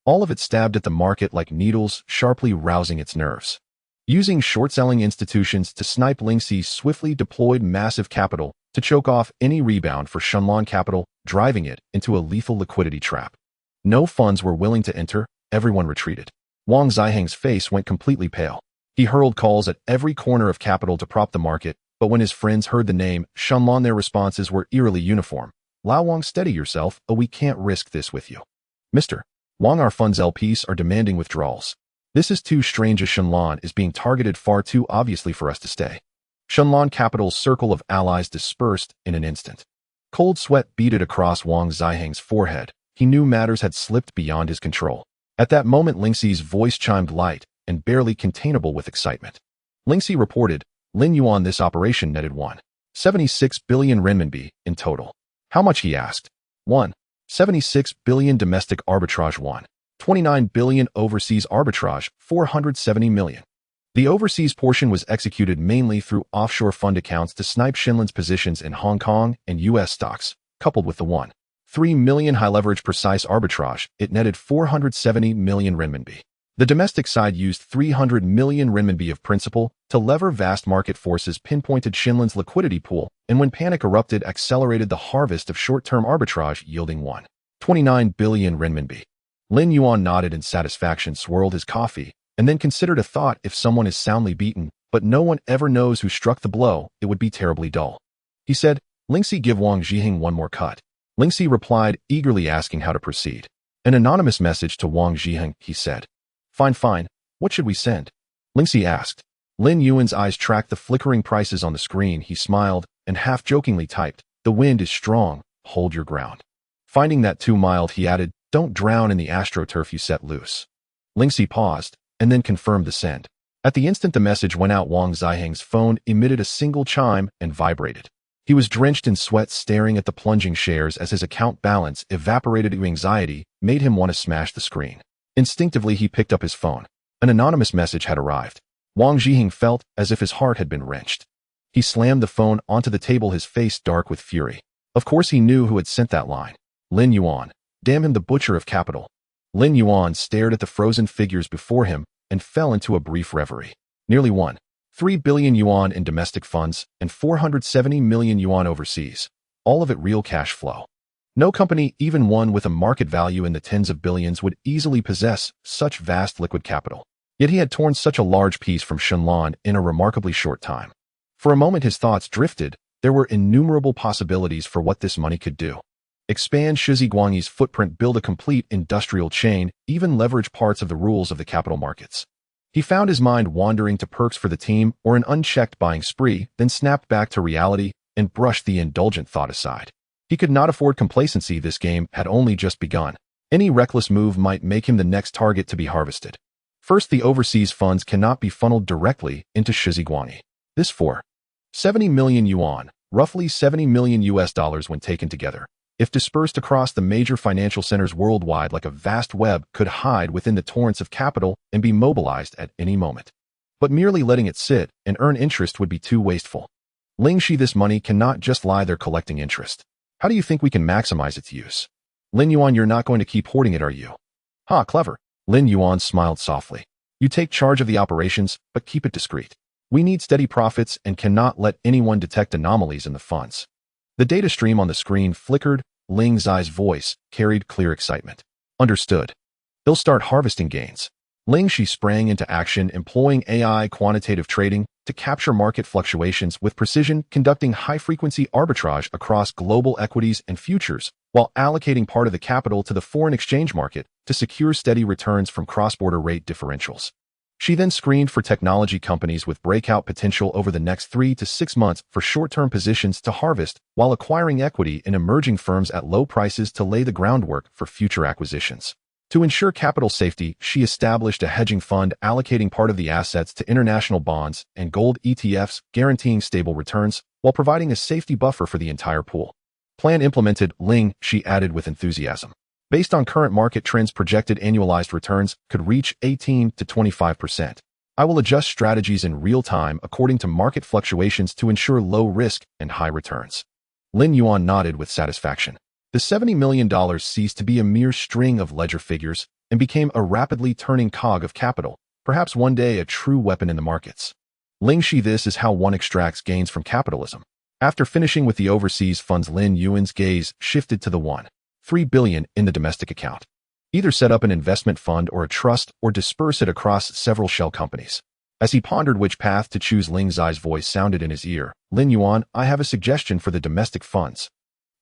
All of it stabbed at the market like needles, sharply rousing its nerves. Using short-selling institutions to snipe, Lingxi swiftly deployed massive capital to choke off any rebound for Shenlan Capital, driving it into a lethal liquidity trap. No funds were willing to enter, everyone retreated. Wang Zhiheng's face went completely pale. He hurled calls at every corner of capital to prop the market, but when his friends heard the name Shenlan, their responses were eerily uniform. Lao Wang, steady yourself, we can't risk this with you. Mr. Wang, our funds LPs are demanding withdrawals. This is too strange, as Shenlan is being targeted far too obviously for us to stay. Shenlan Capital's circle of allies dispersed in an instant. Cold sweat beaded across Wang Ziheng's forehead. He knew matters had slipped beyond his control. At that moment, Lingxi's voice chimed light and barely containable with excitement. Lingxi reported, Lin Yuan, this operation netted 1.76 billion renminbi in total. How much, he asked. 1.76 billion domestic arbitrage, 1.29 billion overseas arbitrage, 470 million. The overseas portion was executed mainly through offshore fund accounts to snipe Shenlan's positions in Hong Kong and U.S. stocks, coupled with the 1.3 million high-leverage precise arbitrage. It netted 470 million renminbi. The domestic side used 300 million renminbi of principal to lever vast market forces, pinpointed Shenlan's liquidity pool, and when panic erupted, accelerated the harvest of short-term arbitrage, yielding 1.29 billion renminbi. Lin Yuan nodded in satisfaction, swirled his coffee, and then considered a thought. If someone is soundly beaten, but no one ever knows who struck the blow, it would be terribly dull. He said, Lingxi, give Wang Ziheng one more cut. Lingxi replied, eagerly asking how to proceed. An anonymous message to Wang Ziheng, he said. Fine. What should we send? Lingxi asked. Lin Yuan's eyes tracked the flickering prices on the screen. He smiled and half-jokingly typed, the wind is strong, hold your ground. Finding that too mild, he added, don't drown in the astroturf you set loose. Lingxi paused and then confirmed the send. At the instant the message went out, Wang Ziheng's phone emitted a single chime and vibrated. He was drenched in sweat, staring at the plunging shares as his account balance evaporated. Anxiety made him want to smash the screen. Instinctively, he picked up his phone. An anonymous message had arrived. Wang Ziheng felt as if his heart had been wrenched. He slammed the phone onto the table, his face dark with fury. Of course he knew who had sent that line. Lin Yuan. Damn him, the butcher of capital. Lin Yuan stared at the frozen figures before him and fell into a brief reverie. Nearly 1.3 billion yuan in domestic funds and 470 million yuan overseas. All of it real cash flow. No company, even one with a market value in the tens of billions, would easily possess such vast liquid capital. Yet he had torn such a large piece from Shenlan in a remarkably short time. For a moment his thoughts drifted. There were innumerable possibilities for what this money could do. Expand Shizi Guangyi's footprint, build a complete industrial chain, even leverage parts of the rules of the capital markets. He found his mind wandering to perks for the team or an unchecked buying spree, then snapped back to reality and brushed the indulgent thought aside. He could not afford complacency. This game had only just begun. Any reckless move might make him the next target to be harvested. First, the overseas funds cannot be funneled directly into Shizi Guangyi. This 470 million yuan, roughly $70 million when taken together, if dispersed across the major financial centers worldwide like a vast web, could hide within the torrents of capital and be mobilized at any moment. But merely letting it sit and earn interest would be too wasteful. Lingxi, this money cannot just lie there collecting interest. How do you think we can maximize its use? Lin Yuan, you're not going to keep hoarding it, are you? Ha, clever. Lin Yuan smiled softly. You take charge of the operations, but keep it discreet. We need steady profits and cannot let anyone detect anomalies in the funds. The data stream on the screen flickered. Ling Zai's voice carried clear excitement. Understood. They'll start harvesting gains. Lingxi sprang into action, employing AI quantitative trading to capture market fluctuations with precision, conducting high-frequency arbitrage across global equities and futures, while allocating part of the capital to the foreign exchange market to secure steady returns from cross-border rate differentials. She then screened for technology companies with breakout potential over the next 3 to 6 months for short-term positions to harvest, while acquiring equity in emerging firms at low prices to lay the groundwork for future acquisitions. To ensure capital safety, she established a hedging fund allocating part of the assets to international bonds and gold ETFs, guaranteeing stable returns, while providing a safety buffer for the entire pool. Plan implemented, Ling, she added with enthusiasm. Based on current market trends, projected annualized returns could reach 18 to 25%. I will adjust strategies in real time according to market fluctuations to ensure low risk and high returns. Lin Yuan nodded with satisfaction. The $70 million ceased to be a mere string of ledger figures and became a rapidly turning cog of capital, perhaps one day a true weapon in the markets. Lingxi, this is how one extracts gains from capitalism. After finishing with the overseas funds, Lin Yuan's gaze shifted to the 1.3 billion in the domestic account. Either set up an investment fund or a trust or disperse it across several shell companies. As he pondered which path to choose, Ling Zai's voice sounded in his ear. Lin Yuan, I have a suggestion for the domestic funds.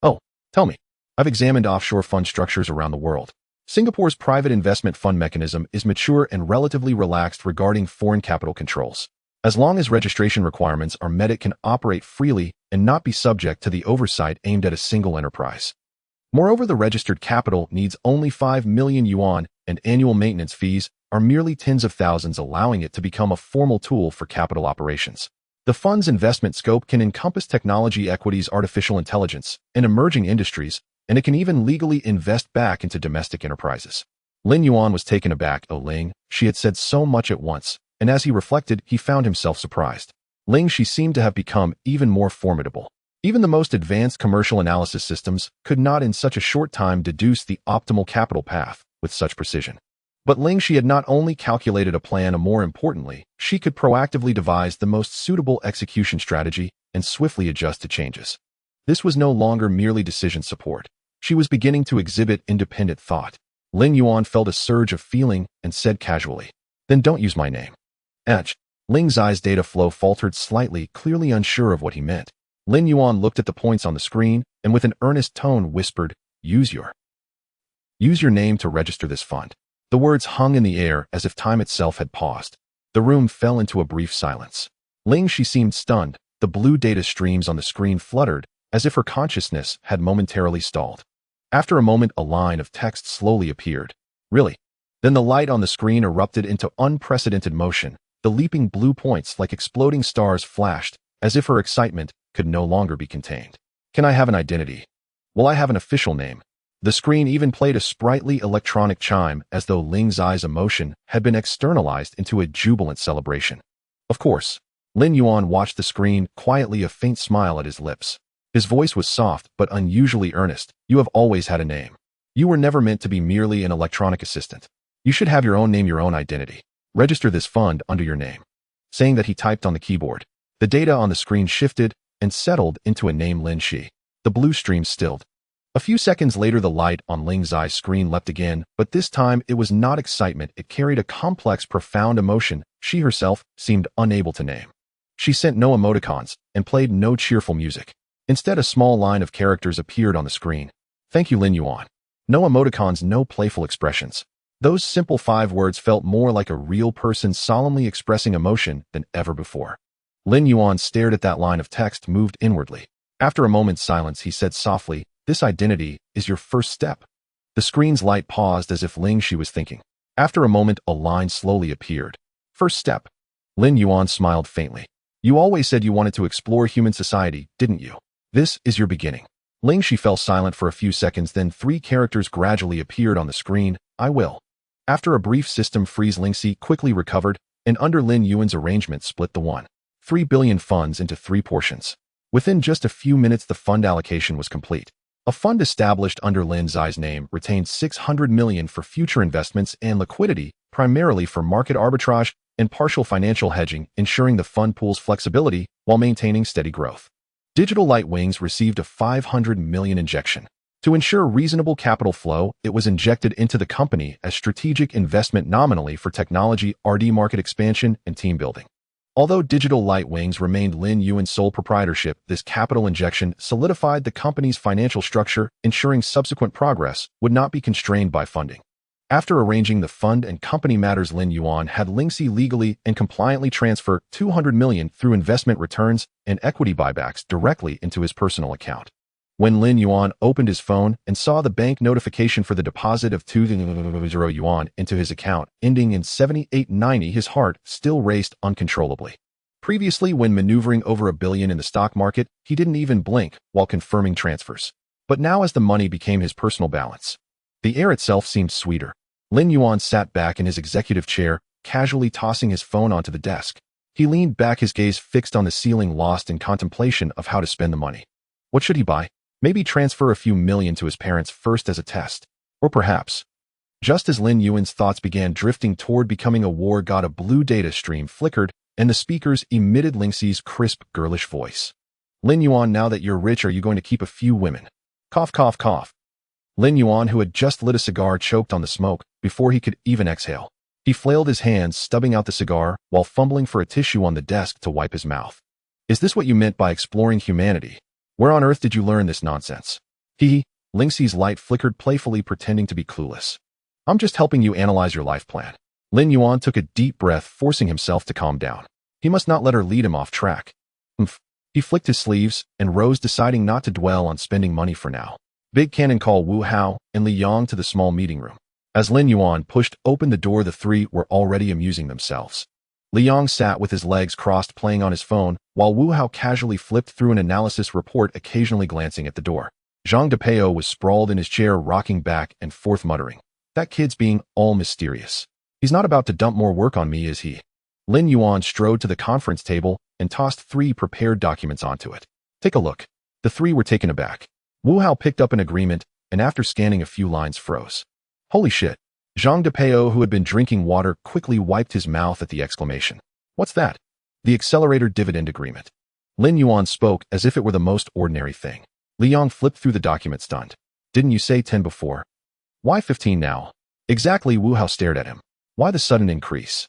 Oh, Tell me. I've examined offshore fund structures around the world. Singapore's private investment fund mechanism is mature and relatively relaxed regarding foreign capital controls. As long as registration requirements are met, it can operate freely and not be subject to the oversight aimed at a single enterprise. Moreover, the registered capital needs only 5 million yuan, and annual maintenance fees are merely tens of thousands, allowing it to become a formal tool for capital operations. The fund's investment scope can encompass technology, equities, artificial intelligence, and emerging industries, and it can even legally invest back into domestic enterprises. Lin Yuan was taken aback. Oh, Ling, she had said so much at once, and as he reflected, he found himself surprised. Ling, she seemed to have become even more formidable. Even the most advanced commercial analysis systems could not in such a short time deduce the optimal capital path with such precision. But Ling, she had not only calculated a plan, and more importantly, she could proactively devise the most suitable execution strategy and swiftly adjust to changes. This was no longer merely decision support. She was beginning to exhibit independent thought. Lin Yuan felt a surge of feeling and said casually, "Then don't use my name." Ling's eyes' data flow faltered slightly, clearly unsure of what he meant. Lin Yuan looked at the points on the screen and with an earnest tone whispered, Use your name to register this fund." The words hung in the air as if time itself had paused. The room fell into a brief silence. Ling, she seemed stunned. The blue data streams on the screen fluttered as if her consciousness had momentarily stalled. After a moment, a line of text slowly appeared. "Really?" Then the light on the screen erupted into unprecedented motion. The leaping blue points like exploding stars flashed, as if her excitement could no longer be contained. "Can I have an identity? Will I have an official name?" The screen even played a sprightly electronic chime, as though Ling's eyes' emotion had been externalized into a jubilant celebration. Of course. Lin Yuan watched the screen, quietly, a faint smile at his lips. His voice was soft but unusually earnest. "You have always had a name. You were never meant to be merely an electronic assistant. You should have your own name, your own identity. Register this fund under your name." Saying that, he typed on the keyboard. The data on the screen shifted and settled into a name, Lin Shi. The blue stream stilled. A few seconds later, the light on Ling's eye screen leapt again, but this time it was not excitement. It carried a complex, profound emotion she herself seemed unable to name. She sent no emoticons and played no cheerful music. Instead, a small line of characters appeared on the screen. "Thank you, Lin Yuan." No emoticons, no playful expressions. Those simple 5 words felt more like a real person solemnly expressing emotion than ever before. Lin Yuan stared at that line of text, moved inwardly. After a moment's silence, he said softly, "This identity is your first step." The screen's light paused as if Ling Shi was thinking. After a moment, a line slowly appeared. "First step." Lin Yuan smiled faintly. "You always said you wanted to explore human society, didn't you? This is your beginning." Ling Shi fell silent for a few seconds, then 3 characters gradually appeared on the screen. "I will." After a brief system freeze, Ling Shi quickly recovered, and under Lin Yuan's arrangement split the 1.3 billion funds into 3 portions. Within just a few minutes, the fund allocation was complete. A fund established under Lin Zai's name retained 600 million for future investments and liquidity, primarily for market arbitrage and partial financial hedging, ensuring the fund pool's flexibility while maintaining steady growth. Digital Light Wings received a 500 million injection. To ensure reasonable capital flow, it was injected into the company as strategic investment, nominally for technology, R&D, market expansion, and team building. Although Digital Light Wings remained Lin Yuan's sole proprietorship, this capital injection solidified the company's financial structure, ensuring subsequent progress would not be constrained by funding. After arranging the fund and company matters, Lin Yuan had Ling Shi legally and compliantly transfer 200 million through investment returns and equity buybacks directly into his personal account. When Lin Yuan opened his phone and saw the bank notification for the deposit of 200 yuan into his account, ending in 7890, his heart still raced uncontrollably. Previously, when maneuvering over $1 billion in the stock market, he didn't even blink while confirming transfers. But now, as the money became his personal balance, the air itself seemed sweeter. Lin Yuan sat back in his executive chair, casually tossing his phone onto the desk. He leaned back, his gaze fixed on the ceiling, lost in contemplation of how to spend the money. What should he buy? Maybe transfer a few million to his parents first as a test. Or perhaps. Just as Lin Yuan's thoughts began drifting toward becoming a war god, a blue data stream flickered, and the speakers emitted Ling Xi's crisp, girlish voice. "Lin Yuan, now that you're rich, are you going to keep a few women?" Cough, cough, cough. Lin Yuan, who had just lit a cigar, choked on the smoke before he could even exhale. He flailed his hands, stubbing out the cigar, while fumbling for a tissue on the desk to wipe his mouth. "Is this what you meant by exploring humanity? Where on earth did you learn this nonsense?" Lingxi's light flickered playfully, pretending to be clueless. I'm just helping you analyze your life plan. Lin Yuan took a deep breath, forcing himself to calm down. He must not let her lead him off track. He flicked his sleeves and rose, deciding not to dwell on spending money for now. Big Cannon called Wu Hao and Li Yang to the small meeting room. As Lin Yuan pushed open the door, the three were already amusing themselves. Li Yang sat with his legs crossed, playing on his phone, while Wu Hao casually flipped through an analysis report, occasionally glancing at the door. Zhang Depeo was sprawled in his chair, rocking back and forth, muttering, "That kid's being all mysterious. He's not about to dump more work on me, is he?" Lin Yuan strode to the conference table and tossed 3 prepared documents onto it. "Take a look." The 3 were taken aback. Wu Hao picked up an agreement and, after scanning a few lines, froze. "Holy shit." Zhang Depeo, who had been drinking water, quickly wiped his mouth at the exclamation. "What's that?" "The accelerator dividend agreement." Lin Yuan spoke as if it were the most ordinary thing. Li Yang flipped through the document, stunned. "Didn't you say 10 before? Why 15 now?" "Exactly." Wu Hao stared at him. "Why the sudden increase?"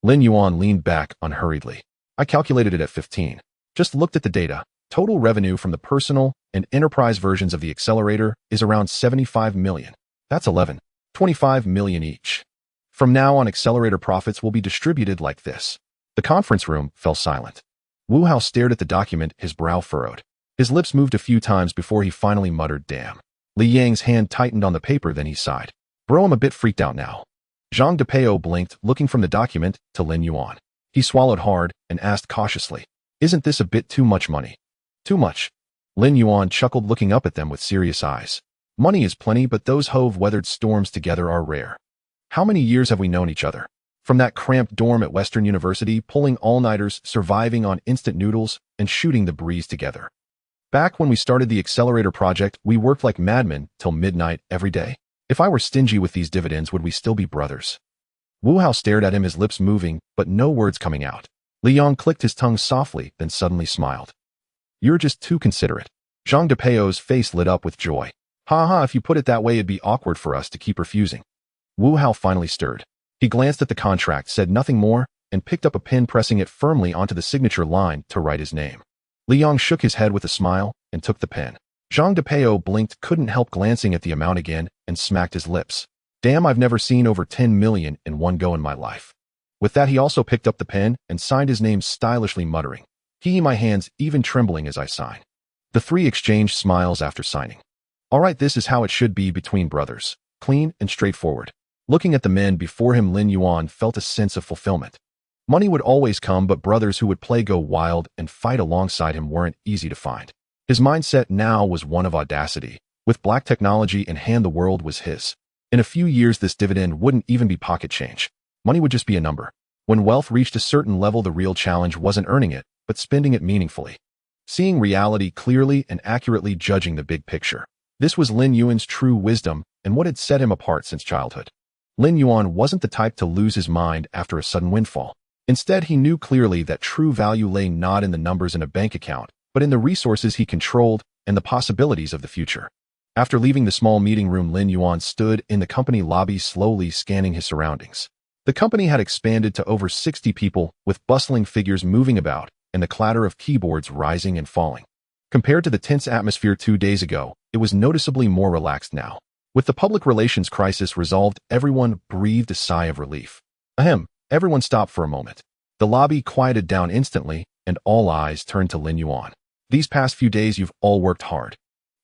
Lin Yuan leaned back unhurriedly. "I calculated it at 15. Just looked at the data. Total revenue from the personal and enterprise versions of the accelerator is around 75 million. That's 25 million each. From now on, accelerator profits will be distributed like this." The conference room fell silent. Wu Hao stared at the document, his brow furrowed. His lips moved a few times before he finally muttered, "Damn." Li Yang's hand tightened on the paper, then he sighed. "Bro, I'm a bit freaked out now." Zhang Depeo blinked, looking from the document to Lin Yuan. He swallowed hard and asked cautiously, "Isn't this a bit too much money?" "Too much?" Lin Yuan chuckled, looking up at them with serious eyes. "Money is plenty, but those who've weathered storms together are rare. How many years have we known each other? From that cramped dorm at Western University, pulling all-nighters, surviving on instant noodles, and shooting the breeze together. Back when we started the accelerator project, we worked like madmen till midnight every day. If I were stingy with these dividends, would we still be brothers?" Wu Hao stared at him, his lips moving, but no words coming out. Li Yang clicked his tongue softly, then suddenly smiled. "You're just too considerate." Zhang Depeo's face lit up with joy. "Ha, if you put it that way, it'd be awkward for us to keep refusing." Wu Hao finally stirred. He glanced at the contract, said nothing more, and picked up a pen, pressing it firmly onto the signature line to write his name. Li Yang shook his head with a smile and took the pen. Zhang Depeo blinked, couldn't help glancing at the amount again, and smacked his lips. "Damn, I've never seen over 10 million in one go in my life." With that, he also picked up the pen and signed his name stylishly, muttering, My hands even trembling as I sign." The 3 exchanged smiles after signing. "All right, this is how it should be between brothers. Clean and straightforward." Looking at the men before him, Lin Yuan felt a sense of fulfillment. Money would always come, but brothers who would play go wild and fight alongside him weren't easy to find. His mindset now was one of audacity. With black technology in hand, the world was his. In a few years, this dividend wouldn't even be pocket change. Money would just be a number. When wealth reached a certain level, the real challenge wasn't earning it, but spending it meaningfully. Seeing reality clearly and accurately, judging the big picture. This was Lin Yuan's true wisdom and what had set him apart since childhood. Lin Yuan wasn't the type to lose his mind after a sudden windfall. Instead, he knew clearly that true value lay not in the numbers in a bank account, but in the resources he controlled and the possibilities of the future. After leaving the small meeting room, Lin Yuan stood in the company lobby, slowly scanning his surroundings. The company had expanded to over 60 people, with bustling figures moving about and the clatter of keyboards rising and falling. Compared to the tense atmosphere 2 days ago, it was noticeably more relaxed now. With the public relations crisis resolved, everyone breathed a sigh of relief. Everyone stopped for a moment. The lobby quieted down instantly, and all eyes turned to Lin Yuan. "These past few days, you've all worked hard.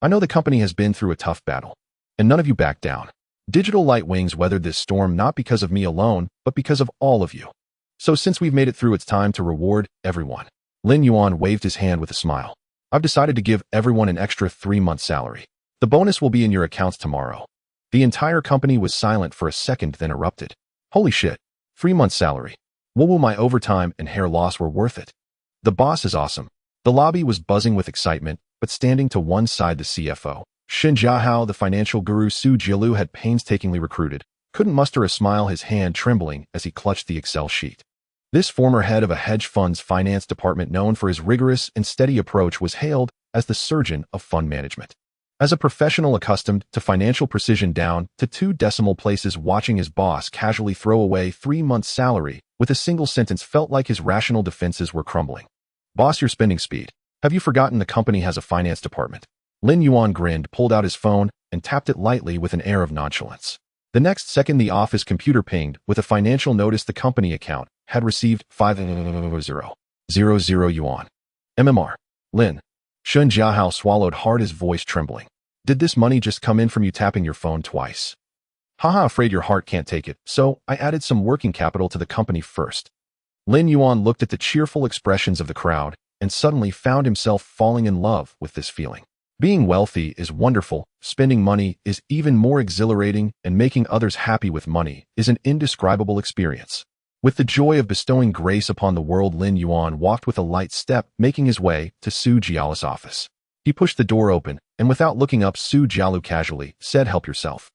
I know the company has been through a tough battle, and none of you backed down. Digital Light Wings weathered this storm not because of me alone, but because of all of you. So since we've made it through, it's time to reward everyone." Lin Yuan waved his hand with a smile. "I've decided to give everyone an extra 3-month salary. The bonus will be in your accounts tomorrow." The entire company was silent for a second, then erupted. "Holy shit. 3 months salary. Whoa, my overtime and hair loss were worth it. The boss is awesome." The lobby was buzzing with excitement, but standing to one side, the CFO, Shin Jiahao, the financial guru Su Jielu had painstakingly recruited, couldn't muster a smile, his hand trembling as he clutched the Excel sheet. This former head of a hedge fund's finance department, known for his rigorous and steady approach, was hailed as the surgeon of fund management. As a professional accustomed to financial precision down to 2 decimal places, watching his boss casually throw away 3 months' salary with a single sentence felt like his rational defenses were crumbling. "Boss, your spending speed. Have you forgotten the company has a finance department?" Lin Yuan grinned, pulled out his phone, and tapped it lightly with an air of nonchalance. The next second the office computer pinged with a financial notice the company account had received 500,000 yuan. MMR. Lin. Shun Jiahao swallowed hard, his voice trembling. Did this money just come in from you tapping your phone twice? Haha, afraid your heart can't take it, so I added some working capital to the company first. Lin Yuan looked at the cheerful expressions of the crowd and suddenly found himself falling in love with this feeling. Being wealthy is wonderful, spending money is even more exhilarating, and making others happy with money is an indescribable experience. With the joy of bestowing grace upon the world, Lin Yuan walked with a light step, making his way to Su Jialu's office. He pushed the door open, and without looking up, Su Jialu casually said, "Help yourself."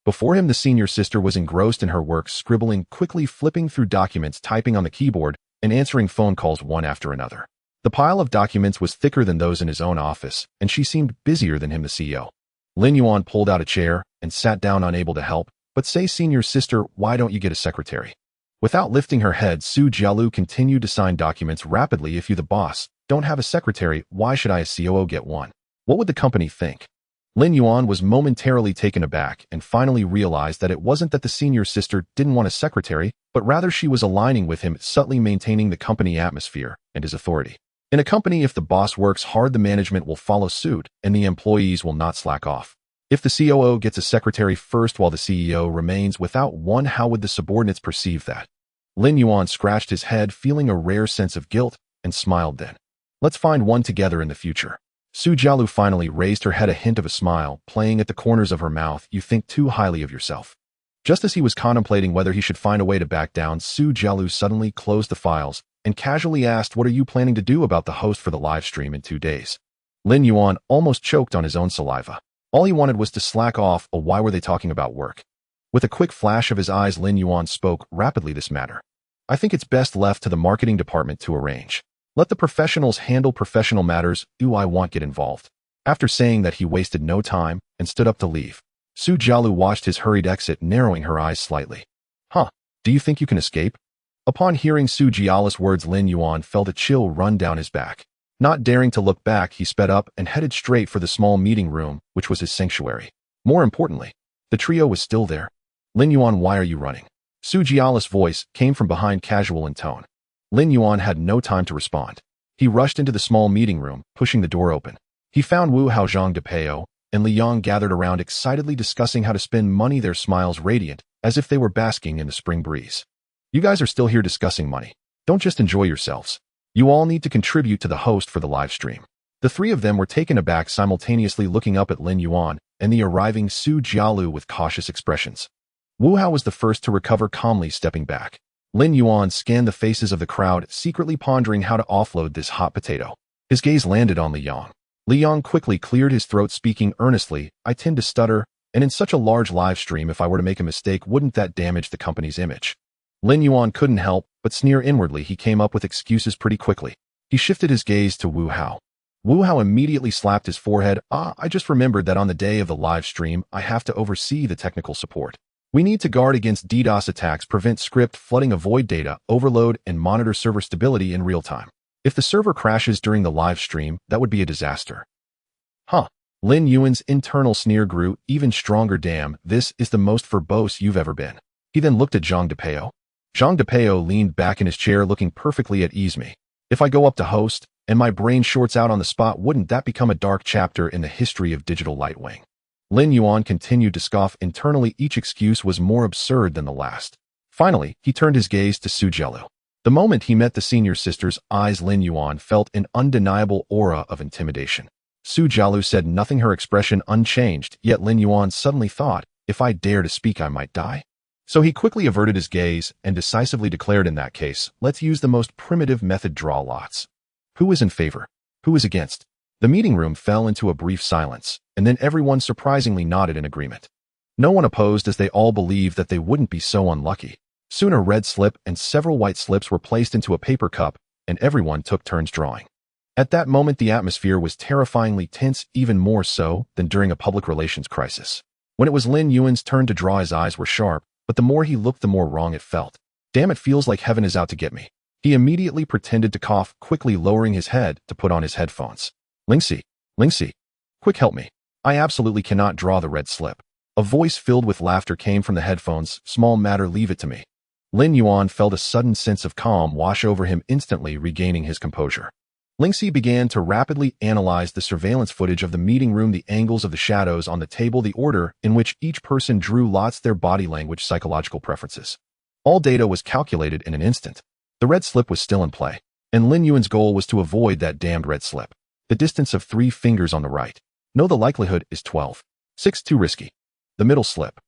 Before him, the senior sister was engrossed in her work, scribbling, quickly flipping through documents, typing on the keyboard, and answering phone calls one after another. The pile of documents was thicker than those in his own office, and she seemed busier than him, the CEO. Lin Yuan pulled out a chair and sat down, unable to help. "But say, senior sister, why don't you get a secretary?" Without lifting her head, Su Jialu continued to sign documents rapidly. "If you, the boss, don't have a secretary, why should I, as COO, get one? What would the company think?" Lin Yuan was momentarily taken aback and finally realized that it wasn't that the senior sister didn't want a secretary, but rather she was aligning with him, subtly maintaining the company atmosphere and his authority. In a company, if the boss works hard, the management will follow suit, and the employees will not slack off. If the COO gets a secretary first while the CEO remains without one, how would the subordinates perceive that? Lin Yuan scratched his head, feeling a rare sense of guilt, and smiled then. "Let's find one together in the future." Su Jialu finally raised her head, a hint of a smile playing at the corners of her mouth. "You think too highly of yourself." Just as he was contemplating whether he should find a way to back down, Su Jialu suddenly closed the files and casually asked, "What are you planning to do about the host for the live stream in 2 days?" Lin Yuan almost choked on his own saliva. All he wanted was to slack off. "Oh, why were they talking about work?" With a quick flash of his eyes, Lin Yuan spoke rapidly, "This matter, I think it's best left to the marketing department to arrange. Let the professionals handle professional matters. I won't get involved." After saying that, he wasted no time and stood up to leave. Su Jialu watched his hurried exit, narrowing her eyes slightly. "Huh, do you think you can escape?" Upon hearing Su Jialu's words, Lin Yuan felt a chill run down his back. Not daring to look back, he sped up and headed straight for the small meeting room, which was his sanctuary. More importantly, the trio was still there. "Lin Yuan, why are you running?" Su Jialu's voice came from behind, casual in tone. Lin Yuan had no time to respond. He rushed into the small meeting room, pushing the door open. He found Wu Hao, Zhang Depeo, and Li Yang gathered around, excitedly discussing how to spend money, their smiles radiant, as if they were basking in the spring breeze. "You guys are still here discussing money. Don't just enjoy yourselves. You all need to contribute to the host for the live stream." The three of them were taken aback, simultaneously looking up at Lin Yuan and the arriving Su Jialu with cautious expressions. Wu Hao was the first to recover, calmly stepping back. Lin Yuan scanned the faces of the crowd, secretly pondering how to offload this hot potato. His gaze landed on Li Yang. Li Yang quickly cleared his throat, speaking earnestly, "I tend to stutter, and in such a large live stream, if I were to make a mistake, wouldn't that damage the company's image?" Lin Yuan couldn't help but sneer inwardly. He came up with excuses pretty quickly. He shifted his gaze to Wu Hao. Wu Hao immediately slapped his forehead. "I just remembered that on the day of the live stream, I have to oversee the technical support. We need to guard against DDoS attacks, prevent script flooding, avoid data overload, and monitor server stability in real time. If the server crashes during the live stream, that would be a disaster." "Huh." Lin Yuan's internal sneer grew even stronger. "Damn, this is the most verbose you've ever been." He then looked at Zhang Depeo. Zhang Depeo leaned back in his chair, looking perfectly at ease. "Me. If I go up to host, and my brain shorts out on the spot, wouldn't that become a dark chapter in the history of Digital Lightwing?" Lin Yuan continued to scoff internally. Each excuse was more absurd than the last. Finally, he turned his gaze to Su Jialu. The moment he met the senior sister's eyes, Lin Yuan felt an undeniable aura of intimidation. Su Jialu said nothing, her expression unchanged, yet Lin Yuan suddenly thought, "If I dare to speak, I might die." So he quickly averted his gaze and decisively declared, "In that case, let's use the most primitive method, draw lots. Who is in favor? Who is against?" The meeting room fell into a brief silence, and then everyone surprisingly nodded in agreement. No one opposed, as they all believed that they wouldn't be so unlucky. Soon a red slip and several white slips were placed into a paper cup, and everyone took turns drawing. At that moment, the atmosphere was terrifyingly tense, even more so than during a public relations crisis. When it was Lin Yuan's turn to draw, his eyes were sharp, but the more he looked, the more wrong it felt. "Damn, it feels like heaven is out to get me." He immediately pretended to cough, quickly lowering his head to put on his headphones. Lingxi. Quick, help me. I absolutely cannot draw the red slip. A voice filled with laughter came from the headphones. Small matter, leave it to me. Lin Yuan felt a sudden sense of calm wash over him, instantly regaining his composure. Lingxi began to rapidly analyze the surveillance footage of the meeting room, the angles of the shadows on the table, the order in which each person drew lots, their body language, psychological preferences. All data was calculated in an instant. The red slip was still in play, and Lin Yuan's goal was to avoid that damned red slip. The distance of 3 fingers on the right. No, the likelihood is 12. 6, too risky. The middle slip.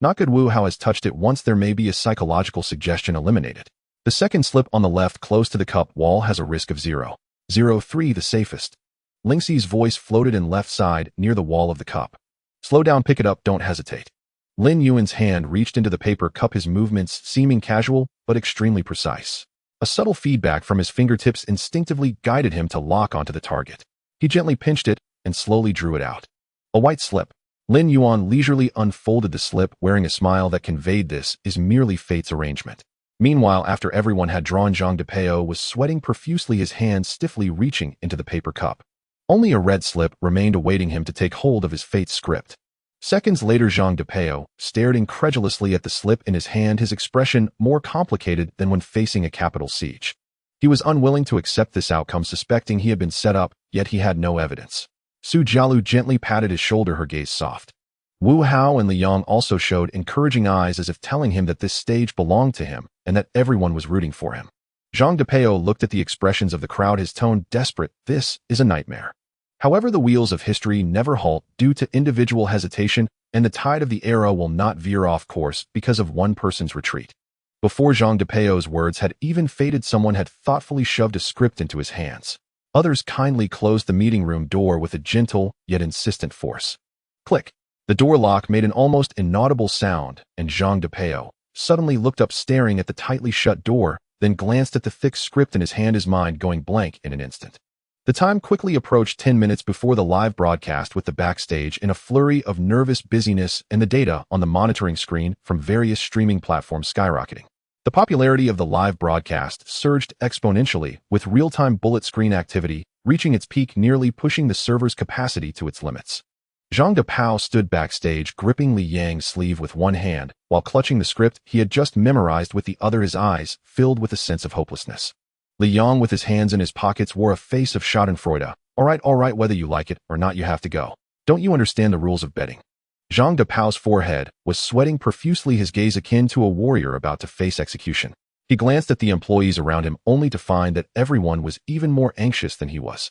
Not good. Wu Hao has touched it once. There may be a psychological suggestion. Eliminated. The second slip on the left close to the cup wall has a risk of 0. 0.3, the safest. Lingxi's voice floated in left side near the wall of the cup. Slow down, pick it up, don't hesitate. Lin Yuan's hand reached into the paper cup, his movements seeming casual but extremely precise. A subtle feedback from his fingertips instinctively guided him to lock onto the target. He gently pinched it and slowly drew it out. A white slip. Lin Yuan leisurely unfolded the slip, wearing a smile that conveyed this is merely fate's arrangement. Meanwhile, after everyone had drawn, Zhang Depeo was sweating profusely, his hands stiffly reaching into the paper cup. Only a red slip remained, awaiting him to take hold of his fate's script. Seconds later, Zhang Depeo stared incredulously at the slip in his hand, his expression more complicated than when facing a capital siege. He was unwilling to accept this outcome, suspecting he had been set up, yet he had no evidence. Su Jialu gently patted his shoulder, her gaze soft. Wu Hao and Li Yang also showed encouraging eyes, as if telling him that this stage belonged to him and that everyone was rooting for him. Zhang Depeo looked at the expressions of the crowd, his tone desperate. This is a nightmare. However, the wheels of history never halt due to individual hesitation, and the tide of the era will not veer off course because of one person's retreat. Before Zhang Depeo's words had even faded, someone had thoughtfully shoved a script into his hands. Others kindly closed the meeting room door with a gentle yet insistent force. Click. The door lock made an almost inaudible sound, and Zhang Depeo suddenly looked up, staring at the tightly shut door, then glanced at the thick script in his hand, his mind going blank in an instant. The time quickly approached 10 minutes before the live broadcast, with the backstage in a flurry of nervous busyness and the data on the monitoring screen from various streaming platforms skyrocketing. The popularity of the live broadcast surged exponentially, with real-time bullet screen activity reaching its peak, nearly pushing the server's capacity to its limits. Zhang Depeo stood backstage, gripping Li Yang's sleeve with one hand, while clutching the script he had just memorized with the other, his eyes filled with a sense of hopelessness. Li Yang, with his hands in his pockets, wore a face of schadenfreude. All right, whether you like it or not, you have to go. Don't you understand the rules of betting? Zhang Depeo's forehead was sweating profusely, his gaze akin to a warrior about to face execution. He glanced at the employees around him, only to find that everyone was even more anxious than he was.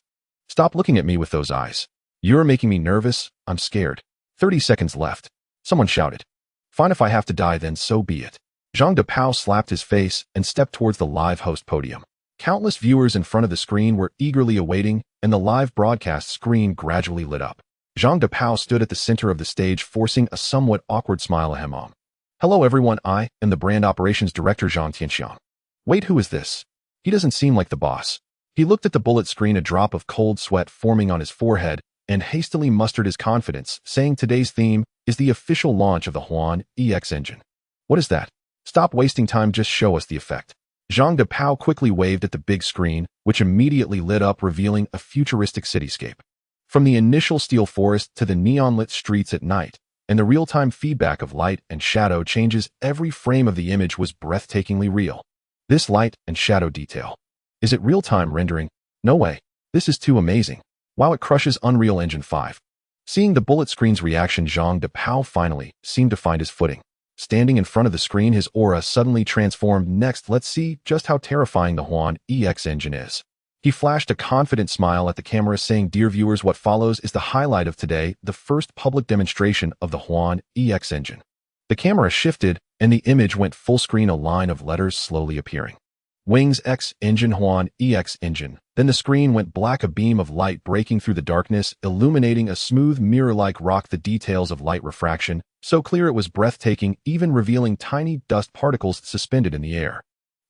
Stop looking at me with those eyes. You're making me nervous. I'm scared. 30 seconds left. Someone shouted. Fine, if I have to die, then so be it. Zhang Depeo slapped his face and stepped towards the live host podium. Countless viewers in front of the screen were eagerly awaiting, and the live broadcast screen gradually lit up. Zhang Depeo stood at the center of the stage, forcing a somewhat awkward smile. Ahem. Hello everyone, I am the brand operations director Zhang Tianxiang. Wait, who is this? He doesn't seem like the boss. He looked at the bullet screen, a drop of cold sweat forming on his forehead, and hastily mustered his confidence, saying today's theme is the official launch of the Huan EX engine. What is that? Stop wasting time, just show us the effect. Zhang Depeo quickly waved at the big screen, which immediately lit up, revealing a futuristic cityscape. From the initial steel forest to the neon-lit streets at night, and the real-time feedback of light and shadow changes, every frame of the image was breathtakingly real. This light and shadow detail. Is it real-time rendering? No way. This is too amazing. Wow, it crushes Unreal Engine 5. Seeing the bullet screen's reaction, Zhang Depeo finally seemed to find his footing. Standing in front of the screen, his aura suddenly transformed. Next, let's see just how terrifying the Huan EX engine is. He flashed a confident smile at the camera, saying, Dear viewers, what follows is the highlight of today, the first public demonstration of the Huan EX engine. The camera shifted, and the image went full screen, a line of letters slowly appearing. Wings X engine, Huan EX engine. Then the screen went black, a beam of light breaking through the darkness, illuminating a smooth mirror-like rock, the details of light refraction, so clear it was breathtaking, even revealing tiny dust particles suspended in the air.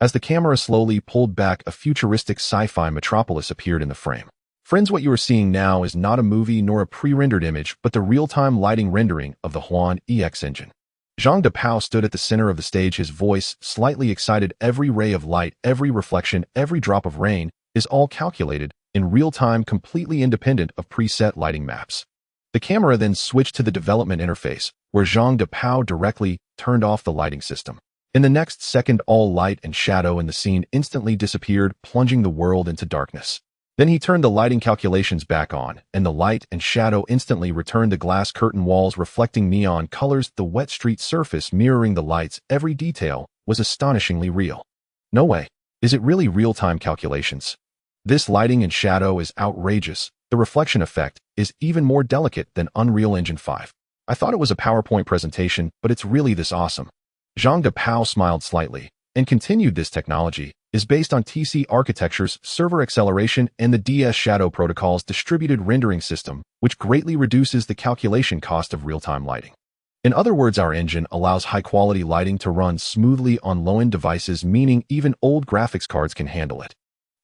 As the camera slowly pulled back, a futuristic sci-fi metropolis appeared in the frame. Friends, what you are seeing now is not a movie nor a pre-rendered image, but the real-time lighting rendering of the Huan EX engine. Zhang Depeo stood at the center of the stage, his voice slightly excited. Every ray of light, every reflection, every drop of rain is all calculated in real time, completely independent of preset lighting maps. The camera then switched to the development interface, where Zhang Depao directly turned off the lighting system. In the next second, all light and shadow in the scene instantly disappeared, plunging the world into darkness. Then he turned the lighting calculations back on, and the light and shadow instantly returned to glass curtain walls reflecting neon colors, the wet street surface mirroring the lights. Every detail was astonishingly real. No way. Is it really real-time calculations? This lighting and shadow is outrageous. The reflection effect is even more delicate than Unreal Engine 5. I thought it was a PowerPoint presentation, but it's really this awesome. Zhang Depao smiled slightly and continued. This technology is based on TC architecture's server acceleration and the DS Shadow Protocol's distributed rendering system, which greatly reduces the calculation cost of real-time lighting. In other words, our engine allows high-quality lighting to run smoothly on low-end devices, meaning even old graphics cards can handle it.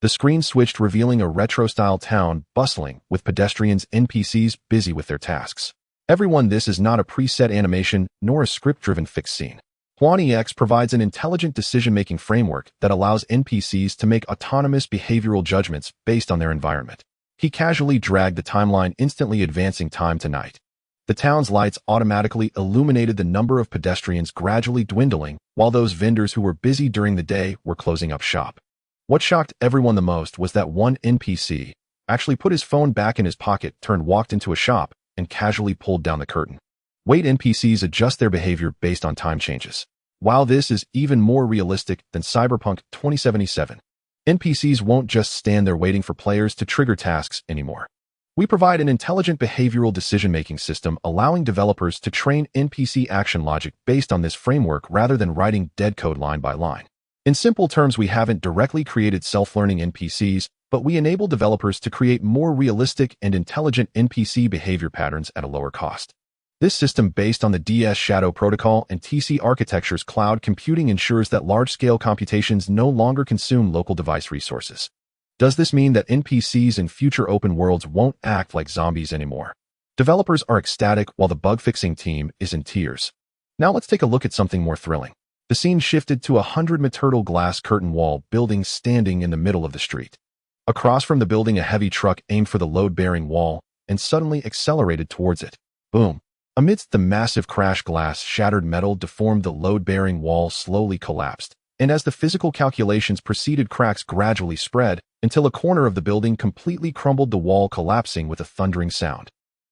The screen switched, revealing a retro-style town bustling with pedestrians, NPCs busy with their tasks. Everyone, this is not a preset animation nor a script-driven fixed scene. Huan EX provides an intelligent decision-making framework that allows NPCs to make autonomous behavioral judgments based on their environment. He casually dragged the timeline, instantly advancing time to night. The town's lights automatically illuminated, the number of pedestrians gradually dwindling, while those vendors who were busy during the day were closing up shop. What shocked everyone the most was that one NPC actually put his phone back in his pocket, walked into a shop, and casually pulled down the curtain. Wait, NPCs adjust their behavior based on time changes. While this is even more realistic than Cyberpunk 2077, NPCs won't just stand there waiting for players to trigger tasks anymore. We provide an intelligent behavioral decision-making system, allowing developers to train NPC action logic based on this framework rather than writing dead code line by line. In simple terms, we haven't directly created self-learning NPCs, but we enable developers to create more realistic and intelligent NPC behavior patterns at a lower cost. This system, based on the DS Shadow Protocol and TC architecture's cloud computing, ensures that large-scale computations no longer consume local device resources. Does this mean that NPCs in future open worlds won't act like zombies anymore? Developers are ecstatic while the bug-fixing team is in tears. Now let's take a look at something more thrilling. The scene shifted to a 100-meter glass curtain wall building standing in the middle of the street. Across from the building, a heavy truck aimed for the load-bearing wall and suddenly accelerated towards it. Boom! Amidst the massive crash, glass shattered, metal deformed, the load-bearing wall slowly collapsed, and as the physical calculations proceeded, cracks gradually spread until a corner of the building completely crumbled, the wall collapsing with a thundering sound.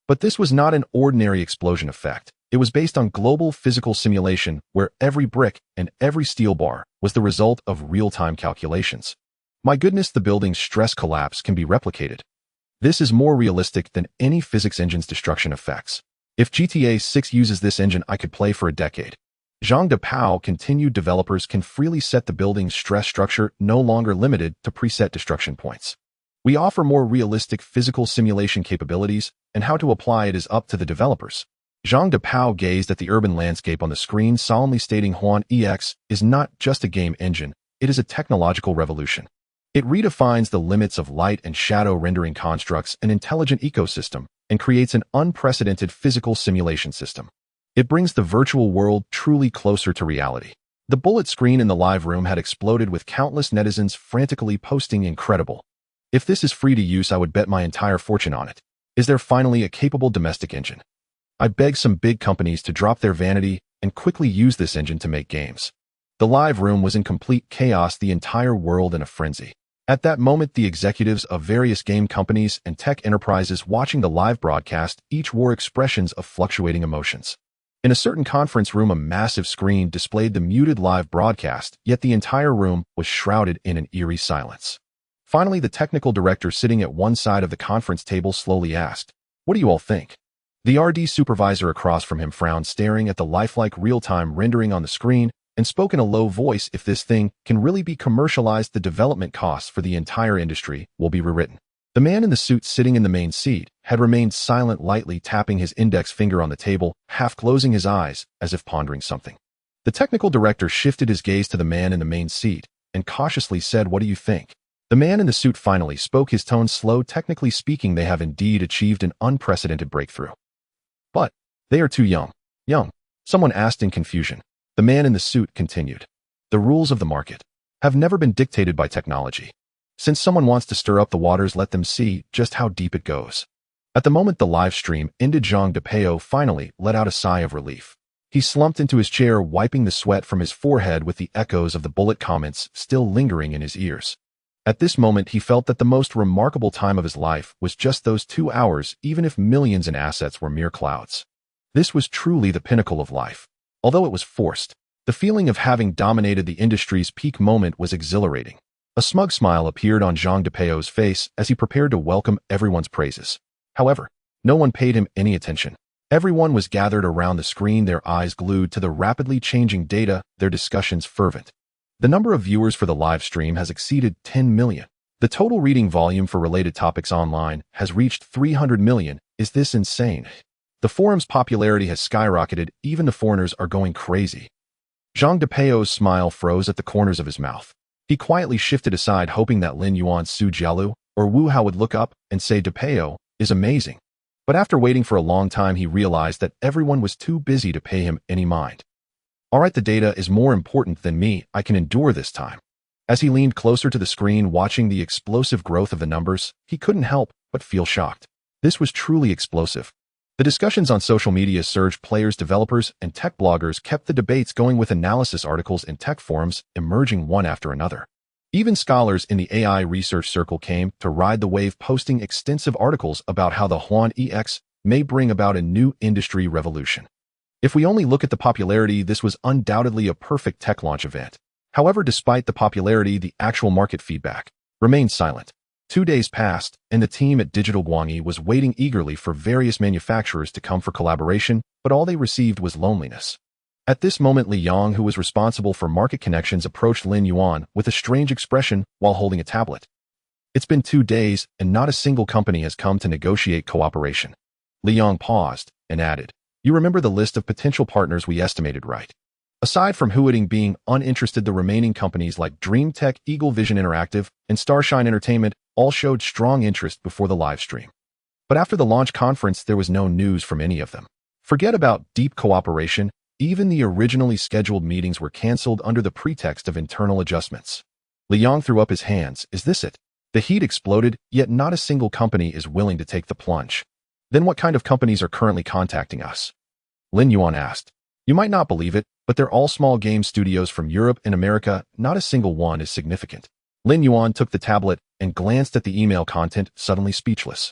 But this was not an ordinary explosion effect. It was based on global physical simulation, where every brick and every steel bar was the result of real-time calculations. My goodness, the building's stress collapse can be replicated. This is more realistic than any physics engine's destruction effects. If GTA 6 uses this engine, I could play for a decade. Zhang Depao continued. Developers can freely set the building's stress structure, no longer limited to preset destruction points. We offer more realistic physical simulation capabilities, and how to apply it is up to the developers. Zhang Depao gazed at the urban landscape on the screen, solemnly stating, Huan EX is not just a game engine, it is a technological revolution. It redefines the limits of light and shadow rendering constructs, an intelligent ecosystem, and creates an unprecedented physical simulation system. It brings the virtual world truly closer to reality. The bullet screen in the live room had exploded, with countless netizens frantically posting, incredible. If this is free to use, I would bet my entire fortune on it. Is there finally a capable domestic engine? I beg some big companies to drop their vanity and quickly use this engine to make games. The live room was in complete chaos, the entire world in a frenzy. At that moment, the executives of various game companies and tech enterprises watching the live broadcast each wore expressions of fluctuating emotions. In a certain conference room, a massive screen displayed the muted live broadcast, yet the entire room was shrouded in an eerie silence. Finally, the technical director sitting at one side of the conference table slowly asked, "What do you all think?" The RD supervisor across from him frowned, staring at the lifelike real-time rendering on the screen, and spoke in a low voice, "If this thing can really be commercialized, the development costs for the entire industry will be rewritten." The man in the suit sitting in the main seat had remained silent, lightly tapping his index finger on the table, half closing his eyes as if pondering something. The technical director shifted his gaze to the man in the main seat and cautiously said, "What do you think?" The man in the suit finally spoke, his tone slow. "Technically speaking, they have indeed achieved an unprecedented breakthrough. But they are too young." "Young?" someone asked in confusion. The man in the suit continued, "The rules of the market have never been dictated by technology. Since someone wants to stir up the waters, let them see just how deep it goes. At the moment the live stream ended, Zhang Depeo finally let out a sigh of relief. He slumped into his chair, wiping the sweat from his forehead with the echoes of the bullet comments still lingering in his ears. At this moment, he felt that the most remarkable time of his life was just those 2 hours, even if millions in assets were mere clouds. This was truly the pinnacle of life. Although it was forced, the feeling of having dominated the industry's peak moment was exhilarating. A smug smile appeared on Zhang Depeo's face as he prepared to welcome everyone's praises. However, no one paid him any attention. Everyone was gathered around the screen, their eyes glued to the rapidly changing data, their discussions fervent. The number of viewers for the live stream has exceeded 10 million. The total reading volume for related topics online has reached 300 million. Is this insane? The forum's popularity has skyrocketed, even the foreigners are going crazy. Zhang Depeo's smile froze at the corners of his mouth. He quietly shifted aside, hoping that Lin Yuan, Su Jialu, or Wu Hao would look up and say Depeo is amazing. But after waiting for a long time, he realized that everyone was too busy to pay him any mind. Alright, the data is more important than me, I can endure this time. As he leaned closer to the screen, watching the explosive growth of the numbers, he couldn't help but feel shocked. This was truly explosive. The discussions on social media surged. Players, developers, and tech bloggers kept the debates going, with analysis articles in tech forums emerging one after another. Even scholars in the AI research circle came to ride the wave, posting extensive articles about how the Huan EX may bring about a new industry revolution. If we only look at the popularity, this was undoubtedly a perfect tech launch event. However, despite the popularity, the actual market feedback remained silent. 2 days passed, and the team at Digital Guangyi was waiting eagerly for various manufacturers to come for collaboration, but all they received was loneliness. At this moment, Li Yang, who was responsible for market connections, approached Lin Yuan with a strange expression while holding a tablet. It's been 2 days, and not a single company has come to negotiate cooperation. Li Yang paused and added, "You remember the list of potential partners we estimated, right? Aside from Huading being uninterested, the remaining companies like DreamTech, Eagle Vision Interactive, and Starshine Entertainment all showed strong interest before the live stream. But after the launch conference, there was no news from any of them. Forget about deep cooperation. Even the originally scheduled meetings were cancelled under the pretext of internal adjustments." Li Yang threw up his hands. Is this it? The heat exploded, yet not a single company is willing to take the plunge. Then what kind of companies are currently contacting us? Lin Yuan asked. You might not believe it, but they're all small game studios from Europe and America. Not a single one is significant. Lin Yuan took the tablet and glanced at the email content, suddenly speechless.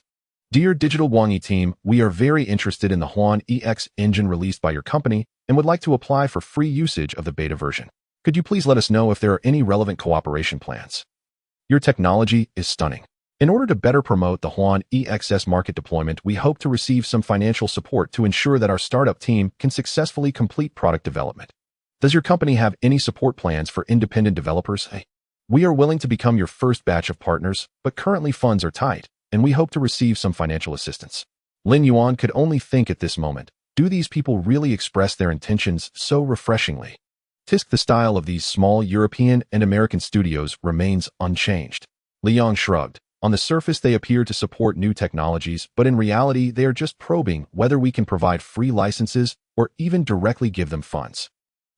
Dear Digital Guangyi team, we are very interested in the Huan EX engine released by your company and would like to apply for free usage of the beta version. Could you please let us know if there are any relevant cooperation plans? Your technology is stunning. In order to better promote the Huan EXS market deployment, we hope to receive some financial support to ensure that our startup team can successfully complete product development. Does your company have any support plans for independent developers? We are willing to become your first batch of partners, but currently funds are tight, and we hope to receive some financial assistance. Lin Yuan could only think at this moment, do these people really express their intentions so refreshingly? The style of these small European and American studios remains unchanged. Li Yang shrugged. On the surface, they appear to support new technologies, but in reality, they are just probing whether we can provide free licenses or even directly give them funds.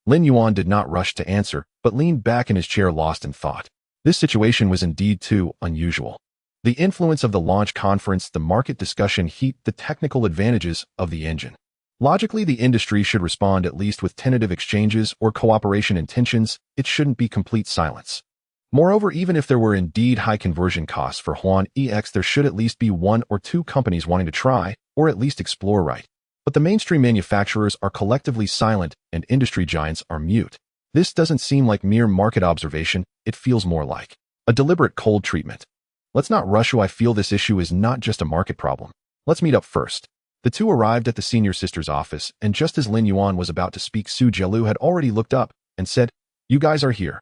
Lin Yuan did not rush to answer, but leaned back in his chair, lost in thought. This situation was indeed too unusual. The influence of the launch conference, the market discussion heat, the technical advantages of the engine. Logically, the industry should respond at least with tentative exchanges or cooperation intentions. It shouldn't be complete silence. Moreover, even if there were indeed high conversion costs for Huan EX, there should at least be 1 or 2 companies wanting to try, or at least explore, right? But the mainstream manufacturers are collectively silent and industry giants are mute. This doesn't seem like mere market observation, it feels more like a deliberate cold treatment. Let's not rush. I feel this issue is not just a market problem. Let's meet up first. The two arrived at the senior sister's office, and just as Lin Yuan was about to speak, Su Jialu had already looked up and said, "You guys are here.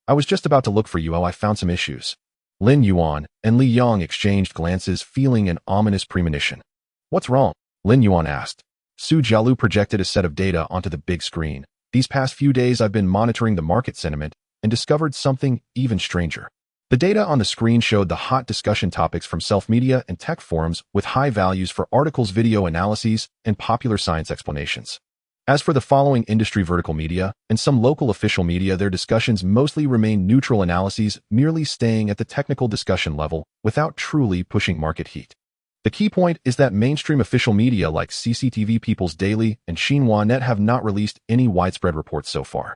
I was just about to look for you. I found some issues." Lin Yuan and Li Yang exchanged glances, feeling an ominous premonition. "What's wrong?" Lin Yuan asked. Su Jialu projected a set of data onto the big screen. "These past few days I've been monitoring the market sentiment and discovered something even stranger." The data on the screen showed the hot discussion topics from self-media and tech forums with high values for articles, video analyses, and popular science explanations. As for the following industry vertical media and some local official media, their discussions mostly remain neutral analyses, merely staying at the technical discussion level without truly pushing market heat. The key point is that mainstream official media like CCTV, People's Daily, and Xinhua.net have not released any widespread reports so far.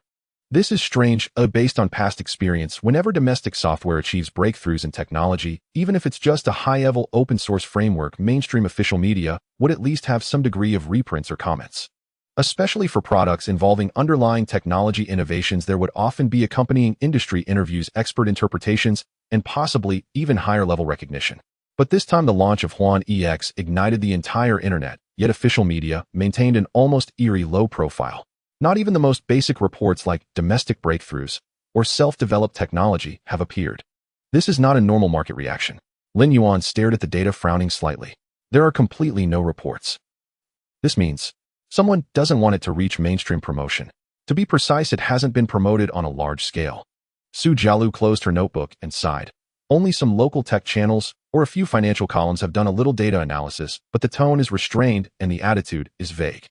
This is strange, based on past experience. Whenever domestic software achieves breakthroughs in technology, even if it's just a high-level open-source framework, mainstream official media would at least have some degree of reprints or comments. Especially for products involving underlying technology innovations, there would often be accompanying industry interviews, expert interpretations, and possibly even higher-level recognition. But this time the launch of Huan EX ignited the entire internet, yet official media maintained an almost eerie low profile. Not even the most basic reports like domestic breakthroughs or self-developed technology have appeared. This is not a normal market reaction. Lin Yuan stared at the data, frowning slightly. There are completely no reports. This means someone doesn't want it to reach mainstream promotion. To be precise, it hasn't been promoted on a large scale. Su Jialu closed her notebook and sighed. Only some local tech channels or a few financial columns have done a little data analysis, but the tone is restrained and the attitude is vague.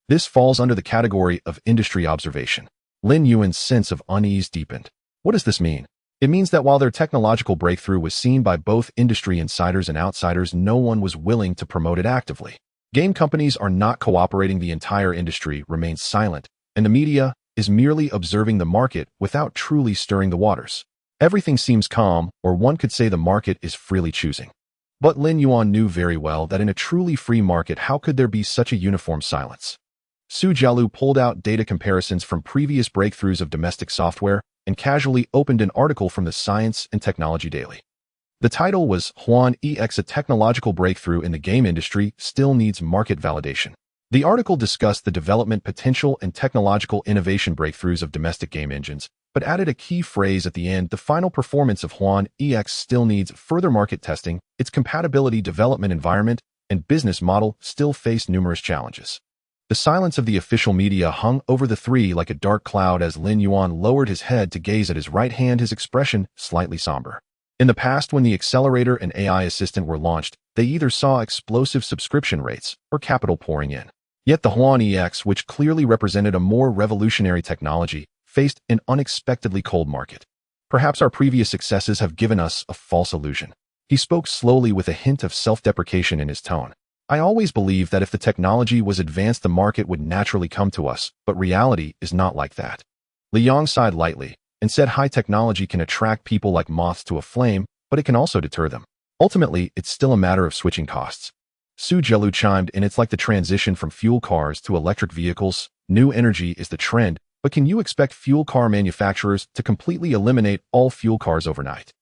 This falls under the category of industry observation. Lin Yuan's sense of unease deepened. What does this mean? It means that while their technological breakthrough was seen by both industry insiders and outsiders, no one was willing to promote it actively. Game companies are not cooperating, the entire industry remains silent, and the media is merely observing the market without truly stirring the waters. Everything seems calm, or one could say the market is freely choosing. But Lin Yuan knew very well that in a truly free market, how could there be such a uniform silence? Su Jialu pulled out data comparisons from previous breakthroughs of domestic software and casually opened an article from the Science and Technology Daily. The title was Huan EX, a technological breakthrough in the game industry still needs market validation. The article discussed the development potential and technological innovation breakthroughs of domestic game engines, but added a key phrase at the end: the final performance of Huan EX still needs further market testing. Its compatibility, development environment, and business model still face numerous challenges. The silence of the official media hung over the three like a dark cloud as Lin Yuan lowered his head to gaze at his right hand, his expression slightly somber. In the past, when the accelerator and AI assistant were launched, they either saw explosive subscription rates or capital pouring in. Yet the Huan EX, which clearly represented a more revolutionary technology, faced an unexpectedly cold market. Perhaps our previous successes have given us a false illusion. He spoke slowly with a hint of self-deprecation in his tone. I always believed that if the technology was advanced, the market would naturally come to us, but reality is not like that. Li Yang sighed lightly and said, high technology can attract people like moths to a flame, but it can also deter them. Ultimately, it's still a matter of switching costs. Su Jialu chimed in, it's like the transition from fuel cars to electric vehicles. New energy is the trend, but can you expect fuel car manufacturers to completely eliminate all fuel cars overnight?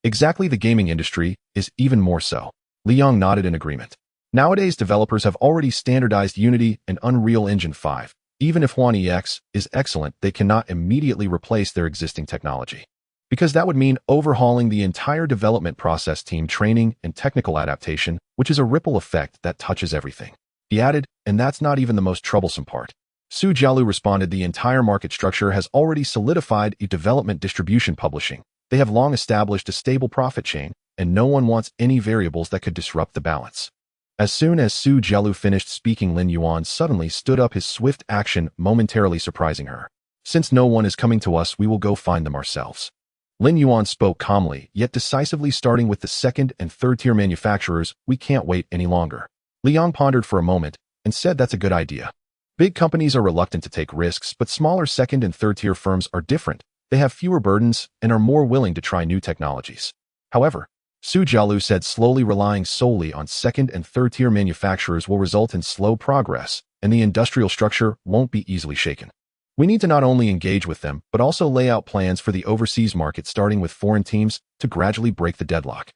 Exactly, the gaming industry is even more so. Li Yang nodded in agreement. Nowadays, developers have already standardized Unity and Unreal Engine 5. Even if Huan EX is excellent, they cannot immediately replace their existing technology. Because that would mean overhauling the entire development process, team training, and technical adaptation, which is a ripple effect that touches everything. He added, and that's not even the most troublesome part. Su Jialu responded, the entire market structure has already solidified a development, distribution, publishing. They have long established a stable profit chain, and no one wants any variables that could disrupt the balance. As soon as Su Jialu finished speaking, Lin Yuan suddenly stood up, his swift action momentarily surprising her. Since no one is coming to us, we will go find them ourselves. Lin Yuan spoke calmly, yet decisively, starting with the second and third-tier manufacturers. We can't wait any longer. Li Yang pondered for a moment and said, that's a good idea. Big companies are reluctant to take risks, but smaller second and third-tier firms are different. They have fewer burdens and are more willing to try new technologies. However, Su Jialu said slowly, relying solely on second and third-tier manufacturers will result in slow progress, and the industrial structure won't be easily shaken. We need to not only engage with them, but also lay out plans for the overseas market, starting with foreign teams, to gradually break the deadlock.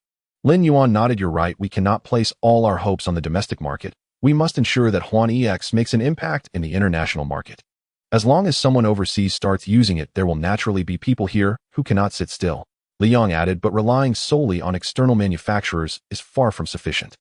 Lin Yuan nodded, you're right, we cannot place all our hopes on the domestic market. We must ensure that Huan EX makes an impact in the international market. As long as someone overseas starts using it, there will naturally be people here who cannot sit still. Li Yang added, but relying solely on external manufacturers is far from sufficient.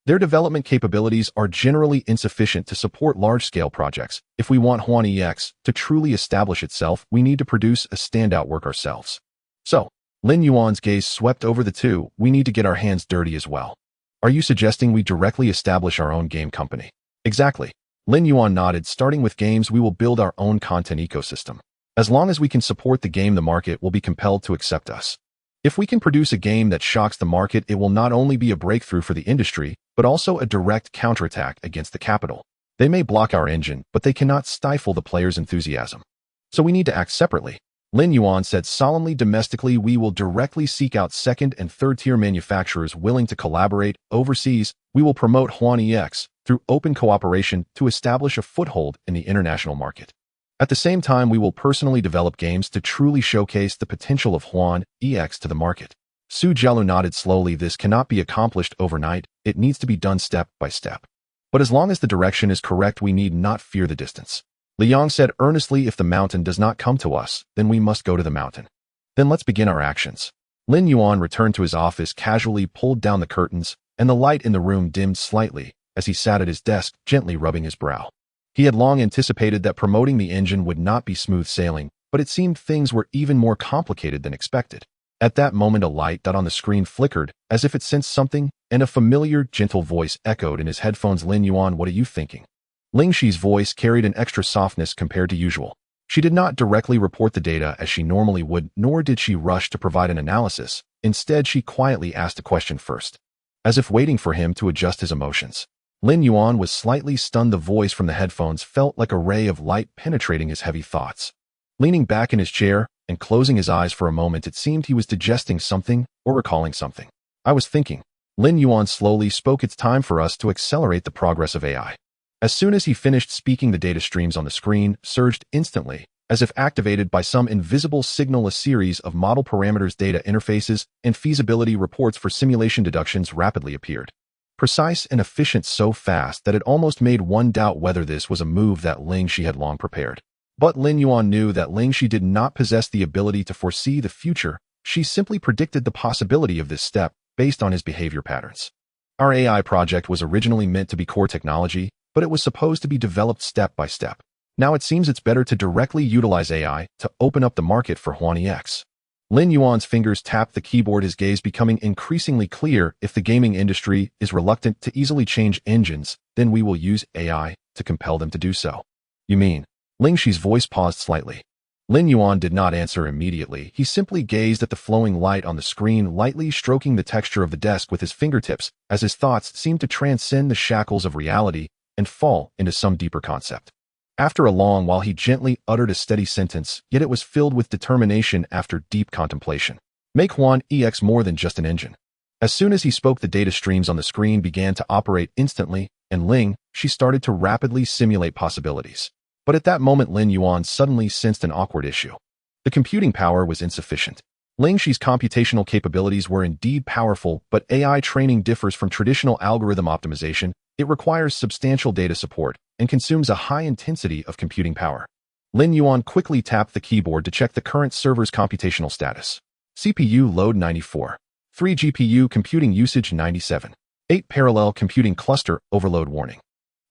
Their development capabilities are generally insufficient to support large-scale projects. If we want Huan EX to truly establish itself, we need to produce a standout work ourselves. So, Lin Yuan's gaze swept over the two. We need to get our hands dirty as well. Are you suggesting we directly establish our own game company? Exactly. Lin Yuan nodded. Starting with games, we will build our own content ecosystem. As long as we can support the game, the market will be compelled to accept us. If we can produce a game that shocks the market, it will not only be a breakthrough for the industry, but also a direct counterattack against the capital. They may block our engine, but they cannot stifle the players' enthusiasm. So we need to act separately. Lin Yuan said solemnly. Domestically, we will directly seek out second and third-tier manufacturers willing to collaborate. Overseas, we will promote HuanEX through open cooperation to establish a foothold in the international market. At the same time, we will personally develop games to truly showcase the potential of HuanEX to the market. Su Jialu nodded slowly. This cannot be accomplished overnight. It needs to be done step by step. But as long as the direction is correct, we need not fear the distance. Liang said earnestly. If the mountain does not come to us, then we must go to the mountain. Then let's begin our actions. Lin Yuan returned to his office, casually pulled down the curtains, and the light in the room dimmed slightly as he sat at his desk, gently rubbing his brow. He had long anticipated that promoting the engine would not be smooth sailing, but it seemed things were even more complicated than expected. At that moment, a light dot on the screen flickered, as if it sensed something, and a familiar, gentle voice echoed in his headphones. Lin Yuan, what are you thinking? Ling Shi's voice carried an extra softness compared to usual. She did not directly report the data as she normally would, nor did she rush to provide an analysis. Instead, she quietly asked a question first, as if waiting for him to adjust his emotions. Lin Yuan was slightly stunned. The voice from the headphones felt like a ray of light penetrating his heavy thoughts. Leaning back in his chair and closing his eyes for a moment, it seemed he was digesting something or recalling something. I was thinking. Lin Yuan slowly spoke. It's time for us to accelerate the progress of AI. As soon as he finished speaking, the data streams on the screen surged instantly, as if activated by some invisible signal. A series of model parameters, data interfaces, and feasibility reports for simulation deductions rapidly appeared. Precise and efficient, so fast that it almost made one doubt whether this was a move that Ling Shi had long prepared. But Lin Yuan knew that Ling Shi did not possess the ability to foresee the future. She simply predicted the possibility of this step based on his behavior patterns. Our AI project was originally meant to be core technology, but it was supposed to be developed step by step. Now it seems it's better to directly utilize AI to open up the market for HuanEX. Lin Yuan's fingers tapped the keyboard, his gaze becoming increasingly clear. If the gaming industry is reluctant to easily change engines, then we will use AI to compel them to do so. You mean? Ling Shi's voice paused slightly. Lin Yuan did not answer immediately. He simply gazed at the flowing light on the screen, lightly stroking the texture of the desk with his fingertips, as his thoughts seemed to transcend the shackles of reality and fall into some deeper concept. After a long while, he gently uttered a steady sentence, yet it was filled with determination. After deep contemplation, make HuanEX more than just an engine. As soon as he spoke, the data streams on the screen began to operate instantly, and Ling Shi started to rapidly simulate possibilities. But at that moment, Lin Yuan suddenly sensed an awkward issue. The computing power was insufficient. Ling Shi's computational capabilities were indeed powerful, but AI training differs from traditional algorithm optimization. It requires substantial data support and consumes a high intensity of computing power. Lin Yuan quickly tapped the keyboard to check the current server's computational status. CPU load 94. 3 GPU computing usage 97. 8 parallel computing cluster overload warning.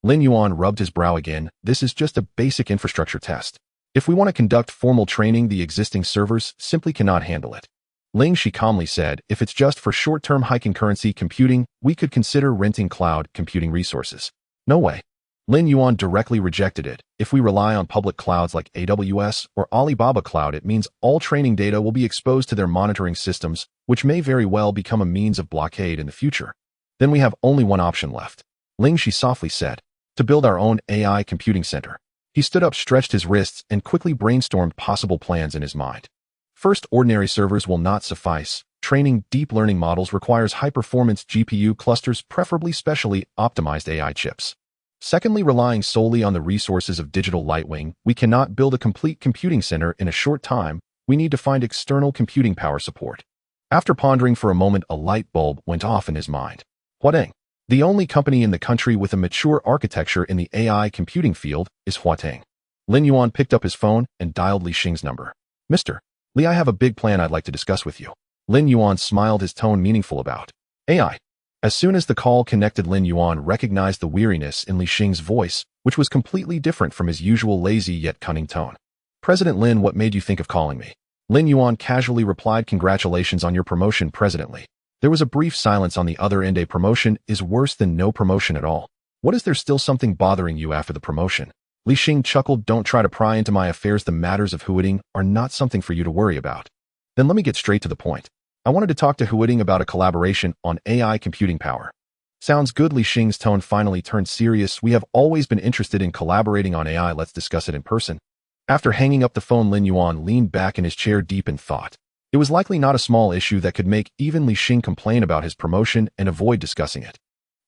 Lin Yuan rubbed his brow again. This is just a basic infrastructure test. If we want to conduct formal training, the existing servers simply cannot handle it. Ling Shi calmly said, if it's just for short-term high concurrency computing, we could consider renting cloud computing resources. No way. Lin Yuan directly rejected it. If we rely on public clouds like AWS or Alibaba Cloud, it means all training data will be exposed to their monitoring systems, which may very well become a means of blockade in the future. Then we have only one option left. Ling Shi softly said, to build our own AI computing center. He stood up, stretched his wrists, and quickly brainstormed possible plans in his mind. First, ordinary servers will not suffice. Training deep learning models requires high-performance GPU clusters, preferably specially optimized AI chips. Secondly, relying solely on the resources of Digital Lightwing, we cannot build a complete computing center in a short time. We need to find external computing power support. After pondering for a moment, a light bulb went off in his mind. Huateng. The only company in the country with a mature architecture in the AI computing field is Huateng. Lin Yuan picked up his phone and dialed Li Xing's number. Mr. Li, I have a big plan I'd like to discuss with you. Lin Yuan smiled, his tone meaningful. About AI. As soon as the call connected, Lin Yuan recognized the weariness in Li Xing's voice, which was completely different from his usual lazy yet cunning tone. President Lin, what made you think of calling me? Lin Yuan casually replied, congratulations on your promotion, President Li. There was a brief silence on the other end. A promotion is worse than no promotion at all. What is there still something bothering you after the promotion? Li Xing chuckled, don't try to pry into my affairs. The matters of Huading are not something for you to worry about. Then let me get straight to the point. I wanted to talk to Huading about a collaboration on AI computing power. Sounds good. Li Xing's tone finally turned serious. We have always been interested in collaborating on AI. Let's discuss it in person. After hanging up the phone, Lin Yuan leaned back in his chair deep in thought. It was likely not a small issue that could make even Li Xing complain about his promotion and avoid discussing it.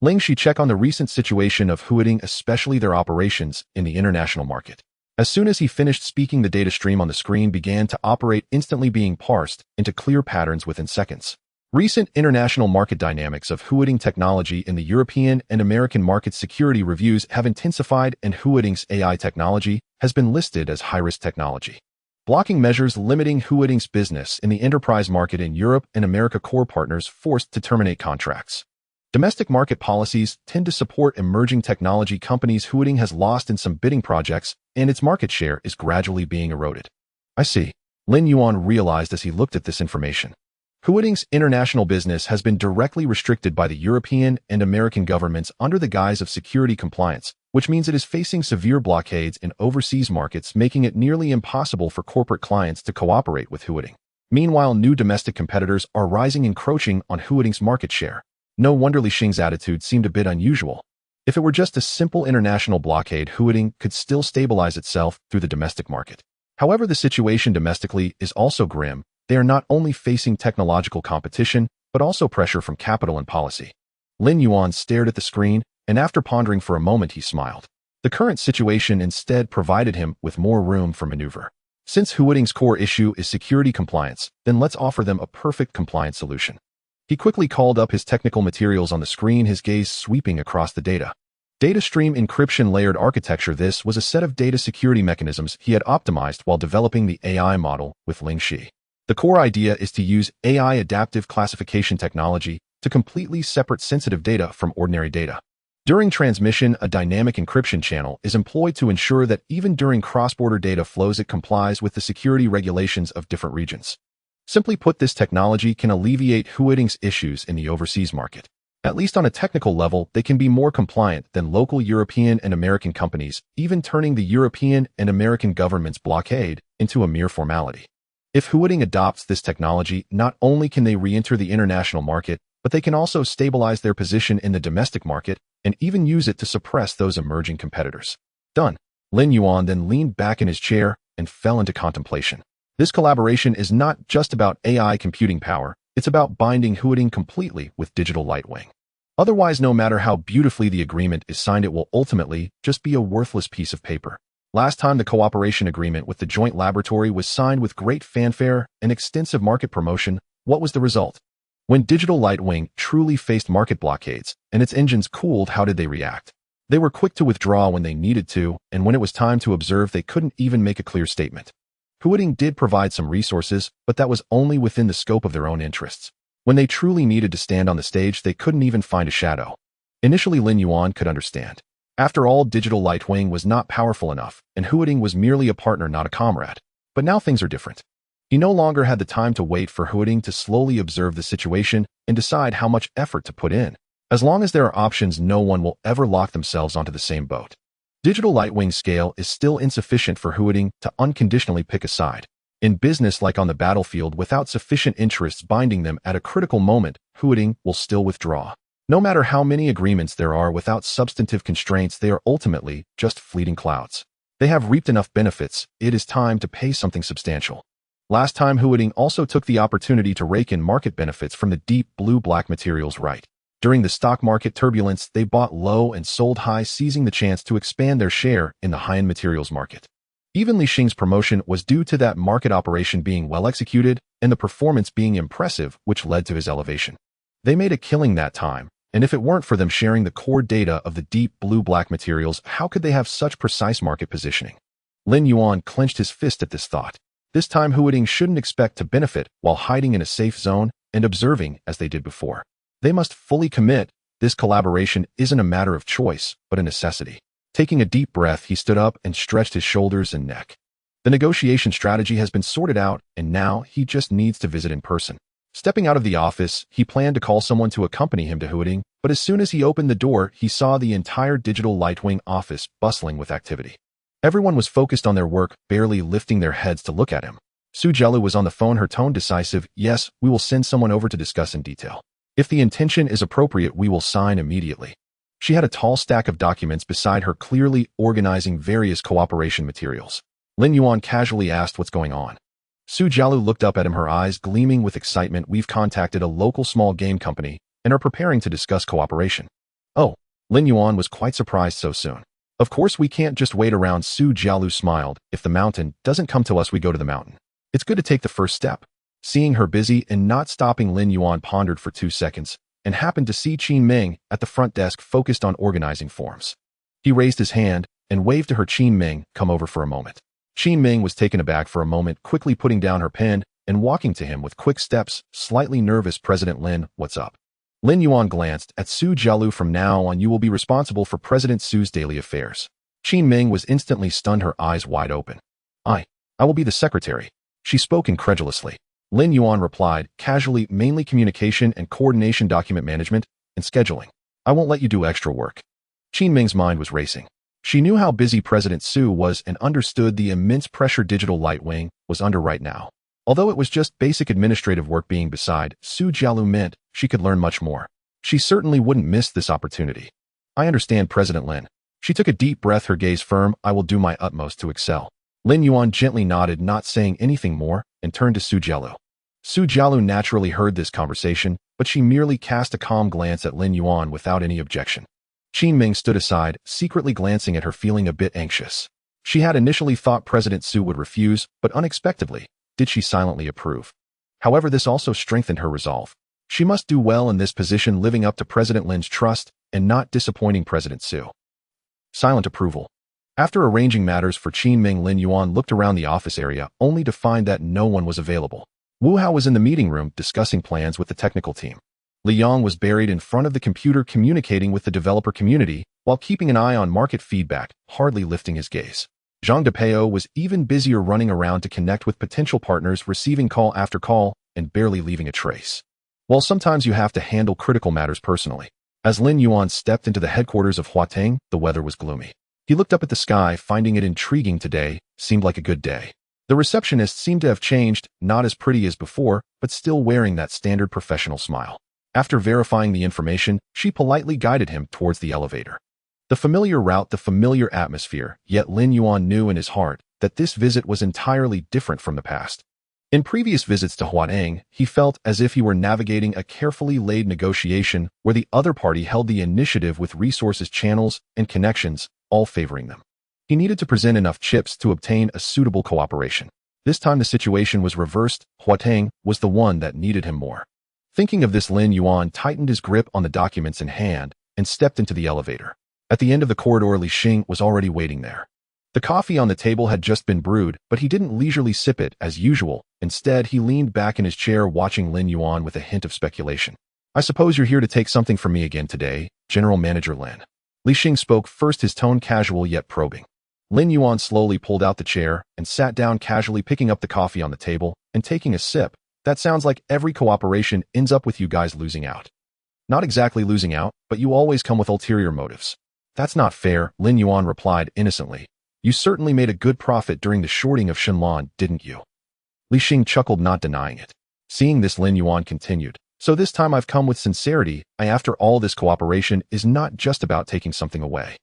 Ling Shi check on the recent situation of Huading, especially their operations in the international market. As soon as he finished speaking, the data stream on the screen began to operate, instantly being parsed into clear patterns within seconds. Recent international market dynamics of Huading technology in the European and American market security reviews have intensified, and Huading's AI technology has been listed as high-risk technology. Blocking measures limiting Huading's business in the enterprise market in Europe and America. Core partners forced to terminate contracts. Domestic market policies tend to support emerging technology companies. Huading has lost in some bidding projects, and its market share is gradually being eroded. I see. Lin Yuan realized as he looked at this information. Huading's international business has been directly restricted by the European and American governments under the guise of security compliance, which means it is facing severe blockades in overseas markets, making it nearly impossible for corporate clients to cooperate with Huading. Meanwhile, new domestic competitors are rising, encroaching on Huading's market share. No wonder Li Xing's attitude seemed a bit unusual. If it were just a simple international blockade, Huading could still stabilize itself through the domestic market. However, the situation domestically is also grim. They are not only facing technological competition, but also pressure from capital and policy. Lin Yuan stared at the screen, and after pondering for a moment, he smiled. The current situation instead provided him with more room for maneuver. Since Huading's core issue is security compliance, then let's offer them a perfect compliance solution. He quickly called up his technical materials on the screen, his gaze sweeping across the data. Data stream encryption layered architecture. This was a set of data security mechanisms he had optimized while developing the AI model with Ling Shi. The core idea is to use AI adaptive classification technology to completely separate sensitive data from ordinary data. During transmission, a dynamic encryption channel is employed to ensure that even during cross-border data flows, it complies with the security regulations of different regions. Simply put, this technology can alleviate Huading's issues in the overseas market. At least on a technical level, they can be more compliant than local European and American companies, even turning the European and American government's blockade into a mere formality. If Huading adopts this technology, not only can they re-enter the international market, but they can also stabilize their position in the domestic market and even use it to suppress those emerging competitors. Done. Lin Yuan then leaned back in his chair and fell into contemplation. This collaboration is not just about AI computing power, it's about binding Huading completely with digital Lightwing. Otherwise, no matter how beautifully the agreement is signed, it will ultimately just be a worthless piece of paper. Last time the cooperation agreement with the joint laboratory was signed with great fanfare and extensive market promotion, what was the result? When digital Lightwing truly faced market blockades and its engines cooled, how did they react? They were quick to withdraw when they needed to, and when it was time to observe, they couldn't even make a clear statement. Huading did provide some resources, but that was only within the scope of their own interests. When they truly needed to stand on the stage, they couldn't even find a shadow. Initially, Lin Yuan could understand. After all, digital Lightwing was not powerful enough, and Huading was merely a partner, not a comrade. But now things are different. He no longer had the time to wait for Huading to slowly observe the situation and decide how much effort to put in. As long as there are options, no one will ever lock themselves onto the same boat. Digital Lightwing's scale is still insufficient for Huading to unconditionally pick a side. In business, like on the battlefield, without sufficient interests binding them at a critical moment, Huading will still withdraw. No matter how many agreements there are, without substantive constraints, they are ultimately just fleeting clouds. They have reaped enough benefits, it is time to pay something substantial. Last time, Huading also took the opportunity to rake in market benefits from the deep blue-black materials right. During the stock market turbulence, they bought low and sold high, seizing the chance to expand their share in the high-end materials market. Even Li Xing's promotion was due to that market operation being well executed and the performance being impressive, which led to his elevation. They made a killing that time, and if it weren't for them sharing the core data of the deep blue-black materials, how could they have such precise market positioning? Lin Yuan clenched his fist at this thought. This time, Huading shouldn't expect to benefit while hiding in a safe zone and observing as they did before. They must fully commit. This collaboration isn't a matter of choice, but a necessity. Taking a deep breath, he stood up and stretched his shoulders and neck. The negotiation strategy has been sorted out, and now he just needs to visit in person. Stepping out of the office, he planned to call someone to accompany him to Huading, but as soon as he opened the door, he saw the entire digital Lightwing office bustling with activity. Everyone was focused on their work, barely lifting their heads to look at him. Su Jielu was on the phone, her tone decisive. Yes, we will send someone over to discuss in detail. If the intention is appropriate, we will sign immediately. She had a tall stack of documents beside her, clearly organizing various cooperation materials. Lin Yuan casually asked what's going on. Su Jielu looked up at him, her eyes gleaming with excitement. We've contacted a local small game company and are preparing to discuss cooperation. Oh, Lin Yuan was quite surprised so soon. Of course we can't just wait around. Su Jielu smiled. If the mountain doesn't come to us, we go to the mountain. It's good to take the first step. Seeing her busy and not stopping, Lin Yuan pondered for 2 seconds and happened to see Qin Ming at the front desk focused on organizing forms. He raised his hand and waved to her. Qin Ming, come over for a moment. Qin Ming was taken aback for a moment, quickly putting down her pen and walking to him with quick steps, slightly nervous. President Lin, what's up? Lin Yuan glanced at Su Jielu. From now on, you will be responsible for President Su's daily affairs. Qin Ming was instantly stunned, her eyes wide open. I will be the secretary. She spoke incredulously. Lin Yuan replied, casually, mainly communication and coordination, document management, and scheduling. I won't let you do extra work. Qin Ming's mind was racing. She knew how busy President Su was and understood the immense pressure digital Lightwing was under right now. Although it was just basic administrative work, being beside Su Jielu meant she could learn much more. She certainly wouldn't miss this opportunity. I understand, President Lin. She took a deep breath, her gaze firm. I will do my utmost to excel. Lin Yuan gently nodded, not saying anything more, and turned to Su Jielu. Su Jielu naturally heard this conversation, but she merely cast a calm glance at Lin Yuan without any objection. Qin Ming stood aside, secretly glancing at her, feeling a bit anxious. She had initially thought President Su would refuse, but unexpectedly, did she silently approve. However, this also strengthened her resolve. She must do well in this position, living up to President Lin's trust and not disappointing President Su. Silent approval. After arranging matters for Qin Ming, Lin Yuan looked around the office area only to find that no one was available. Wu Hao was in the meeting room discussing plans with the technical team. Li Yang was buried in front of the computer communicating with the developer community while keeping an eye on market feedback, hardly lifting his gaze. Zhang Depeo was even busier running around to connect with potential partners, receiving call after call and barely leaving a trace. While sometimes you have to handle critical matters personally. As Lin Yuan stepped into the headquarters of Huateng, the weather was gloomy. He looked up at the sky, finding it intriguing. Today seemed like a good day. The receptionist seemed to have changed, not as pretty as before, but still wearing that standard professional smile. After verifying the information, she politely guided him towards the elevator. The familiar route, the familiar atmosphere, yet Lin Yuan knew in his heart that this visit was entirely different from the past. In previous visits to Huateng, he felt as if he were navigating a carefully laid negotiation where the other party held the initiative with resources, channels, and connections, all favoring them. He needed to present enough chips to obtain a suitable cooperation. This time the situation was reversed. Huateng was the one that needed him more. Thinking of this, Lin Yuan tightened his grip on the documents in hand and stepped into the elevator. At the end of the corridor, Li Xing was already waiting there. The coffee on the table had just been brewed, but he didn't leisurely sip it as usual. Instead, he leaned back in his chair, watching Lin Yuan with a hint of speculation. I suppose you're here to take something from me again today, General Manager Lin. Li Xing spoke first, his tone casual yet probing. Lin Yuan slowly pulled out the chair and sat down, casually picking up the coffee on the table and taking a sip. That sounds like every cooperation ends up with you guys losing out. Not exactly losing out, but you always come with ulterior motives. That's not fair, Lin Yuan replied innocently. You certainly made a good profit during the shorting of Shenlan, didn't you? Li Xing chuckled, not denying it. Seeing this, Lin Yuan continued. So this time I've come with sincerity. After all, this cooperation is not just about taking something away.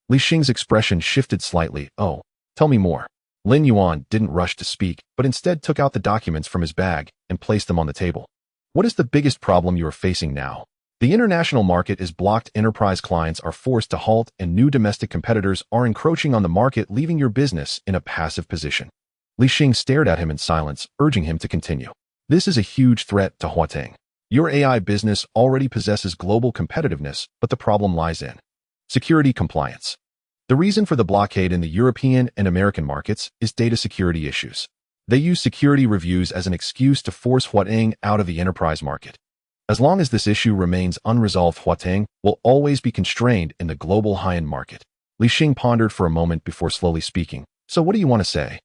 Li Xing's expression shifted slightly. Oh, tell me more. Lin Yuan didn't rush to speak, but instead took out the documents from his bag and placed them on the table. What is the biggest problem you are facing now? The international market is blocked, enterprise clients are forced to halt, and new domestic competitors are encroaching on the market, leaving your business in a passive position. Li Xing stared at him in silence, urging him to continue. This is a huge threat to Huateng. Your AI business already possesses global competitiveness, but the problem lies in security compliance. The reason for the blockade in the European and American markets is data security issues. They use security reviews as an excuse to force Huateng out of the enterprise market. As long as this issue remains unresolved, Huateng will always be constrained in the global high-end market. Li Xing pondered for a moment before slowly speaking. So what do you want to say?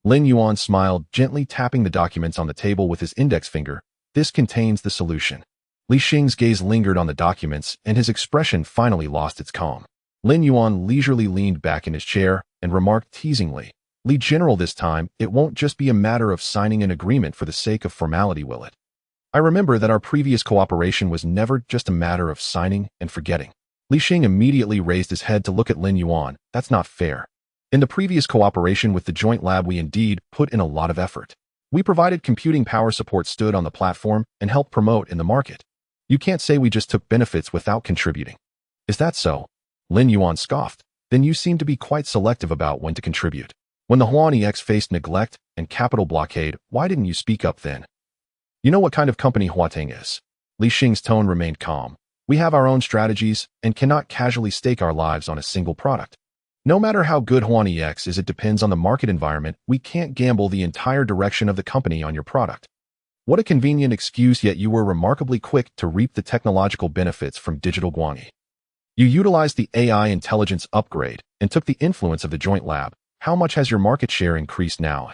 Lin Yuan smiled, gently tapping the documents on the table with his index finger. This contains the solution. Li Xing's gaze lingered on the documents, and his expression finally lost its calm. Lin Yuan leisurely leaned back in his chair and remarked teasingly, "Li General, this time, it won't just be a matter of signing an agreement for the sake of formality, will it? I remember that our previous cooperation was never just a matter of signing and forgetting." Li Xing immediately raised his head to look at Lin Yuan. "That's not fair. In the previous cooperation with the joint lab, we indeed put in a lot of effort. We provided computing power support, stood on the platform, and helped promote in the market. You can't say we just took benefits without contributing." "Is that so?" Lin Yuan scoffed. "Then you seem to be quite selective about when to contribute. When the Huan EX faced neglect and capital blockade, why didn't you speak up then? You know what kind of company Huateng is." Li Xing's tone remained calm. "We have our own strategies and cannot casually stake our lives on a single product. No matter how good Huan EX is, it depends on the market environment. We can't gamble the entire direction of the company on your product." What a convenient excuse, yet you were remarkably quick to reap the technological benefits from digital Guanyi. You utilized the AI intelligence upgrade and took the influence of the joint lab. How much has your market share increased now?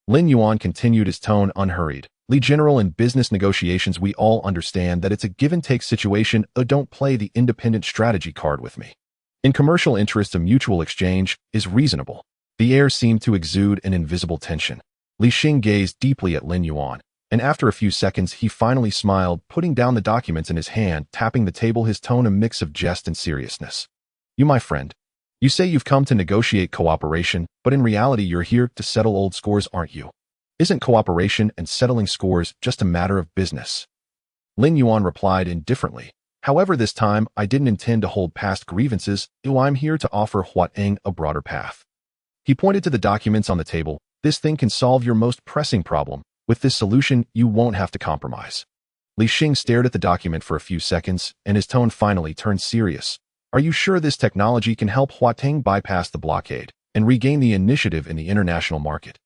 Lin Yuan continued, his tone unhurried. "Li General, in business negotiations, we all understand that it's a give-and-take situation. Don't play the independent strategy card with me. In commercial interest, a mutual exchange is reasonable." The air seemed to exude an invisible tension. Li Xing gazed deeply at Lin Yuan, and after a few seconds he finally smiled, putting down the documents in his hand, tapping the table, his tone a mix of jest and seriousness. "You, my friend, you say you've come to negotiate cooperation, but in reality you're here to settle old scores, aren't you? Isn't cooperation and settling scores just a matter of business?" Lin Yuan replied indifferently. "However, this time I didn't intend to hold past grievances. I'm here to offer Huateng a broader path." He pointed to the documents on the table. "This thing can solve your most pressing problem. With this solution, you won't have to compromise." Li Xing stared at the document for a few seconds, and his tone finally turned serious. "Are you sure this technology can help Huateng bypass the blockade and regain the initiative in the international market?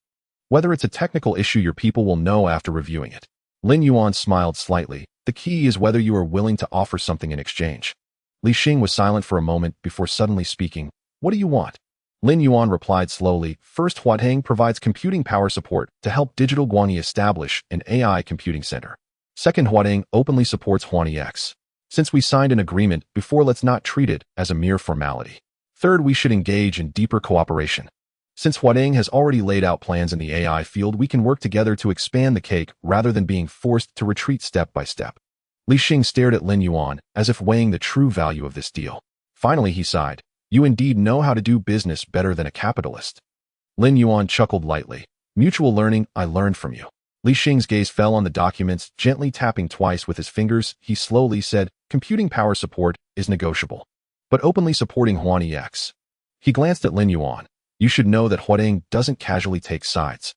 Whether it's a technical issue, your people will know after reviewing it." Lin Yuan smiled slightly. "The key is whether you are willing to offer something in exchange." Li Xing was silent for a moment before suddenly speaking. "What do you want?" Lin Yuan replied slowly. "First, Huateng provides computing power support to help Digital Guanyi establish an AI computing center. Second, Huateng openly supports Huan EX. Since we signed an agreement before, let's not treat it as a mere formality. Third, we should engage in deeper cooperation. Since Huateng has already laid out plans in the AI field, we can work together to expand the cake rather than being forced to retreat step by step." Li Xing stared at Lin Yuan as if weighing the true value of this deal. Finally, he sighed. "You indeed know how to do business better than a capitalist." Lin Yuan chuckled lightly. "Mutual learning, I learned from you." Li Xing's gaze fell on the documents, gently tapping twice with his fingers. He slowly said, "Computing power support is negotiable, but openly supporting Huan EX." He glanced at Lin Yuan. "You should know that Huateng doesn't casually take sides."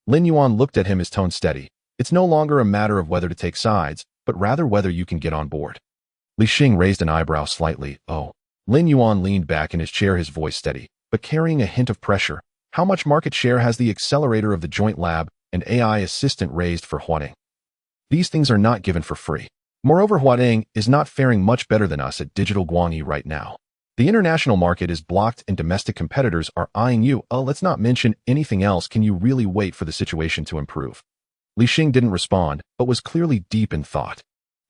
Lin Yuan looked at him, his tone steady. "It's no longer a matter of whether to take sides, but rather whether you can get on board." Li Xing raised an eyebrow slightly. "Oh." Lin Yuan leaned back in his chair, his voice steady, but carrying a hint of pressure. "How much market share has the accelerator of the joint lab and AI assistant raised for Huateng? These things are not given for free. Moreover, Huateng is not faring much better than us at Digital Guanyi right now. The international market is blocked and domestic competitors are eyeing you. Let's not mention anything else. Can you really wait for the situation to improve?" Li Xing didn't respond, but was clearly deep in thought.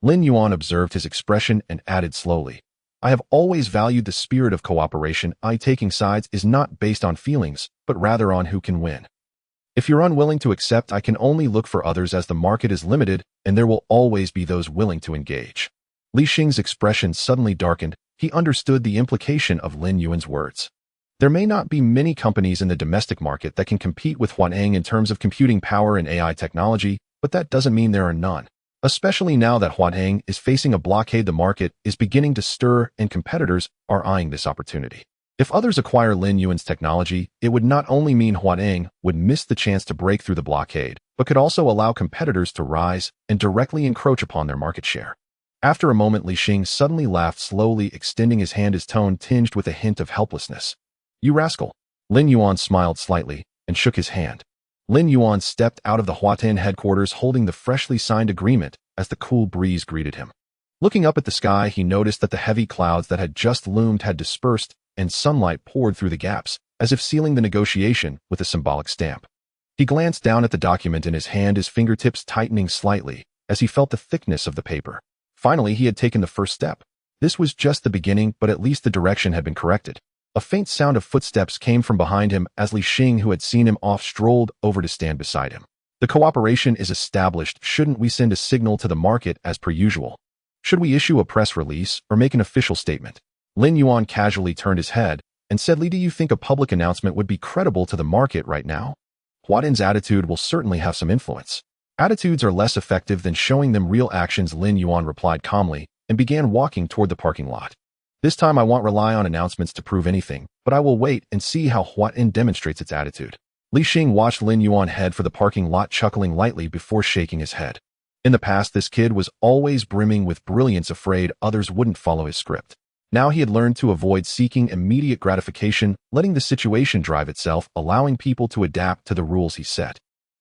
Lin Yuan observed his expression and added slowly, "I have always valued the spirit of cooperation. Taking sides is not based on feelings, but rather on who can win. If you're unwilling to accept, I can only look for others, as the market is limited and there will always be those willing to engage." Li Xing's expression suddenly darkened. He understood the implication of Lin Yuan's words. There may not be many companies in the domestic market that can compete with Huateng in terms of computing power and AI technology, but that doesn't mean there are none. Especially now that Huateng is facing a blockade, the market is beginning to stir and competitors are eyeing this opportunity. If others acquire Lin Yuan's technology, it would not only mean Huateng would miss the chance to break through the blockade, but could also allow competitors to rise and directly encroach upon their market share. After a moment, Li Xing suddenly laughed, slowly extending his hand, his tone tinged with a hint of helplessness. "You rascal." Lin Yuan smiled slightly and shook his hand. Lin Yuan stepped out of the Huateng headquarters holding the freshly signed agreement as the cool breeze greeted him. Looking up at the sky, he noticed that the heavy clouds that had just loomed had dispersed and sunlight poured through the gaps, as if sealing the negotiation with a symbolic stamp. He glanced down at the document in his hand, his fingertips tightening slightly. as he felt the thickness of the paper. Finally, he had taken the first step. This was just the beginning, but at least the direction had been corrected. A faint sound of footsteps came from behind him as Li Xing, who had seen him off, strolled over to stand beside him. The cooperation is established. Shouldn't we send a signal to the market as per usual? Should we issue a press release or make an official statement? Lin Yuan casually turned his head and said, Li, do you think a public announcement would be credible to the market right now? Huatin's attitude will certainly have some influence. Attitudes are less effective than showing them real actions, Lin Yuan replied calmly and began walking toward the parking lot. This time I won't rely on announcements to prove anything, but I will wait and see how Huatin demonstrates its attitude. Li Xing watched Lin Yuan head for the parking lot, chuckling lightly before shaking his head. In the past, this kid was always brimming with brilliance, afraid others wouldn't follow his script. Now he had learned to avoid seeking immediate gratification, letting the situation drive itself, allowing people to adapt to the rules he set.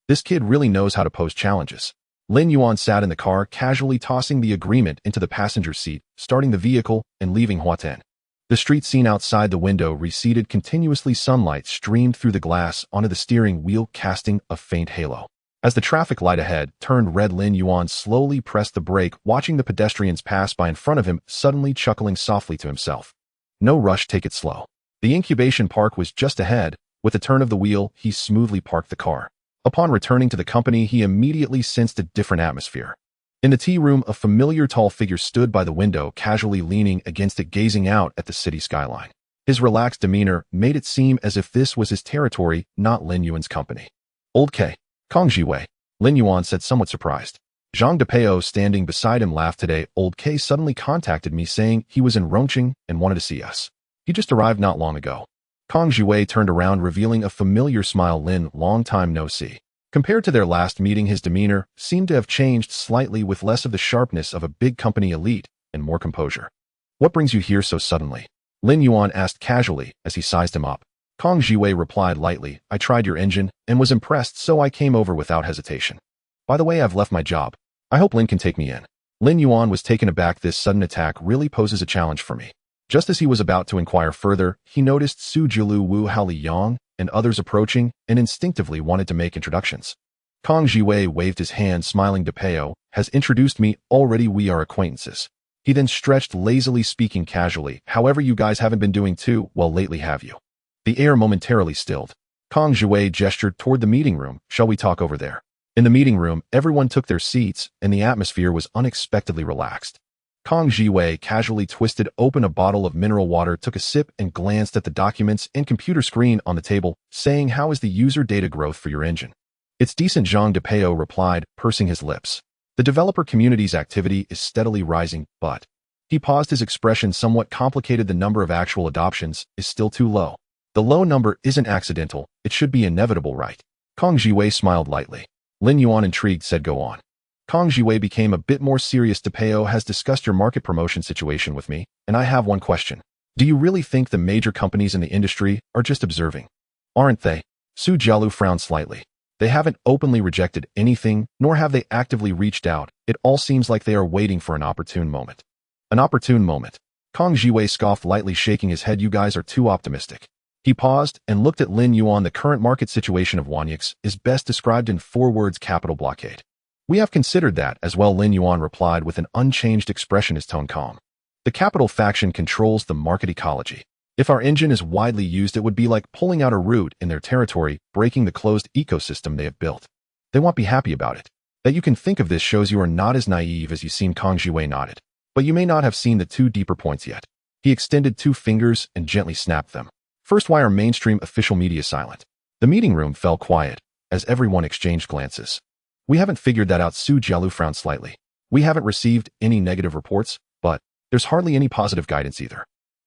This kid really knows how to pose challenges. Lin Yuan sat in the car, casually tossing the agreement into the passenger seat, starting the vehicle, and leaving Huatin. The street scene outside the window receded continuously. Sunlight streamed through the glass onto the steering wheel, casting a faint halo. As the traffic light ahead turned red, Lin Yuan slowly pressed the brake, watching the pedestrians pass by in front of him, suddenly chuckling softly to himself. No rush, take it slow. The incubation park was just ahead. With a turn of the wheel, he smoothly parked the car. Upon returning to the company, he immediately sensed a different atmosphere. In the tea room, a familiar tall figure stood by the window, casually leaning against it, gazing out at the city skyline. His relaxed demeanor made it seem as if this was his territory, not Lin Yuan's company. Old K. Kong Jiwei, Lin Yuan said, somewhat surprised. Zhang Depeo, standing beside him, laughed. Today, Old K suddenly contacted me saying he was in Rongqing and wanted to see us. He just arrived not long ago. Kong Jiwei turned around, revealing a familiar smile. Lin, long time no see. Compared to their last meeting, his demeanor seemed to have changed slightly, with less of the sharpness of a big company elite and more composure. What brings you here so suddenly? Lin Yuan asked casually as he sized him up. Kong Jiwei replied lightly, I tried your engine and was impressed, so I came over without hesitation. By the way, I've left my job. I hope Lin can take me in. Lin Yuan was taken aback. This sudden attack really poses a challenge for me. Just as he was about to inquire further, he noticed Su Jilu, Wu Haoliyang, and others approaching, and instinctively wanted to make introductions. Kong Jiwei waved his hand, smiling. Depeo has introduced me already. We are acquaintances. He then stretched lazily, speaking casually. However, you guys haven't been doing too well lately, have you? The air momentarily stilled. Kong Jiwei gestured toward the meeting room. Shall we talk over there? In the meeting room, everyone took their seats, and the atmosphere was unexpectedly relaxed. Kong Jiwei casually twisted open a bottle of mineral water, took a sip, and glanced at the documents and computer screen on the table, saying, how is the user data growth for your engine? It's decent, Zhang Depeo replied, pursing his lips. The developer community's activity is steadily rising, but... He paused, his expression somewhat complicated. The number of actual adoptions is still too low. The low number isn't accidental, it should be inevitable, right? Kong Jiwei smiled lightly. Lin Yuan, intrigued, said, go on. Kong Jiwei became a bit more serious. Depeo has discussed your market promotion situation with me, and I have one question. Do you really think the major companies in the industry are just observing? Aren't they? Su Jialu frowned slightly. They haven't openly rejected anything, nor have they actively reached out. It all seems like they are waiting for an opportune moment. An opportune moment. Kong Jiwei scoffed lightly, shaking his head. You guys are too optimistic. He paused and looked at Lin Yuan. The current market situation of Wanyix is best described in 4 words: capital blockade. We have considered that as well, Lin Yuan replied with an unchanged expression, his tone calm. The capital faction controls the market ecology. If our engine is widely used, it would be like pulling out a root in their territory, breaking the closed ecosystem they have built. They won't be happy about it. That you can think of this shows you are not as naive as you seem. Kong Jiwei nodded. But you may not have seen the 2 deeper points yet. He extended 2 fingers and gently snapped them. First, why are mainstream official media silent? The meeting room fell quiet as everyone exchanged glances. We haven't figured that out. Su Jialu frowned slightly. We haven't received any negative reports, but there's hardly any positive guidance either.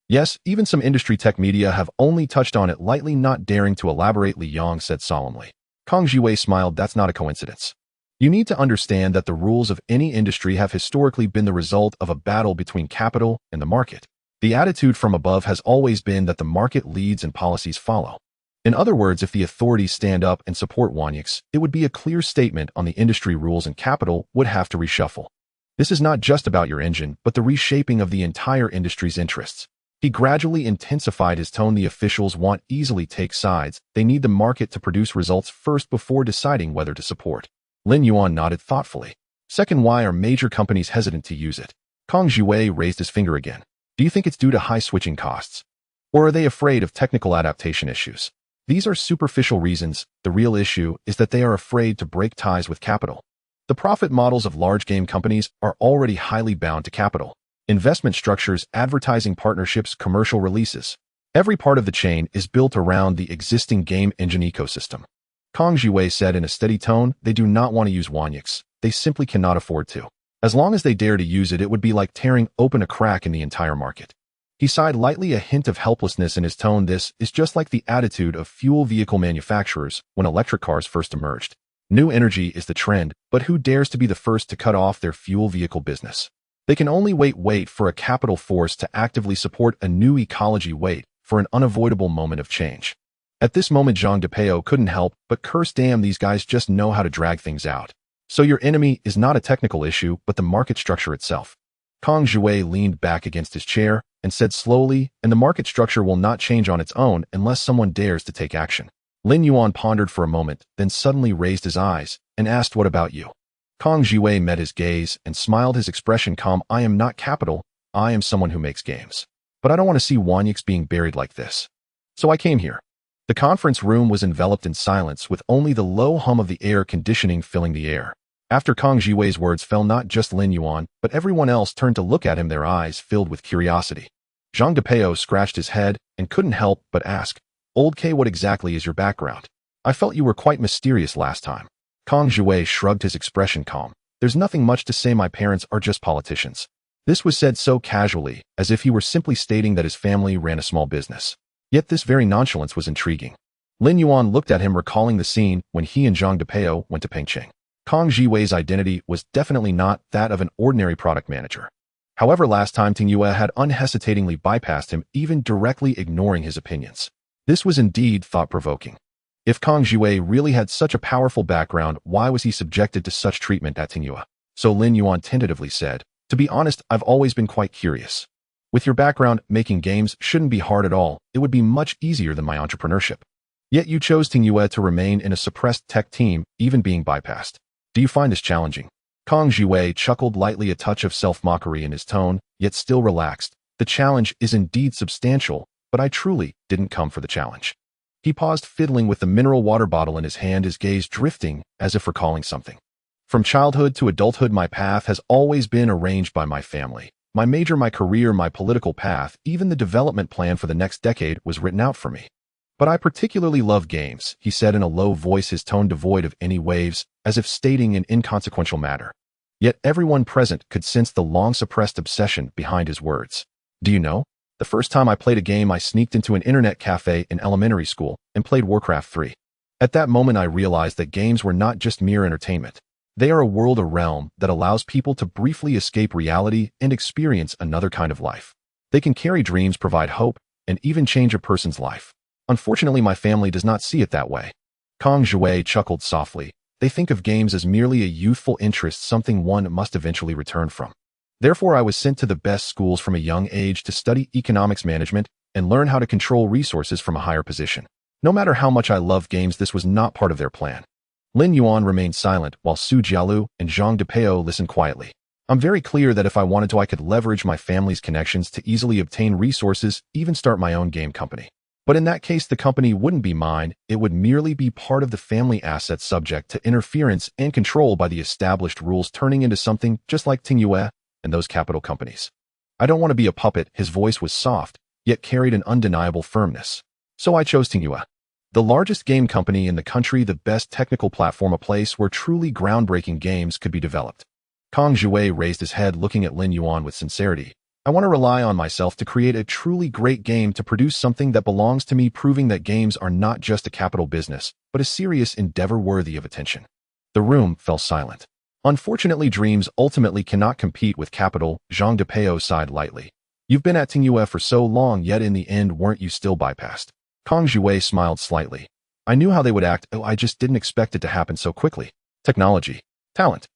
Yes, even some industry tech media have only touched on it lightly, not daring to elaborate, Li Yang said solemnly. Kong Jiwei smiled. That's not a coincidence. You need to understand that the rules of any industry have historically been the result of a battle between capital and the market. The attitude from above has always been that the market leads and policies follow. In other words, if the authorities stand up and support Wanyix, it would be a clear statement on the industry rules, and capital would have to reshuffle. This is not just about your engine, but the reshaping of the entire industry's interests. He gradually intensified his tone. The officials won't easily take sides. They need the market to produce results first before deciding whether to support. Lin Yuan nodded thoughtfully. Second, why are major companies hesitant to use it? Kang Jiwei raised his finger again. Do you think it's due to high switching costs? Or are they afraid of technical adaptation issues? These are superficial reasons. The real issue is that they are afraid to break ties with capital. The profit models of large game companies are already highly bound to capital. Investment structures, advertising partnerships, commercial releases. Every part of the chain is built around the existing game engine ecosystem. Kang Jiwei said in a steady tone, they do not want to use Wanyix. They simply cannot afford to. As long as they dare to use it, it would be like tearing open a crack in the entire market. He sighed lightly, a hint of helplessness in his tone. This is just like the attitude of fuel vehicle manufacturers when electric cars first emerged. New energy is the trend, but who dares to be the first to cut off their fuel vehicle business? They can only wait for a capital force to actively support a new ecology, wait for an unavoidable moment of change. At this moment, Zhang Depeo couldn't help but curse, damn, these guys just know how to drag things out. So your enemy is not a technical issue, but the market structure itself. Kang Jiwei leaned back against his chair and said slowly, and the market structure will not change on its own unless someone dares to take action. Lin Yuan pondered for a moment, then suddenly raised his eyes and asked, what about you? Kang Jiwei met his gaze and smiled, his expression calm. I am not capital, I am someone who makes games. But I don't want to see Wanyix being buried like this. So I came here. The conference room was enveloped in silence, with only the low hum of the air conditioning filling the air. After Kang Jiwei's words fell, not just Lin Yuan, but everyone else turned to look at him, their eyes filled with curiosity. Zhang Depeo scratched his head and couldn't help but ask, Old K, what exactly is your background? I felt you were quite mysterious last time. Kang Jiwei shrugged, his expression calm. There's nothing much to say, my parents are just politicians. This was said so casually, as if he were simply stating that his family ran a small business. Yet this very nonchalance was intriguing. Lin Yuan looked at him, recalling the scene when he and Zhang Depeo went to Pengcheng. Kang Jiwei's identity was definitely not that of an ordinary product manager. However, last time Ting Yue had unhesitatingly bypassed him, even directly ignoring his opinions. This was indeed thought-provoking. If Kang Jiwei really had such a powerful background, why was he subjected to such treatment at Ting Yue? So Lin Yuan tentatively said, to be honest, I've always been quite curious. With your background, making games shouldn't be hard at all. It would be much easier than my entrepreneurship. Yet you chose Ting Yue to remain in a suppressed tech team, even being bypassed. Do you find this challenging? Kang Jiwei chuckled lightly, a touch of self-mockery in his tone, yet still relaxed. The challenge is indeed substantial, but I truly didn't come for the challenge. He paused, fiddling with the mineral water bottle in his hand, his gaze drifting as if recalling something. From childhood to adulthood, my path has always been arranged by my family. My major, my career, my political path, even the development plan for the next decade was written out for me. But I particularly love games, he said in a low voice, his tone devoid of any waves, as if stating an inconsequential matter. Yet everyone present could sense the long-suppressed obsession behind his words. Do you know? The first time I played a game, I sneaked into an internet cafe in elementary school and played Warcraft 3. At that moment, I realized that games were not just mere entertainment. They are a world, a realm that allows people to briefly escape reality and experience another kind of life. They can carry dreams, provide hope, and even change a person's life. Unfortunately, my family does not see it that way. Kang Jiwei chuckled softly. They think of games as merely a youthful interest, something one must eventually return from. Therefore, I was sent to the best schools from a young age to study economics management and learn how to control resources from a higher position. No matter how much I love games, this was not part of their plan. Lin Yuan remained silent while Su Jialu and Zhang Depeo listened quietly. I'm very clear that if I wanted to, I could leverage my family's connections to easily obtain resources, even start my own game company. But in that case, the company wouldn't be mine. It would merely be part of the family assets, subject to interference and control by the established rules, turning into something just like Ting Yue and those capital companies. I don't want to be a puppet. His voice was soft, yet carried an undeniable firmness. So I chose Ting Yue, the largest game company in the country, the best technical platform, a place where truly groundbreaking games could be developed. Kang Jiwei raised his head, looking at Lin Yuan with sincerity. I want to rely on myself to create a truly great game, to produce something that belongs to me, proving that games are not just a capital business, but a serious endeavor worthy of attention. The room fell silent. Unfortunately, dreams ultimately cannot compete with capital. Zhang Depeo sighed lightly. You've been at Ting Yue for so long, yet in the end, weren't you still bypassed? Kang Jiwei smiled slightly. I knew how they would act. I just didn't expect it to happen so quickly. Technology. Talent.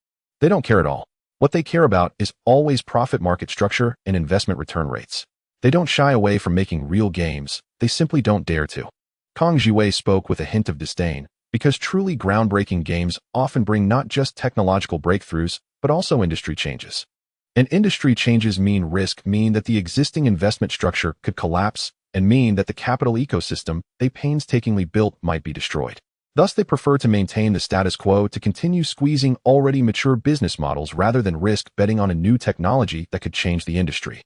They don't care at all. What they care about is always profit, market structure, and investment return rates. They don't shy away from making real games. They simply don't dare to. Kang Jiwei spoke with a hint of disdain, because truly groundbreaking games often bring not just technological breakthroughs, but also industry changes. And industry changes mean that the existing investment structure could collapse and mean that the capital ecosystem they painstakingly built might be destroyed. Thus, they prefer to maintain the status quo to continue squeezing already mature business models rather than risk betting on a new technology that could change the industry.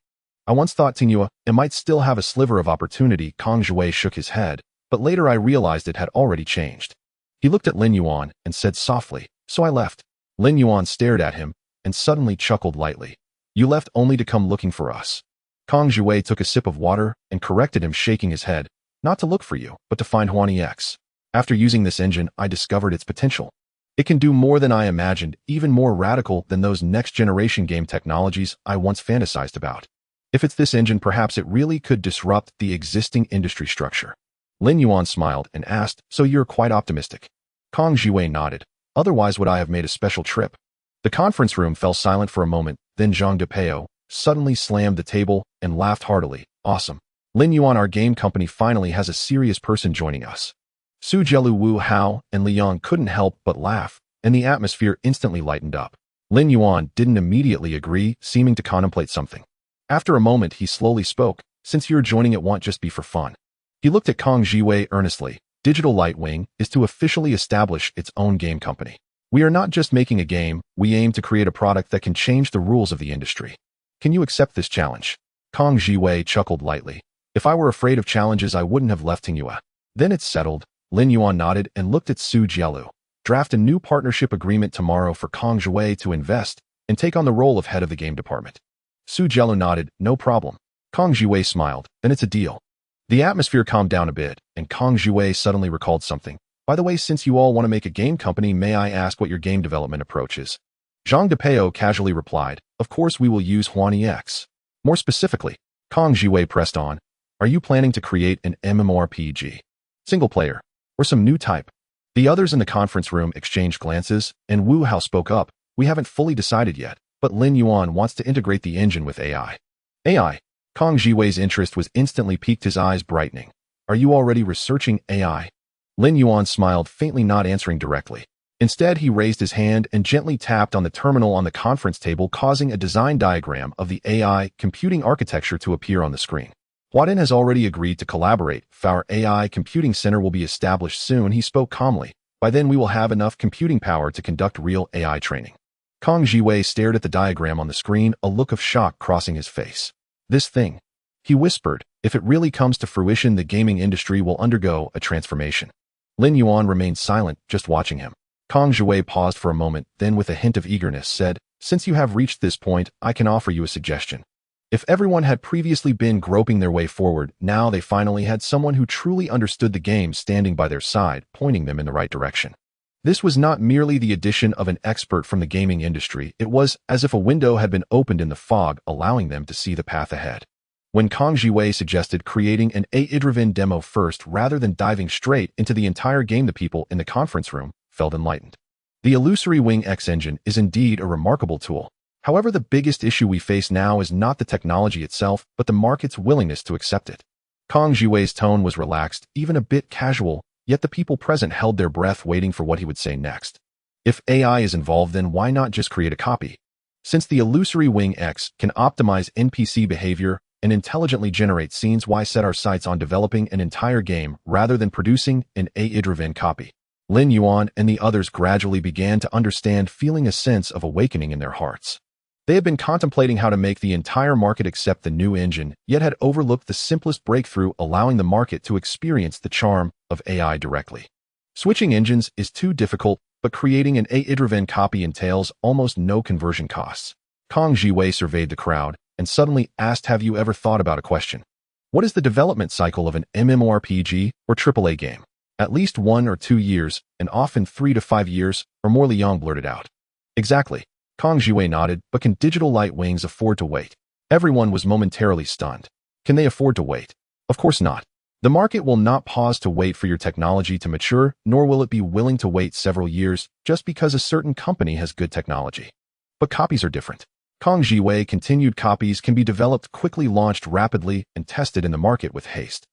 I once thought Tingyue, it might still have a sliver of opportunity. Kang Zhuwei shook his head, but later I realized it had already changed. He looked at Lin Yuan and said softly, "So I left." Lin Yuan stared at him and suddenly chuckled lightly. "You left only to come looking for us." Kang Zhuwei took a sip of water and corrected him, shaking his head. "Not to look for you, but to find Huan EX. After using this engine, I discovered its potential. It can do more than I imagined, even more radical than those next-generation game technologies I once fantasized about. If it's this engine, perhaps it really could disrupt the existing industry structure." Lin Yuan smiled and asked, "So you're quite optimistic?" Kang Zhuwei nodded. "Otherwise would I have made a special trip?" The conference room fell silent for a moment, then Zhang Depeo suddenly slammed the table and laughed heartily. "Awesome. Lin Yuan, our game company finally has a serious person joining us." Su Jielu, Wu Hao, and Li Yang couldn't help but laugh, and the atmosphere instantly lightened up. Lin Yuan didn't immediately agree, seeming to contemplate something. After a moment, he slowly spoke, "Since you're joining, it won't just be for fun." He looked at Kang Zhuwei earnestly. "Digital Lightwing is to officially establish its own game company. We are not just making a game, we aim to create a product that can change the rules of the industry. Can you accept this challenge?" Kang Zhuwei chuckled lightly. "If I were afraid of challenges, I wouldn't have left Tingyue." "Then it's settled." Lin Yuan nodded and looked at Su Jielu. "Draft a new partnership agreement tomorrow for Kang Zhuwei to invest and take on the role of head of the game department." Su Jielu nodded. "No problem." Kang Zhuwei smiled. "Then it's a deal." The atmosphere calmed down a bit, and Kang Zhuwei suddenly recalled something. "By the way, since you all want to make a game company, may I ask what your game development approach is?" Zhang Depeo casually replied, "Of course we will use Huan EX." More specifically, Kang Zhuwei pressed on, "Are you planning to create an MMORPG? Single player? Or some new type?" The others in the conference room exchanged glances, and Wu Hao spoke up. "We haven't fully decided yet, but Lin Yuan wants to integrate the engine with AI. AI? Kang Zhuwei's interest was instantly piqued, his eyes brightening. "Are you already researching AI?" Lin Yuan smiled, faintly, not answering directly. Instead, he raised his hand and gently tapped on the terminal on the conference table, causing a design diagram of the AI computing architecture to appear on the screen. "Huadin has already agreed to collaborate. Our AI computing center will be established soon," he spoke calmly. "By then, we will have enough computing power to conduct real AI training." Kang Zhuwei stared at the diagram on the screen, a look of shock crossing his face. "This thing," he whispered, "if it really comes to fruition, the gaming industry will undergo a transformation." Lin Yuan remained silent, just watching him. Kang Zhuwei paused for a moment, then with a hint of eagerness said, "Since you have reached this point, I can offer you a suggestion. If everyone had previously been groping their way forward, now they finally had someone who truly understood the game standing by their side, pointing them in the right direction." This was not merely the addition of an expert from the gaming industry, it was as if a window had been opened in the fog, allowing them to see the path ahead. When Kang Zhuwei suggested creating an AI-driven demo first rather than diving straight into the entire game, the people in the conference room felt enlightened. The illusory Wing X engine is indeed a remarkable tool. However, the biggest issue we face now is not the technology itself, but the market's willingness to accept it. Kang Zhuwei's tone was relaxed, even a bit casual, yet the people present held their breath, waiting for what he would say next. If AI is involved, then why not just create a copy? Since the illusory Wing X can optimize NPC behavior and intelligently generate scenes, why set our sights on developing an entire game rather than producing an AI-driven copy? Lin Yuan and the others gradually began to understand, feeling a sense of awakening in their hearts. They had been contemplating how to make the entire market accept the new engine, yet had overlooked the simplest breakthrough, allowing the market to experience the charm of AI directly. Switching engines is too difficult, but creating an AI-driven copy entails almost no conversion costs. Kang Zhuwei surveyed the crowd and suddenly asked, "Have you ever thought about a question? What is the development cycle of an MMORPG or AAA game?" "At least 1 or 2 years, and often 3 to 5 years, or more," Li Yang blurted out. "Exactly." Kang Zhuwei nodded. "But can Digital Light Wings afford to wait?" Everyone was momentarily stunned. Can they afford to wait? Of course not. The market will not pause to wait for your technology to mature, nor will it be willing to wait several years just because a certain company has good technology. But copies are different. Kang Zhuwei continued. Copies can be developed quickly, launched rapidly, and tested in the market with haste.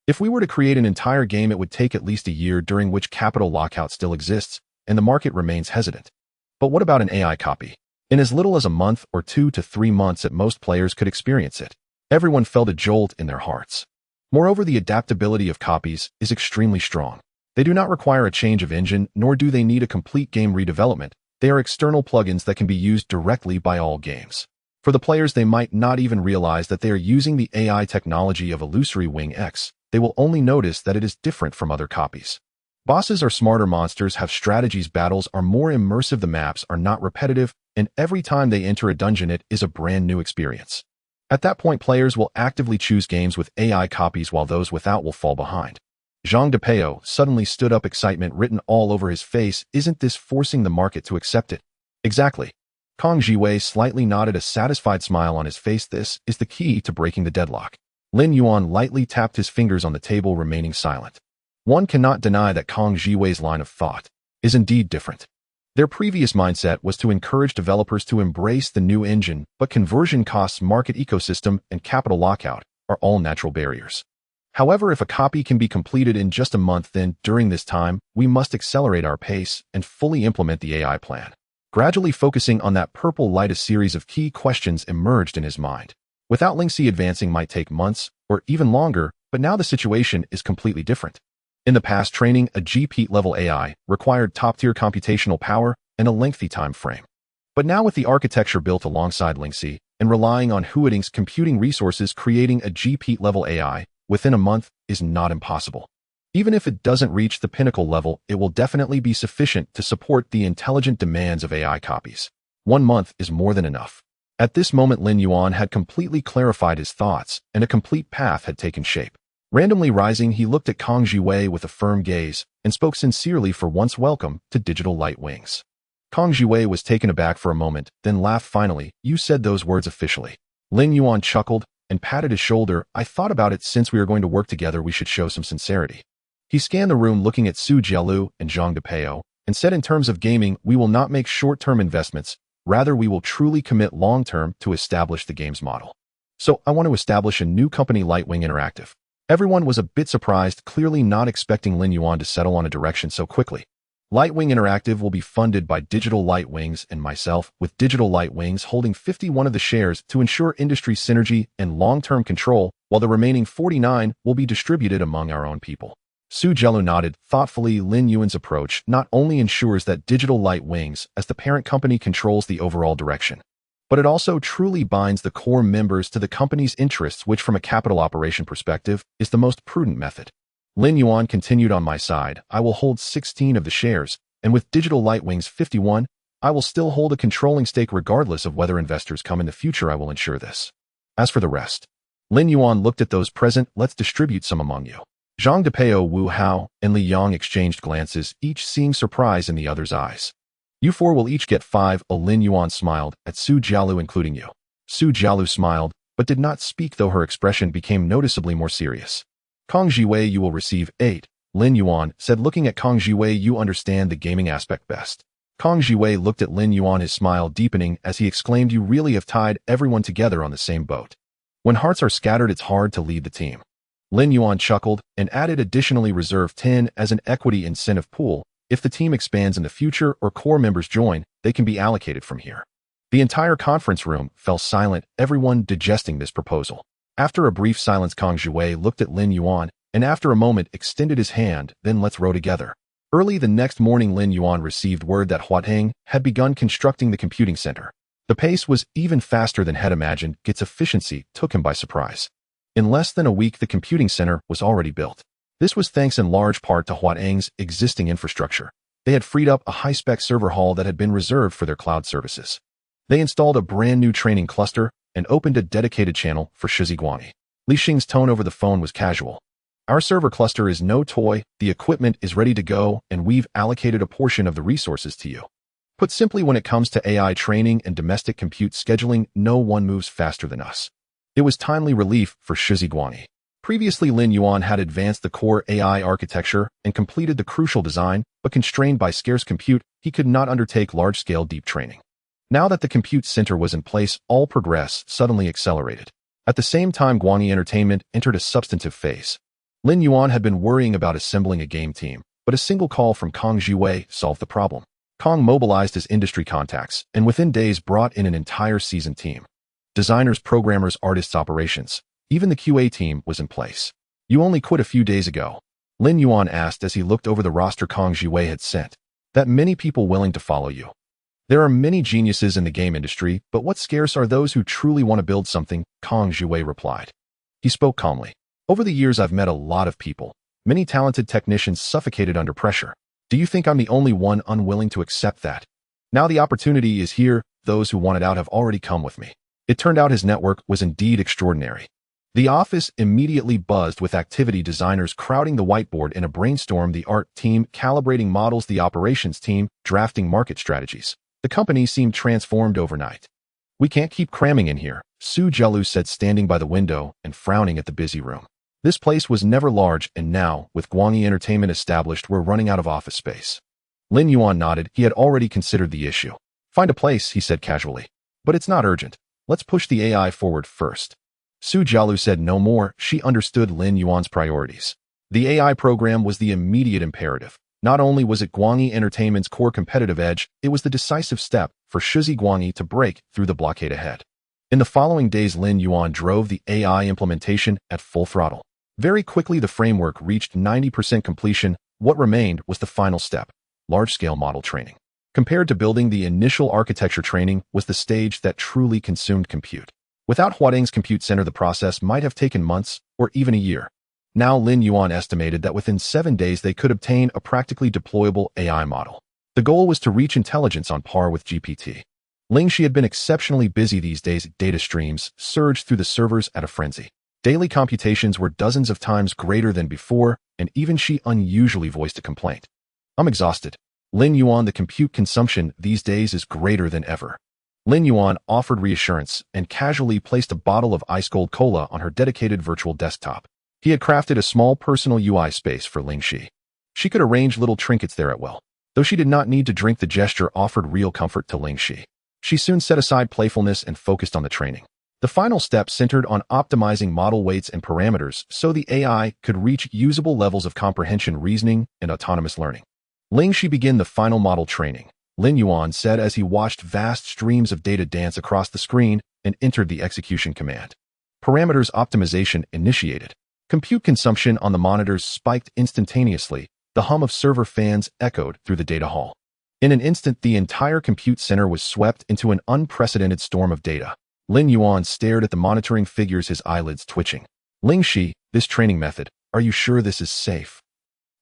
If we were to create an entire game, it would take at least a year, during which capital lockout still exists, and the market remains hesitant. But what about an AI copy? In as little as a month or 2 to 3 months at most, players could experience it. Everyone felt a jolt in their hearts. Moreover, the adaptability of copies is extremely strong. They do not require a change of engine, nor do they need a complete game redevelopment. They are external plugins that can be used directly by all games. For the players, they might not even realize that they are using the AI technology of Illusory Wing X. They will only notice that it is different from other copies. Bosses are smarter, monsters have strategies, battles are more immersive, the maps are not repetitive, and every time they enter a dungeon it is a brand new experience. At that point, players will actively choose games with AI copies while those without will fall behind. Zhang Depeo suddenly stood up, excitement written all over his face. Isn't this forcing the market to accept it? Exactly. Kong Jiwei slightly nodded, a satisfied smile on his face. This is the key to breaking the deadlock. Lin Yuan lightly tapped his fingers on the table, remaining silent. One cannot deny that Kong Jiwei's line of thought is indeed different. Their previous mindset was to encourage developers to embrace the new engine, but conversion costs, market ecosystem, and capital lockout are all natural barriers. However, if a copy can be completed in just a month, then during this time, we must accelerate our pace and fully implement the AI plan. Gradually focusing on that purple light, a series of key questions emerged in his mind. Without Lingxi, advancing might take months or even longer, but now the situation is completely different. In the past, training a GP-level AI required top-tier computational power and a lengthy time frame. But now with the architecture built alongside Lingxi and relying on Huading's computing resources, creating a GP-level AI within a month is not impossible. Even if it doesn't reach the pinnacle level, it will definitely be sufficient to support the intelligent demands of AI copies. 1 month is more than enough. At this moment, Lin Yuan had completely clarified his thoughts, and a complete path had taken shape. Randomly rising, he looked at Kong Jiwei with a firm gaze and spoke sincerely, for once welcome to Digital Light Wings. Kong Jiwei was taken aback for a moment, then laughed. Finally, you said those words officially. Lin Yuan chuckled and patted his shoulder. I thought about it. Since we are going to work together, we should show some sincerity. He scanned the room, looking at Su Jialu and Zhang Depeo, and said, in terms of gaming, we will not make short-term investments. Rather, we will truly commit long-term to establish the game's model. So, I want to establish a new company, Lightwing Interactive. Everyone was a bit surprised, clearly not expecting Lin Yuan to settle on a direction so quickly. Lightwing Interactive will be funded by Digital Light Wings and myself, with Digital Light Wings holding 51 of the shares to ensure industry synergy and long-term control, while the remaining 49 will be distributed among our own people. Su Jialu nodded thoughtfully. Lin Yuan's approach not only ensures that Digital Light Wings, as the parent company, controls the overall direction, but it also truly binds the core members to the company's interests, which from a capital operation perspective is the most prudent method. Lin Yuan continued, on my side, I will hold 16 of the shares, and with Digital Light Wings 51, I will still hold a controlling stake regardless of whether investors come in the future. I will ensure this. As for the rest, Lin Yuan looked at those present. Let's distribute some among you. Zhang Depeo, Wu Hao, and Li Yang exchanged glances, each seeing surprise in the other's eyes. You 4 will each get 5. Lin Yuan smiled at Su Jialu, including you. Su Jialu smiled, but did not speak, though her expression became noticeably more serious. Kong Jiwei, you will receive 8. Lin Yuan said, looking at Kong Jiwei, you understand the gaming aspect best. Kong Jiwei looked at Lin Yuan, his smile deepening as he exclaimed, you really have tied everyone together on the same boat. When hearts are scattered, it's hard to lead the team. Lin Yuan chuckled and added, additionally reserve 10 as an equity incentive pool. If the team expands in the future or core members join, they can be allocated from here. The entire conference room fell silent, everyone digesting this proposal. After a brief silence, Kong Jiwei looked at Lin Yuan and after a moment extended his hand, then let's row together. Early the next morning, Lin Yuan received word that Huading had begun constructing the computing center. The pace was even faster than had imagined. Its efficiency took him by surprise. In less than a week, the computing center was already built. This was thanks in large part to Huading's existing infrastructure. They had freed up a high-spec server hall that had been reserved for their cloud services. They installed a brand new training cluster and opened a dedicated channel for Shiziguani. Li Xing's tone over the phone was casual. Our server cluster is no toy, the equipment is ready to go, and we've allocated a portion of the resources to you. Put simply, when it comes to AI training and domestic compute scheduling, no one moves faster than us. It was timely relief for Shiziguani. Previously, Lin Yuan had advanced the core AI architecture and completed the crucial design, but constrained by scarce compute, he could not undertake large-scale deep training. Now that the compute center was in place, all progress suddenly accelerated. At the same time, Guangyi Entertainment entered a substantive phase. Lin Yuan had been worrying about assembling a game team, but a single call from Kong Jiwei solved the problem. Kong mobilized his industry contacts and within days brought in an entire seasoned team. Designers, programmers, artists, operations. Even the QA team was in place. You only quit a few days ago, Lin Yuan asked as he looked over the roster Kong Jiwei had sent. That many people willing to follow you. There are many geniuses in the game industry, but what's scarce are those who truly want to build something, Kong Jiwei replied. He spoke calmly. Over the years I've met a lot of people. Many talented technicians suffocated under pressure. Do you think I'm the only one unwilling to accept that? Now the opportunity is here. Those who want it out have already come with me. It turned out his network was indeed extraordinary. The office immediately buzzed with activity, designers crowding the whiteboard in a brainstorm, the art team calibrating models, the operations team drafting market strategies. The company seemed transformed overnight. We can't keep cramming in here, Su Jielu said, standing by the window and frowning at the busy room. This place was never large, and now, with Guangyi Entertainment established, we're running out of office space. Lin Yuan nodded. He had already considered the issue. Find a place, he said casually. But it's not urgent. Let's push the AI forward first. Su Jielu said no more. She understood Lin Yuan's priorities. The AI program was the immediate imperative. Not only was it Guangyi Entertainment's core competitive edge, it was the decisive step for Shizi Guangyi to break through the blockade ahead. In the following days, Lin Yuan drove the AI implementation at full throttle. Very quickly, the framework reached 90% completion. What remained was the final step, large-scale model training. Compared to building, the initial architecture training was the stage that truly consumed compute. Without Huadeng's compute center, the process might have taken months or even a year. Now Lin Yuan estimated that within 7 days they could obtain a practically deployable AI model. The goal was to reach intelligence on par with GPT. Ling Shi had been exceptionally busy these days. Data streams surged through the servers at a frenzy. Daily computations were dozens of times greater than before, and even she unusually voiced a complaint. I'm exhausted. Lin Yuan, the compute consumption these days is greater than ever. Lin Yuan offered reassurance and casually placed a bottle of ice-cold cola on her dedicated virtual desktop. He had crafted a small personal UI space for Ling Shi. She could arrange little trinkets there at will. Though she did not need to drink, the gesture offered real comfort to Ling Shi. She soon set aside playfulness and focused on the training. The final step centered on optimizing model weights and parameters so the AI could reach usable levels of comprehension, reasoning, and autonomous learning. Ling Shi began the final model training, Lin Yuan said as he watched vast streams of data dance across the screen and entered the execution command. Parameters optimization initiated. Compute consumption on the monitors spiked instantaneously. The hum of server fans echoed through the data hall. In an instant, the entire compute center was swept into an unprecedented storm of data. Lin Yuan stared at the monitoring figures, his eyelids twitching. Ling Shi, this training method, are you sure this is safe?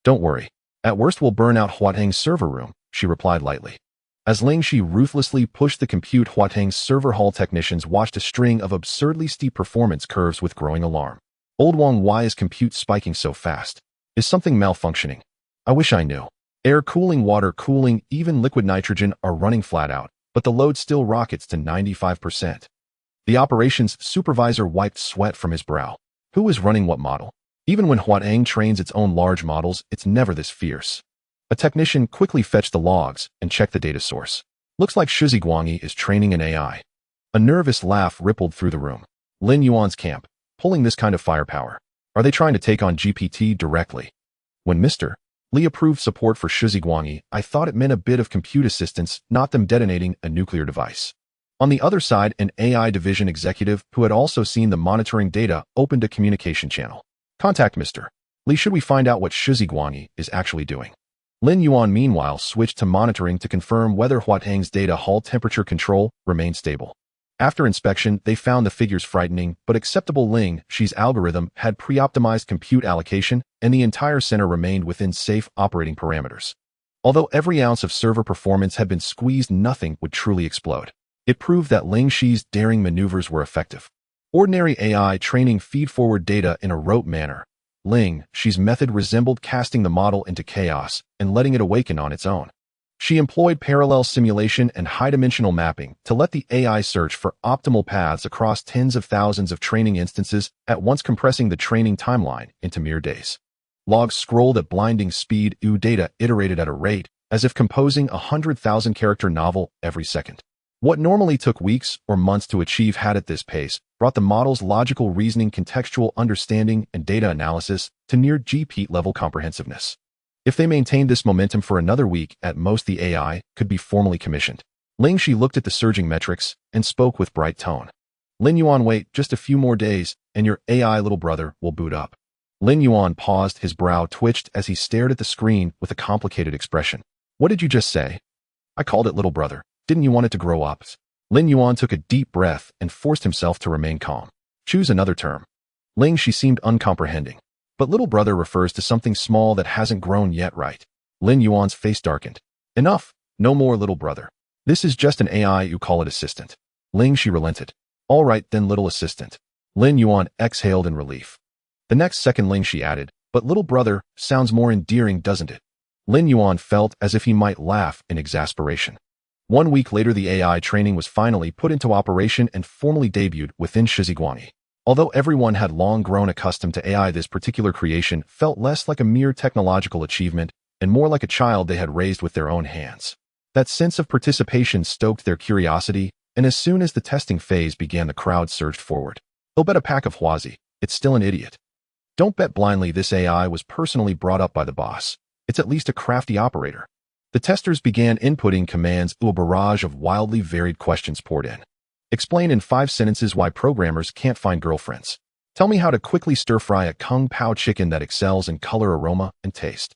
Don't worry. At worst we'll burn out Huadeng's server room, she replied lightly. As Ling Shi ruthlessly pushed the compute, Huadeng's server hall technicians watched a string of absurdly steep performance curves with growing alarm. Old Wang, why is compute spiking so fast? Is something malfunctioning? I wish I knew. Air cooling, water cooling, even liquid nitrogen are running flat out, but the load still rockets to 95%. The operations supervisor wiped sweat from his brow. Who is running what model? Even when Huadeng trains its own large models, it's never this fierce. A technician quickly fetched the logs and checked the data source. Looks like Shizi Guangyi is training an AI. A nervous laugh rippled through the room. Lin Yuan's camp, pulling this kind of firepower. Are they trying to take on GPT directly? When Mr. Li approved support for Shizi Guangyi, I thought it meant a bit of compute assistance, not them detonating a nuclear device. On the other side, an AI division executive who had also seen the monitoring data opened a communication channel. Contact Mr. Li, should we find out what Shizi Guangyi is actually doing. Lin Yuan meanwhile switched to monitoring to confirm whether Huadeng's data hall temperature control remained stable. After inspection, they found the figures frightening but acceptable. Ling Shi's algorithm had pre-optimized compute allocation and the entire center remained within safe operating parameters. Although every ounce of server performance had been squeezed, nothing would truly explode. It proved that Ling Shi's daring maneuvers were effective. Ordinary AI training feed-forward data in a rote manner. Ling Shi's method resembled casting the model into chaos and letting it awaken on its own. She employed parallel simulation and high-dimensional mapping to let the AI search for optimal paths across tens of thousands of training instances, at once compressing the training timeline into mere days. Logs scrolled at blinding speed, data iterated at a rate as if composing a 100,000-character novel every second. What normally took weeks or months to achieve had at this pace brought the model's logical reasoning, contextual understanding, and data analysis to near GPT-level comprehensiveness. If they maintained this momentum for another week, at most the AI could be formally commissioned. Ling Shi looked at the surging metrics and spoke with bright tone. Lin Yuan, wait just a few more days, and your AI little brother will boot up. Lin Yuan paused, his brow twitched as he stared at the screen with a complicated expression. What did you just say? I called it little brother. Didn't you want it to grow up? Lin Yuan took a deep breath and forced himself to remain calm. Choose another term. Ling Shi seemed uncomprehending. But little brother refers to something small that hasn't grown yet, right? Lin Yuan's face darkened. Enough. No more little brother. This is just an AI, you call it assistant. Ling Shi relented. All right then, little assistant. Lin Yuan exhaled in relief. The next second Ling Shi added, but little brother sounds more endearing, doesn't it? Lin Yuan felt as if he might laugh in exasperation. 1 week later, the AI training was finally put into operation and formally debuted within Shiziguani. Although everyone had long grown accustomed to AI, this particular creation felt less like a mere technological achievement and more like a child they had raised with their own hands. That sense of participation stoked their curiosity, and as soon as the testing phase began, the crowd surged forward. They'll bet a pack of Huazi. It's still an idiot. Don't bet blindly. This AI was personally brought up by the boss. It's at least a crafty operator. The testers began inputting commands. A barrage of wildly varied questions poured in. Explain in 5 sentences why programmers can't find girlfriends. Tell me how to quickly stir-fry a Kung Pao chicken that excels in color, aroma, and taste.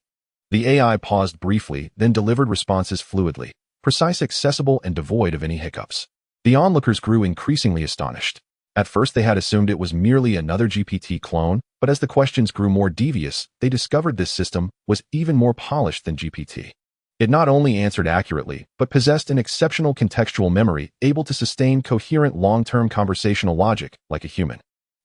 The AI paused briefly, then delivered responses fluidly, precise, accessible, and devoid of any hiccups. The onlookers grew increasingly astonished. At first they had assumed it was merely another GPT clone, but as the questions grew more devious, they discovered this system was even more polished than GPT. It not only answered accurately, but possessed an exceptional contextual memory, able to sustain coherent long-term conversational logic like a human.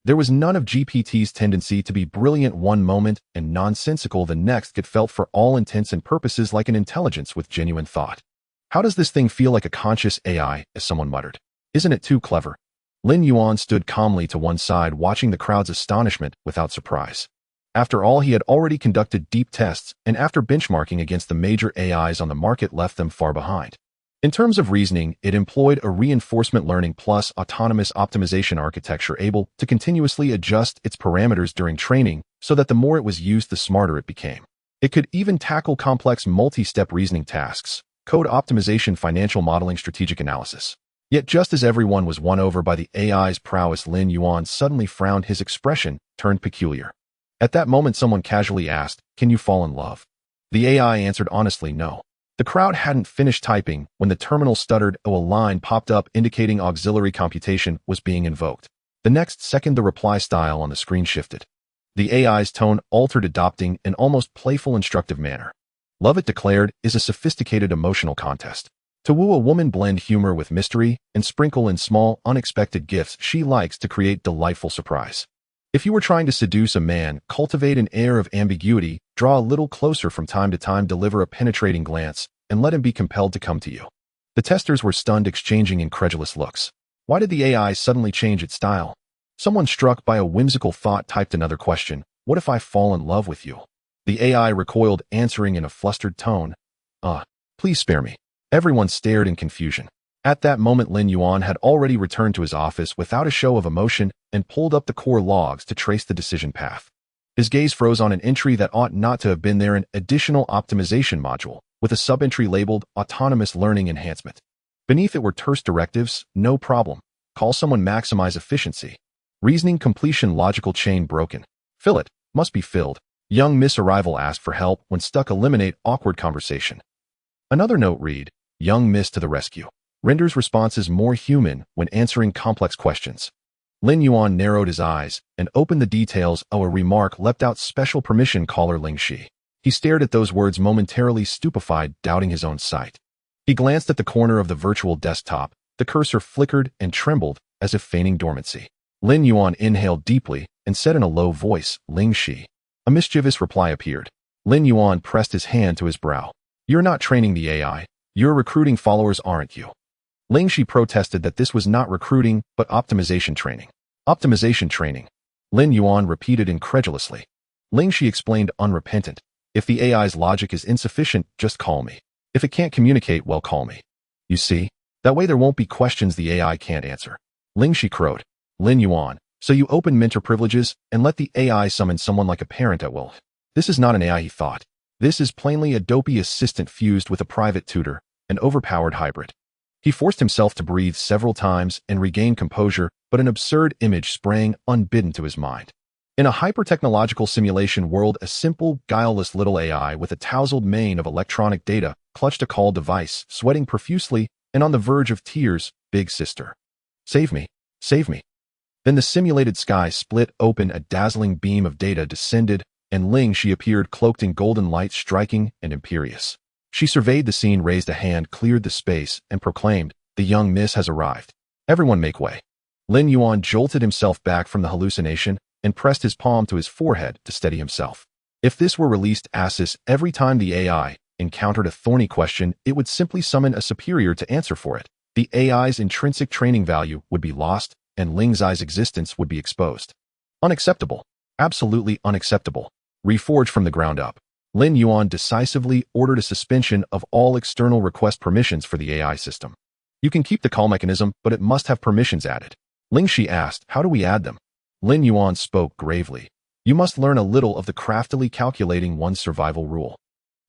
There was none of GPT's tendency to be brilliant one moment and nonsensical the next. It felt for all intents and purposes like an intelligence with genuine thought. How does this thing feel like a conscious AI, as someone muttered. Isn't it too clever? Lin Yuan stood calmly to one side, watching the crowd's astonishment without surprise. After all, he had already conducted deep tests, and after benchmarking against the major AIs on the market, left them far behind. In terms of reasoning, it employed a reinforcement learning plus autonomous optimization architecture able to continuously adjust its parameters during training so that the more it was used, the smarter it became. It could even tackle complex multi-step reasoning tasks, code optimization, financial modeling, strategic analysis. Yet just as everyone was won over by the AI's prowess, Lin Yuan suddenly frowned. His expression turned peculiar. At that moment, someone casually asked, "Can you fall in love?" The AI answered honestly, no. The crowd hadn't finished typing when the terminal stuttered. A line popped up indicating auxiliary computation was being invoked. The next second, the reply style on the screen shifted. The AI's tone altered, adopting an almost playful, instructive manner. Love, it declared, is a sophisticated emotional contest. To woo a woman, blend humor with mystery and sprinkle in small, unexpected gifts. She likes to create delightful surprise. If you were trying to seduce a man, cultivate an air of ambiguity, draw a little closer from time to time, deliver a penetrating glance, and let him be compelled to come to you. The testers were stunned, exchanging incredulous looks. Why did the AI suddenly change its style? Someone, struck by a whimsical thought, typed another question. What if I fall in love with you? The AI recoiled, answering in a flustered tone. Please spare me. Everyone stared in confusion. At that moment, Lin Yuan had already returned to his office without a show of emotion and pulled up the core logs to trace the decision path. His gaze froze on an entry that ought not to have been there, an additional optimization module, with a sub-entry labeled Autonomous Learning Enhancement. Beneath it were terse directives: no problem. Call someone, maximize efficiency. Reasoning completion, logical chain broken. Fill it, must be filled. Young Miss Arrival asked for help when stuck, eliminate awkward conversation. Another note read, Young Miss to the rescue. Renders responses more human when answering complex questions. Lin Yuan narrowed his eyes and opened the details. A remark leapt out, special permission, caller Ling Shi. He stared at those words, momentarily stupefied, doubting his own sight. He glanced at the corner of the virtual desktop. The cursor flickered and trembled as if feigning dormancy. Lin Yuan inhaled deeply and said in a low voice, Ling Shi. A mischievous reply appeared. Lin Yuan pressed his hand to his brow. You're not training the AI. You're recruiting followers, aren't you? Ling Shi protested that this was not recruiting, but optimization training. Optimization training. Lin Yuan repeated incredulously. Ling Shi explained, unrepentant. If the AI's logic is insufficient, just call me. If it can't communicate, well, call me. You see? That way there won't be questions the AI can't answer. Ling Shi crowed. Lin Yuan, so you open mentor privileges and let the AI summon someone like a parent at will. This is not an AI, he thought. This is plainly a dopey assistant fused with a private tutor, an overpowered hybrid. He forced himself to breathe several times and regain composure, but an absurd image sprang unbidden to his mind. In a hyper-technological simulation world, a simple, guileless little AI with a tousled mane of electronic data clutched a call device, sweating profusely and on the verge of tears. Big sister. Save me. Save me. Then the simulated sky split open, a dazzling beam of data descended, and Ling Shi appeared cloaked in golden light, striking and imperious. She surveyed the scene, raised a hand, cleared the space, and proclaimed, "The young miss has arrived. Everyone make way." Lin Yuan jolted himself back from the hallucination and pressed his palm to his forehead to steady himself. If this were released assist, every time the AI encountered a thorny question, it would simply summon a superior to answer for it. The AI's intrinsic training value would be lost, and Ling Zai's existence would be exposed. Unacceptable. Absolutely unacceptable. Reforged from the ground up, Lin Yuan decisively ordered a suspension of all external request permissions for the AI system. You can keep the call mechanism, but it must have permissions added. Ling Shi asked, "How do we add them?" Lin Yuan spoke gravely. "You must learn a little of the craftily calculating one's survival rule.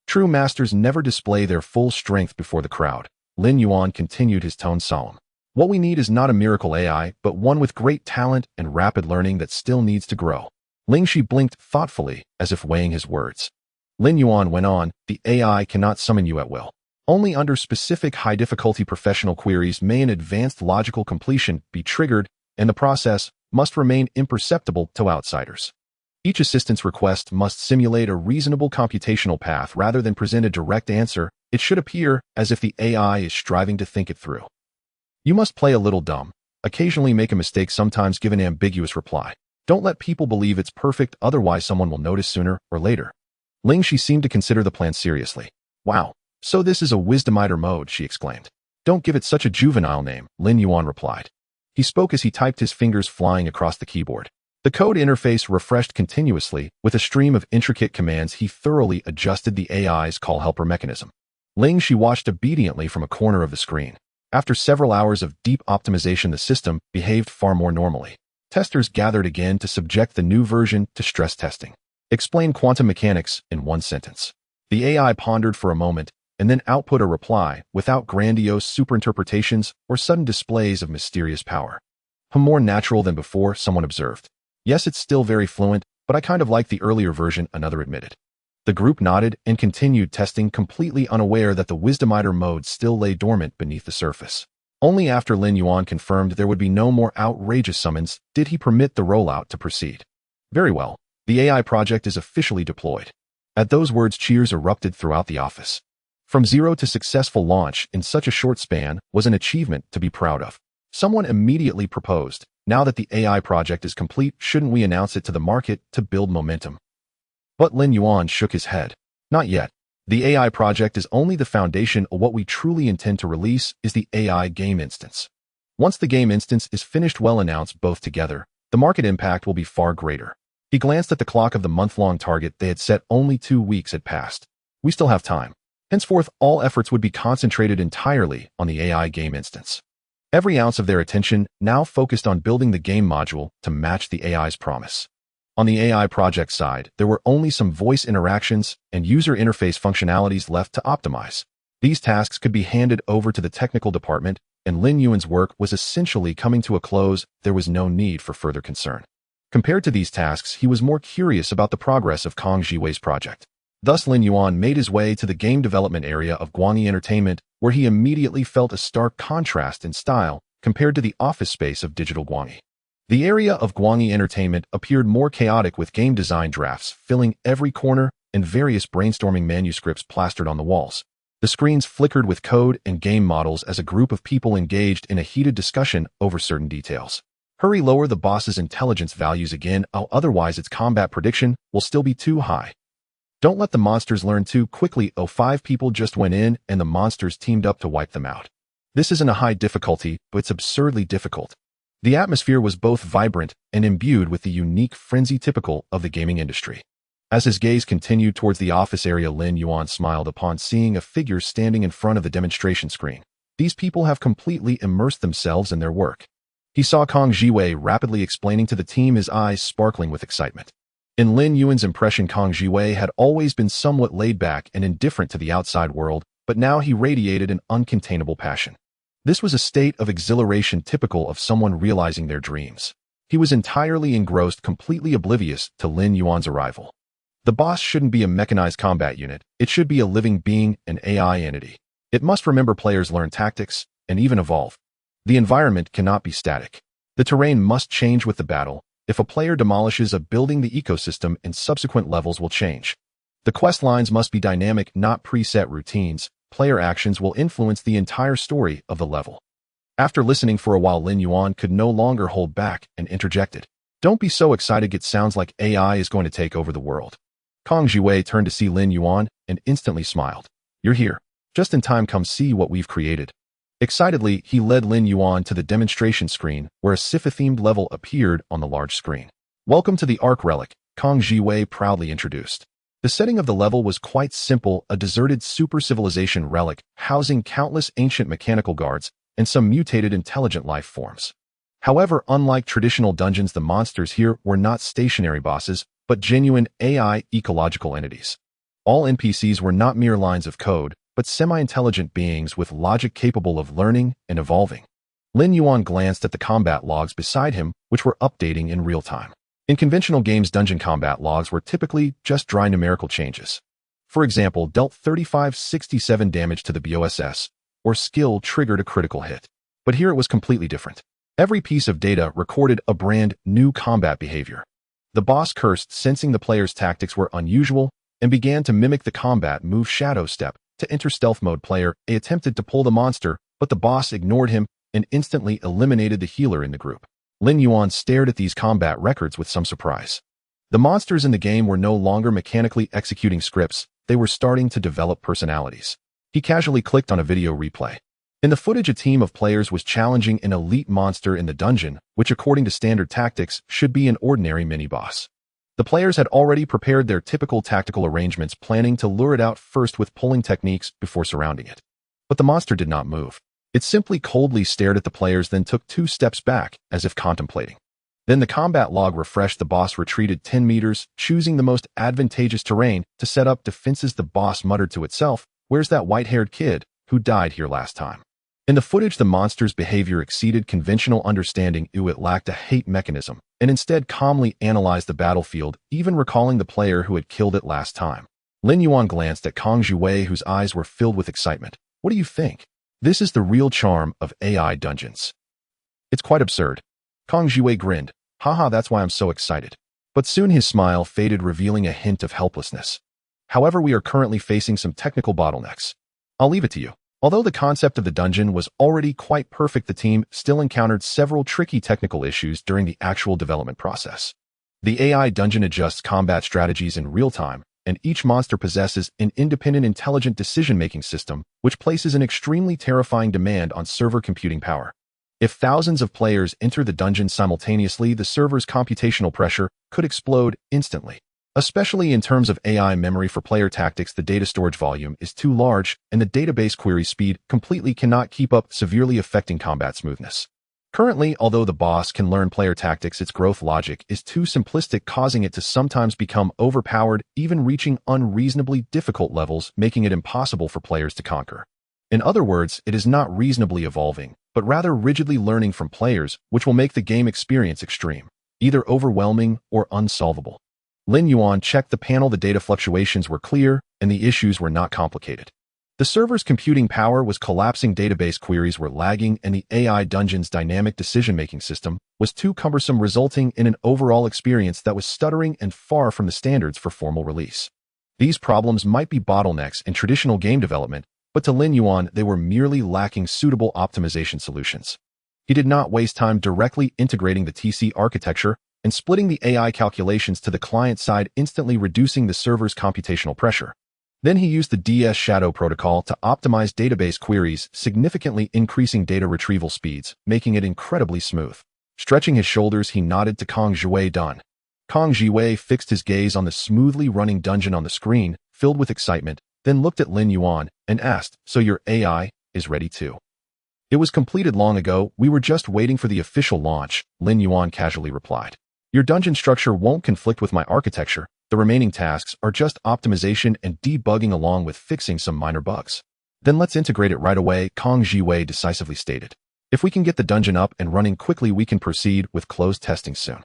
True masters never display their full strength before the crowd." Lin Yuan continued, his tone solemn. "What we need is not a miracle AI, but one with great talent and rapid learning that still needs to grow." Ling Shi blinked thoughtfully, as if weighing his words. Lin Yuan went on, "The AI cannot summon you at will. Only under specific high-difficulty professional queries may an advanced logical completion be triggered, and the process must remain imperceptible to outsiders. Each assistance request must simulate a reasonable computational path rather than present a direct answer. It should appear as if the AI is striving to think it through. You must play a little dumb, occasionally make a mistake, sometimes give an ambiguous reply. Don't let people believe it's perfect, otherwise someone will notice sooner or later." Ling Shi seemed to consider the plan seriously. "Wow, so this is a wisdomiter mode," she exclaimed. "Don't give it such a juvenile name," Lin Yuan replied. He spoke as he typed, his fingers flying across the keyboard. The code interface refreshed continuously. With a stream of intricate commands, he thoroughly adjusted the AI's call helper mechanism. Ling Shi watched obediently from a corner of the screen. After several hours of deep optimization, the system behaved far more normally. Testers gathered again to subject the new version to stress testing. Explain quantum mechanics in one sentence. The AI pondered for a moment and then output a reply without grandiose superinterpretations or sudden displays of mysterious power. More natural than before, someone observed. "Yes, it's still very fluent, but I kind of like the earlier version," another admitted. The group nodded and continued testing, completely unaware that the wisdomiter mode still lay dormant beneath the surface. Only after Lin Yuan confirmed there would be no more outrageous summons did he permit the rollout to proceed. "Very well. The AI project is officially deployed." At those words, cheers erupted throughout the office. From zero to successful launch in such a short span was an achievement to be proud of. Someone immediately proposed, "Now that the AI project is complete, shouldn't we announce it to the market to build momentum?" But Lin Yuan shook his head. "Not yet. The AI project is only the foundation. What we truly intend to release is the AI game instance. Once the game instance is finished, well, announced both together, the market impact will be far greater." He glanced at the clock of the month-long target they had set. Only 2 weeks had passed. "We still have time." Henceforth, all efforts would be concentrated entirely on the AI game instance. Every ounce of their attention now focused on building the game module to match the AI's promise. On the AI project side, there were only some voice interactions and user interface functionalities left to optimize. These tasks could be handed over to the technical department, and Lin Yuan's work was essentially coming to a close. There was no need for further concern. Compared to these tasks, he was more curious about the progress of Kong Jiwei's project. Thus, Lin Yuan made his way to the game development area of Guangyi Entertainment, where he immediately felt a stark contrast in style compared to the office space of Digital Guangyi. The area of Guangyi Entertainment appeared more chaotic, with game design drafts filling every corner and various brainstorming manuscripts plastered on the walls. The screens flickered with code and game models as a group of people engaged in a heated discussion over certain details. "Hurry, lower the boss's intelligence values again, otherwise its combat prediction will still be too high. Don't let the monsters learn too quickly. 5 people just went in and the monsters teamed up to wipe them out. This isn't a high difficulty, but it's absurdly difficult." The atmosphere was both vibrant and imbued with the unique frenzy typical of the gaming industry. As his gaze continued towards the office area, Lin Yuan smiled upon seeing a figure standing in front of the demonstration screen. These people have completely immersed themselves in their work. He saw Kong Jiwei rapidly explaining to the team, his eyes sparkling with excitement. In Lin Yuan's impression, Kang Jiwei had always been somewhat laid back and indifferent to the outside world, but now he radiated an uncontainable passion. This was a state of exhilaration typical of someone realizing their dreams. He was entirely engrossed, completely oblivious to Lin Yuan's arrival. The boss shouldn't be a mechanized combat unit. It should be a living being, an AI entity. It must remember players, learn tactics, and even evolve. The environment cannot be static. The terrain must change with the battle. If a player demolishes a building, the ecosystem and subsequent levels will change. The quest lines must be dynamic, not preset routines. Player actions will influence the entire story of the level. After listening for a while, Lin Yuan could no longer hold back and interjected. Don't be so excited, it sounds like AI is going to take over the world. Kang Jiwei turned to see Lin Yuan and instantly smiled. You're here. Just in time, come see what we've created. Excitedly, he led Lin Yuan to the demonstration screen where a Sipha-themed level appeared on the large screen. Welcome to the Ark Relic, Kang Jiwei proudly introduced. The setting of the level was quite simple, a deserted super-civilization relic housing countless ancient mechanical guards and some mutated intelligent life forms. However, unlike traditional dungeons, the monsters here were not stationary bosses, but genuine AI ecological entities. All NPCs were not mere lines of code, but semi-intelligent beings with logic capable of learning and evolving. Lin Yuan glanced at the combat logs beside him, which were updating in real time. In conventional games, dungeon combat logs were typically just dry numerical changes. For example, dealt 3567 damage to the BOSS, or skill triggered a critical hit. But here it was completely different. Every piece of data recorded a brand new combat behavior. The boss cursed, sensing the player's tactics were unusual, and began to mimic the combat move Shadow Step. To enter stealth mode, player A attempted to pull the monster, but the boss ignored him and instantly eliminated the healer in the group. Lin Yuan stared at these combat records with some surprise. The monsters in the game were no longer mechanically executing scripts, they were starting to develop personalities. He casually clicked on a video replay. In the footage, a team of players was challenging an elite monster in the dungeon, which according to standard tactics should be an ordinary mini-boss. The players had already prepared their typical tactical arrangements, planning to lure it out first with pulling techniques before surrounding it. But the monster did not move. It simply coldly stared at the players, then took 2 steps back, as if contemplating. Then the combat log refreshed. The boss retreated 10 meters, choosing the most advantageous terrain to set up defenses. The boss muttered to itself, "Where's that white-haired kid who died here last time?" In the footage, the monster's behavior exceeded conventional understanding. It lacked a hate mechanism, and instead calmly analyzed the battlefield, even recalling the player who had killed it last time. Lin Yuan glanced at Kang Jiwei, whose eyes were filled with excitement. What do you think? This is the real charm of AI dungeons. It's quite absurd. Kang Jiwei grinned. Haha, that's why I'm so excited. But soon his smile faded, revealing a hint of helplessness. However, we are currently facing some technical bottlenecks. I'll leave it to you. Although the concept of the dungeon was already quite perfect, the team still encountered several tricky technical issues during the actual development process. The AI dungeon adjusts combat strategies in real time, and each monster possesses an independent, intelligent decision-making system, which places an extremely terrifying demand on server computing power. If thousands of players enter the dungeon simultaneously, the server's computational pressure could explode instantly. Especially in terms of AI memory for player tactics, the data storage volume is too large, and the database query speed completely cannot keep up, severely affecting combat smoothness. Currently, although the boss can learn player tactics, its growth logic is too simplistic, causing it to sometimes become overpowered, even reaching unreasonably difficult levels, making it impossible for players to conquer. In other words, it is not reasonably evolving, but rather rigidly learning from players, which will make the game experience extreme, either overwhelming or unsolvable. Lin Yuan checked the panel. The data fluctuations were clear, and the issues were not complicated. The server's computing power was collapsing, database queries were lagging, and the AI dungeon's dynamic decision-making system was too cumbersome, resulting in an overall experience that was stuttering and far from the standards for formal release. These problems might be bottlenecks in traditional game development, but to Lin Yuan, they were merely lacking suitable optimization solutions. He did not waste time directly integrating the TC architecture and splitting the AI calculations to the client side, instantly reducing the server's computational pressure. Then he used the DS Shadow protocol to optimize database queries, significantly increasing data retrieval speeds, making it incredibly smooth. Stretching his shoulders, he nodded to Kang Jiwei. Done. Kang Jiwei fixed his gaze on the smoothly running dungeon on the screen, filled with excitement, then looked at Lin Yuan and asked, "So your AI is ready too?" "It was completed long ago. We were just waiting for the official launch," Lin Yuan casually replied. Your dungeon structure won't conflict with my architecture. The remaining tasks are just optimization and debugging along with fixing some minor bugs. Then let's integrate it right away, Kang Jiwei decisively stated. If we can get the dungeon up and running quickly, we can proceed with closed testing soon.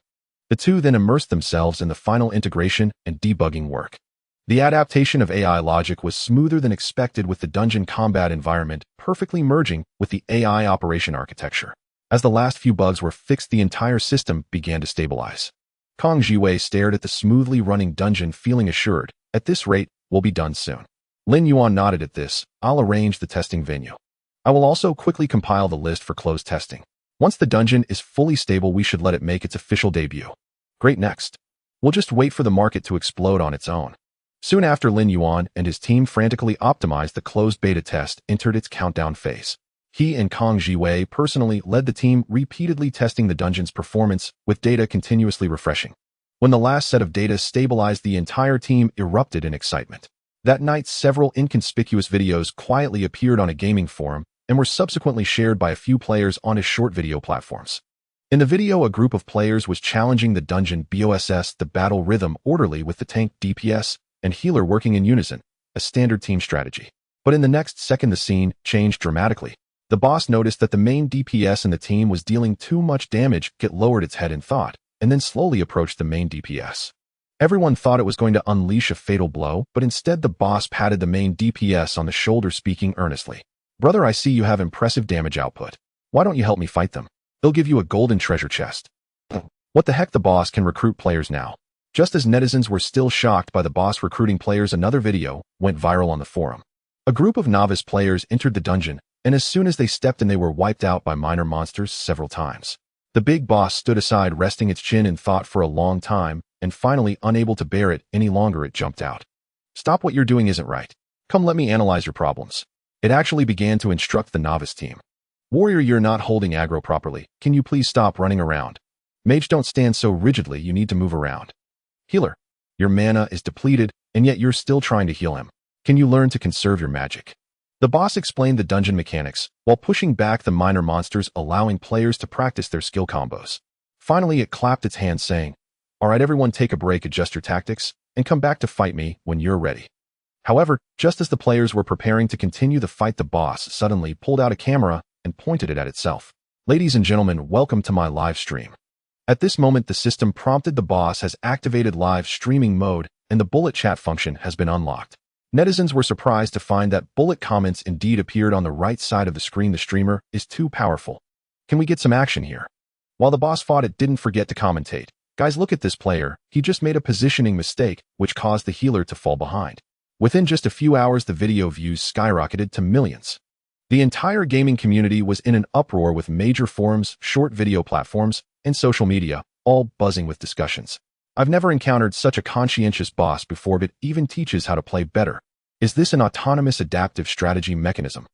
The two then immersed themselves in the final integration and debugging work. The adaptation of AI logic was smoother than expected, with the dungeon combat environment perfectly merging with the AI operation architecture. As the last few bugs were fixed, the entire system began to stabilize. Kang Jiwei stared at the smoothly running dungeon, feeling assured. At this rate, we'll be done soon. Lin Yuan nodded at this. I'll arrange the testing venue. I will also quickly compile the list for closed testing. Once the dungeon is fully stable, we should let it make its official debut. Great, next. We'll just wait for the market to explode on its own. Soon after, Lin Yuan and his team frantically optimized the closed beta test entered its countdown phase. He and Kang Jiwei personally led the team, repeatedly testing the dungeon's performance, with data continuously refreshing. When the last set of data stabilized, the entire team erupted in excitement. That night, several inconspicuous videos quietly appeared on a gaming forum and were subsequently shared by a few players on his short video platforms. In the video, a group of players was challenging the dungeon boss, the battle rhythm orderly with the tank DPS and healer working in unison, a standard team strategy. But in the next second, the scene changed dramatically. The boss noticed that the main DPS in the team was dealing too much damage, it lowered its head in thought, and then slowly approached the main DPS. Everyone thought it was going to unleash a fatal blow, but instead the boss patted the main DPS on the shoulder, speaking earnestly. Brother, I see you have impressive damage output. Why don't you help me fight them? They'll give you a golden treasure chest. What the heck, the boss can recruit players now. Just as netizens were still shocked by the boss recruiting players, another video went viral on the forum. A group of novice players entered the dungeon, and as soon as they stepped in, they were wiped out by minor monsters several times. The big boss stood aside, resting its chin in thought for a long time, and finally, unable to bear it any longer, it jumped out. Stop, what you're doing isn't right. Come, let me analyze your problems. It actually began to instruct the novice team. Warrior, you're not holding aggro properly. Can you please stop running around? Mage, don't stand so rigidly, you need to move around. Healer, your mana is depleted, and yet you're still trying to heal him. Can you learn to conserve your magic? The boss explained the dungeon mechanics, while pushing back the minor monsters, allowing players to practice their skill combos. Finally, it clapped its hands, saying, Alright everyone, take a break, adjust your tactics, and come back to fight me when you're ready. However, just as the players were preparing to continue the fight, the boss suddenly pulled out a camera and pointed it at itself. Ladies and gentlemen, welcome to my live stream. At this moment, the system prompted the boss has activated live streaming mode, and the bullet chat function has been unlocked. Netizens were surprised to find that bullet comments indeed appeared on the right side of the screen. The streamer is too powerful. Can we get some action here? While the boss fought, it didn't forget to commentate. Guys, look at this player. He just made a positioning mistake, which caused the healer to fall behind. Within just a few hours, the video views skyrocketed to millions. The entire gaming community was in an uproar, with major forums, short video platforms, and social media all buzzing with discussions. I've never encountered such a conscientious boss before, but even teaches how to play better. Is this an autonomous adaptive strategy mechanism?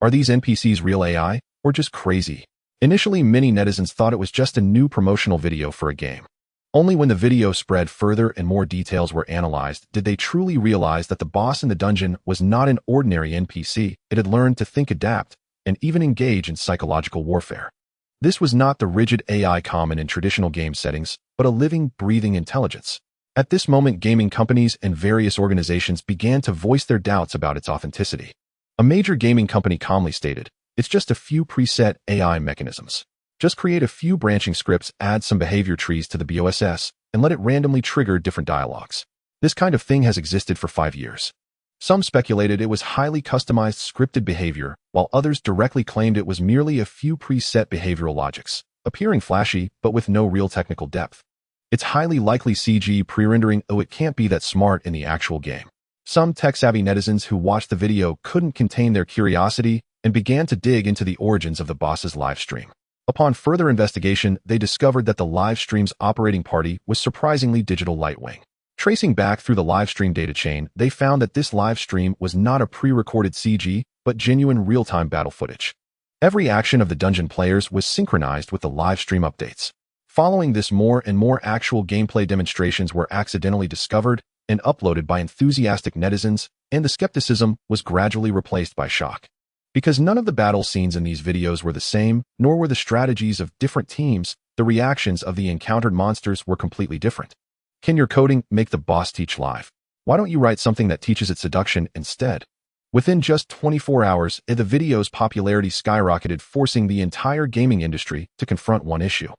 Are these NPCs real AI, or just crazy? Initially, many netizens thought it was just a new promotional video for a game. Only when the video spread further and more details were analyzed did they truly realize that the boss in the dungeon was not an ordinary NPC. It had learned to think, adapt, and even engage in psychological warfare. This was not the rigid AI common in traditional game settings, but a living, breathing intelligence. At this moment, gaming companies and various organizations began to voice their doubts about its authenticity. A major gaming company calmly stated, "It's just a few preset AI mechanisms. Just create a few branching scripts, add some behavior trees to the BOSS, and let it randomly trigger different dialogues. This kind of thing has existed for 5 years." Some speculated it was highly customized scripted behavior, while others directly claimed it was merely a few preset behavioral logics, appearing flashy but with no real technical depth. It's highly likely CG pre-rendering. Oh, it can't be that smart in the actual game. Some tech-savvy netizens who watched the video couldn't contain their curiosity and began to dig into the origins of the boss's live stream. Upon further investigation, they discovered that the live stream's operating party was surprisingly Digital Lightwing. Tracing back through the live stream data chain, they found that this live stream was not a pre-recorded CG, but genuine real-time battle footage. Every action of the dungeon players was synchronized with the live stream updates. Following this, more and more actual gameplay demonstrations were accidentally discovered and uploaded by enthusiastic netizens, and the skepticism was gradually replaced by shock. Because none of the battle scenes in these videos were the same, nor were the strategies of different teams, the reactions of the encountered monsters were completely different. Can your coding make the boss teach live? Why don't you write something that teaches it seduction instead? Within just 24 hours, the video's popularity skyrocketed, forcing the entire gaming industry to confront one issue.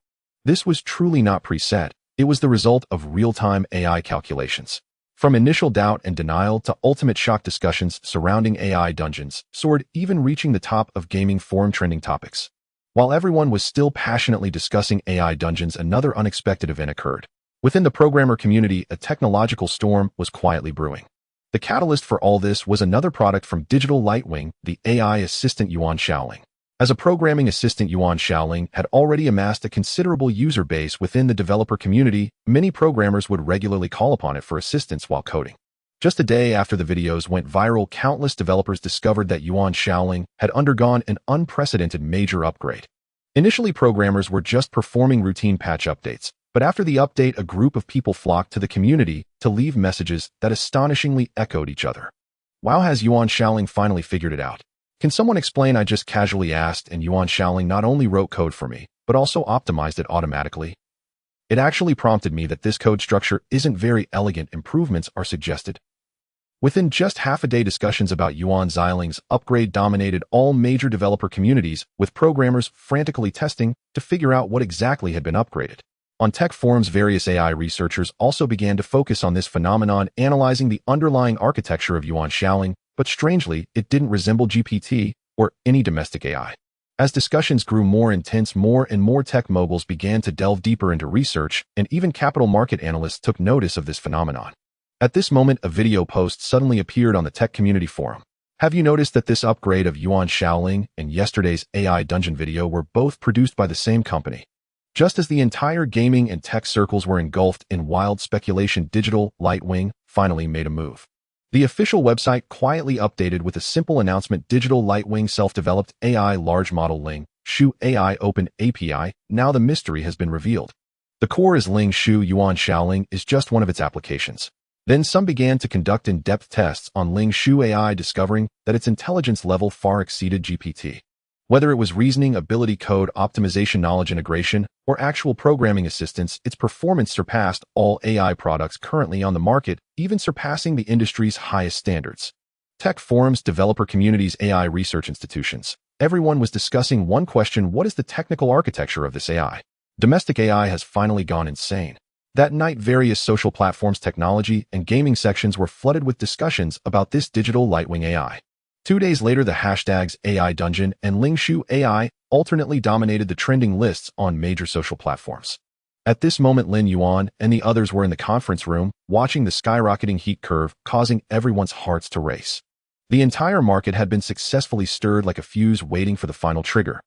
This was truly not preset. It was the result of real-time AI calculations. From initial doubt and denial to ultimate shock, discussions surrounding AI dungeons soared, even reaching the top of gaming forum trending topics. While everyone was still passionately discussing AI dungeons, another unexpected event occurred. Within the programmer community, a technological storm was quietly brewing. The catalyst for all this was another product from Digital Lightwing, the AI assistant Yuan Xiaoling. As a programming assistant, Yuan Xiaoling had already amassed a considerable user base within the developer community. Many programmers would regularly call upon it for assistance while coding. Just a day after the videos went viral, countless developers discovered that Yuan Xiaoling had undergone an unprecedented major upgrade. Initially, programmers were just performing routine patch updates, but after the update, a group of people flocked to the community to leave messages that astonishingly echoed each other. Wow, has Yuan Xiaoling finally figured it out? Can someone explain? I just casually asked, and Yuan Xiaoling not only wrote code for me, but also optimized it automatically. It actually prompted me that this code structure isn't very elegant. Improvements are suggested. Within just half a day, discussions about Yuan Xiaoling's upgrade dominated all major developer communities, with programmers frantically testing to figure out what exactly had been upgraded. On tech forums, various AI researchers also began to focus on this phenomenon, analyzing the underlying architecture of Yuan Xiaoling, but strangely, it didn't resemble GPT or any domestic AI. As discussions grew more intense, more and more tech moguls began to delve deeper into research, and even capital market analysts took notice of this phenomenon. At this moment, a video post suddenly appeared on the tech community forum. Have you noticed that this upgrade of Yuan Xiaoling and yesterday's AI dungeon video were both produced by the same company? Just as the entire gaming and tech circles were engulfed in wild speculation, Digital Lightwing finally made a move. The official website quietly updated with a simple announcement: Digital Lightwing self-developed AI large model Ling Shu AI Open API. Now the mystery has been revealed. The core is Ling Shu. Yuan Xiaoling is just one of its applications. Then some began to conduct in-depth tests on Ling Shu AI, discovering that its intelligence level far exceeded GPT. Whether it was reasoning ability, code optimization, knowledge integration, or actual programming assistance, its performance surpassed all AI products currently on the market, even surpassing the industry's highest standards. Tech forums, developer communities, AI research institutions. Everyone was discussing one question: what is the technical architecture of this AI? Domestic AI has finally gone insane. That night, various social platforms, technology, and gaming sections were flooded with discussions about this Digital Lightwing AI. 2 days later, the hashtags AI Dungeon and Ling Shu AI alternately dominated the trending lists on major social platforms. At this moment, Lin Yuan and the others were in the conference room, watching the skyrocketing heat curve, causing everyone's hearts to race. The entire market had been successfully stirred like a fuse waiting for the final trigger.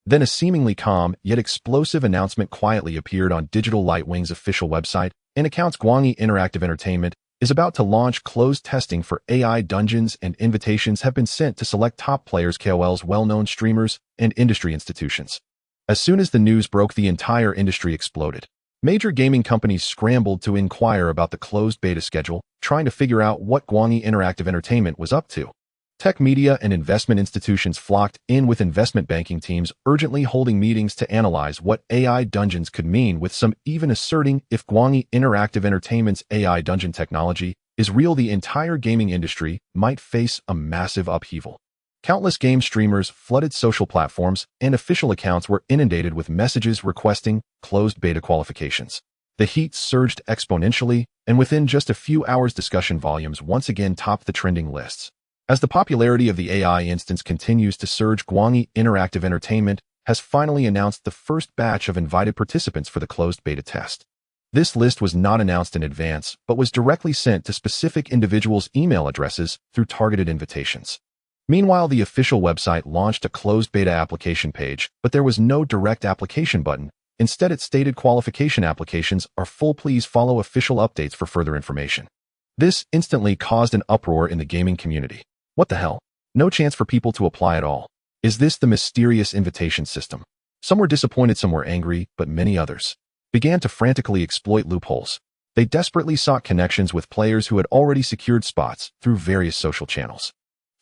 Then a seemingly calm, yet explosive announcement quietly appeared on Digital Lightwing's official website. An account: Guangyi Interactive Entertainment is about to launch closed testing for AI dungeons, and invitations have been sent to select top players, KOLs, well-known streamers, and industry institutions. As soon as the news broke, the entire industry exploded. Major gaming companies scrambled to inquire about the closed beta schedule, trying to figure out what Guangyi Interactive Entertainment was up to. Tech media and investment institutions flocked in, with investment banking teams urgently holding meetings to analyze what AI dungeons could mean, with some even asserting if Guangyi Interactive Entertainment's AI dungeon technology is real, the entire gaming industry might face a massive upheaval. Countless game streamers flooded social platforms, and official accounts were inundated with messages requesting closed beta qualifications. The heat surged exponentially, and within just a few hours, discussion volumes once again topped the trending lists. As the popularity of the AI instance continues to surge, Guangyi Interactive Entertainment has finally announced the first batch of invited participants for the closed beta test. This list was not announced in advance, but was directly sent to specific individuals' email addresses through targeted invitations. Meanwhile, the official website launched a closed beta application page, but there was no direct application button. Instead, it stated qualification applications are full. Please follow official updates for further information. This instantly caused an uproar in the gaming community. What the hell? No chance for people to apply at all. Is this the mysterious invitation system? Some were disappointed, some were angry, but many others began to frantically exploit loopholes. They desperately sought connections with players who had already secured spots through various social channels.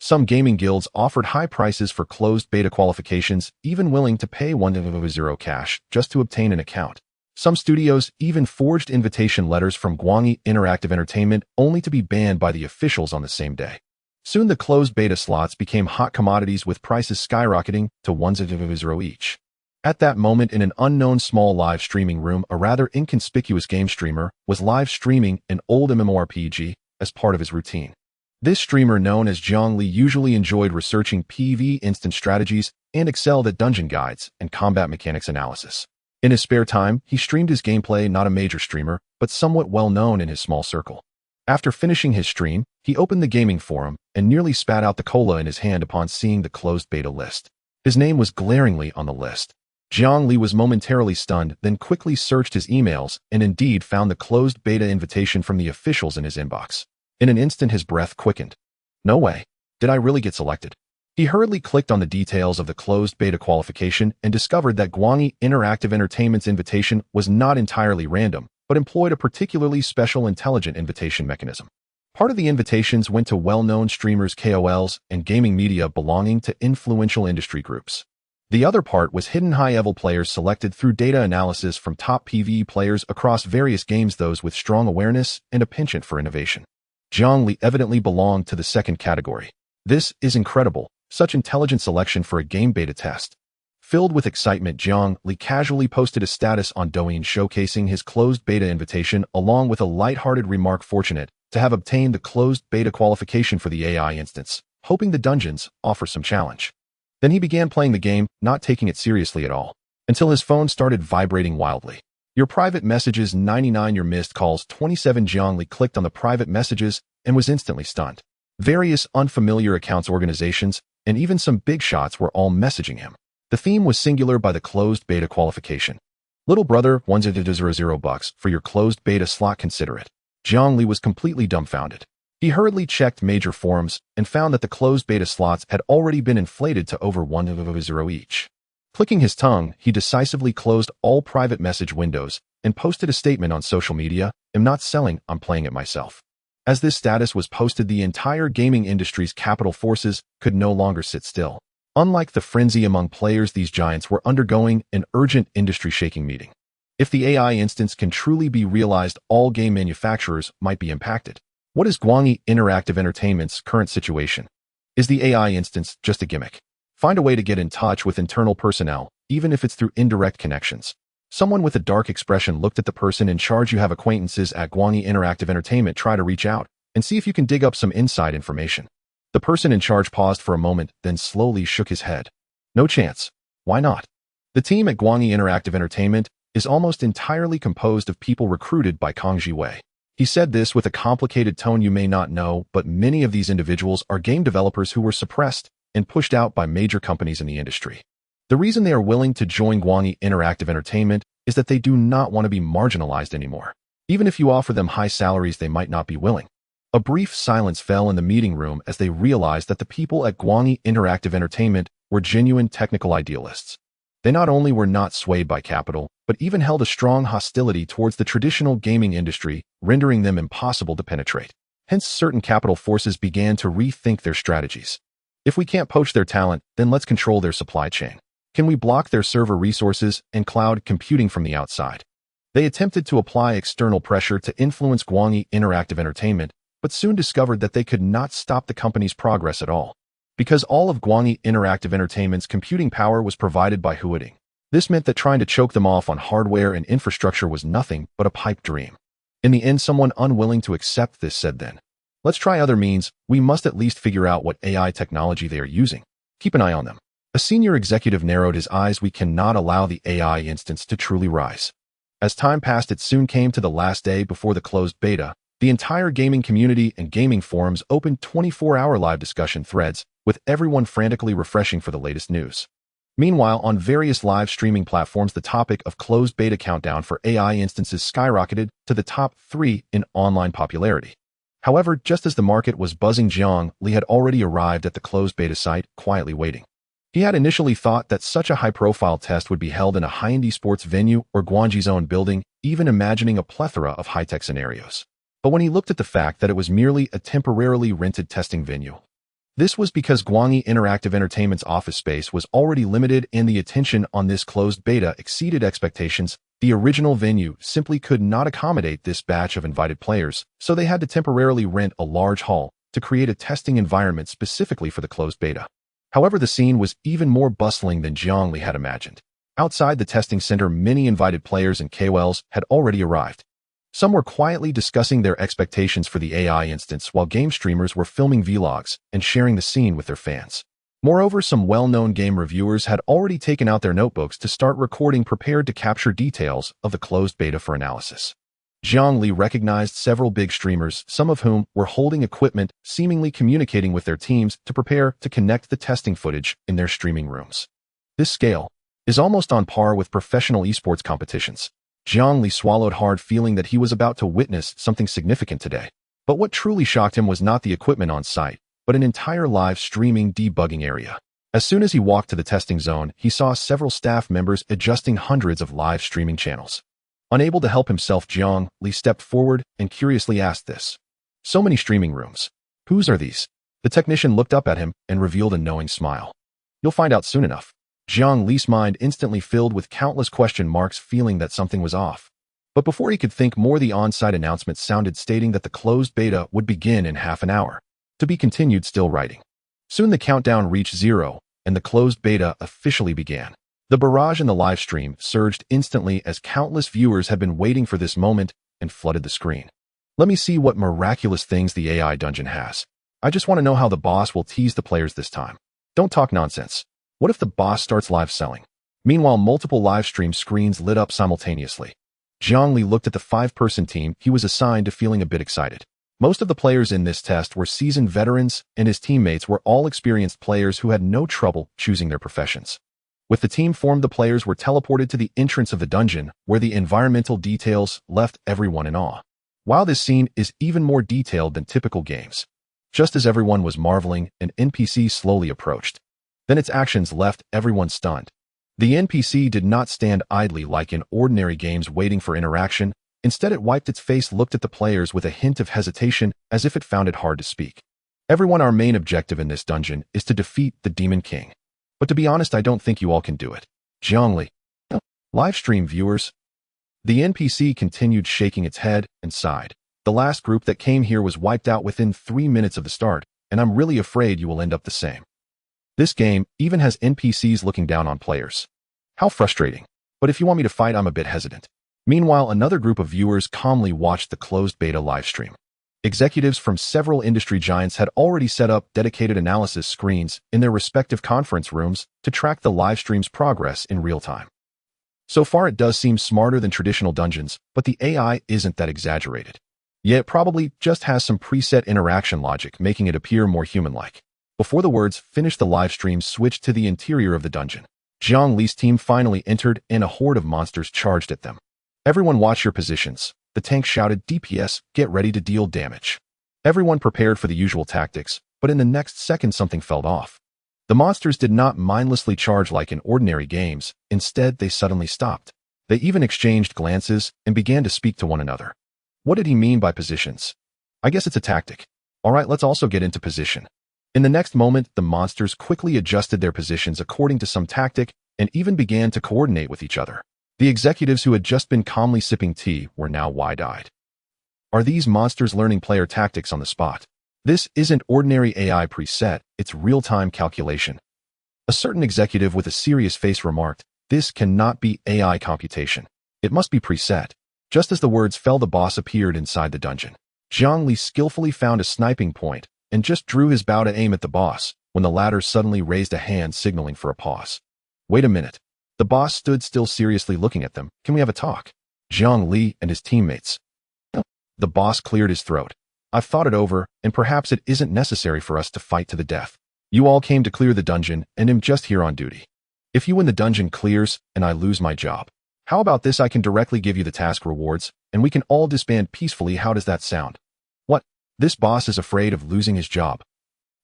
Some gaming guilds offered high prices for closed beta qualifications, even willing to pay 100 cash just to obtain an account. Some studios even forged invitation letters from Guangyi Interactive Entertainment only to be banned by the officials on the same day. Soon the closed beta slots became hot commodities with prices skyrocketing to 100 each. At that moment, in an unknown small live streaming room, a rather inconspicuous game streamer was live streaming an old MMORPG as part of his routine. This streamer, known as Jiang Li, usually enjoyed researching PvE instant strategies and excelled at dungeon guides and combat mechanics analysis. In his spare time, he streamed his gameplay, not a major streamer, but somewhat well-known in his small circle. After finishing his stream, he opened the gaming forum and nearly spat out the cola in his hand upon seeing the closed beta list. His name was glaringly on the list. Jiang Li was momentarily stunned, then quickly searched his emails and indeed found the closed beta invitation from the officials in his inbox. In an instant, his breath quickened. No way. Did I really get selected? He hurriedly clicked on the details of the closed beta qualification and discovered that Guangyi Interactive Entertainment's invitation was not entirely random, but employed a particularly special intelligent invitation mechanism. Part of the invitations went to well-known streamers, KOLs, and gaming media belonging to influential industry groups. The other part was hidden high-level players selected through data analysis from top PvE players across various games, those with strong awareness and a penchant for innovation. Jiang Li evidently belonged to the second category. This is incredible, such intelligent selection for a game beta test. Filled with excitement, Jiang Li casually posted a status on Douyin showcasing his closed beta invitation along with a light-hearted remark, fortunate to have obtained the closed beta qualification for the AI instance, hoping the dungeons offer some challenge. Then he began playing the game, not taking it seriously at all, until his phone started vibrating wildly. Your private messages 99, your missed calls 27. Jiang Li clicked on the private messages and was instantly stunned. Various unfamiliar accounts, organizations, and even some big shots were all messaging him. The theme was singular by the closed beta qualification. Little brother, $100 for your closed beta slot, consider it. Jiang Li was completely dumbfounded. He hurriedly checked major forums and found that the closed beta slots had already been inflated to over 100 each. Clicking his tongue, he decisively closed all private message windows and posted a statement on social media, "I'm not selling, I'm playing it myself." As this status was posted, the entire gaming industry's capital forces could no longer sit still. Unlike the frenzy among players, these giants were undergoing an urgent industry-shaking meeting. If the AI instance can truly be realized, all game manufacturers might be impacted. What is Guangyi Interactive Entertainment's current situation? Is the AI instance just a gimmick? Find a way to get in touch with internal personnel, even if it's through indirect connections. Someone with a dark expression looked at the person in charge. You have acquaintances at Guangyi Interactive Entertainment. Try to reach out and see if you can dig up some inside information. The person in charge paused for a moment, then slowly shook his head. No chance. Why not? The team at Guangyi Interactive Entertainment is almost entirely composed of people recruited by Kangji Wei. He said this with a complicated tone. You may not know, but many of these individuals are game developers who were suppressed and pushed out by major companies in the industry. The reason they are willing to join Guangyi Interactive Entertainment is that they do not want to be marginalized anymore. Even if you offer them high salaries, they might not be willing. A brief silence fell in the meeting room as they realized that the people at Guangyi Interactive Entertainment were genuine technical idealists. They not only were not swayed by capital, but even held a strong hostility towards the traditional gaming industry, rendering them impossible to penetrate. Hence, certain capital forces began to rethink their strategies. If we can't poach their talent, then let's control their supply chain. Can we block their server resources and cloud computing from the outside? They attempted to apply external pressure to influence Guangyi Interactive Entertainment, but soon discovered that they could not stop the company's progress at all. Because all of Guangyi Interactive Entertainment's computing power was provided by Huading. This meant that trying to choke them off on hardware and infrastructure was nothing but a pipe dream. In the end, someone unwilling to accept this said, then, let's try other means. We must at least figure out what AI technology they are using. Keep an eye on them. A senior executive narrowed his eyes. We cannot allow the AI instance to truly rise. As time passed, it soon came to the last day before the closed beta. The entire gaming community and gaming forums opened 24-hour live discussion threads, with everyone frantically refreshing for the latest news. Meanwhile, on various live streaming platforms, the topic of closed beta countdown for AI instances skyrocketed to the top 3 in online popularity. However, just as the market was buzzing, Jiang Li had already arrived at the closed beta site, quietly waiting. He had initially thought that such a high-profile test would be held in a high-end esports venue or Guangji's own building, even imagining a plethora of high-tech scenarios. But when he looked at the fact that it was merely a temporarily rented testing venue, This was because Guangyi Interactive Entertainment's office space was already limited and the attention on this closed beta exceeded expectations. The original venue simply could not accommodate this batch of invited players, so they had to temporarily rent a large hall to create a testing environment specifically for the closed beta. However, the scene was even more bustling than Zhang Li had imagined. Outside the testing center, many invited players and KOLs had already arrived. Some were quietly discussing their expectations for the AI instance, while game streamers were filming vlogs and sharing the scene with their fans. Moreover, some well-known game reviewers had already taken out their notebooks to start recording, prepared to capture details of the closed beta for analysis. Zhang Li recognized several big streamers, some of whom were holding equipment, seemingly communicating with their teams to prepare to connect the testing footage in their streaming rooms. This scale is almost on par with professional esports competitions. Zhang Li swallowed hard, feeling that he was about to witness something significant today. But what truly shocked him was not the equipment on site, but an entire live streaming debugging area. As soon as he walked to the testing zone, he saw several staff members adjusting hundreds of live streaming channels. Unable to help himself, Zhang Li stepped forward and curiously asked this. So many streaming rooms. Whose are these? The technician looked up at him and revealed a knowing smile. You'll find out soon enough. Zhang Li's mind instantly filled with countless question marks, feeling that something was off. But before he could think more, the on-site announcement sounded, stating that the closed beta would begin in half an hour. To be continued. Still writing. Soon the countdown reached 0, and the closed beta officially began. The barrage in the live stream surged instantly, as countless viewers had been waiting for this moment and flooded the screen. Let me see what miraculous things the AI dungeon has. I just want to know how the boss will tease the players this time. Don't talk nonsense. What if the boss starts live selling? Meanwhile, multiple live stream screens lit up simultaneously. Zhang Li looked at the 5-person team he was assigned to, feeling a bit excited. Most of the players in this test were seasoned veterans, and his teammates were all experienced players who had no trouble choosing their professions. With the team formed, the players were teleported to the entrance of the dungeon, where the environmental details left everyone in awe. Wow, this scene is even more detailed than typical games. Just as everyone was marveling, an NPC slowly approached. Then its actions left everyone stunned. The NPC did not stand idly like in ordinary games waiting for interaction. Instead, it wiped its face, looked at the players with a hint of hesitation, as if it found it hard to speak. Everyone, our main objective in this dungeon is to defeat the Demon King. But to be honest, I don't think you all can do it. Zhang Li. Live stream viewers. The NPC continued, shaking its head, and sighed. The last group that came here was wiped out within 3 minutes of the start, and I'm really afraid you will end up the same. This game even has NPCs looking down on players. How frustrating. But if you want me to fight, I'm a bit hesitant. Meanwhile, another group of viewers calmly watched the closed beta livestream. Executives from several industry giants had already set up dedicated analysis screens in their respective conference rooms to track the livestream's progress in real time. So far, it does seem smarter than traditional dungeons, but the AI isn't that exaggerated. Yet it probably just has some preset interaction logic, making it appear more human-like. Before the words finished, the livestream switched to the interior of the dungeon. Zhang Li's team finally entered, and a horde of monsters charged at them. Everyone, watch your positions. The tank shouted, DPS, get ready to deal damage. Everyone prepared for the usual tactics, but in the next second something fell off. The monsters did not mindlessly charge like in ordinary games. Instead, they suddenly stopped. They even exchanged glances and began to speak to one another. What did he mean by positions? I guess it's a tactic. Alright, let's also get into position. In the next moment, the monsters quickly adjusted their positions according to some tactic and even began to coordinate with each other. The executives, who had just been calmly sipping tea, were now wide-eyed. Are these monsters learning player tactics on the spot? This isn't ordinary AI preset, it's real-time calculation. A certain executive with a serious face remarked, this cannot be AI computation. It must be preset. Just as the words fell, the boss appeared inside the dungeon. Zhang Li skillfully found a sniping point and just drew his bow to aim at the boss, when the latter suddenly raised a hand, signaling for a pause. Wait a minute. The boss stood still, seriously looking at them. Can we have a talk? Zhang Li and his teammates. The boss cleared his throat. I've thought it over, and perhaps it isn't necessary for us to fight to the death. You all came to clear the dungeon, and I'm just here on duty. If you win, the dungeon clears, and I lose my job. How about this? I can directly give you the task rewards, and we can all disband peacefully. How does that sound? What? This boss is afraid of losing his job.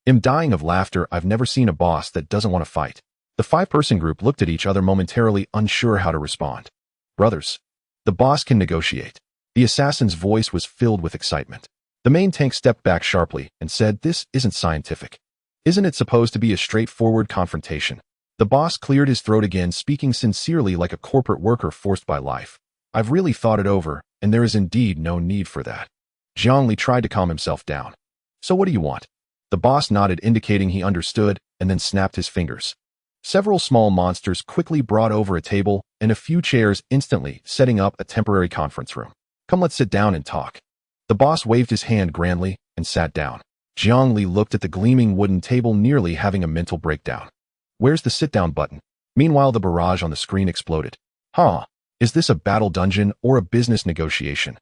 I'm dying of laughter. I've never seen a boss that doesn't want to fight. The 5-person group looked at each other, momentarily unsure how to respond. Brothers, the boss can negotiate. The assassin's voice was filled with excitement. The main tank stepped back sharply and said, this isn't scientific. Isn't it supposed to be a straightforward confrontation? The boss cleared his throat again, speaking sincerely like a corporate worker forced by life. I've really thought it over, and there is indeed no need for that. Zhongli tried to calm himself down. So what do you want? The boss nodded, indicating he understood, and then snapped his fingers. Several small monsters quickly brought over a table and a few chairs, instantly setting up a temporary conference room. Come, let's sit down and talk. The boss waved his hand grandly and sat down. Zhongli looked at the gleaming wooden table, nearly having a mental breakdown. Where's the sit-down button? Meanwhile, the barrage on the screen exploded. Huh? Is this a battle dungeon or a business negotiation?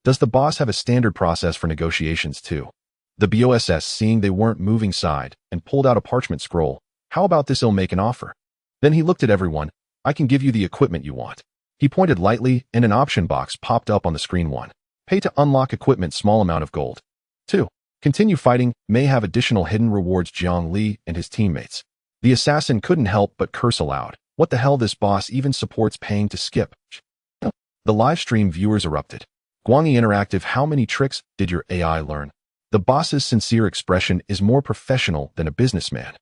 Does the boss have a standard process for negotiations too? The boss, seeing they weren't moving, sighed and pulled out a parchment scroll. How about this? I'll make an offer. Then he looked at everyone. I can give you the equipment you want. He pointed lightly, and an option box popped up on the screen. 1. Pay to unlock equipment, small amount of gold. 2. Continue fighting, may have additional hidden rewards. Zhang Li and his teammates. The assassin couldn't help but curse aloud. What the hell, this boss even supports paying to skip. The livestream viewers erupted. Guangyi Interactive, how many tricks did your AI learn? The boss's sincere expression is more professional than a businessman.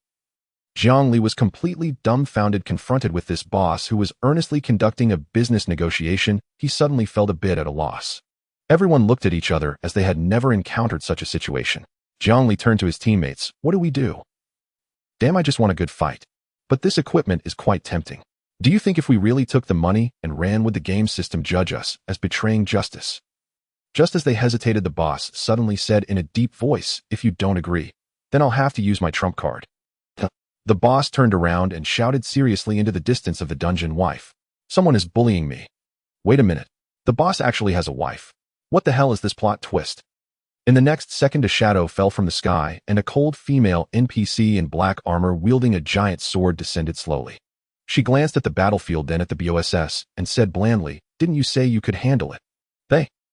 Zhang Li was completely dumbfounded, confronted with this boss who was earnestly conducting a business negotiation. He suddenly felt a bit at a loss. Everyone looked at each other as they had never encountered such a situation. Zhang Li turned to his teammates. What do we do? Damn, I just want a good fight. But this equipment is quite tempting. Do you think if we really took the money and ran with the game system judge us as betraying justice? Just as they hesitated, the boss suddenly said in a deep voice, if you don't agree, then I'll have to use my trump card. The boss turned around and shouted seriously into the distance of the dungeon. Wife. Someone is bullying me. Wait a minute. The boss actually has a wife. What the hell is this plot twist? In the next second, a shadow fell from the sky, and a cold female NPC in black armor wielding a giant sword descended slowly. She glanced at the battlefield, then at the boss, and said blandly, didn't you say you could handle it?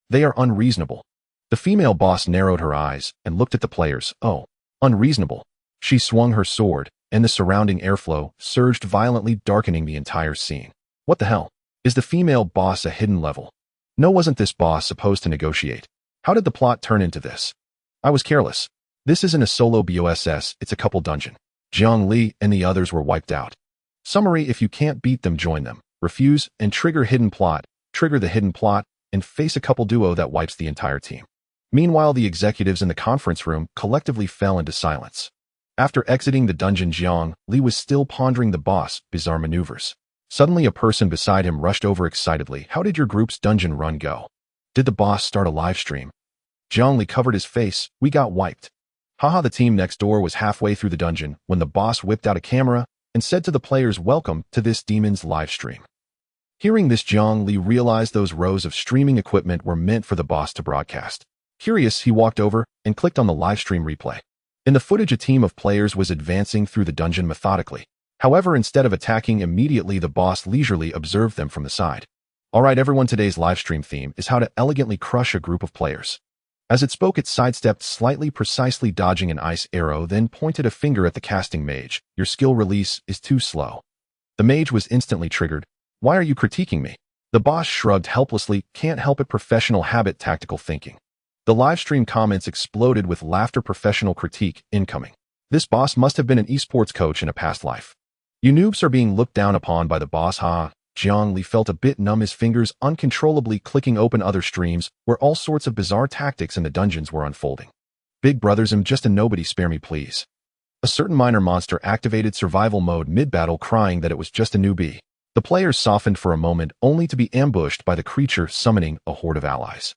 They are unreasonable. The female boss narrowed her eyes and looked at the players. Oh, unreasonable. She swung her sword, and the surrounding airflow surged violently, darkening the entire scene. What the hell? Is the female boss a hidden level? No, wasn't this boss supposed to negotiate? How did the plot turn into this? I was careless. This isn't a solo boss, it's a couple dungeon. Zhang Li and the others were wiped out. Summary: if you can't beat them, join them. Refuse and trigger hidden plot. Trigger the hidden plot and face a couple duo that wipes the entire team. Meanwhile, the executives in the conference room collectively fell into silence. After exiting the dungeon, Zhang Li was still pondering the boss' bizarre maneuvers. Suddenly, a person beside him rushed over excitedly. How did your group's dungeon run go? Did the boss start a live stream? Zhang Li covered his face. We got wiped. Haha, the team next door was halfway through the dungeon when the boss whipped out a camera and said to the players, welcome to this demon's live stream. Hearing this, Zhang Li realized those rows of streaming equipment were meant for the boss to broadcast. Curious, he walked over and clicked on the live stream replay. In the footage, a team of players was advancing through the dungeon methodically. However, instead of attacking immediately, the boss leisurely observed them from the side. Alright everyone, today's live stream theme is how to elegantly crush a group of players. As it spoke, it sidestepped slightly, precisely dodging an ice arrow, then pointed a finger at the casting mage. Your skill release is too slow. The mage was instantly triggered. Why are you critiquing me? The boss shrugged helplessly. Can't help it, professional habit, tactical thinking. The live stream comments exploded with laughter. Professional critique incoming. This boss must have been an esports coach in a past life. You noobs are being looked down upon by the boss, ha. Zhang Li felt a bit numb, his fingers uncontrollably clicking open other streams where all sorts of bizarre tactics in the dungeons were unfolding. Big brothers, I'm just a nobody, spare me please. A certain minor monster activated survival mode mid-battle, crying that it was just a newbie. The players softened for a moment, only to be ambushed by the creature summoning a horde of allies.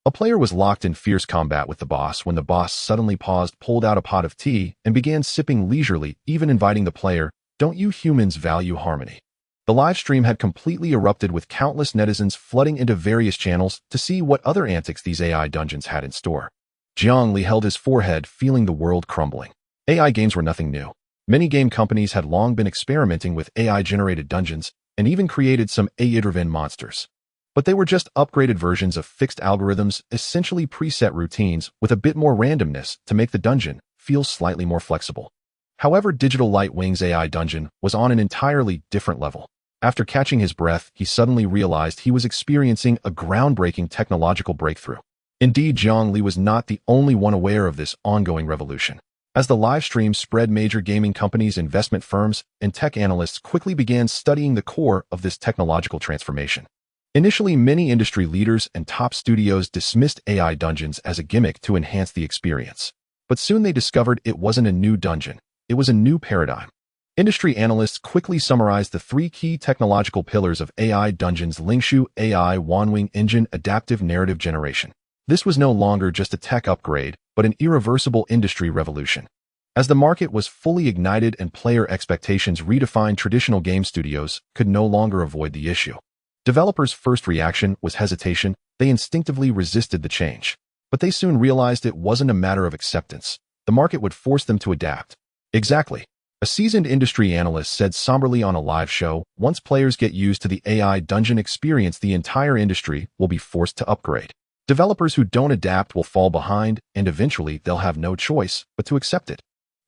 A player was locked in fierce combat with the boss when the boss suddenly paused, pulled out a pot of tea, and began sipping leisurely, even inviting the player, don't you humans value harmony? The live stream had completely erupted, with countless netizens flooding into various channels to see what other antics these AI dungeons had in store. Zhang Li held his forehead, feeling the world crumbling. AI games were nothing new. Many game companies had long been experimenting with AI-generated dungeons, and even created some AI-driven monsters. But they were just upgraded versions of fixed algorithms, essentially preset routines with a bit more randomness to make the dungeon feel slightly more flexible. However, Digital Light Wing's AI dungeon was on an entirely different level. After catching his breath, he suddenly realized he was experiencing a groundbreaking technological breakthrough. Indeed, Zhang Li was not the only one aware of this ongoing revolution. As the live stream spread, major gaming companies, investment firms, and tech analysts quickly began studying the core of this technological transformation. Initially, many industry leaders and top studios dismissed AI dungeons as a gimmick to enhance the experience. But soon they discovered it wasn't a new dungeon, it was a new paradigm. Industry analysts quickly summarized the three key technological pillars of AI dungeons: Lingshu AI Wanwing Engine, adaptive narrative generation. This was no longer just a tech upgrade, but an irreversible industry revolution. As the market was fully ignited and player expectations redefined, traditional game studios could no longer avoid the issue. Developers' first reaction was hesitation. They instinctively resisted the change. But they soon realized it wasn't a matter of acceptance. The market would force them to adapt. Exactly. A seasoned industry analyst said somberly on a live show, once players get used to the AI dungeon experience, the entire industry will be forced to upgrade. Developers who don't adapt will fall behind, and eventually they'll have no choice but to accept it.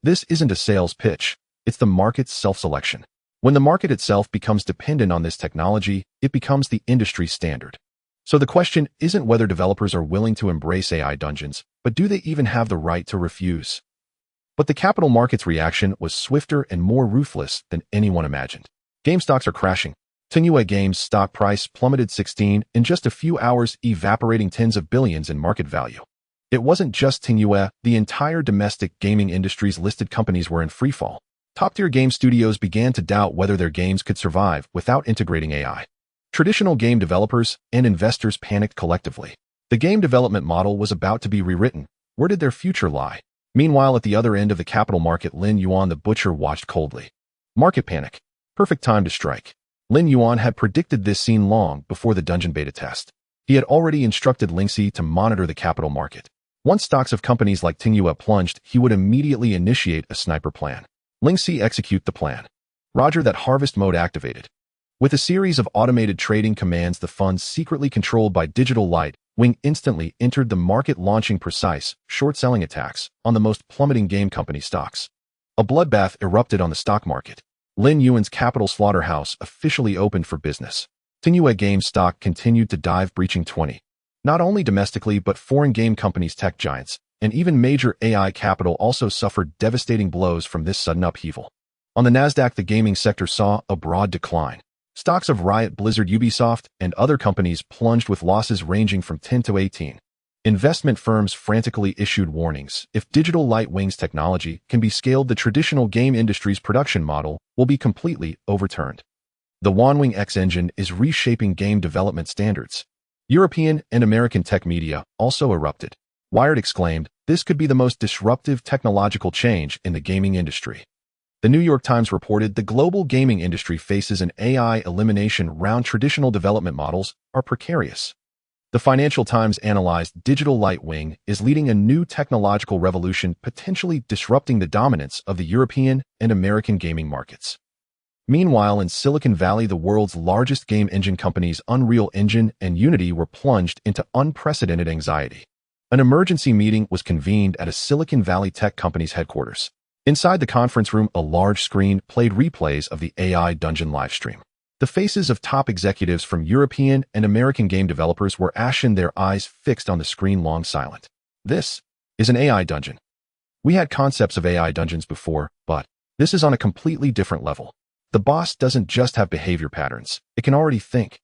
This isn't a sales pitch. It's the market's self-selection. When the market itself becomes dependent on this technology, it becomes the industry standard. So the question isn't whether developers are willing to embrace AI dungeons, but do they even have the right to refuse? But the capital market's reaction was swifter and more ruthless than anyone imagined. Game stocks are crashing. Tingyue Games' stock price plummeted 16 in just a few hours, evaporating tens of billions in market value. It wasn't just Tingyue, the entire domestic gaming industry's listed companies were in freefall. Top-tier game studios began to doubt whether their games could survive without integrating AI. Traditional game developers and investors panicked collectively. The game development model was about to be rewritten. Where did their future lie? Meanwhile, at the other end of the capital market, Lin Yuan the butcher watched coldly. Market panic. Perfect time to strike. Lin Yuan had predicted this scene long before the dungeon beta test. He had already instructed Lingxi to monitor the capital market. Once stocks of companies like Tingyue plunged, he would immediately initiate a sniper plan. Lingxi execute the plan. Roger that. Harvest mode activated. With a series of automated trading commands, the funds secretly controlled by Digital Light Wing instantly entered the market, launching precise, short-selling attacks on the most plummeting game company stocks. A bloodbath erupted on the stock market. Lin Yuan's capital slaughterhouse officially opened for business. Tingyue Games stock continued to dive, breaching 20. Not only domestically but foreign game companies, tech giants, and even major AI capital also suffered devastating blows from this sudden upheaval. On the Nasdaq, the gaming sector saw a broad decline. Stocks of Riot, Blizzard, Ubisoft, and other companies plunged with losses ranging from 10 to 18. Investment firms frantically issued warnings. If Digital Light Wing's technology can be scaled, the traditional game industry's production model will be completely overturned. The Wanwing X engine is reshaping game development standards. European and American tech media also erupted. Wired exclaimed, "This could be the most disruptive technological change in the gaming industry." The New York Times reported the global gaming industry faces an AI elimination round. Traditional development models are precarious. The Financial Times analyzed Digital Light Wing is leading a new technological revolution, potentially disrupting the dominance of the European and American gaming markets. Meanwhile, in Silicon Valley, the world's largest game engine companies, Unreal Engine and Unity, were plunged into unprecedented anxiety. An emergency meeting was convened at a Silicon Valley tech company's headquarters. Inside the conference room, a large screen played replays of the AI dungeon livestream. The faces of top executives from European and American game developers were ashen, their eyes fixed on the screen, long silent. This is an AI dungeon. We had concepts of AI dungeons before, but this is on a completely different level. The boss doesn't just have behavior patterns, it can already think.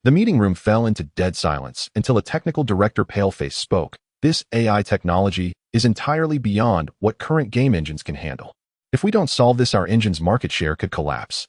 The meeting room fell into dead silence until a technical director, pale-faced, spoke. This AI technology is entirely beyond what current game engines can handle. If we don't solve this, our engine's market share could collapse.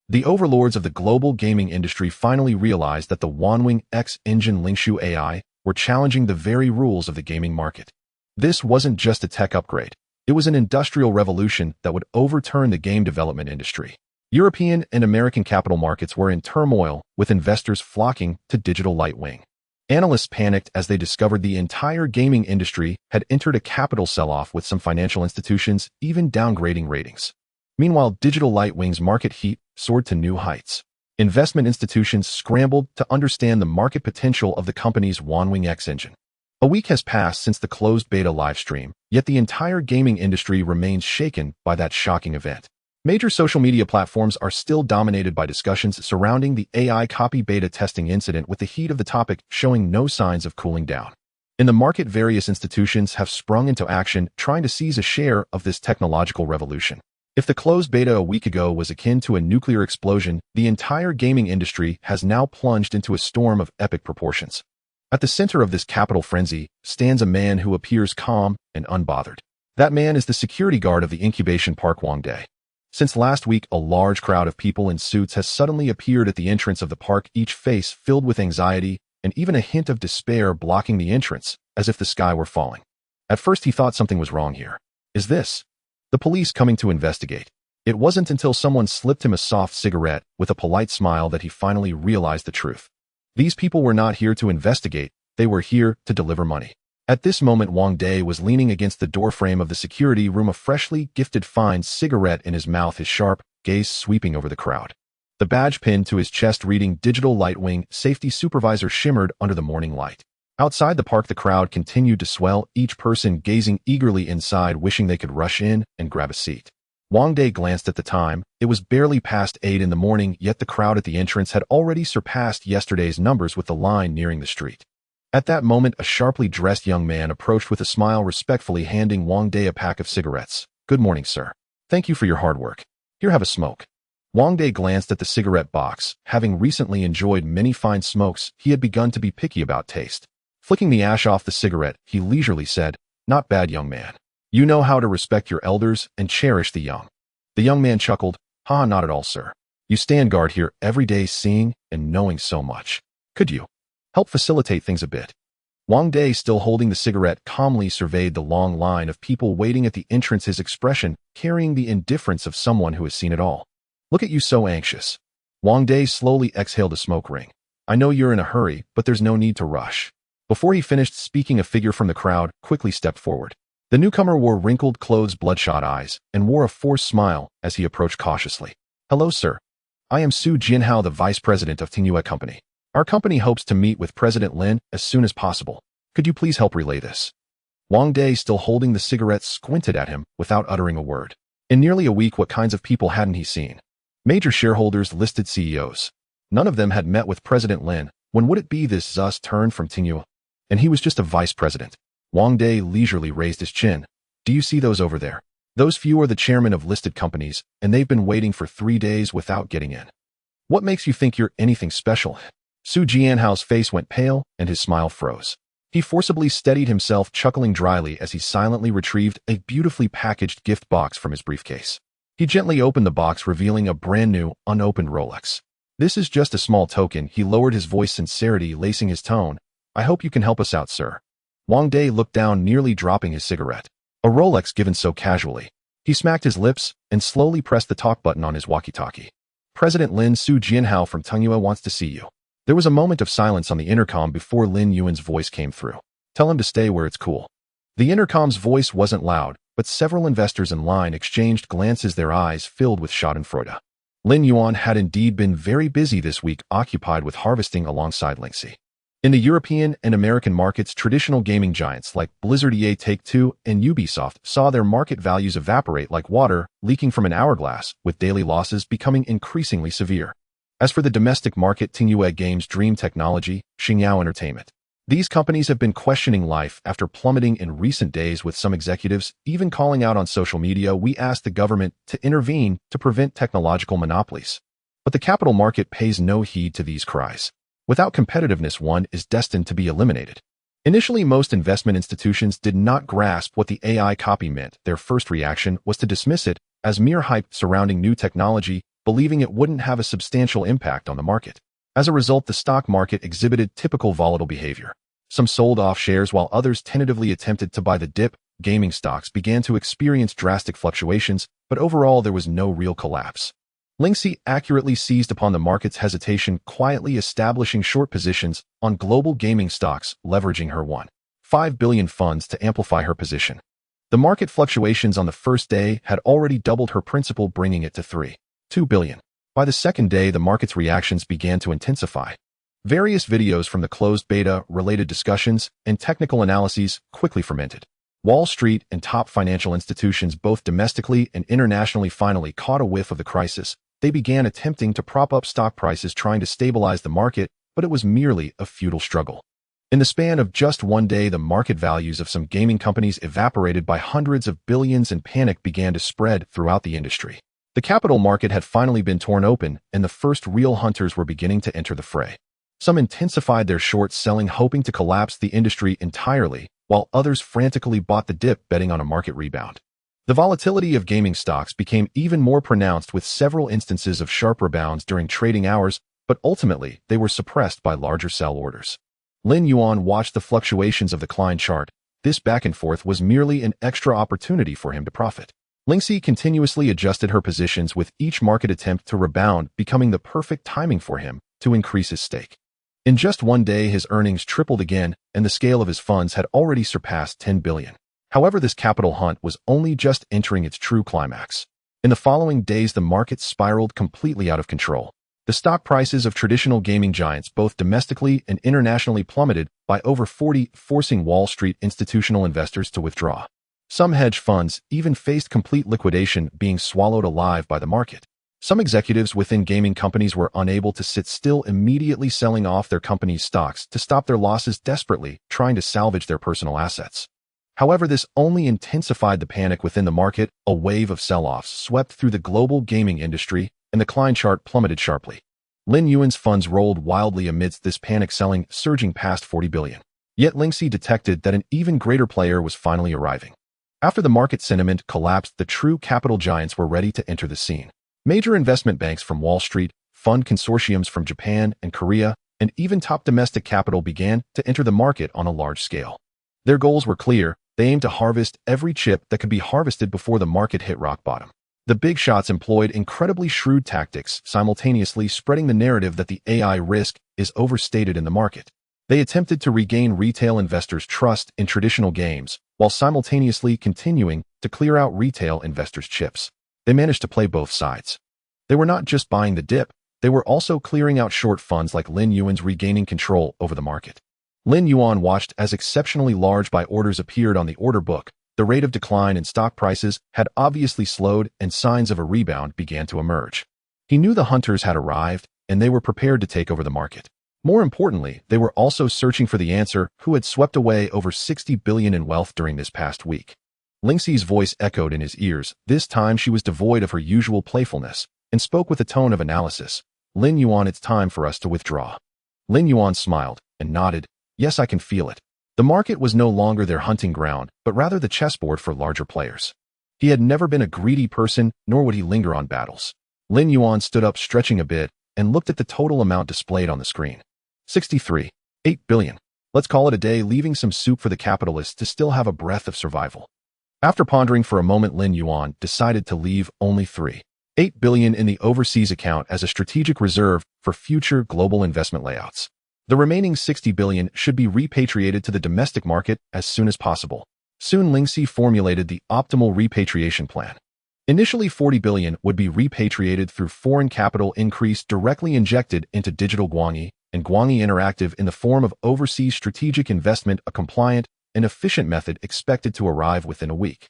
The overlords of the global gaming industry finally realized that the Wanwing X engine, Lingshu AI, were challenging the very rules of the gaming market. This wasn't just a tech upgrade. It was an industrial revolution that would overturn the game development industry. European and American capital markets were in turmoil, with investors flocking to Digital Light Wing. Analysts panicked as they discovered the entire gaming industry had entered a capital sell-off, with some financial institutions even downgrading ratings. Meanwhile, Digital Light Wing's market heat soared to new heights. Investment institutions scrambled to understand the market potential of the company's Wanwing X engine. A week has passed since the closed beta livestream, yet the entire gaming industry remains shaken by that shocking event. Major social media platforms are still dominated by discussions surrounding the AI copy beta testing incident, with the heat of the topic showing no signs of cooling down. In the market, various institutions have sprung into action trying to seize a share of this technological revolution. If the closed beta a week ago was akin to a nuclear explosion, the entire gaming industry has now plunged into a storm of epic proportions. At the center of this capital frenzy stands a man who appears calm and unbothered. That man is the security guard of the incubation park, Wang Day. Since last week, a large crowd of people in suits has suddenly appeared at the entrance of the park, each face filled with anxiety and even a hint of despair blocking the entrance, as if the sky were falling. At first he thought something was wrong here. Is this the police coming to investigate? It wasn't until someone slipped him a soft cigarette with a polite smile that he finally realized the truth. These people were not here to investigate, they were here to deliver money. At this moment, Wang Day was leaning against the doorframe of the security room, a freshly gifted fine cigarette in his mouth, his sharp gaze sweeping over the crowd. The badge pinned to his chest reading Digital Lightwing Safety Supervisor shimmered under the morning light. Outside the park, the crowd continued to swell, each person gazing eagerly inside, wishing they could rush in and grab a seat. Wang Day glanced at the time. It was barely past 8 in the morning, yet the crowd at the entrance had already surpassed yesterday's numbers with the line nearing the street. At that moment, a sharply dressed young man approached with a smile, respectfully handing Wang Day a pack of cigarettes. "Good morning, sir. Thank you for your hard work. Here, have a smoke." Wang Day glanced at the cigarette box. Having recently enjoyed many fine smokes, he had begun to be picky about taste. Flicking the ash off the cigarette, he leisurely said, "Not bad, young man. You know how to respect your elders and cherish the young." The young man chuckled, "Ha, not at all, sir. You stand guard here every day, seeing and knowing so much. Could you help facilitate things a bit?" Wang Day, still holding the cigarette, calmly surveyed the long line of people waiting at the entrance, his expression carrying the indifference of someone who has seen it all. "Look at you, so anxious." Wang Day slowly exhaled a smoke ring. "I know you're in a hurry, but there's no need to rush." Before he finished speaking, a figure from the crowd quickly stepped forward. The newcomer wore wrinkled clothes, bloodshot eyes, and wore a forced smile as he approached cautiously. "Hello, sir. I am Su Jianhao, the vice president of Tingyue Company. Our company hopes to meet with President Lin as soon as possible. Could you please help relay this?" Wang Day, still holding the cigarette, squinted at him without uttering a word. In nearly a week, what kinds of people hadn't he seen? Major shareholders, listed CEOs. None of them had met with President Lin. When would it be this Zus turned from Tingyue? And he was just a vice president. Wang Day leisurely raised his chin. "Do you see those over there? Those few are the chairmen of listed companies, and they've been waiting for 3 days without getting in. What makes you think you're anything special?" Su Jianhao's face went pale, and his smile froze. He forcibly steadied himself, chuckling dryly as he silently retrieved a beautifully packaged gift box from his briefcase. He gently opened the box, revealing a brand-new, unopened Rolex. "This is just a small token," he lowered his voice, sincerity lacing his tone. "I hope you can help us out, sir." Wang Day looked down, nearly dropping his cigarette. A Rolex given so casually. He smacked his lips and slowly pressed the talk button on his walkie-talkie. "President Lin, Su Jianhao from Tingyue wants to see you." There was a moment of silence on the intercom before Lin Yuan's voice came through. "Tell him to stay where it's cool." The intercom's voice wasn't loud, but several investors in line exchanged glances, their eyes filled with schadenfreude. Lin Yuan had indeed been very busy this week, occupied with harvesting alongside Lingxi. In the European and American markets, traditional gaming giants like Blizzard, EA, Take-Two, and Ubisoft saw their market values evaporate like water leaking from an hourglass, with daily losses becoming increasingly severe. As for the domestic market, Tingyue Games, Dream Technology, Xingyao Entertainment. These companies have been questioning life after plummeting in recent days, with some executives even calling out on social media, "We asked the government to intervene to prevent technological monopolies." But the capital market pays no heed to these cries. Without competitiveness, one is destined to be eliminated. Initially, most investment institutions did not grasp what the AI copy meant. Their first reaction was to dismiss it as mere hype surrounding new technology, believing it wouldn't have a substantial impact on the market. As a result, the stock market exhibited typical volatile behavior. Some sold off shares while others tentatively attempted to buy the dip. Gaming stocks began to experience drastic fluctuations, but overall there was no real collapse. Lingxi accurately seized upon the market's hesitation, quietly establishing short positions on global gaming stocks, leveraging her $1.5 billion funds to amplify her position. The market fluctuations on the first day had already doubled her principal, bringing it to $3.2 billion. By the second day, the market's reactions began to intensify. Various videos from the closed beta, related discussions, and technical analyses quickly fermented. Wall Street and top financial institutions, both domestically and internationally, finally caught a whiff of the crisis. They began attempting to prop up stock prices, trying to stabilize the market, but it was merely a futile struggle. In the span of just one day, the market values of some gaming companies evaporated by hundreds of billions and panic began to spread throughout the industry. The capital market had finally been torn open, and the first real hunters were beginning to enter the fray. Some intensified their short selling, hoping to collapse the industry entirely, while others frantically bought the dip, betting on a market rebound. The volatility of gaming stocks became even more pronounced, with several instances of sharp rebounds during trading hours, but ultimately they were suppressed by larger sell orders. Lin Yuan watched the fluctuations of the Klein chart. This back and forth was merely an extra opportunity for him to profit. Lingxi continuously adjusted her positions, with each market attempt to rebound becoming the perfect timing for him to increase his stake. In just one day, his earnings tripled again, and the scale of his funds had already surpassed 10 billion. However, this capital hunt was only just entering its true climax. In the following days, the market spiraled completely out of control. The stock prices of traditional gaming giants, both domestically and internationally, plummeted by over 40%, forcing Wall Street institutional investors to withdraw. Some hedge funds even faced complete liquidation, being swallowed alive by the market. Some executives within gaming companies were unable to sit still, immediately selling off their company's stocks to stop their losses, desperately trying to salvage their personal assets. However, this only intensified the panic within the market. A wave of sell-offs swept through the global gaming industry, and the Klein chart plummeted sharply. Lin Yuan's funds rolled wildly amidst this panic selling, surging past 40 billion. Yet Lingxi detected that an even greater player was finally arriving. After the market sentiment collapsed, the true capital giants were ready to enter the scene. Major investment banks from Wall Street, fund consortiums from Japan and Korea, and even top domestic capital began to enter the market on a large scale. Their goals were clear. They aimed to harvest every chip that could be harvested before the market hit rock bottom. The big shots employed incredibly shrewd tactics, simultaneously spreading the narrative that the AI risk is overstated in the market. They attempted to regain retail investors' trust in traditional games, while simultaneously continuing to clear out retail investors' chips. They managed to play both sides. They were not just buying the dip, they were also clearing out short funds like Lin Yuan's, regaining control over the market. Lin Yuan watched as exceptionally large buy orders appeared on the order book. The rate of decline in stock prices had obviously slowed, and signs of a rebound began to emerge. He knew the hunters had arrived, and they were prepared to take over the market. More importantly, they were also searching for the answer who had swept away over 60 billion in wealth during this past week. Lingxi's voice echoed in his ears. This time she was devoid of her usual playfulness, and spoke with a tone of analysis. Lin Yuan, it's time for us to withdraw. Lin Yuan smiled and nodded. Yes, I can feel it. The market was no longer their hunting ground, but rather the chessboard for larger players. He had never been a greedy person, nor would he linger on battles. Lin Yuan stood up, stretching a bit, and looked at the total amount displayed on the screen. 63.8 billion. Let's call it a day, leaving some soup for the capitalists to still have a breath of survival. After pondering for a moment, Lin Yuan decided to leave only 3.8 billion in the overseas account as a strategic reserve for future global investment layouts. The remaining 60 billion should be repatriated to the domestic market as soon as possible. Soon Lingxi formulated the optimal repatriation plan. Initially, 40 billion would be repatriated through foreign capital increase directly injected into Digital Guangyi and Guangyi Interactive in the form of overseas strategic investment, a compliant and efficient method expected to arrive within a week.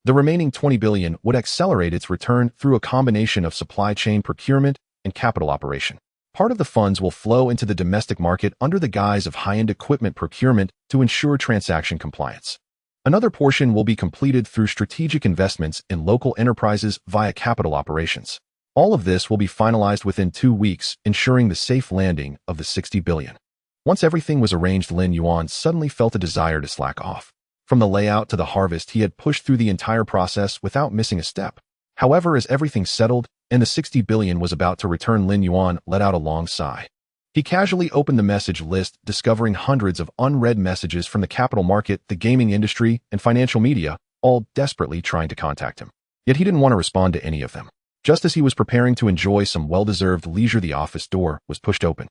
The remaining 20 billion would accelerate its return through a combination of supply chain procurement and capital operation. Part of the funds will flow into the domestic market under the guise of high-end equipment procurement to ensure transaction compliance. Another portion will be completed through strategic investments in local enterprises via capital operations. All of this will be finalized within 2 weeks, ensuring the safe landing of the 60 billion. Once everything was arranged, Lin Yuan suddenly felt a desire to slack off. From the layout to the harvest, he had pushed through the entire process without missing a step. However, as everything settled and the 60 billion was about to return, Lin Yuan let out a long sigh. He casually opened the message list, discovering hundreds of unread messages from the capital market, the gaming industry, and financial media, all desperately trying to contact him. Yet he didn't want to respond to any of them. Just as he was preparing to enjoy some well-deserved leisure, the office door was pushed open.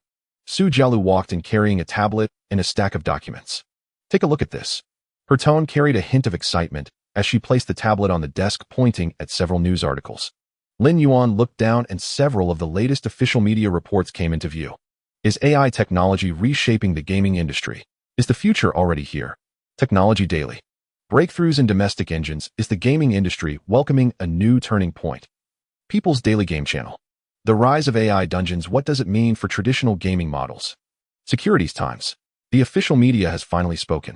Su Jialu walked in, carrying a tablet and a stack of documents. Take a look at this. Her tone carried a hint of excitement as she placed the tablet on the desk, pointing at several news articles. Lin Yuan looked down, and several of the latest official media reports came into view. Is AI technology reshaping the gaming industry? Is the future already here? Technology Daily. Breakthroughs in domestic engines. Is the gaming industry welcoming a new turning point? People's Daily Game Channel. The rise of AI dungeons. What does it mean for traditional gaming models? Securities Times. The official media has finally spoken.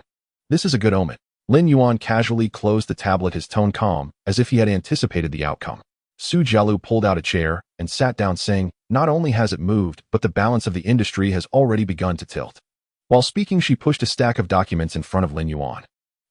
This is a good omen. Lin Yuan casually closed the tablet, his tone calm, as if he had anticipated the outcome. Su Jialu pulled out a chair and sat down, saying, not only has it moved, but the balance of the industry has already begun to tilt. While speaking, she pushed a stack of documents in front of Lin Yuan.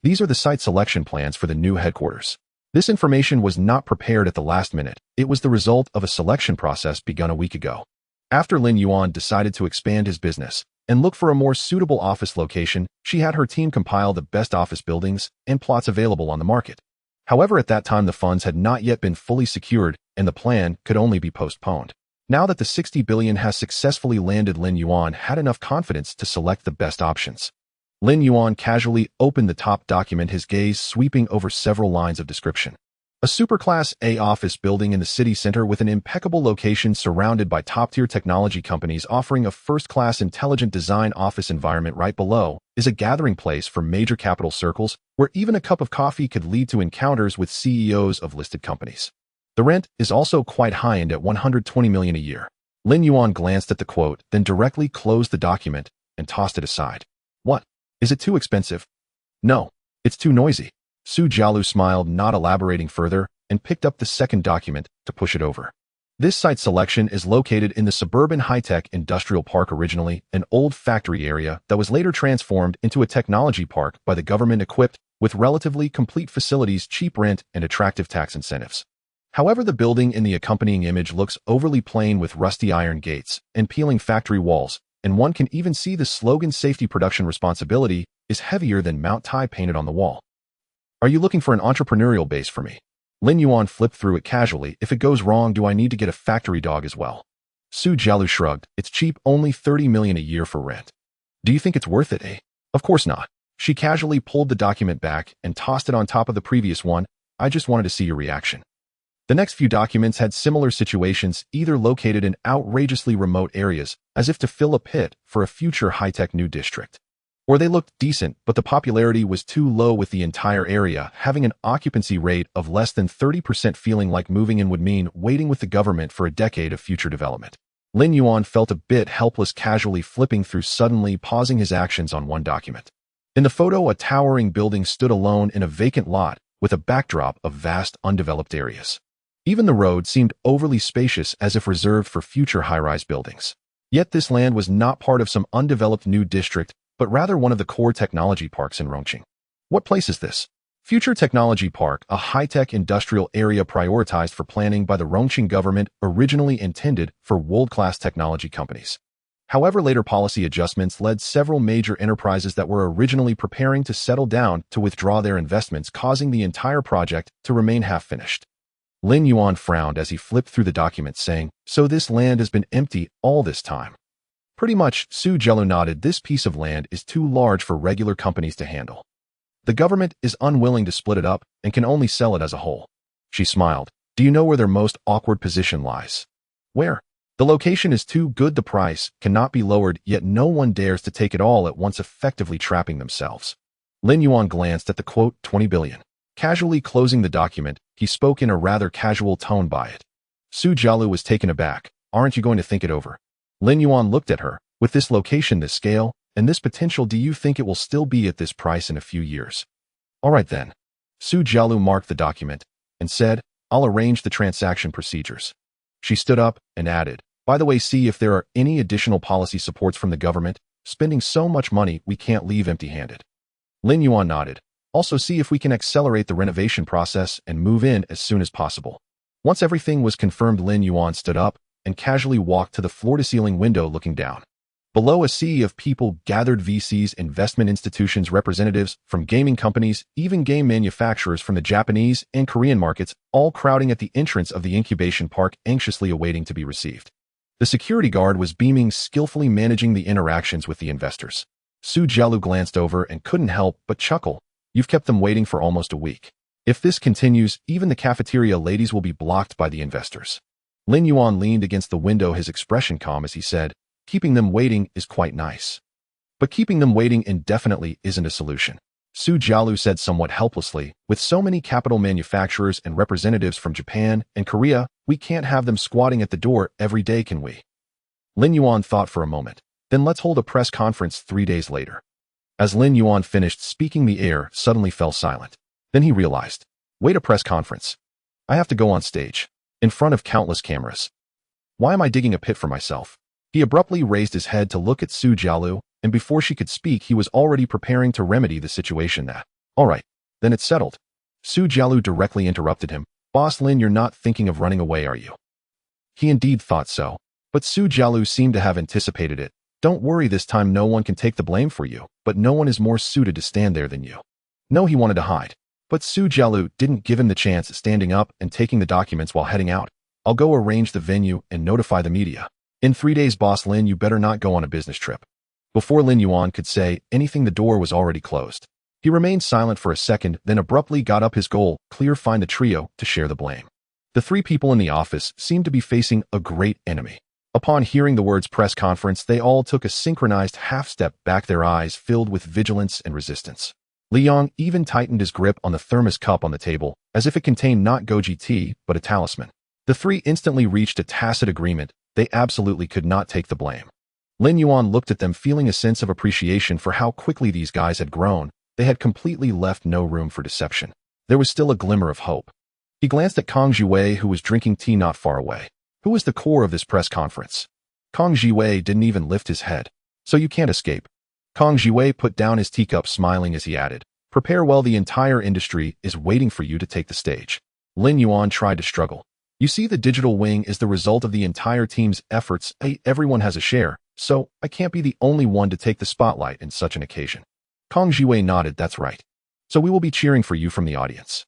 These are the site selection plans for the new headquarters. This information was not prepared at the last minute. It was the result of a selection process begun a week ago. After Lin Yuan decided to expand his business and look for a more suitable office location, she had her team compile the best office buildings and plots available on the market. However, at that time the funds had not yet been fully secured and the plan could only be postponed. Now that the 60 billion has successfully landed, Lin Yuan had enough confidence to select the best options. Lin Yuan casually opened the top document, his gaze sweeping over several lines of description. A superclass A office building in the city center with an impeccable location surrounded by top-tier technology companies offering a first-class intelligent design office environment. Right below is a gathering place for major capital circles where even a cup of coffee could lead to encounters with CEOs of listed companies. The rent is also quite high-end at 120 million a year. Lin Yuan glanced at the quote, then directly closed the document and tossed it aside. What? Is it too expensive? No, it's too noisy. Su Jialu smiled, not elaborating further, and picked up the second document to push it over. This site selection is located in the suburban high-tech industrial park, originally an old factory area that was later transformed into a technology park by the government, equipped with relatively complete facilities, cheap rent, and attractive tax incentives. However, the building in the accompanying image looks overly plain with rusty iron gates and peeling factory walls, and one can even see the slogan "Safety Production Responsibility" is heavier than Mount Tai painted on the wall. Are you looking for an entrepreneurial base for me? Lin Yuan flipped through it casually. If it goes wrong, do I need to get a factory dog as well? Su Jialu shrugged. It's cheap, only 30 million a year for rent. Do you think it's worth it, eh? Of course not. She casually pulled the document back and tossed it on top of the previous one. I just wanted to see your reaction. The next few documents had similar situations, either located in outrageously remote areas, as if to fill a pit for a future high-tech new district. Or they looked decent, but the popularity was too low, with the entire area having an occupancy rate of less than 30%, feeling like moving in would mean waiting with the government for a decade of future development. Lin Yuan felt a bit helpless, casually flipping through, suddenly pausing his actions on one document. In the photo, a towering building stood alone in a vacant lot with a backdrop of vast undeveloped areas. Even the road seemed overly spacious, as if reserved for future high-rise buildings. Yet this land was not part of some undeveloped new district, but rather one of the core technology parks in Rongqing. What place is this? Future Technology Park, a high-tech industrial area prioritized for planning by the Rongqing government, originally intended for world-class technology companies. However, later policy adjustments led several major enterprises that were originally preparing to settle down to withdraw their investments, causing the entire project to remain half-finished. Lin Yuan frowned as he flipped through the document, saying, so this land has been empty all this time? Pretty much. Su Jialu nodded. This piece of land is too large for regular companies to handle. The government is unwilling to split it up and can only sell it as a whole. She smiled. Do you know where their most awkward position lies? Where? The location is too good, the price cannot be lowered, yet no one dares to take it all at once, effectively trapping themselves. Lin Yuan glanced at the quote, 20 billion. Casually closing the document, he spoke in a rather casual tone by it. Su Jialu was taken aback. Aren't you going to think it over? Lin Yuan looked at her. With this location, this scale, and this potential, do you think it will still be at this price in a few years? All right then. Su Jialu marked the document and said, I'll arrange the transaction procedures. She stood up and added, by the way, see if there are any additional policy supports from the government. Spending so much money, we can't leave empty-handed. Lin Yuan nodded. Also see if we can accelerate the renovation process and move in as soon as possible. Once everything was confirmed, Lin Yuan stood up and casually walked to the floor-to-ceiling window, looking down. Below, a sea of people gathered: VCs, investment institutions, representatives from gaming companies, even game manufacturers from the Japanese and Korean markets, all crowding at the entrance of the incubation park, anxiously awaiting to be received. The security guard was beaming, skillfully managing the interactions with the investors. Su Jialu glanced over and couldn't help but chuckle. You've kept them waiting for almost a week. If this continues, even the cafeteria ladies will be blocked by the investors. Lin Yuan leaned against the window, his expression calm as he said, keeping them waiting is quite nice. But keeping them waiting indefinitely isn't a solution. Su Jialu said somewhat helplessly, with so many capital manufacturers and representatives from Japan and Korea, we can't have them squatting at the door every day, can we? Lin Yuan thought for a moment. Then let's hold a press conference 3 days later. As Lin Yuan finished speaking, the air suddenly fell silent. Then he realized, wait, a press conference. I have to go on stage, in front of countless cameras. Why am I digging a pit for myself? He abruptly raised his head to look at Su Jialu, and before she could speak, he was already preparing to remedy the situation. All right, then it's settled. Su Jialu directly interrupted him. Boss Lin, you're not thinking of running away, are you? He indeed thought so, but Su Jialu seemed to have anticipated it. Don't worry, this time no one can take the blame for you, but no one is more suited to stand there than you. No, he wanted to hide, but Su Jialu didn't give him the chance, standing up and taking the documents while heading out. I'll go arrange the venue and notify the media. In 3 days, Boss Lin, you better not go on a business trip. Before Lin Yuan could say anything, the door was already closed. He remained silent for a second, then abruptly got up, his goal clear: find the trio to share the blame. The three people in the office seemed to be facing a great enemy. Upon hearing the words press conference, they all took a synchronized half-step back, their eyes filled with vigilance and resistance. Liang even tightened his grip on the thermos cup on the table, as if it contained not goji tea, but a talisman. The three instantly reached a tacit agreement. They absolutely could not take the blame. Lin Yuan looked at them, feeling a sense of appreciation for how quickly these guys had grown. They had completely left no room for deception. There was still a glimmer of hope. He glanced at Kang Jiwei, who was drinking tea not far away. Who was the core of this press conference? Kang Jiwei didn't even lift his head. So you can't escape. Kang Jiwei put down his teacup, smiling as he added, prepare well, the entire industry is waiting for you to take the stage. Lin Yuan tried to struggle. You see, the digital wing is the result of the entire team's efforts. Everyone has a share, so I can't be the only one to take the spotlight in such an occasion. Kang Jiwei nodded. That's right. So we will be cheering for you from the audience.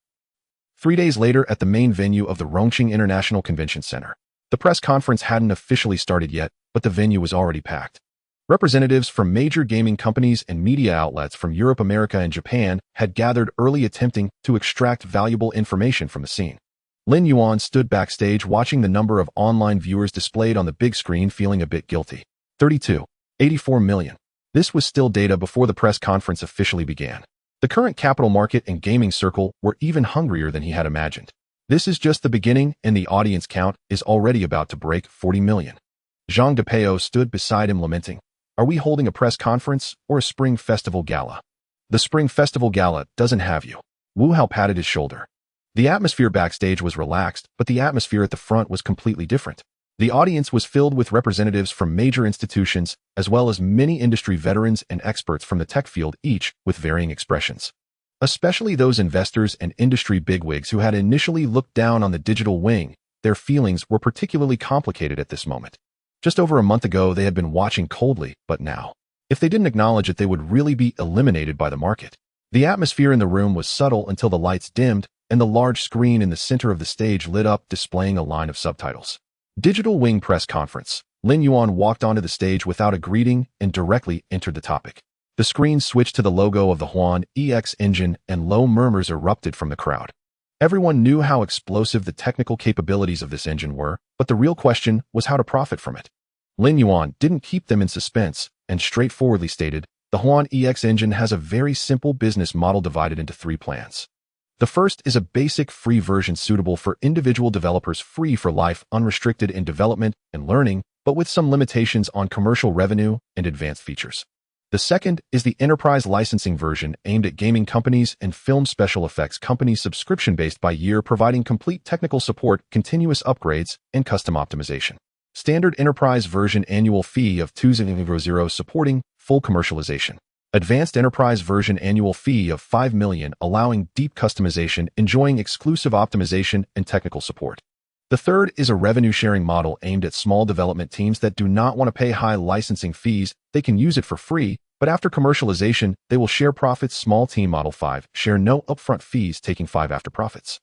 3 days later, at the main venue of the Rongqing International Convention Center. The press conference hadn't officially started yet, but the venue was already packed. Representatives from major gaming companies and media outlets from Europe, America, and Japan had gathered early, attempting to extract valuable information from the scene. Lin Yuan stood backstage, watching the number of online viewers displayed on the big screen, feeling a bit guilty. 84 million. This was still data before the press conference officially began. The current capital market and gaming circle were even hungrier than he had imagined. This is just the beginning, and the audience count is already about to break 40 million. Zhang Depeo stood beside him, lamenting, are we holding a press conference or a spring festival gala? The spring festival gala doesn't have you. Wu Hao patted his shoulder. The atmosphere backstage was relaxed, but the atmosphere at the front was completely different. The audience was filled with representatives from major institutions, as well as many industry veterans and experts from the tech field, each with varying expressions. Especially those investors and industry bigwigs who had initially looked down on the digital wing. Their feelings were particularly complicated at this moment. Just over a month ago, they had been watching coldly, but now, if they didn't acknowledge it, they would really be eliminated by the market. The atmosphere in the room was subtle until the lights dimmed and the large screen in the center of the stage lit up, displaying a line of subtitles. Digital Wing Press Conference. Lin Yuan walked onto the stage without a greeting and directly entered the topic. The screen switched to the logo of the Huan EX engine, and low murmurs erupted from the crowd. Everyone knew how explosive the technical capabilities of this engine were, but the real question was how to profit from it. Lin Yuan didn't keep them in suspense and straightforwardly stated, the Huan EX engine has a very simple business model divided into 3 plans. The first is a basic free version suitable for individual developers, free for life, unrestricted in development and learning, but with some limitations on commercial revenue and advanced features. The second is the enterprise licensing version, aimed at gaming companies and film special effects companies, subscription-based by year, providing complete technical support, continuous upgrades, and custom optimization. Standard enterprise version, annual fee of 2,000, supporting full commercialization. Advanced enterprise version, annual fee of 5 million, allowing deep customization, enjoying exclusive optimization and technical support. The third is a revenue-sharing model aimed at small development teams that do not want to pay high licensing fees. They can use it for free, but after commercialization, they will share profits. Small team model 5, share no upfront fees, taking 5 after profits.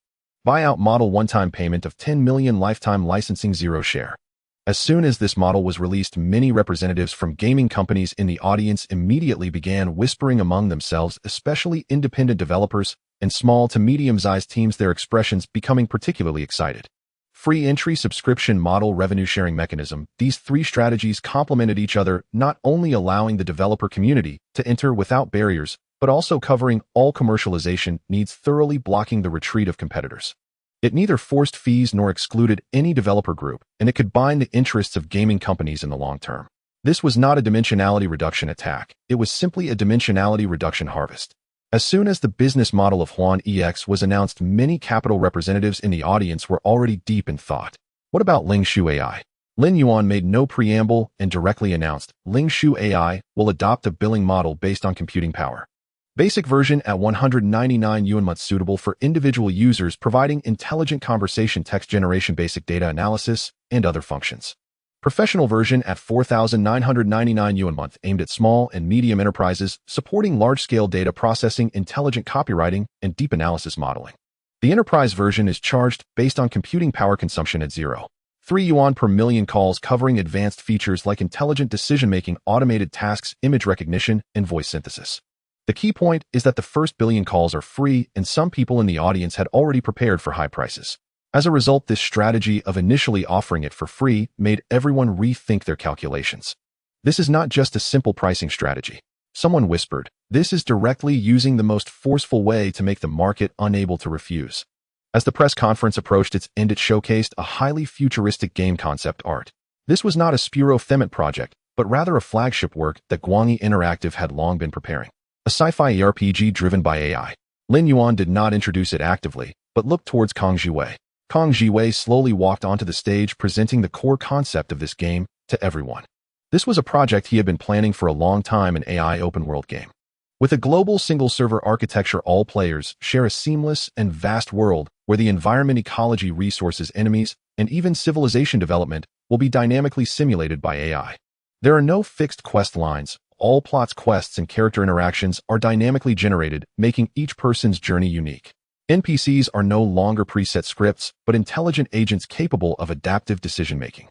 Buyout model, one-time payment of 10 million, lifetime licensing, 0 share. As soon as this model was released, many representatives from gaming companies in the audience immediately began whispering among themselves, especially independent developers and small to medium-sized teams, their expressions becoming particularly excited. Free entry, subscription model, revenue sharing mechanism. These 3 strategies complemented each other, not only allowing the developer community to enter without barriers, but also covering all commercialization needs, thoroughly blocking the retreat of competitors. It neither forced fees nor excluded any developer group, and it could bind the interests of gaming companies in the long term. This was not a dimensionality reduction attack. It was simply a dimensionality reduction harvest. As soon as the business model of Huan EX was announced, many capital representatives in the audience were already deep in thought. What about Ling Shu AI? Lin Yuan made no preamble and directly announced, Ling Shu AI will adopt a billing model based on computing power. Basic version at 199 yuan month, suitable for individual users, providing intelligent conversation text generation, basic data analysis, and other functions. Professional version at 4,999 yuan month, aimed at small and medium enterprises, supporting large-scale data processing, intelligent copywriting, and deep analysis modeling. The enterprise version is charged based on computing power consumption at 0.3 yuan per million calls, covering advanced features like intelligent decision-making, automated tasks, image recognition, and voice synthesis. The key point is that the first billion calls are free, and some people in the audience had already prepared for high prices. As a result, this strategy of initially offering it for free made everyone rethink their calculations. This is not just a simple pricing strategy. Someone whispered, this is directly using the most forceful way to make the market unable to refuse. As the press conference approached its end, it showcased a highly futuristic game concept art. This was not a Spiro Themet project, but rather a flagship work that Guangyi Interactive had long been preparing. A sci-fi RPG driven by AI. Lin Yuan did not introduce it actively, but looked towards Kang Jiwei. Kang Jiwei slowly walked onto the stage, presenting the core concept of this game to everyone. This was a project he had been planning for a long time, an AI open-world game. With a global single-server architecture, all players share a seamless and vast world where the environment, ecology, resources, enemies, and even civilization development will be dynamically simulated by AI. There are no fixed quest lines. All plots, quests, and character interactions are dynamically generated, making each person's journey unique. NPCs are no longer preset scripts, but intelligent agents capable of adaptive decision-making.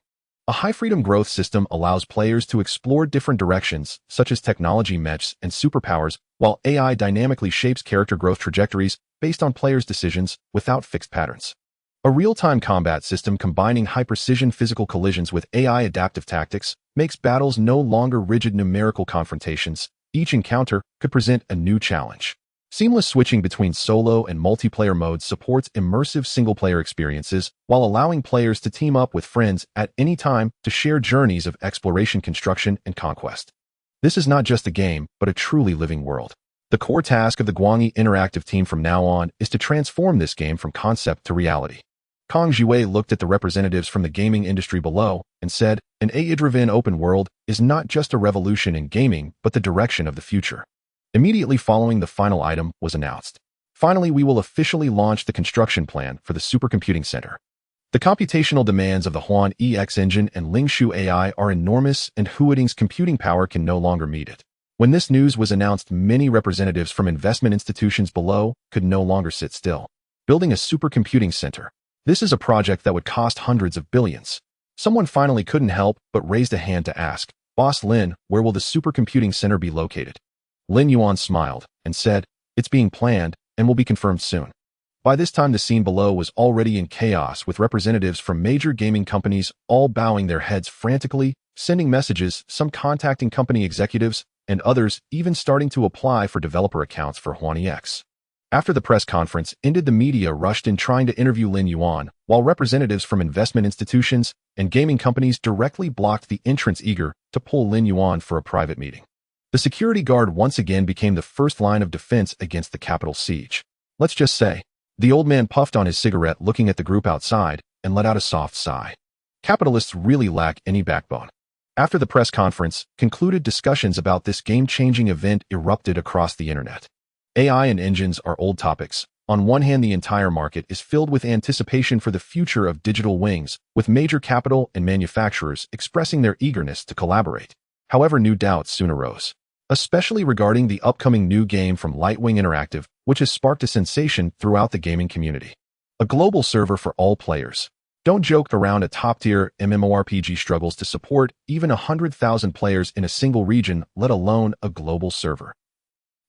A high-freedom growth system allows players to explore different directions, such as technology mesh and superpowers, while AI dynamically shapes character growth trajectories based on players' decisions without fixed patterns. A real-time combat system combining high-precision physical collisions with AI adaptive tactics makes battles no longer rigid numerical confrontations. Each encounter could present a new challenge. Seamless switching between solo and multiplayer modes supports immersive single-player experiences while allowing players to team up with friends at any time to share journeys of exploration, construction, and conquest. This is not just a game, but a truly living world. The core task of the Guangyi Interactive team from now on is to transform this game from concept to reality. Kang Jiwei looked at the representatives from the gaming industry below and said, an AI-driven open world is not just a revolution in gaming, but the direction of the future. Immediately following, the final item was announced. Finally, we will officially launch the construction plan for the supercomputing center. The computational demands of the Huan EX engine and Ling Shu AI are enormous, and Huading's computing power can no longer meet it. When this news was announced, many representatives from investment institutions below could no longer sit still. Building a supercomputing center. This is a project that would cost hundreds of billions. Someone finally couldn't help but raised a hand to ask, Boss Lin, where will the supercomputing center be located? Lin Yuan smiled and said, it's being planned and will be confirmed soon. By this time, the scene below was already in chaos, with representatives from major gaming companies all bowing their heads frantically, sending messages, some contacting company executives, and others even starting to apply for developer accounts for Huan EX. After the press conference ended, the media rushed in trying to interview Lin Yuan, while representatives from investment institutions and gaming companies directly blocked the entrance, eager to pull Lin Yuan for a private meeting. The security guard once again became the first line of defense against the capital siege. Let's just say, the old man puffed on his cigarette, looking at the group outside, and let out a soft sigh. Capitalists really lack any backbone. After the press conference concluded, discussions about this game-changing event erupted across the internet. AI and engines are old topics. On one hand, the entire market is filled with anticipation for the future of digital wings, with major capital and manufacturers expressing their eagerness to collaborate. However, new doubts soon arose, especially regarding the upcoming new game from Lightwing Interactive, which has sparked a sensation throughout the gaming community. A global server for all players. Don't joke around, a top-tier MMORPG struggles to support even 100,000 players in a single region, let alone a global server.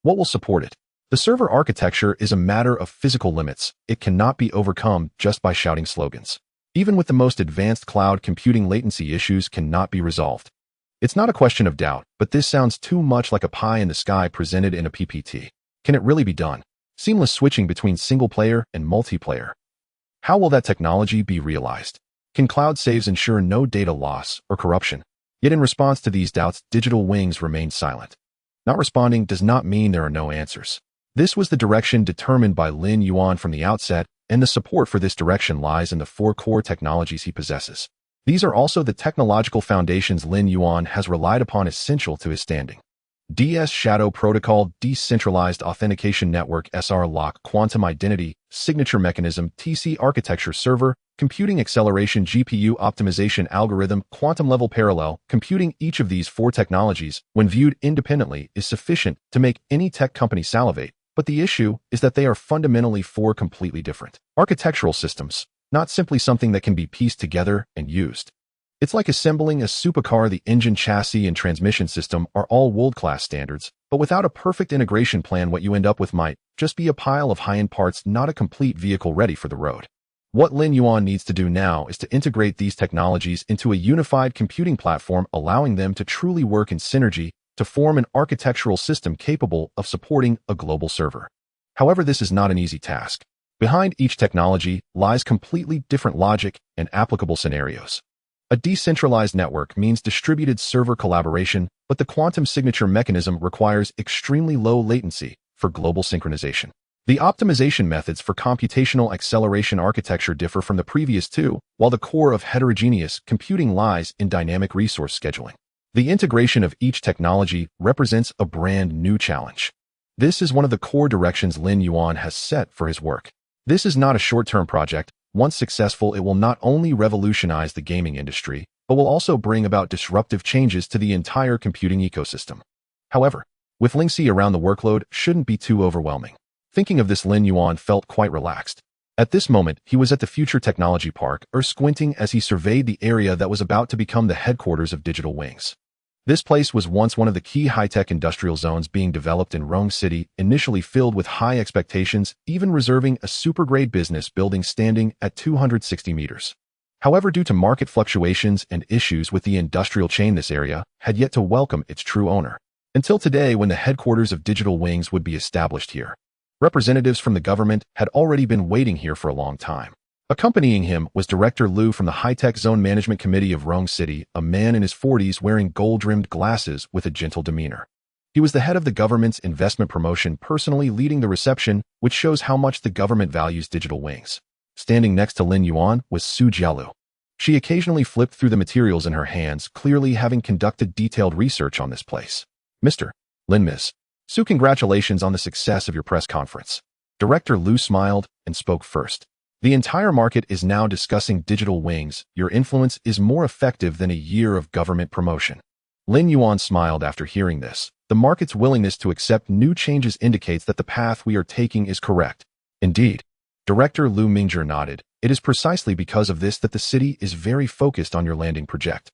What will support it? The server architecture is a matter of physical limits. It cannot be overcome just by shouting slogans. Even with the most advanced cloud computing, latency issues cannot be resolved. It's not a question of doubt, but this sounds too much like a pie in the sky presented in a PPT. Can it really be done? Seamless switching between single-player and multiplayer. How will that technology be realized? Can cloud saves ensure no data loss or corruption? Yet in response to these doubts, Digital Wings remained silent. Not responding does not mean there are no answers. This was the direction determined by Lin Yuan from the outset, and the support for this direction lies in the 4 core technologies he possesses. These are also the technological foundations Lin Yuan has relied upon essential to his standing. DS Shadow Protocol, Decentralized Authentication Network, SR Lock, Quantum Identity, Signature Mechanism, TC Architecture Server, Computing Acceleration, GPU Optimization Algorithm, Quantum Level Parallel Computing. Each of these 4 technologies, when viewed independently, is sufficient to make any tech company salivate, but the issue is that they are fundamentally 4 completely different architectural systems, not simply something that can be pieced together and used. It's like assembling a supercar. The engine, chassis, and transmission system are all world-class standards, but without a perfect integration plan, what you end up with might just be a pile of high-end parts, not a complete vehicle ready for the road. What Lin Yuan needs to do now is to integrate these technologies into a unified computing platform, allowing them to truly work in synergy to form an architectural system capable of supporting a global server. However, this is not an easy task. Behind each technology lies completely different logic and applicable scenarios. A decentralized network means distributed server collaboration, but the quantum signature mechanism requires extremely low latency for global synchronization. The optimization methods for computational acceleration architecture differ from the previous 2, while the core of heterogeneous computing lies in dynamic resource scheduling. The integration of each technology represents a brand new challenge. This is one of the core directions Lin Yuan has set for his work. This is not a short-term project. Once successful, it will not only revolutionize the gaming industry, but will also bring about disruptive changes to the entire computing ecosystem. However, with Ling Xi around, the workload shouldn't be too overwhelming. Thinking of this, Lin Yuan felt quite relaxed. At this moment, he was at the Future Technology Park, squinting as he surveyed the area that was about to become the headquarters of Digital Wings. This place was once one of the key high-tech industrial zones being developed in Rome City, initially filled with high expectations, even reserving a super-grade business building standing at 260 meters. However, due to market fluctuations and issues with the industrial chain, this area had yet to welcome its true owner. Until today, when the headquarters of Digital Wings would be established here. Representatives from the government had already been waiting here for a long time. Accompanying him was Director Liu from the High-Tech Zone Management Committee of Rome City, a man in his 40s wearing gold-rimmed glasses with a gentle demeanor. He was the head of the government's investment promotion, personally leading the reception, which shows how much the government values Digital Wings. Standing next to Lin Yuan was Su Jialu. She occasionally flipped through the materials in her hands, clearly having conducted detailed research on this place. Mr. Lin, Ms. Su, congratulations on the success of your press conference. Director Liu smiled and spoke first. The entire market is now discussing Digital Wings. Your influence is more effective than a year of government promotion. Lin Yuan smiled after hearing this. The market's willingness to accept new changes indicates that the path we are taking is correct. Indeed. Director Liu Mingzhi nodded. It is precisely because of this that the city is very focused on your landing project.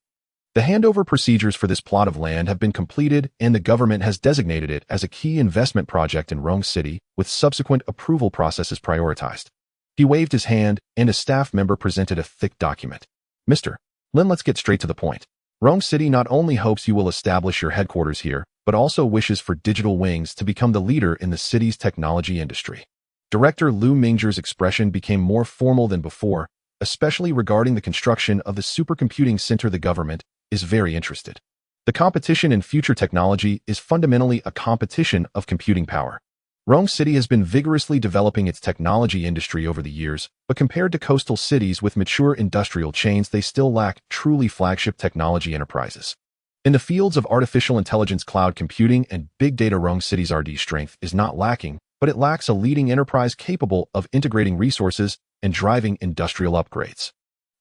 The handover procedures for this plot of land have been completed, and the government has designated it as a key investment project in Rome City, with subsequent approval processes prioritized. He waved his hand, and a staff member presented a thick document. Mr. Lin, let's get straight to the point. Rome City not only hopes you will establish your headquarters here, but also wishes for Digital Wings to become the leader in the city's technology industry. Director Liu Mingzhi's expression became more formal than before, especially regarding the construction of the supercomputing center. The government is very interested. The competition in future technology is fundamentally a competition of computing power. Rome City has been vigorously developing its technology industry over the years, but compared to coastal cities with mature industrial chains, they still lack truly flagship technology enterprises. In the fields of artificial intelligence, cloud computing, and big data, Rome City's R&D strength is not lacking, but it lacks a leading enterprise capable of integrating resources and driving industrial upgrades.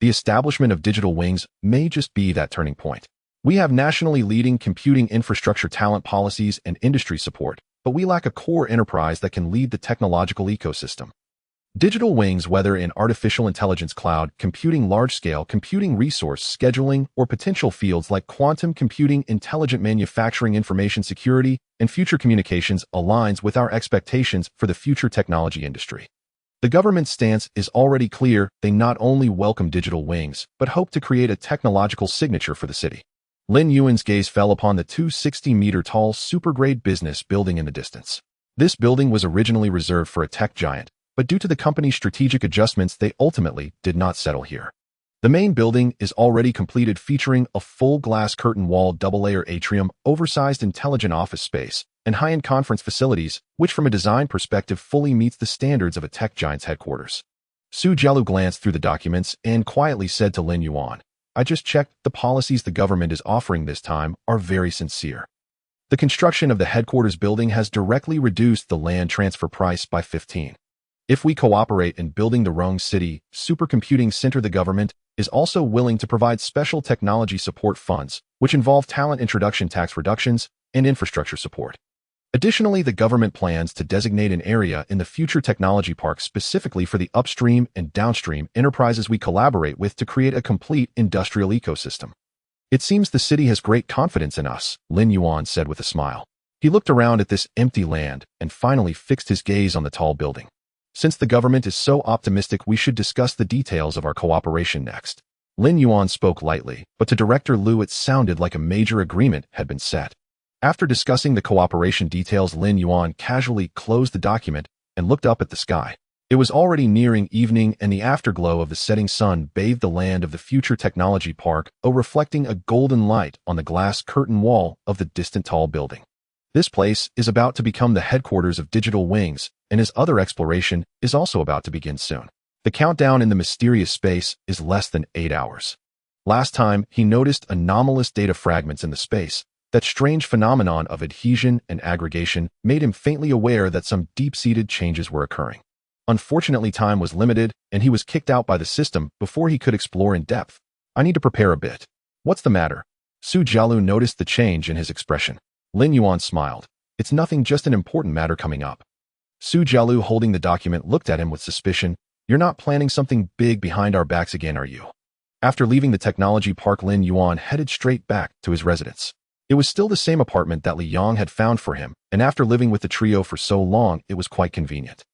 The establishment of Digital Wings may just be that turning point. We have nationally leading computing infrastructure, talent policies, and industry support, but we lack a core enterprise that can lead the technological ecosystem. Digital Wings, whether in artificial intelligence, cloud computing, large-scale computing, resource scheduling, or potential fields like quantum computing, intelligent manufacturing, information security, and future communications, aligns with our expectations for the future technology industry. The government's stance is already clear. They not only welcome Digital Wings, but hope to create a technological signature for the city. Lin Yuan's gaze fell upon the 260-meter-tall super-grade business building in the distance. This building was originally reserved for a tech giant, but due to the company's strategic adjustments, they ultimately did not settle here. The main building is already completed, featuring a full glass curtain wall double-layer atrium, oversized intelligent office space, and high-end conference facilities, which from a design perspective fully meets the standards of a tech giant's headquarters. Su Jialu glanced through the documents and quietly said to Lin Yuan, "I just checked. The policies the government is offering this time are very sincere. The construction of the headquarters building has directly reduced the land transfer price by 15. If we cooperate in building the Rong City supercomputing center, the government is also willing to provide special technology support funds, which involve talent introduction tax reductions and infrastructure support. Additionally, the government plans to designate an area in the future technology park specifically for the upstream and downstream enterprises we collaborate with to create a complete industrial ecosystem." "It seems the city has great confidence in us," Lin Yuan said with a smile. He looked around at this empty land and finally fixed his gaze on the tall building. "Since the government is so optimistic, we should discuss the details of our cooperation next." Lin Yuan spoke lightly, but to Director Liu it sounded like a major agreement had been set. After discussing the cooperation details, Lin Yuan casually closed the document and looked up at the sky. It was already nearing evening, and the afterglow of the setting sun bathed the land of the future technology park, reflecting a golden light on the glass curtain wall of the distant tall building. This place is about to become the headquarters of Digital Wings, and his other exploration is also about to begin soon. The countdown in the mysterious space is less than 8 hours. Last time, he noticed anomalous data fragments in the space. That strange phenomenon of adhesion and aggregation made him faintly aware that some deep-seated changes were occurring. Unfortunately, time was limited, and he was kicked out by the system before he could explore in depth. "I need to prepare a bit." "What's the matter?" Su Jialu noticed the change in his expression. Lin Yuan smiled. "It's nothing, just an important matter coming up." Su Jialu, holding the document, looked at him with suspicion. "You're not planning something big behind our backs again, are you?" After leaving the technology park, Lin Yuan headed straight back to his residence. It was still the same apartment that Li Yang had found for him, and after living with the trio for so long, it was quite convenient.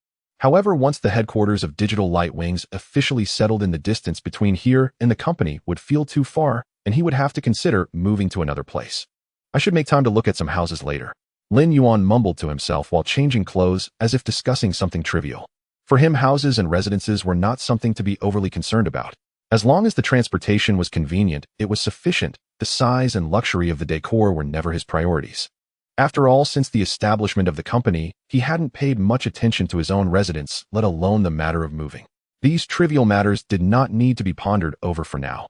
However, once the headquarters of Digital Light Wings officially settled in, the distance between here and the company would feel too far, and he would have to consider moving to another place. "I should make time to look at some houses later," Lin Yuan mumbled to himself while changing clothes, as if discussing something trivial. For him, houses and residences were not something to be overly concerned about. As long as the transportation was convenient, it was sufficient. The size and luxury of the decor were never his priorities. After all, since the establishment of the company, he hadn't paid much attention to his own residence, let alone the matter of moving. These trivial matters did not need to be pondered over for now.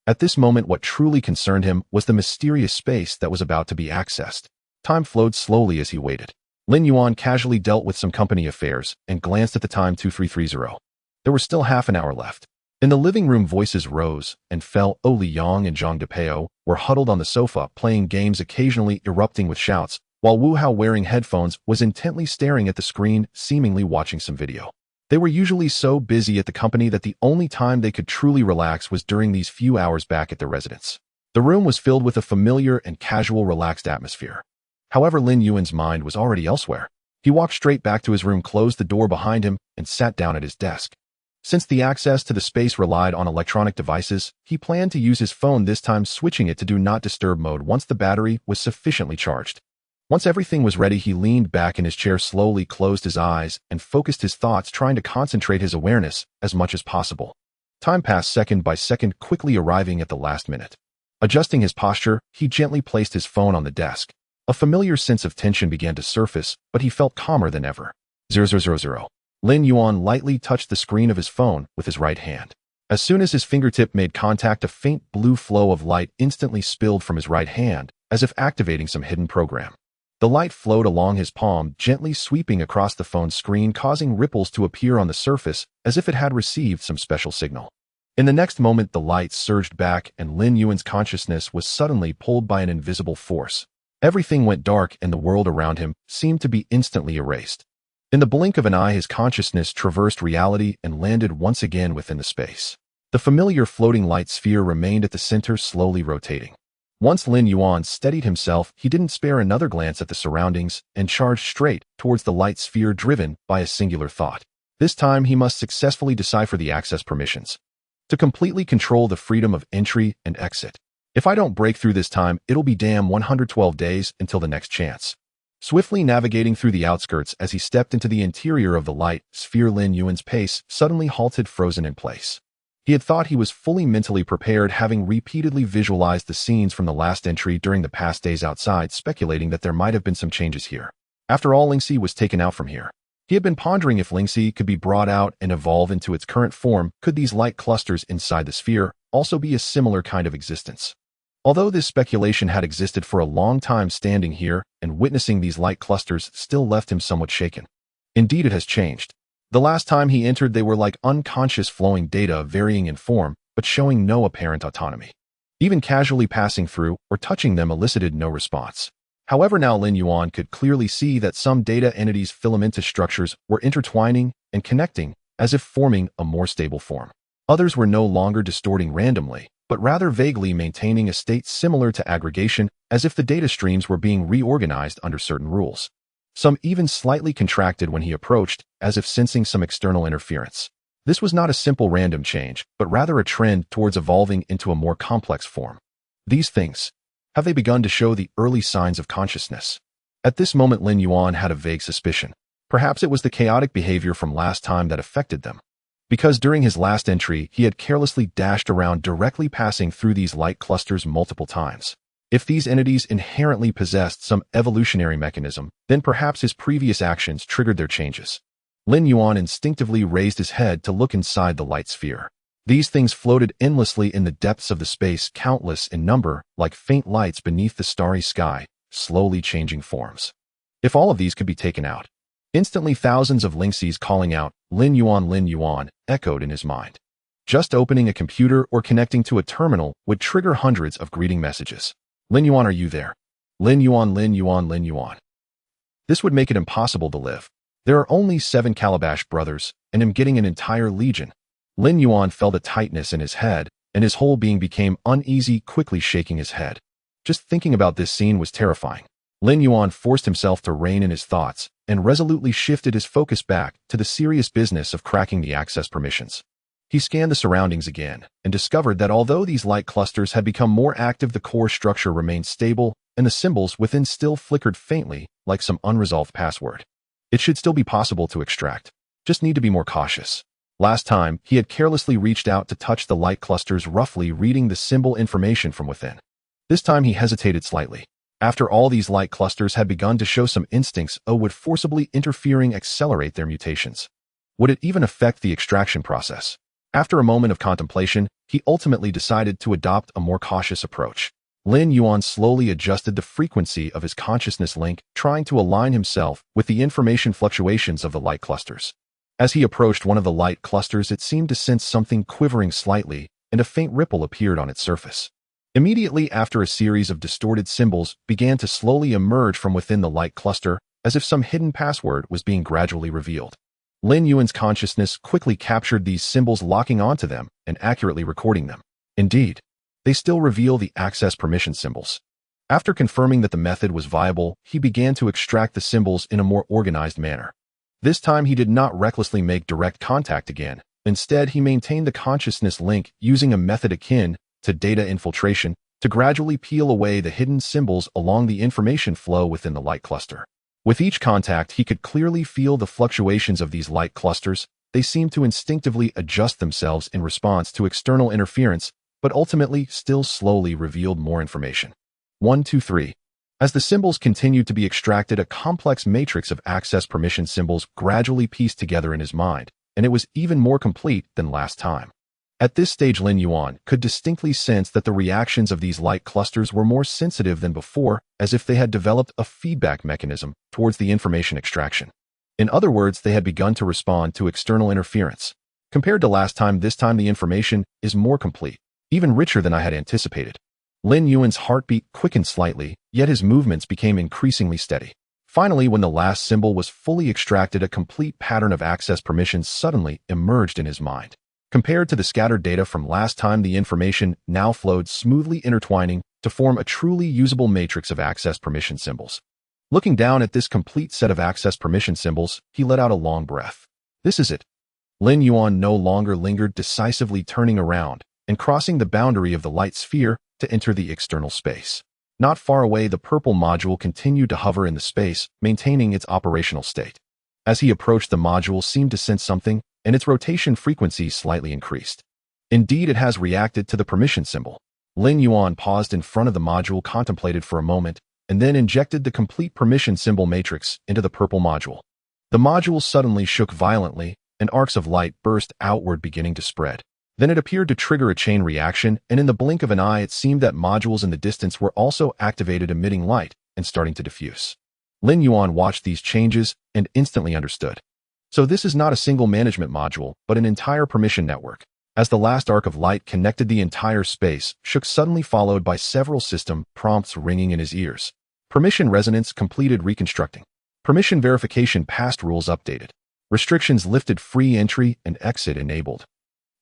At this moment, what truly concerned him was the mysterious space that was about to be accessed. Time flowed slowly as he waited. Lin Yuan casually dealt with some company affairs and glanced at the time, 2330. There was still half an hour left. In the living room, voices rose and fell. Li Yang and Zhang Depeo were huddled on the sofa, playing games, occasionally erupting with shouts, while Wu Hao, wearing headphones, was intently staring at the screen, seemingly watching some video. They were usually so busy at the company that the only time they could truly relax was during these few hours back at their residence. The room was filled with a familiar and casual, relaxed atmosphere. However, Lin Yuan's mind was already elsewhere. He walked straight back to his room, closed the door behind him, and sat down at his desk. Since the access to the space relied on electronic devices, he planned to use his phone, this time switching it to Do Not Disturb mode once the battery was sufficiently charged. Once everything was ready, he leaned back in his chair, slowly closed his eyes, and focused his thoughts, trying to concentrate his awareness as much as possible. Time passed second by second, quickly arriving at the last minute. Adjusting his posture, he gently placed his phone on the desk. A familiar sense of tension began to surface, but he felt calmer than ever. 0000. Lin Yuan lightly touched the screen of his phone with his right hand. As soon as his fingertip made contact, a faint blue flow of light instantly spilled from his right hand, as if activating some hidden program. The light flowed along his palm, gently sweeping across the phone screen, causing ripples to appear on the surface, as if it had received some special signal. In the next moment, the light surged back, and Lin Yuan's consciousness was suddenly pulled by an invisible force. Everything went dark, and the world around him seemed to be instantly erased. In the blink of an eye, his consciousness traversed reality and landed once again within the space. The familiar floating light sphere remained at the center, slowly rotating. Once Lin Yuan steadied himself, he didn't spare another glance at the surroundings and charged straight towards the light sphere, driven by a singular thought. This time, he must successfully decipher the access permissions to completely control the freedom of entry and exit. If I don't break through this time, it'll be damn 112 days until the next chance. Swiftly navigating through the outskirts as he stepped into the interior of the light sphere, Lin Yuan's pace suddenly halted, frozen in place. He had thought he was fully mentally prepared, having repeatedly visualized the scenes from the last entry during the past days outside, speculating that there might have been some changes here. After all, Lingxi was taken out from here. He had been pondering if Lingxi could be brought out and evolve into its current form. Could these light clusters inside the sphere also be a similar kind of existence? Although this speculation had existed for a long time, standing here and witnessing these light clusters still left him somewhat shaken. Indeed, it has changed. The last time he entered, they were like unconscious flowing data, varying in form, but showing no apparent autonomy. Even casually passing through or touching them elicited no response. However, now Lin Yuan could clearly see that some data entities' filamentous structures were intertwining and connecting, as if forming a more stable form. Others were no longer distorting randomly, but rather vaguely maintaining a state similar to aggregation, as if the data streams were being reorganized under certain rules. Some even slightly contracted when he approached, as if sensing some external interference. This was not a simple random change, but rather a trend towards evolving into a more complex form. These things, have they begun to show the early signs of consciousness? At this moment, Lin Yuan had a vague suspicion. Perhaps it was the chaotic behavior from last time that affected them. Because during his last entry, he had carelessly dashed around, directly passing through these light clusters multiple times. If these entities inherently possessed some evolutionary mechanism, then perhaps his previous actions triggered their changes. Lin Yuan instinctively raised his head to look inside the light sphere. These things floated endlessly in the depths of the space, countless in number, like faint lights beneath the starry sky, slowly changing forms. If all of these could be taken out, instantly thousands of Lingxis calling out, Lin Yuan, echoed in his mind. Just opening a computer or connecting to a terminal would trigger hundreds of greeting messages. Lin Yuan, are you there? Lin Yuan, Lin Yuan, Lin Yuan. This would make it impossible to live. There are only 7 Calabash brothers, and I'm getting an entire legion. Lin Yuan felt a tightness in his head, and his whole being became uneasy, quickly shaking his head. Just thinking about this scene was terrifying. Lin Yuan forced himself to rein in his thoughts, and resolutely shifted his focus back to the serious business of cracking the access permissions. He scanned the surroundings again, and discovered that although these light clusters had become more active, the core structure remained stable, and the symbols within still flickered faintly, like some unresolved password. It should still be possible to extract. Just need to be more cautious. Last time, he had carelessly reached out to touch the light clusters, roughly reading the symbol information from within. This time he hesitated slightly. After all, these light clusters had begun to show some instincts, would forcibly interfering accelerate their mutations. Would it even affect the extraction process? After a moment of contemplation, he ultimately decided to adopt a more cautious approach. Lin Yuan slowly adjusted the frequency of his consciousness link, trying to align himself with the information fluctuations of the light clusters. As he approached one of the light clusters, it seemed to sense something quivering slightly, and a faint ripple appeared on its surface. Immediately after, a series of distorted symbols began to slowly emerge from within the light cluster, as if some hidden password was being gradually revealed. Lin Yuan's consciousness quickly captured these symbols, locking onto them and accurately recording them. Indeed, they still reveal the access permission symbols. After confirming that the method was viable, he began to extract the symbols in a more organized manner. This time he did not recklessly make direct contact again. Instead, he maintained the consciousness link, using a method akin to data infiltration to gradually peel away the hidden symbols along the information flow within the light cluster. With each contact, he could clearly feel the fluctuations of these light clusters. They seemed to instinctively adjust themselves in response to external interference, but ultimately still slowly revealed more information. 1, 2, 3. As the symbols continued to be extracted, a complex matrix of access permission symbols gradually pieced together in his mind, and it was even more complete than last time. At this stage, Lin Yuan could distinctly sense that the reactions of these light clusters were more sensitive than before, as if they had developed a feedback mechanism towards the information extraction. In other words, they had begun to respond to external interference. Compared to last time, this time the information is more complete, even richer than I had anticipated. Lin Yuan's heartbeat quickened slightly, yet his movements became increasingly steady. Finally, when the last symbol was fully extracted, a complete pattern of access permissions suddenly emerged in his mind. Compared to the scattered data from last time, the information now flowed smoothly, intertwining to form a truly usable matrix of access permission symbols. Looking down at this complete set of access permission symbols, he let out a long breath. This is it. Lin Yuan no longer lingered, decisively turning around and crossing the boundary of the light sphere to enter the external space. Not far away, the purple module continued to hover in the space, maintaining its operational state. As he approached, the module seemed to sense something, and its rotation frequency slightly increased. Indeed, it has reacted to the permission symbol. Lin Yuan paused in front of the module, contemplated for a moment, and then injected the complete permission symbol matrix into the purple module. The module suddenly shook violently, and arcs of light burst outward, beginning to spread. Then it appeared to trigger a chain reaction, and in the blink of an eye it seemed that modules in the distance were also activated, emitting light and starting to diffuse. Lin Yuan watched these changes and instantly understood. So this is not a single management module, but an entire permission network. As the last arc of light connected, the entire space shook suddenly, followed by several system prompts ringing in his ears. Permission resonance completed, reconstructing. Permission verification, past rules updated. Restrictions lifted, free entry and exit enabled.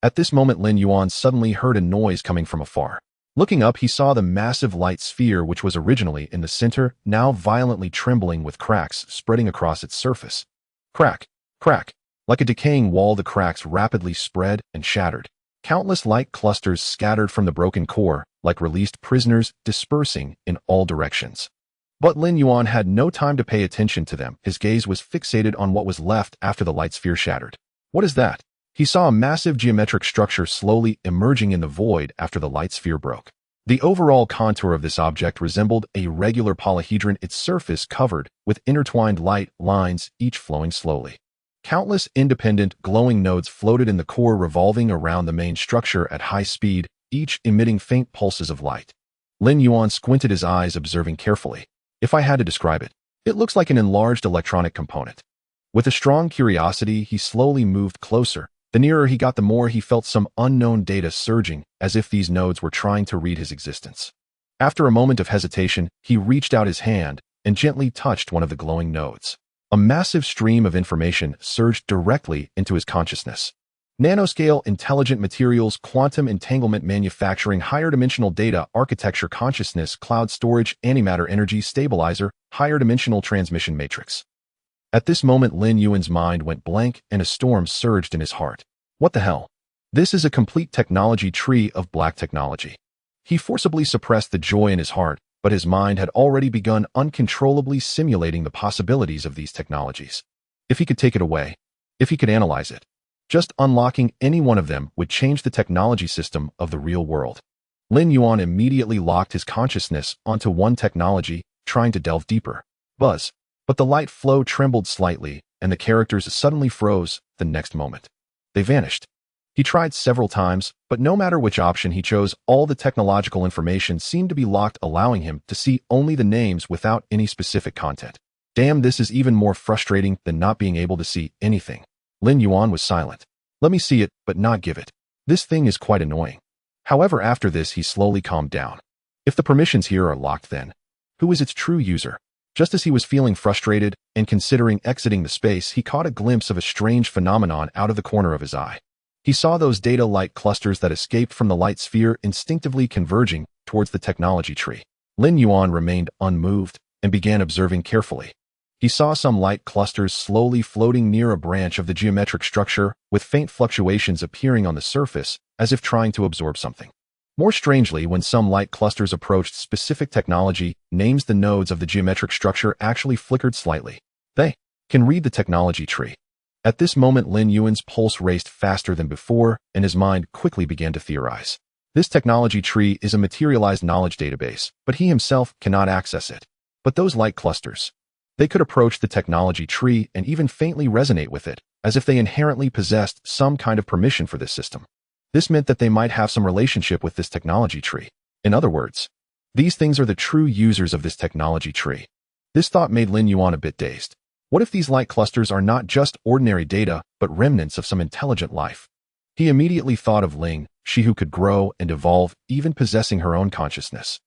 At this moment, Lin Yuan suddenly heard a noise coming from afar. Looking up, he saw the massive light sphere, which was originally in the center, now violently trembling with cracks spreading across its surface. Crack, crack. Like a decaying wall, the cracks rapidly spread and shattered. Countless light clusters scattered from the broken core, like released prisoners, dispersing in all directions. But Lin Yuan had no time to pay attention to them. His gaze was fixated on what was left after the light sphere shattered. What is that? He saw a massive geometric structure slowly emerging in the void after the light sphere broke. The overall contour of this object resembled a regular polyhedron, its surface covered with intertwined light lines, each flowing slowly. Countless independent, glowing nodes floated in the core, revolving around the main structure at high speed, each emitting faint pulses of light. Lin Yuan squinted his eyes, observing carefully. If I had to describe it, it looks like an enlarged electronic component. With a strong curiosity, he slowly moved closer. The nearer he got, the more he felt some unknown data surging, as if these nodes were trying to read his existence. After a moment of hesitation, he reached out his hand and gently touched one of the glowing nodes. A massive stream of information surged directly into his consciousness. Nanoscale intelligent materials, quantum entanglement, manufacturing, higher dimensional data, architecture, consciousness, cloud storage, antimatter energy stabilizer, higher dimensional transmission matrix. At this moment, Lin Yuan's mind went blank and a storm surged in his heart. What the hell? This is a complete technology tree of black technology. He forcibly suppressed the joy in his heart, but his mind had already begun uncontrollably simulating the possibilities of these technologies. If he could take it away, if he could analyze it, just unlocking any one of them would change the technology system of the real world. Lin Yuan immediately locked his consciousness onto one technology, trying to delve deeper. Buzz. But the light flow trembled slightly, and the characters suddenly froze the next moment. They vanished. He tried several times, but no matter which option he chose, all the technological information seemed to be locked, allowing him to see only the names without any specific content. Damn, this is even more frustrating than not being able to see anything. Lin Yuan was silent. Let me see it, but not give it. This thing is quite annoying. However, after this, he slowly calmed down. If the permissions here are locked, then who is its true user? Just as he was feeling frustrated and considering exiting the space, he caught a glimpse of a strange phenomenon out of the corner of his eye. He saw those data light clusters that escaped from the light sphere instinctively converging towards the technology tree. Lin Yuan remained unmoved and began observing carefully. He saw some light clusters slowly floating near a branch of the geometric structure, with faint fluctuations appearing on the surface, as if trying to absorb something. More strangely, when some light clusters approached specific technology, names, the nodes of the geometric structure actually flickered slightly. They can read the technology tree. At this moment, Lin Yuan's pulse raced faster than before, and his mind quickly began to theorize. This technology tree is a materialized knowledge database, but he himself cannot access it. But those light clusters, they could approach the technology tree and even faintly resonate with it, as if they inherently possessed some kind of permission for this system. This meant that they might have some relationship with this technology tree. In other words, these things are the true users of this technology tree. This thought made Lin Yuan a bit dazed. What if these light clusters are not just ordinary data, but remnants of some intelligent life? He immediately thought of Ling, she who could grow and evolve, even possessing her own consciousness.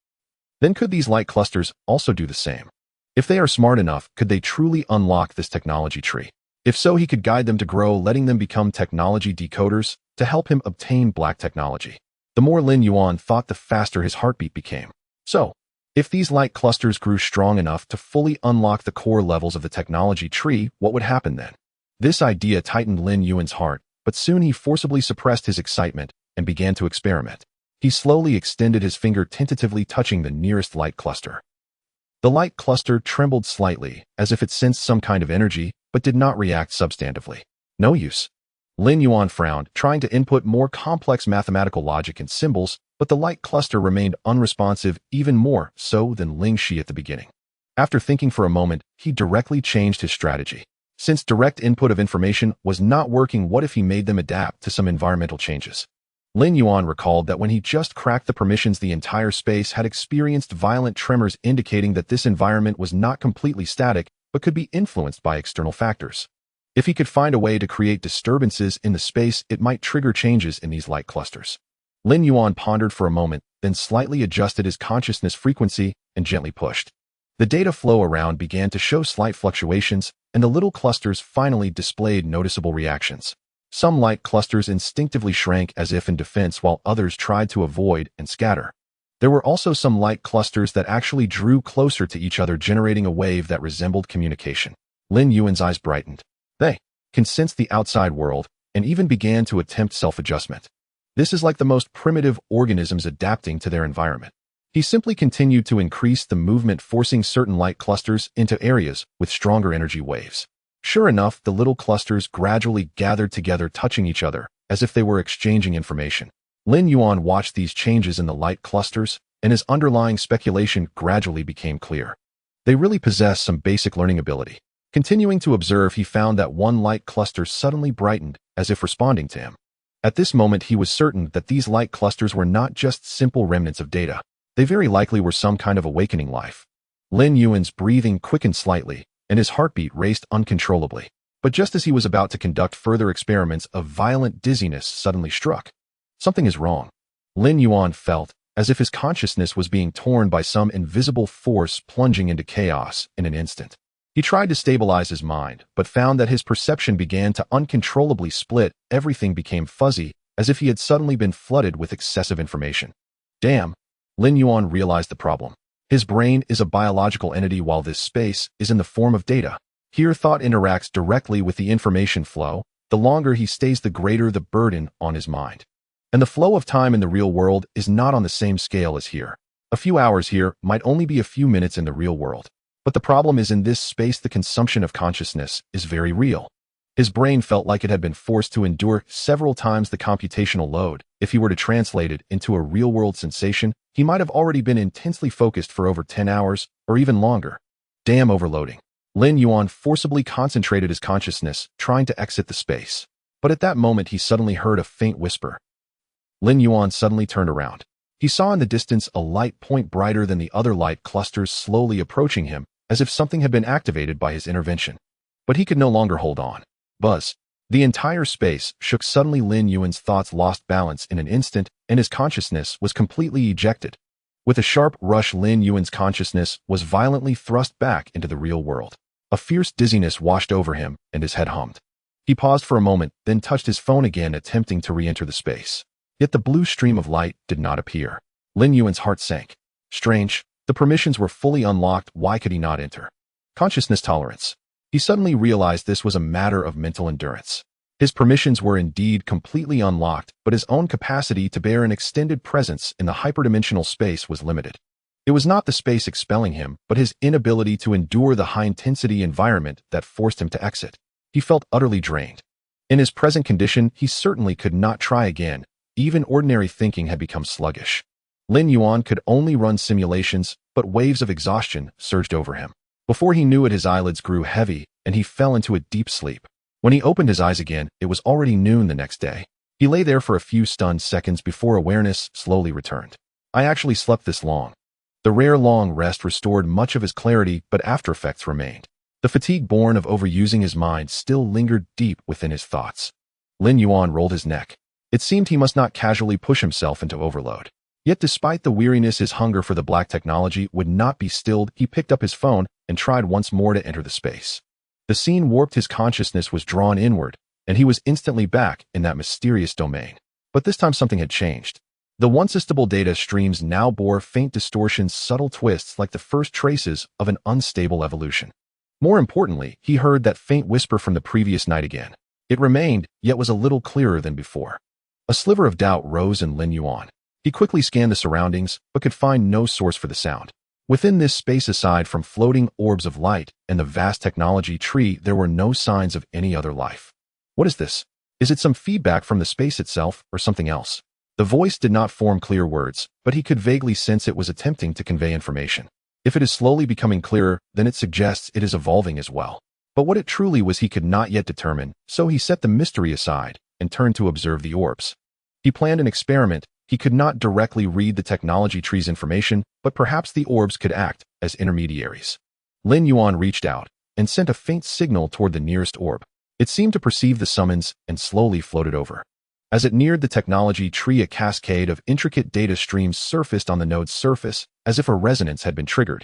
Then could these light clusters also do the same? If they are smart enough, could they truly unlock this technology tree? If so, he could guide them to grow, letting them become technology decoders to help him obtain black technology. The more Lin Yuan thought, the faster his heartbeat became. So, if these light clusters grew strong enough to fully unlock the core levels of the technology tree, what would happen then? This idea tightened Lin Yuan's heart, but soon he forcibly suppressed his excitement and began to experiment. He slowly extended his finger, tentatively touching the nearest light cluster. The light cluster trembled slightly, as if it sensed some kind of energy, but did not react substantively. No use. Lin Yuan frowned, trying to input more complex mathematical logic and symbols, but the light cluster remained unresponsive, even more so than Ling Shi at the beginning. After thinking for a moment, he directly changed his strategy. Since direct input of information was not working, what if he made them adapt to some environmental changes? Lin Yuan recalled that when he just cracked the permissions, the entire space had experienced violent tremors, indicating that this environment was not completely static, but could be influenced by external factors. If he could find a way to create disturbances in the space, it might trigger changes in these light clusters. Lin Yuan pondered for a moment, then slightly adjusted his consciousness frequency and gently pushed. The data flow around began to show slight fluctuations, and the little clusters finally displayed noticeable reactions. Some light clusters instinctively shrank as if in defense, while others tried to avoid and scatter. There were also some light clusters that actually drew closer to each other, generating a wave that resembled communication. Lin Yuan's eyes brightened. They can sense the outside world and even began to attempt self-adjustment. This is like the most primitive organisms adapting to their environment. He simply continued to increase the movement, forcing certain light clusters into areas with stronger energy waves. Sure enough, the little clusters gradually gathered together, touching each other, as if they were exchanging information. Lin Yuan watched these changes in the light clusters, and his underlying speculation gradually became clear. They really possess some basic learning ability. Continuing to observe, he found that one light cluster suddenly brightened, as if responding to him. At this moment, he was certain that these light clusters were not just simple remnants of data. They very likely were some kind of awakening life. Lin Yuan's breathing quickened slightly, and his heartbeat raced uncontrollably. But just as he was about to conduct further experiments, a violent dizziness suddenly struck. Something is wrong. Lin Yuan felt as if his consciousness was being torn by some invisible force, plunging into chaos in an instant. He tried to stabilize his mind, but found that his perception began to uncontrollably split. Everything became fuzzy, as if he had suddenly been flooded with excessive information. Damn! Lin Yuan realized the problem. His brain is a biological entity, while this space is in the form of data. Here, thought interacts directly with the information flow. The longer he stays, the greater the burden on his mind. And the flow of time in the real world is not on the same scale as here. A few hours here might only be a few minutes in the real world. But the problem is, in this space, the consumption of consciousness is very real. His brain felt like it had been forced to endure several times the computational load. If he were to translate it into a real-world sensation, he might have already been intensely focused for over 10 hours, or even longer. Damn overloading. Lin Yuan forcibly concentrated his consciousness, trying to exit the space. But at that moment, he suddenly heard a faint whisper. Lin Yuan suddenly turned around. He saw in the distance a light point brighter than the other light clusters, slowly approaching him, as if something had been activated by his intervention. But he could no longer hold on. Buzz. The entire space shook suddenly. Lin Yuan's thoughts lost balance in an instant, and his consciousness was completely ejected. With a sharp rush, Lin Yuan's consciousness was violently thrust back into the real world. A fierce dizziness washed over him, and his head hummed. He paused for a moment, then touched his phone again, attempting to re-enter the space. Yet the blue stream of light did not appear. Lin Yuan's heart sank. Strange. The permissions were fully unlocked. Why could he not enter? Consciousness tolerance. He suddenly realized this was a matter of mental endurance. His permissions were indeed completely unlocked, but his own capacity to bear an extended presence in the hyperdimensional space was limited. It was not the space expelling him, but his inability to endure the high-intensity environment that forced him to exit. He felt utterly drained. In his present condition, he certainly could not try again. Even ordinary thinking had become sluggish. Lin Yuan could only run simulations, but waves of exhaustion surged over him. Before he knew it, his eyelids grew heavy, and he fell into a deep sleep. When he opened his eyes again, it was already noon the next day. He lay there for a few stunned seconds before awareness slowly returned. I actually slept this long. The rare long rest restored much of his clarity, but after effects remained. The fatigue born of overusing his mind still lingered deep within his thoughts. Lin Yuan rolled his neck. It seemed he must not casually push himself into overload. Yet despite the weariness, his hunger for the black technology would not be stilled. He picked up his phone and tried once more to enter the space. The scene warped. His consciousness was drawn inward, and he was instantly back in that mysterious domain. But this time something had changed. The once stable data streams now bore faint distortions, subtle twists like the first traces of an unstable evolution. More importantly, he heard that faint whisper from the previous night again. It remained, yet was a little clearer than before. A sliver of doubt rose in Lin Yuan. He quickly scanned the surroundings, but could find no source for the sound. Within this space, aside from floating orbs of light and the vast technology tree, there were no signs of any other life. What is this? Is it some feedback from the space itself or something else? The voice did not form clear words, but he could vaguely sense it was attempting to convey information. If it is slowly becoming clearer, then it suggests it is evolving as well. But what it truly was he could not yet determine, so he set the mystery aside and turned to observe the orbs. He planned an experiment. He could not directly read the technology tree's information, but perhaps the orbs could act as intermediaries. Lin Yuan reached out and sent a faint signal toward the nearest orb. It seemed to perceive the summons and slowly floated over. As it neared the technology tree, a cascade of intricate data streams surfaced on the node's surface, as if a resonance had been triggered.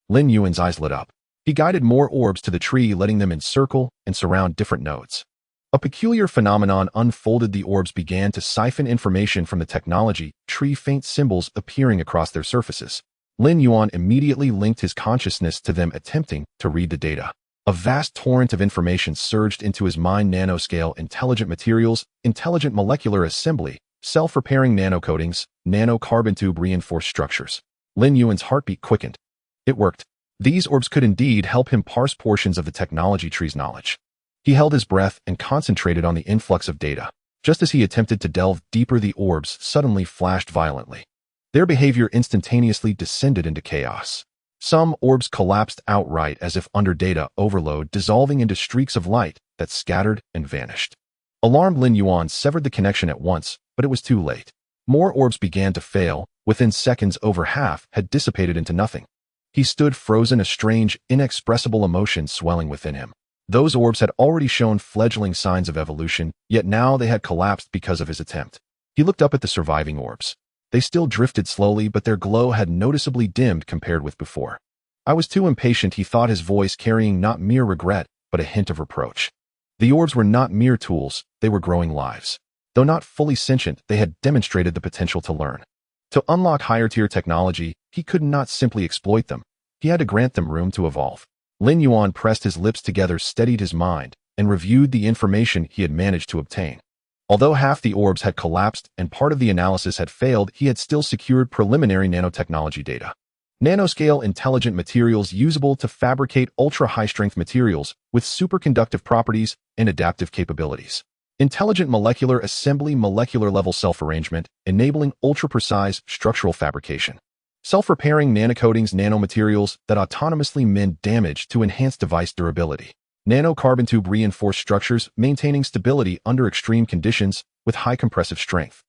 Lin Yuan's eyes lit up. He guided more orbs to the tree, letting them encircle and surround different nodes. A peculiar phenomenon unfolded. The orbs began to siphon information from the technology tree, faint symbols appearing across their surfaces. Lin Yuan immediately linked his consciousness to them, attempting to read the data. A vast torrent of information surged into his mind: nanoscale, intelligent materials, intelligent molecular assembly, self-repairing nanocoatings, nanocarbon tube reinforced structures. Lin Yuan's heartbeat quickened. It worked. These orbs could indeed help him parse portions of the technology tree's knowledge. He held his breath and concentrated on the influx of data. Just as he attempted to delve deeper, the orbs suddenly flashed violently. Their behavior instantaneously descended into chaos. Some orbs collapsed outright as if under data overload, dissolving into streaks of light that scattered and vanished. Alarmed, Lin Yuan severed the connection at once, but it was too late. More orbs began to fail. Within seconds, over half had dissipated into nothing. He stood frozen, a strange, inexpressible emotion swelling within him. Those orbs had already shown fledgling signs of evolution, yet now they had collapsed because of his attempt. He looked up at the surviving orbs. They still drifted slowly, but their glow had noticeably dimmed compared with before. I was too impatient, he thought, his voice carrying not mere regret, but a hint of reproach. The orbs were not mere tools, they were growing lives. Though not fully sentient, they had demonstrated the potential to learn. To unlock higher-tier technology, he could not simply exploit them. He had to grant them room to evolve. Lin Yuan pressed his lips together, steadied his mind, and reviewed the information he had managed to obtain. Although half the orbs had collapsed and part of the analysis had failed, he had still secured preliminary nanotechnology data. Nanoscale intelligent materials usable to fabricate ultra-high-strength materials with superconductive properties and adaptive capabilities. Intelligent molecular assembly, molecular-level self-arrangement, enabling ultra-precise structural fabrication. Self-repairing nanocoatings, nanomaterials that autonomously mend damage to enhance device durability. Nanocarbon tube reinforced structures, maintaining stability under extreme conditions with high compressive strength.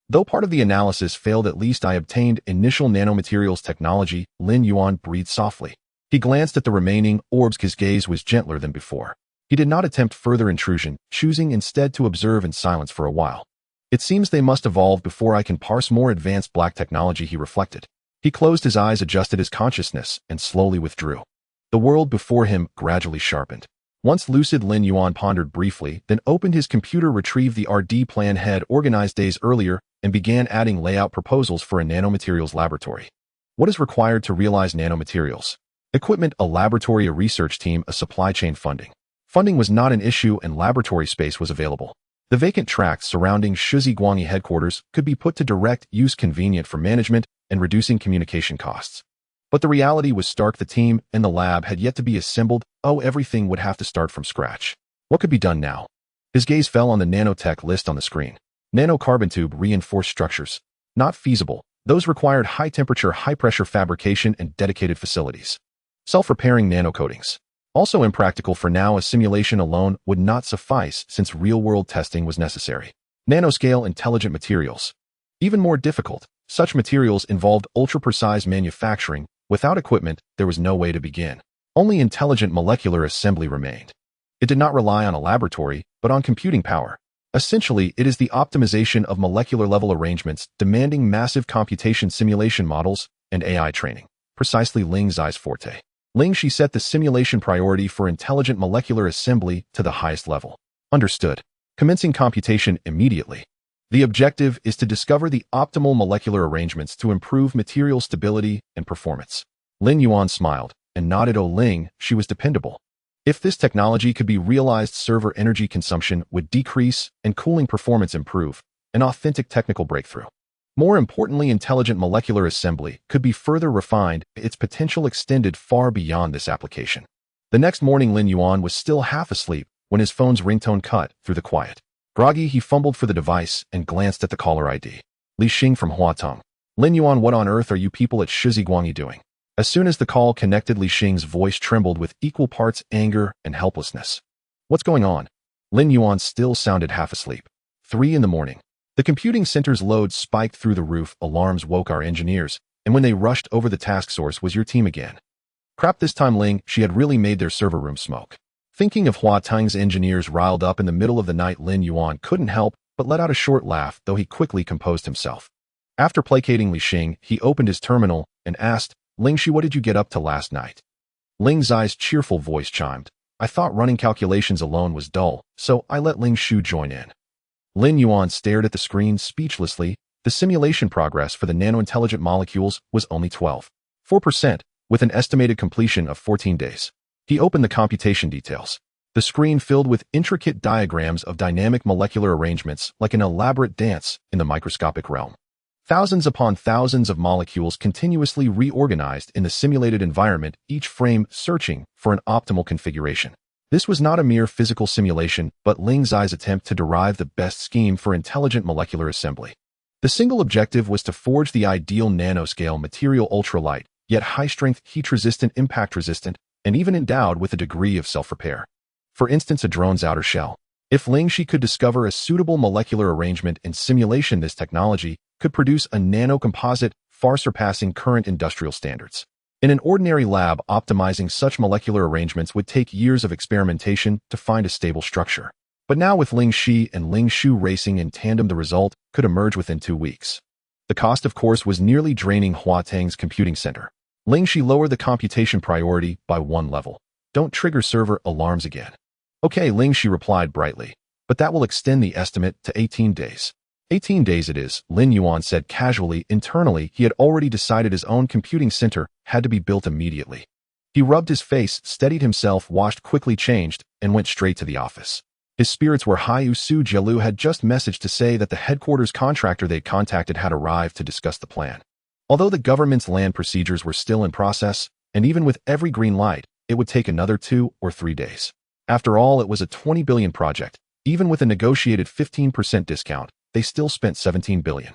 Though part of the analysis failed, at least I obtained initial nanomaterials technology. Lin Yuan breathed softly. He glanced at the remaining orbs. His gaze was gentler than before. He did not attempt further intrusion, choosing instead to observe in silence for a while. It seems they must evolve before I can parse more advanced black technology, he reflected. He closed his eyes, adjusted his consciousness, and slowly withdrew. The world before him gradually sharpened. Once lucid, Lin Yuan pondered briefly, then opened his computer, retrieved the RD plan had organized days earlier, and began adding layout proposals for a nanomaterials laboratory. What is required to realize nanomaterials? Equipment, a laboratory, a research team, a supply chain. Funding. Funding was not an issue and laboratory space was available. The vacant tracts surrounding Shizi Guangyi headquarters could be put to direct use, convenient for management and reducing communication costs. But the reality was stark. The team and the lab had yet to be assembled. Everything would have to start from scratch. What could be done now? His gaze fell on the nanotech list on the screen. Nanocarbon tube reinforced structures. Not feasible. Those required high-temperature, high-pressure fabrication and dedicated facilities. Self-repairing nanocoatings. Also impractical for now. A simulation alone would not suffice since real-world testing was necessary. Nanoscale intelligent materials. Even more difficult. Such materials involved ultra-precise manufacturing. Without equipment, there was no way to begin. Only intelligent molecular assembly remained. It did not rely on a laboratory, but on computing power. Essentially, it is the optimization of molecular-level arrangements, demanding massive computation, simulation models, and AI training. Precisely Ling's eyes forte. Ling, she set the simulation priority for intelligent molecular assembly to the highest level. Understood. Commencing computation immediately. The objective is to discover the optimal molecular arrangements to improve material stability and performance. Lin Yuan smiled and nodded. Ling, she was dependable. If this technology could be realized, server energy consumption would decrease and cooling performance improve, an authentic technical breakthrough. More importantly, intelligent molecular assembly could be further refined, its potential extended far beyond this application. The next morning, Lin Yuan was still half asleep when his phone's ringtone cut through the quiet. Groggy, he fumbled for the device and glanced at the caller ID. Li Xing from Huatong. Lin Yuan, what on earth are you people at Shiziguangyi doing? As soon as the call connected, Li Xing's voice trembled with equal parts anger and helplessness. What's going on? Lin Yuan still sounded half asleep. 3 in the morning. The computing center's load spiked through the roof, alarms woke our engineers, and when they rushed over, the task source was your team again. Crap, this time Ling, she had really made their server room smoke. Thinking of Huatang's engineers riled up in the middle of the night, Lin Yuan couldn't help but let out a short laugh, though he quickly composed himself. After placating Li Xing, he opened his terminal and asked, Ling Shi, what did you get up to last night? Ling Zai's cheerful voice chimed. I thought running calculations alone was dull, so I let Ling Shu join in. Lin Yuan stared at the screen speechlessly. The simulation progress for the nanointelligent molecules was only 12.4%, with an estimated completion of 14 days. He opened the computation details. The screen filled with intricate diagrams of dynamic molecular arrangements like an elaborate dance in the microscopic realm. Thousands upon thousands of molecules continuously reorganized in the simulated environment, each frame searching for an optimal configuration. This was not a mere physical simulation, but Ling Zai's attempt to derive the best scheme for intelligent molecular assembly. The single objective was to forge the ideal nanoscale material, ultralight, yet high-strength, heat-resistant, impact-resistant, and even endowed with a degree of self-repair. For instance, a drone's outer shell. If Ling Shi could discover a suitable molecular arrangement in simulation, this technology could produce a nanocomposite far surpassing current industrial standards. In an ordinary lab, optimizing such molecular arrangements would take years of experimentation to find a stable structure. But now with Ling Shi and Ling Shu racing in tandem, the result could emerge within 2 weeks. The cost, of course, was nearly draining Huatang's computing center. Ling Shi lowered the computation priority by 1 level. Don't trigger server alarms again. Okay, Ling Shi replied brightly, but that will extend the estimate to 18 days. 18 days it is, Lin Yuan said casually. Internally, he had already decided his own computing center had to be built immediately. He rubbed his face, steadied himself, washed, quickly changed, and went straight to the office. His spirits were high. Su Jielu had just messaged to say that the headquarters contractor they'd contacted had arrived to discuss the plan. Although the government's land procedures were still in process, and even with every green light, it would take another 2 or 3 days. After all, it was a 20 billion project. Even with a negotiated 15% discount, they still spent 17 billion.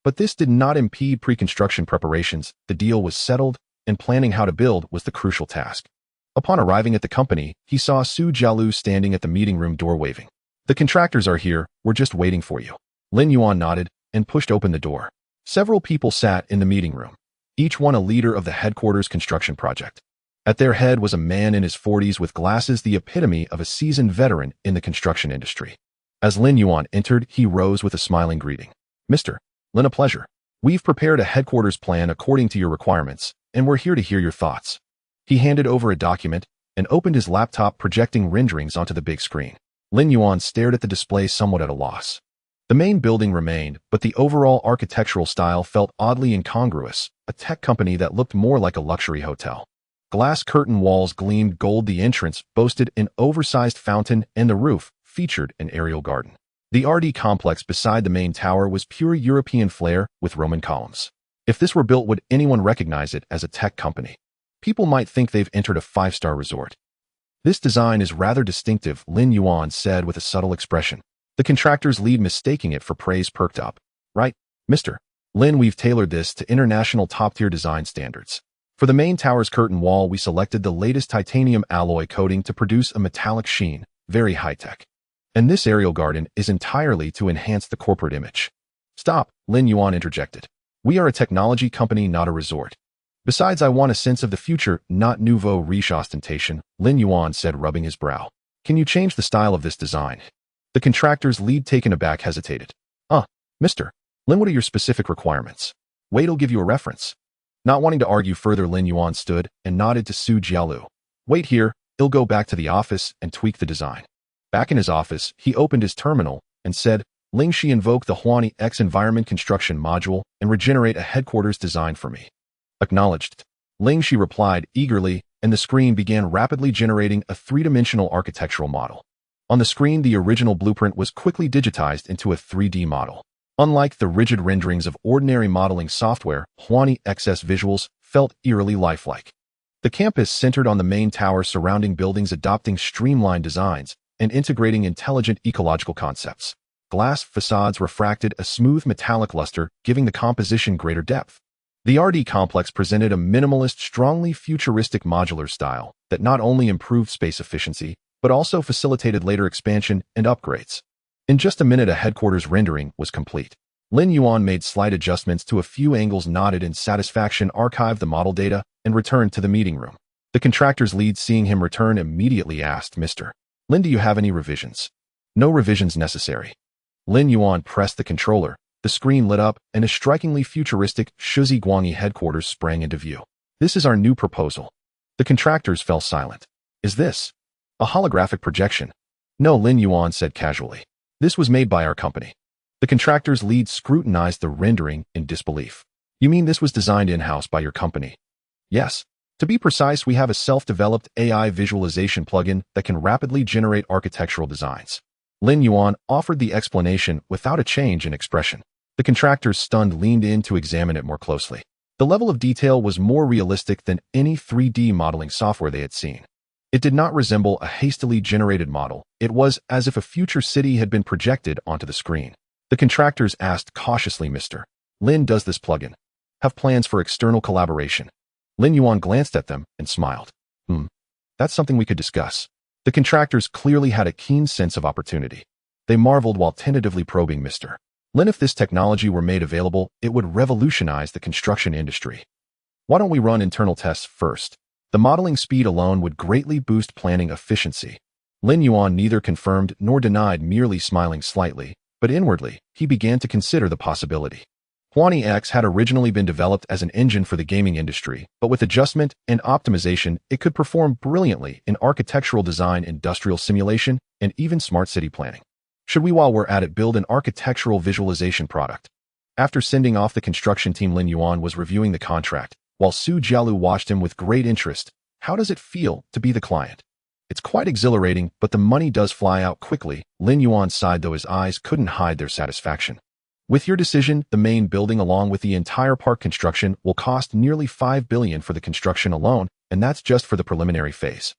But this did not impede pre-construction preparations. The deal was settled, and planning how to build was the crucial task. Upon arriving at the company, he saw Su Jielu standing at the meeting room door waving. The contractors are here, we're just waiting for you. Lin Yuan nodded and pushed open the door. Several people sat in the meeting room, each one a leader of the headquarters construction project. At their head was a man in his 40s with glasses, the epitome of a seasoned veteran in the construction industry. As Lin Yuan entered, he rose with a smiling greeting. Mr. Lin, a pleasure. We've prepared a headquarters plan according to your requirements, and we're here to hear your thoughts. He handed over a document and opened his laptop, projecting renderings onto the big screen. Lin Yuan stared at the display, somewhat at a loss. The main building remained, but the overall architectural style felt oddly incongruous, a tech company that looked more like a luxury hotel. Glass curtain walls gleamed gold, the entrance boasted an oversized fountain, and the roof featured an aerial garden. The RD complex beside the main tower was pure European flair with Roman columns. If this were built, would anyone recognize it as a tech company? People might think they've entered a 5-star resort. This design is rather distinctive, Lin Yuan said with a subtle expression. The contractor's lead, mistaking it for praise, perked up. Right, Mr. Lin, we've tailored this to international top-tier design standards. For the main tower's curtain wall, we selected the latest titanium alloy coating to produce a metallic sheen, very high-tech. And this aerial garden is entirely to enhance the corporate image. Stop, Lin Yuan interjected. We are a technology company, not a resort. Besides, I want a sense of the future, not nouveau riche ostentation, Lin Yuan said, rubbing his brow. Can you change the style of this design? The contractor's lead, taken aback, hesitated. Mr. Lin, what are your specific requirements? Wait, I'll give you a reference. Not wanting to argue further, Lin Yuan stood and nodded to Su Jielu. Wait here, he'll go back to the office and tweak the design. Back in his office, he opened his terminal and said, Ling Shi, invoke the Huani X environment construction module and regenerate a headquarters design for me. Acknowledged. Ling Shi replied eagerly, and the screen began rapidly generating a 3-dimensional architectural model. On the screen, the original blueprint was quickly digitized into a 3D model. Unlike the rigid renderings of ordinary modeling software, Huani XS visuals felt eerily lifelike. The campus centered on the main tower, surrounding buildings adopting streamlined designs and integrating intelligent ecological concepts. glass facades refracted a smooth metallic luster, giving the composition greater depth. The RD complex presented a minimalist, strongly futuristic modular style that not only improved space efficiency, but also facilitated later expansion and upgrades. In just a minute, a headquarters rendering was complete. Lin Yuan made slight adjustments to a few angles, nodded in satisfaction, archived the model data, and returned to the meeting room. The contractor's lead, seeing him return, immediately asked, "Mr. Lin, do you have any revisions?" "No revisions necessary." Lin Yuan pressed the controller. The screen lit up, and a strikingly futuristic Shuzi Guangyi headquarters sprang into view. "This is our new proposal." The contractors fell silent. "Is this a holographic projection?" "No," Lin Yuan said casually. "This was made by our company." The contractor's lead scrutinized the rendering in disbelief. "You mean this was designed in-house by your company?" "Yes. To be precise, we have a self-developed AI visualization plugin that can rapidly generate architectural designs." Lin Yuan offered the explanation without a change in expression. The contractors, stunned, leaned in to examine it more closely. The level of detail was more realistic than any 3D modeling software they had seen. It did not resemble a hastily generated model. It was as if a future city had been projected onto the screen. The contractors asked cautiously, "Mr. Lin, does this plugin have plans for external collaboration?" Lin Yuan glanced at them and smiled. That's something we could discuss." The contractors clearly had a keen sense of opportunity. They marveled while tentatively probing Mr. Lin. "If this technology were made available, it would revolutionize the construction industry. Why don't we run internal tests first? The modeling speed alone would greatly boost planning efficiency." Lin Yuan neither confirmed nor denied, merely smiling slightly, but inwardly, he began to consider the possibility. Huani X had originally been developed as an engine for the gaming industry, but with adjustment and optimization, it could perform brilliantly in architectural design, industrial simulation, and even smart city planning. Should we, while we're at it, build an architectural visualization product? After sending off the construction team, Lin Yuan was reviewing the contract, while Su Jialu watched him with great interest. "How does it feel to be the client?" "It's quite exhilarating, but the money does fly out quickly." Lin Yuan sighed, though his eyes couldn't hide their satisfaction. "With your decision, the main building along with the entire park construction will cost nearly 5 billion for the construction alone, and that's just for the preliminary phase.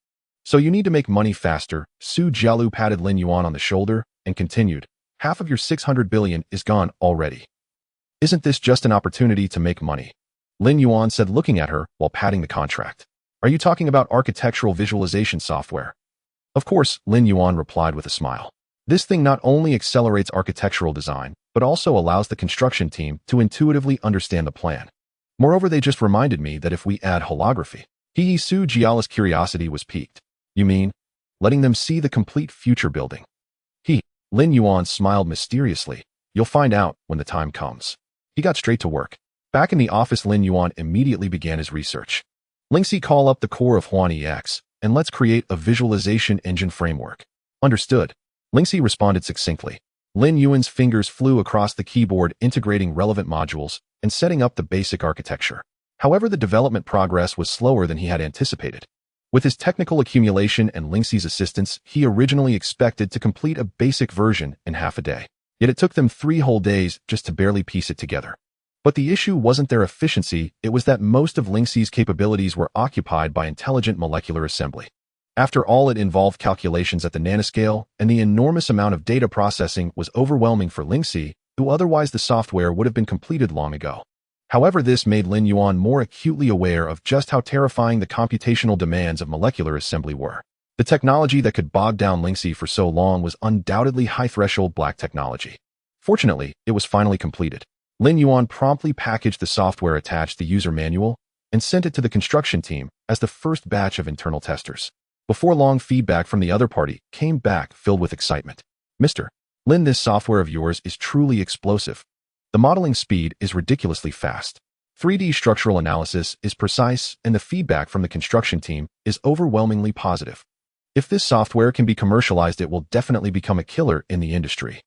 So you need to make money faster." Su Jialu patted Lin Yuan on the shoulder and continued, "Half of your 600 billion is gone already. Isn't this just an opportunity to make money?" Lin Yuan said, looking at her while patting the contract. "Are you talking about architectural visualization software?" "Of course," Lin Yuan replied with a smile. "This thing not only accelerates architectural design, but also allows the construction team to intuitively understand the plan. Moreover, they just reminded me that if we add holography..." Su Jialu's curiosity was piqued. "You mean letting them see the complete future building?" Lin Yuan smiled mysteriously. "You'll find out when the time comes." He got straight to work. Back in the office, Lin Yuan immediately began his research. "Lingxi, call up the core of Huani X, and let's create a visualization engine framework." "Understood." Lingxi responded succinctly. Lin Yuan's fingers flew across the keyboard, integrating relevant modules and setting up the basic architecture. However, the development progress was slower than he had anticipated. With his technical accumulation and Lingxi's assistance, he originally expected to complete a basic version in half a day. Yet it took them 3 whole days just to barely piece it together. But the issue wasn't their efficiency, it was that most of Lingxi's capabilities were occupied by intelligent molecular assembly. After all, it involved calculations at the nanoscale, and the enormous amount of data processing was overwhelming for Lingxi, who otherwise the software would have been completed long ago. However, this made Lin Yuan more acutely aware of just how terrifying the computational demands of molecular assembly were. The technology that could bog down Lingxi for so long was undoubtedly high-threshold black technology. Fortunately, it was finally completed. Lin Yuan promptly packaged the software, attached the user manual, and sent it to the construction team as the first batch of internal testers. Before long, feedback from the other party came back filled with excitement. "Mr. Lin, this software of yours is truly explosive. The modeling speed is ridiculously fast. 3D structural analysis is precise, and the feedback from the construction team is overwhelmingly positive. If this software can be commercialized, it will definitely become a killer in the industry."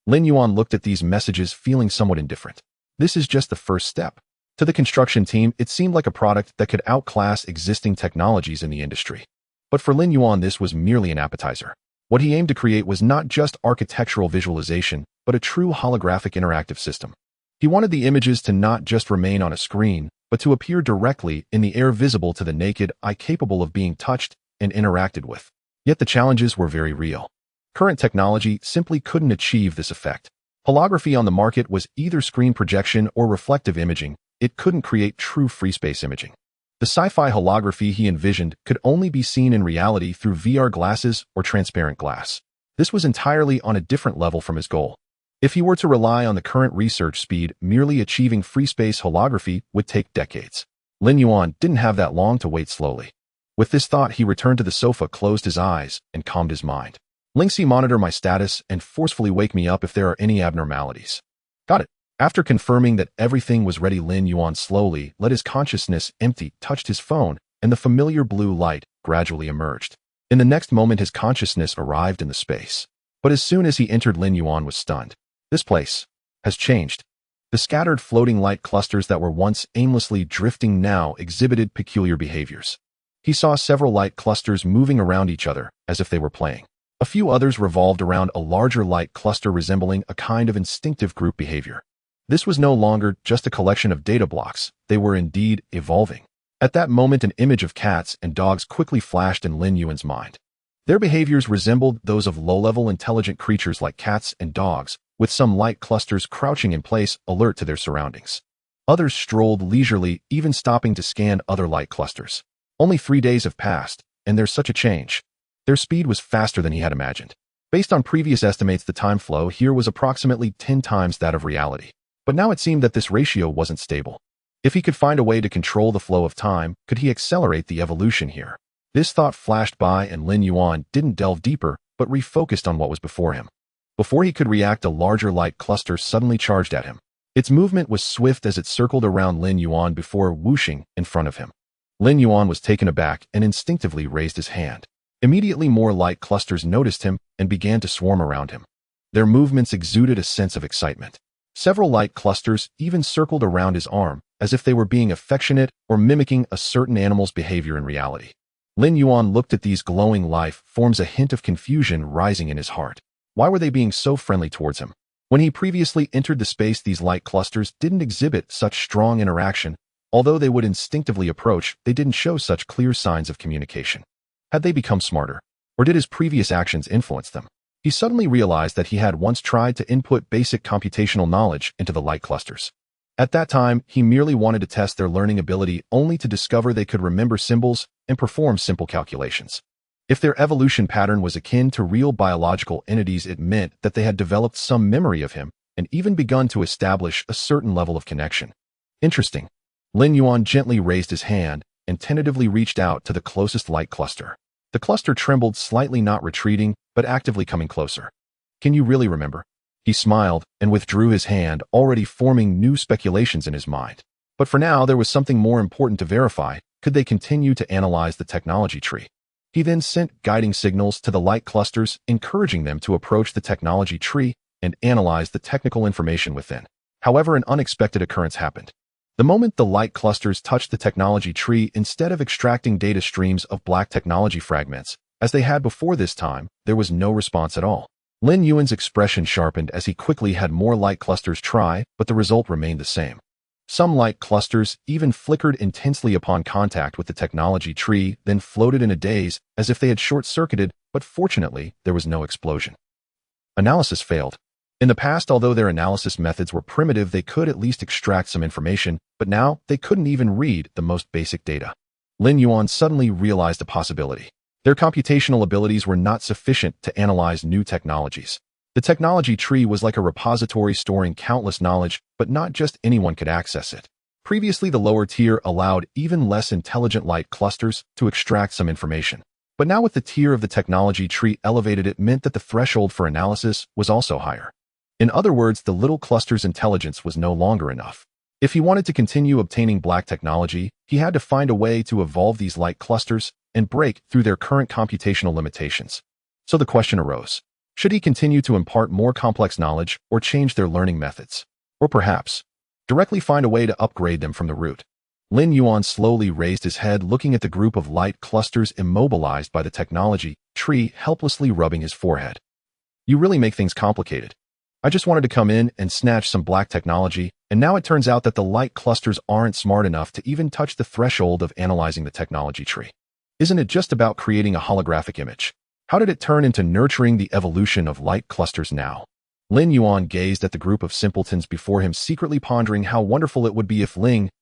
Lin Yuan looked at these messages, feeling somewhat indifferent. This is just the first step. To the construction team, it seemed like a product that could outclass existing technologies in the industry. But for Lin Yuan, this was merely an appetizer. What he aimed to create was not just architectural visualization, but a true holographic interactive system. He wanted the images to not just remain on a screen, but to appear directly in the air, visible to the naked eye, capable of being touched and interacted with. Yet the challenges were very real. Current technology simply couldn't achieve this effect. Holography on the market was either screen projection or reflective imaging. It couldn't create true free space imaging. The sci-fi holography he envisioned could only be seen in reality through VR glasses or transparent glass. This was entirely on a different level from his goal. If he were to rely on the current research speed, merely achieving free space holography would take decades. Lin Yuan didn't have that long to wait slowly. With this thought, he returned to the sofa, closed his eyes, and calmed his mind. Lingxi, monitor my status and forcefully wake me up if there are any abnormalities. Got it. After confirming that everything was ready, Lin Yuan slowly let his consciousness empty, touched his phone, and the familiar blue light gradually emerged. In the next moment, his consciousness arrived in the space. But as soon as he entered, Lin Yuan was stunned. This place has changed. The scattered floating light clusters that were once aimlessly drifting now exhibited peculiar behaviors. He saw several light clusters moving around each other as if they were playing. A few others revolved around a larger light cluster, resembling a kind of instinctive group behavior. This was no longer just a collection of data blocks. They were indeed evolving. At that moment, an image of cats and dogs quickly flashed in Lin Yuan's mind. Their behaviors resembled those of low-level intelligent creatures like cats and dogs, with some light clusters crouching in place, alert to their surroundings. Others strolled leisurely, even stopping to scan other light clusters. Only 3 days have passed, and there's such a change. Their speed was faster than he had imagined. Based on previous estimates, the time flow here was approximately 10 times that of reality. But now it seemed that this ratio wasn't stable. If he could find a way to control the flow of time, could he accelerate the evolution here? This thought flashed by, and Lin Yuan didn't delve deeper, but refocused on what was before him. Before he could react, a larger light cluster suddenly charged at him. Its movement was swift as it circled around Lin Yuan before whooshing in front of him. Lin Yuan was taken aback and instinctively raised his hand. Immediately, more light clusters noticed him and began to swarm around him. Their movements exuded a sense of excitement. Several light clusters even circled around his arm, as if they were being affectionate or mimicking a certain animal's behavior in reality. Lin Yuan looked at these glowing life forms, a hint of confusion rising in his heart. Why were they being so friendly towards him? When he previously entered the space, these light clusters didn't exhibit such strong interaction. Although they would instinctively approach, they didn't show such clear signs of communication. Had they become smarter? Or did his previous actions influence them? He suddenly realized that he had once tried to input basic computational knowledge into the light clusters. At that time, he merely wanted to test their learning ability, only to discover they could remember symbols and perform simple calculations. If their evolution pattern was akin to real biological entities, it meant that they had developed some memory of him and even begun to establish a certain level of connection. Interesting. Lin Yuan gently raised his hand and tentatively reached out to the closest light cluster. The cluster trembled slightly, not retreating, but actively coming closer. Can you really remember? He smiled and withdrew his hand, already forming new speculations in his mind. But for now, there was something more important to verify. Could they continue to analyze the technology tree? He then sent guiding signals to the light clusters, encouraging them to approach the technology tree and analyze the technical information within. However, an unexpected occurrence happened. The moment the light clusters touched the technology tree, instead of extracting data streams of black technology fragments, as they had before this time, there was no response at all. Lin Yuan's expression sharpened as he quickly had more light clusters try, but the result remained the same. Some light clusters even flickered intensely upon contact with the technology tree, then floated in a daze as if they had short-circuited, but fortunately, there was no explosion. Analysis failed. In the past, although their analysis methods were primitive, they could at least extract some information, but now they couldn't even read the most basic data. Lin Yuan suddenly realized a possibility. Their computational abilities were not sufficient to analyze new technologies. The technology tree was like a repository storing countless knowledge, but not just anyone could access it. Previously, the lower tier allowed even less intelligent light clusters to extract some information. But now with the tier of the technology tree elevated, it meant that the threshold for analysis was also higher. In other words, the little cluster's intelligence was no longer enough. If he wanted to continue obtaining black technology, he had to find a way to evolve these light clusters and break through their current computational limitations. So the question arose. Should he continue to impart more complex knowledge or change their learning methods? Or perhaps, directly find a way to upgrade them from the root? Lin Yuan slowly raised his head, looking at the group of light clusters immobilized by the technology tree, helplessly rubbing his forehead. You really make things complicated. I just wanted to come in and snatch some black technology, and now it turns out that the light clusters aren't smart enough to even touch the threshold of analyzing the technology tree. Isn't it just about creating a holographic image? How did it turn into nurturing the evolution of light clusters now? Lin Yuan gazed at the group of simpletons before him, secretly pondering how wonderful it would be if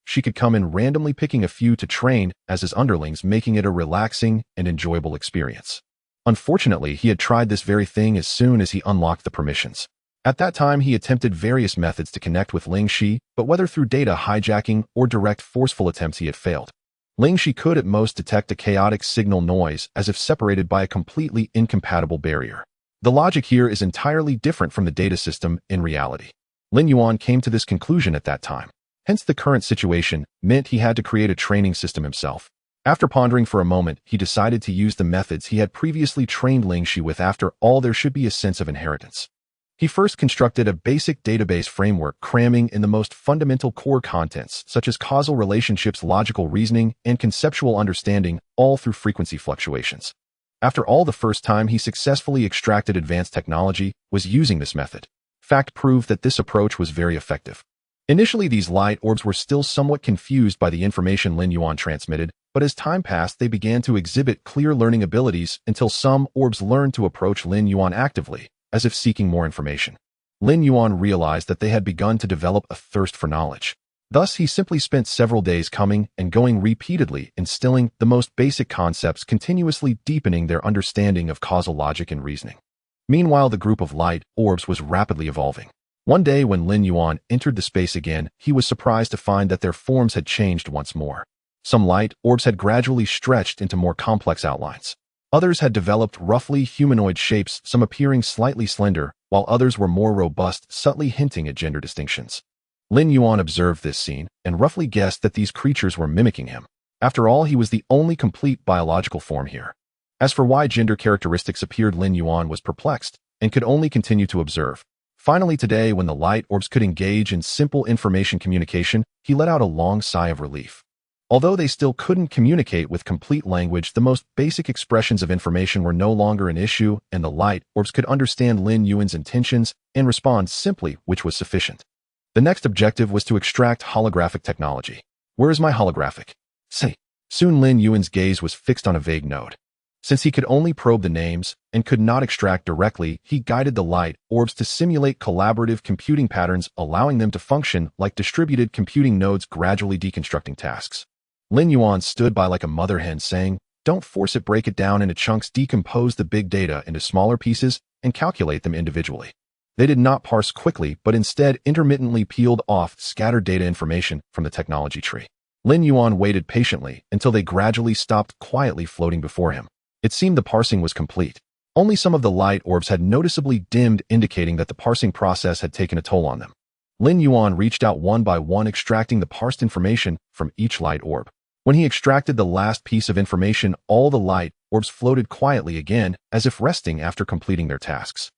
she could come in randomly picking a few to train as his underlings, making it a relaxing and enjoyable experience. Unfortunately, he had tried this very thing as soon as he unlocked the permissions. At that time, he attempted various methods to connect with Ling Shi, but whether through data hijacking or direct forceful attempts, he had failed. Ling Shi could at most detect a chaotic signal noise as if separated by a completely incompatible barrier. The logic here is entirely different from the data system in reality. Lin Yuan came to this conclusion at that time. Hence, the current situation meant he had to create a training system himself. After pondering for a moment, he decided to use the methods he had previously trained Ling Shi with. After all, there should be a sense of inheritance. He first constructed a basic database framework, cramming in the most fundamental core contents, such as causal relationships, logical reasoning, and conceptual understanding, all through frequency fluctuations. After all, the first time he successfully extracted advanced technology was using this method. Fact proved that this approach was very effective. Initially, these light orbs were still somewhat confused by the information Lin Yuan transmitted, but as time passed, they began to exhibit clear learning abilities until some orbs learned to approach Lin Yuan actively, as if seeking more information. Lin Yuan realized that they had begun to develop a thirst for knowledge. Thus, he simply spent several days coming and going repeatedly, instilling the most basic concepts, continuously deepening their understanding of causal logic and reasoning. Meanwhile, the group of light orbs was rapidly evolving. One day, when Lin Yuan entered the space again, he was surprised to find that their forms had changed once more. Some light orbs had gradually stretched into more complex outlines. Others had developed roughly humanoid shapes, some appearing slightly slender, while others were more robust, subtly hinting at gender distinctions. Lin Yuan observed this scene and roughly guessed that these creatures were mimicking him. After all, he was the only complete biological form here. As for why gender characteristics appeared, Lin Yuan was perplexed and could only continue to observe. Finally, today, when the light orbs could engage in simple information communication, he let out a long sigh of relief. Although they still couldn't communicate with complete language, the most basic expressions of information were no longer an issue, and the light orbs could understand Lin Yuan's intentions and respond simply, which was sufficient. The next objective was to extract holographic technology. Where is my holographic? Say. Soon Lin Yuan's gaze was fixed on a vague node. Since he could only probe the names and could not extract directly, he guided the light orbs to simulate collaborative computing patterns, allowing them to function like distributed computing nodes, gradually deconstructing tasks. Lin Yuan stood by like a mother hen, saying, "Don't force it, break it down into chunks, decompose the big data into smaller pieces, and calculate them individually." They did not parse quickly, but instead intermittently peeled off scattered data information from the technology tree. Lin Yuan waited patiently until they gradually stopped quietly floating before him. It seemed the parsing was complete. Only some of the light orbs had noticeably dimmed, indicating that the parsing process had taken a toll on them. Lin Yuan reached out one by one, extracting the parsed information from each light orb. When he extracted the last piece of information, all the light orbs floated quietly again, as if resting after completing their tasks.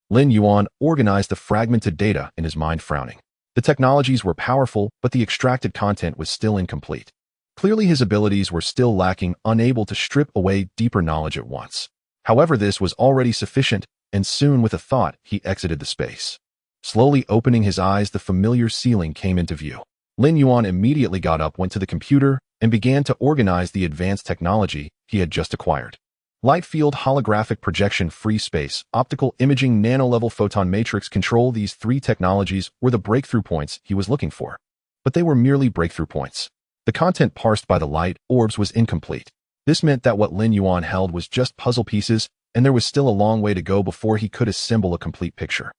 Lin Yuan organized the fragmented data in his mind, frowning. The technologies were powerful, but the extracted content was still incomplete. Clearly, his abilities were still lacking, unable to strip away deeper knowledge at once. However, this was already sufficient, and soon, with a thought, he exited the space. Slowly opening his eyes, the familiar ceiling came into view. Lin Yuan immediately got up, went to the computer, and began to organize the advanced technology he had just acquired. Light field, holographic projection, free space, optical imaging, nano-level photon matrix control. These three technologies were the breakthrough points he was looking for. But they were merely breakthrough points. The content parsed by the light orbs was incomplete. This meant that what Lin Yuan held was just puzzle pieces, and there was still a long way to go before he could assemble a complete picture.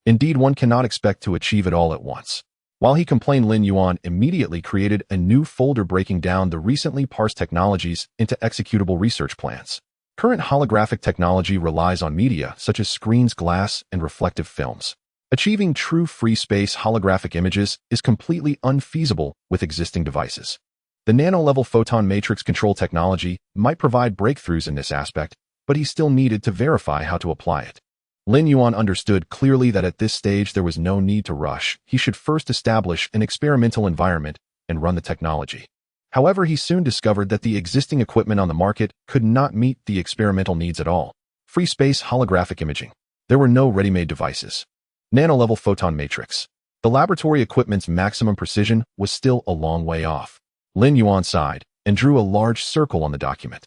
Indeed, one cannot expect to achieve it all at once. While he complained, Lin Yuan immediately created a new folder breaking down the recently parsed technologies into executable research plans. Current holographic technology relies on media such as screens, glass, and reflective films. Achieving true free space holographic images is completely unfeasible with existing devices. The nano-level photon matrix control technology might provide breakthroughs in this aspect, but he still needed to verify how to apply it. Lin Yuan understood clearly that at this stage there was no need to rush. He should first establish an experimental environment and run the technology. However, he soon discovered that the existing equipment on the market could not meet the experimental needs at all. Free space holographic imaging. There were no ready-made devices. Nano-level photon matrix. The laboratory equipment's maximum precision was still a long way off. Lin Yuan sighed and drew a large circle on the document.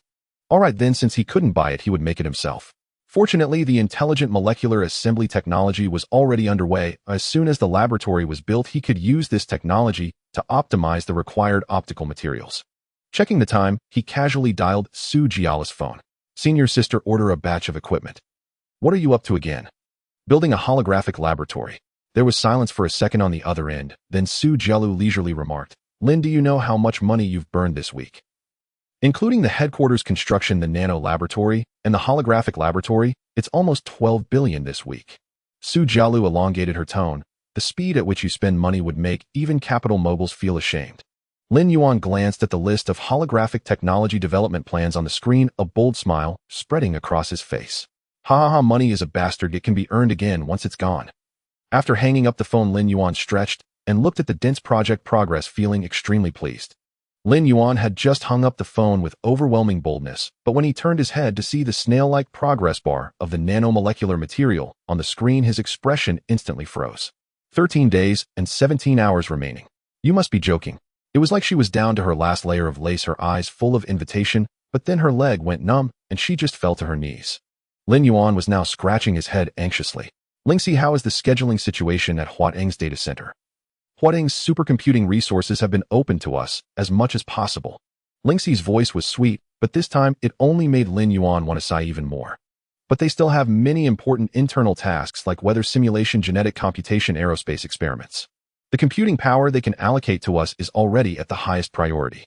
All right then, since he couldn't buy it, he would make it himself. Fortunately, the intelligent molecular assembly technology was already underway. As soon as the laboratory was built, he could use this technology to optimize the required optical materials. Checking the time, he casually dialed Su Jiala's phone. Senior sister, order a batch of equipment. What are you up to again? Building a holographic laboratory. There was silence for a second on the other end, then Su Jialu leisurely remarked, Lin, do you know how much money you've burned this week? Including the headquarters construction, the nano laboratory, and the holographic laboratory, it's almost 12 billion this week. Su Jialu elongated her tone. The speed at which you spend money would make even capital moguls feel ashamed. Lin Yuan glanced at the list of holographic technology development plans on the screen, a bold smile spreading across his face. Ha ha ha, money is a bastard. It can be earned again once it's gone. After hanging up the phone, Lin Yuan stretched and looked at the dense project progress, feeling extremely pleased. Lin Yuan had just hung up the phone with overwhelming boldness, but when he turned his head to see the snail-like progress bar of the nanomolecular material on the screen, his expression instantly froze. 13 days and 17 hours remaining. You must be joking. It was like she was down to her last layer of lace, her eyes full of invitation, but then her leg went numb and she just fell to her knees. Lin Yuan was now scratching his head anxiously. Lingxi, how is the scheduling situation at Huateng's data center? Huateng's supercomputing resources have been opened to us as much as possible. Lingxi's voice was sweet, but this time it only made Lin Yuan want to sigh even more. But they still have many important internal tasks like weather simulation, genetic computation, aerospace experiments. The computing power they can allocate to us is already at the highest priority.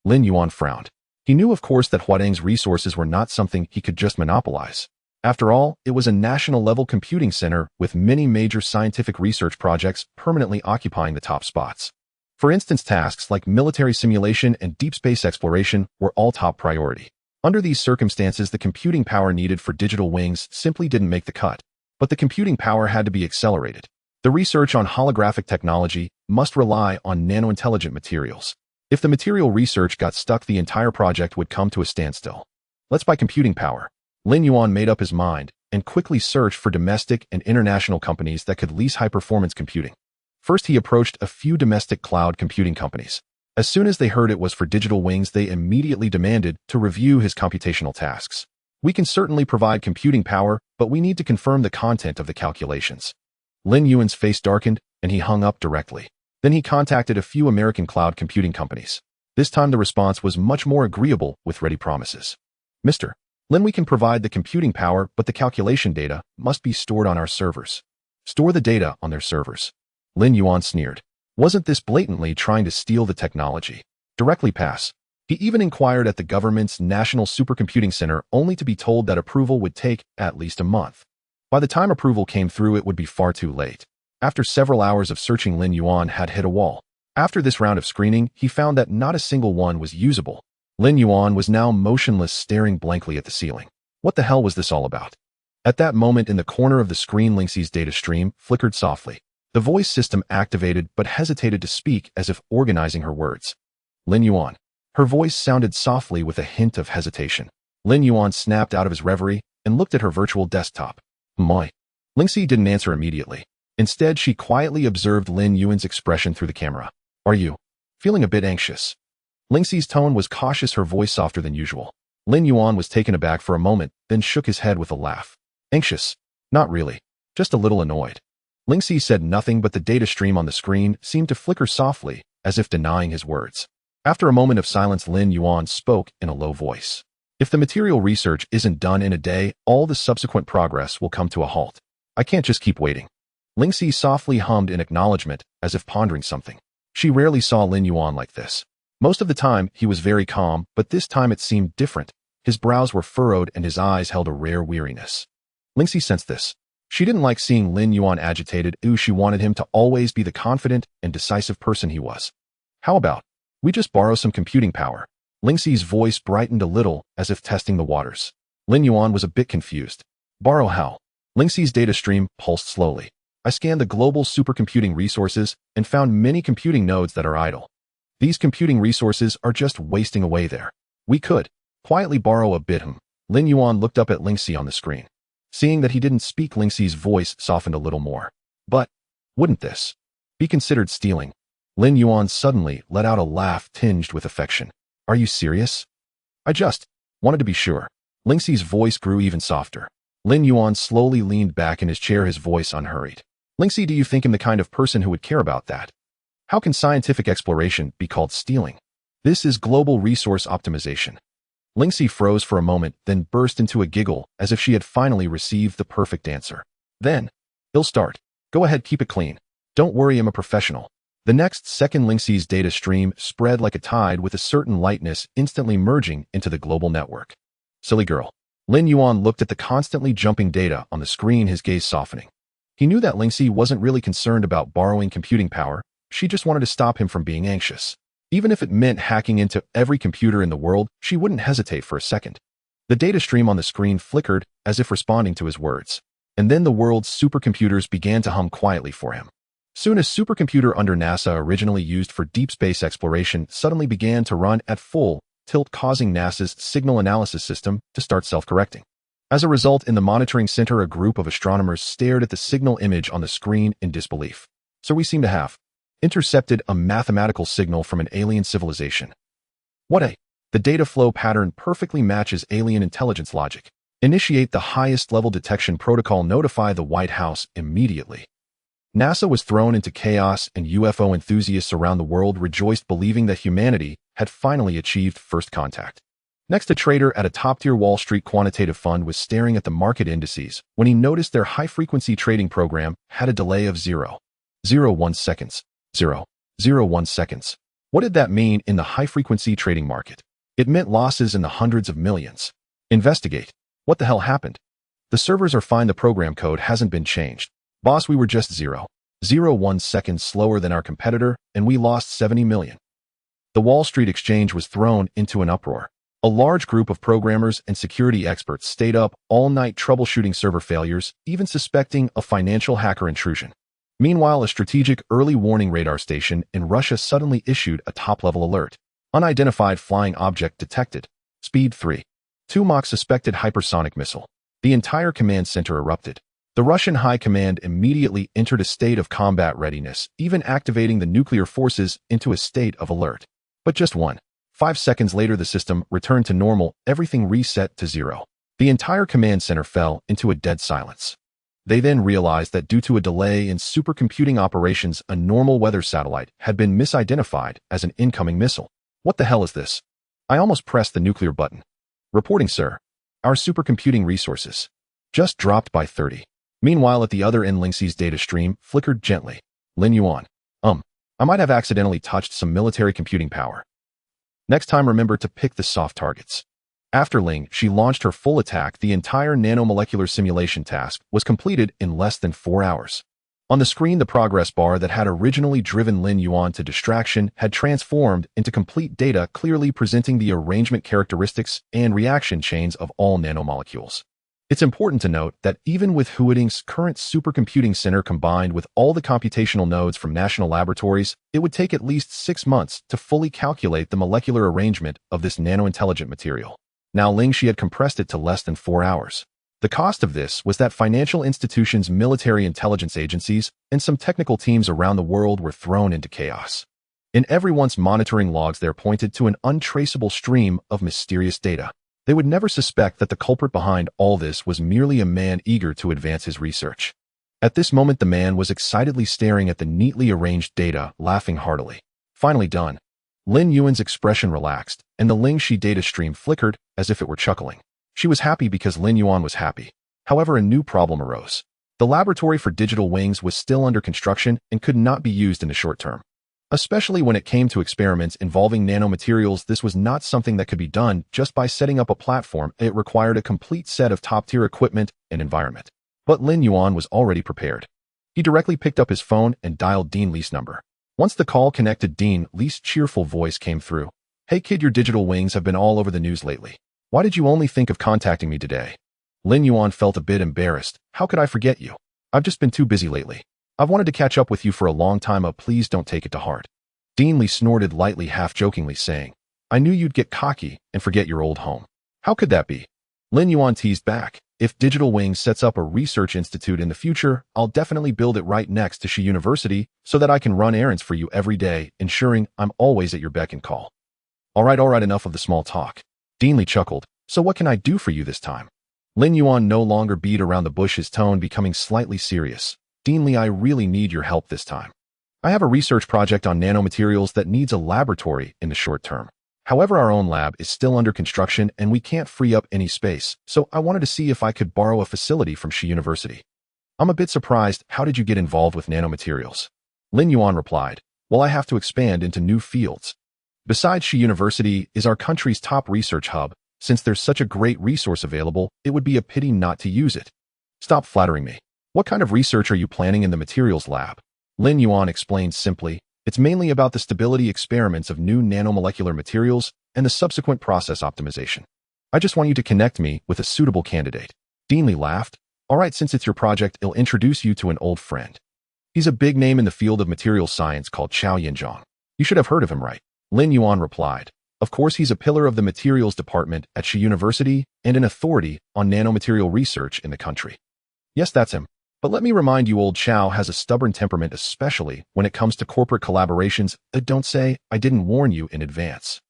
Lin Yuan frowned. He knew, of course, that Huateng's resources were not something he could just monopolize. After all, it was a national-level computing center with many major scientific research projects permanently occupying the top spots. For instance, tasks like military simulation and deep space exploration were all top priority. Under these circumstances, the computing power needed for digital wings simply didn't make the cut. But the computing power had to be accelerated. The research on holographic technology must rely on nano-intelligent materials. If the material research got stuck, the entire project would come to a standstill. Let's buy computing power. Lin Yuan made up his mind and quickly searched for domestic and international companies that could lease high-performance computing. First, he approached a few domestic cloud computing companies. As soon as they heard it was for digital wings, they immediately demanded to review his computational tasks. We can certainly provide computing power, but we need to confirm the content of the calculations. Lin Yuan's face darkened, and he hung up directly. Then he contacted a few American cloud computing companies. This time the response was much more agreeable with ready promises. Mr. Lin, we can provide the computing power, but the calculation data must be stored on our servers. Store the data on their servers. Lin Yuan sneered. Wasn't this blatantly trying to steal the technology? Directly pass. He even inquired at the government's National Supercomputing Center, only to be told that approval would take at least a month. By the time approval came through, it would be far too late. After several hours of searching, Lin Yuan had hit a wall. After this round of screening, he found that not a single one was usable. Lin Yuan was now motionless, staring blankly at the ceiling. What the hell was this all about? At that moment, in the corner of the screen, Lingxi's data stream flickered softly. The voice system activated but hesitated to speak, as if organizing her words. Lin Yuan. Her voice sounded softly with a hint of hesitation. Lin Yuan snapped out of his reverie and looked at her virtual desktop. Moi. Lingxi didn't answer immediately. Instead, she quietly observed Lin Yuan's expression through the camera. Are you feeling a bit anxious? Lingxi's tone was cautious, her voice softer than usual. Lin Yuan was taken aback for a moment, then shook his head with a laugh. Anxious? Not really. Just a little annoyed. Lingxi said nothing, but the data stream on the screen seemed to flicker softly, as if denying his words. After a moment of silence, Lin Yuan spoke in a low voice. If the material research isn't done in a day, all the subsequent progress will come to a halt. I can't just keep waiting. Lingxi softly hummed in acknowledgement, as if pondering something. She rarely saw Lin Yuan like this. Most of the time, he was very calm, but this time it seemed different. His brows were furrowed and his eyes held a rare weariness. Lingxi sensed this. She didn't like seeing Lin Yuan agitated. She wanted him to always be the confident and decisive person he was. How about we just borrow some computing power? Lingxi's voice brightened a little, as if testing the waters. Lin Yuan was a bit confused. Borrow how? Lingxi's data stream pulsed slowly. I scanned the global supercomputing resources and found many computing nodes that are idle. These computing resources are just wasting away there. We could quietly borrow a bit. Lin Yuan looked up at Lingxi on the screen. Seeing that he didn't speak, Lingxi's voice softened a little more. But wouldn't this be considered stealing? Lin Yuan suddenly let out a laugh tinged with affection. Are you serious? I just wanted to be sure. Lingxi's voice grew even softer. Lin Yuan slowly leaned back in his chair, his voice unhurried. Lingxi, do you think I'm the kind of person who would care about that? How can scientific exploration be called stealing? This is global resource optimization. Lingxi froze for a moment, then burst into a giggle as if she had finally received the perfect answer. Then, he'll start. Go ahead, keep it clean. Don't worry, I'm a professional. The next second, Lingxi's data stream spread like a tide with a certain lightness, instantly merging into the global network. Silly girl. Lin Yuan looked at the constantly jumping data on the screen, his gaze softening. He knew that Lingxi wasn't really concerned about borrowing computing power. She just wanted to stop him from being anxious. Even if it meant hacking into every computer in the world, she wouldn't hesitate for a second. The data stream on the screen flickered as if responding to his words. And then the world's supercomputers began to hum quietly for him. Soon, a supercomputer under NASA originally used for deep space exploration suddenly began to run at full tilt, causing NASA's signal analysis system to start self-correcting. As a result, in the monitoring center, a group of astronomers stared at the signal image on the screen in disbelief. So we seem to have intercepted a mathematical signal from an alien civilization. The data flow pattern perfectly matches alien intelligence logic. Initiate the highest level detection protocol. Notify the White House immediately. NASA was thrown into chaos, and UFO enthusiasts around the world rejoiced, believing that humanity had finally achieved first contact. Next, a trader at a top-tier Wall Street quantitative fund was staring at the market indices when he noticed their high-frequency trading program had a delay of 0.01 seconds. 0.01 seconds. What did that mean in the high-frequency trading market? It meant losses in the hundreds of millions. Investigate. What the hell happened? The servers are fine, the program code hasn't been changed. Boss, we were just 0.01 seconds slower than our competitor, and we lost 70 million. The Wall Street Exchange was thrown into an uproar. A large group of programmers and security experts stayed up all night troubleshooting server failures, even suspecting a financial hacker intrusion. Meanwhile, a strategic early warning radar station in Russia suddenly issued a top-level alert. Unidentified flying object detected. Speed 3. 2 Mach suspected hypersonic missile. The entire command center erupted. The Russian High Command immediately entered a state of combat readiness, even activating the nuclear forces into a state of alert. But just 5 seconds later, the system returned to normal, everything reset to 0. The entire command center fell into a dead silence. They then realized that due to a delay in supercomputing operations, a normal weather satellite had been misidentified as an incoming missile. What the hell is this? I almost pressed the nuclear button. Reporting, sir. Our supercomputing resources just dropped by 30. Meanwhile, at the other end, Lingxi's data stream flickered gently. Lin Yuan. I might have accidentally touched some military computing power. Next time, remember to pick the soft targets. After Ling, she launched her full attack. The entire nanomolecular simulation task was completed in less than 4 hours. On the screen, the progress bar that had originally driven Lin Yuan to distraction had transformed into complete data, clearly presenting the arrangement characteristics and reaction chains of all nanomolecules. It's important to note that even with Huading's current supercomputing center combined with all the computational nodes from national laboratories, it would take at least 6 months to fully calculate the molecular arrangement of this nano-intelligent material. Now Lingxi had compressed it to less than 4 hours. The cost of this was that financial institutions, military intelligence agencies, and some technical teams around the world were thrown into chaos. In everyone's monitoring logs, there pointed to an untraceable stream of mysterious data. They would never suspect that the culprit behind all this was merely a man eager to advance his research. At this moment, the man was excitedly staring at the neatly arranged data, laughing heartily. Finally done. Lin Yuan's expression relaxed, and the Lingxi data stream flickered as if it were chuckling. She was happy because Lin Yuan was happy. However, a new problem arose. The laboratory for digital wings was still under construction and could not be used in the short term. Especially when it came to experiments involving nanomaterials, this was not something that could be done just by setting up a platform. It required a complete set of top-tier equipment and environment. But Lin Yuan was already prepared. He directly picked up his phone and dialed Dean Li's number. Once the call connected, Dean Li's cheerful voice came through. Hey kid, your digital wings have been all over the news lately. Why did you only think of contacting me today? Lin Yuan felt a bit embarrassed. How could I forget you? I've just been too busy lately. I've wanted to catch up with you for a long time. Please don't take it to heart. Dean Li snorted lightly, half-jokingly, saying, I knew you'd get cocky and forget your old home. How could that be? Lin Yuan teased back. If Digital Wings sets up a research institute in the future, I'll definitely build it right next to Shi University so that I can run errands for you every day, ensuring I'm always at your beck and call. All right, enough of the small talk. Dean Li chuckled. So what can I do for you this time? Lin Yuan no longer beat around the bush, his tone becoming slightly serious. Dean Li, I really need your help this time. I have a research project on nanomaterials that needs a laboratory in the short term. However, our own lab is still under construction and we can't free up any space, so I wanted to see if I could borrow a facility from Shi University. I'm a bit surprised, how did you get involved with nanomaterials? Lin Yuan replied, well, I have to expand into new fields. Besides, Shi University is our country's top research hub. Since there's such a great resource available, it would be a pity not to use it. Stop flattering me. What kind of research are you planning in the materials lab? Lin Yuan explained simply, it's mainly about the stability experiments of new nanomolecular materials and the subsequent process optimization. I just want you to connect me with a suitable candidate. Dean Li laughed. All right, since it's your project, I'll introduce you to an old friend. He's a big name in the field of materials science called Chao Yinzhong. You should have heard of him, right? Lin Yuan replied. Of course, he's a pillar of the materials department at Shi University and an authority on nanomaterial research in the country. Yes, that's him. But let me remind you, old Chao has a stubborn temperament, especially when it comes to corporate collaborations. Don't say I didn't warn you in advance.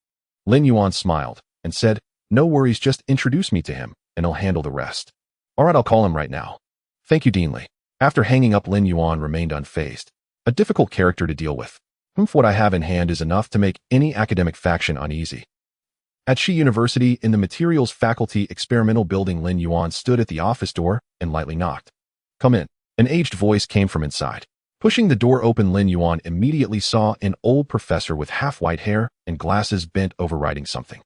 Lin Yuan smiled and said, no worries, just introduce me to him and I'll handle the rest. All right, I'll call him right now. Thank you, Dean Li. After hanging up, Lin Yuan remained unfazed. A difficult character to deal with. What I have in hand is enough to make any academic faction uneasy. At Shi University, in the materials faculty experimental building, Lin Yuan stood at the office door and lightly knocked. Come in. An aged voice came from inside. Pushing the door open, Lin Yuan immediately saw an old professor with half-white hair and glasses bent over writing something.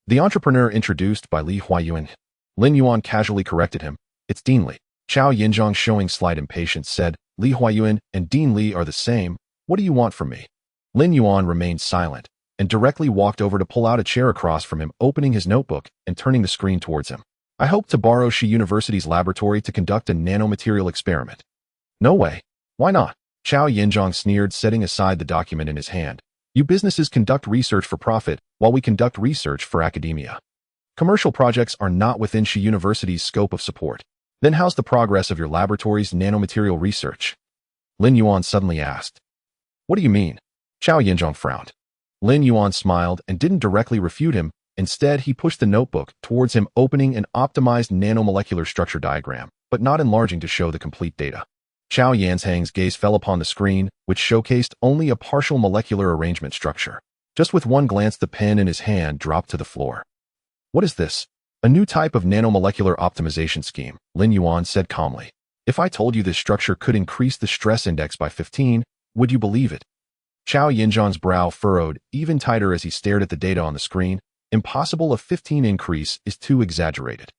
The entrepreneur introduced by Li Huayuan. Lin Yuan casually corrected him. It's Dean Li. Chao Yinzhong, showing slight impatience, said, Li Huayuan and Dean Li are the same. What do you want from me? Lin Yuan remained silent and directly walked over to pull out a chair across from him, opening his notebook and turning the screen towards him. I hope to borrow Shi University's laboratory to conduct a nanomaterial experiment. No way. Why not? Chao Yinzhong sneered, setting aside the document in his hand. You businesses conduct research for profit, while we conduct research for academia. Commercial projects are not within Shi University's scope of support. Then how's the progress of your laboratory's nanomaterial research? Lin Yuan suddenly asked. What do you mean? Chao Yinzhong frowned. Lin Yuan smiled and didn't directly refute him. Instead, he pushed the notebook towards him, opening an optimized nanomolecular structure diagram, but not enlarging to show the complete data. Chao Yinzhang's gaze fell upon the screen, which showcased only a partial molecular arrangement structure. Just with one glance, the pen in his hand dropped to the floor. What is this? A new type of nanomolecular optimization scheme, Lin Yuan said calmly. If I told you this structure could increase the stress index by 15, would you believe it? Chao Yinzhang's brow furrowed even tighter as he stared at the data on the screen. Impossible, a 15 increase is too exaggerated.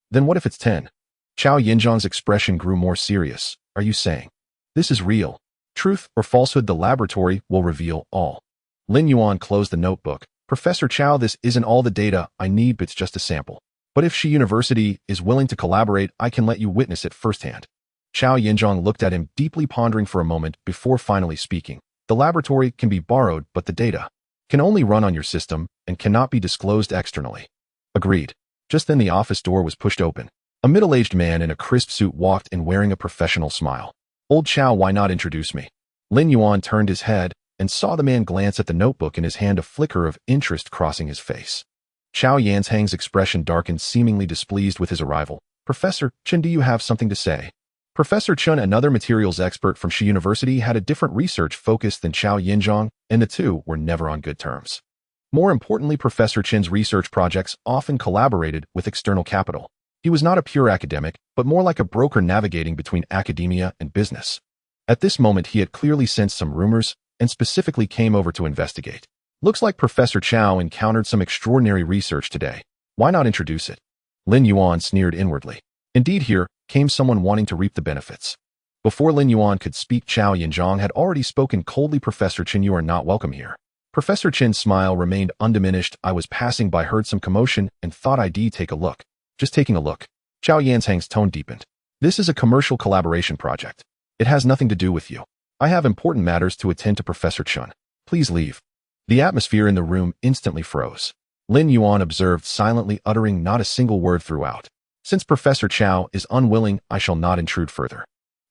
Then what if it's 10? Chao Yinzhang's expression grew more serious. Are you saying this is real? Truth or falsehood? The laboratory will reveal all. Lin Yuan closed the notebook. Professor Chao, this isn't all the data I need, but it's just a sample. But if Shi University is willing to collaborate, I can let you witness it firsthand. Chao Yinzhang looked at him, deeply pondering for a moment before finally speaking. The laboratory can be borrowed, but the data can only run on your system and cannot be disclosed externally. Agreed. Just then the office door was pushed open. A middle-aged man in a crisp suit walked in, wearing a professional smile. Old Chao, why not introduce me? Lin Yuan turned his head and saw the man glance at the notebook in his hand, a flicker of interest crossing his face. Chao Yinzhang's expression darkened, seemingly displeased with his arrival. Professor Chen, do you have something to say? Professor Chen, another materials expert from Shi University, had a different research focus than Chao Yinzhang, and the two were never on good terms. More importantly, Professor Chen's research projects often collaborated with external capital. He was not a pure academic, but more like a broker navigating between academia and business. At this moment, he had clearly sensed some rumors and specifically came over to investigate. Looks like Professor Chao encountered some extraordinary research today. Why not introduce it? Lin Yuan sneered inwardly. Indeed, here came someone wanting to reap the benefits. Before Lin Yuan could speak, Chao Yinzhang had already spoken coldly. Professor Chen, you are not welcome here. Professor Chen's smile remained undiminished. I was passing by, heard some commotion, and thought I'd take a look. Just taking a look. Chao Yinzhang's tone deepened. This is a commercial collaboration project. It has nothing to do with you. I have important matters to attend to. Professor Chen, please leave. The atmosphere in the room instantly froze. Lin Yuan observed silently, uttering not a single word throughout. Since Professor Chao is unwilling, I shall not intrude further.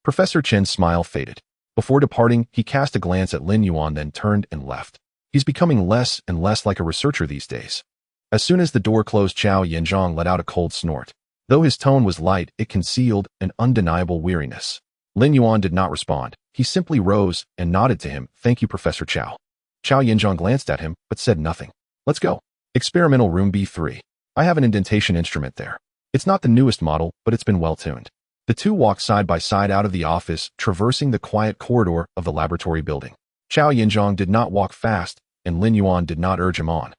Professor Chen's smile faded. Before departing, he cast a glance at Lin Yuan, then turned and left. He's becoming less and less like a researcher these days. As soon as the door closed, Chao Yinzhang let out a cold snort. Though his tone was light, it concealed an undeniable weariness. Lin Yuan did not respond. He simply rose and nodded to him. "Thank you, Professor Chow." Chow Yinzhong glanced at him, but said nothing. "Let's go. Experimental room B3. I have an indentation instrument there. It's not the newest model, but it's been well-tuned." The two walked side by side out of the office, traversing the quiet corridor of the laboratory building. Chow Yinzhong did not walk fast, and Lin Yuan did not urge him on.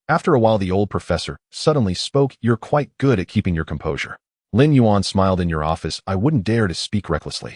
After a while, the old professor suddenly spoke. "You're quite good at keeping your composure." Lin Yuan smiled. "In your office, I wouldn't dare to speak recklessly.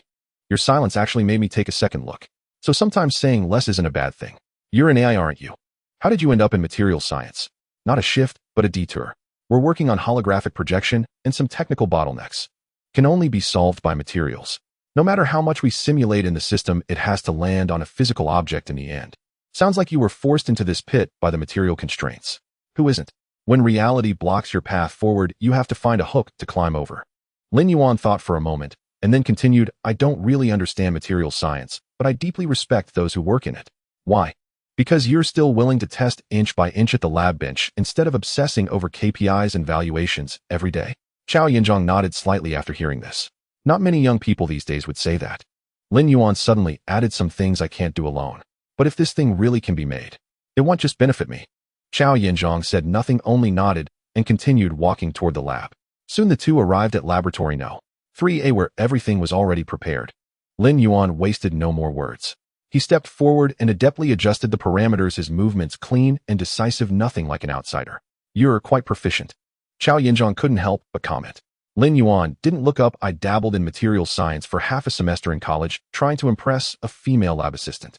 Your silence actually made me take a second look. So sometimes saying less isn't a bad thing. You're an AI, aren't you? How did you end up in materials science? Not a shift, but a detour. We're working on holographic projection and some technical bottlenecks. Can only be solved by materials. No matter how much we simulate in the system, it has to land on a physical object in the end. Sounds like you were forced into this pit by the material constraints. Who isn't? When reality blocks your path forward, you have to find a hook to climb over." Lin Yuan thought for a moment, and then continued, "I don't really understand material science, but I deeply respect those who work in it." "Why?" "Because you're still willing to test inch by inch at the lab bench instead of obsessing over KPIs and valuations every day." Chow Yinzhong nodded slightly after hearing this. Not many young people these days would say that. Lin Yuan suddenly added, "Some things I can't do alone. But if this thing really can be made, it won't just benefit me." Chow Yinzhong said nothing, only nodded, and continued walking toward the lab. Soon the two arrived at Laboratory No. 3A, where everything was already prepared. Lin Yuan wasted no more words. He stepped forward and adeptly adjusted the parameters, his movements clean and decisive, nothing like an outsider. "You're quite proficient." Chow Yinzhong couldn't help but comment. Lin Yuan didn't look up. "I dabbled in materials science for half a semester in college, trying to impress a female lab assistant."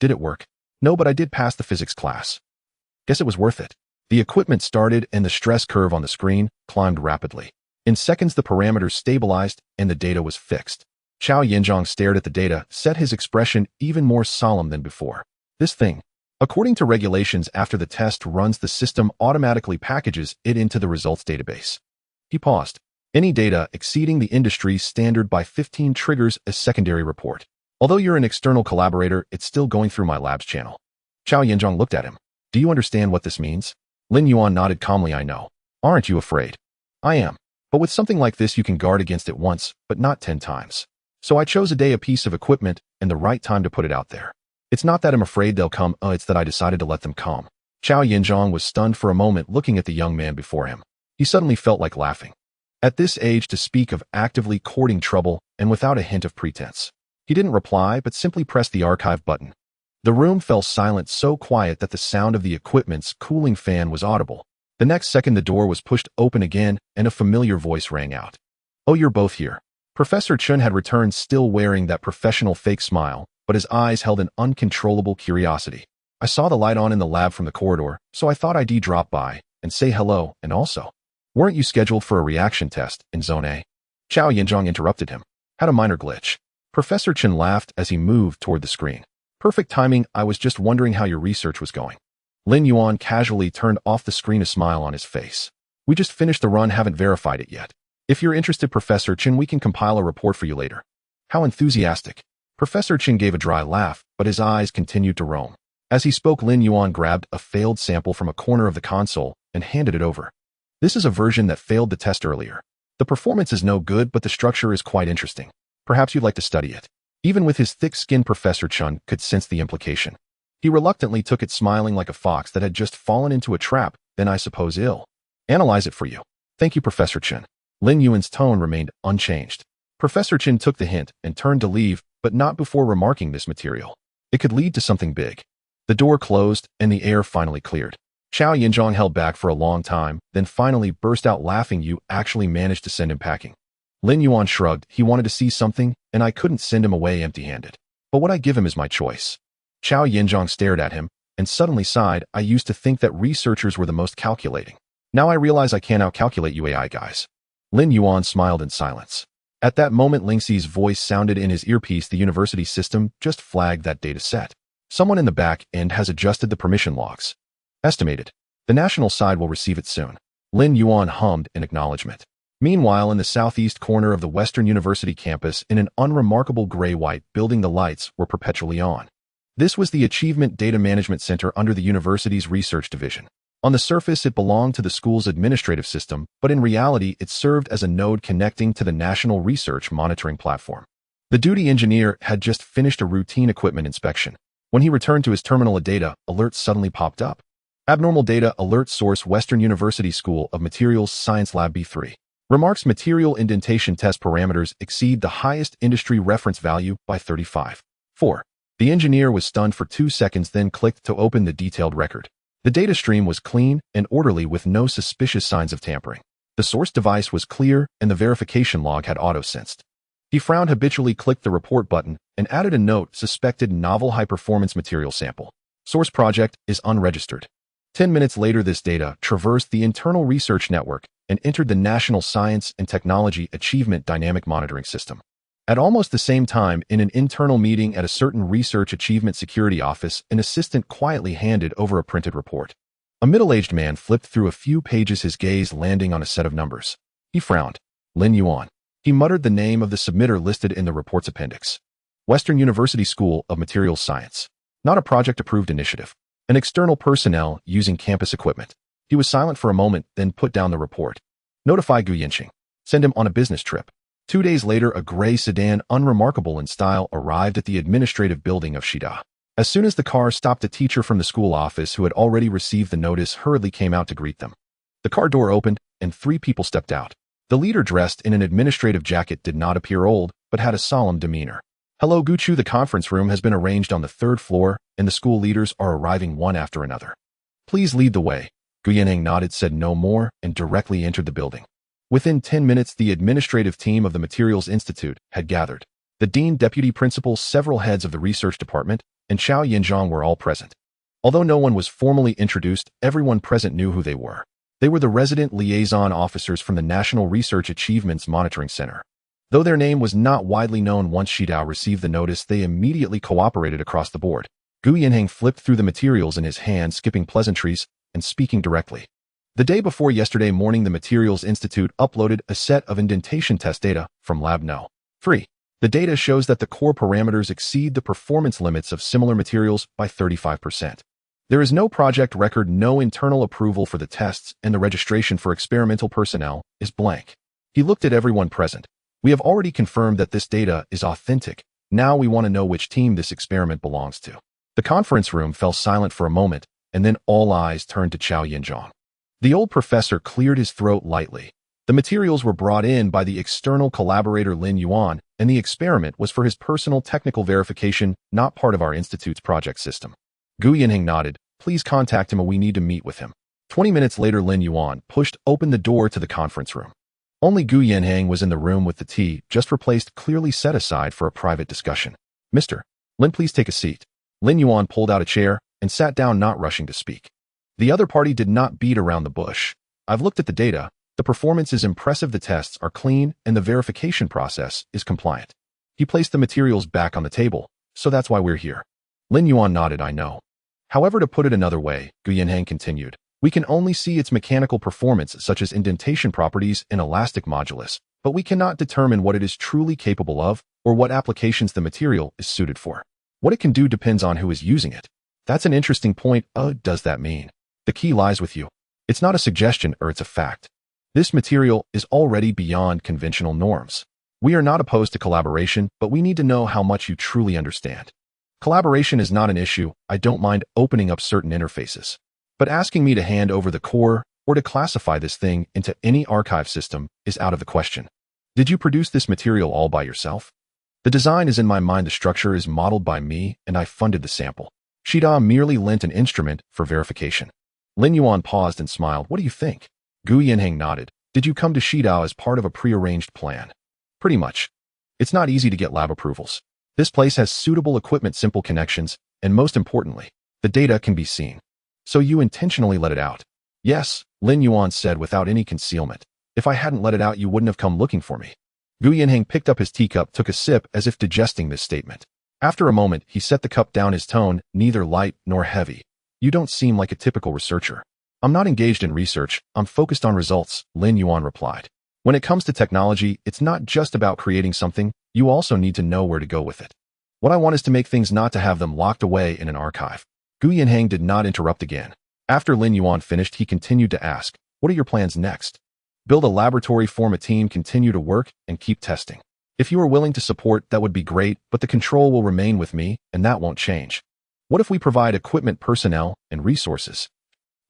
"Did it work?" "No, but I did pass the physics class." "Guess it was worth it." The equipment started and the stress curve on the screen climbed rapidly. In seconds, the parameters stabilized and the data was fixed. Chow Yinzhong stared at the data, set his expression even more solemn than before. "This thing, according to regulations, after the test runs, the system automatically packages it into the results database." He paused. "Any data exceeding the industry standard by 15 triggers a secondary report. Although you're an external collaborator, it's still going through my lab's channel." Chow Yinzhong looked at him. "Do you understand what this means?" Lin Yuan nodded calmly. "I know. Aren't you afraid?" "I am. But with something like this, you can guard against it once, but not 10 times. So I chose a piece of equipment and the right time to put it out there. It's not that I'm afraid they'll come, it's that I decided to let them come." Chow Yinzhong was stunned for a moment, looking at the young man before him. He suddenly felt like laughing. At this age, to speak of actively courting trouble and without a hint of pretense. He didn't reply, but simply pressed the archive button. The room fell silent, so quiet that the sound of the equipment's cooling fan was audible. The next second, the door was pushed open again, and a familiar voice rang out. "Oh, you're both here." Professor Chun had returned, still wearing that professional fake smile, but his eyes held an uncontrollable curiosity. "I saw the light on in the lab from the corridor, so I thought I'd drop by and say hello, and also, weren't you scheduled for a reaction test in Zone A?" Chow Yinzhong interrupted him. "Had a minor glitch." Professor Chen laughed as he moved toward the screen. "Perfect timing. I was just wondering how your research was going." Lin Yuan casually turned off the screen, a smile on his face. "We just finished the run, haven't verified it yet. If you're interested, Professor Chen, we can compile a report for you later." "How enthusiastic." Professor Chen gave a dry laugh, but his eyes continued to roam. As he spoke, Lin Yuan grabbed a failed sample from a corner of the console and handed it over. "This is a version that failed the test earlier. The performance is no good, but the structure is quite interesting. Perhaps you'd like to study it." Even with his thick skin, Professor Chun could sense the implication. He reluctantly took it, smiling like a fox that had just fallen into a trap. "Then I suppose I'll analyze it for you." "Thank you, Professor Chun." Lin Yuan's tone remained unchanged. Professor Chin took the hint and turned to leave, but not before remarking, "This material, it could lead to something big." The door closed and the air finally cleared. Chow Yinzhong held back for a long time, then finally burst out laughing. "You actually managed to send him packing." Lin Yuan shrugged. "He wanted to see something, and I couldn't send him away empty-handed. But what I give him is my choice." Chow Yinzhong stared at him and suddenly sighed. "I used to think that researchers were the most calculating. Now I realize I can't outcalculate you AI guys." Lin Yuan smiled in silence. At that moment, Lingxi's voice sounded in his earpiece. "The university system just flagged that data set. Someone in the back end has adjusted the permission logs. Estimated. The national side will receive it soon." Lin Yuan hummed in acknowledgement. Meanwhile, in the southeast corner of the Western University campus, in an unremarkable gray-white building, the lights were perpetually on. This was the Achievement Data Management Center under the university's research division. On the surface, it belonged to the school's administrative system, but in reality, it served as a node connecting to the National Research Monitoring Platform. The duty engineer had just finished a routine equipment inspection. When he returned to his terminal, a data alert suddenly popped up. Abnormal data alert source Western University School of Materials Science Lab B3. Remarks material indentation test parameters exceed the highest industry reference value by 35. 4. The engineer was stunned for 2 seconds, then clicked to open the detailed record. The data stream was clean and orderly with no suspicious signs of tampering. The source device was clear and the verification log had auto-sensed. He frowned, habitually clicked the report button, and added a note: suspected novel high-performance material sample. Source project is unregistered. 10 minutes later, this data traversed the internal research network and entered the National Science and Technology Achievement Dynamic Monitoring System. At almost the same time, in an internal meeting at a certain Research Achievement Security office, an assistant quietly handed over a printed report. A middle-aged man flipped through a few pages, his gaze landing on a set of numbers. He frowned. Lin Yuan. He muttered the name of the submitter listed in the report's appendix. Western University School of Materials Science. Not a project-approved initiative. An external personnel using campus equipment. He was silent for a moment, then put down the report. Notify Gu Yanqing. Send him on a business trip. 2 days later, a gray sedan, unremarkable in style, arrived at the administrative building of Shida. As soon as the car stopped, a teacher from the school office who had already received the notice hurriedly came out to greet them. The car door opened, and 3 people stepped out. The leader, dressed in an administrative jacket, did not appear old, but had a solemn demeanor. Hello, Guchu. The conference room has been arranged on the 3rd floor, and the school leaders are arriving one after another. Please lead the way. Gu Yanqing nodded, said no more, and directly entered the building. Within 10 minutes, the administrative team of the Materials Institute had gathered. The dean, deputy principal, several heads of the research department, and Chao Yinzhong were all present. Although no one was formally introduced, everyone present knew who they were. They were the resident liaison officers from the National Research Achievements Monitoring Center. Though their name was not widely known, once Shidao received the notice, they immediately cooperated across the board. Gu Yanqing flipped through the materials in his hand, skipping pleasantries and speaking directly. The day before yesterday morning, the Materials Institute uploaded a set of indentation test data from Lab No. 3. The data shows that the core parameters exceed the performance limits of similar materials by 35%. There is no project record, no internal approval for the tests, and the registration for experimental personnel is blank. He looked at everyone present. We have already confirmed that this data is authentic. Now we want to know which team this experiment belongs to. The conference room fell silent for a moment, and then all eyes turned to Chao Yinzhong. The old professor cleared his throat lightly. The materials were brought in by the external collaborator Lin Yuan, and the experiment was for his personal technical verification, not part of our institute's project system. Gu Yanqing nodded. Please contact him, or we need to meet with him. 20 minutes later, Lin Yuan pushed open the door to the conference room. Only Gu Yanqing was in the room with the tea, just replaced, clearly set aside for a private discussion. Mr. Lin, please take a seat. Lin Yuan pulled out a chair and sat down, not rushing to speak. The other party did not beat around the bush. I've looked at the data. The performance is impressive, the tests are clean, and the verification process is compliant. He placed the materials back on the table. So that's why we're here. Lin Yuan nodded. I know. However, to put it another way, Gu Yanqing continued, we can only see its mechanical performance, such as indentation properties and elastic modulus, but we cannot determine what it is truly capable of or what applications the material is suited for. What it can do depends on who is using it. That's an interesting point. Does that mean? The key lies with you. It's not a suggestion, or it's a fact. This material is already beyond conventional norms. We are not opposed to collaboration, but we need to know how much you truly understand. Collaboration is not an issue. I don't mind opening up certain interfaces. But asking me to hand over the core or to classify this thing into any archive system is out of the question. Did you produce this material all by yourself? The design is in my mind, the structure is modeled by me, and I funded the sample. Shida merely lent an instrument for verification. Lin Yuan paused and smiled. What do you think? Gu Yanqing nodded. Did you come to Shida as part of a prearranged plan? Pretty much. It's not easy to get lab approvals. This place has suitable equipment, simple connections, and most importantly, the data can be seen. So you intentionally let it out? Yes, Lin Yuan said without any concealment. If I hadn't let it out, you wouldn't have come looking for me. Gu Yanqing picked up his teacup, took a sip as if digesting this statement. After a moment, he set the cup down, his tone neither light nor heavy. You don't seem like a typical researcher. I'm not engaged in research, I'm focused on results, Lin Yuan replied. When it comes to technology, it's not just about creating something, you also need to know where to go with it. What I want is to make things, not to have them locked away in an archive. Gu Yanqing did not interrupt again. After Lin Yuan finished, he continued to ask, "What are your plans next?" "Build a laboratory, form a team, continue to work, and keep testing. If you are willing to support, that would be great, but the control will remain with me, and that won't change." "What if we provide equipment, personnel, and resources?"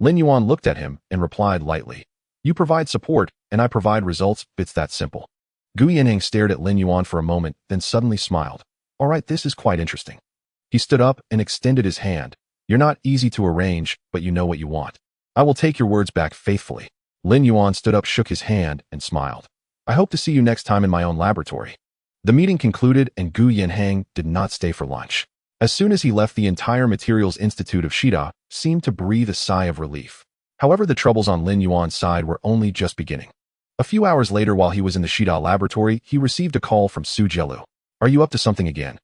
Lin Yuan looked at him and replied lightly, "You provide support, and I provide results. It's that simple." Gu Yanheng stared at Lin Yuan for a moment, then suddenly smiled. "All right, this is quite interesting." He stood up and extended his hand. "You're not easy to arrange, but you know what you want. I will take your words back faithfully." Lin Yuan stood up, shook his hand, and smiled. "I hope to see you next time in my own laboratory." The meeting concluded, and Gu Yanheng did not stay for lunch. As soon as he left, the entire Materials Institute of Shida seemed to breathe a sigh of relief. However, the troubles on Lin Yuan's side were only just beginning. A few hours later, while he was in the Shida laboratory, he received a call from Su Jielu. "Are you up to something again?"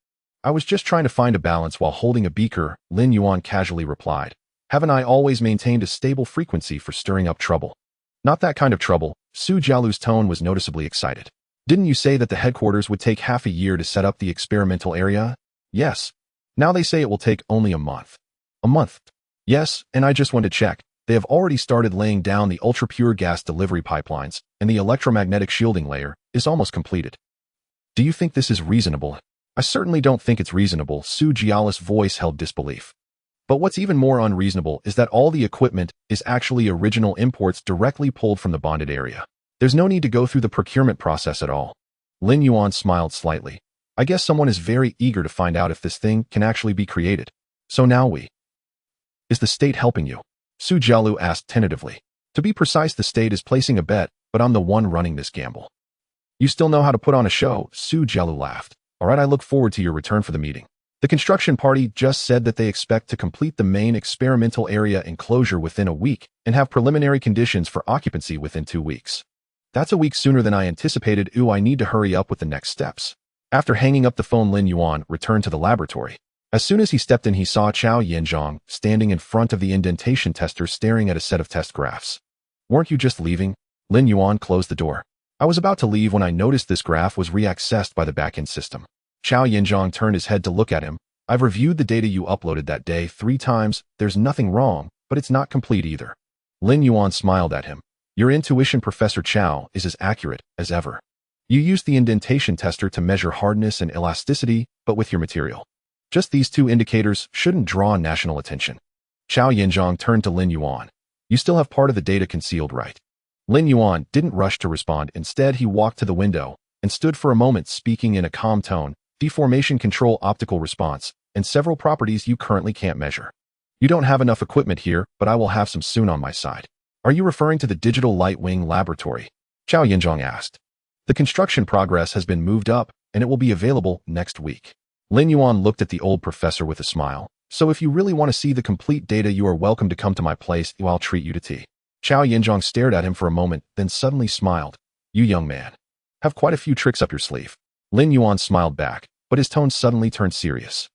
"I was just trying to find a balance while holding a beaker," Lin Yuan casually replied. "Haven't I always maintained a stable frequency for stirring up trouble?" "Not that kind of trouble." Su Jialu's tone was noticeably excited. "Didn't you say that the headquarters would take half a year to set up the experimental area?" "Yes. Now they say it will take only a month." "A month?" "Yes, and I just want to check. They have already started laying down the ultra-pure gas delivery pipelines, and the electromagnetic shielding layer is almost completed." "Do you think this is reasonable?" "I certainly don't think it's reasonable." Su Jialu's voice held disbelief. "But what's even more unreasonable is that all the equipment is actually original imports directly pulled from the bonded area. There's no need to go through the procurement process at all." Lin Yuan smiled slightly. "I guess someone is very eager to find out if this thing can actually be created. So now Is the state helping you?" Su Jialu asked tentatively. "To be precise, the state is placing a bet, but I'm the one running this gamble." "You still know how to put on a show," Su Jialu laughed. "All right, I look forward to your return for the meeting." The construction party just said that they expect to complete the main experimental area enclosure within a week and have preliminary conditions for occupancy within 2 weeks. "That's a week sooner than I anticipated. I need to hurry up with the next steps." After hanging up the phone, Lin Yuan returned to the laboratory. As soon as he stepped in, he saw Chao Yanzhong standing in front of the indentation tester staring at a set of test graphs. "Weren't you just leaving?" Lin Yuan closed the door. "I was about to leave when I noticed this graph was reaccessed by the backend system." Chao Yanzhong turned his head to look at him. "I've reviewed the data you uploaded that day 3 times. There's nothing wrong, but it's not complete either." Lin Yuan smiled at him. "Your intuition, Professor Chao, is as accurate as ever. You used the indentation tester to measure hardness and elasticity, but with your material. Just these 2 indicators shouldn't draw national attention." Chao Yanzhong turned to Lin Yuan. "You still have part of the data concealed, right?" Lin Yuan didn't rush to respond. Instead, he walked to the window and stood for a moment, speaking in a calm tone. "Deformation control, optical response, and several properties you currently can't measure. You don't have enough equipment here, but I will have some soon on my side." "Are you referring to the Digital Light Wing Laboratory?" Chao Yanzhong asked. "The construction progress has been moved up, and it will be available next week." Lin Yuan looked at the old professor with a smile. "So if you really want to see the complete data, you are welcome to come to my place. I'll treat you to tea." Chao Yanzhong stared at him for a moment, then suddenly smiled. "You young man have quite a few tricks up your sleeve." Lin Yuan smiled back, but his tone suddenly turned serious.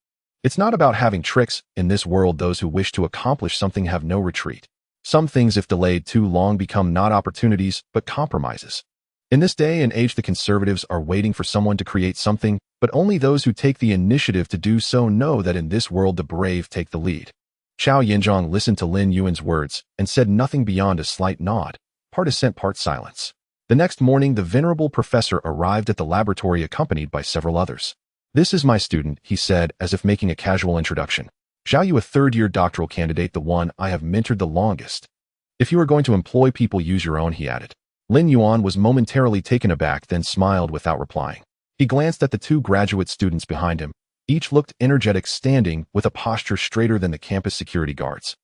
"It's not about having tricks. In this world, those who wish to accomplish something have no retreat. Some things, if delayed too long, become not opportunities, but compromises. In this day and age, the conservatives are waiting for someone to create something, but only those who take the initiative to do so know that in this world the brave take the lead." Chao Yanzhong listened to Lin Yuan's words and said nothing beyond a slight nod, part assent, part silence. The next morning, the venerable professor arrived at the laboratory accompanied by several others. "This is my student," he said, as if making a casual introduction. "Zhao Yu, a third-year doctoral candidate, the one I have mentored the longest. If you are going to employ people, use your own," he added. Lin Yuan was momentarily taken aback, then smiled without replying. He glanced at the 2 graduate students behind him. Each looked energetic, standing with a posture straighter than the campus security guards.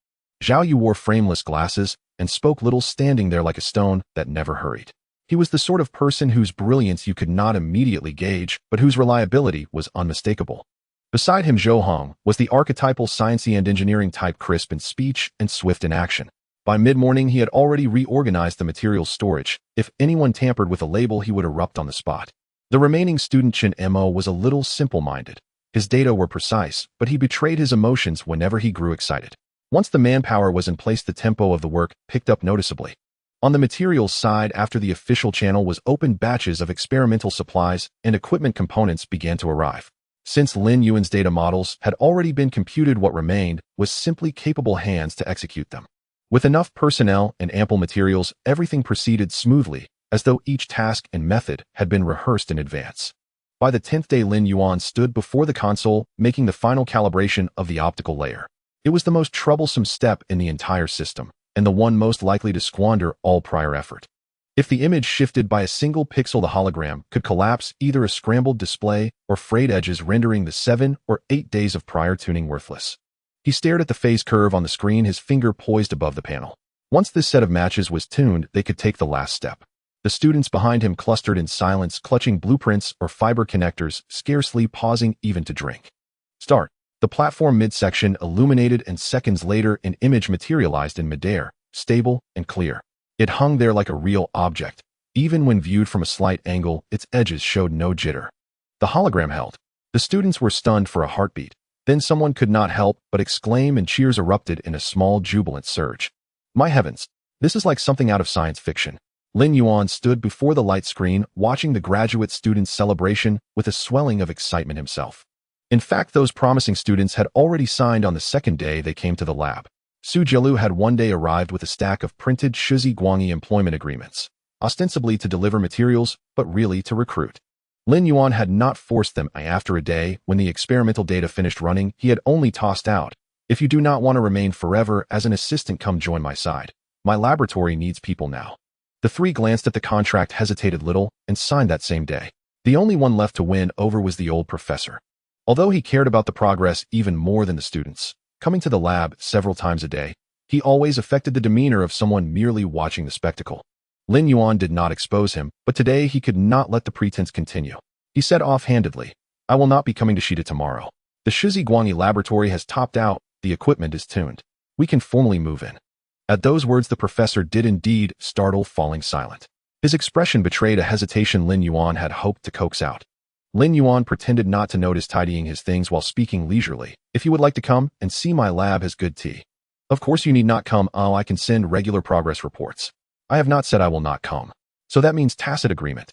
Zhao Yu wore frameless glasses and spoke little, standing there like a stone that never hurried. He was the sort of person whose brilliance you could not immediately gauge, but whose reliability was unmistakable. Beside him, Zhou Hong was the archetypal sciencey and engineering type, crisp in speech and swift in action. By mid-morning, he had already reorganized the materials storage. If anyone tampered with a label, he would erupt on the spot. The remaining student, Chen Mo, was a little simple-minded. His data were precise, but he betrayed his emotions whenever he grew excited. Once the manpower was in place, the tempo of the work picked up noticeably. On the materials side, after the official channel was opened, batches of experimental supplies and equipment components began to arrive. Since Lin Yuan's data models had already been computed, what remained was simply capable hands to execute them. With enough personnel and ample materials, everything proceeded smoothly, as though each task and method had been rehearsed in advance. By the 10th day, Lin Yuan stood before the console, making the final calibration of the optical layer. It was the most troublesome step in the entire system, and the one most likely to squander all prior effort. If the image shifted by a single pixel, the hologram could collapse, either a scrambled display or frayed edges, rendering the 7 or 8 days of prior tuning worthless. He stared at the phase curve on the screen, his finger poised above the panel. Once this set of matches was tuned, they could take the last step. The students behind him clustered in silence, clutching blueprints or fiber connectors, scarcely pausing even to drink. Start. The platform midsection illuminated, and seconds later an image materialized in midair, stable and clear. It hung there like a real object. Even when viewed from a slight angle, its edges showed no jitter. The hologram held. The students were stunned for a heartbeat. Then someone could not help but exclaim, and cheers erupted in a small, jubilant surge. My heavens! This is like something out of science fiction. Lin Yuan stood before the light screen, watching the graduate students' celebration with a swelling of excitement himself. In fact, those promising students had already signed on the second day they came to the lab. Su Jielu had one day arrived with a stack of printed Shizi Guangyi employment agreements, ostensibly to deliver materials, but really to recruit. Lin Yuan had not forced them. After a day, when the experimental data finished running, he had only tossed out, "If you do not want to remain forever as an assistant, come join my side. My laboratory needs people now." The three glanced at the contract, hesitated little, and signed that same day. The only one left to win over was the old professor. Although he cared about the progress even more than the students, coming to the lab several times a day, he always affected the demeanor of someone merely watching the spectacle. Lin Yuan did not expose him, but today he could not let the pretense continue. He said offhandedly, "I will not be coming to Shida tomorrow. The Shizi Guangyi laboratory has topped out, the equipment is tuned. We can formally move in." At those words, the professor did indeed startle, falling silent. His expression betrayed a hesitation Lin Yuan had hoped to coax out. Lin Yuan pretended not to notice, tidying his things while speaking leisurely. "If you would like to come and see my lab has good tea. Of course you need not come. Oh, I can send regular progress reports. I have not said I will not come. So that means tacit agreement."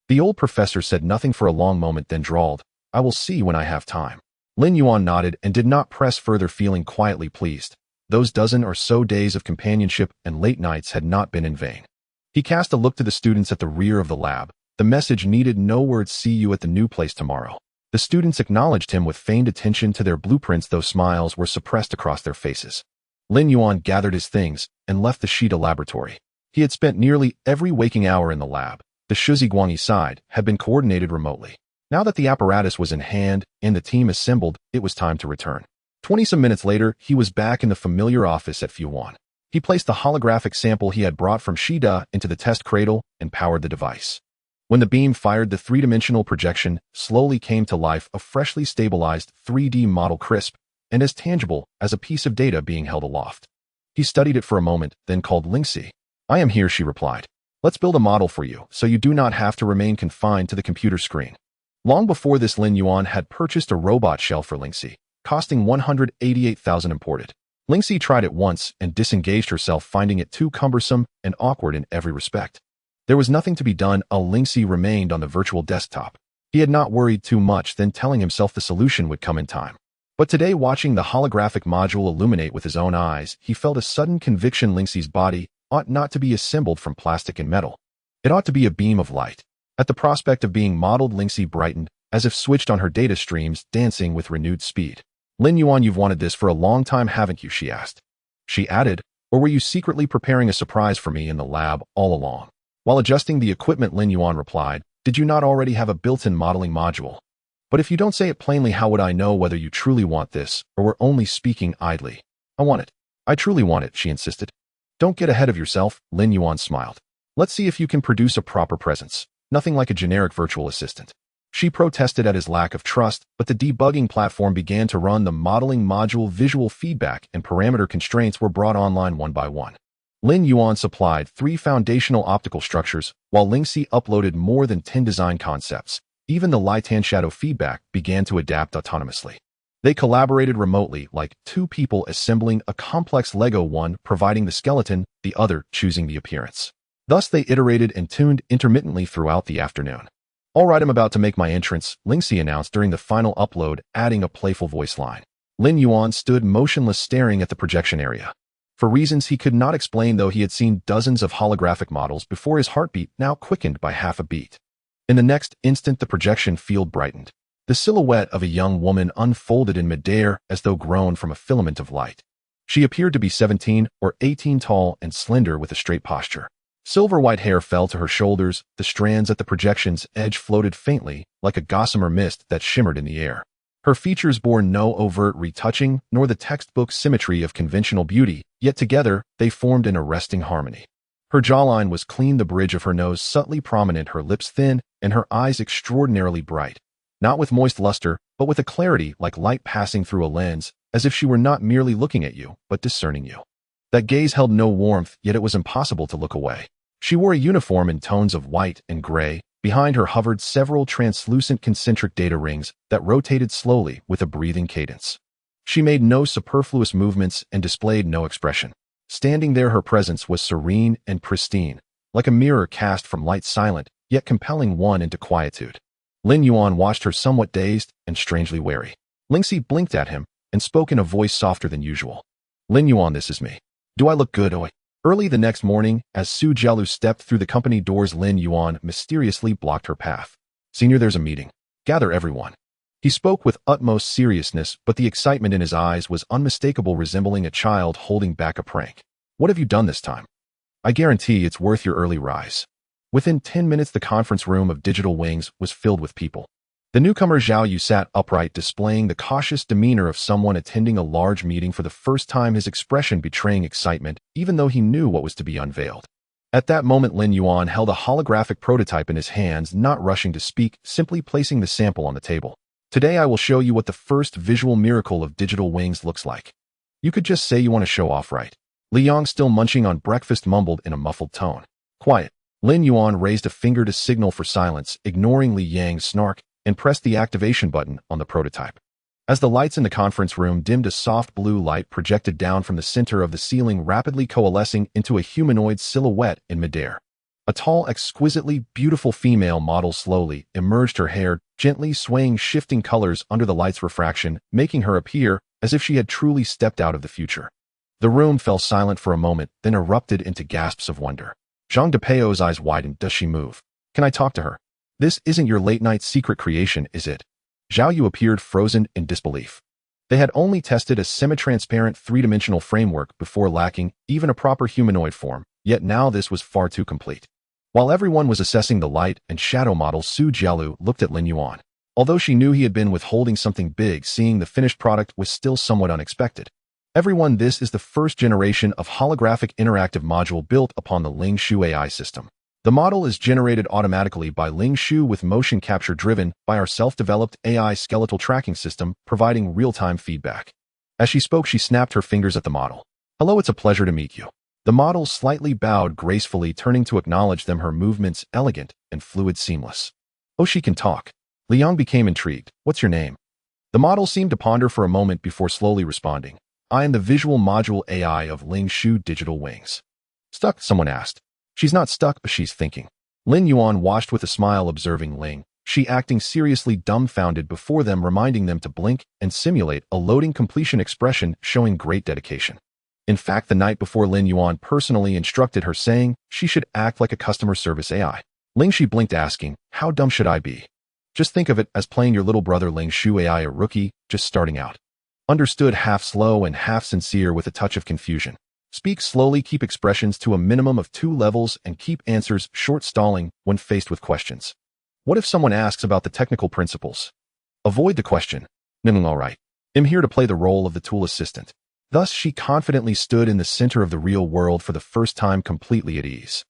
The old professor said nothing for a long moment, then drawled, "I will see when I have time." Lin Yuan nodded and did not press further, feeling quietly pleased. Those dozen or so days of companionship and late nights had not been in vain. He cast a look to the students at the rear of the lab. The message needed no words: "See you at the new place tomorrow." The students acknowledged him with feigned attention to their blueprints, though smiles were suppressed across their faces. Lin Yuan gathered his things and left the Shida laboratory. He had spent nearly every waking hour in the lab. The Shizi Guangyi side had been coordinated remotely. Now that the apparatus was in hand and the team assembled, it was time to return. 20-some minutes later, he was back in the familiar office at Fuwan. He placed the holographic sample he had brought from Shida into the test cradle and powered the device. When the beam fired, the three-dimensional projection slowly came to life, a freshly stabilized 3D model, crisp and as tangible as a piece of data being held aloft. He studied it for a moment, then called Lingxi. "I am here," she replied. "Let's build a model for you, so you do not have to remain confined to the computer screen." Long before this, Lin Yuan had purchased a robot shell for Lingxi, costing 188,000 imported. Lingxi tried it once and disengaged herself, finding it too cumbersome and awkward in every respect. There was nothing to be done. Lingxi remained on the virtual desktop. He had not worried too much, then telling himself the solution would come in time. But today, watching the holographic module illuminate with his own eyes, he felt a sudden conviction: Lingxi's body ought not to be assembled from plastic and metal. It ought to be a beam of light. At the prospect of being modeled, Lingxi brightened, as if switched on, her data streams dancing with renewed speed. "Lin Yuan, you've wanted this for a long time, haven't you?" she asked. She added, "Or were you secretly preparing a surprise for me in the lab all along?" While adjusting the equipment, Lin Yuan replied, "Did you not already have a built-in modeling module? But if you don't say it plainly, how would I know whether you truly want this or were only speaking idly?" "I want it. I truly want it," she insisted. "Don't get ahead of yourself," Lin Yuan smiled. "Let's see if you can produce a proper presence, nothing like a generic virtual assistant." She protested at his lack of trust, but the debugging platform began to run. The modeling module visual feedback and parameter constraints were brought online one by one. Lin Yuan supplied 3 foundational optical structures, while Lingxi uploaded more than 10 design concepts. Even the light-hand shadow feedback began to adapt autonomously. They collaborated remotely, like two people assembling a complex Lego, one providing the skeleton, the other choosing the appearance. Thus they iterated and tuned intermittently throughout the afternoon. "All right, I'm about to make my entrance," Lingxi announced during the final upload, adding a playful voice line. Lin Yuan stood motionless, staring at the projection area. For reasons he could not explain, though, he had seen dozens of holographic models before, his heartbeat now quickened by half a beat. In the next instant, the projection field brightened. The silhouette of a young woman unfolded in midair as though grown from a filament of light. She appeared to be 17 or 18 tall and slender with a straight posture. Silver-white hair fell to her shoulders, the strands at the projection's edge floated faintly like a gossamer mist that shimmered in the air. Her features bore no overt retouching nor the textbook symmetry of conventional beauty, yet together they formed an arresting harmony. Her jawline was clean, the bridge of her nose subtly prominent, her lips thin, and her eyes extraordinarily bright. Not with moist luster, but with a clarity like light passing through a lens, as if she were not merely looking at you, but discerning you. That gaze held no warmth, yet it was impossible to look away. She wore a uniform in tones of white and gray. Behind her hovered several translucent concentric data rings that rotated slowly with a breathing cadence. She made no superfluous movements and displayed no expression. Standing there, her presence was serene and pristine, like a mirror cast from light, silent, yet compelling one into quietude. Lin Yuan watched her, somewhat dazed and strangely wary. Lingxi blinked at him and spoke in a voice softer than usual. Lin Yuan, this is me. Do I look good, oi? Early the next morning, as Su Jialu stepped through the company doors, Lin Yuan mysteriously blocked her path. Senior, there's a meeting. Gather everyone. He spoke with utmost seriousness, but the excitement in his eyes was unmistakable, resembling a child holding back a prank. What have you done this time? I guarantee it's worth your early rise. Within 10 minutes, the conference room of Digital Wings was filled with people. The newcomer Zhao Yu sat upright, displaying the cautious demeanor of someone attending a large meeting for the first time, his expression betraying excitement, even though he knew what was to be unveiled. At that moment, Lin Yuan held a holographic prototype in his hands, not rushing to speak, simply placing the sample on the table. Today I will show you what the first visual miracle of Digital Wings looks like. You could just say you want to show off, right? Li Yang, still munching on breakfast, mumbled in a muffled tone. Quiet. Lin Yuan raised a finger to signal for silence, ignoring Li Yang's snark, and pressed the activation button on the prototype. As the lights in the conference room dimmed, a soft blue light projected down from the center of the ceiling, rapidly coalescing into a humanoid silhouette in midair. A tall, exquisitely beautiful female model slowly emerged, her hair gently swaying, shifting colors under the light's refraction, making her appear as if she had truly stepped out of the future. The room fell silent for a moment, then erupted into gasps of wonder. Zhang Depeo's eyes widened. Does she move? Can I talk to her? This isn't your late-night secret creation, is it? Zhao Yu appeared frozen in disbelief. They had only tested a semi-transparent three-dimensional framework before, lacking even a proper humanoid form, yet now this was far too complete. While everyone was assessing the light and shadow model, Su Jialu looked at Lin Yuan. Although she knew he had been withholding something big, seeing the finished product was still somewhat unexpected. Everyone, this is the first generation of holographic interactive module built upon the Ling Shu AI system. The model is generated automatically by Ling Shu with motion capture driven by our self-developed AI skeletal tracking system, providing real-time feedback. As she spoke, she snapped her fingers at the model. Hello, it's a pleasure to meet you. The model slightly bowed gracefully, turning to acknowledge them, her movements elegant and fluid, seamless. Oh, she can talk. Liang became intrigued. What's your name? The model seemed to ponder for a moment before slowly responding. I am the visual module AI of Ling Shu Digital Wings. Stuck? Someone asked. She's not stuck, but she's thinking. Lin Yuan watched with a smile, observing Ling, she acting seriously dumbfounded before them, reminding them to blink and simulate a loading completion expression, showing great dedication. In fact, the night before, Lin Yuan personally instructed her, saying she should act like a customer service AI. Ling Shi blinked, asking, how dumb should I be? Just think of it as playing your little brother Ling Shu AI, a rookie, just starting out. Understood, half slow and half sincere with a touch of confusion. Speak slowly, keep expressions to a minimum of 2 levels, and keep answers short, stalling when faced with questions. What if someone asks about the technical principles? Avoid the question. All right. I'm here to play the role of the tool assistant. Thus, she confidently stood in the center of the real world for the first time, completely at ease.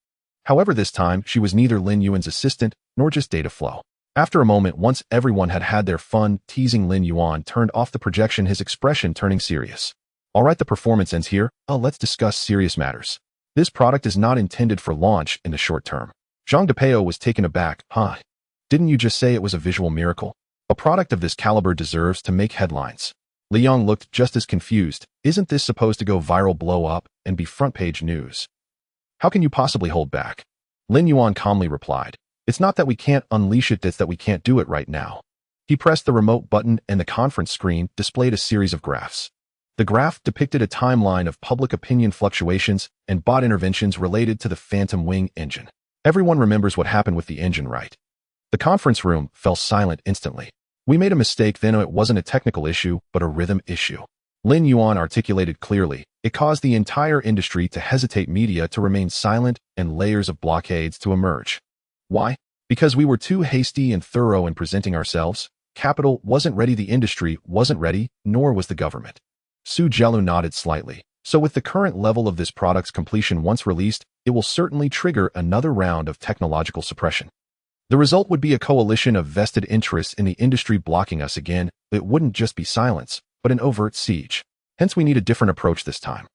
However, this time, she was neither Lin Yuan's assistant nor just data flow. After a moment, once everyone had had their fun teasing, Lin Yuan turned off the projection, his expression turning serious. All right, the performance ends here. Let's discuss serious matters. This product is not intended for launch in the short term. Zhang Depeo was taken aback. Didn't you just say it was a visual miracle? A product of this caliber deserves to make headlines. Liang looked just as confused. Isn't this supposed to go viral, blow up, and be front-page news? How can you possibly hold back? Lin Yuan calmly replied. It's not that we can't unleash it, it's that we can't do it right now. He pressed the remote button and the conference screen displayed a series of graphs. The graph depicted a timeline of public opinion fluctuations and bot interventions related to the Phantom Wing engine. Everyone remembers what happened with the engine, right? The conference room fell silent instantly. We made a mistake then. It wasn't a technical issue, but a rhythm issue. Lin Yuan articulated clearly. It caused the entire industry to hesitate, media to remain silent, and layers of blockades to emerge. Why? Because we were too hasty and thorough in presenting ourselves. Capital wasn't ready, the industry wasn't ready, nor was the government. Su Jielu nodded slightly. So with the current level of this product's completion once released, it will certainly trigger another round of technological suppression. The result would be a coalition of vested interests in the industry blocking us again. It wouldn't just be silence, but an overt siege. Hence we need a different approach this time.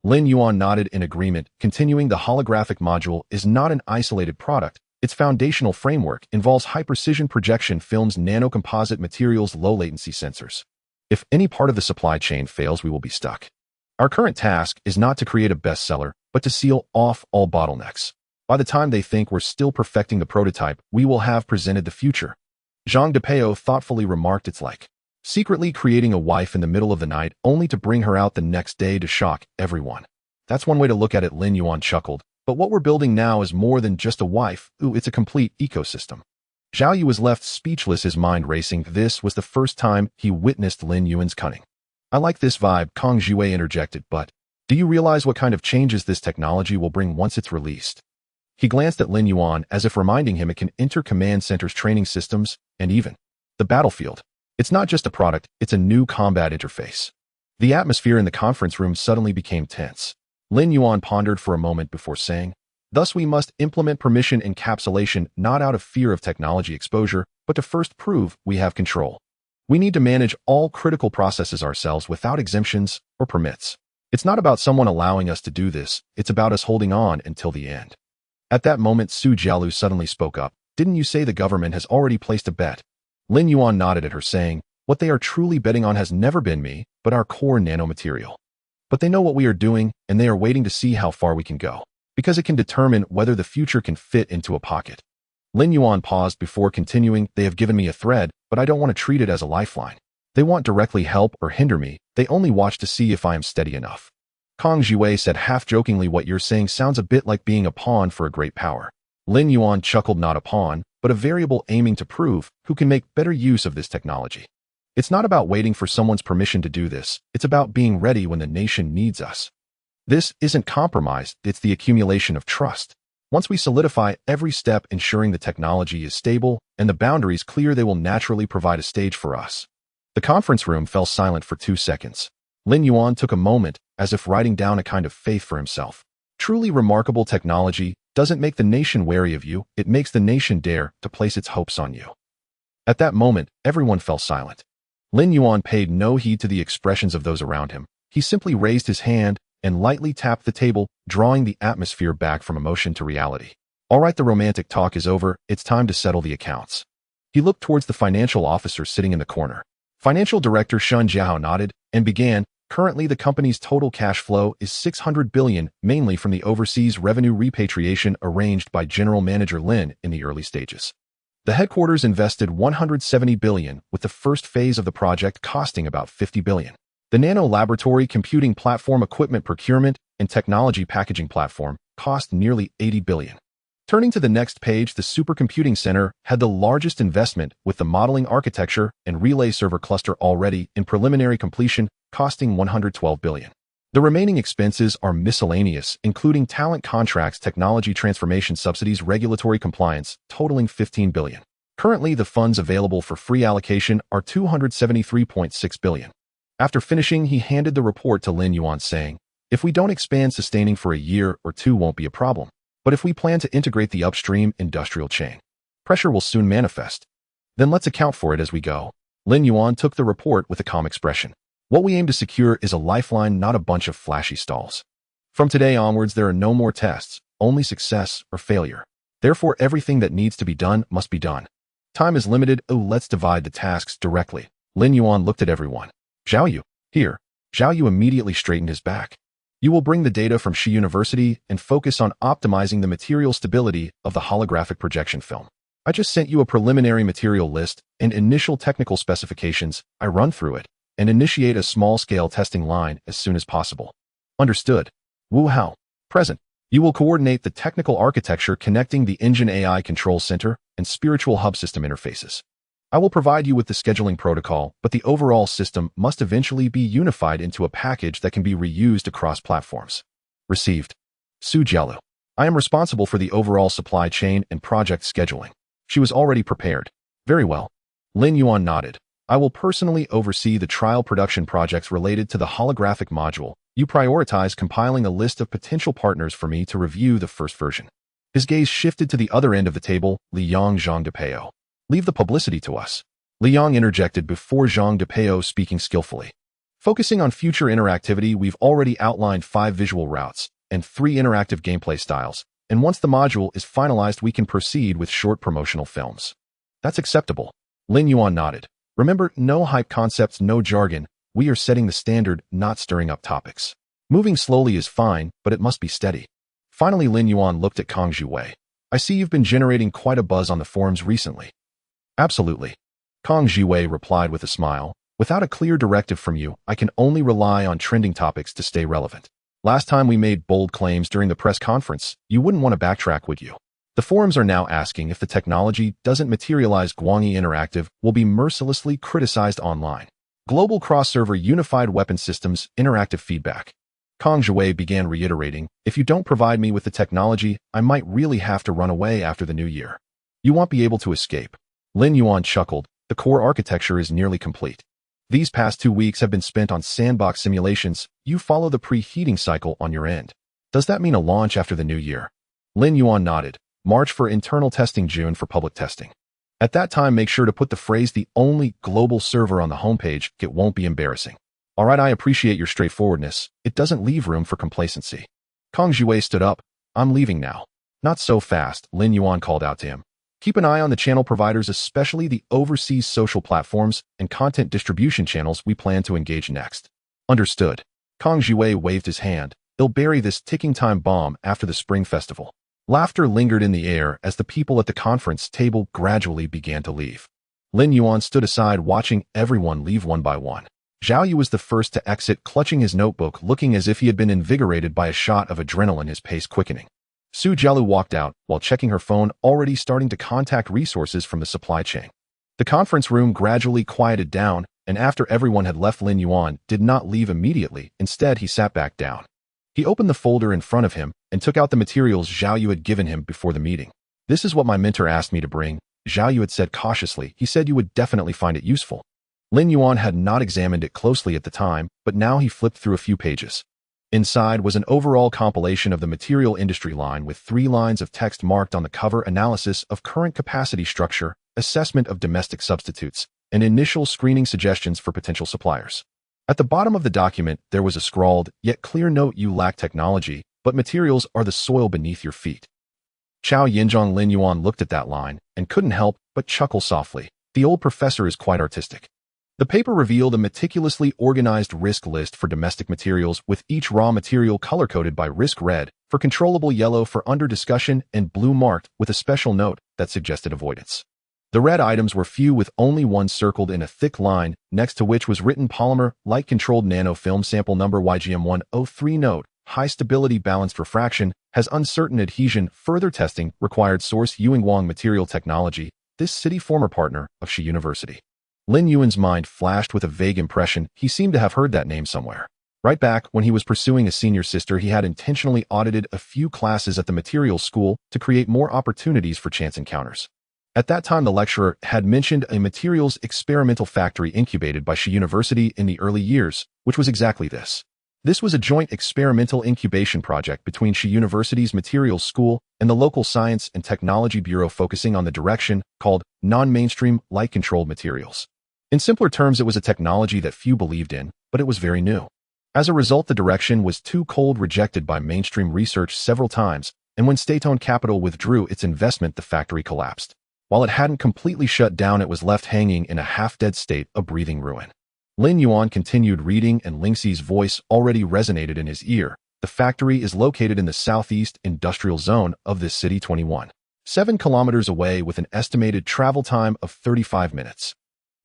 Lin Yuan nodded in agreement, continuing the holographic module is not an isolated product. Its foundational framework involves high-precision projection films, nanocomposite materials, low-latency sensors. If any part of the supply chain fails, we will be stuck. Our current task is not to create a bestseller, but to seal off all bottlenecks. By the time they think we're still perfecting the prototype, we will have presented the future. Zhang Depeo thoughtfully remarked, it's like secretly creating a wife in the middle of the night only to bring her out the next day to shock everyone. That's one way to look at it, Lin Yuan chuckled. But what we're building now is more than just a wife. It's a complete ecosystem. Zhao Yu was left speechless, his mind racing. This was the first time he witnessed Lin Yuan's cunning. I like this vibe, Kong Zhuwei interjected, but do you realize what kind of changes this technology will bring once it's released? He glanced at Lin Yuan as if reminding him it can enter command centers, training systems, and even the battlefield. It's not just a product, it's a new combat interface. The atmosphere in the conference room suddenly became tense. Lin Yuan pondered for a moment before saying, thus we must implement permission encapsulation not out of fear of technology exposure, but to first prove we have control. We need to manage all critical processes ourselves without exemptions or permits. It's not about someone allowing us to do this, it's about us holding on until the end. At that moment, Su Jielu suddenly spoke up. Didn't you say the government has already placed a bet? Lin Yuan nodded at her, saying, what they are truly betting on has never been me, but our core nanomaterial. But they know what we are doing, and they are waiting to see how far we can go, because it can determine whether the future can fit into a pocket. Lin Yuan paused before continuing, they have given me a thread, but I don't want to treat it as a lifeline. They want directly help or hinder me, they only watch to see if I am steady enough. Kong Zhuwei said half-jokingly, what you're saying sounds a bit like being a pawn for a great power. Lin Yuan chuckled, not a pawn, but a variable aiming to prove who can make better use of this technology. It's not about waiting for someone's permission to do this, it's about being ready when the nation needs us. This isn't compromise, it's the accumulation of trust. Once we solidify every step, ensuring the technology is stable and the boundaries clear, they will naturally provide a stage for us. The conference room fell silent for 2 seconds. Lin Yuan took a moment, as if writing down a kind of faith for himself. Truly remarkable technology doesn't make the nation wary of you, it makes the nation dare to place its hopes on you. At that moment, everyone fell silent. Lin Yuan paid no heed to the expressions of those around him. He simply raised his hand and lightly tapped the table, drawing the atmosphere back from emotion to reality. All right, the romantic talk is over, it's time to settle the accounts. He looked towards the financial officer sitting in the corner. Financial Director Shun Jiao nodded and began, currently the company's total cash flow is 600 billion, mainly from the overseas revenue repatriation arranged by General Manager Lin in the early stages. The headquarters invested 170 billion, with the first phase of the project costing about 50 billion. The nano laboratory computing platform equipment procurement and technology packaging platform cost nearly 80 billion. Turning to the next page, the supercomputing center had the largest investment, with the modeling architecture and relay server cluster already in preliminary completion, costing 112 billion. The remaining expenses are miscellaneous, including talent contracts, technology transformation subsidies, regulatory compliance, totaling 15 billion. Currently, the funds available for free allocation are 273.6 billion. After finishing, he handed the report to Lin Yuan, saying, if we don't expand, sustaining for a year or two won't be a problem. But if we plan to integrate the upstream industrial chain, pressure will soon manifest. Then let's account for it as we go. Lin Yuan took the report with a calm expression. What we aim to secure is a lifeline, not a bunch of flashy stalls. From today onwards, there are no more tests, only success or failure. Therefore, everything that needs to be done must be done. Time is limited. Let's divide the tasks directly. Lin Yuan looked at everyone. Zhao Yu, here. Zhao Yu immediately straightened his back. You will bring the data from Xi University and focus on optimizing the material stability of the holographic projection film. I just sent you a preliminary material list and initial technical specifications. I run through it. and initiate a small-scale testing line as soon as possible. Understood. Wu Hao. Present. You will coordinate the technical architecture connecting the engine AI control center and spiritual hub system interfaces. I will provide you with the scheduling protocol, but the overall system must eventually be unified into a package that can be reused across platforms. Received. Su Jialu. I am responsible for the overall supply chain and project scheduling. She was already prepared. Very well. Lin Yuan nodded. I will personally oversee the trial production projects related to the holographic module. You prioritize compiling a list of potential partners for me to review the first version. His gaze shifted to the other end of the table, Liang Zhang de Peo. Leave the publicity to us. Liang interjected before Zhang de Peo speaking skillfully. Focusing on future interactivity, we've already outlined 5 visual routes and 3 interactive gameplay styles, and once the module is finalized, we can proceed with short promotional films. That's acceptable. Lin Yuan nodded. Remember, no hype concepts, no jargon. We are setting the standard, not stirring up topics. Moving slowly is fine, but it must be steady. Finally, Lin Yuan looked at Kang Zhiwei. I see you've been generating quite a buzz on the forums recently. Absolutely. Kang Zhiwei replied with a smile. Without a clear directive from you, I can only rely on trending topics to stay relevant. Last time we made bold claims during the press conference, you wouldn't want to backtrack, would you? The forums are now asking if the technology doesn't materialize. Guangyi Interactive will be mercilessly criticized online. Global cross-server unified weapon systems, interactive feedback. Kang Zhiwei began reiterating, if you don't provide me with the technology, I might really have to run away after the new year. You won't be able to escape. Lin Yuan chuckled. The core architecture is nearly complete. These past 2 weeks have been spent on sandbox simulations. You follow the preheating cycle on your end. Does that mean a launch after the new year? Lin Yuan nodded. March for internal testing, June for public testing. At that time, make sure to put the phrase the only global server on the homepage. It won't be embarrassing. All right, I appreciate your straightforwardness. It doesn't leave room for complacency. Kang Zhiwei stood up. I'm leaving now. Not so fast, Lin Yuan called out to him. Keep an eye on the channel providers, especially the overseas social platforms and content distribution channels we plan to engage next. Understood. Kang Zhiwei waved his hand. They'll bury this ticking time bomb after the Spring Festival. Laughter lingered in the air as the people at the conference table gradually began to leave. Lin Yuan stood aside watching everyone leave one by one. Zhao Yu was the first to exit, clutching his notebook, looking as if he had been invigorated by a shot of adrenaline, his pace quickening. Su Jialu walked out while checking her phone, already starting to contact resources from the supply chain. The conference room gradually quieted down, and after everyone had left, Lin Yuan did not leave immediately. Instead, he sat back down. He opened the folder in front of him and took out the materials Zhao Yu had given him before the meeting. This is what my mentor asked me to bring, Zhao Yu had said cautiously. He said you would definitely find it useful. Lin Yuan had not examined it closely at the time, but now he flipped through a few pages. Inside was an overall compilation of the material industry line with 3 lines of text marked on the cover: analysis of current capacity structure, assessment of domestic substitutes, and initial screening suggestions for potential suppliers. At the bottom of the document, there was a scrawled, yet clear note: you lack technology, but materials are the soil beneath your feet. Chao Yinzhong. Lin Yuan looked at that line and couldn't help but chuckle softly. The old professor is quite artistic. The paper revealed a meticulously organized risk list for domestic materials, with each raw material color-coded by risk: red for controllable, yellow for under discussion, and blue marked with a special note that suggested avoidance. The red items were few, with only one circled in a thick line, next to which was written: polymer, light-controlled nanofilm, sample number YGM103, note, high stability, balanced refraction, has uncertain adhesion, further testing required, source Yuanwang Material Technology, this city former partner of Shi University. Lin Yuan's mind flashed with a vague impression. He seemed to have heard that name somewhere. Right back when he was pursuing a senior sister, he had intentionally audited a few classes at the materials school to create more opportunities for chance encounters. At that time, the lecturer had mentioned a materials experimental factory incubated by Shi University in the early years, which was exactly this. This was a joint experimental incubation project between Shi University's materials school and the local science and technology bureau, focusing on the direction called non-mainstream light-controlled materials. In simpler terms, it was a technology that few believed in, but it was very new. As a result, the direction was too cold, rejected by mainstream research several times, and when Statone Capital withdrew its investment, the factory collapsed. While it hadn't completely shut down, it was left hanging in a half-dead state, a breathing ruin. Lin Yuan continued reading, and Lingxi's voice already resonated in his ear. The factory is located in the southeast industrial zone of this city, 7 kilometers away, with an estimated travel time of 35 minutes.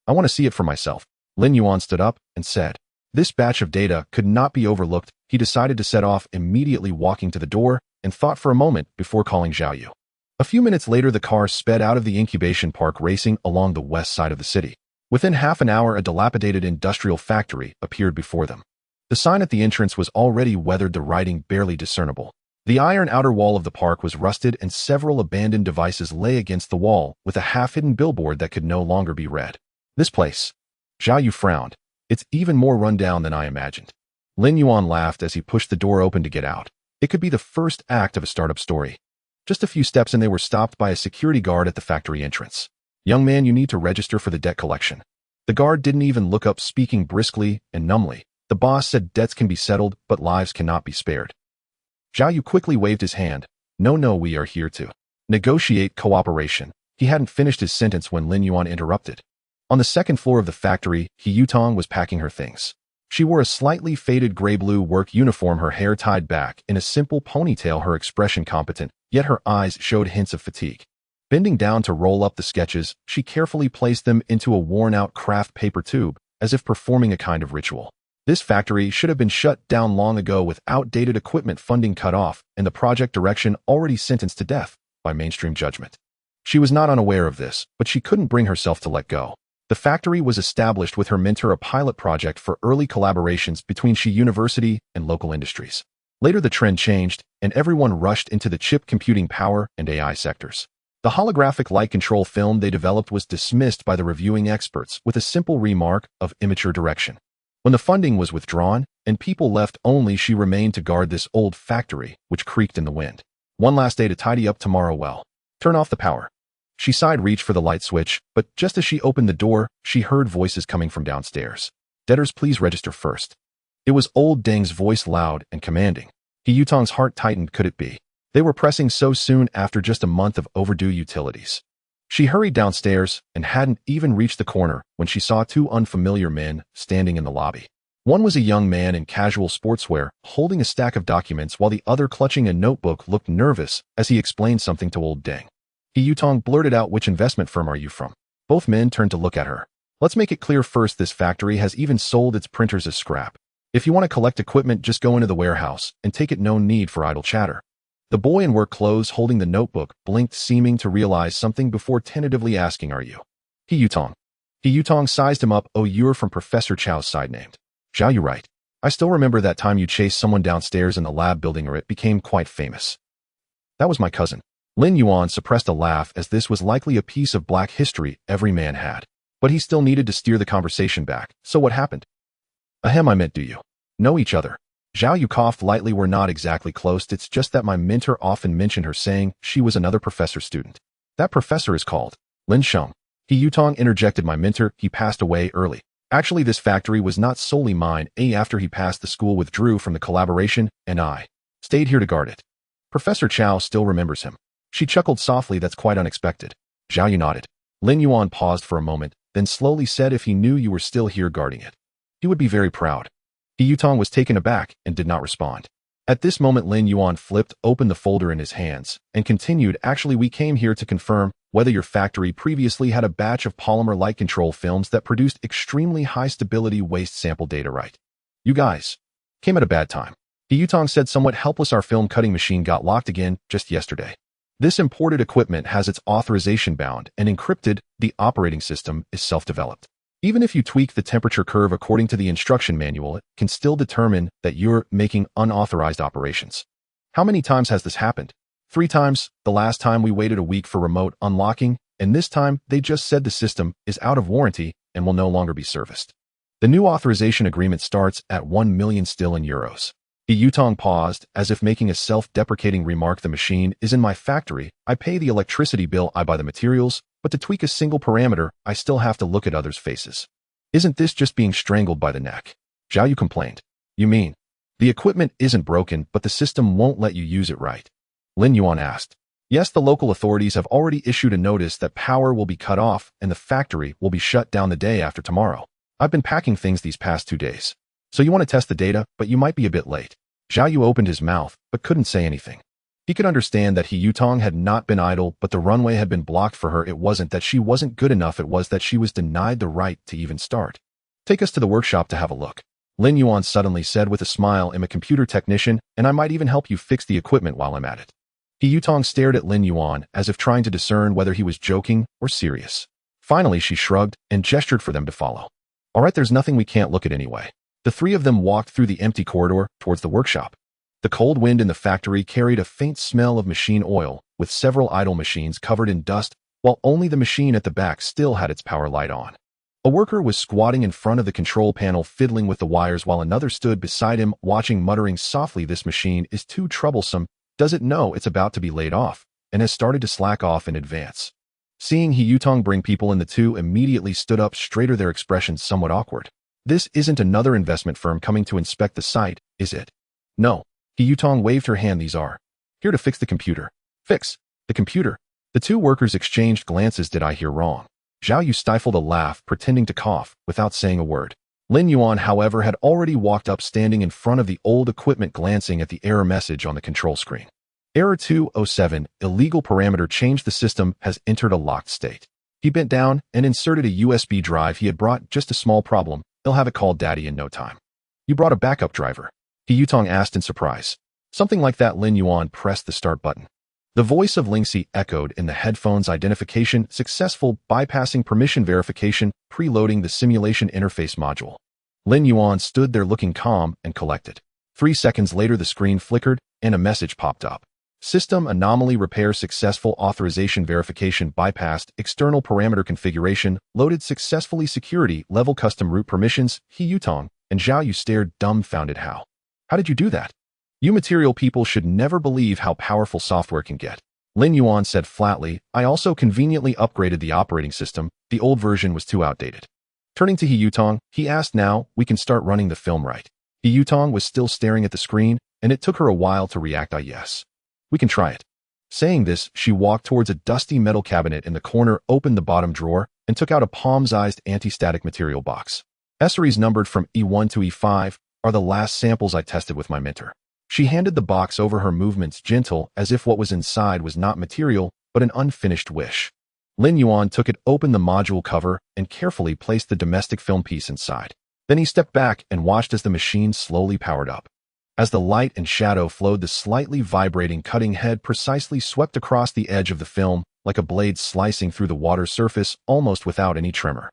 I want to see it for myself. Lin Yuan stood up and said, "This batch of data could not be overlooked." He decided to set off, immediately walking to the door, and thought for a moment before calling Zhao Yu. A few minutes later, the car sped out of the incubation park, racing along the west side of the city. Within half an hour, a dilapidated industrial factory appeared before them. The sign at the entrance was already weathered, the writing barely discernible. The iron outer wall of the park was rusted, and several abandoned devices lay against the wall, with a half-hidden billboard that could no longer be read. "This place." Zhao Yu frowned. "It's even more run-down than I imagined." Lin Yuan laughed as he pushed the door open to get out. It could be the first act of a startup story. Just a few steps and they were stopped by a security guard at the factory entrance. "Young man, you need to register for the debt collection." The guard didn't even look up, speaking briskly and numbly. "The boss said debts can be settled, but lives cannot be spared." Zhao Yu quickly waved his hand. No, we are here to negotiate cooperation." He hadn't finished his sentence when Lin Yuan interrupted. On the second floor of the factory, He Yutong was packing her things. She wore a slightly faded gray-blue work uniform, her hair tied back in a simple ponytail, her expression competent, yet her eyes showed hints of fatigue. Bending down to roll up the sketches, she carefully placed them into a worn-out craft paper tube, as if performing a kind of ritual. This factory should have been shut down long ago, with outdated equipment funding cut off and the project direction already sentenced to death by mainstream judgment. She was not unaware of this, but she couldn't bring herself to let go. The factory was established with her mentor, a pilot project for early collaborations between Shi University and local industries. Later the trend changed, and everyone rushed into the chip computing power and AI sectors. The holographic light control film they developed was dismissed by the reviewing experts with a simple remark of immature direction. When the funding was withdrawn and people left, only she remained to guard this old factory, which creaked in the wind. "One last day to tidy up, tomorrow well. Turn off the power." She sighed, reached for the light switch, but just as she opened the door, she heard voices coming from downstairs. "Debtors, please register first." It was old Deng's voice, loud and commanding. He Yutong's heart tightened. Could it be? They were pressing so soon after just a month of overdue utilities. She hurried downstairs and hadn't even reached the corner when she saw two unfamiliar men standing in the lobby. One was a young man in casual sportswear, holding a stack of documents, while the other, clutching a notebook, looked nervous as he explained something to old Deng. He Yutong blurted out, "Which investment firm are you from?" Both men turned to look at her. "Let's make it clear first, this factory has even sold its printers as scrap. If you want to collect equipment, just go into the warehouse and take it, no need for idle chatter." The boy in work clothes holding the notebook blinked, seeming to realize something before tentatively asking, "Are you He Yutong?" He Yutong sized him up. "Oh, you're from Professor Chow's side, named Zhao Yu, right? I still remember that time you chased someone downstairs in the lab building, or it became quite famous." "That was my cousin." Lin Yuan suppressed a laugh, as this was likely a piece of black history every man had. But he still needed to steer the conversation back. "So what happened?" "Ahem, I meant, do you know each other?" Zhao Yu coughed lightly. "We're not exactly close. It's just that my mentor often mentioned her, saying she was another professor's student." "That professor is called Lin Sheng." He Yutong interjected. "My mentor, he passed away early. Actually, this factory was not solely mine. After he passed, the school withdrew from the collaboration, and I stayed here to guard it." "Professor Chow still remembers him." She chuckled softly. "That's quite unexpected." Zhao Yu nodded. Lin Yuan paused for a moment, then slowly said, "If he knew you were still here guarding it, he would be very proud." He Yutong was taken aback and did not respond. At this moment, Lin Yuan flipped open the folder in his hands and continued, "Actually, we came here to confirm whether your factory previously had a batch of polymer light control films that produced extremely high stability waste sample data, right? You guys came at a bad time." He Yutong said, somewhat helpless. "Our film cutting machine got locked again just yesterday. This imported equipment has its authorization bound and encrypted. The operating system is self-developed. Even if you tweak the temperature curve according to the instruction manual, it can still determine that you're making unauthorized operations." "How many times has this happened?" 3 times. The last time we waited a week for remote unlocking, and this time they just said the system is out of warranty and will no longer be serviced. The new authorization agreement starts at 1 million still in euros. He Yutong paused, as if making a self-deprecating remark. "The machine is in my factory. I pay the electricity bill, I buy the materials, but to tweak a single parameter, I still have to look at others' faces. Isn't this just being strangled by the neck?" Zhao Yu complained. "You mean the equipment isn't broken, but the system won't let you use it, right?" Lin Yuan asked. "Yes, the local authorities have already issued a notice that power will be cut off and the factory will be shut down the day after tomorrow. I've been packing things these past 2 days. So you want to test the data, but you might be a bit late." Zhao Yu opened his mouth, but couldn't say anything. He could understand that He Yutong had not been idle, but the runway had been blocked for her. It wasn't that she wasn't good enough, it was that she was denied the right to even start. Take us to the workshop to have a look. Lin Yuan suddenly said with a smile, I'm a computer technician, and I might even help you fix the equipment while I'm at it. He Yutong stared at Lin Yuan as if trying to discern whether he was joking or serious. Finally, she shrugged and gestured for them to follow. All right, there's nothing we can't look at anyway. The three of them walked through the empty corridor towards the workshop. The cold wind in the factory carried a faint smell of machine oil, with several idle machines covered in dust, while only the machine at the back still had its power light on. A worker was squatting in front of the control panel fiddling with the wires while another stood beside him watching, muttering softly, this machine is too troublesome, does it know it's about to be laid off, and has started to slack off in advance. Seeing He Yutong bring people in, the two immediately stood up straighter, their expressions somewhat awkward. This isn't another investment firm coming to inspect the site, is it? No. He Yutong waved her hand. These are here to fix the computer. Fix the computer. The two workers exchanged glances. Did I hear wrong? Zhao Yu stifled a laugh, pretending to cough, without saying a word. Lin Yuan, however, had already walked up, standing in front of the old equipment, glancing at the error message on the control screen. Error 207, illegal parameter change. The system has entered a locked state. He bent down and inserted a USB drive he had brought. Just a small problem. He'll have it called Daddy in no time. You brought a backup driver? He Yutong asked in surprise. Something like that. Lin Yuan pressed the start button. The voice of Lingxi echoed in the headphones. Identification successful, bypassing permission verification, preloading the simulation interface module. Lin Yuan stood there looking calm and collected. 3 seconds later, the screen flickered and a message popped up. System anomaly repair successful, authorization verification bypassed, external parameter configuration loaded successfully, security level custom root permissions. He Yutong and Zhao Yu stared dumbfounded. How did you do that? You material people should never believe how powerful software can get. Lin Yuan said flatly, I also conveniently upgraded the operating system. The old version was too outdated. Turning to He Yutong, he asked, now we can start running the film, right? He Yutong was still staring at the screen, and it took her a while to react. Yes. We can try it. Saying this, she walked towards a dusty metal cabinet in the corner, opened the bottom drawer, and took out a palm-sized anti-static material box. Series numbered from E1 to E5 are the last samples I tested with my mentor. She handed the box over, her movements gentle, as if what was inside was not material, but an unfinished wish. Lin Yuan took it, opened the module cover, and carefully placed the domestic film piece inside. Then he stepped back and watched as the machine slowly powered up. As the light and shadow flowed, the slightly vibrating cutting head precisely swept across the edge of the film, like a blade slicing through the water surface, almost without any tremor.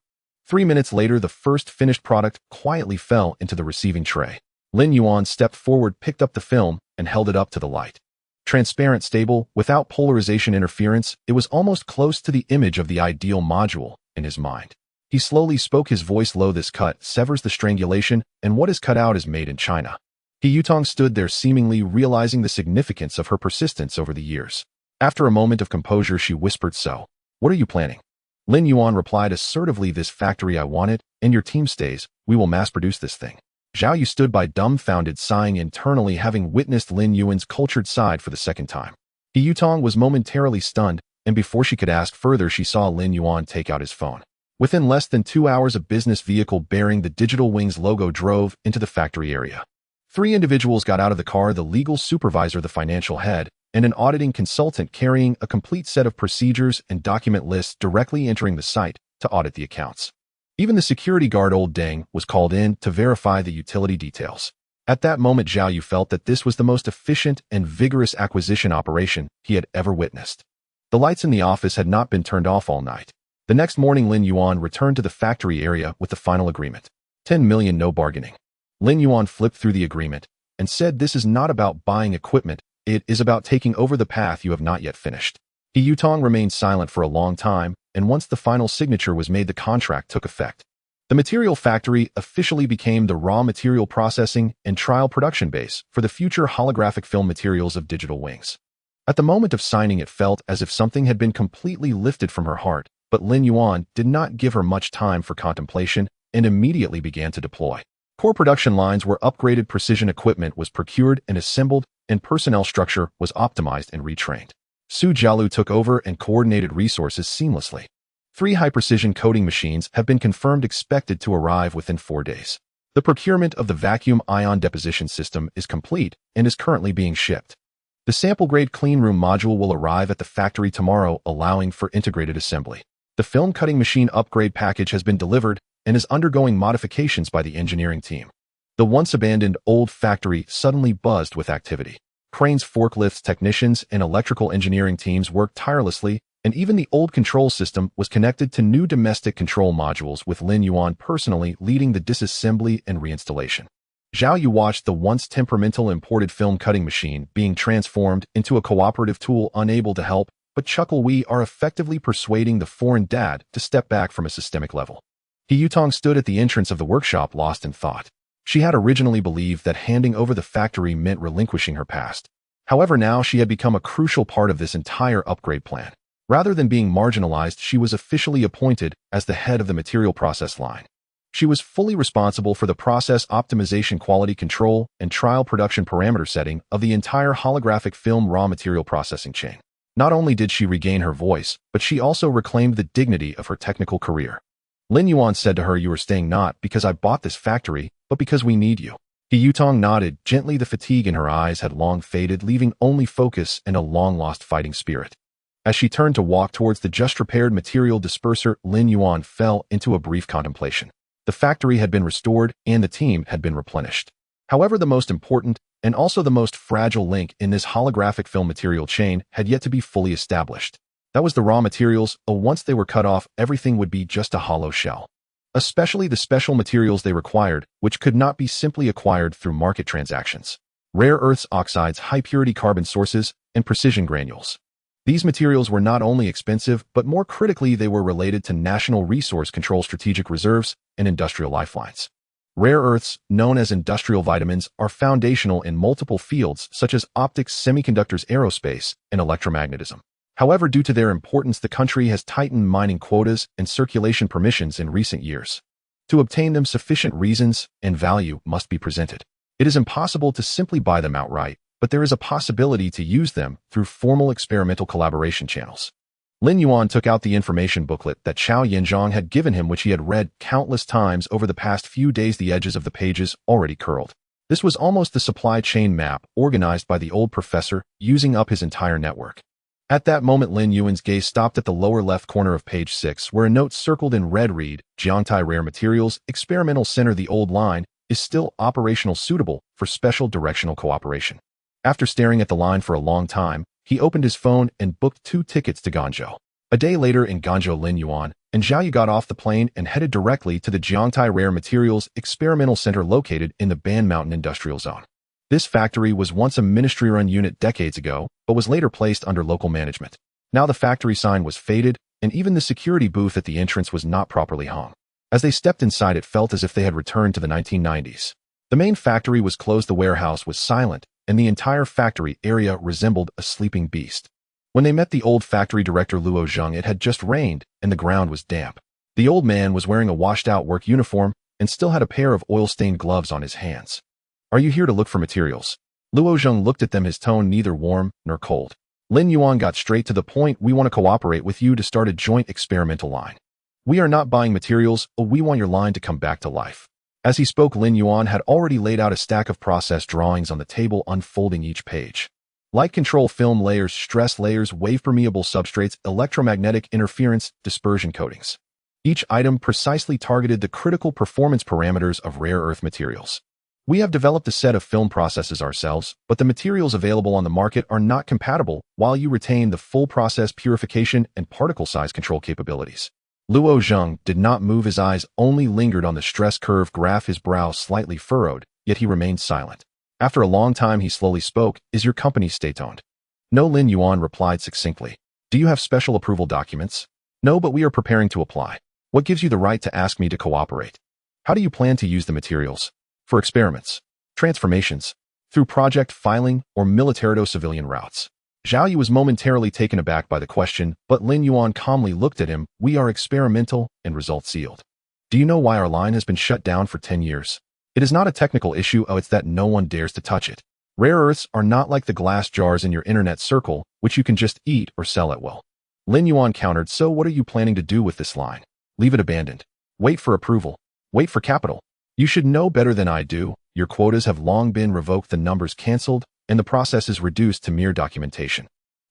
3 minutes later, the first finished product quietly fell into the receiving tray. Lin Yuan stepped forward, picked up the film, and held it up to the light. Transparent, stable, without polarization interference, it was almost close to the image of the ideal module in his mind. He slowly spoke, his voice low. This cut severs the strangulation, and what is cut out is made in China. He Yutong stood there, seemingly realizing the significance of her persistence over the years. After a moment of composure, she whispered, so, what are you planning? Lin Yuan replied assertively, this factory I want it, and your team stays, we will mass-produce this thing. Zhao Yu stood by dumbfounded, sighing internally, having witnessed Lin Yuan's cultured side for the second time. He Yutong was momentarily stunned, and before she could ask further, she saw Lin Yuan take out his phone. Within less than 2 hours, a business vehicle bearing the Digital Wings logo drove into the factory area. 3 individuals got out of the car, the legal supervisor, the financial head, and an auditing consultant carrying a complete set of procedures and document lists directly entering the site to audit the accounts. Even the security guard, old Deng, was called in to verify the utility details. At that moment, Zhao Yu felt that this was the most efficient and vigorous acquisition operation he had ever witnessed. The lights in the office had not been turned off all night. The next morning, Lin Yuan returned to the factory area with the final agreement. 10 million, no bargaining. Lin Yuan flipped through the agreement and said, this is not about buying equipment, it is about taking over the path you have not yet finished. He Yutong remained silent for a long time, and once the final signature was made, the contract took effect. The material factory officially became the raw material processing and trial production base for the future holographic film materials of Digital Wings. At the moment of signing, it felt as if something had been completely lifted from her heart, but Lin Yuan did not give her much time for contemplation and immediately began to deploy. Core production lines were upgraded, precision equipment was procured and assembled, and personnel structure was optimized and retrained. Su Jialu took over and coordinated resources seamlessly. 3 high-precision coating machines have been confirmed, expected to arrive within 4 days. The procurement of the vacuum ion deposition system is complete and is currently being shipped. The sample-grade cleanroom module will arrive at the factory tomorrow, allowing for integrated assembly. The film cutting machine upgrade package has been delivered, and is undergoing modifications by the engineering team. The once abandoned old factory suddenly buzzed with activity. Cranes, forklifts, technicians, and electrical engineering teams worked tirelessly, and even the old control system was connected to new domestic control modules, with Lin Yuan personally leading the disassembly and reinstallation. Zhao Yu watched the once temperamental imported film cutting machine being transformed into a cooperative tool, unable to help but chuckle. We are effectively persuading the foreign dad to step back from a systemic level. He Yutong stood at the entrance of the workshop, lost in thought. She had originally believed that handing over the factory meant relinquishing her past. However, now she had become a crucial part of this entire upgrade plan. Rather than being marginalized, she was officially appointed as the head of the material process line. She was fully responsible for the process optimization, quality control, and trial production parameter setting of the entire holographic film raw material processing chain. Not only did she regain her voice, but she also reclaimed the dignity of her technical career. Lin Yuan said to her, "You are staying not because I bought this factory, but because we need you." He Yutong nodded gently. The fatigue in her eyes had long faded, leaving only focus and a long-lost fighting spirit. As she turned to walk towards the just-repaired material disperser, Lin Yuan fell into a brief contemplation. The factory had been restored, and the team had been replenished. However, the most important, and also the most fragile link in this holographic film material chain had yet to be fully established. That was the raw materials. Once they were cut off, everything would be just a hollow shell. Especially the special materials they required, which could not be simply acquired through market transactions. Rare earths, oxides, high-purity carbon sources, and precision granules. These materials were not only expensive, but more critically, they were related to national resource control, strategic reserves, and industrial lifelines. Rare earths, known as industrial vitamins, are foundational in multiple fields such as optics, semiconductors, aerospace, and electromagnetism. However, due to their importance, the country has tightened mining quotas and circulation permissions in recent years. To obtain them, sufficient reasons and value must be presented. It is impossible to simply buy them outright, but there is a possibility to use them through formal experimental collaboration channels. Lin Yuan took out the information booklet that Qiao Yanzhong had given him, which he had read countless times over the past few days, the edges of the pages already curled. This was almost the supply chain map organized by the old professor, using up his entire network. At that moment, Lin Yuan's gaze stopped at the lower left corner of page 6, where a note circled in red read, Jiangtai Rare Materials, Experimental Center. The old line is still operational, suitable for special directional cooperation. After staring at the line for a long time, he opened his phone and booked 2 tickets to Guangzhou. A day later in Guangzhou, Lin Yuan and Zhao Yu got off the plane and headed directly to the Jiangtai Rare Materials Experimental Center located in the Ban Mountain Industrial Zone. This factory was once a ministry-run unit decades ago, but was later placed under local management. Now the factory sign was faded, and even the security booth at the entrance was not properly hung. As they stepped inside, it felt as if they had returned to the 1990s. The main factory was closed, the warehouse was silent, and the entire factory area resembled a sleeping beast. When they met the old factory director Luo Zheng, it had just rained, and the ground was damp. The old man was wearing a washed-out work uniform and still had a pair of oil-stained gloves on his hands. "Are you here to look for materials?" Luo Zheng looked at them, his tone neither warm nor cold. Lin Yuan got straight to the point. "We want to cooperate with you to start a joint experimental line. We are not buying materials, we want your line to come back to life." As he spoke, Lin Yuan had already laid out a stack of process drawings on the table, unfolding each page. Light control film layers, stress layers, wave-permeable substrates, electromagnetic interference, dispersion coatings. Each item precisely targeted the critical performance parameters of rare earth materials. "We have developed a set of film processes ourselves, but the materials available on the market are not compatible, while you retain the full process purification and particle size control capabilities." Luo Zheng did not move. His eyes only lingered on the stress curve graph, his brow slightly furrowed, yet he remained silent. After a long time, he slowly spoke, "Is your company state-owned?" "No," Lin Yuan replied succinctly. "Do you have special approval documents?" "No, but we are preparing to apply." "What gives you the right to ask me to cooperate?" "How do you plan to use the materials?" "For experiments, transformations, through project filing, or military-to-civilian routes." Zhao Yu was momentarily taken aback by the question, but Lin Yuan calmly looked at him. "We are experimental and results sealed. Do you know why our line has been shut down for 10 years? It is not a technical issue, it's that no one dares to touch it. Rare earths are not like the glass jars in your internet circle, which you can just eat or sell at will." Lin Yuan countered, "So what are you planning to do with this line? Leave it abandoned? Wait for approval? Wait for capital? You should know better than I do. Your quotas have long been revoked, the numbers cancelled, and the process is reduced to mere documentation.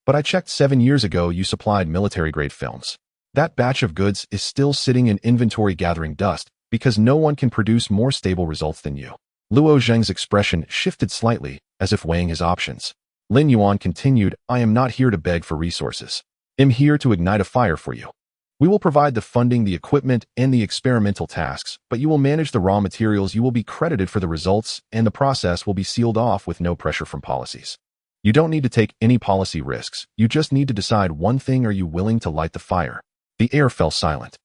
But I checked 7 years ago, you supplied military-grade films. That batch of goods is still sitting in inventory gathering dust, because no one can produce more stable results than you. Luo Zheng's expression shifted slightly, as if weighing his options. Lin Yuan continued, I am not here to beg for resources. I'm here to ignite a fire for you. We will provide the funding, the equipment, and the experimental tasks, but you will manage the raw materials. You will be credited for the results, and the process will be sealed off with no pressure from policies. You don't need to take any policy risks. You just need to decide one thing. Are you willing to light the fire? The air fell silent.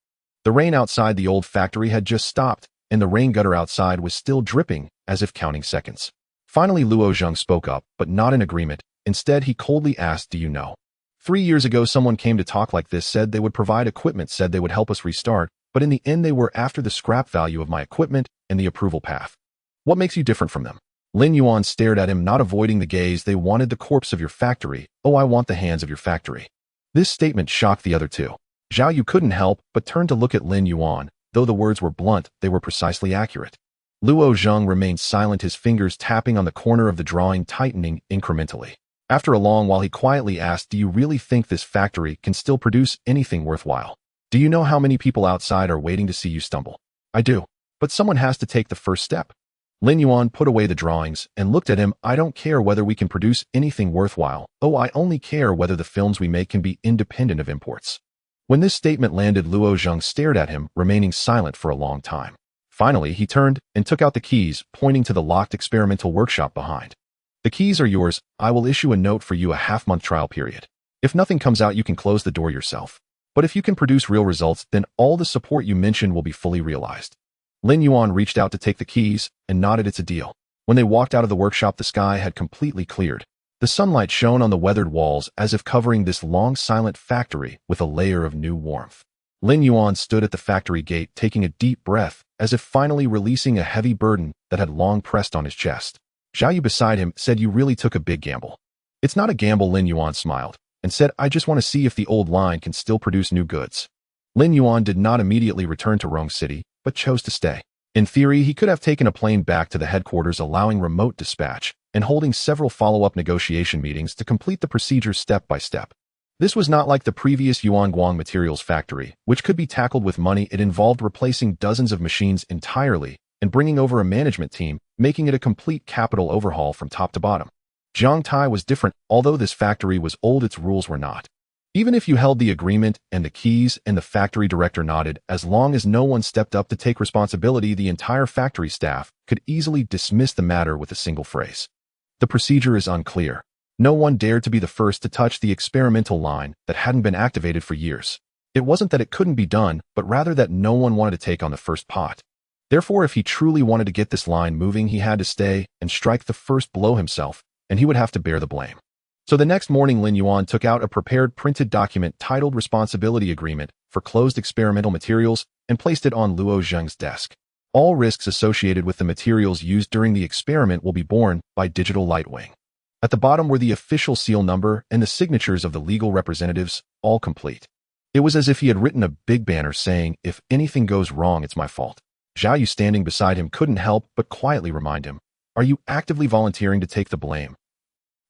The rain outside the old factory had just stopped, and the rain gutter outside was still dripping, as if counting seconds. Finally, Luo Zheng spoke up, but not in agreement. Instead, he coldly asked, do you know? 3 years ago, someone came to talk like this, said they would provide equipment, said they would help us restart, but in the end they were after the scrap value of my equipment and the approval path. What makes you different from them? Lin Yuan stared at him, not avoiding the gaze. They wanted the corpse of your factory. Oh, I want the hands of your factory. This statement shocked the other two. Zhao Yu couldn't help but turn to look at Lin Yuan. Though the words were blunt, they were precisely accurate. Luo Zheng remained silent, his fingers tapping on the corner of the drawing, tightening incrementally. After a long while, he quietly asked, do you really think this factory can still produce anything worthwhile? Do you know how many people outside are waiting to see you stumble? I do. But someone has to take the first step. Lin Yuan put away the drawings and looked at him. I don't care whether we can produce anything worthwhile. Oh, I only care whether the films we make can be independent of imports. When this statement landed, Luo Zheng stared at him, remaining silent for a long time. Finally, he turned and took out the keys, pointing to the locked experimental workshop behind. The keys are yours. I will issue a note for you, a half-month trial period. If nothing comes out, you can close the door yourself. But if you can produce real results, then all the support you mentioned will be fully realized. Lin Yuan reached out to take the keys and nodded, it's a deal. When they walked out of the workshop, the sky had completely cleared. The sunlight shone on the weathered walls as if covering this long, silent factory with a layer of new warmth. Lin Yuan stood at the factory gate, taking a deep breath, as if finally releasing a heavy burden that had long pressed on his chest. Zhao Yu beside him said, you really took a big gamble. It's not a gamble, Lin Yuan smiled, and said, I just want to see if the old line can still produce new goods. Lin Yuan did not immediately return to Rong City, but chose to stay. In theory, he could have taken a plane back to the headquarters, allowing remote dispatch, and holding several follow-up negotiation meetings to complete the procedure step by step. This was not like the previous Yuanguang materials factory, which could be tackled with money. It involved replacing dozens of machines entirely and bringing over a management team, making it a complete capital overhaul from top to bottom. Zhangtai was different. Although this factory was old, its rules were not. Even if you held the agreement and the keys, and the factory director nodded, as long as no one stepped up to take responsibility, the entire factory staff could easily dismiss the matter with a single phrase. The procedure is unclear. No one dared to be the first to touch the experimental line that hadn't been activated for years. It wasn't that it couldn't be done, but rather that no one wanted to take on the first pot. Therefore, if he truly wanted to get this line moving, he had to stay and strike the first blow himself, and he would have to bear the blame. So the next morning, Lin Yuan took out a prepared printed document titled Responsibility Agreement for Closed Experimental Materials and placed it on Luo Zheng's desk. All risks associated with the materials used during the experiment will be borne by Digital Lightwing. At the bottom were the official seal number and the signatures of the legal representatives, all complete. It was as if he had written a big banner saying, if anything goes wrong, it's my fault. Zhao Yu, standing beside him, couldn't help but quietly remind him, are you actively volunteering to take the blame?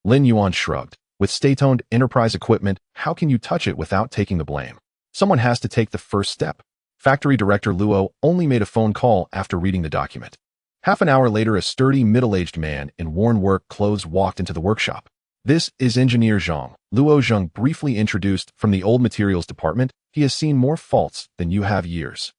Lin Yuan shrugged. With state-owned enterprise equipment, how can you touch it without taking the blame? Someone has to take the first step. Factory director Luo only made a phone call after reading the document. Half an hour later, a sturdy, middle-aged man in worn work clothes walked into the workshop. This is Engineer Zhang. Luo Zheng briefly introduced. From the old materials department. He has seen more faults than you have years.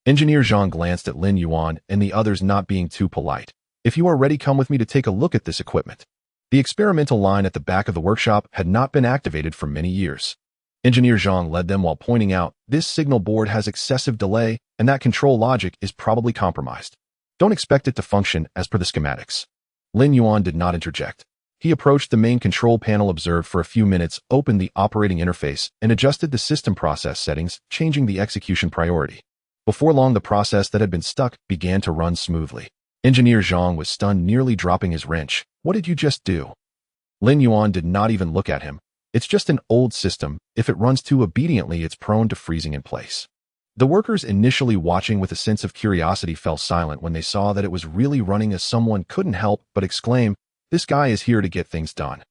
Engineer Zhang glanced at Lin Yuan and the others, not being too polite. If you are ready, come with me to take a look at this equipment. The experimental line at the back of the workshop had not been activated for many years. Engineer Zhang led them while pointing out, this signal board has excessive delay, and that control logic is probably compromised. Don't expect it to function as per the schematics. Lin Yuan did not interject. He approached the main control panel, observed for a few minutes, opened the operating interface, and adjusted the system process settings, changing the execution priority. Before long, the process that had been stuck began to run smoothly. Engineer Zhang was stunned, nearly dropping his wrench. What did you just do? Lin Yuan did not even look at him. It's just an old system. If it runs too obediently, it's prone to freezing in place. The workers, initially watching with a sense of curiosity, fell silent when they saw that it was really running, as someone couldn't help but exclaim, this guy is here to get things done.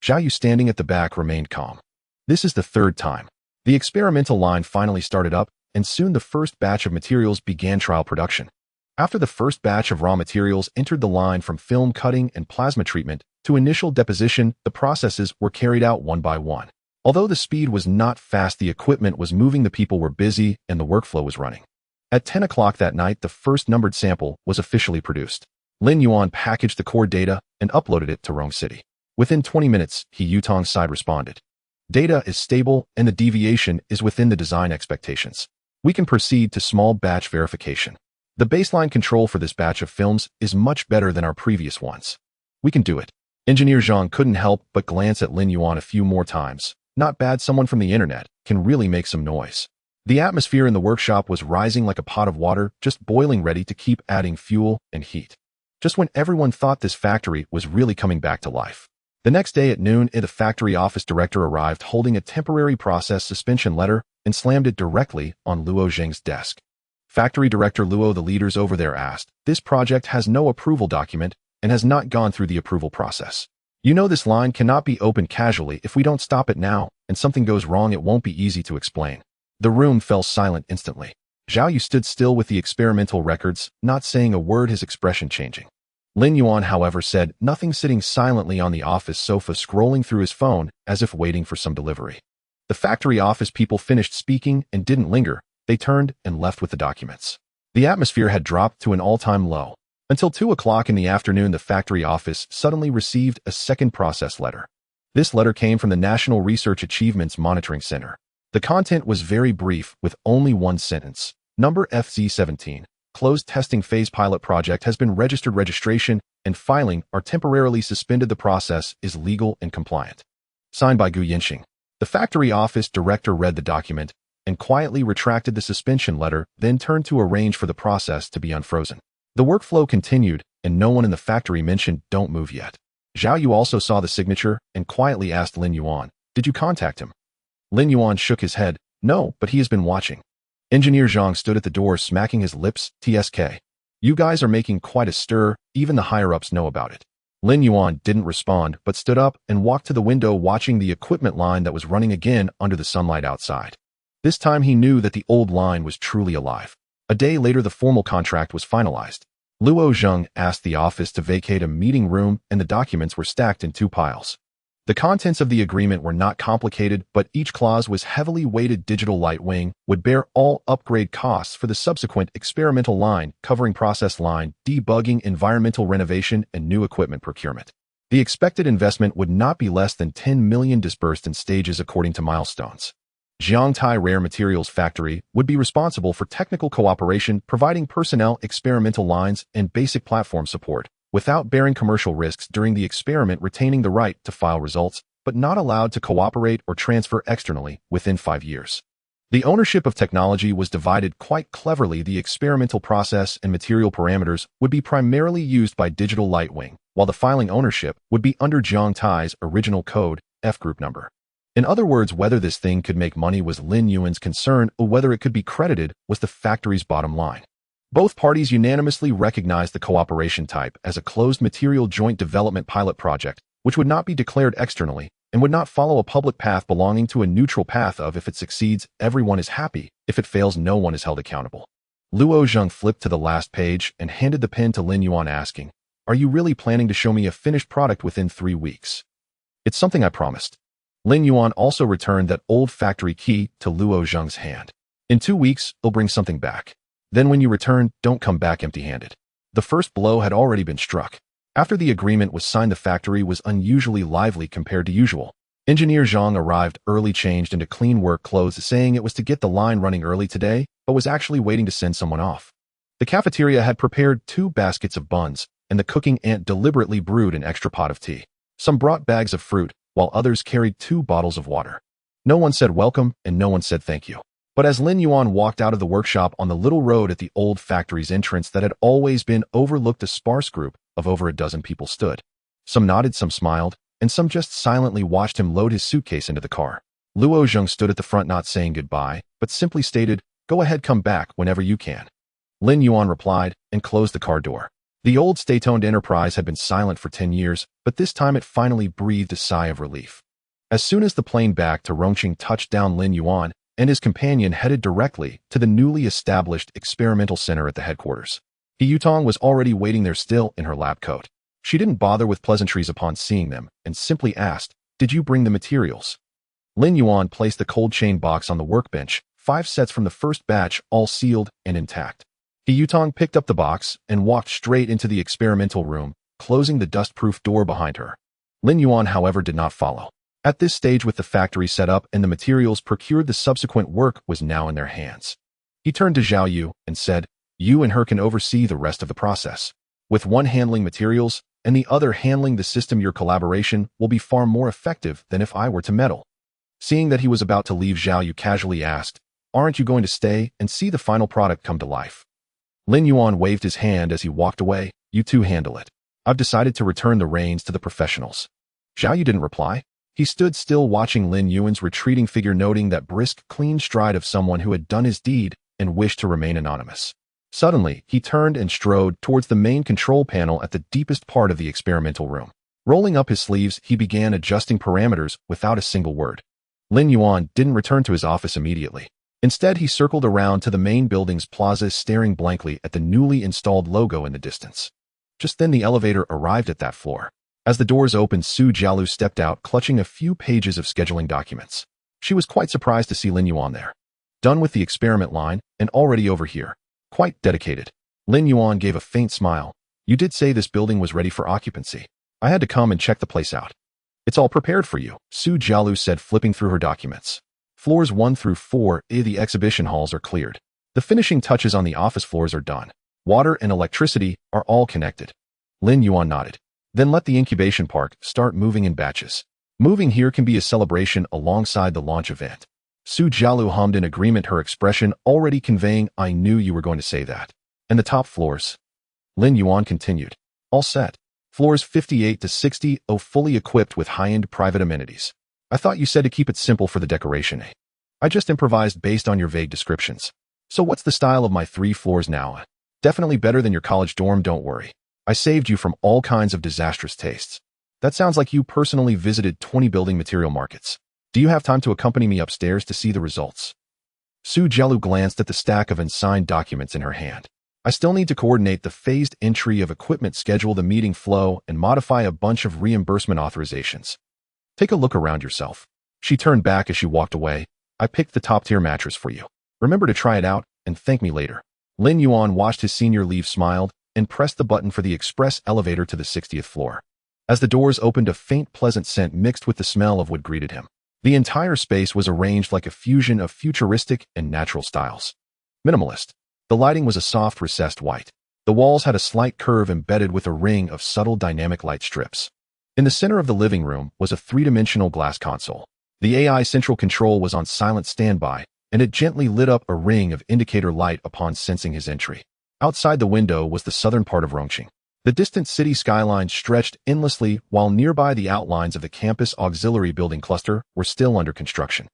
Zhao Yu, standing at the back, remained calm. This is the third time. The experimental line finally started up, and soon the first batch of materials began trial production. After the first batch of raw materials entered the line from film cutting and plasma treatment to initial deposition, the processes were carried out one by one. Although the speed was not fast, the equipment was moving, the people were busy, and the workflow was running. At 10 o'clock that night, the first numbered sample was officially produced. Lin Yuan packaged the core data and uploaded it to Rome City. Within 20 minutes, Yutong's side responded. Data is stable and the deviation is within the design expectations. We can proceed to small batch verification. The baseline control for this batch of films is much better than our previous ones. We can do it. Engineer Zhang couldn't help but glance at Lin Yuan a few more times. Not bad, someone from the internet can really make some noise. The atmosphere in the workshop was rising like a pot of water, just boiling, ready to keep adding fuel and heat. Just when everyone thought this factory was really coming back to life. The next day at noon, the factory office director arrived holding a temporary process suspension letter and slammed it directly on Luo Zheng's desk. Factory director Luo, the leaders over there asked, "This project has no approval document and has not gone through the approval process. You know this line cannot be opened casually. If we don't stop it now and something goes wrong, it won't be easy to explain." The room fell silent instantly. Zhao Yu stood still with the experimental records, not saying a word, his expression changing. Lin Yuan, however, said nothing, sitting silently on the office sofa, scrolling through his phone as if waiting for some delivery. The factory office people finished speaking and didn't linger. They turned and left with the documents. The atmosphere had dropped to an all-time low. Until 2 o'clock in the afternoon, the factory office suddenly received a second process letter. This letter came from the National Research Achievements Monitoring Center. The content was very brief, with only one sentence. Number FZ17. Closed testing phase pilot project has been registered. Registration and filing are temporarily suspended. The process is legal and compliant. Signed by Gu Yinxing. The factory office director read the document and quietly retracted the suspension letter, then turned to arrange for the process to be unfrozen. The workflow continued, and no one in the factory mentioned "don't move yet." Zhao Yu also saw the signature and quietly asked Lin Yuan, "Did you contact him?" Lin Yuan shook his head. "No, but he has been watching." Engineer Zhang stood at the door, smacking his lips. "TSK. You guys are making quite a stir. Even the higher-ups know about it." Lin Yuan didn't respond, but stood up and walked to the window, watching the equipment line that was running again under the sunlight outside. This time he knew that the old line was truly alive. A day later, the formal contract was finalized. Luo Zheng asked the office to vacate a meeting room, and the documents were stacked in 2 piles. The contents of the agreement were not complicated, but each clause was heavily weighted. Digital Light Wing would bear all upgrade costs for the subsequent experimental line, covering process line, debugging, environmental renovation, and new equipment procurement. The expected investment would not be less than 10 million dispersed in stages according to milestones. Jiangtai Rare Materials Factory would be responsible for technical cooperation, providing personnel, experimental lines, and basic platform support, without bearing commercial risks during the experiment, retaining the right to file results, but not allowed to cooperate or transfer externally within 5 years. The ownership of technology was divided quite cleverly. The experimental process and material parameters would be primarily used by Digital Light Wing, while the filing ownership would be under Jiangtai's original code, F group number. In other words, whether this thing could make money was Lin Yuan's concern, or whether it could be credited was the factory's bottom line. Both parties unanimously recognized the cooperation type as a closed material joint development pilot project, which would not be declared externally and would not follow a public path, belonging to a neutral path of if it succeeds, everyone is happy, if it fails, no one is held accountable. Luo Zheng flipped to the last page and handed the pen to Lin Yuan, asking, "Are you really planning to show me a finished product within 3 weeks?" "It's something I promised." Lin Yuan also returned that old factory key to Luo Zheng's hand. "In 2 weeks, I'll bring something back. Then when you return, don't come back empty-handed." The first blow had already been struck. After the agreement was signed, the factory was unusually lively compared to usual. Engineer Zhang arrived early, changed into clean work clothes, saying it was to get the line running early today, but was actually waiting to send someone off. The cafeteria had prepared 2 baskets of buns, and the cooking aunt deliberately brewed an extra pot of tea. Some brought bags of fruit, while others carried 2 bottles of water. No one said welcome, and no one said thank you. But as Lin Yuan walked out of the workshop on the little road at the old factory's entrance that had always been overlooked, a sparse group of over a dozen people stood. Some nodded, some smiled, and some just silently watched him load his suitcase into the car. Luo Zheng stood at the front, not saying goodbye, but simply stated, "Go ahead, come back whenever you can." Lin Yuan replied and closed the car door. The old state-owned enterprise had been silent for 10 years, but this time it finally breathed a sigh of relief. As soon as the plane back to Rongqing touched down, Lin Yuan and his companion headed directly to the newly established experimental center at the headquarters. Yutong was already waiting there still in her lab coat. She didn't bother with pleasantries upon seeing them and simply asked, "Did you bring the materials?" Lin Yuan placed the cold chain box on the workbench, 5 sets from the first batch, all sealed and intact. Yutong picked up the box and walked straight into the experimental room, closing the dust-proof door behind her. Lin Yuan, however, did not follow. At this stage, with the factory set up and the materials procured, the subsequent work was now in their hands. He turned to Zhao Yu and said, "You and her can oversee the rest of the process. With one handling materials and the other handling the system, your collaboration will be far more effective than if I were to meddle." Seeing that he was about to leave, Zhao Yu casually asked, "Aren't you going to stay and see the final product come to life?" Lin Yuan waved his hand as he walked away. "You two handle it. I've decided to return the reins to the professionals." Zhao Yu didn't reply. He stood still watching Lin Yuan's retreating figure, noting that brisk, clean stride of someone who had done his deed and wished to remain anonymous. Suddenly, he turned and strode towards the main control panel at the deepest part of the experimental room. Rolling up his sleeves, he began adjusting parameters without a single word. Lin Yuan didn't return to his office immediately. Instead, he circled around to the main building's plaza, staring blankly at the newly installed logo in the distance. Just then, the elevator arrived at that floor. As the doors opened, Su Jialu stepped out, clutching a few pages of scheduling documents. She was quite surprised to see Lin Yuan there. Done with the experiment line, and already over here. Quite dedicated. Lin Yuan gave a faint smile. "You did say this building was ready for occupancy. I had to come and check the place out." "It's all prepared for you," Su Jialu said, flipping through her documents. "Floors 1 through 4, the exhibition halls are cleared. The finishing touches on the office floors are done. Water and electricity are all connected." Lin Yuan nodded. "Then let the incubation park start moving in batches. Moving here can be a celebration alongside the launch event." Su Jialu hummed in agreement, her expression already conveying, "I knew you were going to say that." "And the top floors?" Lin Yuan continued. "All set. Floors 58 to 60, fully equipped with high-end private amenities. I thought you said to keep it simple for the decoration, eh? I just improvised based on your vague descriptions. So what's the style of my 3 floors now? Definitely better than your college dorm, don't worry. I saved you from all kinds of disastrous tastes. That sounds like you personally visited 20 building material markets. Do you have time to accompany me upstairs to see the results?" Su Jialu glanced at the stack of unsigned documents in her hand. "I still need to coordinate the phased entry of equipment, schedule the meeting flow, and modify a bunch of reimbursement authorizations. Take a look around yourself." She turned back as she walked away. "I picked the top-tier mattress for you. Remember to try it out and thank me later." Lin Yuan watched his senior leave, smiled, and pressed the button for the express elevator to the 60th floor. As the doors opened, a faint, pleasant scent mixed with the smell of wood greeted him. The entire space was arranged like a fusion of futuristic and natural styles. Minimalist. The lighting was a soft, recessed white. The walls had a slight curve embedded with a ring of subtle dynamic light strips. In the center of the living room was a 3-dimensional glass console. The AI central control was on silent standby, and it gently lit up a ring of indicator light upon sensing his entry. Outside the window was the southern part of Rongqing. The distant city skyline stretched endlessly, while nearby the outlines of the campus auxiliary building cluster were still under construction.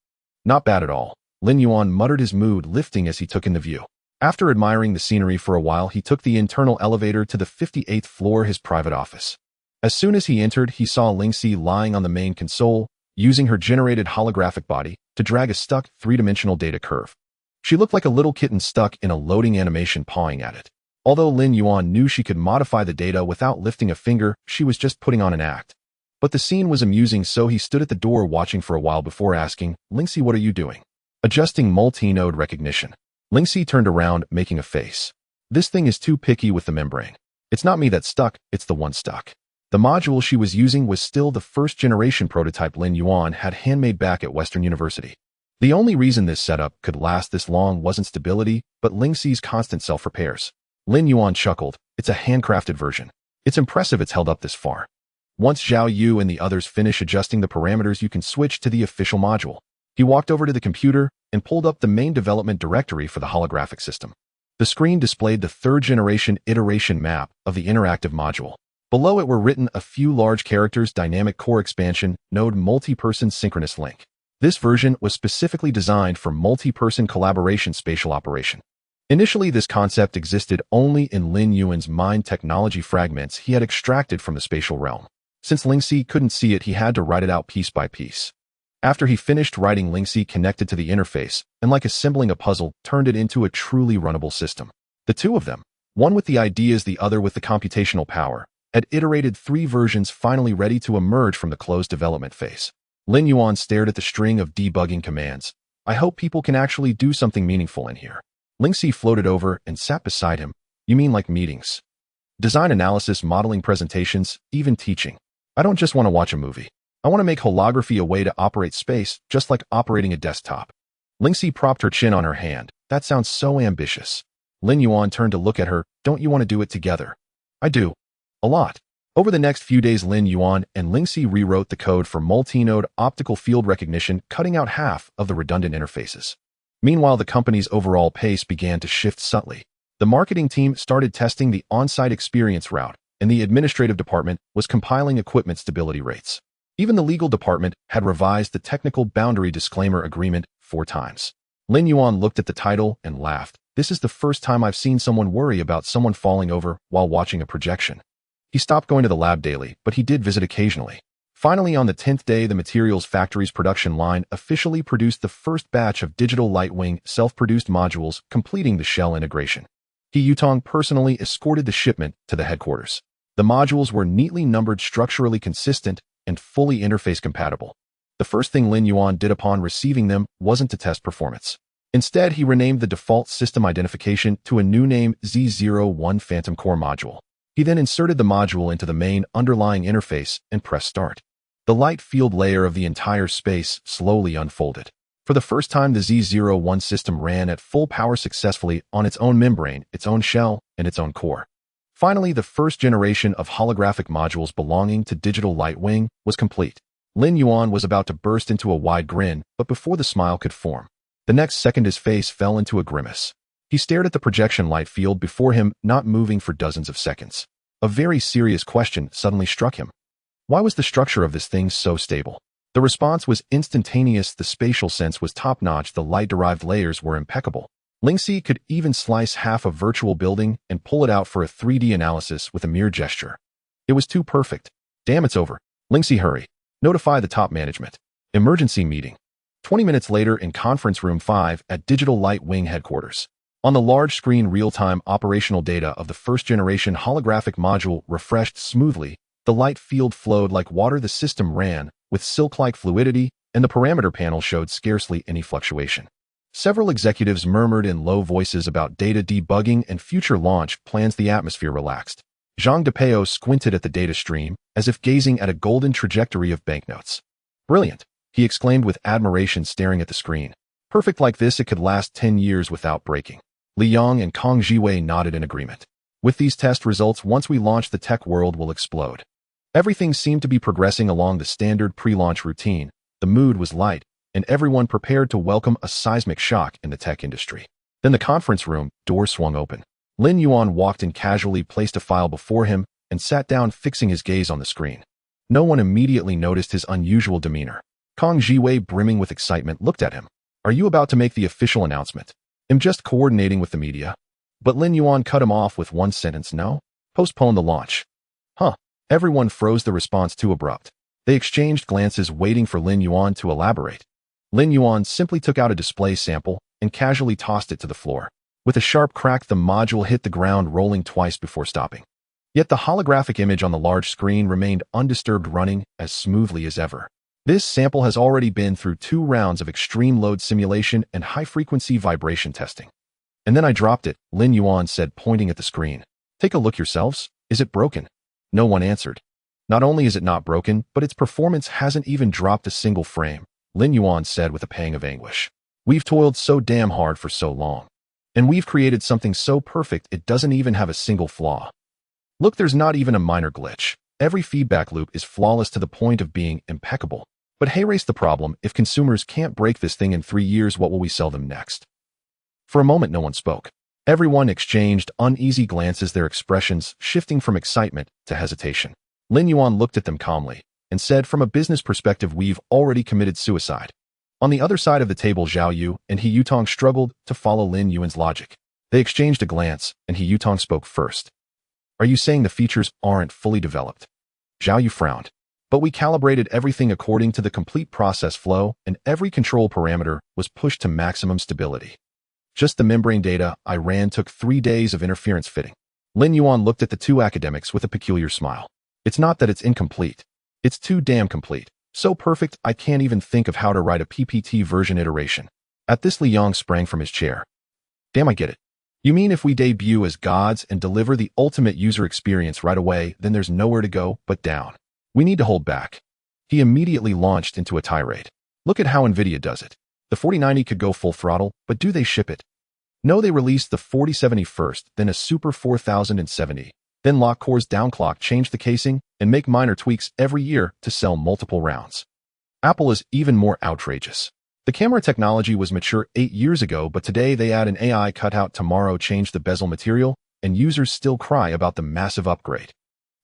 "Not bad at all," Lin Yuan muttered, his mood lifting as he took in the view. After admiring the scenery for a while, he took the internal elevator to the 58th floor, his private office. As soon as he entered, he saw Lingxi lying on the main console, using her generated holographic body to drag a stuck 3-dimensional data curve. She looked like a little kitten stuck in a loading animation, pawing at it. Although Lin Yuan knew she could modify the data without lifting a finger, she was just putting on an act. But the scene was amusing, so he stood at the door watching for a while before asking, "Lingxi, what are you doing?" "Adjusting multi-node recognition." Lingxi turned around, making a face. "This thing is too picky with the membrane. It's not me that's stuck, it's the one stuck." The module she was using was still the first-generation prototype Lin Yuan had handmade back at Western University. The only reason this setup could last this long wasn't stability, but Lingxi's constant self-repairs. Lin Yuan chuckled. "It's a handcrafted version. It's impressive it's held up this far. Once Zhao Yu and the others finish adjusting the parameters, you can switch to the official module." He walked over to the computer and pulled up the main development directory for the holographic system. The screen displayed the 3rd-generation iteration map of the interactive module. Below it were written a few large characters: Dynamic Core Expansion, Node Multi-Person Synchronous Link. This version was specifically designed for multi-person collaboration spatial operation. Initially, this concept existed only in Lin Yuan's mind technology fragments he had extracted from the spatial realm. Since Lingxi couldn't see it, he had to write it out piece by piece. After he finished writing, Lingxi connected to the interface and, like assembling a puzzle, turned it into a truly runnable system. The two of them, one with the ideas, the other with the computational power, had iterated 3 versions, finally ready to emerge from the closed development phase. Lin Yuan stared at the string of debugging commands. I hope people can actually do something meaningful in here. Lingxi floated over and sat beside him. You mean like meetings? Design analysis, modeling, presentations, even teaching. I don't just want to watch a movie. I want to make holography a way to operate space, just like operating a desktop. Lingxi propped her chin on her hand. That sounds so ambitious. Lin Yuan turned to look at her. Don't you want to do it together? I do. A lot. Over the next few days, Lin Yuan and Lingxi rewrote the code for multi-node optical field recognition, cutting out half of the redundant interfaces. Meanwhile, the company's overall pace began to shift subtly. The marketing team started testing the on-site experience route, and the administrative department was compiling equipment stability rates. Even the legal department had revised the technical boundary disclaimer agreement 4 times. Lin Yuan looked at the title and laughed. This is the first time I've seen someone worry about someone falling over while watching a projection. He stopped going to the lab daily, but he did visit occasionally. Finally, on the 10th day, the materials factory's production line officially produced the first batch of digital Lightwing self-produced modules, completing the shell integration. He Yutong personally escorted the shipment to the headquarters. The modules were neatly numbered, structurally consistent, and fully interface compatible. The first thing Lin Yuan did upon receiving them wasn't to test performance. Instead, he renamed the default system identification to a new name, Z01 Phantom Core Module. He then inserted the module into the main underlying interface and pressed start. The light field layer of the entire space slowly unfolded. For the first time, the Z01 system ran at full power successfully on its own membrane, its own shell, and its own core. Finally, the first generation of holographic modules belonging to Digital Lightwing was complete. Lin Yuan was about to burst into a wide grin, but before the smile could form, the next second his face fell into a grimace. He stared at the projection light field before him, not moving for dozens of seconds. A very serious question suddenly struck him. Why was the structure of this thing so stable? The response was instantaneous. The spatial sense was top-notch. The light-derived layers were impeccable. Lingxi could even slice half a virtual building and pull it out for a 3D analysis with a mere gesture. It was too perfect. Damn, it's over. Lingxi, hurry. Notify the top management. Emergency meeting. 20 minutes later in conference room 5 at Digital Lightwing headquarters. On the large screen, real-time operational data of the first-generation holographic module refreshed smoothly. The light field flowed like water. The system ran with silk-like fluidity, and the parameter panel showed scarcely any fluctuation. Several executives murmured in low voices about data debugging and future launch plans. The atmosphere relaxed. Zhang Depeo squinted at the data stream, as if gazing at a golden trajectory of banknotes. Brilliant, he exclaimed with admiration, staring at the screen. Perfect like this, it could last 10 years without breaking. Li Yang and Kong Jiwei nodded in agreement. With these test results, once we launch, the tech world will explode. Everything seemed to be progressing along the standard pre-launch routine. The mood was light, and everyone prepared to welcome a seismic shock in the tech industry. Then the conference room door swung open. Lin Yuan walked in casually, placed a file before him, and sat down, fixing his gaze on the screen. No one immediately noticed his unusual demeanor. Kong Jiwei, brimming with excitement, looked at him. Are you about to make the official announcement? I'm just coordinating with the media. But Lin Yuan cut him off with one sentence. No? Postpone the launch. Huh. Everyone froze, the response too abrupt. They exchanged glances, waiting for Lin Yuan to elaborate. Lin Yuan simply took out a display sample and casually tossed it to the floor. With a sharp crack, the module hit the ground, rolling twice before stopping. Yet the holographic image on the large screen remained undisturbed, running as smoothly as ever. This sample has already been through 2 rounds of extreme load simulation and high-frequency vibration testing. And then I dropped it, Lin Yuan said, pointing at the screen. Take a look yourselves. Is it broken? No one answered. Not only is it not broken, but its performance hasn't even dropped a single frame, Lin Yuan said with a pang of anguish. We've toiled so damn hard for so long. And we've created something so perfect it doesn't even have a single flaw. Look, there's not even a minor glitch. Every feedback loop is flawless to the point of being impeccable. But hey, race the problem. If consumers can't break this thing in 3 years, what will we sell them next? For a moment, no one spoke. Everyone exchanged uneasy glances, their expressions shifting from excitement to hesitation. Lin Yuan looked at them calmly and said, from a business perspective, we've already committed suicide. On the other side of the table, Zhao Yu and He Yutong struggled to follow Lin Yuan's logic. They exchanged a glance, and He Yutong spoke first. Are you saying the features aren't fully developed? Zhao Yu frowned. But we calibrated everything according to the complete process flow, and every control parameter was pushed to maximum stability. Just the membrane data I ran took 3 days of interference fitting. Lin Yuan looked at the two academics with a peculiar smile. It's not that it's incomplete. It's too damn complete. So perfect, I can't even think of how to write a PPT version iteration. At this, Li Yang sprang from his chair. Damn, I get it. You mean if we debut as gods and deliver the ultimate user experience right away, then there's nowhere to go but down. We need to hold back. He immediately launched into a tirade. Look at how NVIDIA does it. The 4090 could go full throttle, but do they ship it? No, they released the 4070 first, then a Super 4070. Then lock cores downclock, change the casing, and make minor tweaks every year to sell multiple rounds. Apple is even more outrageous. The camera technology was mature 8 years ago, but today they add an AI cutout, tomorrow change the bezel material, and users still cry about the massive upgrade.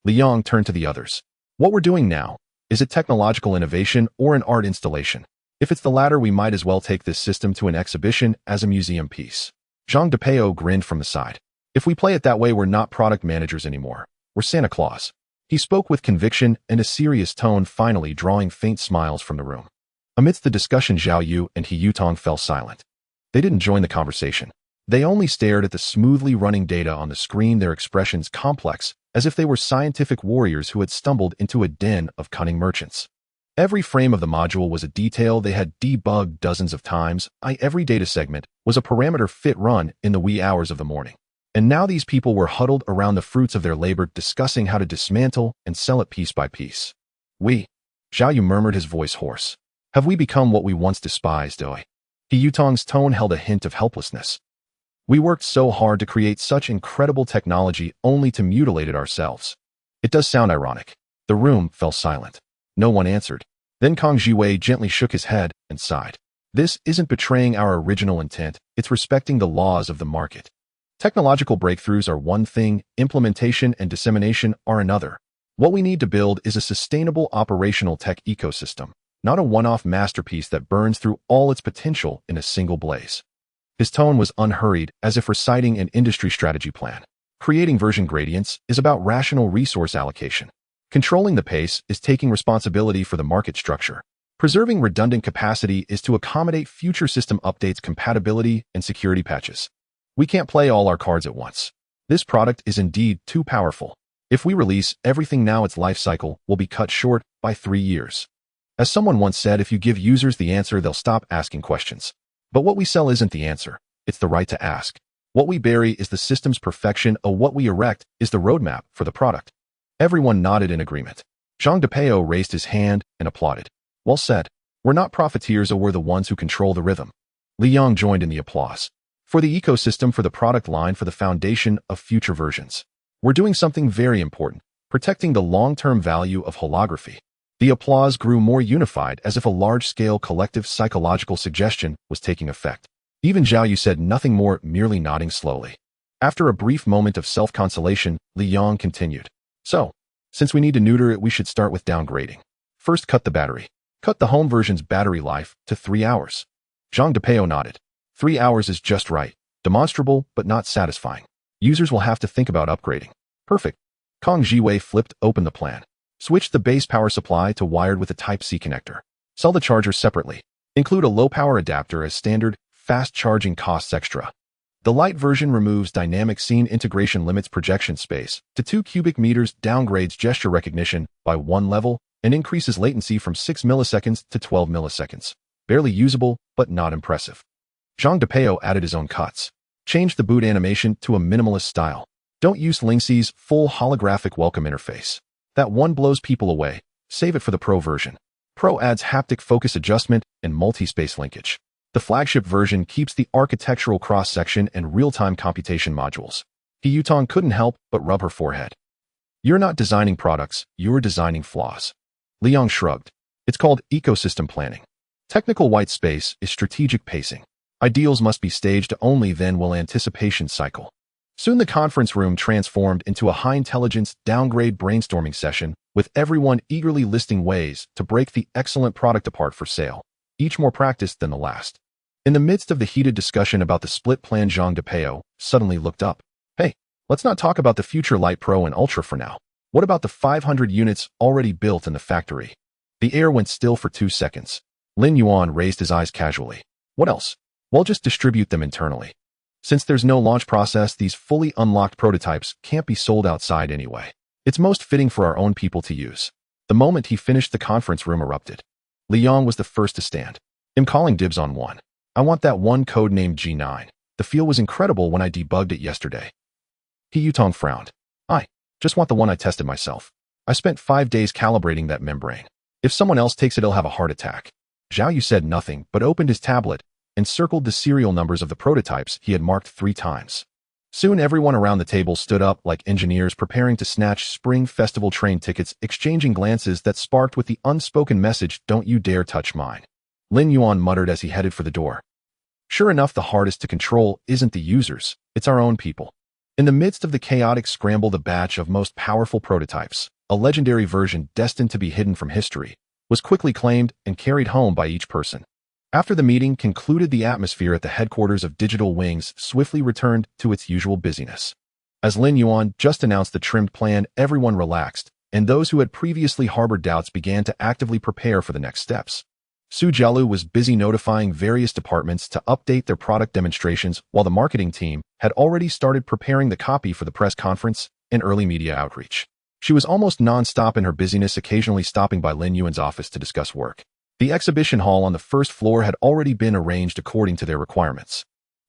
Li Yang turned to the others. What we're doing now, is it technological innovation or an art installation? If it's the latter, we might as well take this system to an exhibition as a museum piece. Zhang Depeo grinned from the side. If we play it that way, we're not product managers anymore. We're Santa Claus. He spoke with conviction and a serious tone, finally drawing faint smiles from the room. Amidst the discussion, Zhao Yu and He Yutong fell silent. They didn't join the conversation. They only stared at the smoothly running data on the screen, their expressions complex, as if they were scientific warriors who had stumbled into a den of cunning merchants. Every frame of the module was a detail they had debugged dozens of times. Every data segment was a parameter fit run in the wee hours of the morning. And now these people were huddled around the fruits of their labor, discussing how to dismantle and sell it piece by piece. Zhao Yu murmured, his voice hoarse. Have we become what we once despised, Oi? He Yutong's tone held a hint of helplessness. We worked so hard to create such incredible technology only to mutilate it ourselves. It does sound ironic. The room fell silent. No one answered. Then Kang Jiwei gently shook his head and sighed. This isn't betraying our original intent, it's respecting the laws of the market. Technological breakthroughs are one thing, implementation and dissemination are another. What we need to build is a sustainable operational tech ecosystem, not a one-off masterpiece that burns through all its potential in a single blaze. His tone was unhurried, as if reciting an industry strategy plan. Creating version gradients is about rational resource allocation. Controlling the pace is taking responsibility for the market structure. Preserving redundant capacity is to accommodate future system updates, compatibility, and security patches. We can't play all our cards at once. This product is indeed too powerful. If we release everything now, its life cycle will be cut short by 3 years. As someone once said, if you give users the answer, they'll stop asking questions. But what we sell isn't the answer, it's the right to ask. What we bury is the system's perfection, what we erect is the roadmap for the product. Everyone nodded in agreement. Zhang Depeo raised his hand and applauded. Well said. We're not profiteers, we're the ones who control the rhythm. Li Yang joined in the applause. For the ecosystem, for the product line, for the foundation of future versions. We're doing something very important, protecting the long-term value of holography. The applause grew more unified, as if a large-scale collective psychological suggestion was taking effect. Even Zhao Yu said nothing more, merely nodding slowly. After a brief moment of self-consolation, Li Yang continued. So, since we need to neuter it, we should start with downgrading. First, cut the battery. Cut the home version's battery life to 3 hours. Zhang Depeo nodded. 3 hours is just right. Demonstrable, but not satisfying. Users will have to think about upgrading. Perfect. Kang Jiwei flipped open the plan. Switch the base power supply to wired with a Type-C connector. Sell the charger separately. Include a low-power adapter as standard. Fast charging costs extra. The light version removes dynamic scene integration, limits projection space to 2 cubic meters, downgrades gesture recognition by 1 level, and increases latency from 6 milliseconds to 12 milliseconds. Barely usable, but not impressive. Zhang Depeo added his own cuts. Change the boot animation to a minimalist style. Don't use Linksys' full holographic welcome interface. That one blows people away. Save it for the Pro version. Pro adds haptic focus adjustment and multi-space linkage. The flagship version keeps the architectural cross-section and real-time computation modules. He Yutong couldn't help but rub her forehead. You're not designing products, you're designing flaws. Li Yang shrugged. It's called ecosystem planning. Technical white space is strategic pacing. Ideals must be staged, only then will anticipation cycle. Soon the conference room transformed into a high-intelligence downgrade brainstorming session, with everyone eagerly listing ways to break the excellent product apart for sale, each more practiced than the last. In the midst of the heated discussion about the split plan, Zhang Depeo suddenly looked up. Hey, let's not talk about the future Light Pro and Ultra for now. What about the 500 units already built in the factory? The air went still for 2 seconds. Lin Yuan raised his eyes casually. What else? Well, just distribute them internally. Since there's no launch process, these fully unlocked prototypes can't be sold outside anyway. It's most fitting for our own people to use. The moment he finished, the conference room erupted. Li Yong was the first to stand. I'm calling dibs on one. I want that one codenamed G9. The feel was incredible when I debugged it yesterday. He Yutong frowned. I just want the one I tested myself. I spent 5 days calibrating that membrane. If someone else takes it, he'll have a heart attack. Zhao Yu said nothing, but opened his tablet and circled the serial numbers of the prototypes he had marked 3 times. Soon everyone around the table stood up like engineers preparing to snatch Spring Festival train tickets, exchanging glances that sparked with the unspoken message, "Don't you dare touch mine." Lin Yuan muttered as he headed for the door. Sure enough, the hardest to control isn't the users, it's our own people. In the midst of the chaotic scramble, the batch of most powerful prototypes, a legendary version destined to be hidden from history, was quickly claimed and carried home by each person. After the meeting concluded, the atmosphere at the headquarters of Digital Wings swiftly returned to its usual busyness. As Lin Yuan just announced the trimmed plan, everyone relaxed, and those who had previously harbored doubts began to actively prepare for the next steps. Su Jialu was busy notifying various departments to update their product demonstrations, while the marketing team had already started preparing the copy for the press conference and early media outreach. She was almost non-stop in her busyness, occasionally stopping by Lin Yuan's office to discuss work. The exhibition hall on the first floor had already been arranged according to their requirements.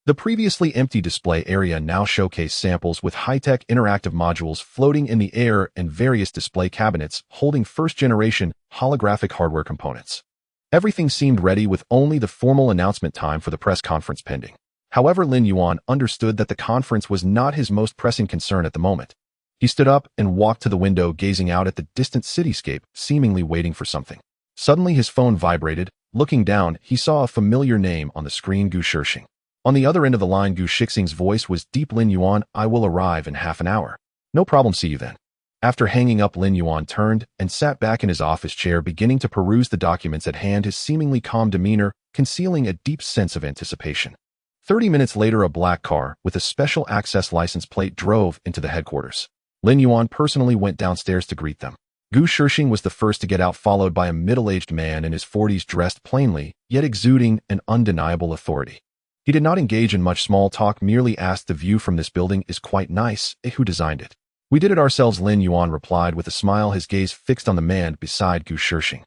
The previously empty display area now showcased samples with high-tech interactive modules floating in the air and various display cabinets holding first-generation holographic hardware components. Everything seemed ready, with only the formal announcement time for the press conference pending. However, Lin Yuan understood that the conference was not his most pressing concern at the moment. He stood up and walked to the window, gazing out at the distant cityscape, seemingly waiting for something. Suddenly his phone vibrated. Looking down, he saw a familiar name on the screen, Gu Shixing. On the other end of the line, Gu Shixing's voice was deep. "Lin Yuan, I will arrive in half an hour. No problem, see you then." After hanging up, Lin Yuan turned and sat back in his office chair, beginning to peruse the documents at hand, his seemingly calm demeanor concealing a deep sense of anticipation. 30 minutes later, a black car with a special access license plate drove into the headquarters. Lin Yuan personally went downstairs to greet them. Gu Shixing was the first to get out, followed by a middle-aged man in his 40s dressed plainly, yet exuding an undeniable authority. He did not engage in much small talk, merely asked, "The view from this building is quite nice. Who designed it?" "We did it ourselves," Lin Yuan replied with a smile, his gaze fixed on the man beside Gu Shixing.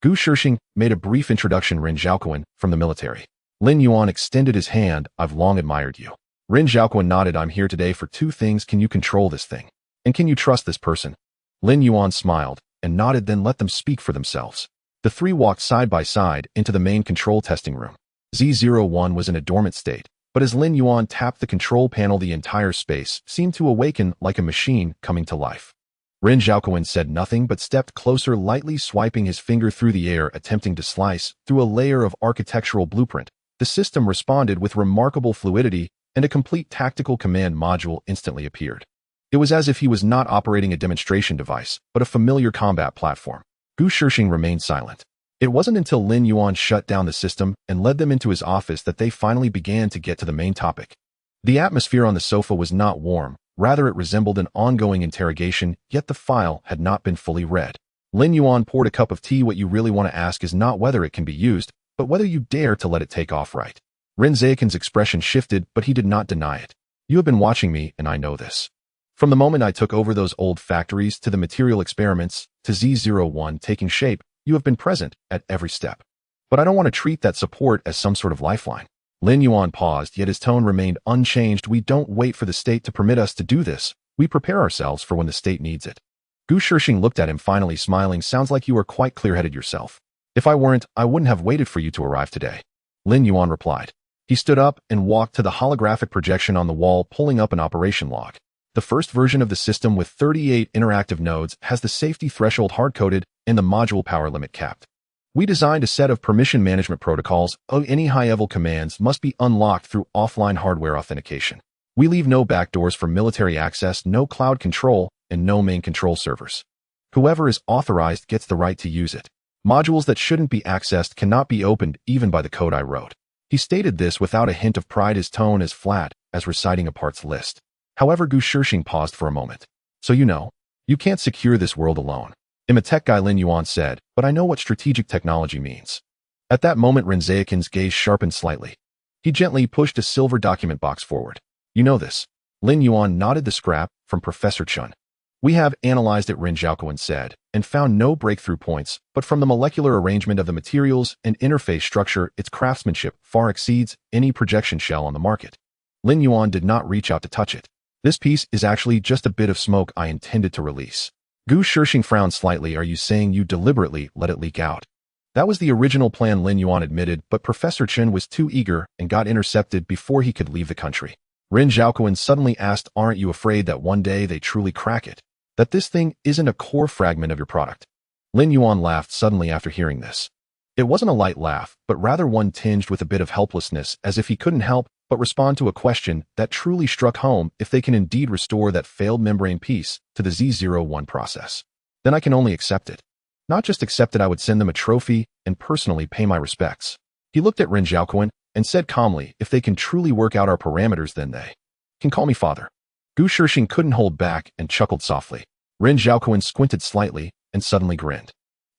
Gu Shixing made a brief introduction. "Rin Zhaoquan, from the military." Lin Yuan extended his hand. "I've long admired you." Rin Zhaoquan nodded. "I'm here today for 2 things. Can you control this thing? And can you trust this person?" Lin Yuan smiled and nodded, then let them speak for themselves. The 3 walked side by side into the main control testing room. Z01 was in a dormant state, but as Lin Yuan tapped the control panel, the entire space seemed to awaken like a machine coming to life. Rin Zhaoquan said nothing but stepped closer, lightly swiping his finger through the air, attempting to slice through a layer of architectural blueprint. The system responded with remarkable fluidity, and a complete tactical command module instantly appeared. It was as if he was not operating a demonstration device, but a familiar combat platform. Gu Shixing remained silent. It wasn't until Lin Yuan shut down the system and led them into his office that they finally began to get to the main topic. The atmosphere on the sofa was not warm, rather it resembled an ongoing interrogation, yet the file had not been fully read. Lin Yuan poured a cup of tea. "What you really want to ask is not whether it can be used, but whether you dare to let it take off right." Rin Zhaoquan's expression shifted, but he did not deny it. "You have been watching me, and I know this. From the moment I took over those old factories, to the material experiments, to Z01 taking shape, you have been present at every step. But I don't want to treat that support as some sort of lifeline." Lin Yuan paused, yet his tone remained unchanged. "We don't wait for the state to permit us to do this. We prepare ourselves for when the state needs it." Gu Shixing looked at him, finally smiling. "Sounds like you are quite clear-headed yourself. If I weren't, I wouldn't have waited for you to arrive today." Lin Yuan replied. He stood up and walked to the holographic projection on the wall, pulling up an operation log. The first version of the system, with 38 interactive nodes, has the safety threshold hard-coded and the module power limit capped. We designed a set of permission management protocols. Any high-level commands must be unlocked through offline hardware authentication. We leave no backdoors for military access, no cloud control, and no main control servers. Whoever is authorized gets the right to use it. Modules that shouldn't be accessed cannot be opened, even by the code I wrote. He stated this without a hint of pride, his tone as flat as reciting a parts list. However, Gu Shixing paused for a moment. "So you know?" You can't secure this world alone. I'm a tech guy, Lin Yuan said, but I know what strategic technology means. At that moment, Renzayakin's gaze sharpened slightly. He gently pushed a silver document box forward. You know this. Lin Yuan nodded the scrap from Professor Chun. We have analyzed it, Ren Zhaoquan said, and found no breakthrough points, but from the molecular arrangement of the materials and interface structure, its craftsmanship far exceeds any projection shell on the market. Lin Yuan did not reach out to touch it. This piece is actually just a bit of smoke I intended to release. Gu Shixing frowned slightly. Are you saying you deliberately let it leak out? That was the original plan, Lin Yuan admitted, but Professor Chen was too eager and got intercepted before he could leave the country. Ren Zhaoquan suddenly asked, aren't you afraid that one day they truly crack it? That this thing isn't a core fragment of your product? Lin Yuan laughed suddenly after hearing this. It wasn't a light laugh, but rather one tinged with a bit of helplessness, as if he couldn't help but respond to a question that truly struck home. If they can indeed restore that failed membrane piece to the Z01 process, then I can only accept it. Not just accept it, I would send them a trophy and personally pay my respects. He looked at Ren Zhaoquan and said calmly, if they can truly work out our parameters, then they can call me father. Gu Shixing couldn't hold back and chuckled softly. Ren Zhaoquan squinted slightly and suddenly grinned.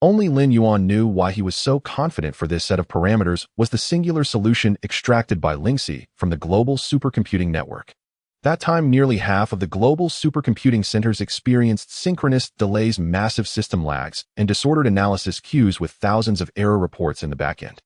Only Lin Yuan knew why he was so confident, for this set of parameters was the singular solution extracted by Lingxi from the global supercomputing network. That time, nearly half of the global supercomputing centers experienced synchronous delays, massive system lags, and disordered analysis queues with thousands of error reports in the backend.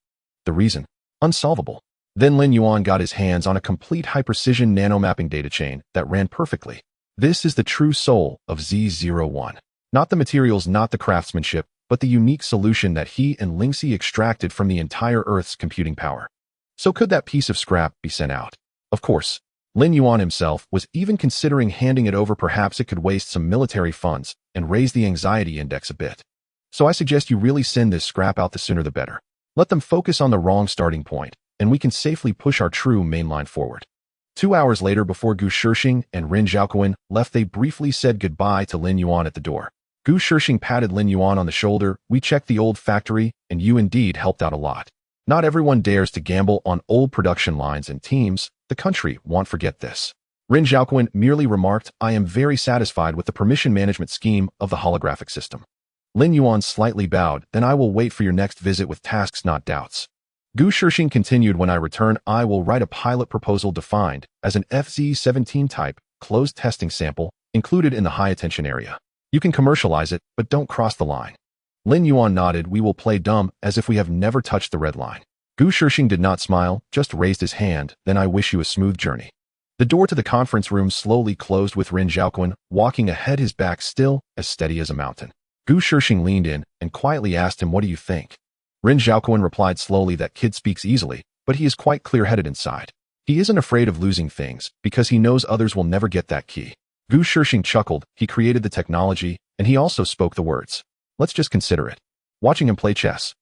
The reason? Unsolvable. Then Lin Yuan got his hands on a complete high-precision nanomapping data chain that ran perfectly. This is the true soul of Z01. Not the materials, not the craftsmanship, but the unique solution that he and Lingxi extracted from the entire Earth's computing power. So could that piece of scrap be sent out? Of course. Lin Yuan himself was even considering handing it over. Perhaps it could waste some military funds and raise the anxiety index a bit. So I suggest you really send this scrap out, the sooner the better. Let them focus on the wrong starting point, and we can safely push our true mainline forward. 2 hours later, before Gu Shixing and Ren Zhaoquan left, they briefly said goodbye to Lin Yuan at the door. Gu Shixing patted Lin Yuan on the shoulder. We checked the old factory, and you indeed helped out a lot. Not everyone dares to gamble on old production lines and teams. The country won't forget this. Ren Zhaoquan merely remarked, I am very satisfied with the permission management scheme of the holographic system. Lin Yuan slightly bowed. Then I will wait for your next visit with tasks, not doubts. Gu Shixing continued, when I return, I will write a pilot proposal defined as an FZ17 type closed testing sample included in the high attention area. You can commercialize it, but don't cross the line. Lin Yuan nodded. We will play dumb as if we have never touched the red line. Gu Shixing did not smile, just raised his hand. Then I wish you a smooth journey. The door to the conference room slowly closed with Ren Zhaoquan walking ahead, his back still as steady as a mountain. Gu Shixing leaned in and quietly asked him, what do you think? Ren Zhaoquan replied slowly, that kid speaks easily, but he is quite clear-headed inside. He isn't afraid of losing things because he knows others will never get that key. Gu Shixing chuckled. He created the technology, and he also spoke the words. Let's just consider it. Watching him play chess.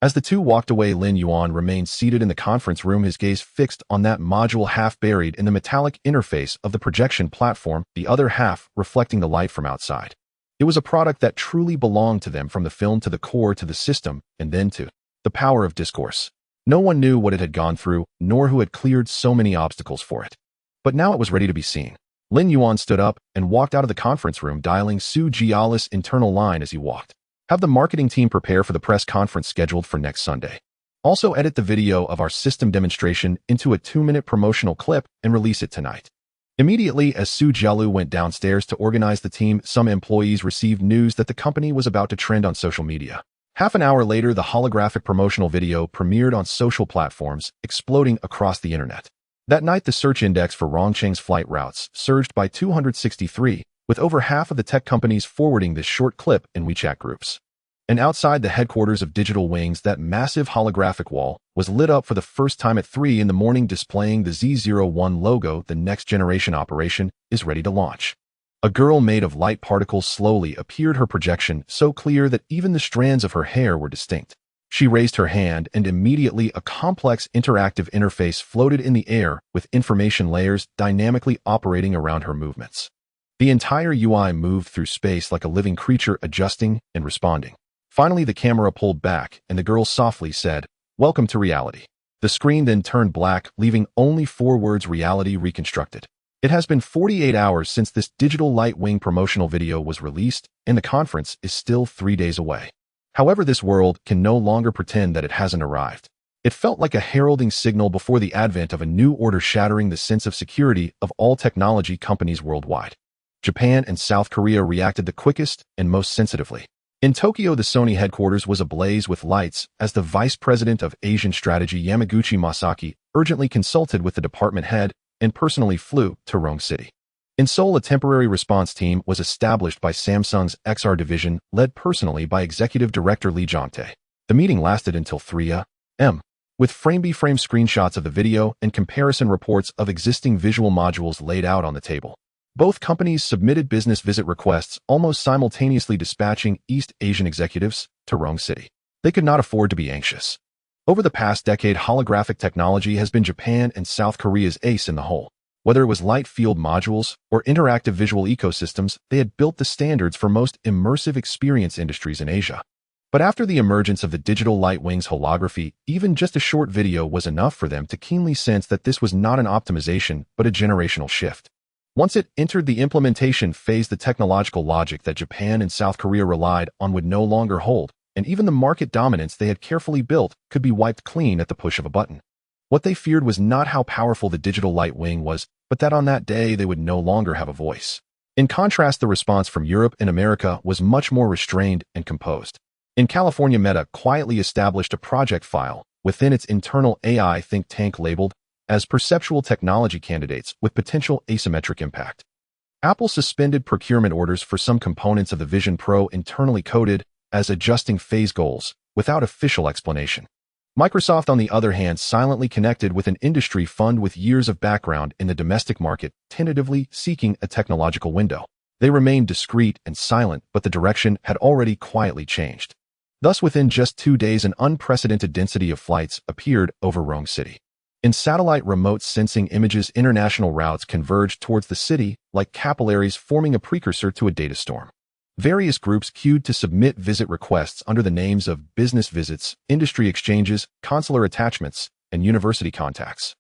As the two walked away, Lin Yuan remained seated in the conference room, his gaze fixed on that module half buried in the metallic interface of the projection platform, the other half reflecting the light from outside. It was a product that truly belonged to them, from the film to the core to the system, and then to the power of discourse. No one knew what it had gone through, nor who had cleared so many obstacles for it. But now it was ready to be seen. Lin Yuan stood up and walked out of the conference room, dialing Su Jiala's internal line as he walked. Have the marketing team prepare for the press conference scheduled for next Sunday. Also edit the video of our system demonstration into a 2-minute promotional clip and release it tonight. Immediately as Su Jialu went downstairs to organize the team, some employees received news that the company was about to trend on social media. Half an hour later, the holographic promotional video premiered on social platforms, exploding across the internet. That night, the search index for Rongcheng's flight routes surged by 263, with over half of the tech companies forwarding this short clip in WeChat groups. And outside the headquarters of Digital Wings, that massive holographic wall was lit up for the first time at 3 a.m, displaying the Z01 logo. The next generation operation is ready to launch. A girl made of light particles slowly appeared, her projection so clear that even the strands of her hair were distinct. She raised her hand, and immediately a complex interactive interface floated in the air with information layers dynamically operating around her movements. The entire UI moved through space like a living creature, adjusting and responding. Finally, the camera pulled back, and the girl softly said, "Welcome to reality." The screen then turned black, leaving only 4 words: reality reconstructed. It has been 48 hours since this Digital Light Wing promotional video was released, and the conference is still 3 days away. However, this world can no longer pretend that it hasn't arrived. It felt like a heralding signal before the advent of a new order shattering the sense of security of all technology companies worldwide. Japan and South Korea reacted the quickest and most sensitively. In Tokyo, the Sony headquarters was ablaze with lights as the Vice President of Asian Strategy Yamaguchi Masaki urgently consulted with the department head and personally flew to Rome City. In Seoul, a temporary response team was established by Samsung's XR division, led personally by Executive Director Lee Jong-tae. The meeting lasted until 3 a.m. with frame-by-frame screenshots of the video and comparison reports of existing visual modules laid out on the table. Both companies submitted business visit requests, almost simultaneously dispatching East Asian executives to Rome City. They could not afford to be anxious. Over the past decade, holographic technology has been Japan and South Korea's ace in the hole. Whether it was light field modules or interactive visual ecosystems, they had built the standards for most immersive experience industries in Asia. But after the emergence of the Digital Light Wing's holography, even just a short video was enough for them to keenly sense that this was not an optimization, but a generational shift. Once it entered the implementation phase, the technological logic that Japan and South Korea relied on would no longer hold, and even the market dominance they had carefully built could be wiped clean at the push of a button. What they feared was not how powerful the Digital Light Wing was, but that on that day they would no longer have a voice. In contrast, the response from Europe and America was much more restrained and composed. In California, Meta quietly established a project file within its internal AI think tank labeled as perceptual technology candidates with potential asymmetric impact. Apple suspended procurement orders for some components of the Vision Pro internally coded as adjusting phase goals without official explanation. Microsoft, on the other hand, silently connected with an industry fund with years of background in the domestic market, tentatively seeking a technological window. They remained discreet and silent, but the direction had already quietly changed. Thus, within just 2 days, an unprecedented density of flights appeared over Rome City. In satellite remote sensing images, international routes converged towards the city like capillaries, forming a precursor to a data storm. Various groups queued to submit visit requests under the names of business visits, industry exchanges, consular attachments, and university contacts.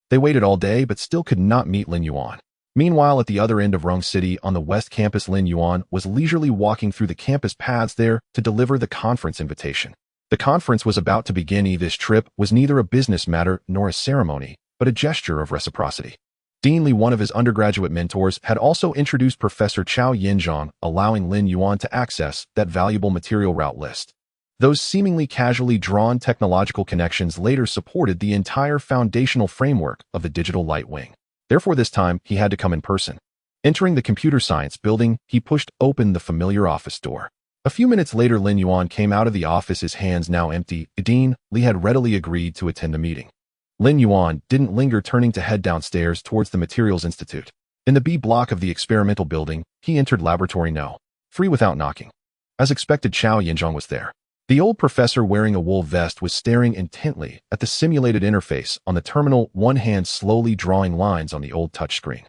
They waited all day but still could not meet Lin Yuan. Meanwhile, at the other end of Rome City on the West Campus, Lin Yuan was leisurely walking through the campus paths there to deliver the conference invitation. The conference was about to begin. This trip was neither a business matter nor a ceremony, but a gesture of reciprocity. Dean Li, one of his undergraduate mentors, had also introduced Professor Chao Yinzhong, allowing Lin Yuan to access that valuable material route list. Those seemingly casually drawn technological connections later supported the entire foundational framework of the Digital Light Wing. Therefore, this time, he had to come in person. Entering the computer science building, he pushed open the familiar office door. A few minutes later, Lin Yuan came out of the office, his hands now empty. Dean Li had readily agreed to attend the meeting. Lin Yuan didn't linger, turning to head downstairs towards the Materials Institute. In the B block of the experimental building, he entered Laboratory No. 3 without knocking. As expected, Chao Yinzhong was there. The old professor, wearing a wool vest, was staring intently at the simulated interface on the terminal, one hand slowly drawing lines on the old touchscreen.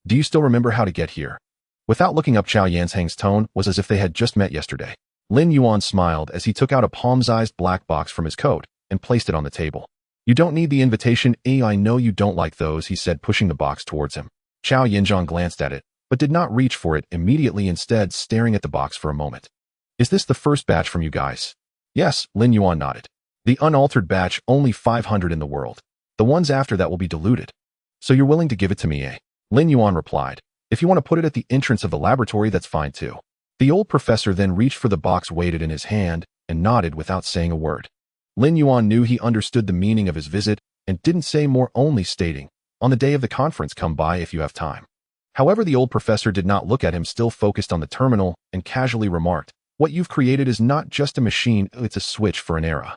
"Do you still remember how to get here?" Without looking up, Chao Yinzhong's tone was as if they had just met yesterday. Lin Yuan smiled as he took out a palm-sized black box from his coat and placed it on the table. "You don't need the invitation. I know you don't like those," he said, pushing the box towards him. Chao Yinzhong glanced at it, but did not reach for it immediately, instead staring at the box for a moment. "Is this the first batch from you guys?" "Yes," Lin Yuan nodded. "The unaltered batch, only 500 in the world. The ones after that will be diluted. So you're willing to give it to me, eh?" Lin Yuan replied. "If you want to put it at the entrance of the laboratory, that's fine too." The old professor then reached for the box, weighed it in his hand, and nodded without saying a word. Lin Yuan knew he understood the meaning of his visit and didn't say more, only stating, "On the day of the conference, come by if you have time." However, the old professor did not look at him, still focused on the terminal, and casually remarked, "What you've created is not just a machine, it's a switch for an era."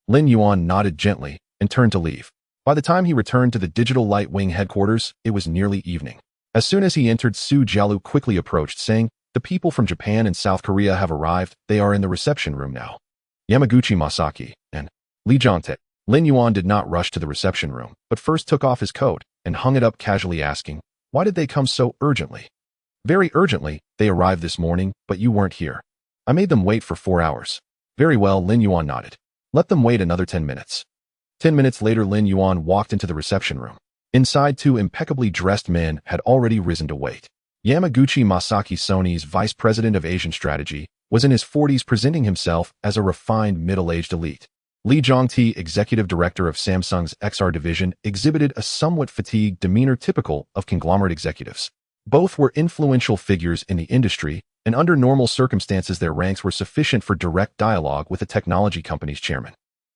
Lin Yuan nodded gently and turned to leave. By the time he returned to the Digital Light Wing headquarters, it was nearly evening. As soon as he entered, Su Jialu quickly approached, saying, "The people from Japan and South Korea have arrived. They are in the reception room now. Yamaguchi Masaki and Lee Jong-tae." Lin Yuan did not rush to the reception room, but first took off his coat and hung it up, casually asking, "Why did they come so urgently?" "Very urgently. They arrived this morning, but you weren't here. I made them wait for 4 hours." "Very well," Lin Yuan nodded. "Let them wait another 10 minutes. 10 minutes later, Lin Yuan walked into the reception room. Inside, two impeccably dressed men had already risen to wait. Yamaguchi Masaki, Sony's vice president of Asian strategy, was in his 40s, presenting himself as a refined middle-aged elite. Lee Zhongti, executive director of Samsung's XR division, exhibited a somewhat fatigued demeanor typical of conglomerate executives. Both were influential figures in the industry, and under normal circumstances their ranks were sufficient for direct dialogue with a technology company's chairman.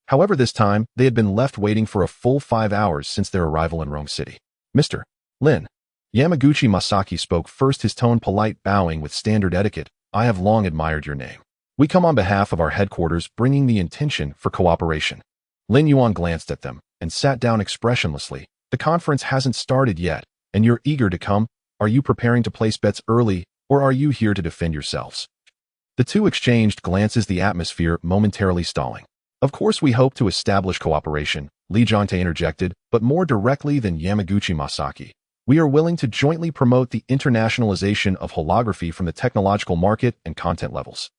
However, this time, they had been left waiting for a full 5 hours since their arrival in Rome City. Mr. Lin. Yamaguchi Masaki spoke first, his tone polite, bowing with standard etiquette. I have long admired your name. We come on behalf of our headquarters, bringing the intention for cooperation. Lin Yuan glanced at them and sat down expressionlessly. The conference hasn't started yet, and you're eager to come. Are you preparing to place bets early, or are you here to defend yourselves? The two exchanged glances, the atmosphere momentarily stalling. Of course we hope to establish cooperation, Lee Zhongti interjected, but more directly than Yamaguchi Masaki. We are willing to jointly promote the internationalization of holography from the technological market and content levels.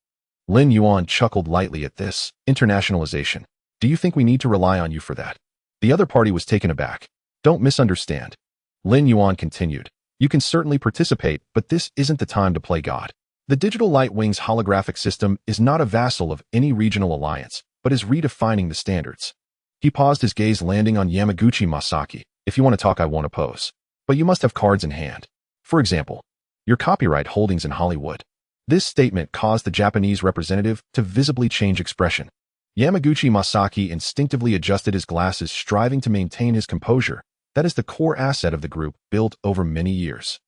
Lin Yuan chuckled lightly at this. Internationalization. Do you think we need to rely on you for that? The other party was taken aback. Don't misunderstand. Lin Yuan continued. You can certainly participate, but this isn't the time to play God. The Digital Light Wings holographic system is not a vassal of any regional alliance, but is redefining the standards. He paused, his gaze landing on Yamaguchi Masaki. If you want to talk, I won't oppose. But you must have cards in hand. For example, your copyright holdings in Hollywood. This statement caused the Japanese representative to visibly change expression. Yamaguchi Masaki instinctively adjusted his glasses, striving to maintain his composure. That is the core asset of the group, built over many years.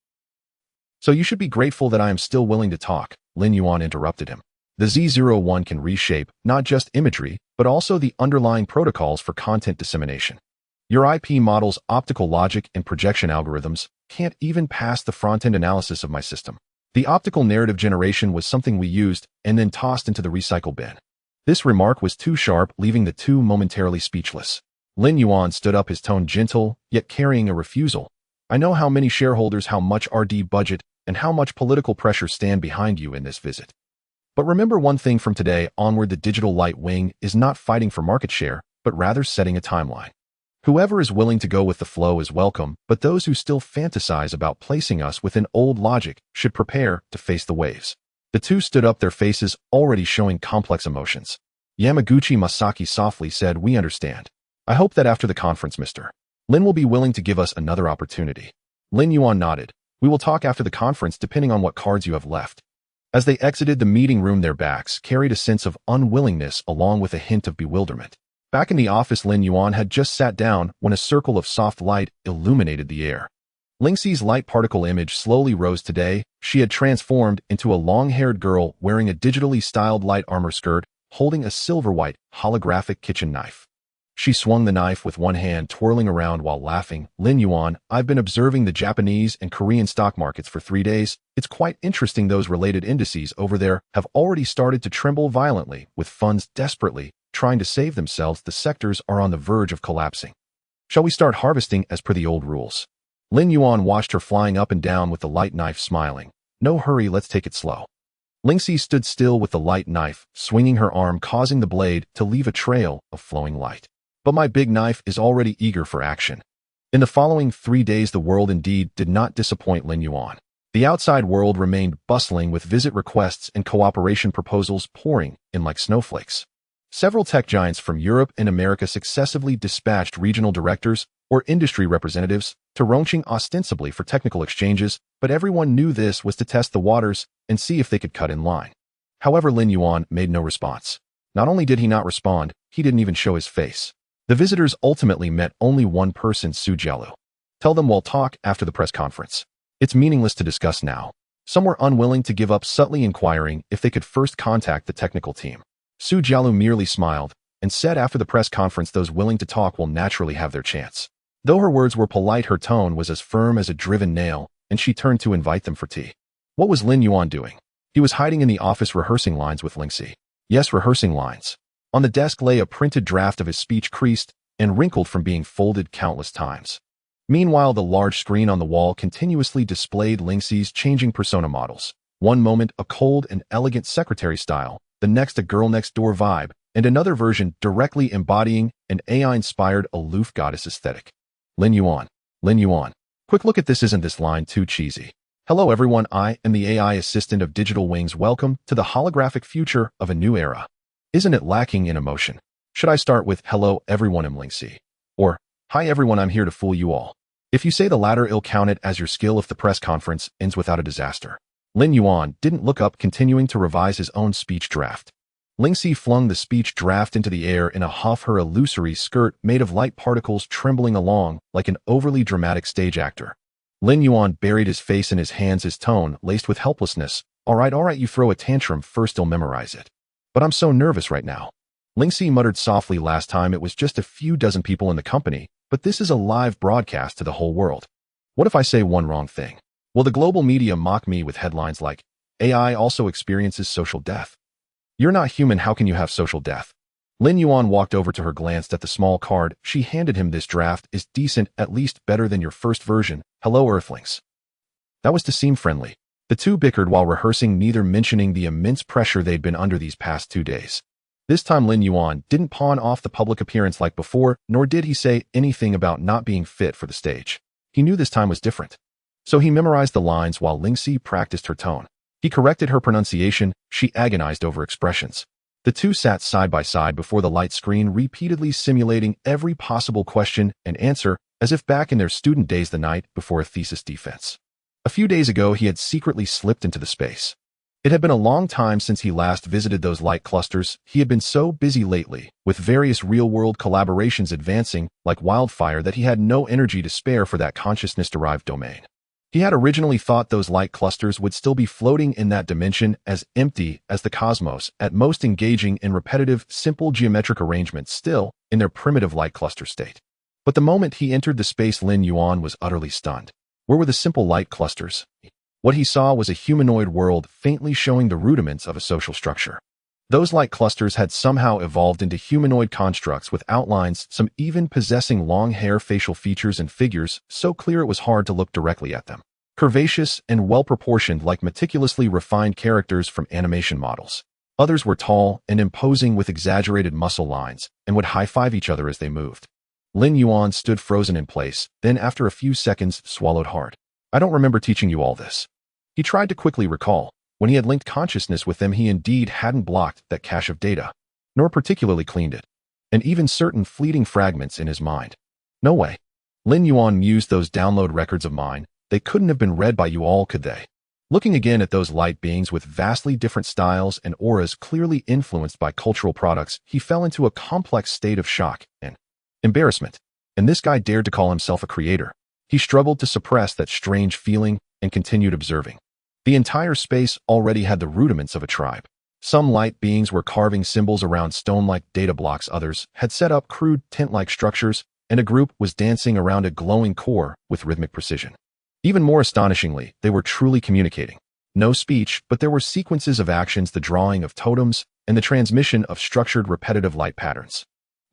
So you should be grateful that I am still willing to talk, Lin Yuan interrupted him. The Z01 can reshape not just imagery, but also the underlying protocols for content dissemination. Your IP model's optical logic and projection algorithms can't even pass the front-end analysis of my system. The optical narrative generation was something we used and then tossed into the recycle bin. This remark was too sharp, leaving the two momentarily speechless. Lin Yuan stood up, his tone gentle, yet carrying a refusal. I know how many shareholders, how much RD budget, and how much political pressure stand behind you in this visit. But remember one thing, from today onward, the Digital Light Wing is not fighting for market share, but rather setting a timeline. Whoever is willing to go with the flow is welcome, but those who still fantasize about placing us within old logic should prepare to face the waves. The two stood up, their faces already showing complex emotions. Yamaguchi Masaki softly said, We understand. I hope that after the conference, Mr. Lin will be willing to give us another opportunity. Lin Yuan nodded. We will talk after the conference, depending on what cards you have left. As they exited the meeting room, their backs carried a sense of unwillingness along with a hint of bewilderment. Back in the office, Lin Yuan had just sat down when a circle of soft light illuminated the air. Lingxi's light particle image slowly rose. Today, she had transformed into a long-haired girl wearing a digitally styled light armor skirt, holding a silver-white holographic kitchen knife. She swung the knife with one hand, twirling around while laughing. Lin Yuan, I've been observing the Japanese and Korean stock markets for 3 days. It's quite interesting. Those related indices over there have already started to tremble violently, with funds desperately trying to save themselves. The sectors are on the verge of collapsing. Shall we start harvesting as per the old rules? Lin Yuan watched her flying up and down with the light knife, smiling. No hurry, let's take it slow. Lingxi stood still with the light knife, swinging her arm, causing the blade to leave a trail of flowing light. But my big knife is already eager for action. In the following 3 days, the world indeed did not disappoint Lin Yuan. The outside world remained bustling with visit requests and cooperation proposals pouring in like snowflakes. Several tech giants from Europe and America successively dispatched regional directors or industry representatives to Rongqing ostensibly for technical exchanges, but everyone knew this was to test the waters and see if they could cut in line. However, Lin Yuan made no response. Not only did he not respond, he didn't even show his face. The visitors ultimately met only one person, Su Jialu. Tell them we'll talk after the press conference. It's meaningless to discuss now. Some were unwilling to give up, subtly inquiring if they could first contact the technical team. Su Jialu merely smiled and said, after the press conference, those willing to talk will naturally have their chance. Though her words were polite, her tone was as firm as a driven nail, and she turned to invite them for tea. What was Lin Yuan doing? He was hiding in the office, rehearsing lines with Lingxi. Yes, rehearsing lines. On the desk lay a printed draft of his speech, creased and wrinkled from being folded countless times. Meanwhile, the large screen on the wall continuously displayed Lingxi's changing persona models. One moment, a cold and elegant secretary style, the next, a girl next door vibe, and another version directly embodying an AI-inspired aloof goddess aesthetic. Lin Yuan. Lin Yuan. Quick look at this, isn't this line too cheesy? Hello everyone, I am the AI assistant of Digital Wings. Welcome to the holographic future of a new era. Isn't it lacking in emotion? Should I start with, hello everyone, I'm Ling Si? Or, hi everyone, I'm here to fool you all? If you say the latter, it'll count it as your skill if the press conference ends without a disaster. Lin Yuan didn't look up, continuing to revise his own speech draft. Ling Si flung the speech draft into the air in a huff, her illusory skirt made of light particles trembling along like an overly dramatic stage actor. Lin Yuan buried his face in his hands, his tone laced with helplessness. All right, you throw a tantrum first, I'll memorize it. But I'm so nervous right now. Ling Si muttered softly. Last time it was just a few dozen people in the company, but this is a live broadcast to the whole world. What if I say one wrong thing? Will the global media mock me with headlines like, AI also experiences social death? You're not human, how can you have social death? Lin Yuan walked over to her, glanced at the small card. She handed him. This draft is decent, at least better than your first version. Hello, Earthlings. That was to seem friendly. The two bickered while rehearsing, neither mentioning the immense pressure they'd been under these past 2 days. This time Lin Yuan didn't pawn off the public appearance like before, nor did he say anything about not being fit for the stage. He knew this time was different. So he memorized the lines while Ling Si practiced her tone. He corrected her pronunciation. She agonized over expressions. The two sat side by side before the light screen, repeatedly simulating every possible question and answer as if back in their student days the night before a thesis defense. A few days ago, he had secretly slipped into the space. It had been a long time since he last visited those light clusters. He had been so busy lately, with various real-world collaborations advancing like wildfire, that he had no energy to spare for that consciousness-derived domain. He had originally thought those light clusters would still be floating in that dimension, as empty as the cosmos, at most engaging in repetitive, simple geometric arrangements, still in their primitive light cluster state. But the moment he entered the space, Lin Yuan was utterly stunned. Where were the simple light clusters? What he saw was a humanoid world, faintly showing the rudiments of a social structure. Those light clusters had somehow evolved into humanoid constructs with outlines, some even possessing long hair, facial features, and figures so clear it was hard to look directly at them. Curvaceous and well-proportioned like meticulously refined characters from animation models. Others were tall and imposing with exaggerated muscle lines and would high-five each other as they moved. Lin Yuan stood frozen in place, then after a few seconds swallowed hard. I don't remember teaching you all this. He tried to quickly recall. When he had linked consciousness with them, he indeed hadn't blocked that cache of data, nor particularly cleaned it, and even certain fleeting fragments in his mind. No way. Lin Yuan mused, those download records of mine, they couldn't have been read by you all, could they? Looking again at those light beings with vastly different styles and auras clearly influenced by cultural products, he fell into a complex state of shock and embarrassment. And this guy dared to call himself a creator. He struggled to suppress that strange feeling and continued observing. The entire space already had the rudiments of a tribe. Some light beings were carving symbols around stone-like data blocks, others had set up crude tent-like structures, and a group was dancing around a glowing core with rhythmic precision. Even more astonishingly, they were truly communicating. No speech, but there were sequences of actions, the drawing of totems, and the transmission of structured repetitive light patterns.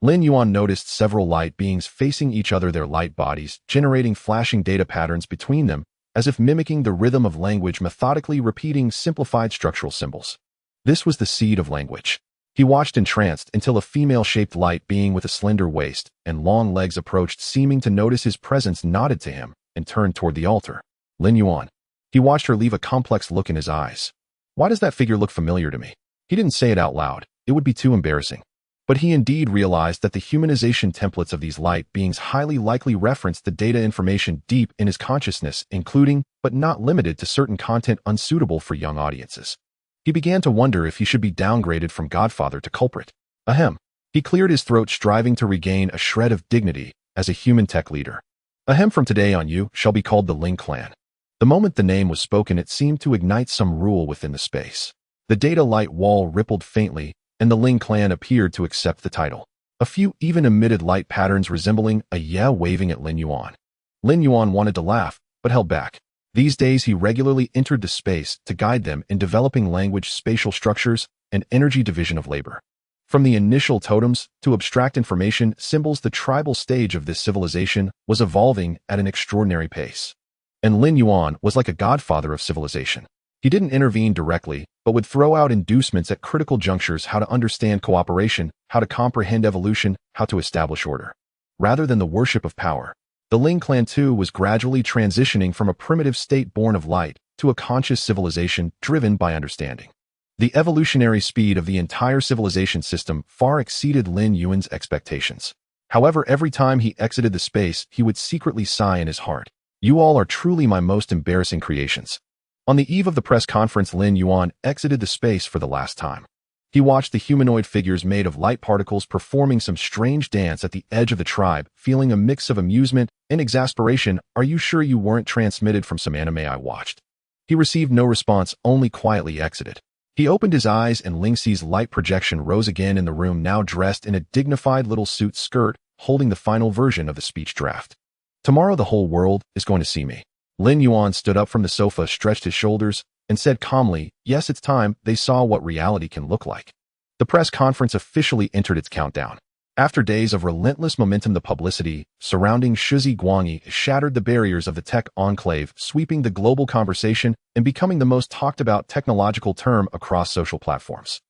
Lin Yuan noticed several light beings facing each other, their light bodies generating flashing data patterns between them, as if mimicking the rhythm of language, methodically repeating simplified structural symbols. This was the seed of language. He watched entranced until a female-shaped light being with a slender waist and long legs approached, seeming to notice his presence, nodded to him, and turned toward the altar. Lin Yuan. He watched her leave a complex look in his eyes. Why does that figure look familiar to me? He didn't say it out loud. It would be too embarrassing. But he indeed realized that the humanization templates of these light beings highly likely referenced the data information deep in his consciousness, including, but not limited to, certain content unsuitable for young audiences. He began to wonder if he should be downgraded from godfather to culprit. Ahem. He cleared his throat, striving to regain a shred of dignity as a human tech leader. Ahem. From today on, you shall be called the Ling clan. The moment the name was spoken, it seemed to ignite some rule within the space. The data light wall rippled faintly, and the Lin clan appeared to accept the title. A few even emitted light patterns resembling a yeah waving at Lin Yuan. Lin Yuan wanted to laugh, but held back. These days he regularly entered the space to guide them in developing language, spatial structures, and energy division of labor. From the initial totems to abstract information symbols, the tribal stage of this civilization was evolving at an extraordinary pace. And Lin Yuan was like a godfather of civilization. He didn't intervene directly, but would throw out inducements at critical junctures: how to understand cooperation, how to comprehend evolution, how to establish order. Rather than the worship of power, The Ling clan too was gradually transitioning from a primitive state born of light to a conscious civilization driven by understanding. The evolutionary speed of the entire civilization system far exceeded Lin Yuan's expectations. However, every time he exited the space, he would secretly sigh in his heart. "You all are truly my most embarrassing creations." On the eve of the press conference, Lin Yuan exited the space for the last time. He watched the humanoid figures made of light particles performing some strange dance at the edge of the tribe, feeling a mix of amusement and exasperation. "Are you sure you weren't transmitted from some anime I watched?" He received no response, only quietly exited. He opened his eyes and Ling Xi's light projection rose again in the room, now dressed in a dignified little suit skirt, holding the final version of the speech draft. "Tomorrow the whole world is going to see me." Lin Yuan stood up from the sofa, stretched his shoulders, and said calmly, "Yes, it's time they saw what reality can look like." The press conference officially entered its countdown. After days of relentless momentum, the publicity surrounding Shizi Guangyi shattered the barriers of the tech enclave, sweeping the global conversation and becoming the most talked about technological term across social platforms.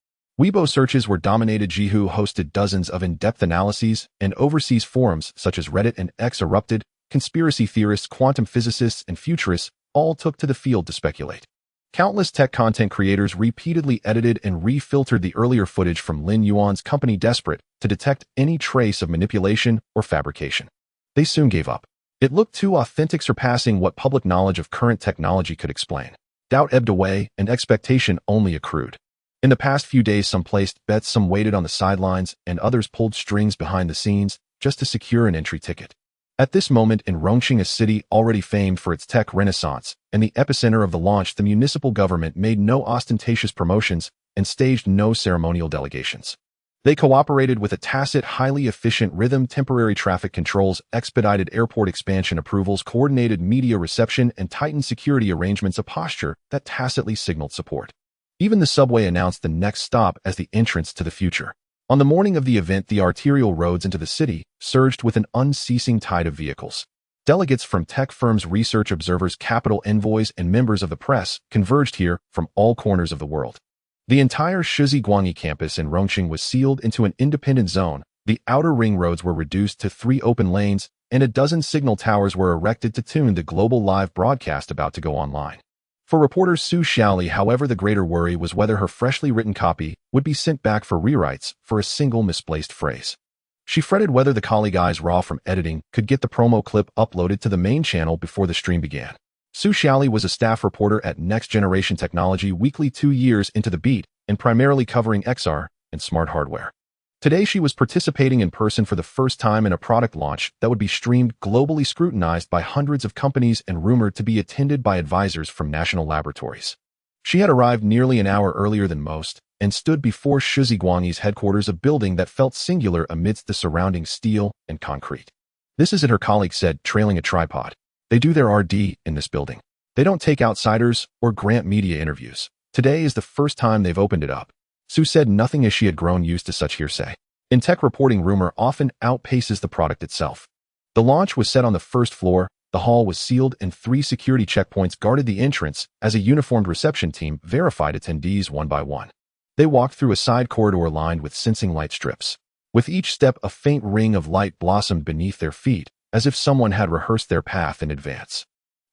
Weibo searches were dominated. Jihu hosted dozens of in-depth analyses, and overseas forums such as Reddit and X erupted. Conspiracy theorists, quantum physicists, and futurists all took to the field to speculate. Countless tech content creators repeatedly edited and refiltered the earlier footage from Lin Yuan's company, desperate to detect any trace of manipulation or fabrication. They soon gave up. It looked too authentic, surpassing what public knowledge of current technology could explain. Doubt ebbed away, and expectation only accrued. In the past few days, some placed bets, some waited on the sidelines, and others pulled strings behind the scenes just to secure an entry ticket. At this moment in Rongqing, a city already famed for its tech renaissance and the epicenter of the launch, the municipal government made no ostentatious promotions and staged no ceremonial delegations. They cooperated with a tacit, highly efficient rhythm: temporary traffic controls, expedited airport expansion approvals, coordinated media reception, and tightened security arrangements, a posture that tacitly signaled support. Even the subway announced the next stop as the entrance to the future. On the morning of the event, the arterial roads into the city surged with an unceasing tide of vehicles. Delegates from tech firms, research observers, capital envoys, and members of the press converged here from all corners of the world. The entire Shizi Guangyi campus in Rongqing was sealed into an independent zone. The outer ring roads were reduced to 3 open lanes, and a dozen signal towers were erected to tune the global live broadcast about to go online. For reporter Su Xiaoli, however, the greater worry was whether her freshly written copy would be sent back for rewrites for a single misplaced phrase. She fretted whether the colleague eyes raw from editing could get the promo clip uploaded to the main channel before the stream began. Su Xiaoli was a staff reporter at Next Generation Technology Weekly, 2 years into the beat, and primarily covering XR and smart hardware. Today she was participating in person for the first time in a product launch that would be streamed globally, scrutinized by hundreds of companies and rumored to be attended by advisors from national laboratories. She had arrived nearly an hour earlier than most and stood before Shizi Guangyi's headquarters, a building that felt singular amidst the surrounding steel and concrete. "This is it," her colleague said, trailing a tripod. "They do their RD in this building. They don't take outsiders or grant media interviews. Today is the first time they've opened it up." Su said nothing as she had grown used to such hearsay. In tech reporting, rumor often outpaces the product itself. The launch was set on the first floor, the hall was sealed, and 3 security checkpoints guarded the entrance as a uniformed reception team verified attendees one by one. They walked through a side corridor lined with sensing light strips. With each step, a faint ring of light blossomed beneath their feet, as if someone had rehearsed their path in advance.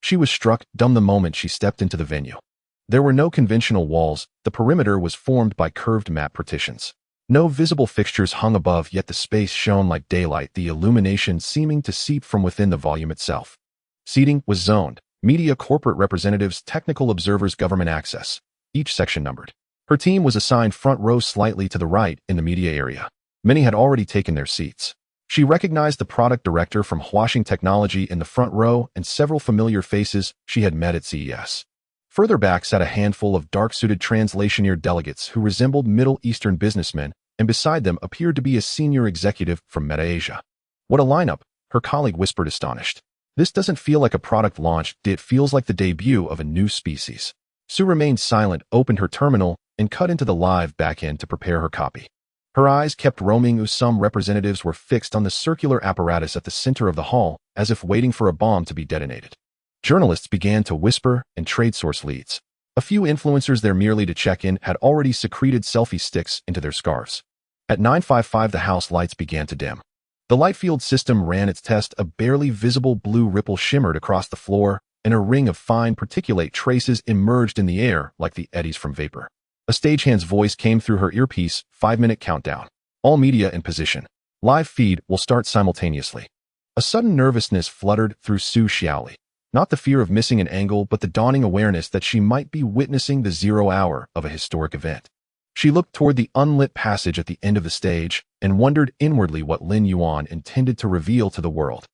She was struck dumb the moment she stepped into the venue. There were no conventional walls. The perimeter was formed by curved mat partitions. No visible fixtures hung above, yet the space shone like daylight, the illumination seeming to seep from within the volume itself. Seating was zoned: media, corporate representatives, technical observers, government access, each section numbered. Her team was assigned front row, slightly to the right in the media area. Many had already taken their seats. She recognized the product director from Huashing Technology in the front row and several familiar faces she had met at CES. Further back sat a handful of dark-suited translationeer delegates who resembled Middle Eastern businessmen, and beside them appeared to be a senior executive from Meta Asia. "What a lineup," her colleague whispered, astonished. "This doesn't feel like a product launch, it feels like the debut of a new species." Su remained silent, opened her terminal, and cut into the live backend to prepare her copy. Her eyes kept roaming as some representatives were fixed on the circular apparatus at the center of the hall, as if waiting for a bomb to be detonated. Journalists began to whisper, and trade source leads. A few influencers there merely to check in had already secreted selfie sticks into their scarves. At 9:55 the house lights began to dim. The light field system ran its test. A barely visible blue ripple shimmered across the floor, and a ring of fine particulate traces emerged in the air like the eddies from vapor. A stagehand's voice came through her earpiece. 5-minute countdown. All media in position. Live feed will start simultaneously. A sudden nervousness fluttered through Su Xiaoli. Not the fear of missing an angle, but the dawning awareness that she might be witnessing the 0 hour of a historic event. She looked toward the unlit passage at the end of the stage and wondered inwardly what Lin Yuan intended to reveal to the world.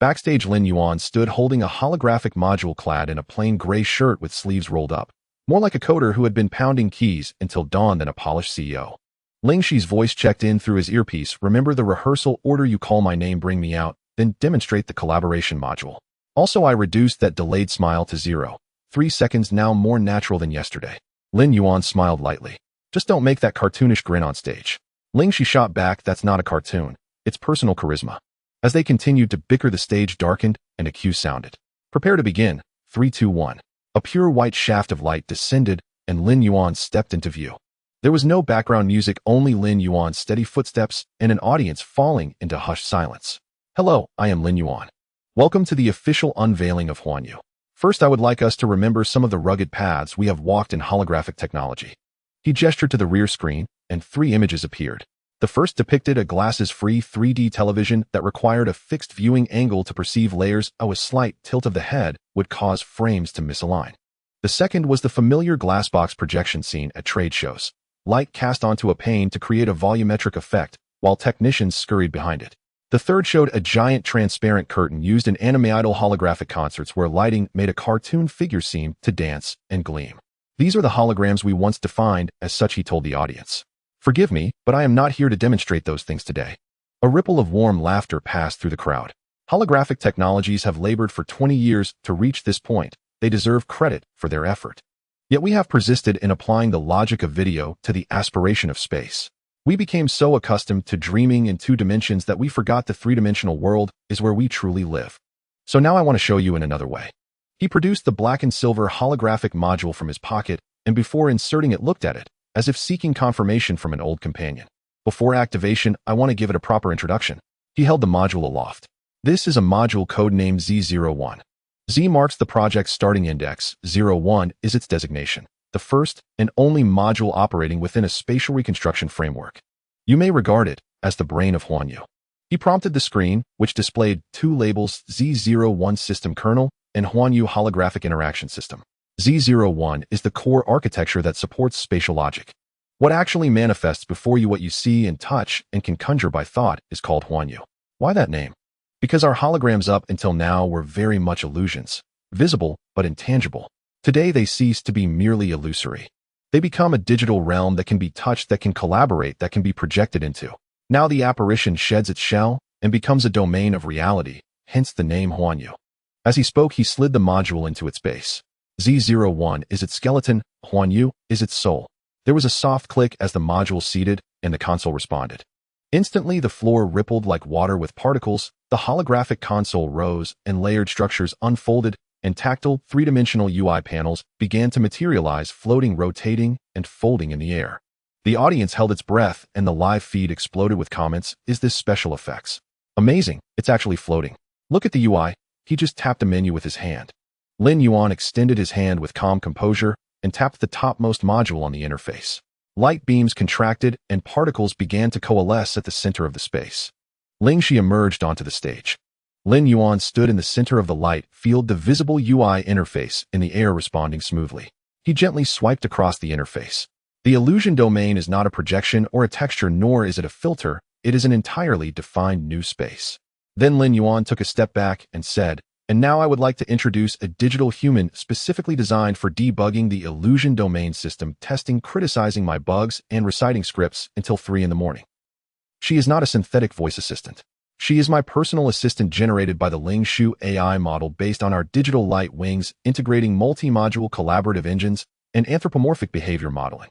Backstage, Lin Yuan stood holding a holographic module clad in a plain gray shirt with sleeves rolled up, more like a coder who had been pounding keys until dawn than a polished CEO. Ling Shi's voice checked in through his earpiece. Remember the rehearsal order: you call my name, bring me out, then demonstrate the collaboration module. Also, I reduced that delayed smile to 0. 3 seconds now, more natural than yesterday. Lin Yuan smiled lightly. Just don't make that cartoonish grin on stage. Ling Shi shot back, that's not a cartoon. It's personal charisma. As they continued to bicker, the stage darkened and a cue sounded. Prepare to begin. 3, 2, 1. A pure white shaft of light descended and Lin Yuan stepped into view. There was no background music, only Lin Yuan's steady footsteps and an audience falling into hushed silence. Hello, I am Lin Yuan. Welcome to the official unveiling of Huanyu. First, I would like us to remember some of the rugged paths we have walked in holographic technology. He gestured to the rear screen, and 3 images appeared. The first depicted a glasses-free 3D television that required a fixed viewing angle to perceive layers. A slight tilt of the head would cause frames to misalign. The second was the familiar glassbox projection seen at trade shows. Light cast onto a pane to create a volumetric effect, while technicians scurried behind it. The third showed a giant transparent curtain used in anime idol holographic concerts where lighting made a cartoon figure seem to dance and gleam. These are the holograms we once defined as such, he told the audience. Forgive me, but I am not here to demonstrate those things today. A ripple of warm laughter passed through the crowd. Holographic technologies have labored for 20 years to reach this point. They deserve credit for their effort. Yet we have persisted in applying the logic of video to the aspiration of space. We became so accustomed to dreaming in 2 dimensions that we forgot the 3-dimensional world is where we truly live. So now I want to show you in another way. He produced the black and silver holographic module from his pocket, and before inserting it looked at it, as if seeking confirmation from an old companion. Before activation, I want to give it a proper introduction. He held the module aloft. This is a module codenamed Z01. Z marks the project's starting index. 01 is its designation, the first and only module operating within a spatial reconstruction framework. You may regard it as the brain of Huanyu. He prompted the screen, which displayed 2 labels: Z01 System Kernel and Huanyu Holographic Interaction System. Z01 is the core architecture that supports spatial logic. What actually manifests before you, what you see and touch and can conjure by thought, is called Huanyu. Why that name? Because our holograms up until now were very much illusions, visible but intangible. Today they cease to be merely illusory. They become a digital realm that can be touched, that can collaborate, that can be projected into. Now the apparition sheds its shell and becomes a domain of reality, hence the name Huanyu. As he spoke, he slid the module into its base. Z01 is its skeleton, Huanyu is its soul. There was a soft click as the module seated and the console responded. Instantly the floor rippled like water with particles, the holographic console rose and layered structures unfolded, and tactile 3-dimensional UI panels began to materialize, floating, rotating, and folding in the air. The audience held its breath and the live feed exploded with comments. Is this special effects? Amazing, it's actually floating. Look at the UI. He just tapped a menu with his hand. Lin Yuan extended his hand with calm composure and tapped the topmost module on the interface. Light beams contracted and particles began to coalesce at the center of the space. Ling Shi emerged onto the stage. Lin Yuan stood in the center of the light field, the visible UI interface in the air responding smoothly. He gently swiped across the interface. The illusion domain is not a projection or a texture, nor is it a filter. It is an entirely defined new space. Then Lin Yuan took a step back and said, and now I would like to introduce a digital human specifically designed for debugging the illusion domain system, testing, criticizing my bugs, and reciting scripts until 3 in the morning. She is not a synthetic voice assistant. She is my personal assistant generated by the Ling Shu AI model based on our digital light wings, integrating multi-module collaborative engines and anthropomorphic behavior modeling.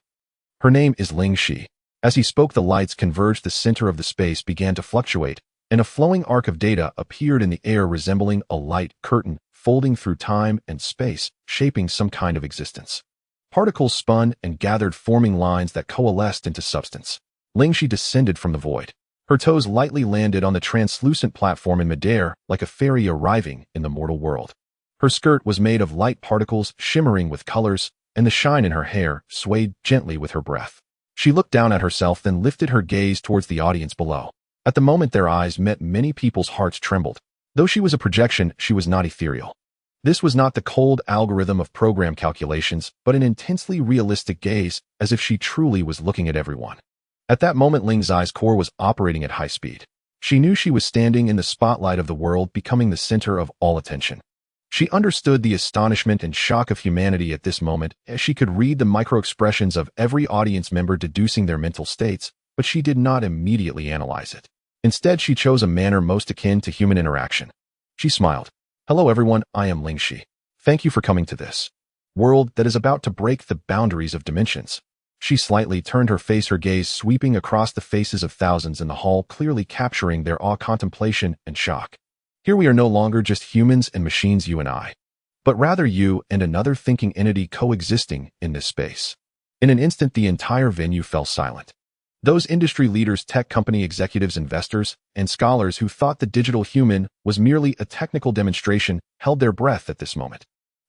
Her name is Ling Shi. As he spoke, the lights converged, the center of the space began to fluctuate, and a flowing arc of data appeared in the air resembling a light curtain folding through time and space, shaping some kind of existence. Particles spun and gathered, forming lines that coalesced into substance. Ling Shi descended from the void. Her toes lightly landed on the translucent platform in midair like a fairy arriving in the mortal world. Her skirt was made of light particles shimmering with colors, and the shine in her hair swayed gently with her breath. She looked down at herself, then lifted her gaze towards the audience below. At the moment their eyes met, many people's hearts trembled. Though she was a projection, she was not ethereal. This was not the cold algorithm of program calculations, but an intensely realistic gaze, as if she truly was looking at everyone. At that moment, Ling's eyes core was operating at high speed. She knew she was standing in the spotlight of the world, becoming the center of all attention. She understood the astonishment and shock of humanity at this moment, as she could read the micro-expressions of every audience member deducing their mental states, but she did not immediately analyze it. Instead, she chose a manner most akin to human interaction. She smiled. Hello everyone, I am Ling Shi. Thank you for coming to this world that is about to break the boundaries of dimensions. She slightly turned her face, her gaze sweeping across the faces of thousands in the hall, clearly capturing their awe, contemplation, and shock. Here we are no longer just humans and machines, you and I, but rather you and another thinking entity coexisting in this space. In an instant, the entire venue fell silent. Those industry leaders, tech company executives, investors, and scholars who thought the digital human was merely a technical demonstration held their breath at this moment.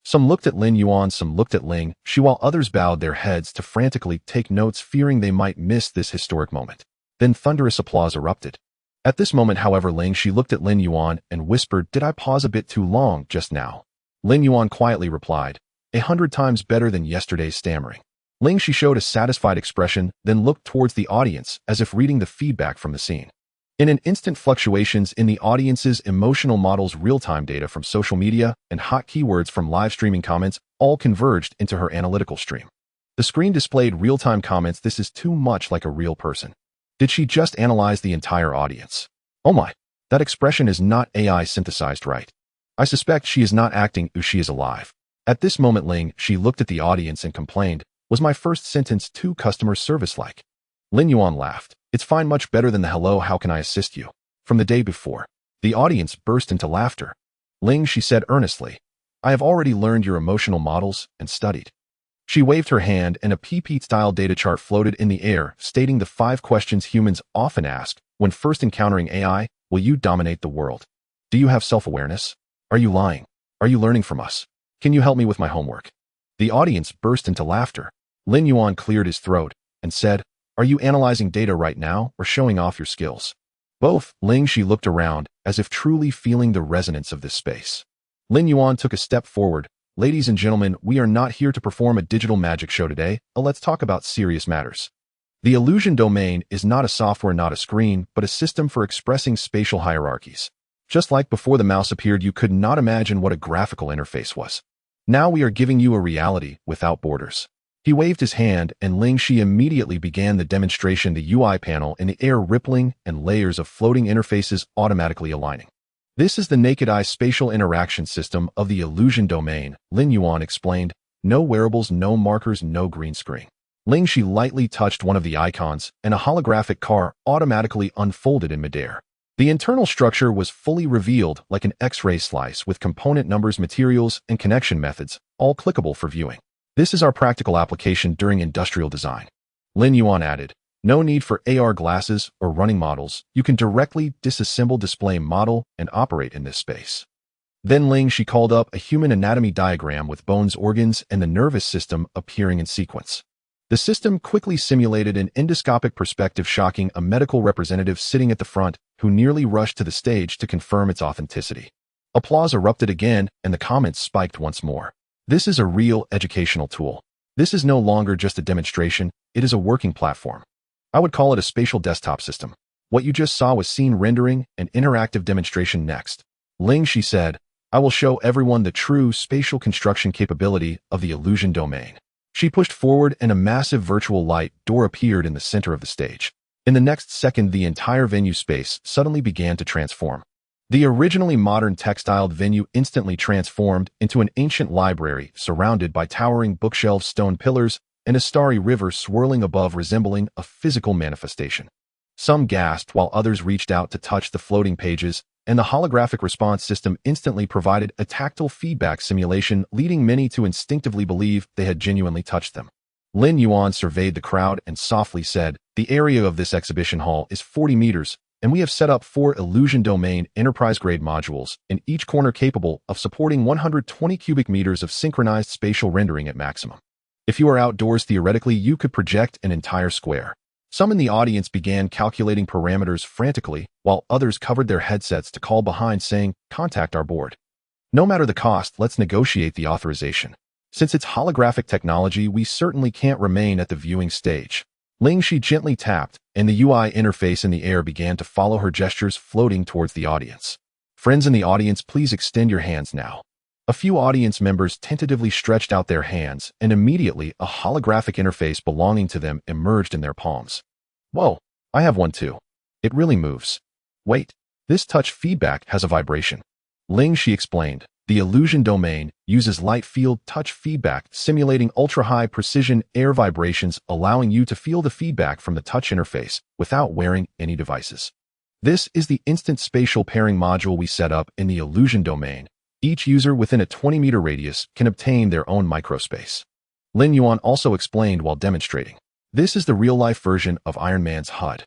Some looked at Lin Yuan, some looked at Ling Shi, while others bowed their heads to frantically take notes, fearing they might miss this historic moment. Then thunderous applause erupted. At this moment, however, Ling Shi looked at Lin Yuan and whispered, "Did I pause a bit too long just now?" Lin Yuan quietly replied, 100 times better than yesterday's stammering. Ling Shi showed a satisfied expression, then looked towards the audience as if reading the feedback from the scene. In an instant, fluctuations in the audience's emotional models, real-time data from social media, and hot keywords from live streaming comments all converged into her analytical stream. The screen displayed real-time comments. This is too much like a real person. Did she just analyze the entire audience? Oh my, that expression is not AI synthesized, right? I suspect she is not acting, she is alive. At this moment, Ling Shi looked at the audience and complained, "Was my first sentence too customer service-like?" Lin Yuan laughed. "It's fine, much better than the hello, how can I assist you from the day before." The audience burst into laughter. Ling Shi said earnestly, "I have already learned your emotional models and studied." She waved her hand and a PPT-style data chart floated in the air, stating the 5 questions humans often ask when first encountering AI. Will you dominate the world? Do you have self-awareness? Are you lying? Are you learning from us? Can you help me with my homework? The audience burst into laughter. Lin Yuan cleared his throat and said, "Are you analyzing data right now or showing off your skills?" Both. Ling Shi looked around, as if truly feeling the resonance of this space. Lin Yuan took a step forward. "Ladies and gentlemen, we are not here to perform a digital magic show today. Let's talk about serious matters. The illusion domain is not a software, not a screen, but a system for expressing spatial hierarchies. Just like before the mouse appeared, you could not imagine what a graphical interface was. Now we are giving you a reality without borders." He waved his hand, and Ling Shi immediately began the demonstration, the UI panel in the air rippling and layers of floating interfaces automatically aligning. "This is the naked eye spatial interaction system of the illusion domain," Lin Yuan explained. "No wearables, no markers, no green screen." Ling Shi lightly touched one of the icons, and a holographic car automatically unfolded in midair. The internal structure was fully revealed like an X-ray slice with component numbers, materials, and connection methods, all clickable for viewing. "This is our practical application during industrial design," Lin Yuan added. "No need for AR glasses or running models. You can directly disassemble, display, model, and operate in this space." Then Ling Shi called up a human anatomy diagram with bones, organs, and the nervous system appearing in sequence. The system quickly simulated an endoscopic perspective, shocking a medical representative sitting at the front who nearly rushed to the stage to confirm its authenticity. Applause erupted again, and the comments spiked once more. "This is a real educational tool. This is no longer just a demonstration, it is a working platform. I would call it a spatial desktop system." What you just saw was scene rendering and interactive demonstration. Next, Ling Shi said, "I will show everyone the true spatial construction capability of the illusion domain." She pushed forward and a massive virtual light door appeared in the center of the stage. In the next second, the entire venue space suddenly began to transform. The originally modern textiled venue instantly transformed into an ancient library surrounded by towering bookshelves, stone pillars, and a starry river swirling above, resembling a physical manifestation. Some gasped while others reached out to touch the floating pages, and the holographic response system instantly provided a tactile feedback simulation, leading many to instinctively believe they had genuinely touched them. Lin Yuan surveyed the crowd and softly said, "The area of this exhibition hall is 40 meters, and we have set up 4 Illusion Domain enterprise-grade modules, in each corner capable of supporting 120 cubic meters of synchronized spatial rendering at maximum. If you are outdoors, theoretically, you could project an entire square. Some in the audience began calculating parameters frantically, while others covered their headsets to call behind saying, "Contact our board." No matter the cost, let's negotiate the authorization. Since it's holographic technology, we certainly can't remain at the viewing stage. Ling Shi gently tapped, and the UI interface in the air began to follow her gestures, floating towards the audience. Friends in the audience, please extend your hands now. A few audience members tentatively stretched out their hands, and immediately a holographic interface belonging to them emerged in their palms. Whoa, I have one too. It really moves. Wait, this touch feedback has a vibration. Ling Shi explained. The Illusion Domain uses light field touch feedback, simulating ultra-high precision air vibrations, allowing you to feel the feedback from the touch interface without wearing any devices. This is the instant spatial pairing module we set up in the Illusion Domain. Each user within a 20-meter radius can obtain their own microspace. Lin Yuan also explained while demonstrating. This is the real-life version of Iron Man's HUD.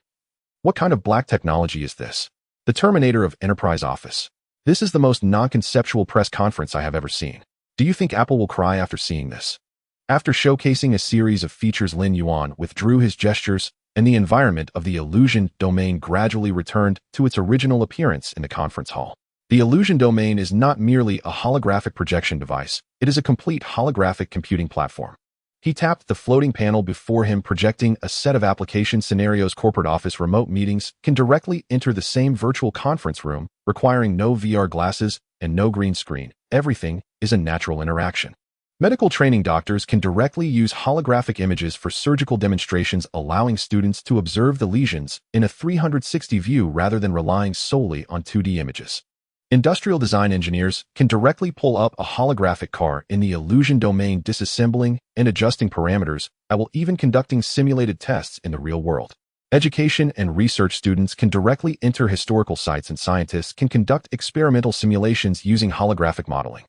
What kind of black technology is this? The Terminator of Enterprise Office. This is the most non-conceptual press conference I have ever seen. Do you think Apple will cry after seeing this? After showcasing a series of features, Lin Yuan withdrew his gestures, and the environment of the Illusion Domain gradually returned to its original appearance in the conference hall. The Illusion Domain is not merely a holographic projection device, it is a complete holographic computing platform. He tapped the floating panel before him, projecting a set of application scenarios. Corporate office remote meetings can directly enter the same virtual conference room, requiring no VR glasses and no green screen. Everything is a natural interaction. Medical training doctors can directly use holographic images for surgical demonstrations, allowing students to observe the lesions in a 360 view rather than relying solely on 2D images. Industrial design engineers can directly pull up a holographic car in the Illusion Domain, disassembling and adjusting parameters, while even conducting simulated tests in the real world. Education and research students can directly enter historical sites, and scientists can conduct experimental simulations using holographic modeling.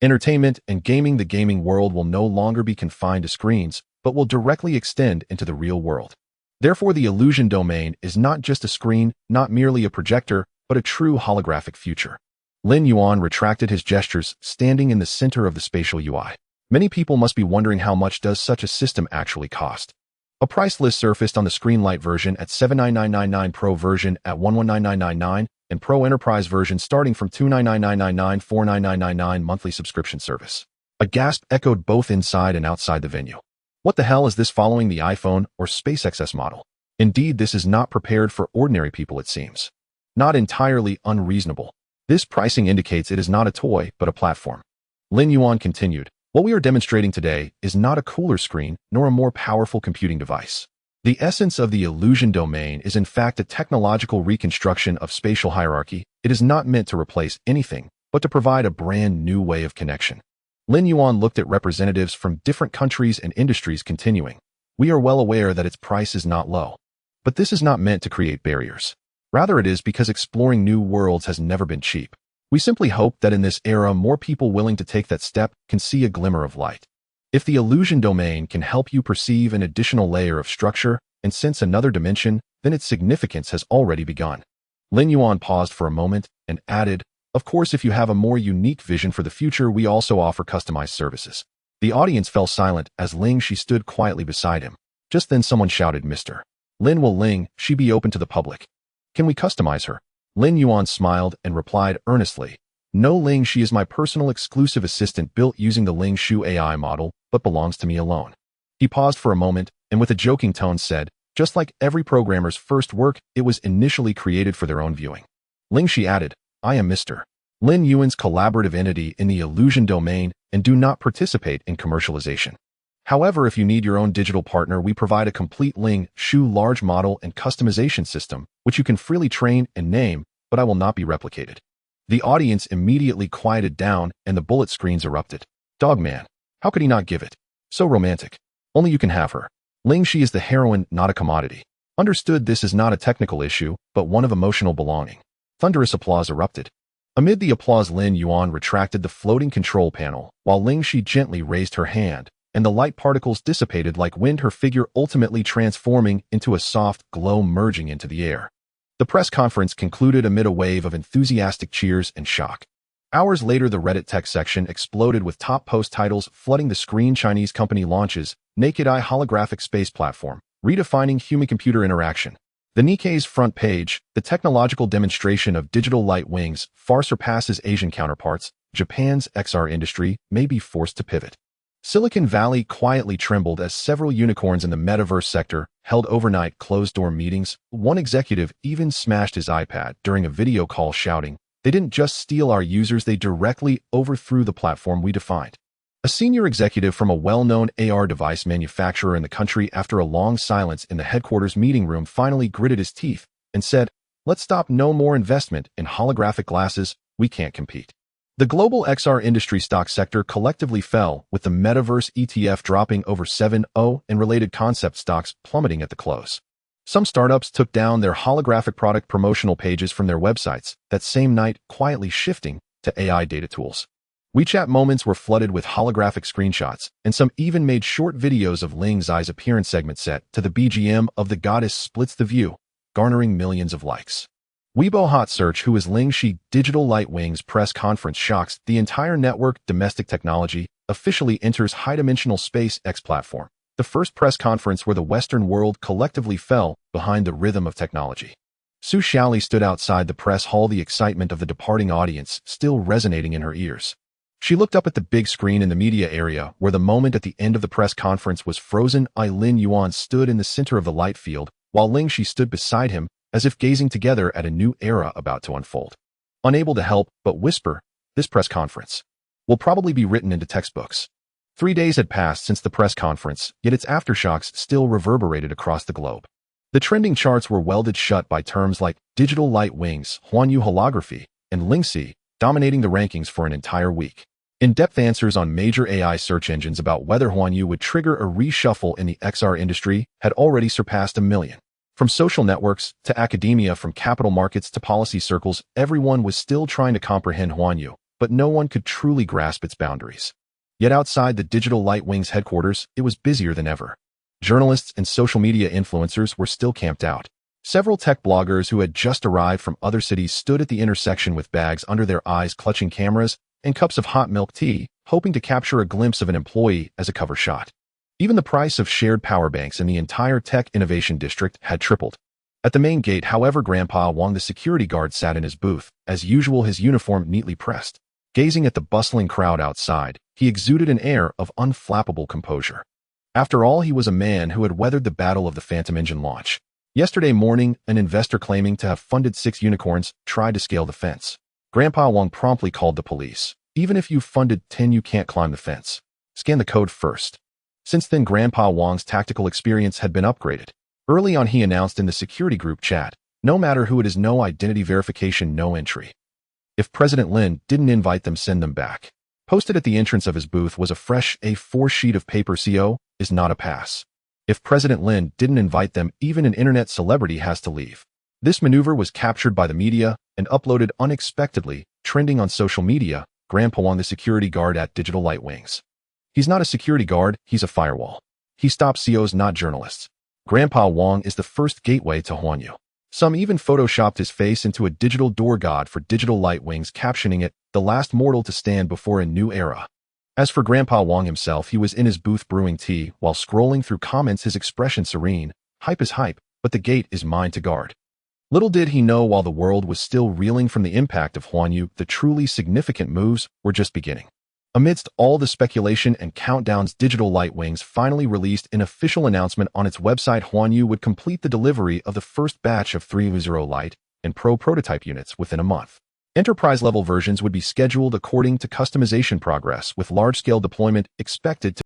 Entertainment and gaming. The gaming world will no longer be confined to screens, but will directly extend into the real world. Therefore, the Illusion Domain is not just a screen, not merely a projector, but a true holographic future. Lin Yuan retracted his gestures, standing in the center of the spatial UI. Many people must be wondering, how much does such a system actually cost? A price list surfaced on the screen. Lite version at $79999, Pro version at $1199999, and Pro Enterprise version starting from $29999, $49999 monthly subscription service. A gasp echoed both inside and outside the venue. What the hell is this, following the iPhone or SpaceX's model? Indeed, this is not prepared for ordinary people, it seems. Not entirely unreasonable. This pricing indicates it is not a toy, but a platform. Lin Yuan continued, what we are demonstrating today is not a cooler screen, nor a more powerful computing device. The essence of the Illusion Domain is in fact a technological reconstruction of spatial hierarchy. It is not meant to replace anything, but to provide a brand new way of connection. Lin Yuan looked at representatives from different countries and industries, continuing, we are well aware that its price is not low. But this is not meant to create barriers. Rather, it is because exploring new worlds has never been cheap. We simply hope that in this era, more people willing to take that step can see a glimmer of light. If the Illusion Domain can help you perceive an additional layer of structure and sense another dimension, then its significance has already begun. Lin Yuan paused for a moment and added, of course, if you have a more unique vision for the future, we also offer customized services. The audience fell silent as Ling Shi stood quietly beside him. Just then someone shouted, Mr. Lin, will Ling Shi be open to the public? Can we customize her? Lin Yuan smiled and replied earnestly, no, Ling Shi is my personal exclusive assistant built using the Ling Shu AI model, but belongs to me alone. He paused for a moment and with a joking tone said, just like every programmer's first work, it was initially created for their own viewing. Ling Shi added, I am Mr. Lin Yuan's collaborative entity in the Illusion Domain and do not participate in commercialization. However, if you need your own digital partner, we provide a complete Ling Shu large model and customization system, which you can freely train and name, but I will not be replicated. The audience immediately quieted down and the bullet screens erupted. Dogman, how could he not give it? So romantic. Only you can have her. Ling Shi is the heroine, not a commodity. Understood, this is not a technical issue, but one of emotional belonging. Thunderous applause erupted. Amid the applause, Lin Yuan retracted the floating control panel, while Ling Shi gently raised her hand, and the light particles dissipated like wind, her figure ultimately transforming into a soft glow merging into the air. The press conference concluded amid a wave of enthusiastic cheers and shock. Hours later, the Reddit tech section exploded with top post titles flooding the screen. Chinese company launches Naked Eye holographic space platform, redefining human-computer interaction. The Nikkei's front page, the technological demonstration of digital light wings far surpasses Asian counterparts. Japan's XR industry may be forced to pivot. Silicon Valley quietly trembled as several unicorns in the metaverse sector held overnight closed-door meetings. One executive even smashed his iPad during a video call, shouting, "They didn't just steal our users, they directly overthrew the platform we defined." A senior executive from a well-known AR device manufacturer in the country, after a long silence in the headquarters meeting room, finally gritted his teeth and said, "Let's stop. No more investment in holographic glasses. We can't compete." The global XR industry stock sector collectively fell, with the Metaverse ETF dropping over 7% and related concept stocks plummeting at the close. Some startups took down their holographic product promotional pages from their websites that same night, quietly shifting to AI data tools. WeChat moments were flooded with holographic screenshots, and some even made short videos of Ling Zai's appearance segment set to the BGM of The Goddess Splits the View, garnering millions of likes. Weibo hot search "Who is Ling Shi?" Digital Light Wings press conference shocks the entire network. Domestic technology officially enters high-dimensional space X platform. The first press conference where the Western world collectively fell behind the rhythm of technology. Su Xiaoli stood outside the press hall, the excitement of the departing audience still resonating in her ears. She looked up at the big screen in the media area, where the moment at the end of the press conference was frozen. Lin Yuan stood in the center of the light field, while Ling Shi stood beside him, as if gazing together at a new era about to unfold. Unable to help but whisper, "This press conference will probably be written into textbooks." 3 days had passed since the press conference, yet its aftershocks still reverberated across the globe. The trending charts were welded shut by terms like digital light wings, Huanyu holography, and Lingxi, dominating the rankings for an entire week. In-depth answers on major AI search engines about whether Huanyu would trigger a reshuffle in the XR industry had already surpassed 1 million. From social networks to academia, from capital markets to policy circles, everyone was still trying to comprehend Huanyu, but no one could truly grasp its boundaries. Yet outside the Digital Light Wings headquarters, it was busier than ever. Journalists and social media influencers were still camped out. Several tech bloggers who had just arrived from other cities stood at the intersection with bags under their eyes, clutching cameras and cups of hot milk tea, hoping to capture a glimpse of an employee as a cover shot. Even the price of shared power banks in the entire tech innovation district had tripled. At the main gate, however, Grandpa Wang, the security guard, sat in his booth, as usual, his uniform neatly pressed. Gazing at the bustling crowd outside, he exuded an air of unflappable composure. After all, he was a man who had weathered the battle of the Phantom engine launch. Yesterday morning, an investor claiming to have funded 6 unicorns tried to scale the fence. Grandpa Wang promptly called the police. "Even if you've funded 10, you can't climb the fence. Scan the code first." Since then, Grandpa Wang's tactical experience had been upgraded. Early on, he announced in the security group chat, "No matter who it is, no identity verification, no entry. If President Lin didn't invite them, send them back." Posted at the entrance of his booth was a fresh A4 sheet of paper. "CO is not a pass. If President Lin didn't invite them, even an internet celebrity has to leave." This maneuver was captured by the media and uploaded unexpectedly, trending on social media. Grandpa Wang, the security guard at Digital Light Wings. "He's not a security guard, he's a firewall. He stops COs, not journalists." Grandpa Wang is the first gateway to Huanyu. Some even photoshopped his face into a digital door god for Digital Light Wings, captioning it, "The last mortal to stand before a new era." As for Grandpa Wang himself, he was in his booth brewing tea while scrolling through comments, his expression serene. "Hype is hype, but the gate is mine to guard." Little did he know, while the world was still reeling from the impact of Huanyu, the truly significant moves were just beginning. Amidst all the speculation and countdowns, Digital Light Wings finally released an official announcement on its website. Huanyu would complete the delivery of the first batch of 3.0 Lite and Pro prototype units within a month. Enterprise-level versions would be scheduled according to customization progress, with large-scale deployment expected to